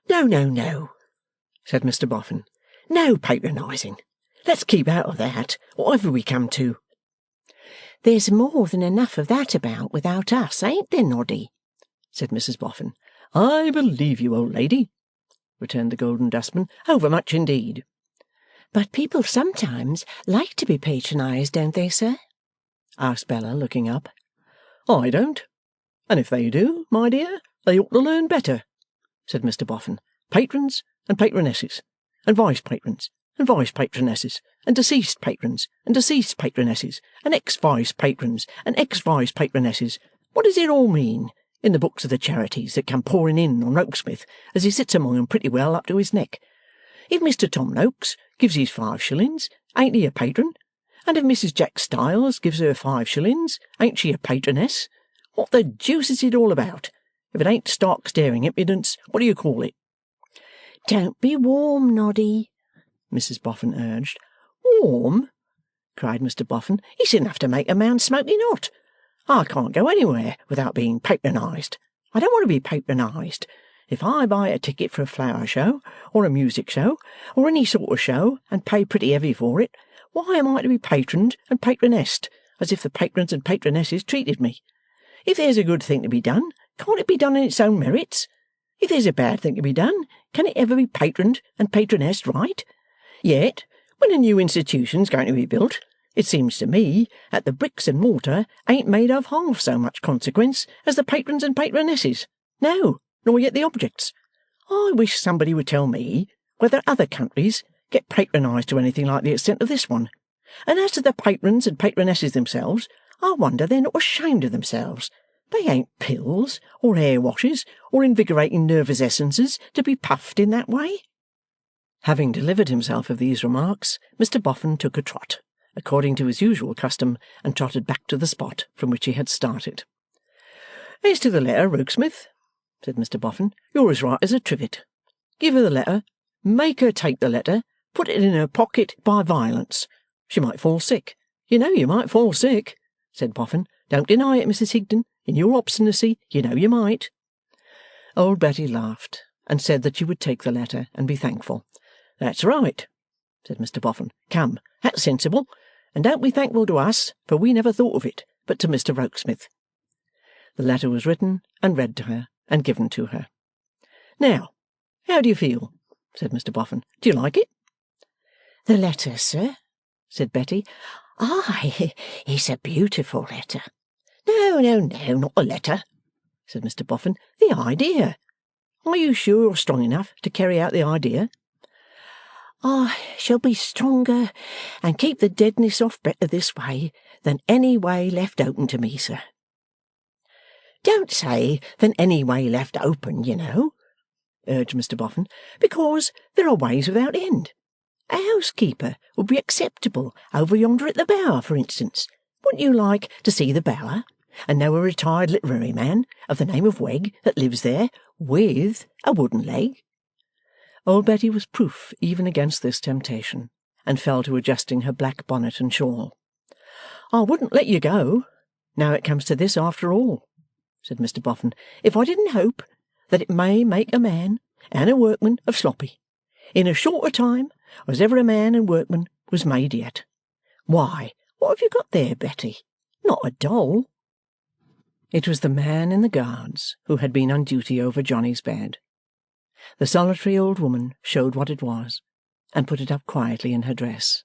"No, no, no," said Mr. Boffin. "No patronising. Let's keep out of that, whatever we come to." "There's more than enough of that about without us, ain't there, Noddy?" said Mrs. Boffin. "I believe you, old lady," returned the Golden Dustman. "Overmuch indeed." "But people sometimes like to be patronised, don't they, sir?" asked Bella, looking up. "I don't. And if they do, my dear, they ought to learn better," said Mr. Boffin. "Patrons and patronesses, and vice-patrons and vice-patronesses, and deceased patrons and deceased patronesses, and ex-vice-patrons and ex-vice-patronesses. What does it all mean in the books of the charities that come pouring in on Rokesmith as he sits among 'em pretty well up to his neck? If Mr. Tom Noakes gives his 5 shillings, ain't he a patron? And if Mrs. Jack Styles gives her 5 shillings, ain't she a patroness? What the deuce is it all about? If it ain't stark staring impudence, what do you call it?" "Don't be warm, Noddy," Mrs. Boffin urged. "Warm?" cried Mr. Boffin. "It's enough to make a man smoking hot. I can't go anywhere without being patronised. I don't want to be patronised. If I buy a ticket for a flower show, or a music show, or any sort of show, and pay pretty heavy for it, why am I to be patroned and patronessed, as if the patrons and patronesses treated me? If there's a good thing to be done, can't it be done on its own merits? If there's a bad thing to be done, can it ever be patroned and patronessed right? Yet, when a new institution's going to be built, It seems to me that the bricks and mortar ain't made of half so much consequence as the patrons and patronesses. No, nor yet the objects. I wish somebody would tell me whether other countries get patronised to anything like the extent of this one. And as to the patrons and patronesses themselves, I wonder they're not ashamed of themselves. They ain't pills, or hair washes, or invigorating nervous essences to be puffed in that way. Having delivered himself of these remarks, Mr Boffin took a trot, according to his usual custom, and trotted back to the spot from which he had started. As to the letter, Rokesmith, said Mr Boffin, you're as right as a trivet. Give her the letter, make her take the letter, put it in her pocket by violence. She might fall sick. You know you might fall sick, said Boffin. Don't deny it, Mrs Higden. In your obstinacy, you know you might. Old Betty laughed, and said that she would take the letter and be thankful. That's right, said Mr Boffin. Come, that's sensible. And don't be thankful to us, for we never thought of it, but to Mr Rokesmith. The letter was written and read to her and given to her. Now, how do you feel? Said Mr Boffin. Do you like it? The letter, sir, said Betty. Aye, it's a beautiful letter. No, not the letter, said Mr Boffin. The idea. Are you sure you're strong enough to carry out the idea? I shall be stronger and keep the deadness off better this way than any way left open to me, sir. Don't say than any way left open, you know, urged Mr Boffin, because there are ways without end. A housekeeper would be acceptable over yonder at the Bower, for instance. Wouldn't you like to see the Bower, and know a retired literary man of the name of Wegg that lives there, with a wooden leg? Old Betty was proof even against this temptation, and fell to adjusting her black bonnet and shawl. I wouldn't let you go, now it comes to this after all, said Mr Boffin, if I didn't hope that it may make a man and a workman of Sloppy, in as short a time as ever a man and workman was made yet. Why, what have you got there, Betty? Not a doll? It was the man in the Guards who had been on duty over Johnny's bed. The solitary old woman showed what it was, and put it up quietly in her dress.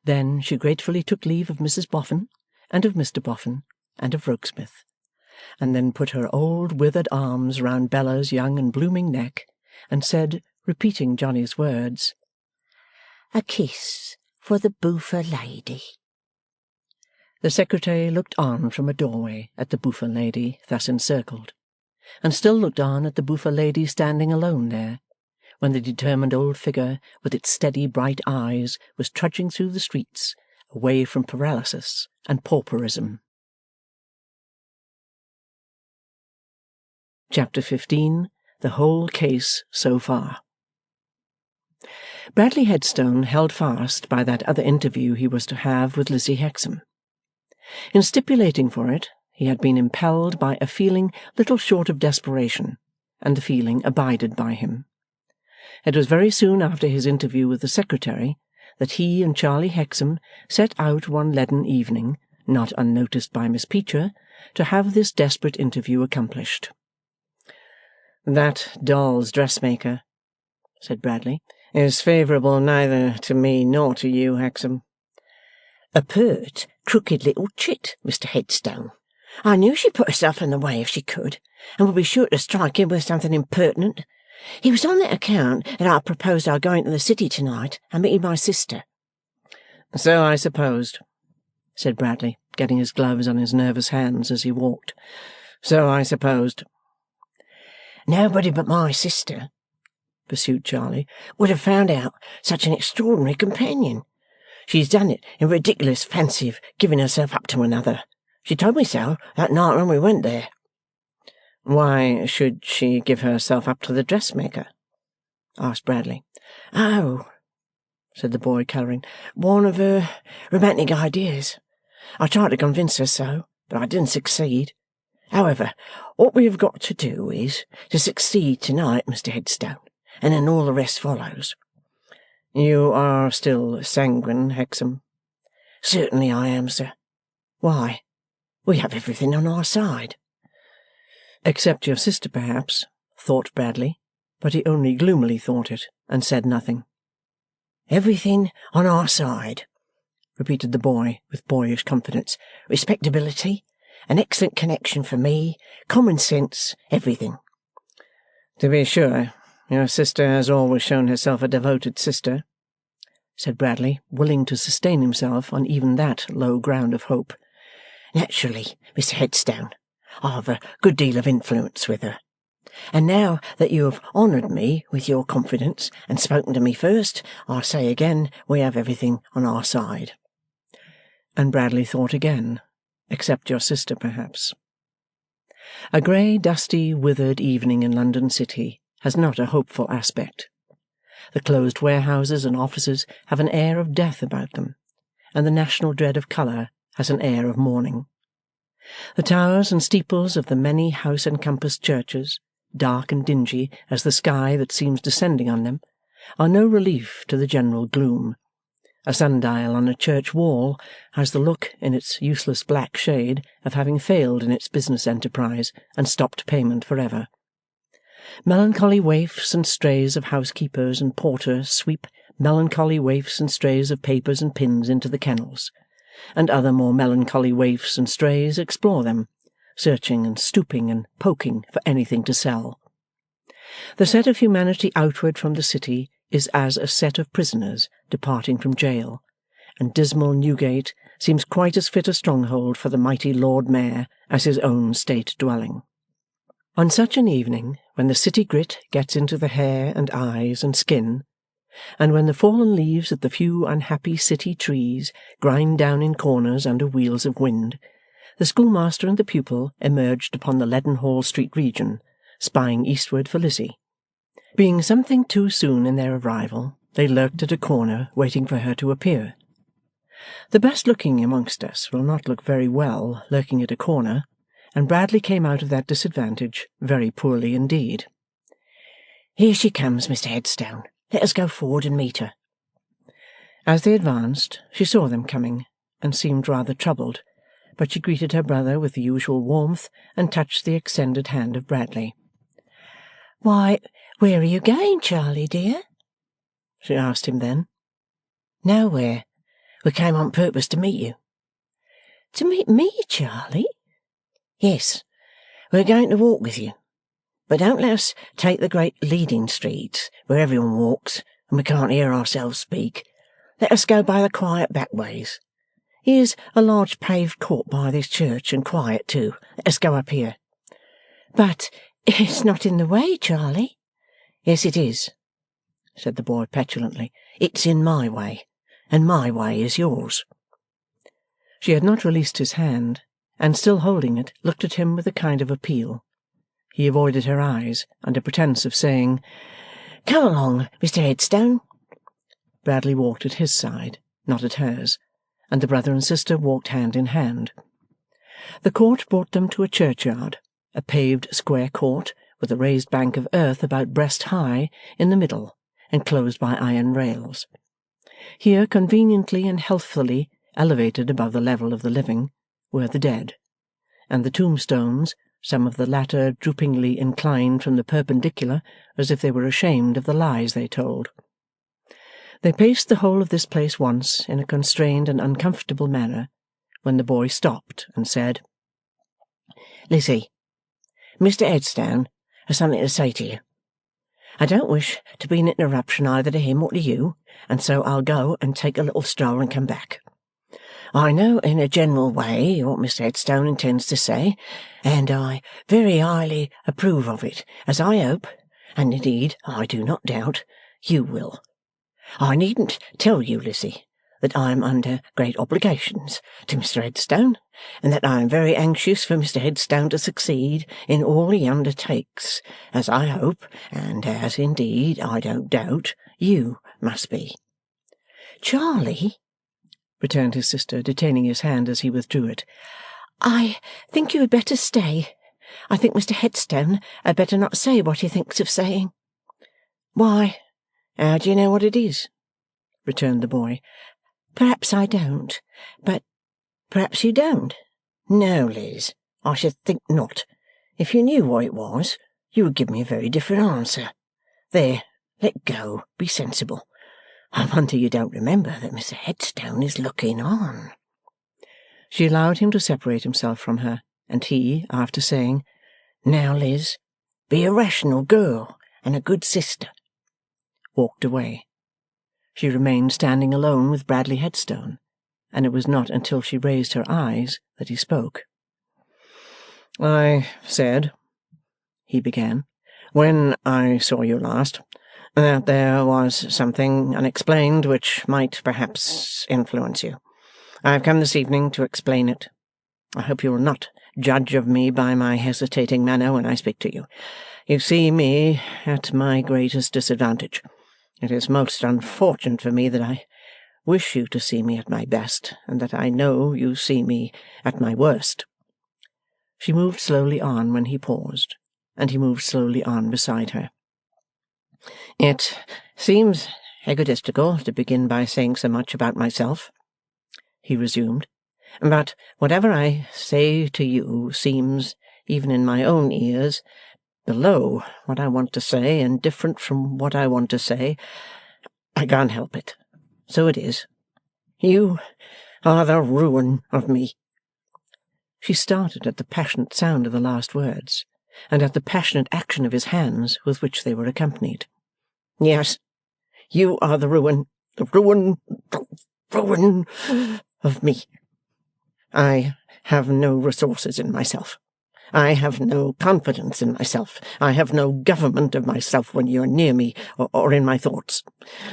Then she gratefully took leave of Mrs Boffin, and of Mr Boffin, and of Rokesmith, and then put her old withered arms round Bella's young and blooming neck, and said, repeating Johnny's words, "A kiss for the boofer lady." The secretary looked on from a doorway at the boofer lady thus encircled, and still looked on at the boofer lady standing alone there, when the determined old figure with its steady bright eyes was trudging through the streets, away from paralysis and pauperism. Chapter 15. The Whole Case so Far. Bradley Headstone held fast by that other interview he was to have with Lizzie Hexam. In stipulating for it, he had been impelled by a feeling little short of desperation, and the feeling abided by him. It was very soon after his interview with the secretary that he and Charlie Hexam set out one leaden evening, not unnoticed by Miss Peecher, to have this desperate interview accomplished. "That doll's dressmaker," said Bradley, "is favourable neither to me nor to you, Hexam." "A pert, crooked little chit, Mr Headstone. I knew she'd put herself in the way if she could, and would be sure to strike him with something impertinent. It was on that account that I proposed our going to the city tonight and meeting my sister." "So I supposed," said Bradley, getting his gloves on his nervous hands as he walked. "So I supposed." "Nobody but my sister," pursued Charlie, "would have found out such an extraordinary companion. She's done it in ridiculous fancy of giving herself up to another. She told me so that night when we went there." "Why should she give herself up to the dressmaker?" asked Bradley. "Oh," said the boy, colouring, "one of her romantic ideas. I tried to convince her so, but I didn't succeed. However, what we have got to do is to succeed tonight, Mr Headstone, and then all the rest follows." "You are still sanguine, Hexam?" "Certainly I am, sir. Why, we have everything on our side." "Except your sister, perhaps," thought Bradley, but he only gloomily thought it, and said nothing. "Everything on our side," repeated the boy with boyish confidence. Respectability, an excellent connection for me, common sense, everything. To be sure, your sister has always shown herself a devoted sister, said Bradley, willing to sustain himself on even that low ground of hope. Naturally, Mr Headstone, I have a good deal of influence with her. And now that you have honoured me with your confidence and spoken to me first, I say again we have everything on our side. And Bradley thought again, except your sister, perhaps. A grey, dusty, withered evening in London City has not a hopeful aspect. The closed warehouses and offices have an air of death about them, and the national dread of colour has an air of mourning. The towers and steeples of the many house-encompassed churches, dark and dingy as the sky that seems descending on them, are no relief to the general gloom. A sundial on a church wall has the look, in its useless black shade, of having failed in its business enterprise and stopped payment for ever. Melancholy waifs and strays of housekeepers and porters sweep melancholy waifs and strays of papers and pins into the kennels, and other more melancholy waifs and strays explore them, searching and stooping and poking for anything to sell. The set of humanity outward from the city is as a set of prisoners departing from jail, and dismal Newgate seems quite as fit a stronghold for the mighty Lord Mayor as his own state dwelling. On such an evening, when the city grit gets into the hair and eyes and skin, and when the fallen leaves of the few unhappy city trees grind down in corners under wheels of wind, the schoolmaster and the pupil emerged upon the Leadenhall Street region, spying eastward for Lizzie. Being something too soon in their arrival, they lurked at a corner, waiting for her to appear. The best-looking amongst us will not look very well lurking at a corner, and Bradley came out of that disadvantage very poorly indeed. "Here she comes, Mr Headstone. Let us go forward and meet her." As they advanced, she saw them coming, and seemed rather troubled, but she greeted her brother with the usual warmth, and touched the extended hand of Bradley. "Why, where are you going, Charlie, dear?" she asked him then. "Nowhere. We came on purpose to meet you." "To meet me, Charlie?" "Yes, we're going to walk with you. But don't let us take the great leading streets, where everyone walks, and we can't hear ourselves speak. Let us go by the quiet back ways. Here's a large paved court by this church, and quiet too. Let us go up here." "But it's not in the way, Charlie." "Yes, it is," said the boy petulantly. "It's in my way, and my way is yours." She had not released his hand, and still holding it, looked at him with a kind of appeal. He avoided her eyes, under pretence of saying, "Come along, Mr Headstone." Bradley walked at his side, not at hers, and the brother and sister walked hand in hand. The court brought them to a churchyard, a paved square court, with a raised bank of earth about breast high in the middle, enclosed by iron rails. Here, conveniently and healthfully elevated above the level of the living, were the dead, and the tombstones, some of the latter droopingly inclined from the perpendicular, as if they were ashamed of the lies they told. They paced the whole of this place once in a constrained and uncomfortable manner, when the boy stopped and said, "Lizzie, Mr Headstone has something to say to you. I don't wish to be an interruption either to him or to you, and so I'll go and take a little stroll and come back. I know in a general way what Mr Headstone intends to say, and I very highly approve of it, as I hope, and indeed I do not doubt, you will. I needn't tell you, Lizzie, that I am under great obligations to Mr Headstone, and that I am very anxious for Mr Headstone to succeed in all he undertakes, as I hope, and as indeed I don't doubt, you must be." "Charlie," returned his sister, detaining his hand as he withdrew it, "I think you had better stay. I think Mr Headstone had better not say what he thinks of saying." "Why, how do you know what it is?" returned the boy. "Perhaps I don't, but—" "Perhaps you don't? No, Liz, I should think not. If you knew what it was, you would give me a very different answer. There, let go, be sensible. I wonder you don't remember that Mr Headstone is looking on. She allowed him to separate himself from her, and he, after saying, Now, Liz, be a rational girl and a good sister, walked away. She remained standing alone with Bradley Headstone, and it was not until she raised her eyes that he spoke. "I said," he began, "when I saw you last, that there was something unexplained which might perhaps influence you. I have come this evening to explain it. I hope you will not judge of me by my hesitating manner when I speak to you. You see me at my greatest disadvantage. It is most unfortunate for me that I wish you to see me at my best, and that I know you see me at my worst." She moved slowly on when he paused, and he moved slowly on beside her. "It seems egotistical to begin by saying so much about myself," he resumed, "but whatever I say to you seems, even in my own ears, below what I want to say and different from what I want to say. I can't help it. So it is. You are the ruin of me." She started at the passionate sound of the last words, and at the passionate action of his hands with which they were accompanied. "Yes, you are the ruin of me. I have no resources in myself. I have no confidence in myself. I have no government of myself when you are near me or in my thoughts.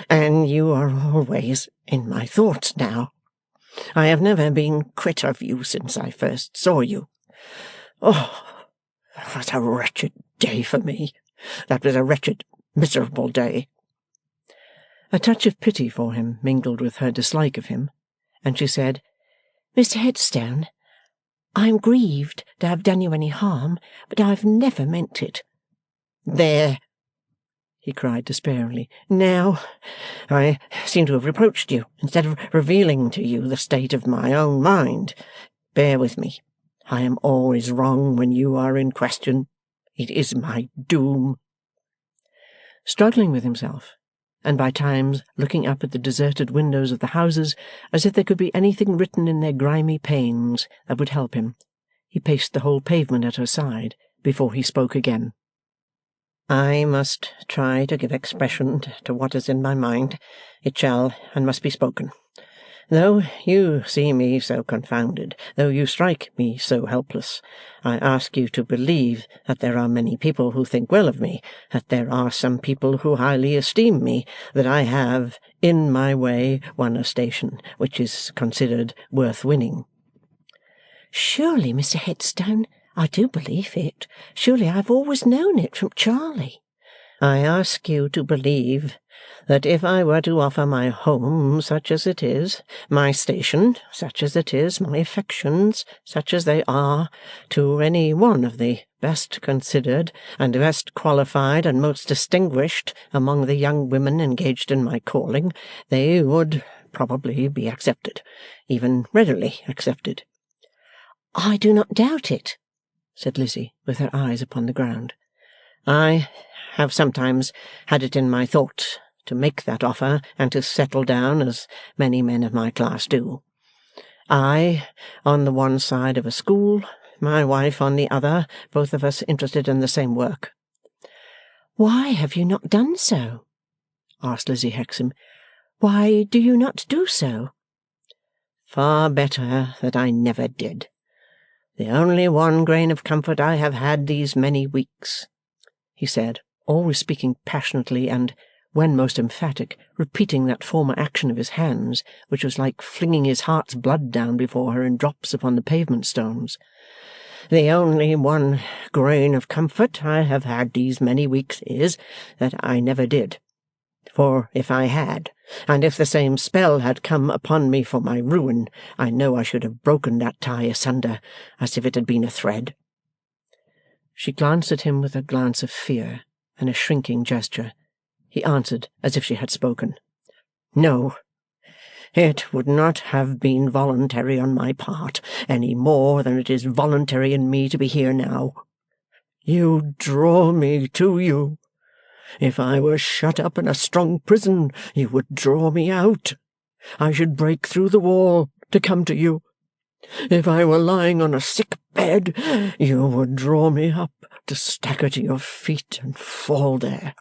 And you are always in my thoughts now. I have never been quit of you since I first saw you. Oh, that was a wretched day for me. That was a wretched, miserable day." A touch of pity for him mingled with her dislike of him, and she said, Mr Headstone, I am grieved to have done you any harm, but I have never meant it. "There!" he cried despairingly. "Now I seem to have reproached you, instead of revealing to you the state of my own mind. Bear with me. I am always wrong when you are in question. It is my doom." Struggling with himself, and by times looking up at the deserted windows of the houses as if there could be anything written in their grimy panes that would help him, he paced the whole pavement at her side before he spoke again. "I must try to give expression to what is in my mind. It shall and must be spoken. Though you see me so confounded, though you strike me so helpless, I ask you to believe that there are many people who think well of me, that there are some people who highly esteem me, that I have, in my way, won a station which is considered worth winning." "Surely, Mr Headstone, I do believe it. Surely I have always known it from Charley." "I ask you to believe that if I were to offer my home such as it is, my station such as it is, my affections such as they are, to any one of the best considered and best qualified and most distinguished among the young women engaged in my calling, they would probably be accepted, even readily accepted." "I do not doubt it," said Lizzie, with her eyes upon the ground. "I have sometimes had it in my thought to make that offer and to settle down as many men of my class do. I on the one side of a school, my wife on the other, both of us interested in the same work." "Why have you not done so?" asked Lizzie Hexam. "Why do you not do so?" "Far better that I never did. The only one grain of comfort I have had these many weeks," he said, always speaking passionately and, when most emphatic, repeating that former action of his hands, which was like flinging his heart's blood down before her in drops upon the pavement stones. "The only one grain of comfort I have had these many weeks is, that I never did. For if I had, and if the same spell had come upon me for my ruin, I know I should have broken that tie asunder, as if it had been a thread." She glanced at him with a glance of fear and a shrinking gesture. He answered as if she had spoken. "No, it would not have been voluntary on my part, any more than it is voluntary in me to be here now. You draw me to you. If I were shut up in a strong prison, you would draw me out. I should break through the wall to come to you. If I were lying on a sick bed, you would draw me up to stagger to your feet and fall there.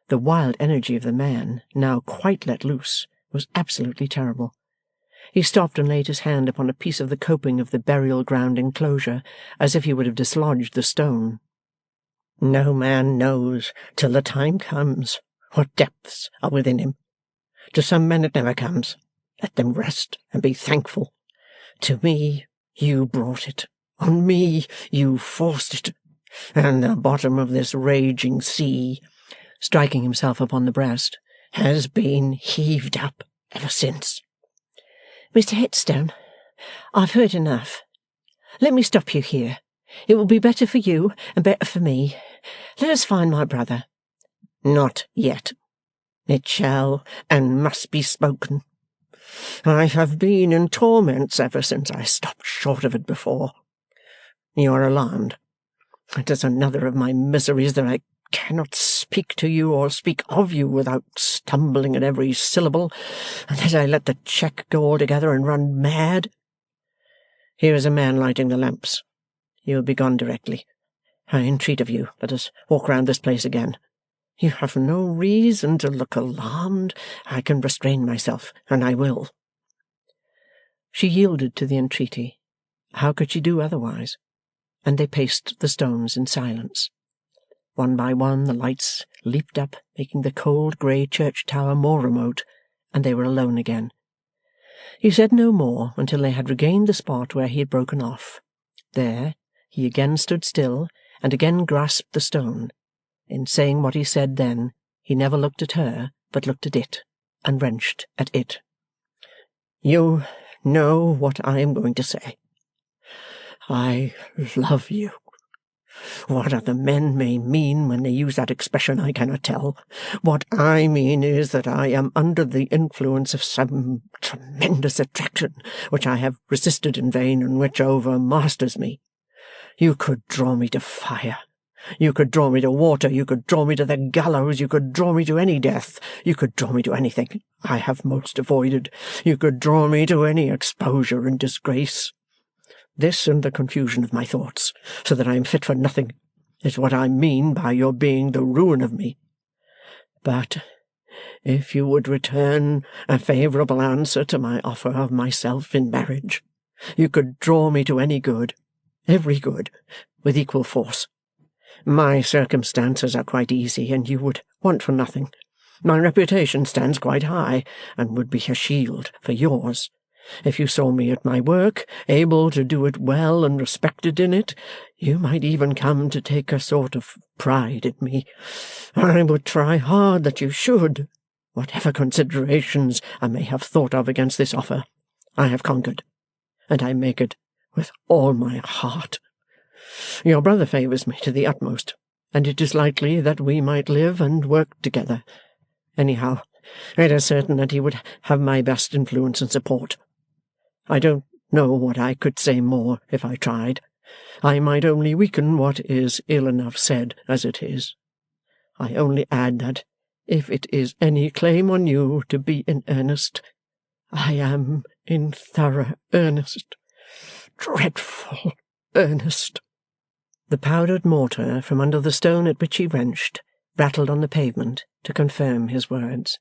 The wild energy of the man, now quite let loose, was absolutely terrible. He stopped and laid his hand upon a piece of the coping of the burial-ground enclosure, as if he would have dislodged the stone. No man knows, till the time comes, what depths are within him. To some men it never comes. Let them rest and be thankful. To me you brought it. On me you forced it. And the bottom of this raging sea, striking himself upon the breast, has been heaved up ever since. Mr. Headstone, I've heard enough. Let me stop you here. It will be better for you and better for me. Let us find my brother. Not yet. It shall and must be spoken. I have been in torments ever since I stopped short of it before. You are alarmed. It is another of my miseries that I cannot speak to you or speak of you without stumbling at every syllable, and that I let the cheque go altogether and run mad. Here is a man lighting the lamps. He will be gone directly. I entreat of you, let us walk round this place again. You have no reason to look alarmed. I can restrain myself, and I will. She yielded to the entreaty. How could she do otherwise? And they paced the stones in silence. One by one the lights leaped up, making the cold grey church tower more remote, and they were alone again. He said no more until they had regained the spot where he had broken off. There, he again stood still, and again grasped the stone. In saying what he said then, he never looked at her, but looked at it, and wrenched at it. You know what I am going to say. I love you. What other men may mean when they use that expression I cannot tell. What I mean is that I am under the influence of some tremendous attraction which I have resisted in vain and which overmasters me. You could draw me to fire. You could draw me to water. You could draw me to the gallows. You could draw me to any death. You could draw me to anything I have most avoided. You could draw me to any exposure and disgrace. This and the confusion of my thoughts, so that I am fit for nothing, is what I mean by your being the ruin of me. But if you would return a favourable answer to my offer of myself in marriage, you could draw me to any good, every good, with equal force. My circumstances are quite easy, and you would want for nothing. My reputation stands quite high, and would be a shield for yours. If you saw me at my work, able to do it well and respected in it, you might even come to take a sort of pride in me. I would try hard that you should. Whatever considerations I may have thought of against this offer, I have conquered, and I make it with all my heart. Your brother favours me to the utmost, and it is likely that we might live and work together. Anyhow, it is certain that he would have my best influence and support. I don't know what I could say more if I tried. I might only weaken what is ill enough said as it is. I only add that if it is any claim on you to be in earnest, I am in thorough earnest, dreadful earnest. The powdered mortar from under the stone at which he wrenched rattled on the pavement to confirm his words.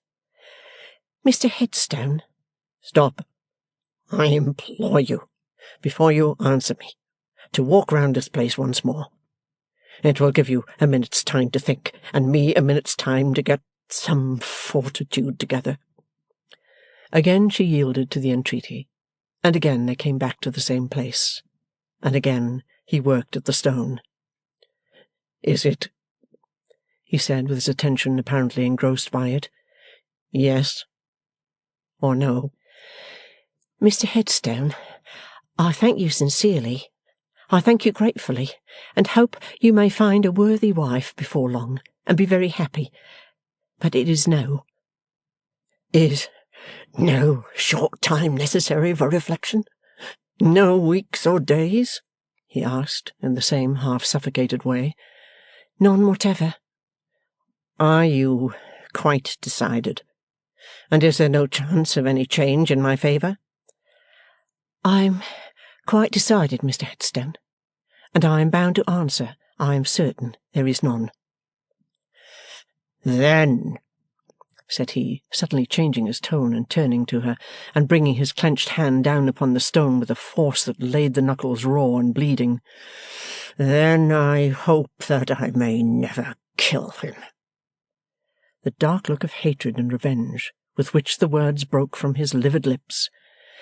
Mr. Headstone. Stop. I implore you, before you answer me, to walk round this place once more. It will give you a minute's time to think, and me a minute's time to get some fortitude together. Again she yielded to the entreaty, and again they came back to the same place, and again he worked at the stone. Is it, he said, with his attention apparently engrossed by it, yes or no? Mr. Headstone, I thank you sincerely. I thank you gratefully, and hope you may find a worthy wife before long, and be very happy. But it is no. Is no short time necessary for reflection? No weeks or days? He asked, in the same half-suffocated way. None whatever. Are you quite decided? And is there no chance of any change in my favour? I'm quite decided, Mr. Headstone, and I am bound to answer, I am certain there is none. Then, said he, suddenly changing his tone and turning to her, and bringing his clenched hand down upon the stone with a force that laid the knuckles raw and bleeding, then I hope that I may never kill him. The dark look of hatred and revenge with which the words broke from his livid lips,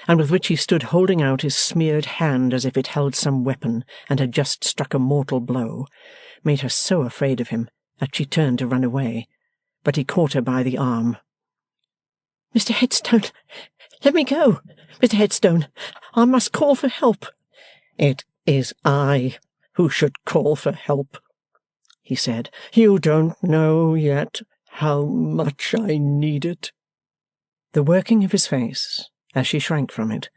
and with which he stood holding out his smeared hand as if it held some weapon and had just struck a mortal blow, made her so afraid of him that she turned to run away, but he caught her by the arm. Mr. Headstone, let me go. Mr. Headstone, I must call for help. It is I who should call for help, he said. You don't know yet how much I need it. The working of his face, as she shrank from it,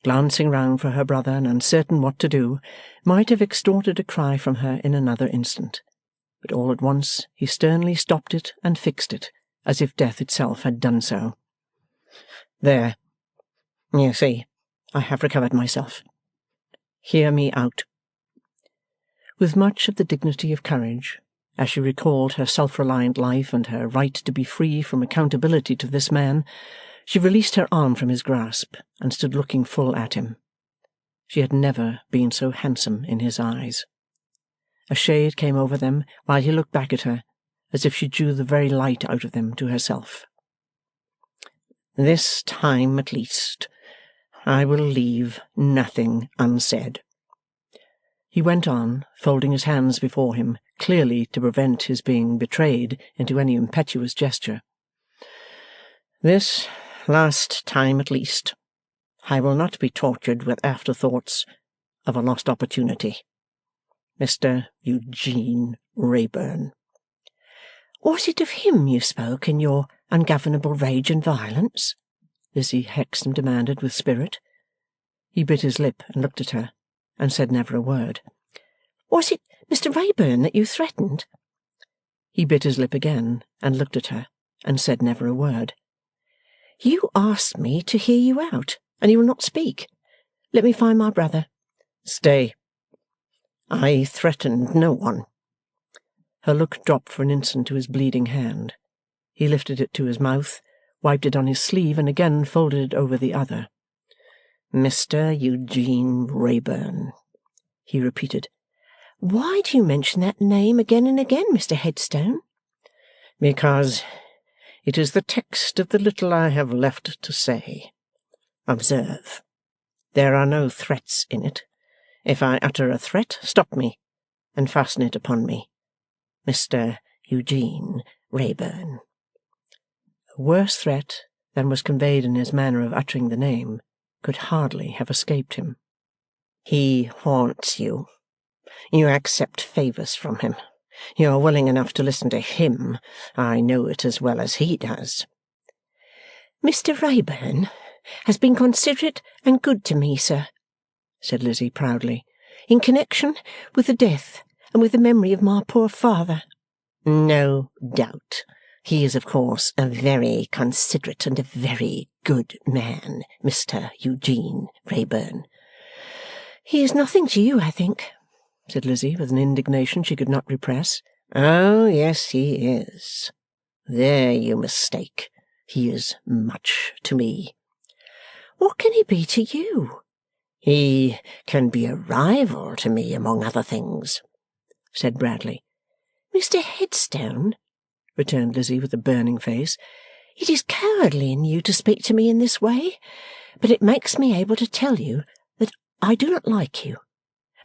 glancing round for her brother and uncertain what to do, might have extorted a cry from her in another instant. But all at once he sternly stopped it and fixed it, as if death itself had done so. There. You see, I have recovered myself. Hear me out. With much of the dignity of courage, as she recalled her self-reliant life and her right to be free from accountability to this man, she released her arm from his grasp and stood looking full at him. She had never been so handsome in his eyes. A shade came over them while he looked back at her, as if she drew the very light out of them to herself. This time at least, I will leave nothing unsaid. He went on, folding his hands before him, clearly to prevent his being betrayed into any impetuous gesture. This last time at least, I will not be tortured with afterthoughts of a lost opportunity. Mr. Eugene Wrayburn. Was it of him you spoke in your ungovernable rage and violence? Lizzie Hexam demanded with spirit. He bit his lip and looked at her, and said never a word. Was it Mr. Wrayburn that you threatened? He bit his lip again, and looked at her, and said never a word. You asked me to hear you out, and you will not speak. Let me find my brother. Stay. I threatened no one. Her look dropped for an instant to his bleeding hand. He lifted it to his mouth, wiped it on his sleeve, and again folded it over the other. Mr. Eugene Wrayburn, he repeated. Why do you mention that name again and again, Mr. Headstone? Because it is the text of the little I have left to say. Observe, there are no threats in it. If I utter a threat, stop me, and fasten it upon me. Mr. Eugene Wrayburn. A worse threat than was conveyed in his manner of uttering the name could hardly have escaped him. He haunts you. You accept favours from him. You are willing enough to listen to him. I know it as well as he does. Mr. Wrayburn has been considerate and good to me, sir, said Lizzie proudly, in connection with the death and with the memory of my poor father. No doubt. He is, of course, a very considerate and a very good man, Mr. Eugene Wrayburn. He is nothing to you, I think, said Lizzie, with an indignation she could not repress. Oh, yes, he is. There you mistake. He is much to me. What can he be to you? He can be a rival to me, among other things, said Bradley. Mr. Headstone, returned Lizzie with a burning face, it is cowardly in you to speak to me in this way, but it makes me able to tell you that I do not like you,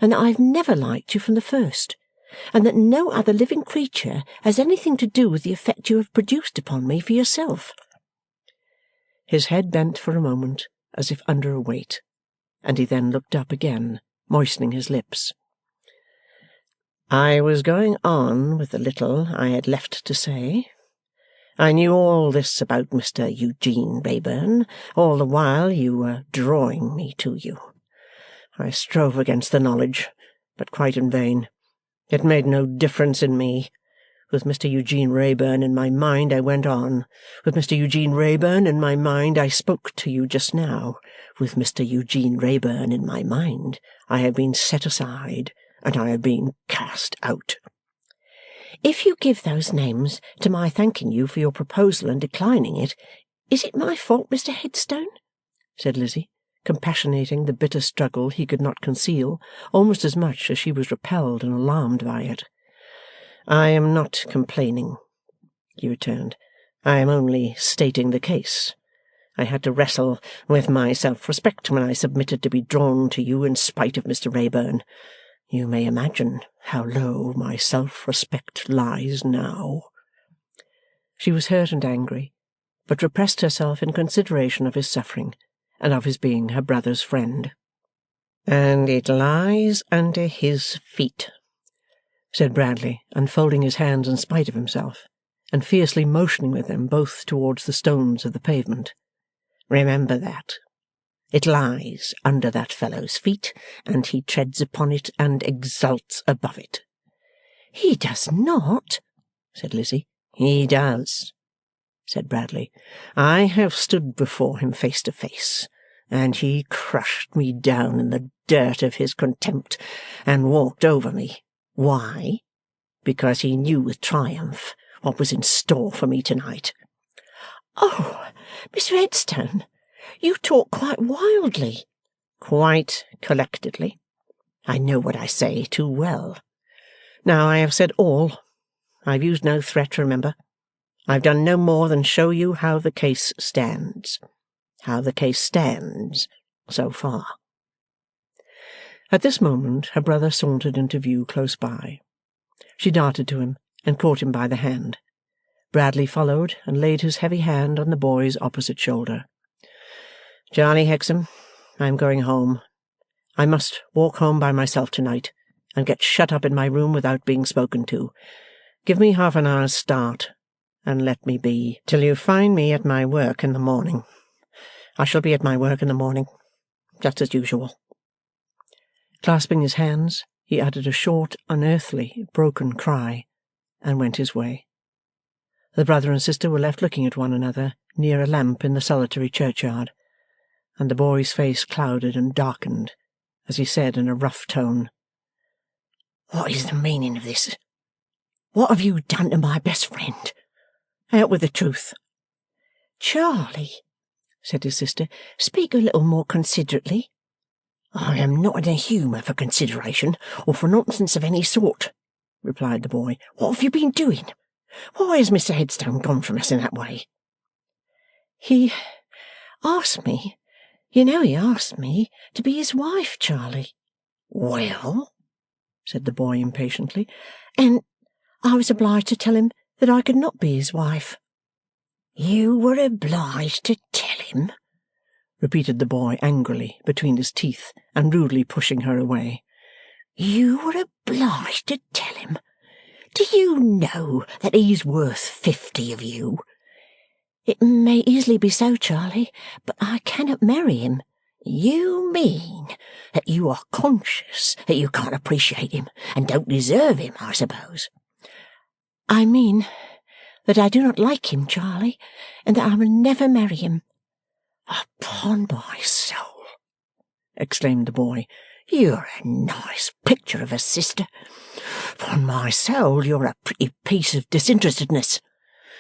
and that I have never liked you from the first, and that no other living creature has anything to do with the effect you have produced upon me for yourself. His head bent for a moment as if under a weight, and he then looked up again, moistening his lips. I was going on with the little I had left to say. I knew all this about Mr. Eugene Wrayburn, all the while you were drawing me to you. I strove against the knowledge, but quite in vain. It made no difference in me. With Mr. Eugene Wrayburn in my mind, I went on. With Mr. Eugene Wrayburn in my mind, I spoke to you just now. With Mr. Eugene Wrayburn in my mind, I have been set aside, and I have been cast out. If you give those names to my thanking you for your proposal and declining it, is it my fault, Mr. Headstone? Said Lizzie, compassionating the bitter struggle he could not conceal, almost as much as she was repelled and alarmed by it. I am not complaining, he returned. I am only stating the case. I had to wrestle with my self-respect when I submitted to be drawn to you in spite of Mr. Wrayburn. You may imagine how low my self-respect lies now. She was hurt and angry, but repressed herself in consideration of his suffering, and of his being her brother's friend. And it lies under his feet, said Bradley, unfolding his hands in spite of himself, and fiercely motioning with them both towards the stones of the pavement. Remember that. It lies under that fellow's feet, and he treads upon it and exults above it. He does not, said Lizzie. He does, said Bradley. I have stood before him face to face, and he crushed me down in the dirt of his contempt, and walked over me. Why? Because he knew with triumph what was in store for me tonight. Oh, Mr. Headstone, you talk quite wildly. Quite collectedly. I know what I say too well. Now I have said all. I've used no threat, remember. I've done no more than show you how the case stands. How the case stands, so far. At this moment her brother sauntered into view close by. She darted to him and caught him by the hand. Bradley followed and laid his heavy hand on the boy's opposite shoulder. Charlie Hexam, I am going home. I must walk home by myself tonight, and get shut up in my room without being spoken to. Give me half an hour's start, and let me be till you find me at my work in the morning. I shall be at my work in the morning, just as usual. Clasping his hands, he uttered a short, unearthly, broken cry, and went his way. The brother and sister were left looking at one another near a lamp in the solitary churchyard, and the boy's face clouded and darkened as he said in a rough tone, "What is the meaning of this? What have you done to my best friend? Out with the truth." "Charlie," said his sister, "speak a little more considerately." "I am not in a humour for consideration, or for nonsense of any sort," replied the boy. "What have you been doing? Why has Mr. Headstone gone from us in that way?" He asked me, you know he asked me to be his wife, Charlie." "Well?" said the boy impatiently. "And I was obliged to tell him that I could not be his wife." "You were obliged to tell him?" repeated the boy angrily between his teeth, and rudely pushing her away. "You were obliged to tell him? Do you know that he's worth 50 of you?" "It may easily be so, Charlie, but I cannot marry him." "You mean that you are conscious that you can't appreciate him, and don't deserve him, I suppose?" "I mean that I do not like him, Charlie, and that I will never marry him." "Upon my soul," exclaimed the boy, "you're a nice picture of a sister. Upon my soul, you're a pretty piece of disinterestedness.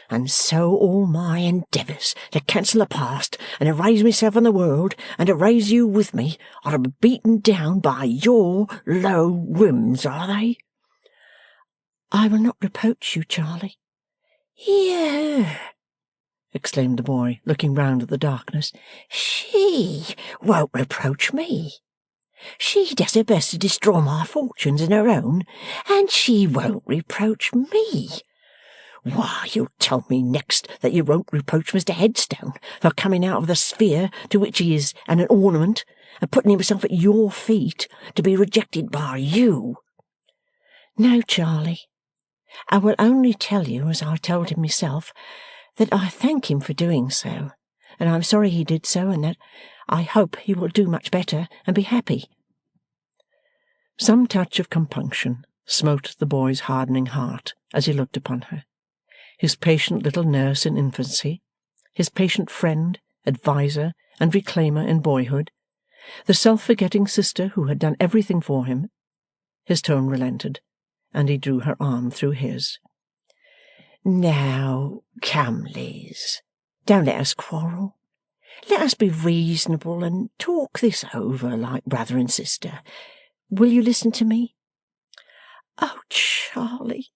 And so all my endeavours to cancel the past and erase myself from the world and erase you with me are to be beaten down by your low whims, are they?" "I will not reproach you, Charlie." "Yeah," exclaimed the boy, looking round at the darkness. "She won't reproach me. She does her best to destroy my fortunes and her own, and she won't reproach me. Why, you'll tell me next that you won't reproach Mr. Headstone for coming out of the sphere to which he is an ornament, and putting himself at your feet to be rejected by you." "No, Charlie. I will only tell you, as I told him myself, that I thank him for doing so, and I am sorry he did so, and that I hope he will do much better and be happy." Some touch of compunction smote the boy's hardening heart as he looked upon her, his patient little nurse in infancy, his patient friend, adviser, and reclaimer in boyhood, the self-forgetting sister who had done everything for him. His tone relented, and he drew her arm through his. "Now, come, Liz, don't let us quarrel. Let us be reasonable and talk this over like brother and sister. Will you listen to me?" "Oh, Charlie,"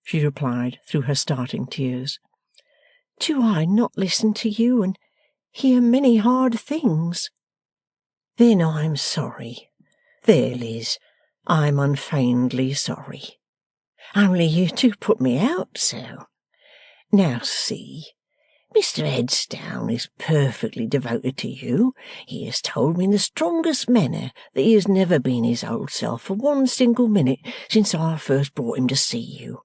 she replied through her starting tears, "do I not listen to you and hear many hard things?" "Then I'm sorry. There, Liz, I'm unfeignedly sorry. Only you do put me out so. Now see, Mr. Headstone is perfectly devoted to you. He has told me in the strongest manner that he has never been his old self for one single minute since I first brought him to see you.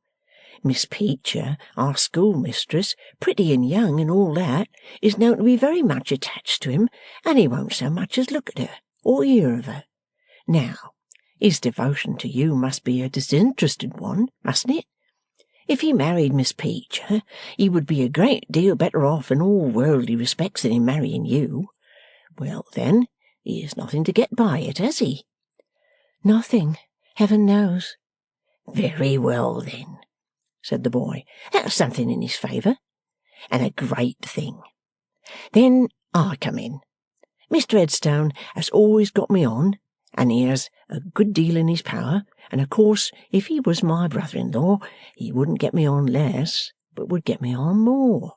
Miss Peecher, our schoolmistress, pretty and young and all that, is known to be very much attached to him, and he won't so much as look at her or hear of her. Now, his devotion to you must be a disinterested one, mustn't it? If he married Miss Peecher, he would be a great deal better off in all worldly respects than in marrying you. Well, then, he has nothing to get by it, has he?" "Nothing, heaven knows." "Very well, then," said the boy. "That's something in his favour, and a great thing. Then I come in. Mr. Headstone has always got me on, and he has a good deal in his power, and of course if he was my brother-in-law he wouldn't get me on less, but would get me on more.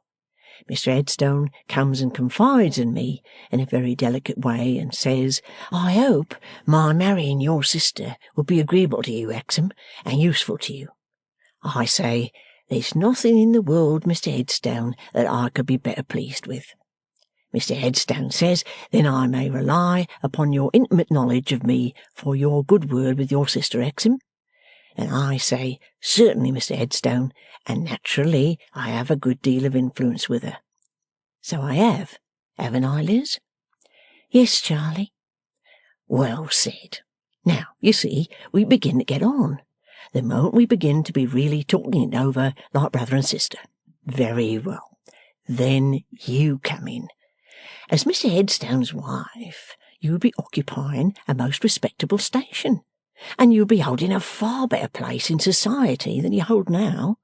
Mr. Headstone comes and confides in me in a very delicate way, and says, 'I hope my marrying your sister will be agreeable to you, Hexam, and useful to you.' I say, 'There's nothing in the world, Mr. Headstone, that I could be better pleased with.' Mr. Headstone says, 'Then I may rely upon your intimate knowledge of me for your good word with your sister, Hexam?' And I say, 'Certainly, Mr. Headstone,' and naturally I have a good deal of influence with her. So I have, haven't I, Liz?" "Yes, Charlie." "Well said. Now, you see, we begin to get on. The moment we begin to be really talking it over like brother and sister. Very well. Then you come in. As Mr. Headstone's wife, you would be occupying a most respectable station, and you would be holding a far better place in society than you hold now,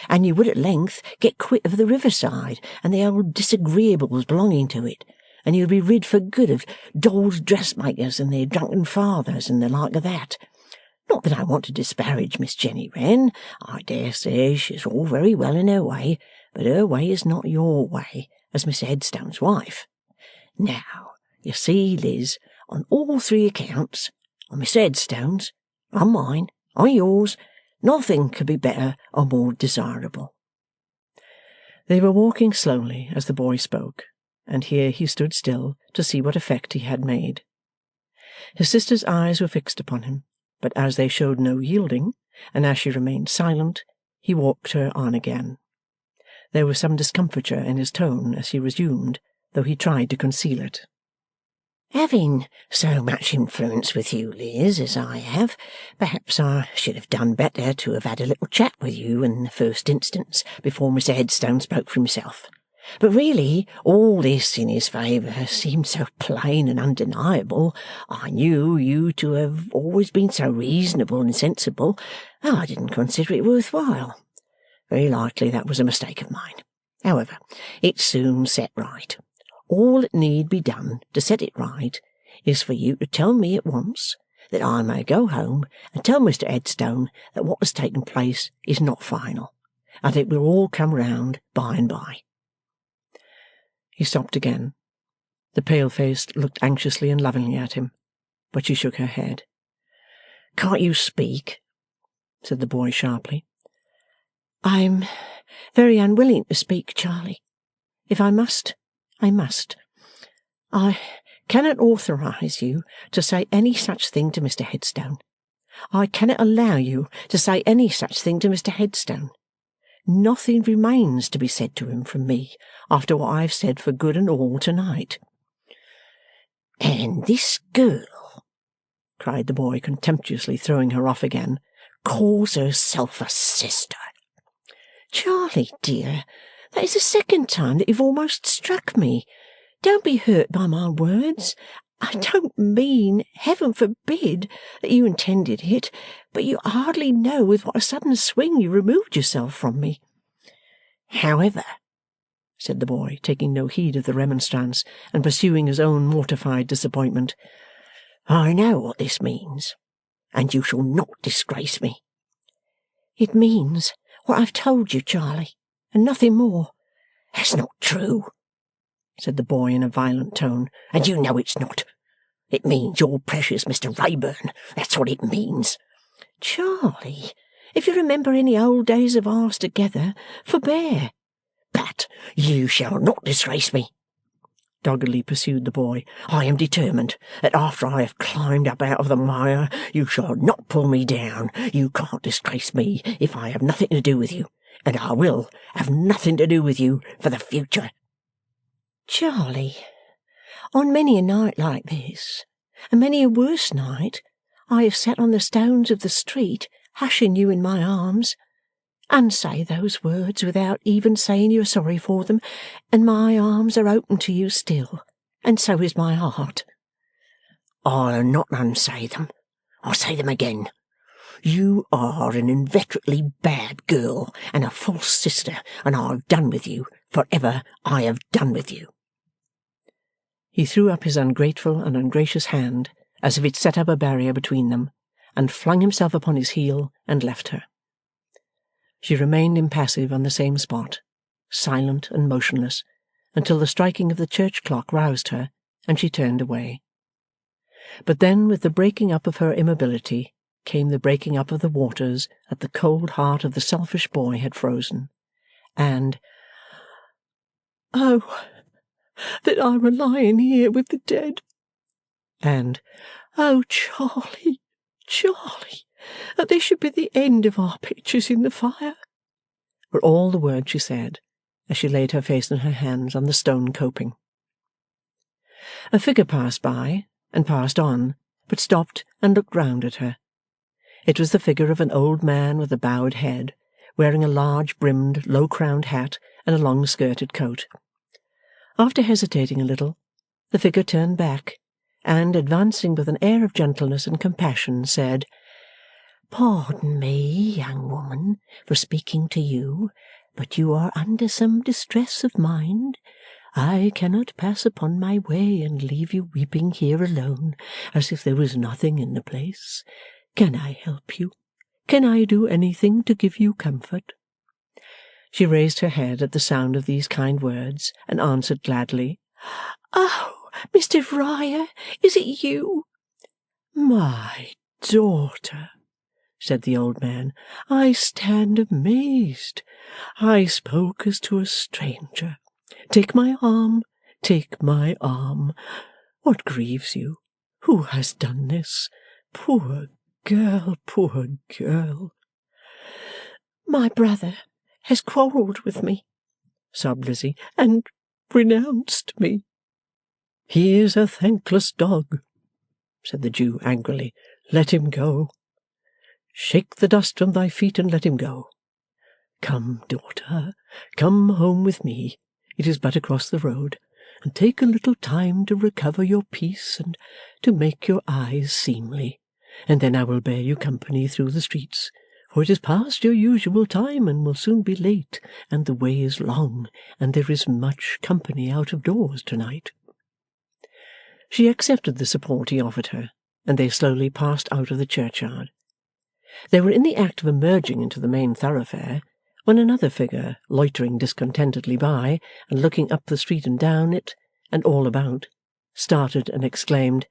and you would at length get quit of the riverside and the old disagreeables belonging to it, and you would be rid for good of dolls' dressmakers and their drunken fathers and the like of that. Not that I want to disparage Miss Jenny Wren. I dare say she's all very well in her way, but her way is not your way, as Mr. Headstone's wife. Now, you see, Liz, on all three accounts, on Mr. Headstone's, on mine, on yours, nothing could be better or more desirable." They were walking slowly as the boy spoke, and here he stood still to see what effect he had made. His sister's eyes were fixed upon him, but as they showed no yielding, and as she remained silent, he walked her on again. There was some discomfiture in his tone as he resumed, though he tried to conceal it. "Having so much influence with you, Liz, as I have, perhaps I should have done better to have had a little chat with you in the first instance, before Mr. Headstone spoke for himself. But really, all this in his favour seemed so plain and undeniable. I knew you to have always been so reasonable and sensible, I didn't consider it worth while. Very likely that was a mistake of mine. However, it's soon set right. All that need be done to set it right is for you to tell me at once, that I may go home and tell Mr. Headstone that what has taken place is not final, and it will all come round by and by." He stopped again. The pale-face looked anxiously and lovingly at him, but she shook her head. "Can't you speak?" said the boy sharply. "I am very unwilling to speak, Charlie. If I must, I must. I cannot authorize you to say any such thing to Mr. Headstone. I cannot allow you to say any such thing to Mr. Headstone. Nothing remains to be said to him from me after what I have said for good and all to-night." "And this girl," cried the boy, contemptuously throwing her off again, calls herself a sister. Charlie, dear, that is the second time that you've almost struck me. Don't be hurt by my words. I don't mean, heaven forbid, that you intended it, but you hardly know with what a sudden swing you removed yourself from me. However, said the boy, taking no heed of the remonstrance, and pursuing his own mortified disappointment, I know what this means, and you shall not disgrace me. It means what I've told you, Charlie, and nothing more. That's not true, said the boy in a violent tone, and you know it's not. It means your precious Mr. Wrayburn. That's what it means. Charlie, if you remember any old days of ours together, forbear. But you shall not disgrace me, doggedly pursued the boy. I am determined that after I have climbed up out of the mire, you shall not pull me down. You can't disgrace me if I have nothing to do with you, and I will have nothing to do with you for the future. Charlie, on many a night like this, and many a worse night, I have sat on the stones of the street, hushing you in my arms. Unsay those words without even saying you are sorry for them, and my arms are open to you still, and so is my heart. I'll not unsay them. I'll say them again. You are an inveterately bad girl, and a false sister, and I've done with you. For ever I have done with you. He threw up his ungrateful and ungracious hand, as if it set up a barrier between them, and flung himself upon his heel and left her. She remained impassive on the same spot, silent and motionless, until the striking of the church clock roused her, and she turned away. But then, with the breaking up of her immobility, came the breaking up of the waters that the cold heart of the selfish boy had frozen, and, "Oh, that I were lying here with the dead!" and, "Oh, Charlie, Charlie, that this should be the end of our pictures in the fire!" were all the words she said, as she laid her face in her hands on the stone coping. A figure passed by, and passed on, but stopped and looked round at her. It was the figure of an old man with a bowed head, wearing a large brimmed, low-crowned hat and a long-skirted coat. After hesitating a little, the figure turned back, and, advancing with an air of gentleness and compassion, said, "Pardon me, young woman, for speaking to you, but you are under some distress of mind. I cannot pass upon my way and leave you weeping here alone, as if there was nothing in the place. Can I help you? Can I do anything to give you comfort?" She raised her head at the sound of these kind words, and answered gladly, "Oh, Mr. Riah, is it you?" "My daughter," said the old man, "I stand amazed. I spoke as to a stranger. Take my arm, take my arm. What grieves you? Who has done this? Poor girl, poor girl." "My brother has quarrelled with me," sobbed Lizzie, "and renounced me." "He is a thankless dog," said the Jew angrily. "Let him go. Shake the dust from thy feet and let him go. Come, daughter, come home with me. It is but across the road, and take a little time to recover your peace and to make your eyes seemly, and then I will bear you company through the streets, for it is past your usual time and will soon be late, and the way is long, and there is much company out of doors to-night." She accepted the support he offered her, and they slowly passed out of the churchyard. They were in the act of emerging into the main thoroughfare, when another figure, loitering discontentedly by, and looking up the street and down it, and all about, started and exclaimed,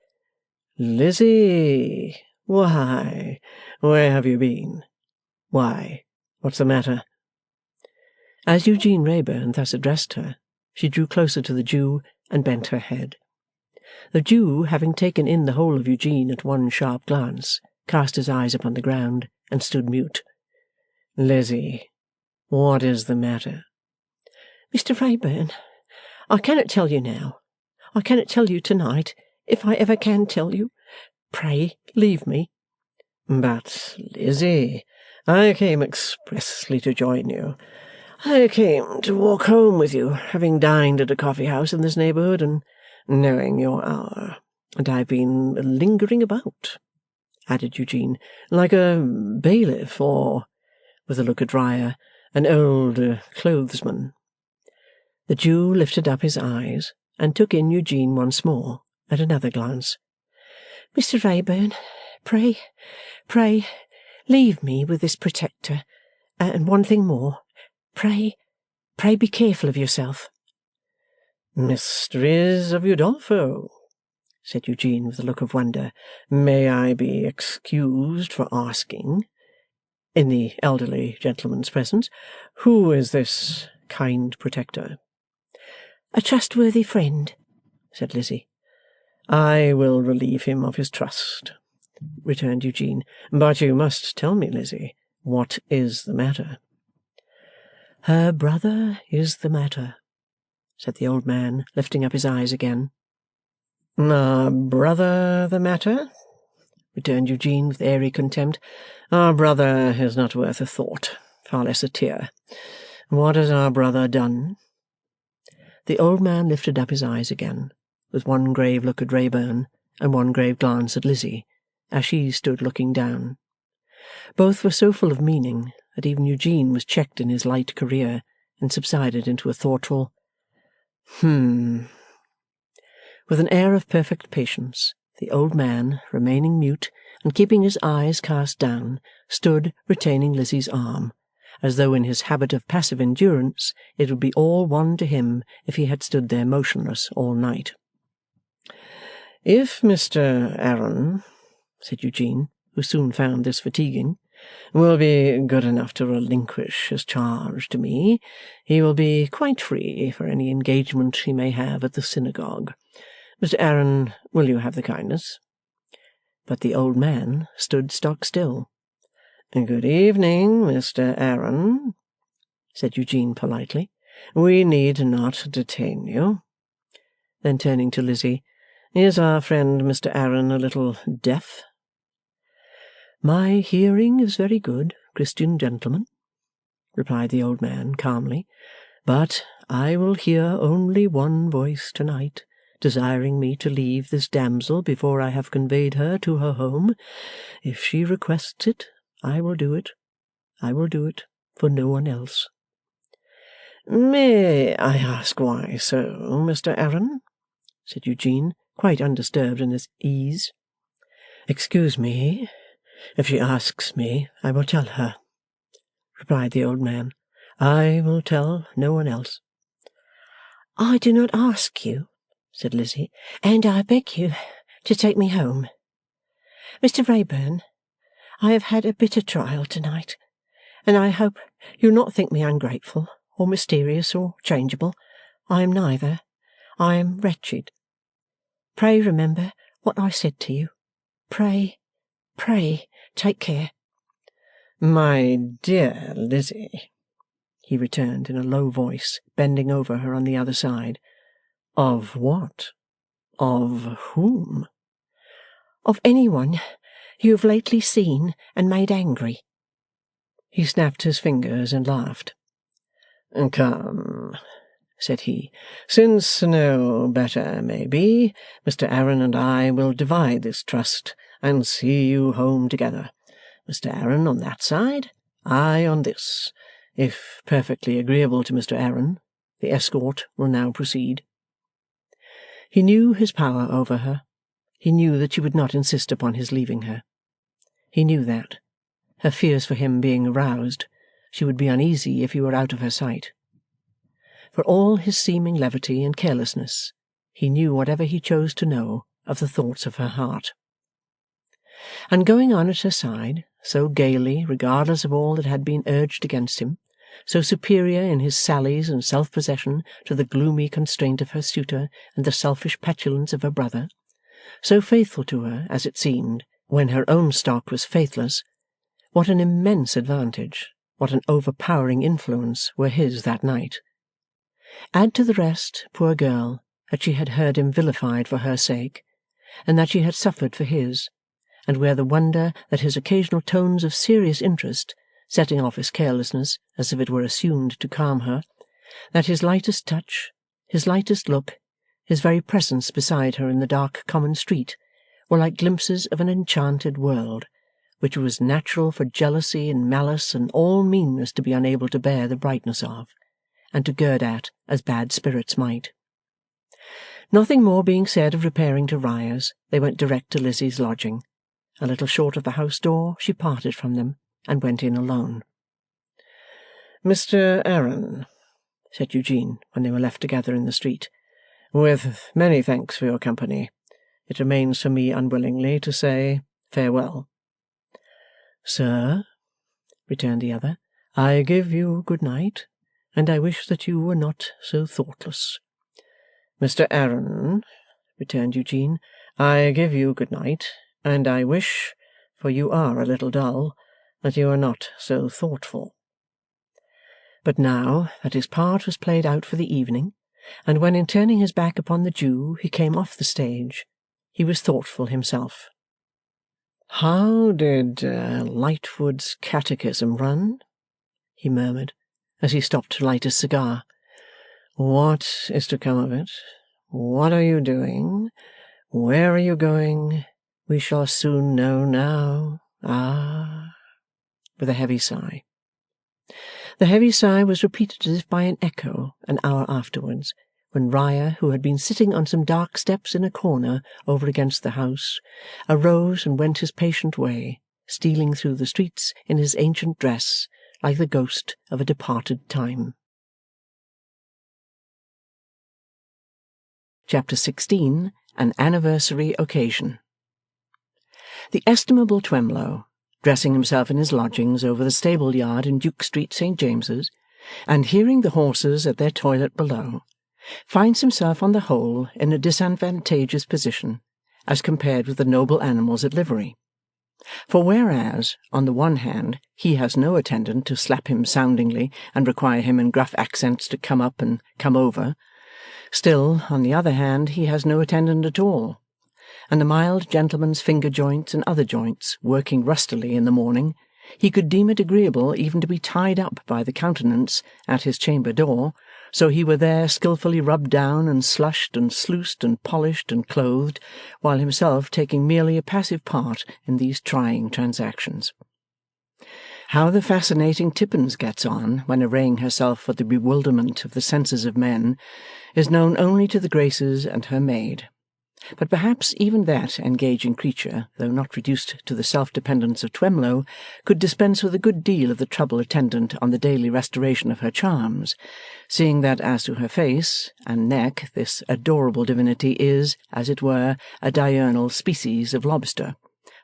"Lizzie! Why, where have you been? Why, what's the matter?" As Eugene Wrayburn thus addressed her, she drew closer to the Jew and bent her head. The Jew, having taken in the whole of Eugene at one sharp glance, cast his eyes upon the ground and stood mute. "Lizzie, what is the matter?" "Mr. Wrayburn, I cannot tell you now. I cannot tell you to-night, if I ever can tell you. Pray leave me." But, Lizzie, I came expressly to join you. I came to walk home with you, having dined at a coffee-house in this neighbourhood, and knowing your hour. And I've been lingering about,' added Eugene, 'like a bailiff, or,' with a look at Riah, 'an old clothesman.' The Jew lifted up his eyes, and took in Eugene once more, at another glance. 'Mr. Wrayburn, pray, leave me with this protector. And one thing more. Pray be careful of yourself.' 'Mysteries of Udolpho,' said Eugene with a look of wonder. 'May I be excused for asking, in the elderly gentleman's presence, who is this kind protector?' 'A trustworthy friend,' said Lizzie. 'I will relieve him of his trust,' returned Eugene. 'But you must tell me, Lizzie, what is the matter?' 'Her brother is the matter,' said the old man, lifting up his eyes again. 'Our brother the matter?' returned Eugene with airy contempt. 'Our brother is not worth a thought, far less a tear. What has our brother done?' The old man lifted up his eyes again, with one grave look at Wrayburn, and one grave glance at Lizzie, as she stood looking down. Both were so full of meaning that even Eugene was checked in his light career, and subsided into a thoughtful With an air of perfect patience, the old man, remaining mute and keeping his eyes cast down, stood retaining Lizzie's arm, as though in his habit of passive endurance it would be all one to him if he had stood there motionless all night. 'If Mr. Aaron,' said Eugene, who soon found this fatiguing, 'will be good enough to relinquish his charge to me, he will be quite free for any engagement he may have at the synagogue. Mr. Aaron, will you have the kindness?' But the old man stood stock still. 'Good evening, Mr. Aaron,' said Eugene politely. 'We need not detain you.' Then turning to Lizzie, 'Is our friend Mr. Aaron a little deaf?' 'My hearing is very good, Christian gentleman,' replied the old man calmly, 'but I will hear only one voice to-night, desiring me to leave this damsel before I have conveyed her to her home. If she requests it, I will do it. I will do it for no one else.' 'May I ask why so, Mr. Aaron?' said Eugene, quite undisturbed in his ease. 'Excuse me. If she asks me, I will tell her,' replied the old man. 'I will tell no one else.' 'I do not ask you,' said Lizzie, 'and I beg you to take me home. Mr. Wrayburn, I have had a bitter trial to-night, and I hope you'll not think me ungrateful, or mysterious, or changeable. I am neither. I am wretched. Pray remember what I said to you. Pray take care.' 'My dear Lizzie,' he returned in a low voice, bending over her on the other side. 'Of what? Of whom?' 'Of any one you have lately seen and made angry.' He snapped his fingers and laughed. 'Come,' said he, 'since no better may be, Mr. Aaron and I will divide this trust, and see you home together. Mr. Aaron on that side, I on this. If perfectly agreeable to Mr. Aaron, the escort will now proceed.' He knew his power over her. He knew that she would not insist upon his leaving her. He knew that, her fears for him being aroused, she would be uneasy if he were out of her sight. For all his seeming levity and carelessness, he knew whatever he chose to know of the thoughts of her heart. And going on at her side, so gaily, regardless of all that had been urged against him, so superior in his sallies and self-possession to the gloomy constraint of her suitor and the selfish petulance of her brother, so faithful to her, as it seemed, when her own stock was faithless, what an immense advantage, what an overpowering influence were his that night! Add to the rest, poor girl, that she had heard him vilified for her sake, and that she had suffered for his, and where the wonder that his occasional tones of serious interest, setting off his carelessness as if it were assumed to calm her, that his lightest touch, his lightest look, his very presence beside her in the dark common street, were like glimpses of an enchanted world, which it was natural for jealousy and malice and all meanness to be unable to bear the brightness of, and to gird at as bad spirits might. Nothing more being said of repairing to Riah's, they went direct to Lizzie's lodging. A little short of the house door, she parted from them, and went in alone. "Mr. Aaron," said Eugene, when they were left together in the street, "with many thanks for your company, it remains for me unwillingly to say farewell." "Sir," returned the other, "I give you good night, and I wish that you were not so thoughtless." "Mr. Aaron," returned Eugene, "I give you good night, and I wish, for you are a little dull, that you are not so thoughtful." But now that his part was played out for the evening, and when in turning his back upon the Jew he came off the stage, he was thoughtful himself. "How did Lightwood's Catechism run?" he murmured, as he stopped to light his cigar. "What is to come of it? What are you doing? Where are you going? We shall soon know now. Ah!" with a heavy sigh. The heavy sigh was repeated as if by an echo an hour afterwards, when Riah, who had been sitting on some dark steps in a corner over against the house, arose and went his patient way, stealing through the streets in his ancient dress, like the ghost of a departed time. Chapter 16. An Anniversary Occasion. The estimable Twemlow, dressing himself in his lodgings over the stable yard in Duke Street, St. James's, and hearing the horses at their toilet below, finds himself on the whole in a disadvantageous position as compared with the noble animals at livery. For whereas, on the one hand, he has no attendant to slap him soundingly and require him in gruff accents to come up and come over, still, on the other hand, he has no attendant at all, and the mild gentleman's finger joints and other joints working rustily in the morning, he could deem it agreeable even to be tied up by the countenance at his chamber door, so he were there skilfully rubbed down and slushed and sluiced and polished and clothed, while himself taking merely a passive part in these trying transactions. How the fascinating Tippins gets on when arraying herself for the bewilderment of the senses of men is known only to the Graces and her maid. But perhaps even that engaging creature, though not reduced to the self-dependence of Twemlow, could dispense with a good deal of the trouble attendant on the daily restoration of her charms, seeing that as to her face and neck this adorable divinity is, as it were, a diurnal species of lobster,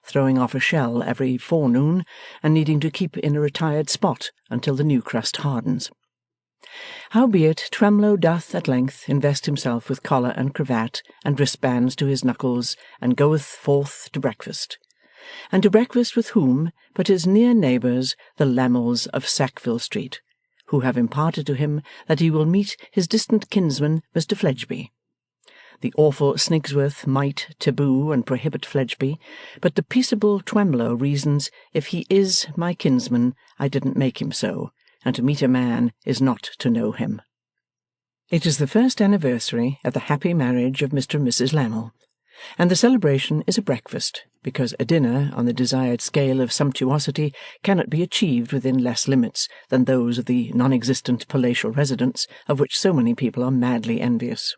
throwing off a shell every forenoon, and needing to keep in a retired spot until the new crust hardens. Howbeit, Twemlow doth at length invest himself with collar and cravat and wristbands to his knuckles, and goeth forth to breakfast. And to breakfast with whom but his near neighbours, the Lammells of Sackville Street, who have imparted to him that he will meet his distant kinsman, Mr. Fledgeby. The awful Snigsworth might taboo and prohibit Fledgeby, but the peaceable Twemlow reasons, if he is my kinsman, I didn't make him so, and to meet a man is not to know him. It is the first anniversary of the happy marriage of Mr. and Mrs. Lammle, and the celebration is a breakfast, because a dinner on the desired scale of sumptuosity cannot be achieved within less limits than those of the non-existent palatial residence of which so many people are madly envious.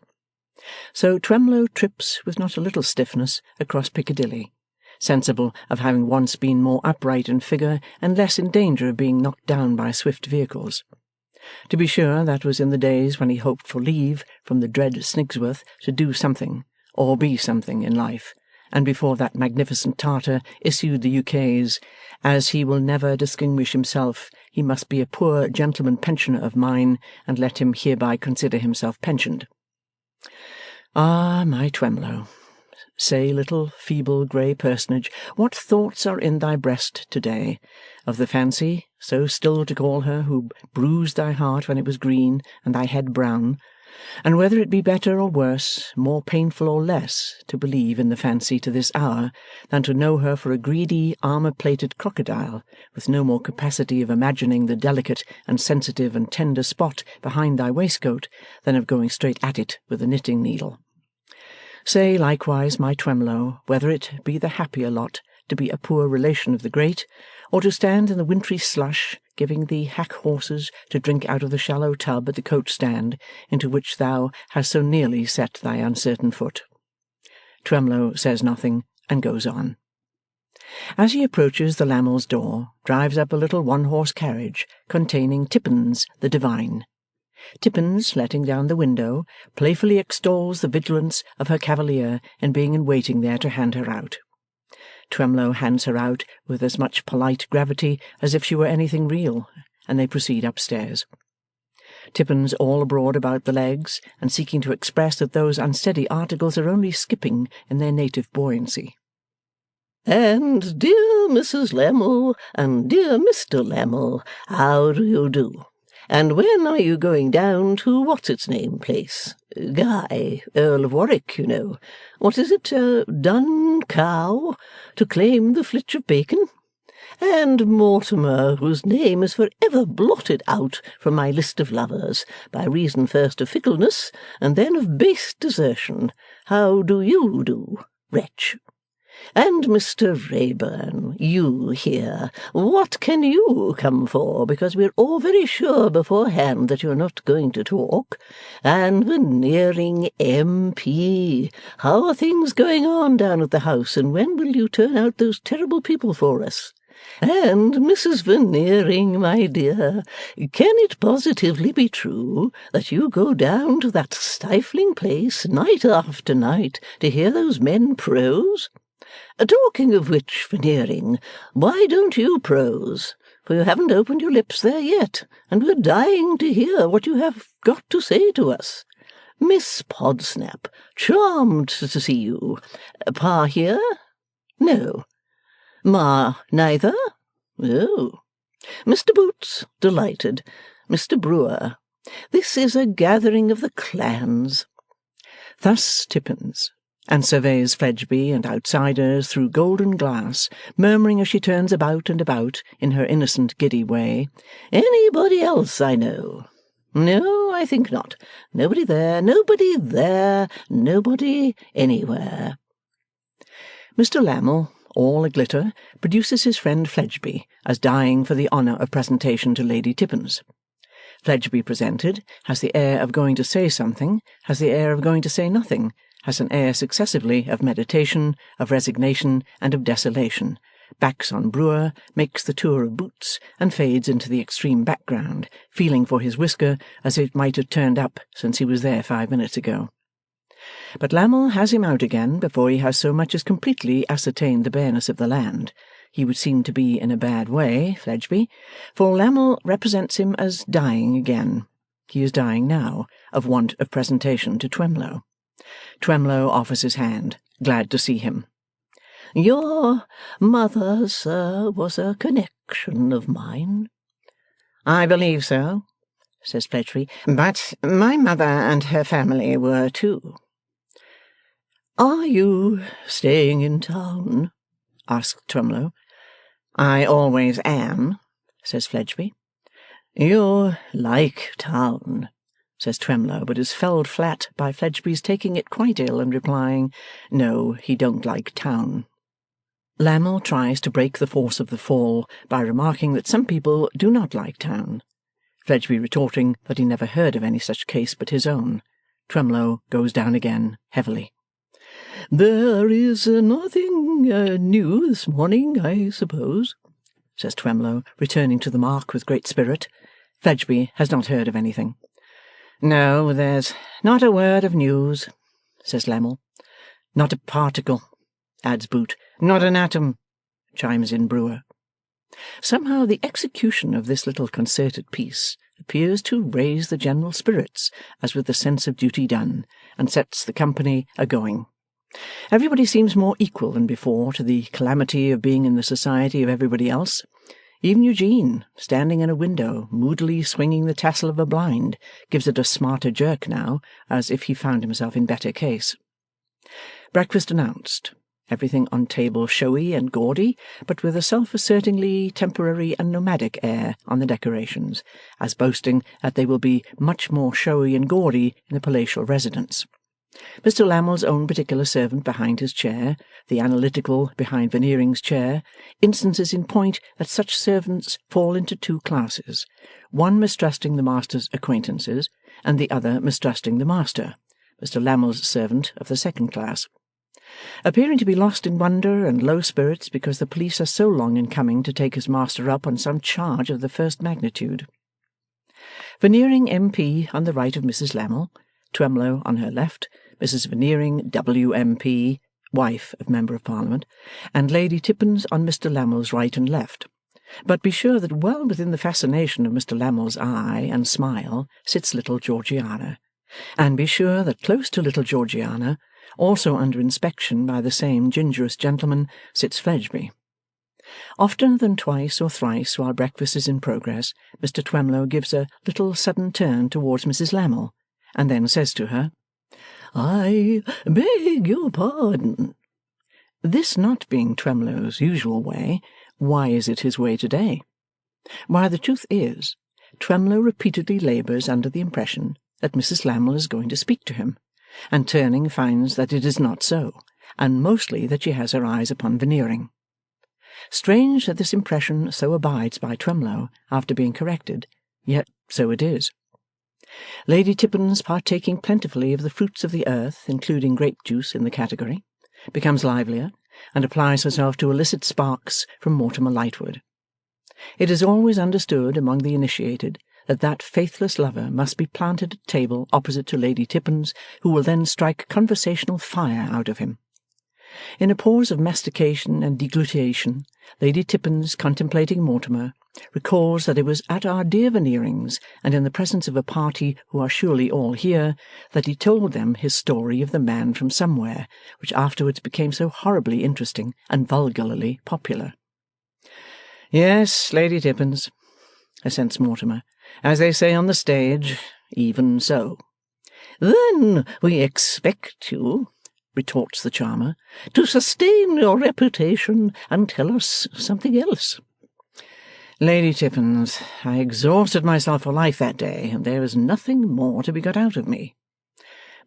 So Twemlow trips with not a little stiffness across Piccadilly, sensible of having once been more upright in figure and less in danger of being knocked down by swift vehicles. To be sure, that was in the days when he hoped for leave from the dread Snigsworth to do something, or be something, in life, and before that magnificent Tartar issued the ukase, as he will never distinguish himself, he must be a poor gentleman pensioner of mine, and let him hereby consider himself pensioned. Ah, my Twemlow! Say, little feeble grey personage, what thoughts are in thy breast to-day, of the fancy, so still to call her, who bruised thy heart when it was green and thy head brown, and whether it be better or worse, more painful or less, to believe in the fancy to this hour than to know her for a greedy, armour-plated crocodile, with no more capacity of imagining the delicate and sensitive and tender spot behind thy waistcoat than of going straight at it with a knitting needle. Say likewise, my Twemlow, whether it be the happier lot to be a poor relation of the great, or to stand in the wintry slush, giving thee hack horses to drink out of the shallow tub at the coach-stand into which thou hast so nearly set thy uncertain foot. Twemlow says nothing, and goes on. As he approaches the Lammles' door, drives up a little one-horse carriage containing Tippins the divine. Tippins, letting down the window, playfully extols the vigilance of her cavalier in being in waiting there to hand her out. Twemlow hands her out with as much polite gravity as if she were anything real, and they proceed upstairs. Tippins all abroad about the legs, and seeking to express that those unsteady articles are only skipping in their native buoyancy. And dear Mrs. Lammle, and dear Mr. Lammle, how do you do? And when are you going down to what's-its-name place? Guy, Earl of Warwick, you know. What is it, Dun Cow, to claim the flitch of bacon? And Mortimer, whose name is for ever blotted out from my list of lovers, by reason first of fickleness, and then of base desertion. How do you do, wretch? And Mr. Wrayburn, you here, what can you come for, because we're all very sure beforehand that you're not going to talk? And Veneering MP, how are things going on down at the house, and when will you turn out those terrible people for us? And Mrs. Veneering, my dear, can it positively be true that you go down to that stifling place night after night to hear those men prose? Talking of which, Veneering, why don't you prose? For you haven't opened your lips there yet, and we're dying to hear what you have got to say to us. Miss Podsnap, charmed to see you. Pa here? No. Ma neither? Oh. Mr. Boots, delighted. Mr. Brewer, this is a gathering of the clans. Thus Tippins, and surveys Fledgeby and outsiders through golden glass, murmuring as she turns about and about in her innocent giddy way, Anybody else I know? No, I think not. Nobody there, nobody there, nobody anywhere. Mr. Lammle, all a-glitter, produces his friend Fledgeby as dying for the honour of presentation to Lady Tippins. Fledgeby presented, has the air of going to say something, has the air of going to say nothing, has an air successively of meditation, of resignation, and of desolation, backs on Brewer, makes the tour of Boots, and fades into the extreme background, feeling for his whisker as it might have turned up since he was there 5 minutes ago. But Lammle has him out again before he has so much as completely ascertained the bareness of the land. He would seem to be in a bad way, Fledgeby, for Lammle represents him as dying again. He is dying now, of want of presentation to Twemlow. Twemlow offers his hand, glad to see him. Your mother, sir, was a connection of mine. I believe so, says Fledgeby, but my mother and her family were too. Are you staying in town? asked Twemlow. I always am, says Fledgeby. You like town, says Twemlow, but is felled flat by Fledgeby's taking it quite ill and replying, no, he don't like town. Lammle tries to break the force of the fall by remarking that some people do not like town. Fledgeby retorting that he never heard of any such case but his own. Twemlow goes down again, heavily. There is nothing new this morning, I suppose, says Twemlow, returning to the mark with great spirit. Fledgeby has not heard of anything. No, there's not a word of news, says Lammle. Not a particle, adds Boot. Not an atom, chimes in Brewer. Somehow the execution of this little concerted piece appears to raise the general spirits, as with the sense of duty done, and sets the company a-going. Everybody seems more equal than before to the calamity of being in the society of everybody else. Even Eugene, standing in a window, moodily swinging the tassel of a blind, gives it a smarter jerk now, as if he found himself in better case. Breakfast announced. Everything on table showy and gaudy, but with a self-assertingly temporary and nomadic air on the decorations, as boasting that they will be much more showy and gaudy in the palatial residence. Mr. Lammle's own particular servant behind his chair, the analytical behind Veneering's chair, instances in point that such servants fall into two classes, one mistrusting the master's acquaintances, and the other mistrusting the master, Mr. Lammle's servant of the second class. Appearing to be lost in wonder and low spirits because the police are so long in coming to take his master up on some charge of the first magnitude. Veneering MP on the right of Mrs. Lammle, Twemlow on her left, Mrs. Veneering WMP, wife of Member of Parliament, and Lady Tippins on Mr. Lammle's right and left. But be sure that well within the fascination of Mr. Lammle's eye and smile sits little Georgiana, and be sure that close to little Georgiana, also under inspection by the same gingerous gentleman, sits Fledgeby. Oftener than twice or thrice while breakfast is in progress, Mr. Twemlow gives a little sudden turn towards Mrs. Lammle, and then says to her, "I beg your pardon." This not being Twemlow's usual way, why is it his way today? Why, the truth is, Twemlow repeatedly labours under the impression that Mrs. Lammle is going to speak to him, and turning finds that it is not so, and mostly that she has her eyes upon Veneering. Strange that this impression so abides by Twemlow after being corrected, yet so it is. Lady Tippins, partaking plentifully of the fruits of the earth, including grape juice in the category, becomes livelier, and applies herself to elicit sparks from Mortimer Lightwood. It is always understood among the initiated that that faithless lover must be planted at table opposite to Lady Tippins, who will then strike conversational fire out of him. In a pause of mastication and deglutition, Lady Tippins, contemplating Mortimer, recalls that it was at our dear Veneering's, and in the presence of a party who are surely all here, that he told them his story of the man from somewhere, which afterwards became so horribly interesting and vulgarly popular. "Yes, Lady Tippins," assents Mortimer, "as they say on the stage, even so." "Then we expect you," retorts the charmer, "to sustain your reputation and tell us something else." "Lady Tippins, I exhausted myself for life that day, and there is nothing more to be got out of me."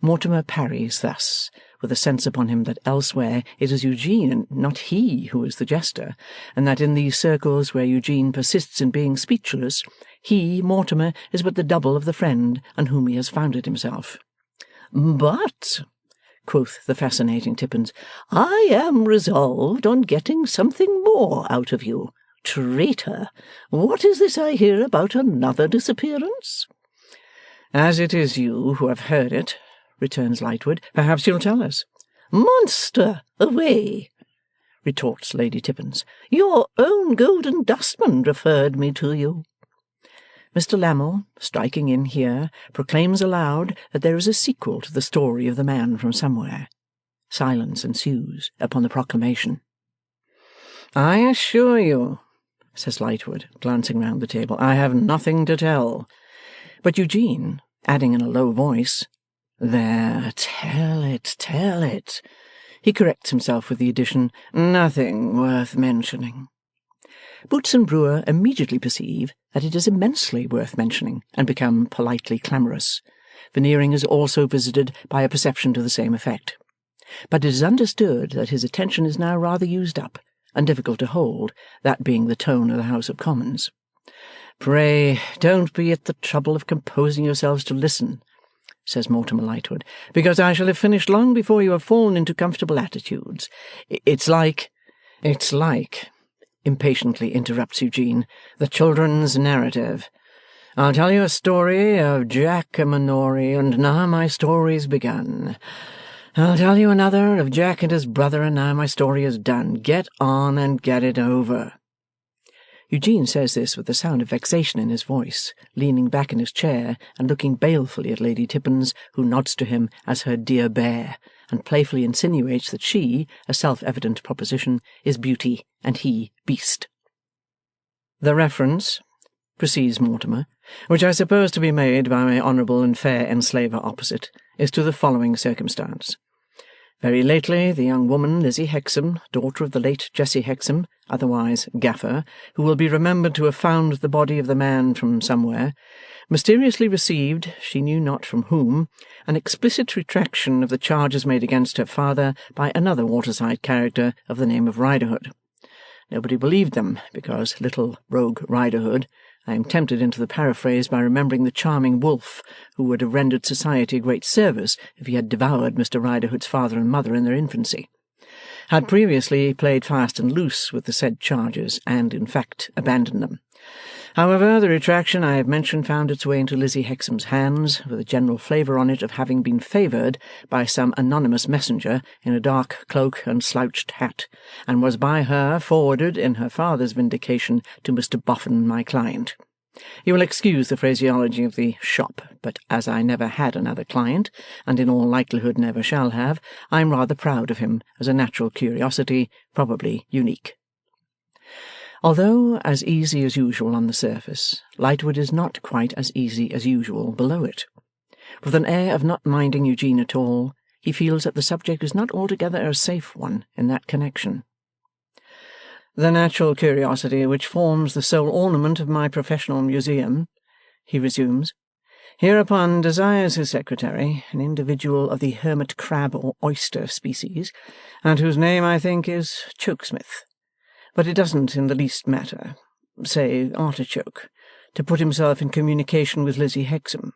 Mortimer parries thus, with a sense upon him that elsewhere it is Eugene and not he who is the jester, and that in these circles where Eugene persists in being speechless, he, Mortimer, is but the double of the friend on whom he has founded himself. "But," quoth the fascinating Tippins, "I am resolved on getting something more out of you. Traitor! What is this I hear about another disappearance?" "As it is you who have heard it," returns Lightwood, "perhaps you'll tell us." "Monster, away!" retorts Lady Tippins. "Your own Golden Dustman referred me to you." Mr. Lammle, striking in here, proclaims aloud that there is a sequel to the story of the man from somewhere. Silence ensues upon the proclamation. "I assure you," says Lightwood, glancing round the table, "I have nothing to tell." But Eugene, adding in a low voice, "There, tell it, tell it," he corrects himself with the addition, "nothing worth mentioning." Boots and Brewer immediately perceive that it is immensely worth mentioning, and become politely clamorous. Veneering is also visited by a perception to the same effect. But it is understood that his attention is now rather used up, and difficult to hold, that being the tone of the House of Commons. "Pray don't be at the trouble of composing yourselves to listen," says Mortimer Lightwood, "because I shall have finished long before you have fallen into comfortable attitudes. It's like," impatiently interrupts Eugene, "the children's narrative. I'll tell you a story of Jack and Minory, and now my story's begun. I'll tell you another of Jack and his brother, and now my story is done. Get on and get it over." Eugene says this with a sound of vexation in his voice, leaning back in his chair and looking balefully at Lady Tippins, who nods to him as her dear bear, and playfully insinuates that she, a self-evident proposition, is beauty and he beast. The reference, proceeds Mortimer, which I suppose to be made by my honourable and fair enslaver opposite, is to the following circumstance. Very lately, the young woman, Lizzie Hexam, daughter of the late Jessie Hexam, otherwise Gaffer, who will be remembered to have found the body of the man from somewhere, mysteriously received, she knew not from whom, an explicit retraction of the charges made against her father by another waterside character of the name of Riderhood. Nobody believed them, because little rogue Riderhood, I am tempted into the paraphrase by remembering the charming wolf who would have rendered society a great service if he had devoured Mr Riderhood's father and mother in their infancy, had previously played fast and loose with the said charges, and in fact abandoned them. However, the retraction I have mentioned found its way into Lizzie Hexam's hands, with a general flavour on it of having been favoured by some anonymous messenger in a dark cloak and slouched hat, and was by her forwarded in her father's vindication to Mr Boffin, my client. You will excuse the phraseology of the shop, but as I never had another client, and in all likelihood never shall have, I am rather proud of him as a natural curiosity, probably unique. Although as easy as usual on the surface, Lightwood is not quite as easy as usual below it. With an air of not minding Eugene at all, he feels that the subject is not altogether a safe one in that connection. The natural curiosity which forms the sole ornament of my professional museum, he resumes, hereupon desires his secretary, an individual of the hermit crab or oyster species, and whose name I think is Chokesmith. But it doesn't in the least matter, say Artichoke, to put himself in communication with Lizzie Hexam.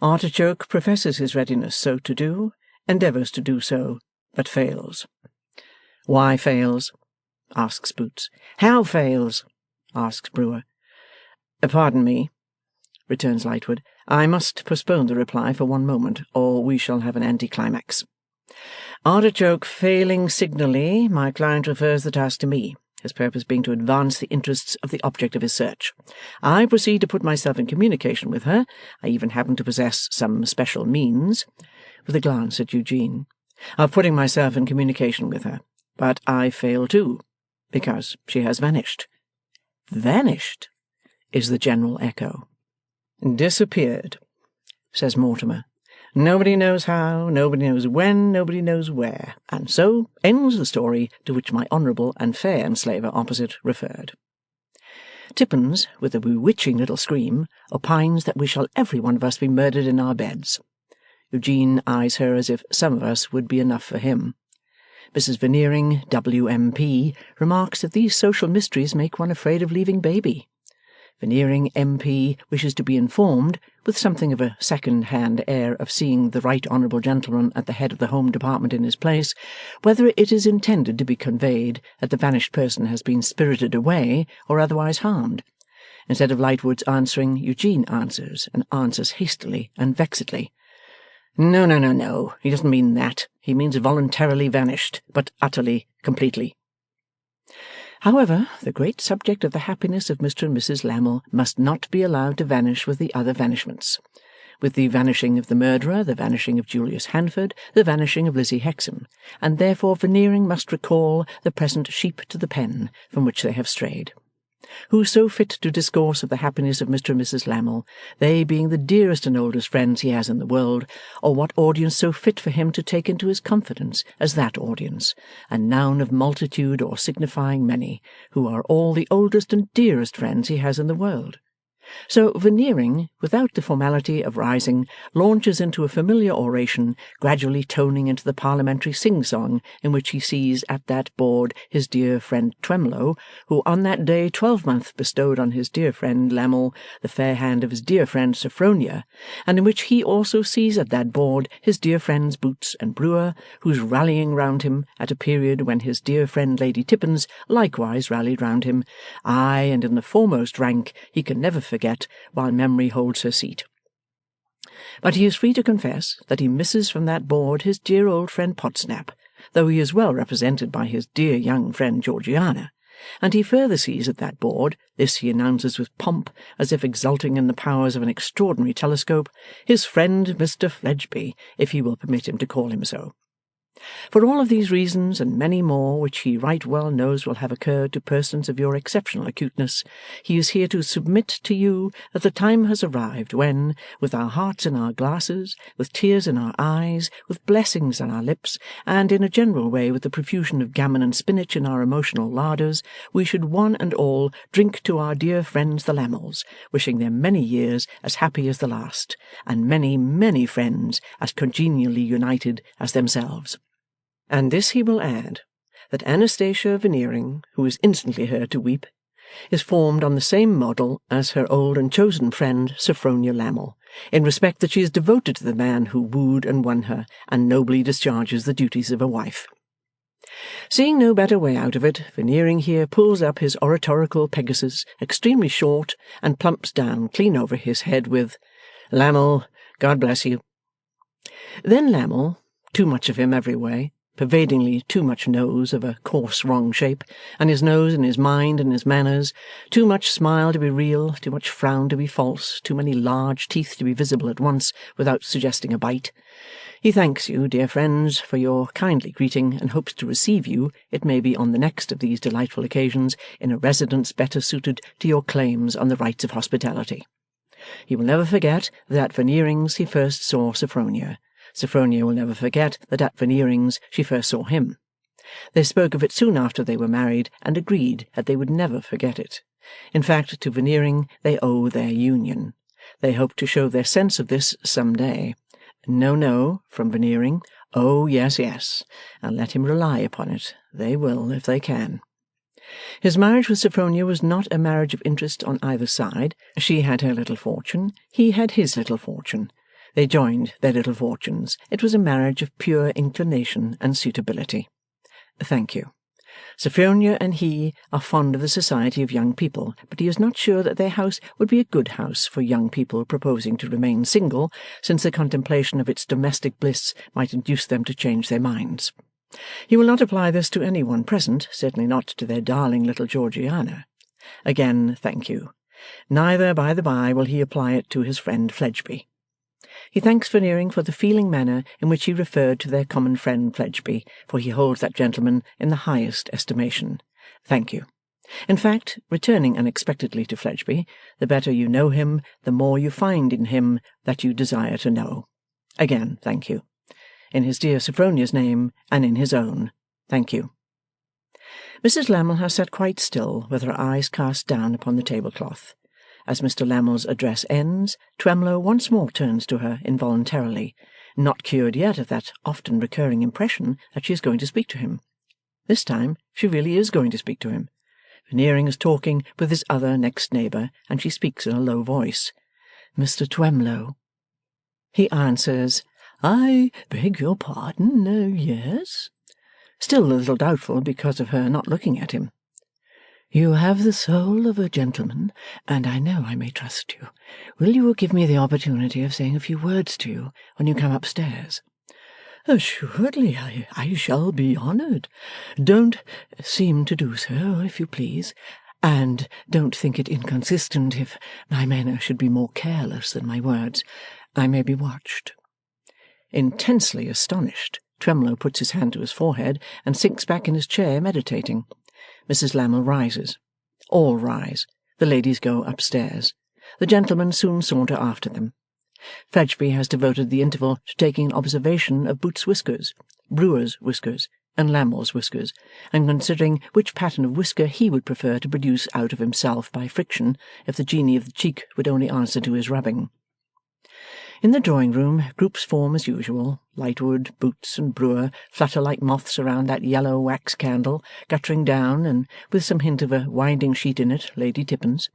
Artichoke professes his readiness so to do, endeavours to do so, but fails. Why fails? Asks Boots. How fails? Asks Brewer. Pardon me, returns Lightwood. I must postpone the reply for one moment, or we shall have an anticlimax. Artichoke failing signally, my client refers the task to me, his purpose being to advance the interests of the object of his search. I proceed to put myself in communication with her. I even happen to possess some special means, with a glance at Eugene, of putting myself in communication with her. But I fail too, because she has vanished. Vanished, is the general echo. Disappeared, says Mortimer. Nobody knows how, nobody knows when, nobody knows where, and so ends the story to which my honourable and fair enslaver opposite referred. Tippins, with a bewitching little scream, opines that we shall every one of us be murdered in our beds. Eugene eyes her as if some of us would be enough for him. Mrs Veneering, W.M.P., remarks that these social mysteries make one afraid of leaving baby. Veneering, M.P., wishes to be informed, with something of a second-hand air of seeing the right honourable gentleman at the head of the Home Department in his place, whether it is intended to be conveyed that the vanished person has been spirited away or otherwise harmed. Instead of Lightwood's answering, Eugene answers, and answers hastily and vexedly. No, he doesn't mean that. He means voluntarily vanished, but utterly, completely. However, the great subject of the happiness of Mr. and Mrs. Lammle must not be allowed to vanish with the other vanishments. With the vanishing of the murderer, the vanishing of Julius Handford, the vanishing of Lizzie Hexam, and therefore Veneering must recall the present sheep to the pen from which they have strayed. Who so fit to discourse of the happiness of Mr. and Mrs. Lammle, they being the dearest and oldest friends he has in the world, or what audience so fit for him to take into his confidence as that audience, a noun of multitude or signifying many, who are all the oldest and dearest friends he has in the world? So Veneering, without the formality of rising, launches into a familiar oration, gradually toning into the parliamentary sing-song in which he sees at that board his dear friend Twemlow, who on that day 12-month bestowed on his dear friend Lammle the fair hand of his dear friend Sophronia, and in which he also sees at that board his dear friends Boots and Brewer, whose rallying round him at a period when his dear friend Lady Tippins likewise rallied round him, aye, and in the foremost rank he can never forget while memory holds her seat. But he is free to confess that he misses from that board his dear old friend Podsnap, though he is well represented by his dear young friend Georgiana, and he further sees at that board, this he announces with pomp, as if exulting in the powers of an extraordinary telescope, his friend Mr. Fledgeby, if he will permit him to call him so. For all of these reasons, and many more which he right well knows will have occurred to persons of your exceptional acuteness, he is here to submit to you that the time has arrived when, with our hearts in our glasses, with tears in our eyes, with blessings on our lips, and in a general way with the profusion of gammon and spinach in our emotional larders, we should one and all drink to our dear friends the Lammells, wishing them many years as happy as the last, and many, many friends as congenially united as themselves. And this he will add, that Anastasia Veneering, who is instantly heard to weep, is formed on the same model as her old and chosen friend Sophronia Lammle, in respect that she is devoted to the man who wooed and won her, and nobly discharges the duties of a wife. Seeing no better way out of it, Veneering here pulls up his oratorical Pegasus, extremely short, and plumps down clean over his head with, "Lammle, God bless you." Then Lammle, too much of him every way, pervadingly too much nose of a coarse wrong shape, and his nose in his mind and his manners, too much smile to be real, too much frown to be false, too many large teeth to be visible at once without suggesting a bite. He thanks you, dear friends, for your kindly greeting, and hopes to receive you, it may be on the next of these delightful occasions, in a residence better suited to your claims on the rights of hospitality. He will never forget that at Veneering's he first saw Sophronia. Sophronia will never forget that at Veneering's she first saw him. They spoke of it soon after they were married, and agreed that they would never forget it. In fact, to Veneering they owe their union. They hope to show their sense of this some day. No, no, from Veneering. Oh, yes, yes, and let him rely upon it. They will, if they can. His marriage with Sophronia was not a marriage of interest on either side. She had her little fortune, he had his little fortune. They joined their little fortunes. It was a marriage of pure inclination and suitability. Thank you. Sophronia and he are fond of the society of young people, but he is not sure that their house would be a good house for young people proposing to remain single, since the contemplation of its domestic bliss might induce them to change their minds. He will not apply this to any one present, certainly not to their darling little Georgiana. Again, thank you. Neither, by the by, will he apply it to his friend Fledgeby. He thanks Veneering for the feeling manner in which he referred to their common friend Fledgeby, for he holds that gentleman in the highest estimation. Thank you. In fact, returning unexpectedly to Fledgeby, the better you know him, the more you find in him that you desire to know. Again, thank you. In his dear Sophronia's name, and in his own, thank you. Mrs Lammle has sat quite still, with her eyes cast down upon the tablecloth. As Mr Lammle's address ends, Twemlow once more turns to her involuntarily, not cured yet of that often recurring impression that she is going to speak to him. This time she really is going to speak to him. Veneering is talking with his other next neighbour, and she speaks in a low voice. "Mr Twemlow." He answers, "I beg your pardon, yes?" Still a little doubtful because of her not looking at him. "You have the soul of a gentleman, and I know I may trust you. Will you give me the opportunity of saying a few words to you when you come upstairs?" "Assuredly, I shall be honoured. Don't seem to do so, if you please. And don't think it inconsistent if my manner should be more careless than my words. I may be watched." Intensely astonished, Twemlow puts his hand to his forehead and sinks back in his chair, meditating. Mrs Lammle rises. All rise. The ladies go upstairs. The gentlemen soon saunter after them. Fledgeby has devoted the interval to taking an observation of Boots's whiskers, Brewer's whiskers, and Lammle's whiskers, and considering which pattern of whisker he would prefer to produce out of himself by friction, if the genie of the cheek would only answer to his rubbing. In the drawing-room, groups form as usual. Lightwood, Boots, and Brewer flutter like moths around that yellow wax candle, guttering down, and, with some hint of a winding-sheet in it, Lady Tippins.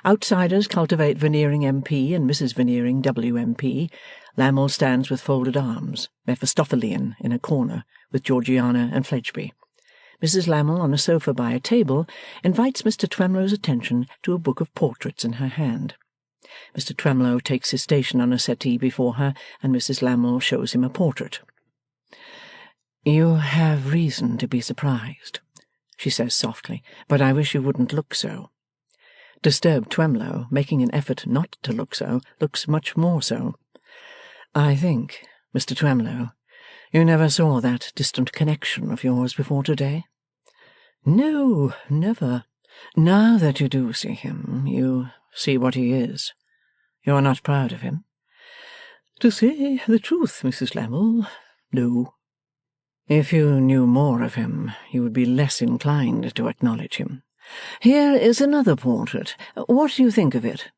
Outsiders cultivate Veneering MP and Mrs Veneering W.M.P. Lammle stands with folded arms, Mephistophelian, in a corner, with Georgiana and Fledgeby. Mrs Lammle, on a sofa by a table, invites Mr Twemlow's attention to a book of portraits in her hand. Mr Twemlow takes his station on a settee before her, and Mrs Lammle shows him a portrait. "You have reason to be surprised," she says softly, "but I wish you wouldn't look so." Disturbed Twemlow, making an effort not to look so, looks much more so. "I think, Mr Twemlow, You never saw that distant connection of yours before today?' 'No, never.' 'Now that you do see him, you see what he is. You are not proud of him?' 'To say the truth, Mrs Lammle, no.' 'If you knew more of him, you would be less inclined to acknowledge him. Here is another portrait. What do you think of it?'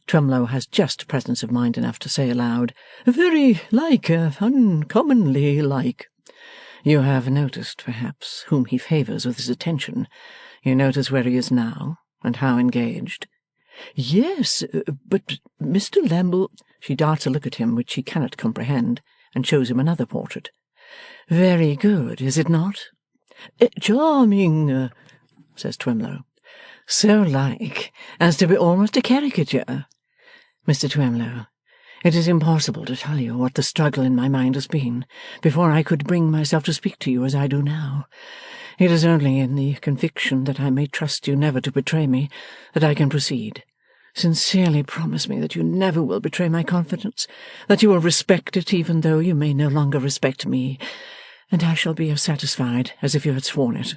Twemlow has just presence of mind enough to say aloud, 'Very like, uncommonly like.' You have noticed, perhaps, whom he favours with his attention. You notice where he is now, and how engaged?' 'Yes, but Mr Lammle—' She darts a look at him which he cannot comprehend, and shows him another portrait. 'Very good, is it not?' 'Charming,' says Twemlow. 'So like as to be almost a caricature. Mr Twemlow, it is impossible to tell you what the struggle in my mind has been, before I could bring myself to speak to you as I do now. It is only in the conviction that I may trust you never to betray me, that I can proceed. Sincerely promise me that you never will betray my confidence, that you will respect it even though you may no longer respect me, and I shall be as satisfied as if you had sworn it.'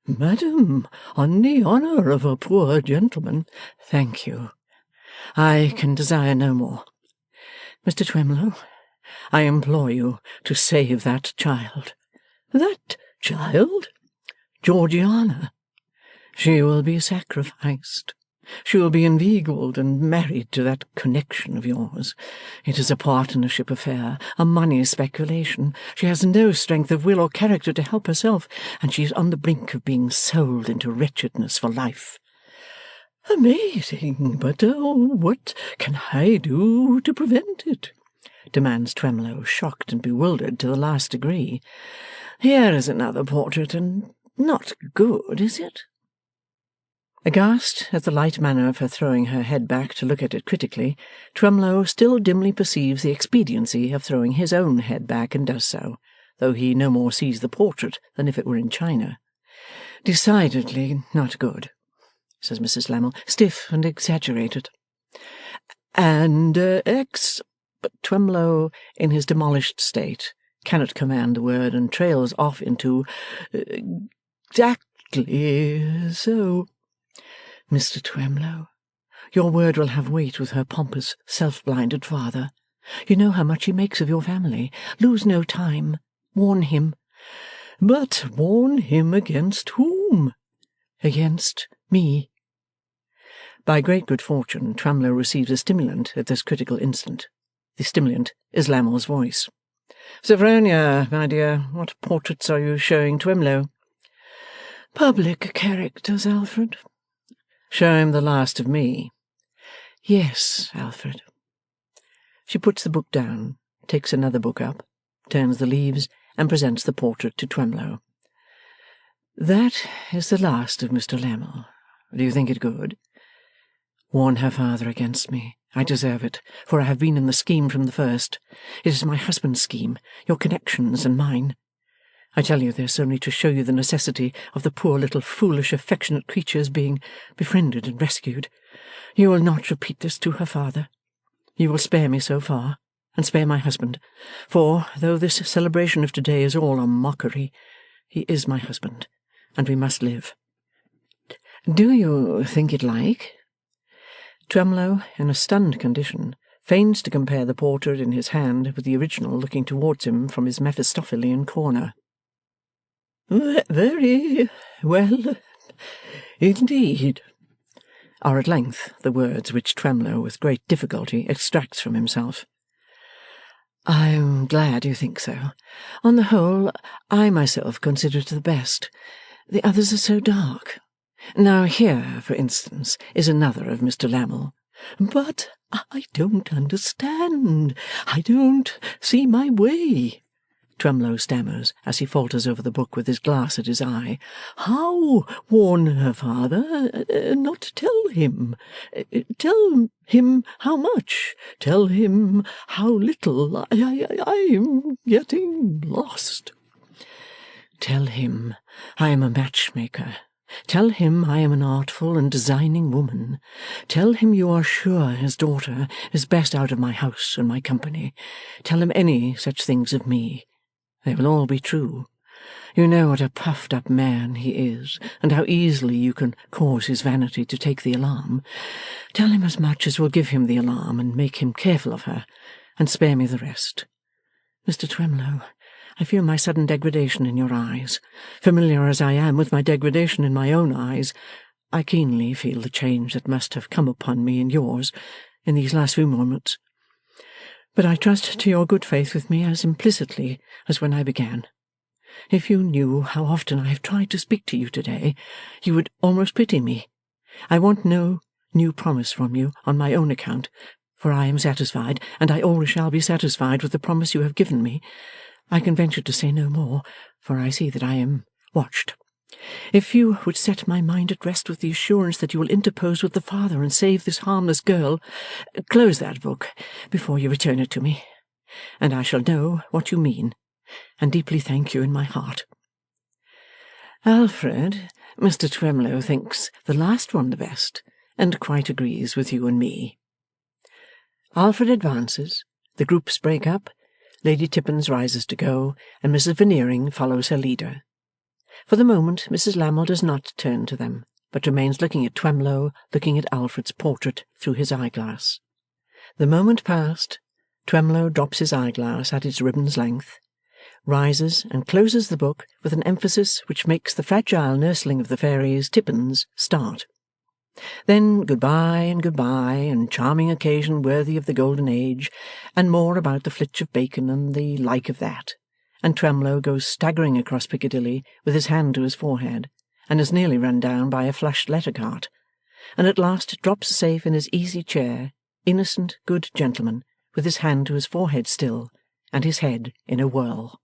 'Madam, on the honour of a poor gentleman—' 'Thank you. I can desire no more. Mr Twemlow, I implore you to save that child.' 'That child?' 'Georgiana. She will be sacrificed. She will be inveigled and married to that connection of yours. It is a partnership affair, a money speculation. She has no strength of will or character to help herself, and she is on the brink of being sold into wretchedness for life.' 'Amazing! But what can I do to prevent it?' demands Twemlow, shocked and bewildered to the last degree. 'Here is another portrait, and not good, is it?' Aghast at the light manner of her throwing her head back to look at it critically, Twemlow still dimly perceives the expediency of throwing his own head back, and does so, though he no more sees the portrait than if it were in china. 'Decidedly not good,' says Mrs Lammle. 'Stiff and exaggerated.' 'And But Twemlow, in his demolished state, cannot command the word, and trails off into 'exactly so.' 'Mr Twemlow, your word will have weight with her pompous, self-blinded father. You know how much he makes of your family. Lose no time. Warn him.' 'But warn him against whom?' 'Against me.' By great good fortune, Twemlow receives a stimulant at this critical instant. The stimulant is Lammle's voice. 'Sophronia, my dear, what portraits are you showing Twemlow?' 'Public characters, Alfred.' 'Show him the last of me.' 'Yes, Alfred.' She puts the book down, takes another book up, turns the leaves, and presents the portrait to Twemlow. 'That is the last of Mr Lammle. Do you think it good? Warn her father against me. I deserve it, for I have been in the scheme from the first. It is my husband's scheme, your connections and mine. I tell you this only to show you the necessity of the poor little foolish affectionate creature's being befriended and rescued. You will not repeat this to her father. You will spare me so far, and spare my husband, for, though this celebration of today is all a mockery, he is my husband, and we must live. Do you think it like?' Twemlow, in a stunned condition, feigns to compare the portrait in his hand with the original looking towards him from his Mephistophelian corner. 'Very well, indeed,' are at length the words which Twemlow with great difficulty extracts from himself. 'I am glad you think so. On the whole, I myself consider it the best. The others are so dark. Now here, for instance, is another of Mr Lammle.' 'But I don't understand. I don't see my way,' Twemlow stammers, as he falters over the book with his glass at his eye. 'How warn her father? Not tell him? Tell him how much? Tell him how little? I'm getting lost.' 'Tell him I am a matchmaker, Tell him I am an artful and designing woman. Tell him you are sure his daughter is best out of my house and my company. Tell him any such things of me. They will all be true. You know what a puffed-up man he is, and how easily you can cause his vanity to take the alarm. Tell him as much as will give him the alarm and make him careful of her, and spare me the rest. Mr. Twemlow, I feel my sudden degradation in your eyes. Familiar as I am with my degradation in my own eyes, I keenly feel the change that must have come upon me in yours in these last few moments. But I trust to your good faith with me as implicitly as when I began. If you knew how often I have tried to speak to you today, you would almost pity me. I want no new promise from you on my own account, for I am satisfied, and I always shall be satisfied with the promise you have given me. I can venture to say no more, for I see that I am watched. If you would set my mind at rest with the assurance that you will interpose with the father and save this harmless girl, close that book before you return it to me, and I shall know what you mean, and deeply thank you in my heart. Alfred, Mr. Twemlow thinks the last one the best, and quite agrees with you and me. Alfred advances, the groups break up, Lady Tippins rises to go, and Mrs. Veneering follows her leader. For the moment Mrs. Lammle does not turn to them, but remains looking at Twemlow, looking at Alfred's portrait through his eyeglass. The moment past, Twemlow drops his eyeglass at its ribbon's length, rises and closes the book with an emphasis which makes the fragile nursling of the fairies, Tippins, start. Then goodbye and charming occasion worthy of the golden age, and more about the flitch of bacon and the like of that, and Twemlow goes staggering across Piccadilly with his hand to his forehead, and is nearly run down by a flushed letter-cart, and at last drops safe in his easy chair, innocent good gentleman, with his hand to his forehead still, and his head in a whirl.